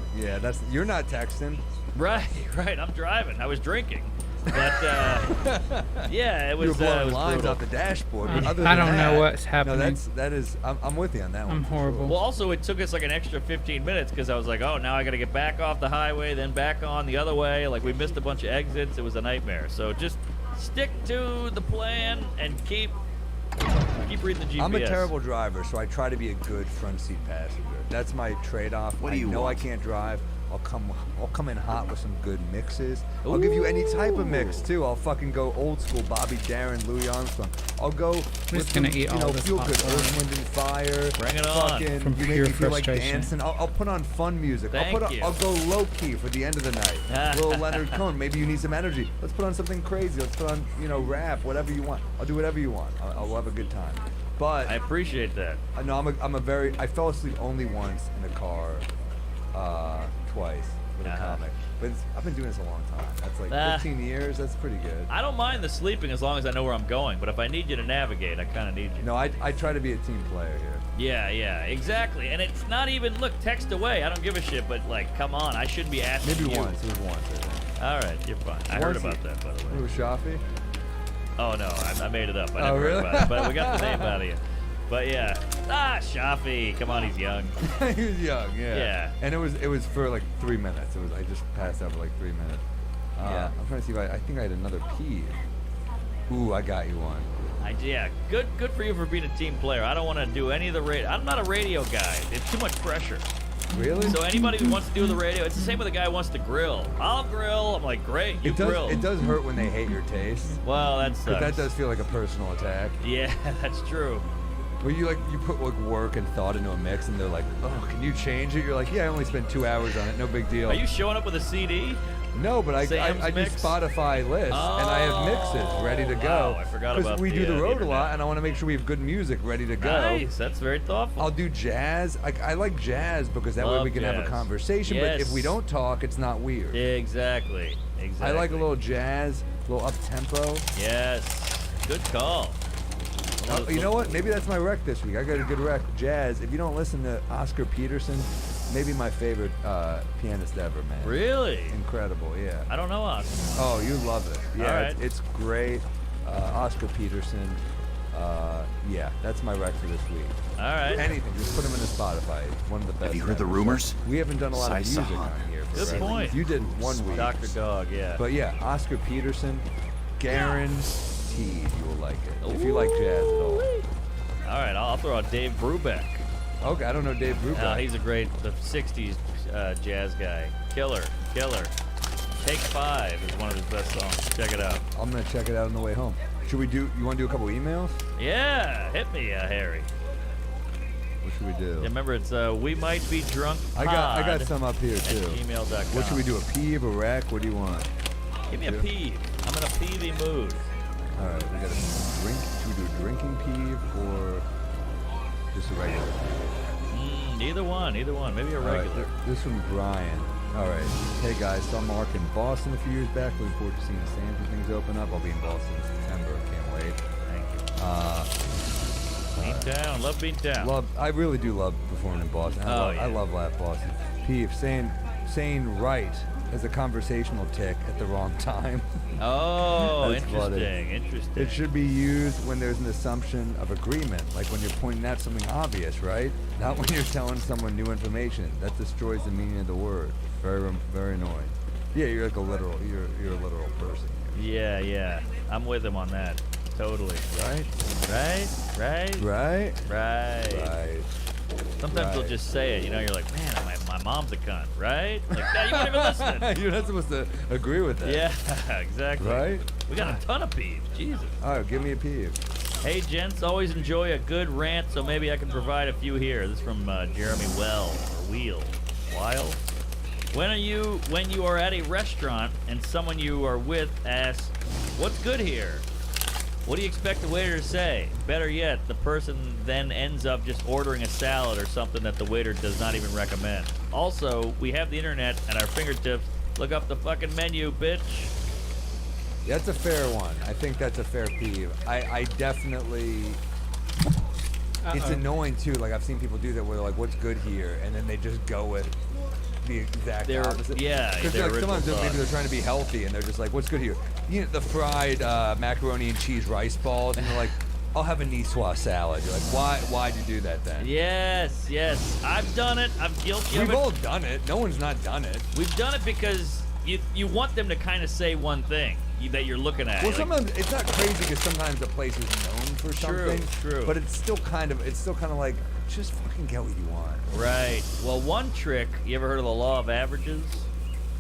Speaker 20: you're not texting.
Speaker 8: Right, I'm driving. I was drinking. But, yeah, it was,
Speaker 20: you were blowing
Speaker 8: it was
Speaker 20: lines
Speaker 8: brutal.
Speaker 20: off the dashboard.
Speaker 4: I don't know what's happening.
Speaker 20: No, that is, I'm with you on that one.
Speaker 4: I'm horrible.
Speaker 8: Well, also, it took us like an extra 15 minutes because I was like, oh, now I got to get back off the highway, then back on the other way. Like, we missed a bunch of exits. It was a nightmare. So just stick to the plan and keep reading the GPS.
Speaker 20: I'm a terrible driver, so I try to be a good front seat passenger. That's my trade-off.
Speaker 21: What do you want?
Speaker 20: I can't drive. I'll come in hot with some good mixes. I'll give you any type of mix too. I'll fucking go old school, Bobby Darin, Louis Armstrong. I'll go with some,
Speaker 4: eat all this
Speaker 20: feel good,
Speaker 4: popcorn.
Speaker 20: Earth, Wind and Fire.
Speaker 8: Bring it on.
Speaker 20: Fucking,
Speaker 4: From
Speaker 20: you
Speaker 4: pure
Speaker 20: make me feel like
Speaker 4: frustration.
Speaker 20: dancing. I'll put on fun music.
Speaker 8: Thank you.
Speaker 20: I'll go low key for the end of the night. Little Leonard Cohen. Maybe you need some energy. Let's put on something crazy. Let's put on rap, whatever you want. I'll do whatever you want. I'll have a good time. But
Speaker 8: I appreciate that.
Speaker 20: No, I fell asleep only once in a car, twice. With a comic. But I've been doing this a long time. That's like 15 years. That's pretty good.
Speaker 8: I don't mind the sleeping as long as I know where I'm going, but if I need you to navigate, I kind of need you.
Speaker 20: No, I try to be a team player here.
Speaker 8: Yeah, exactly. And it's not even, look, text away. I don't give a shit, but like, come on, I shouldn't be asking
Speaker 20: Maybe
Speaker 8: you.
Speaker 20: once. It was once, I think.
Speaker 8: All right, you're fine. I heard about that, by the way.
Speaker 20: Who was Shafi?
Speaker 8: Oh, no, I made it up. I never heard about it, but we got the name out of you. But yeah, Shafi. Come on, he's young.
Speaker 20: He was young, yeah.
Speaker 8: Yeah.
Speaker 20: And it was for like 3 minutes. I just passed out for like 3 minutes.
Speaker 8: Yeah.
Speaker 20: I'm trying to see if I think I had another peeve. Ooh, I got you one.
Speaker 8: Yeah, good for you for being a team player. I don't want to do any of the radio. I'm not a radio guy. It's too much pressure.
Speaker 20: Really?
Speaker 8: So anybody who wants to do the radio, it's the same with a guy who wants to grill. I'll grill. I'm like, great, you grill.
Speaker 20: It does hurt when they hate your taste.
Speaker 8: Well, that sucks.
Speaker 20: But that does feel like a personal attack.
Speaker 8: Yeah, that's true.
Speaker 20: Where you put like work and thought into a mix, and they're like, "Oh, can you change it?" You're like, "Yeah, I only spent 2 hours on it. No big deal."
Speaker 8: Are you showing up with a CD?
Speaker 20: No, but I do Spotify lists, and I have mixes ready to go.
Speaker 8: Wow, I forgot about
Speaker 20: we do the road a lot, and I want to make sure we have good music ready to go.
Speaker 8: Nice, that's very thoughtful.
Speaker 20: I'll do jazz. I like jazz because that way we can have a conversation.
Speaker 8: Yes.
Speaker 20: But if we don't talk, it's not weird.
Speaker 8: Exactly.
Speaker 20: I like a little jazz, a little up tempo.
Speaker 8: Yes, good call.
Speaker 20: You know what? Maybe that's my rec this week. I got a good rec. Jazz. If you don't listen to Oscar Peterson, maybe my favorite pianist ever, man.
Speaker 8: Really?
Speaker 20: Incredible, yeah.
Speaker 8: I don't know Oscar.
Speaker 20: Oh, you love it. Yeah,
Speaker 8: All right.
Speaker 20: it's great. Oscar Peterson. Yeah, that's my rec for this week.
Speaker 8: All right.
Speaker 20: Anything. Just put him in a Spotify. One of the best.
Speaker 15: Have you heard the rumors?
Speaker 20: We haven't done a lot of music on here.
Speaker 8: Good point.
Speaker 20: You did 1 week.
Speaker 8: Dr. Dog, yeah.
Speaker 20: But yeah, Oscar Peterson, guaranteed you will like it. If you like jazz at all.
Speaker 8: All right, I'll throw out Dave Brubeck.
Speaker 20: Okay, I don't know Dave Brubeck.
Speaker 8: He's a great, the 60s jazz guy. Killer. Take 5 is one of his best songs. Check it out.
Speaker 20: I'm going to check it out on the way home. Should we do, you want to do a couple emails?
Speaker 8: Yeah, hit me, Harry.
Speaker 20: What should we do?
Speaker 8: Yeah, remember, it's We Might Be Drunk Pod
Speaker 20: I got some up here, too.
Speaker 8: at gmail.com.
Speaker 20: What should we do, a peeve, a rec? What do you want?
Speaker 8: Give me a peeve. I'm in a peevy mood.
Speaker 20: All right, we got a drink. Should we do a drinking peeve or just a regular peeve?
Speaker 8: Either one. Maybe a regular.
Speaker 20: Right, this from Brian. All right. Hey guys, saw Mark in Boston a few years back. Looking forward to seeing the Sands when things open up. I'll be in Boston in September. Can't wait.
Speaker 8: Thank you. Beantown. Love Beantown.
Speaker 20: I really do love performing in Boston. I love Laugh Boston. Peeve, saying right as a conversational tick at the wrong time.
Speaker 8: Oh,
Speaker 20: interesting.
Speaker 8: Interesting.
Speaker 20: It should be used when there's an assumption of agreement, like when you're pointing out something obvious, right? Not when you're telling someone new information. That destroys the meaning of the word. Very, very annoying. Yeah, you're like a literal person.
Speaker 8: Yeah. I'm with him on that. Totally.
Speaker 20: Right.
Speaker 8: Sometimes they'll just say it, you know, you're like, man, my mom's a cunt, right? Like, yeah, you weren't even listening.
Speaker 20: You're not supposed to agree with that.
Speaker 8: Yeah, exactly.
Speaker 20: Right?
Speaker 8: We got a ton of peeves. Jesus.
Speaker 20: All right, give me a peeve.
Speaker 8: Hey, gents, always enjoy a good rant, so maybe I can provide a few here. This is from Jeremy Weil. When you are at a restaurant and someone you are with asks, what's good here? What do you expect the waiter to say? Better yet, the person then ends up just ordering a salad or something that the waiter does not even recommend. Also, we have the internet at our fingertips. Look up the fucking menu, bitch.
Speaker 20: That's a fair one. I think that's a fair peeve. I definitely... It's annoying, too. Like, I've seen people do that where they're like, what's good here? And then they just go with the exact opposite.
Speaker 8: Yeah,
Speaker 20: because like, sometimes maybe they're trying to be healthy and they're just like, what's good here? You know, the fried macaroni and cheese rice balls, and they're like, I'll have a Niçoise salad. You're like, why'd you do that then?
Speaker 8: Yes. I've done it. I'm guilty of it.
Speaker 20: We've all done it. No one's not done it.
Speaker 8: We've done it because you want them to kind of say one thing that you're looking at.
Speaker 20: Well, sometimes it's not crazy because sometimes a place is known for something.
Speaker 8: True.
Speaker 20: But it's still kind of like, just fucking get what you want.
Speaker 8: Right. Well, one trick, you ever heard of the law of averages?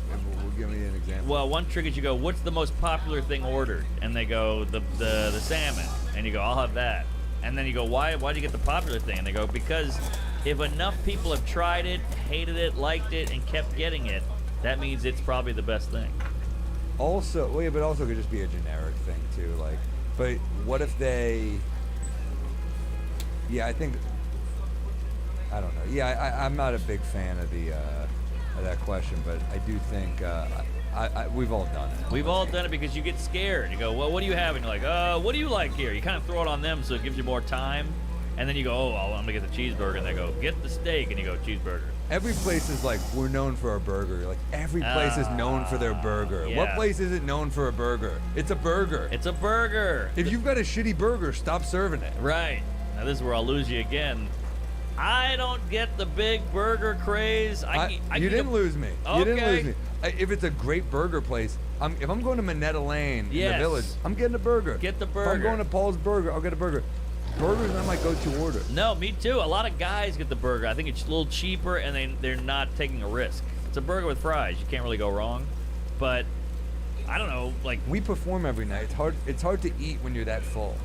Speaker 20: Well, give me an example.
Speaker 8: Well, one trick is you go, what's the most popular thing ordered? And they go, the salmon. And you go, I'll have that. And then you go, why do you get the popular thing? And they go, because if enough people have tried it, hated it, liked it, and kept getting it, that means it's probably the best thing.
Speaker 20: Also, well, yeah, but also it could just be a generic thing too. Like, but what if they? Yeah, I don't know. Yeah, I'm not a big fan of that question, but I do think we've all done it.
Speaker 8: We've all done it because you get scared. You go, well, what do you have? And you're like, what do you like here? You kind of throw it on them so it gives you more time. And then you go, I'm going to get the cheeseburger. And they go, get the steak. And you go, cheeseburger.
Speaker 20: Every place is like, we're known for our burger. Like, every place is known for their burger.
Speaker 8: Yeah.
Speaker 20: What place isn't known for a burger? It's a burger.
Speaker 8: It's a burger.
Speaker 20: If you've got a shitty burger, stop serving it.
Speaker 8: Right. Now, this is where I'll lose you again. I don't get the big burger craze.
Speaker 20: You didn't lose me.
Speaker 8: Okay.
Speaker 20: You didn't lose me. If it's a great burger place, if I'm going to Minetta Lane in the Village, I'm getting a burger.
Speaker 8: Get the burger.
Speaker 20: If I'm going to Paul's Burger, I'll get a burger. Burger's not my go-to order.
Speaker 8: No, me too. A lot of guys get the burger. I think it's a little cheaper, and they're not taking a risk. It's a burger with fries. You can't really go wrong. But I don't know. Like,
Speaker 20: we perform every night. It's hard to eat when you're that full.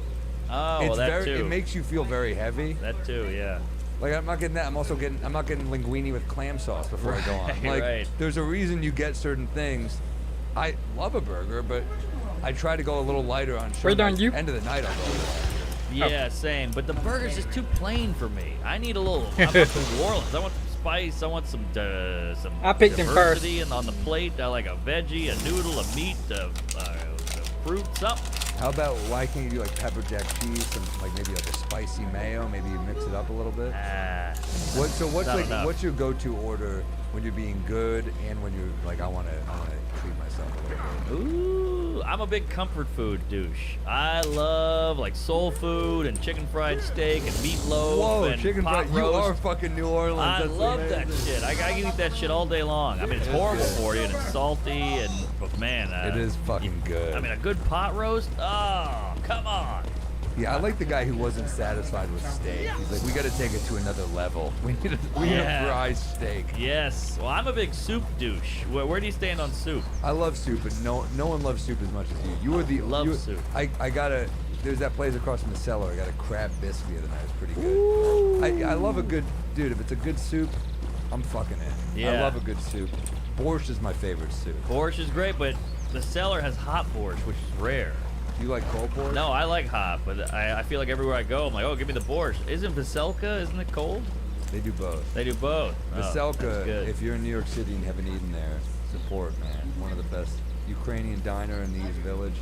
Speaker 8: Oh, well, that too.
Speaker 20: It makes you feel very heavy.
Speaker 8: That too, yeah.
Speaker 20: Like, I'm not getting that. I'm not getting linguine with clam sauce before I go on. Like,
Speaker 8: right.
Speaker 20: There's a reason you get certain things. I love a burger, but I try to go a little lighter on
Speaker 4: Right
Speaker 20: certain
Speaker 4: on you.
Speaker 20: end of the night. I'll go a little lighter.
Speaker 8: Yeah, same. But the burger's just too plain for me. I need a little. I'm from New Orleans. I want some spice. I want some
Speaker 4: I picked him first.
Speaker 8: diversity and on the plate. I like a veggie, a noodle, a meat, a fruit, something.
Speaker 20: How about why can't you do like pepper jack cheese, some like maybe like a spicy mayo, maybe you mix it up a little bit? What's your go-to order when you're being good and when you're like I want to treat myself a little bit?
Speaker 8: Ooh, I'm a big comfort food douche. I love like soul food and chicken fried steak and meatloaf.
Speaker 20: Whoa,
Speaker 8: and
Speaker 20: chicken
Speaker 8: pot
Speaker 20: fried!
Speaker 8: roast.
Speaker 20: You are fucking New Orleans.
Speaker 8: I
Speaker 20: That's
Speaker 8: love
Speaker 20: amazing.
Speaker 8: that shit. I can eat that shit all day long. I mean, it's horrible for you and it's salty but man,
Speaker 20: it is fucking good.
Speaker 8: I mean, a good pot roast. Oh, come on.
Speaker 20: Yeah, I like the guy who wasn't satisfied with steak. He's like, we got to take it to another level. We need a fried steak.
Speaker 8: Yes. Well, I'm a big soup douche. Where do you stand on soup?
Speaker 20: I love soup, but no one loves soup as much as you. You are the
Speaker 8: love soup.
Speaker 20: There's that place across from the cellar. I got a crab bisque the other night. It's pretty good. I love a good dude. If it's a good soup, I'm fucking in.
Speaker 8: Yeah.
Speaker 20: I love a good soup. Borscht is my favorite soup.
Speaker 8: Borscht is great, but the cellar has hot borscht, which is rare.
Speaker 20: You like cold borscht?
Speaker 8: No, I like hot, but I feel like everywhere I go, I'm like, oh, give me the borscht. Isn't Veselka, isn't it cold?
Speaker 20: They do both.
Speaker 8: They do both.
Speaker 20: Veselka, if you're in New York City and haven't eaten there, support, man. One of the best Ukrainian diner in the East Village.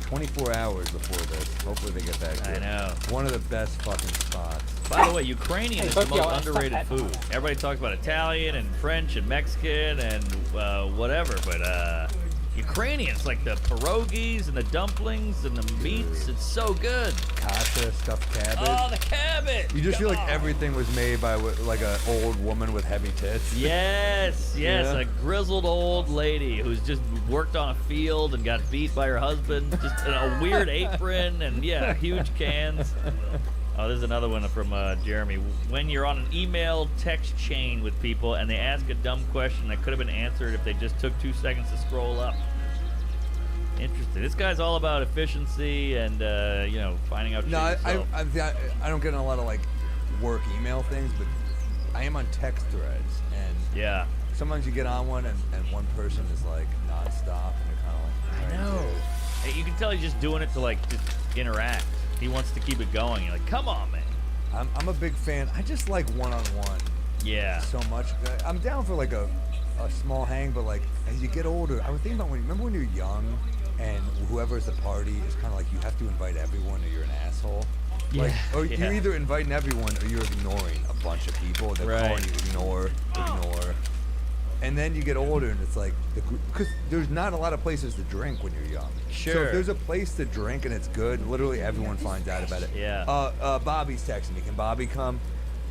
Speaker 20: 24 hours before this. Hopefully they get that good.
Speaker 8: I know.
Speaker 20: One of the best fucking spots.
Speaker 8: By the way, Ukrainian is the most underrated food. Everybody talks about Italian and French and Mexican and whatever, but Ukrainians, like the pierogies and the dumplings and the meats, it's so good.
Speaker 20: Kasha, stuffed cabbage.
Speaker 8: Oh, the cabbage!
Speaker 20: You just feel like everything was made by like an old woman with heavy tits.
Speaker 8: Yes,
Speaker 20: Yeah.
Speaker 8: a grizzled old lady who's just worked on a field and got beat by her husband, just in a weird apron and huge cans. Oh, there's another one from Jeremy. When you're on an email text chain with people and they ask a dumb question that could have been answered if they just took 2 seconds to scroll up. Interesting. This guy's all about efficiency and finding out shit yourself.
Speaker 20: I don't get in a lot of like work email things, but I am on text threads, and sometimes you get on one and one person is like nonstop, and you're kind of like,
Speaker 8: I know. Hey, you can tell he's just doing it to like just interact. He wants to keep it going. You're like, come on, man.
Speaker 20: I'm a big fan. I just like one-on-one.
Speaker 8: Yeah.
Speaker 20: So much. I'm down for like a small hang, but like as you get older, I would think about remember when you're young and whoever's the party is kind of like you have to invite everyone or you're an asshole.
Speaker 8: Yeah.
Speaker 20: Like, or you're either inviting everyone or you're ignoring a bunch of people. They're calling you ignore. And then you get older and it's like, because there's not a lot of places to drink when you're young.
Speaker 8: Sure.
Speaker 20: So if there's a place to drink and it's good, literally everyone finds out about it.
Speaker 8: Yeah.
Speaker 20: Bobby's texting me. Can Bobby come?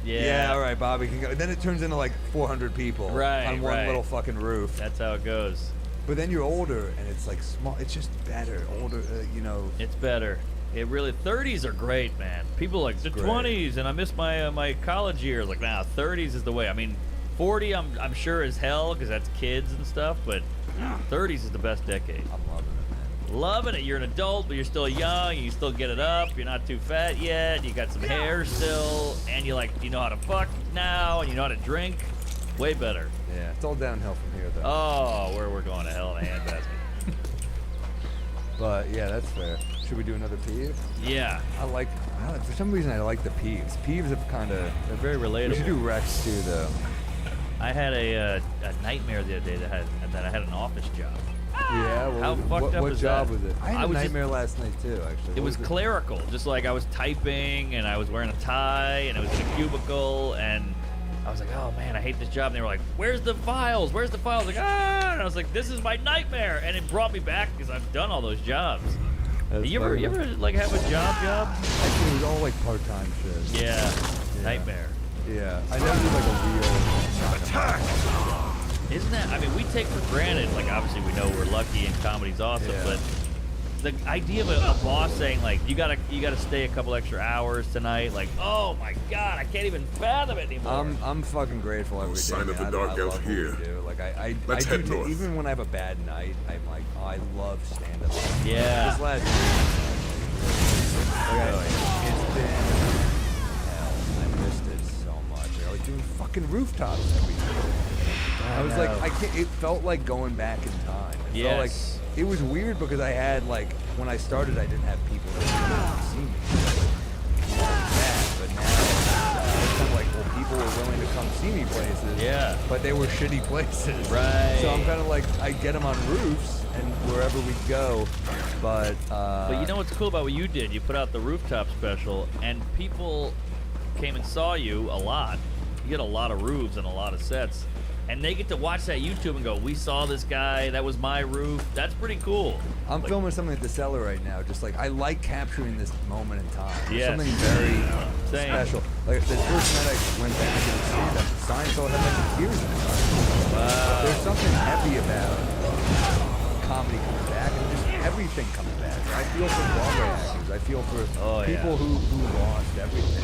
Speaker 8: Yeah.
Speaker 20: Yeah, all right, Bobby can go. Then it turns into like 400 people on one little fucking roof.
Speaker 8: That's how it goes.
Speaker 20: But then you're older and it's like small. It's just better. Older,
Speaker 8: It's better. It really, 30s are great, man. People like the 20s, and I miss my my college years. Like, nah, 30s is the way. I mean, 40, I'm sure as hell because that's kids and stuff. But 30s is the best decade.
Speaker 20: I'm loving it, man.
Speaker 8: Loving it. You're an adult, but you're still young. You still get it up. You're not too fat yet. You got some hair still, and you know how to fuck now, and you know how to drink. Way better.
Speaker 20: Yeah, it's all downhill from here, though.
Speaker 8: Oh, we're going to hell in a handbasket.
Speaker 20: But yeah, that's fair. Should we do another peeve?
Speaker 8: Yeah.
Speaker 20: For some reason, I like the peeves. Peeves have they're
Speaker 8: very relatable.
Speaker 20: We should do Rex too, though.
Speaker 8: I had a nightmare the other day that I had an office job.
Speaker 20: Yeah, well,
Speaker 8: how fucked up
Speaker 20: what
Speaker 8: is
Speaker 20: job
Speaker 8: that?
Speaker 20: was it? I had a
Speaker 8: was
Speaker 20: nightmare last night too, actually.
Speaker 8: It was clerical, just like I was typing and I was wearing a tie and it was in a cubicle and I was like, oh man, I hate this job. And they were like, where's the files? Where's the files? Like, and I was like, this is my nightmare. And it brought me back because I've done all those jobs. You ever like have a job?
Speaker 20: Actually, it was all like part-time shit.
Speaker 8: Yeah. Nightmare.
Speaker 20: Yeah, I never did like a real attack.
Speaker 8: Isn't that? I mean, we take for granted. Like, obviously, we know we're lucky and comedy's awesome, but the idea of a boss saying like, you gotta stay a couple extra hours tonight. Like, oh my god, I can't even fathom it anymore.
Speaker 20: I'm fucking grateful every day.
Speaker 10: Sign of the dark elf here.
Speaker 20: Like I
Speaker 10: Let's
Speaker 20: do
Speaker 10: head north.
Speaker 20: even when I have a bad night, I'm like, oh, I love stand-up.
Speaker 8: Yeah.
Speaker 20: This last it's been hell. I missed it so much. I was doing fucking rooftops every day. I was like, I can't. It felt like going back in time. It felt like it was weird because I had like when I started, I didn't have people that would see me. But now it's kind of like, well, people were willing to come see me places.
Speaker 8: Yeah.
Speaker 20: But they were shitty places.
Speaker 8: Right.
Speaker 20: So I'm kind of like, I get them on roofs and wherever we go. But
Speaker 8: you know what's cool about what you did? You put out the rooftop special, and people came and saw you a lot. You get a lot of roofs and a lot of sets, and they get to watch that YouTube and go, we saw this guy, that was my roof. That's pretty cool.
Speaker 20: I'm filming something at the cellar right now. Just like, I like capturing this moment in time. There's
Speaker 8: Yes.
Speaker 20: something very special. Like the first night I went back and didn't see that Seinfeld had like tears in his eyes.
Speaker 8: Wow.
Speaker 20: There's something heavy about comedy coming back and just everything coming back. I feel for Broadway actors. I feel for people who lost everything.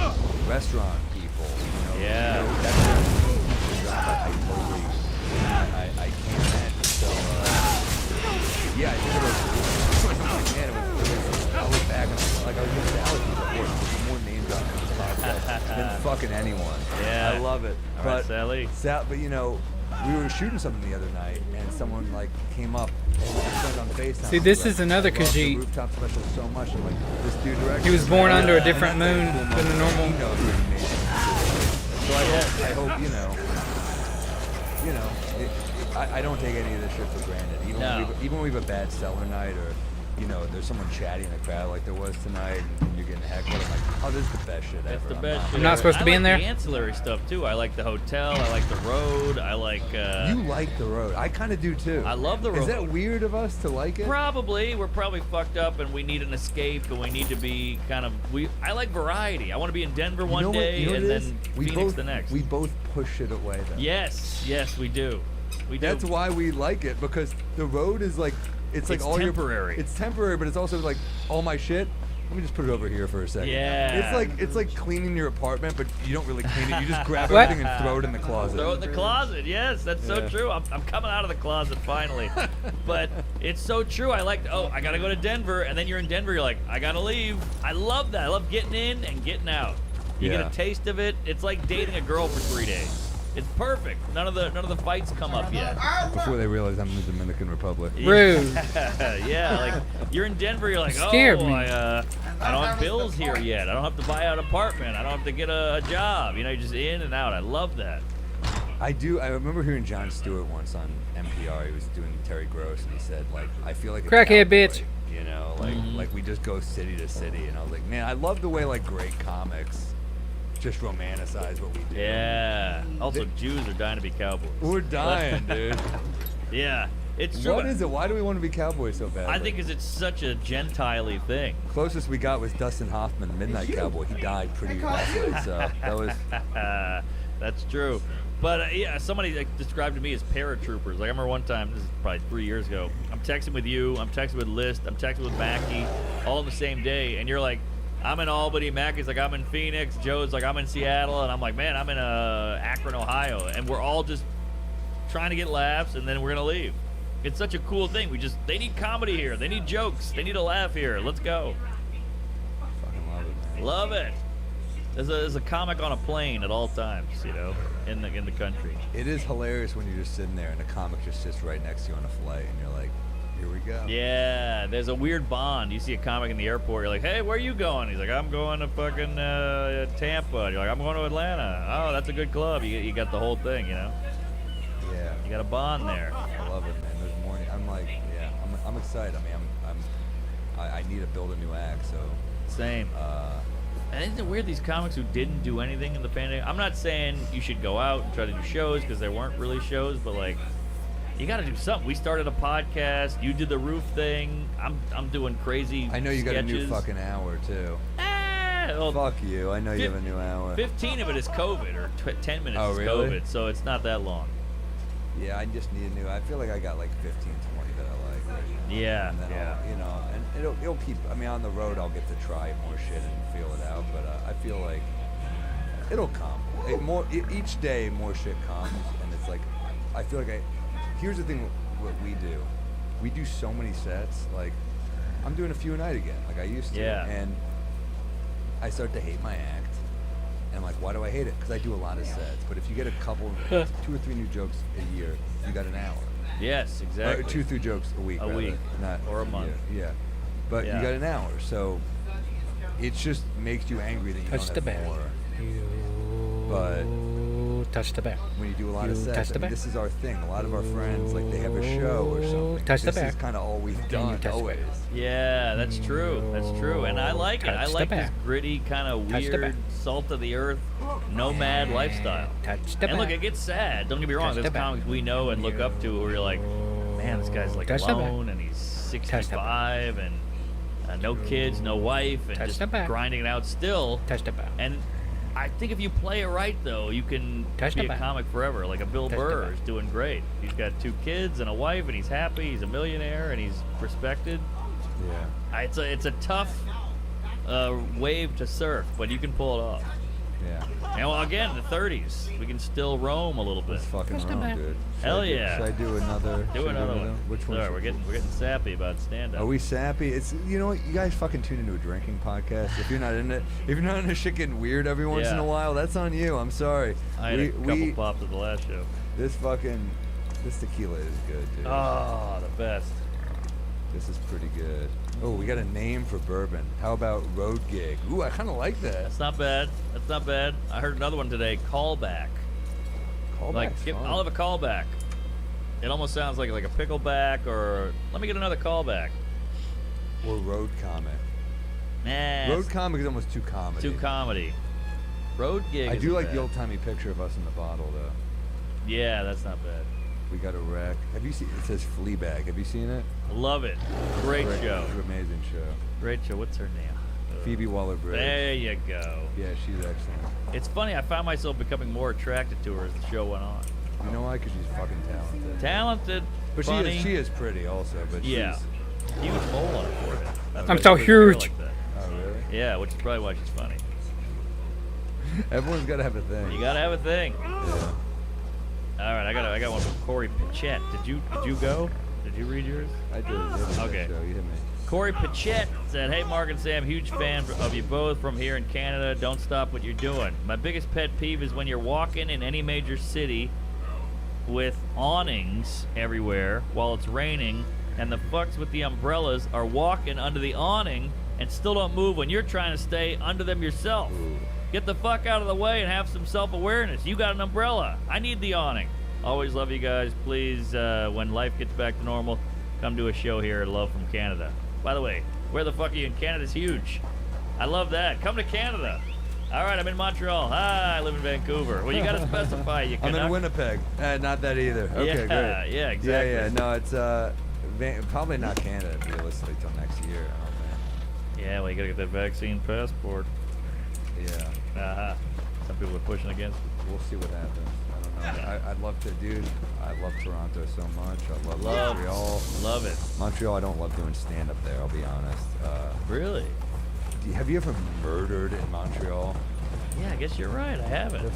Speaker 20: Restaurant people, you know.
Speaker 8: Yeah.
Speaker 20: You know, that's their job. I totally, I can't imagine. So, yeah, I think it was, man, I look back and like I was just allergies before. There's more names on this podcast than fucking anyone.
Speaker 8: Yeah.
Speaker 20: I love it.
Speaker 8: All right, Sally.
Speaker 20: But you know, we were shooting something the other night, and someone like came up and was on FaceTime.
Speaker 4: See, this is
Speaker 20: like,
Speaker 4: another
Speaker 20: I love the
Speaker 4: Khajiit.
Speaker 20: Rooftop special so much. And like this dude directed.
Speaker 4: He was born
Speaker 20: it.
Speaker 4: under a different moon
Speaker 20: And that's
Speaker 4: than a normal.
Speaker 20: He knows what he made. So I hope I don't take any of this shit for granted. Even when we have a bad cellar night, or you know, there's someone chatting in the crowd like there was tonight, and you're getting heckled. I'm like, oh, this is the best shit ever.
Speaker 8: It's the best shit.
Speaker 4: I'm not supposed to be in there?
Speaker 8: I like the ancillary stuff too. I like the hotel. I like the road. I like.
Speaker 20: You like the road. I kind of do too.
Speaker 8: I love the road.
Speaker 20: Is that weird of us to like it?
Speaker 8: Probably. We're probably fucked up, and we need an escape, and we need to be kind of. I like variety. I want to be in Denver one day, and then Phoenix the next.
Speaker 20: We both push it away though.
Speaker 8: Yes, we do.
Speaker 20: That's why we like it, because the road is like. It's like all
Speaker 8: temporary.
Speaker 20: It's temporary, but it's also like all my shit. Let me just put it over here for a second.
Speaker 8: Yeah.
Speaker 20: It's like cleaning your apartment, but you don't really clean it. You just grab everything and throw it in the closet.
Speaker 8: Throw it in the closet. Yes, that's so true. I'm coming out of the closet finally. But it's so true. I like. I gotta go to Denver, and then you're in Denver. You're like, I gotta leave. I love that. I love getting in and getting out. You get a taste of it. It's like dating a girl for 3 days. It's perfect. None of the fights come up yet.
Speaker 20: Before they realize I'm in the Dominican Republic.
Speaker 4: Rude.
Speaker 8: Yeah, like you're in Denver. You're like,
Speaker 4: Scared me.
Speaker 8: I don't have bills here yet. I don't have to buy an apartment. I don't have to get a job. You know, you're just in and out. I love that.
Speaker 20: I do. I remember hearing Jon Stewart once on NPR. He was doing Terry Gross, and he said, like, I feel like a
Speaker 4: Crackhead
Speaker 20: cowboy,
Speaker 4: bitch.
Speaker 20: You know, like we just go city to city. And I was like, man, I love the way like great comics just romanticize what we do.
Speaker 8: Yeah. Also, Jews are dying to be cowboys.
Speaker 20: We're dying, dude.
Speaker 8: Yeah. It's true.
Speaker 20: What is it? Why do we want to be cowboys so badly?
Speaker 8: I think because it's such a Gentile-y thing.
Speaker 20: Closest we got was Dustin Hoffman, Midnight Cowboy. He died pretty roughly, so that was...
Speaker 8: That's true. But yeah, somebody described to me as paratroopers. Like I remember one time, this is probably 3 years ago, I'm texting with you, I'm texting with List, I'm texting with Mackie, all on the same day, and you're like, I'm in Albany, Mackie's like, I'm in Phoenix, Joe's like, I'm in Seattle, and I'm like, man, I'm in Akron, Ohio, and we're all just trying to get laughs, and then we're gonna leave. It's such a cool thing. They need comedy here, they need jokes, they need a laugh here. Let's go.
Speaker 20: Fucking love it, man.
Speaker 8: Love it. There's a comic on a plane at all times, you know, in the country.
Speaker 20: It is hilarious when you're just sitting there and a comic just sits right next to you on a flight, and you're like, here we go.
Speaker 8: Yeah, there's a weird bond. You see a comic in the airport, you're like, hey, where are you going? He's like, I'm going to fucking Tampa. You're like, I'm going to Atlanta. Oh, that's a good club. You got the whole thing, you know?
Speaker 20: Yeah.
Speaker 8: You got a bond there.
Speaker 20: I love it, man. There's morning. I'm like, yeah, I'm excited. I mean, I need to build a new act, so.
Speaker 8: Same. And isn't it weird, these comics who didn't do anything in the pandemic? I'm not saying you should go out and try to do shows, because there weren't really shows, but like, you got to do something. We started a podcast. You did the roof thing. I'm doing crazy.
Speaker 20: I know you got a new
Speaker 8: sketches.
Speaker 20: fucking hour too.
Speaker 8: Well,
Speaker 20: fuck you. I know you have a new hour.
Speaker 8: 15 of it is COVID, or 10 minutes is
Speaker 20: really?
Speaker 8: COVID, so it's not that long.
Speaker 20: Yeah, I just need a new. I feel like I got like 15, 20 that I like right now.
Speaker 8: Yeah,
Speaker 20: and then I'll, you know, and it'll keep. I mean, on the road I'll get to try more shit and feel it out, but I feel like it'll come. Each day more shit comes, and it's like I feel like here's the thing, what we do. We do so many sets. Like, I'm doing a few a night again, like I used to.
Speaker 8: Yeah.
Speaker 20: And I start to hate my act. And I'm like, why do I hate it? Because I do a lot of sets. But if you get a couple, 2 or 3 new jokes a year, you got an hour.
Speaker 8: Yes, exactly.
Speaker 20: Or 2 or 3 jokes a week.
Speaker 8: A week,
Speaker 20: not
Speaker 8: or a month.
Speaker 20: Yeah. But you got an hour, so it just makes you angry that you
Speaker 4: Touch
Speaker 20: don't have more. But
Speaker 4: touch the bear.
Speaker 20: When you do a lot of sets, this is our thing. A lot of our friends, like they have a show or something. This is kind of all we've done always.
Speaker 8: Yeah, that's true. That's true. And I like it. I like this gritty, kind of weird, salt of the earth, nomad lifestyle. And look, it gets sad. Don't get me wrong. There's comics we know and look up to where you're like, man, this guy's like alone and he's 65 and no kids, no wife, and just grinding it out still. And I think if you play it right, though, you can be a comic forever. Like a Bill Burr is doing great. He's got 2 kids and a wife, and he's happy. He's a millionaire, and he's respected.
Speaker 20: Yeah.
Speaker 8: It's a tough wave to surf, but you can pull it off.
Speaker 20: Yeah.
Speaker 8: And well, again, the 30s, we can still roam a little bit.
Speaker 20: Let's fucking roam, dude.
Speaker 8: Hell yeah.
Speaker 20: Should I do another?
Speaker 8: Do another one.
Speaker 20: Which one?
Speaker 8: Sorry, we're getting sappy about stand-up.
Speaker 20: Are we sappy? It's, you know what? You guys fucking tune into a drinking podcast. If you're not in it, if you're not into shit getting weird every once in a while, that's on you. I'm sorry.
Speaker 8: I had a couple pops at the last show.
Speaker 20: This tequila is good, dude.
Speaker 8: Oh, the best.
Speaker 20: This is pretty good. Oh, we got a name for bourbon. How about Road Gig? Ooh, I kind of like that.
Speaker 8: That's not bad. That's not bad. I heard another one today, Callback. Like, I'll have a callback. It almost sounds like a pickleback, or let me get another callback.
Speaker 20: Or road comic.
Speaker 8: Nah.
Speaker 20: Road comic is almost too comedy.
Speaker 8: Too comedy. Road Gig.
Speaker 20: I do like the old-timey picture of us in the bottle, though.
Speaker 8: Yeah, that's not bad.
Speaker 20: We got a wreck. Have you seen? It says Fleabag. Have you seen it?
Speaker 8: Love it. Great show.
Speaker 20: Amazing show.
Speaker 8: Great show. What's her name?
Speaker 20: Phoebe Waller-Bridge.
Speaker 8: There you go.
Speaker 20: Yeah, she's excellent.
Speaker 8: It's funny. I found myself becoming more attracted to her as the show went on.
Speaker 20: You know why? Because she's fucking talented.
Speaker 8: Talented.
Speaker 20: But
Speaker 8: funny.
Speaker 20: she is pretty also. But
Speaker 8: yeah. Huge mole on her forehead.
Speaker 4: I'm so huge.
Speaker 20: Like oh really?
Speaker 8: Yeah, which is probably why she's funny.
Speaker 20: Everyone's got to have a thing.
Speaker 8: You gotta have a thing.
Speaker 20: Yeah.
Speaker 8: All right, I got one from Corey Pichette. Did you go? Did you read yours?
Speaker 20: I did.
Speaker 8: Okay.
Speaker 20: You hit me.
Speaker 8: Corey Pichette said, "Hey Mark and Sam, huge fan of you both from here in Canada. Don't stop what you're doing. My biggest pet peeve is when you're walking in any major city with awnings everywhere while it's raining, and the fucks with the umbrellas are walking under the awning and still don't move when you're trying to stay under them yourself. Get the fuck out of the way and have some self-awareness. You got an umbrella. I need the awning. Always love you guys. Please, when life gets back to normal, come do a show here at Love from Canada. By the way, where the fuck are you in? Canada's huge. I love that. Come to Canada. All right, I'm in Montreal. Hi, I live in Vancouver. Well, you got to specify. You
Speaker 20: I'm in Winnipeg. Not that either. Okay,
Speaker 8: yeah,
Speaker 20: great.
Speaker 8: Yeah, exactly.
Speaker 20: Yeah. No, it's probably not Canada realistically till next year. I don't think.
Speaker 8: Yeah, well, you got to get that vaccine passport.
Speaker 20: Yeah.
Speaker 8: Some people are pushing against it.
Speaker 20: We'll see what happens. I don't know. I'd love to, dude. I love Toronto so much. I love Montreal.
Speaker 8: Love it.
Speaker 20: Montreal, I don't love doing stand-up there, I'll be honest.
Speaker 8: Really?
Speaker 20: Have you ever murdered in Montreal?
Speaker 8: Yeah, I guess you're right. I haven't.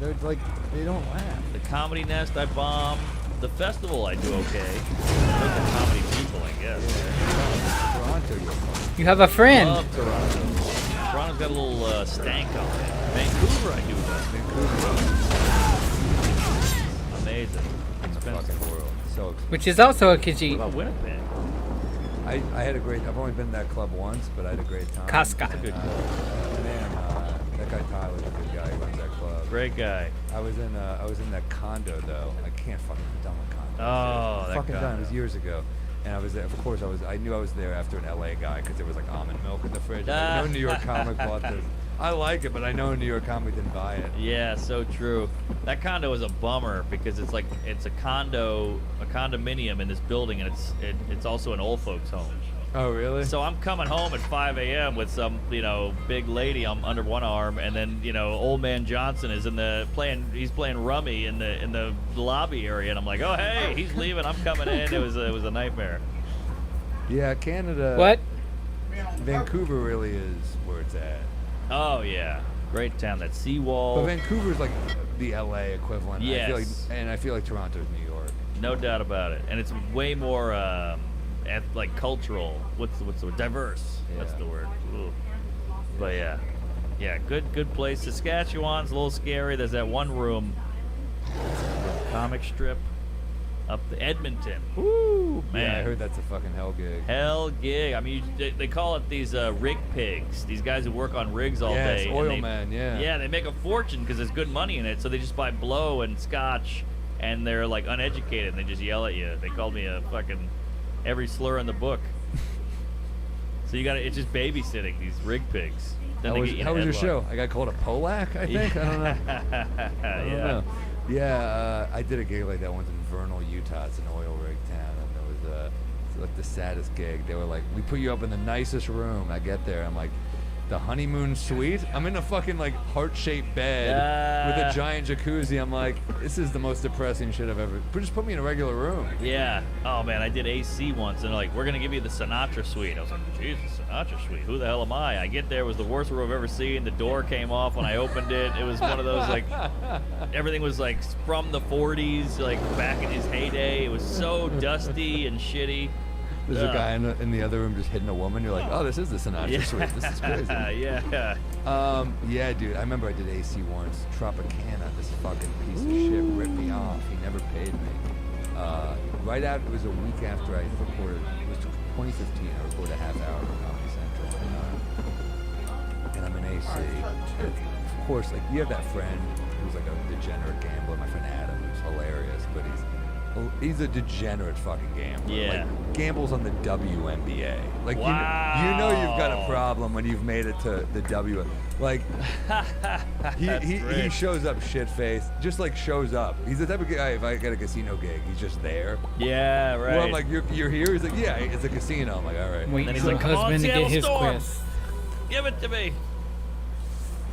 Speaker 20: They're like, they don't laugh.
Speaker 8: The Comedy Nest, I bombed. The festival, I do okay. Those are comedy people, I guess.
Speaker 20: Yeah. Toronto, you're fun.
Speaker 4: You have a friend.
Speaker 8: Love Toronto. Toronto's got a little stank on it. Vancouver, I do well. Amazing.
Speaker 20: Fucking world. So expensive.
Speaker 4: Which is also a Kiji.
Speaker 8: What about Winnipeg?
Speaker 20: I had a great. I've only been to that club once, but I had a great time.
Speaker 4: Casca.
Speaker 8: That's a good club.
Speaker 20: That guy Tyler's a good guy. He runs that club.
Speaker 8: Great guy.
Speaker 20: I was in that condo though. I can't fucking done with condos.
Speaker 8: Oh, that
Speaker 20: fucking
Speaker 8: condo.
Speaker 20: done. It was years ago. And I was there. Of course, I knew I was there after an LA guy because there was like almond milk in the fridge. I know New York comic bought this. I like it, but I know a New York comic didn't buy it.
Speaker 8: Yeah, so true. That condo is a bummer because it's a condominium in this building, and it's also an old folks home.
Speaker 20: Oh, really?
Speaker 8: So I'm coming home at 5 a.m. with some, big lady under one arm, and then, old man Johnson is he's playing rummy in the lobby area, and I'm like, oh hey, he's leaving, I'm coming in. It was a nightmare.
Speaker 20: Yeah, Canada.
Speaker 4: What?
Speaker 20: Vancouver really is where it's at.
Speaker 8: Oh yeah, great town. That seawall.
Speaker 20: But Vancouver's like the LA equivalent.
Speaker 8: Yes.
Speaker 20: I feel like Toronto's New York.
Speaker 8: No doubt about it, and it's way more cultural. What's the word? Diverse.
Speaker 20: Yeah.
Speaker 8: That's the word. Ooh. But yeah. Yeah, good place. Saskatchewan's a little scary. There's that one room, comic strip, up the Edmonton. Woo, man.
Speaker 20: Yeah, I heard that's a fucking hell gig.
Speaker 8: Hell gig. I mean, they call it these rig pigs. These guys who work on rigs all day.
Speaker 20: Yes, oil man, yeah.
Speaker 8: Yeah, they make a fortune because there's good money in it. So they just buy blow and scotch, and they're like uneducated, and they just yell at you. They called me a fucking every slur in the book. So it's just babysitting these rig pigs. Then
Speaker 20: How was your show? I got called a Polak, I think. I don't know. I don't know. Yeah, I did a gig like that once in Vernal, Utah. It's an oil rig town, and it was like the saddest gig. They were like, "We put you up in the nicest room." I get there, I'm like, the honeymoon suite. I'm in a fucking like heart-shaped bed with a giant jacuzzi. I'm like, this is the most depressing shit I've ever. Just put me in a regular room.
Speaker 8: Yeah. Oh man, I did AC once, and they're like, we're gonna give you the Sinatra suite. I was like, Jesus, Sinatra suite. Who the hell am I? I get there, it was the worst room I've ever seen. The door came off when I opened it. It was one of those like, everything was like from the 40s, like back in his heyday. It was so dusty and shitty.
Speaker 20: There's a guy in the other room just hitting a woman. You're like, oh, this is the Sinatra suite. This is crazy.
Speaker 8: Yeah.
Speaker 20: Yeah, dude. I remember I did AC once. Tropicana, this fucking piece of shit ripped me off. He never paid me. Right out, it was a week after I recorded. It was 2015. I recorded a half hour for Comedy Central, and I'm in AC. And of course, like you have that friend who's like a degenerate gambler. My friend Adam, who's hilarious, but he's a degenerate fucking gambler.
Speaker 8: Yeah.
Speaker 20: Like, gambles on the WNBA. Like,
Speaker 8: wow.
Speaker 20: you know you've got a problem when you've made it to the W. Like, he shows up shit-faced, just like shows up. He's the type of guy, if I get a casino gig, he's just there.
Speaker 8: Yeah, right.
Speaker 20: Well, I'm like, you're here? He's like, yeah, it's a casino. I'm like, all right.
Speaker 4: Waiting
Speaker 8: he's
Speaker 4: for
Speaker 8: like,
Speaker 4: the husband to get his quest.
Speaker 8: Give it to me.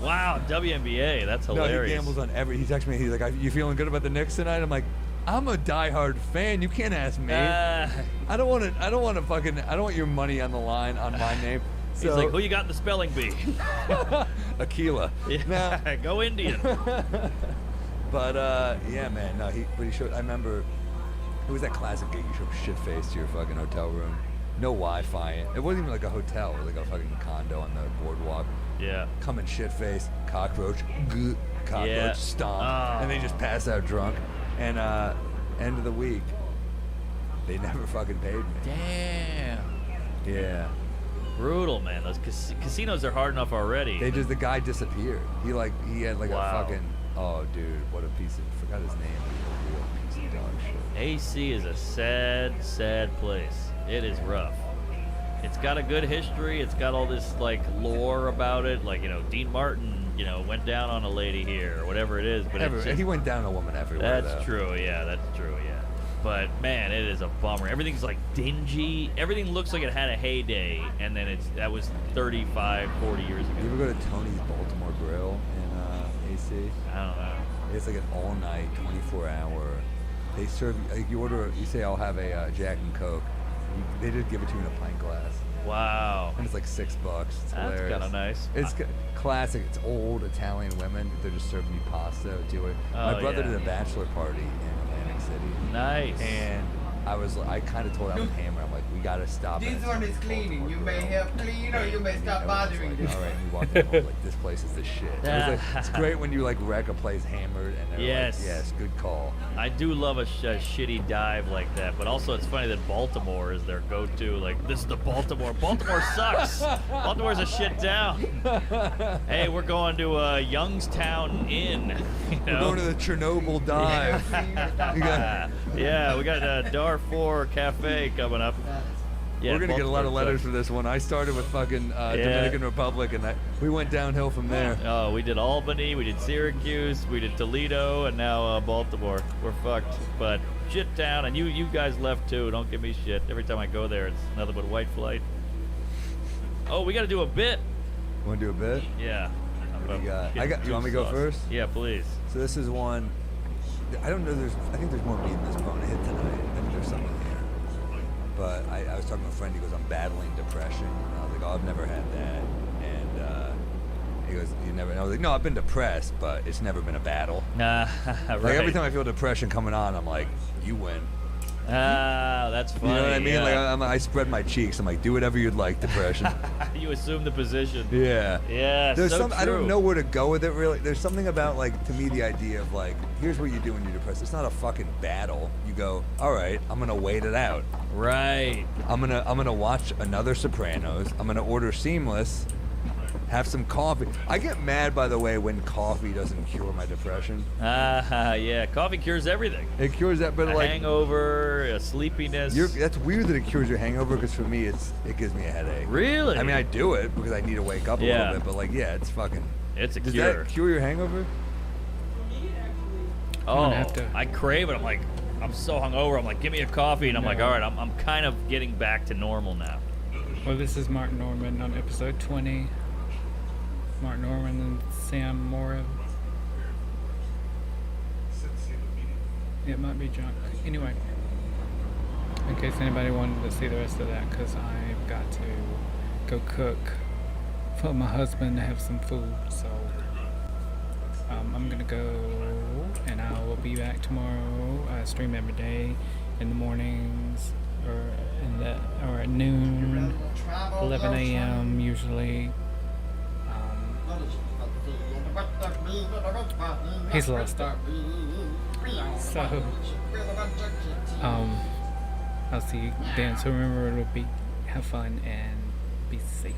Speaker 8: Wow, WNBA, that's hilarious.
Speaker 20: No, he gambles on every. He texts me. He's like, "You feeling good about the Knicks tonight?" I'm like, "I'm a diehard fan. You can't ask me. I don't want your money on the line on my name." So,
Speaker 8: he's like, "Who you got in the spelling bee?"
Speaker 20: Aquila.
Speaker 8: Yeah.
Speaker 20: Now,
Speaker 8: go Indian.
Speaker 20: But yeah, man. No, he showed. I remember it was that classic gig. You show up shit-faced to your fucking hotel room. No Wi-Fi. It wasn't even like a hotel. It was like a fucking condo on the boardwalk.
Speaker 8: Yeah.
Speaker 20: Coming shit-faced, cockroach, stomp, and they just pass out drunk. And end of the week, they never fucking paid me.
Speaker 8: Damn.
Speaker 20: Yeah.
Speaker 8: Brutal, man. Those casinos are hard enough already.
Speaker 20: The guy disappeared. He had like a fucking. Oh, dude, what a piece of. Forgot his name. A real piece of dog shit.
Speaker 8: AC is a sad place. It is rough. It's got a good history. It's got all this like lore about it. Like, Dean Martin, went down on a lady here or whatever it is. But
Speaker 20: he went down on a woman everywhere.
Speaker 8: That's true. Yeah, that's true. Yeah. But man, it is a bummer. Everything's like dingy. Everything looks like it had a heyday, and then that was 35, 40 years ago.
Speaker 20: You ever go to Tony's Baltimore Grill in AC?
Speaker 8: I don't know.
Speaker 20: It's like an all-night, 24-hour. They serve like you say I'll have a Jack and Coke. They just give it to you in a pint glass.
Speaker 8: Wow.
Speaker 20: And it's like $6. It's hilarious.
Speaker 8: That's kind of nice.
Speaker 20: It's classic. It's old Italian women. They're just serving you pasta to it. My brother did a bachelor party in Atlantic City.
Speaker 8: Nice.
Speaker 20: And I kind of told him, hammer. I'm like, we got to stop.
Speaker 12: This one is cleaning. You may help clean or you may stop bothering this.
Speaker 20: All right. And we walked in, like, this place is the shit. It's great when you like wreck a place hammered and they're like, yes, good call.
Speaker 8: I do love a shitty dive like that, but also it's funny that Baltimore is their go-to. Like, this is the Baltimore. Baltimore sucks. Baltimore's a shit town. Hey, we're going to Youngstown Inn.
Speaker 20: We're going to the Chernobyl dive.
Speaker 8: Yeah, we got Darfur Cafe coming up. Yeah,
Speaker 20: we're gonna get a lot of letters for this one. I started with fucking Dominican Republic, and we went downhill from there.
Speaker 8: Oh, we did Albany, we did Syracuse, we did Toledo, and now Baltimore. We're fucked, but shit town. And you guys left too. Don't give me shit. Every time I go there, it's nothing but white flight. Oh, we got to do a bit.
Speaker 20: Want to do a bit?
Speaker 8: Yeah.
Speaker 20: What do you got? You want me to go first?
Speaker 8: Yeah, please.
Speaker 20: So this is one. I don't know. I think there's more meat in this bone to hit tonight. I think there's something here. But I was talking to a friend. He goes, "I'm battling depression." And I was like, "Oh, I've never had that." And he goes, "You never?" And I was like, "No, I've been depressed, but it's never been a battle."
Speaker 8: Right.
Speaker 20: Like every time I feel depression coming on, I'm like, "You win."
Speaker 8: Ah, that's funny.
Speaker 20: You know what I mean?
Speaker 8: Yeah.
Speaker 20: Like I spread my cheeks. I'm like, do whatever you'd like, depression.
Speaker 8: You assume the position.
Speaker 20: Yeah.
Speaker 8: Yeah.
Speaker 20: There's
Speaker 8: so
Speaker 20: some.
Speaker 8: true.
Speaker 20: I don't know where to go with it. Really, there's something about like to me the idea of like, here's what you do when you're depressed. It's not a fucking battle. You go, all right, I'm gonna wait it out.
Speaker 8: Right.
Speaker 20: I'm gonna watch another Sopranos. I'm gonna order Seamless. Have some coffee. I get mad, by the way, when coffee doesn't cure my depression.
Speaker 8: Yeah. Coffee cures everything.
Speaker 20: It cures that, but like
Speaker 8: hangover, a sleepiness.
Speaker 20: That's weird that it cures your hangover, because for me, it gives me a headache.
Speaker 8: Really?
Speaker 20: I mean, I do it because I need to wake up a little bit, but like, yeah, it's fucking.
Speaker 8: It's a
Speaker 20: Does
Speaker 8: cure.
Speaker 20: that cure your hangover?
Speaker 8: Oh, I crave it. I'm like, I'm so hungover. I'm like, give me a coffee, and I'm like, all right, I'm kind of getting back to normal now.
Speaker 4: Well, this is Mark Norman on episode 20. Mark Norman and Sam Mora. It might be junk. Anyway, in case anybody wanted to see the rest of that, because I've got to go cook for my husband to have some food. So I'm gonna go, and I will be back tomorrow. I stream every day in the mornings, or at noon, 11 a.m. usually. He's lost it. So, I'll see you then. So remember, have fun and be safe.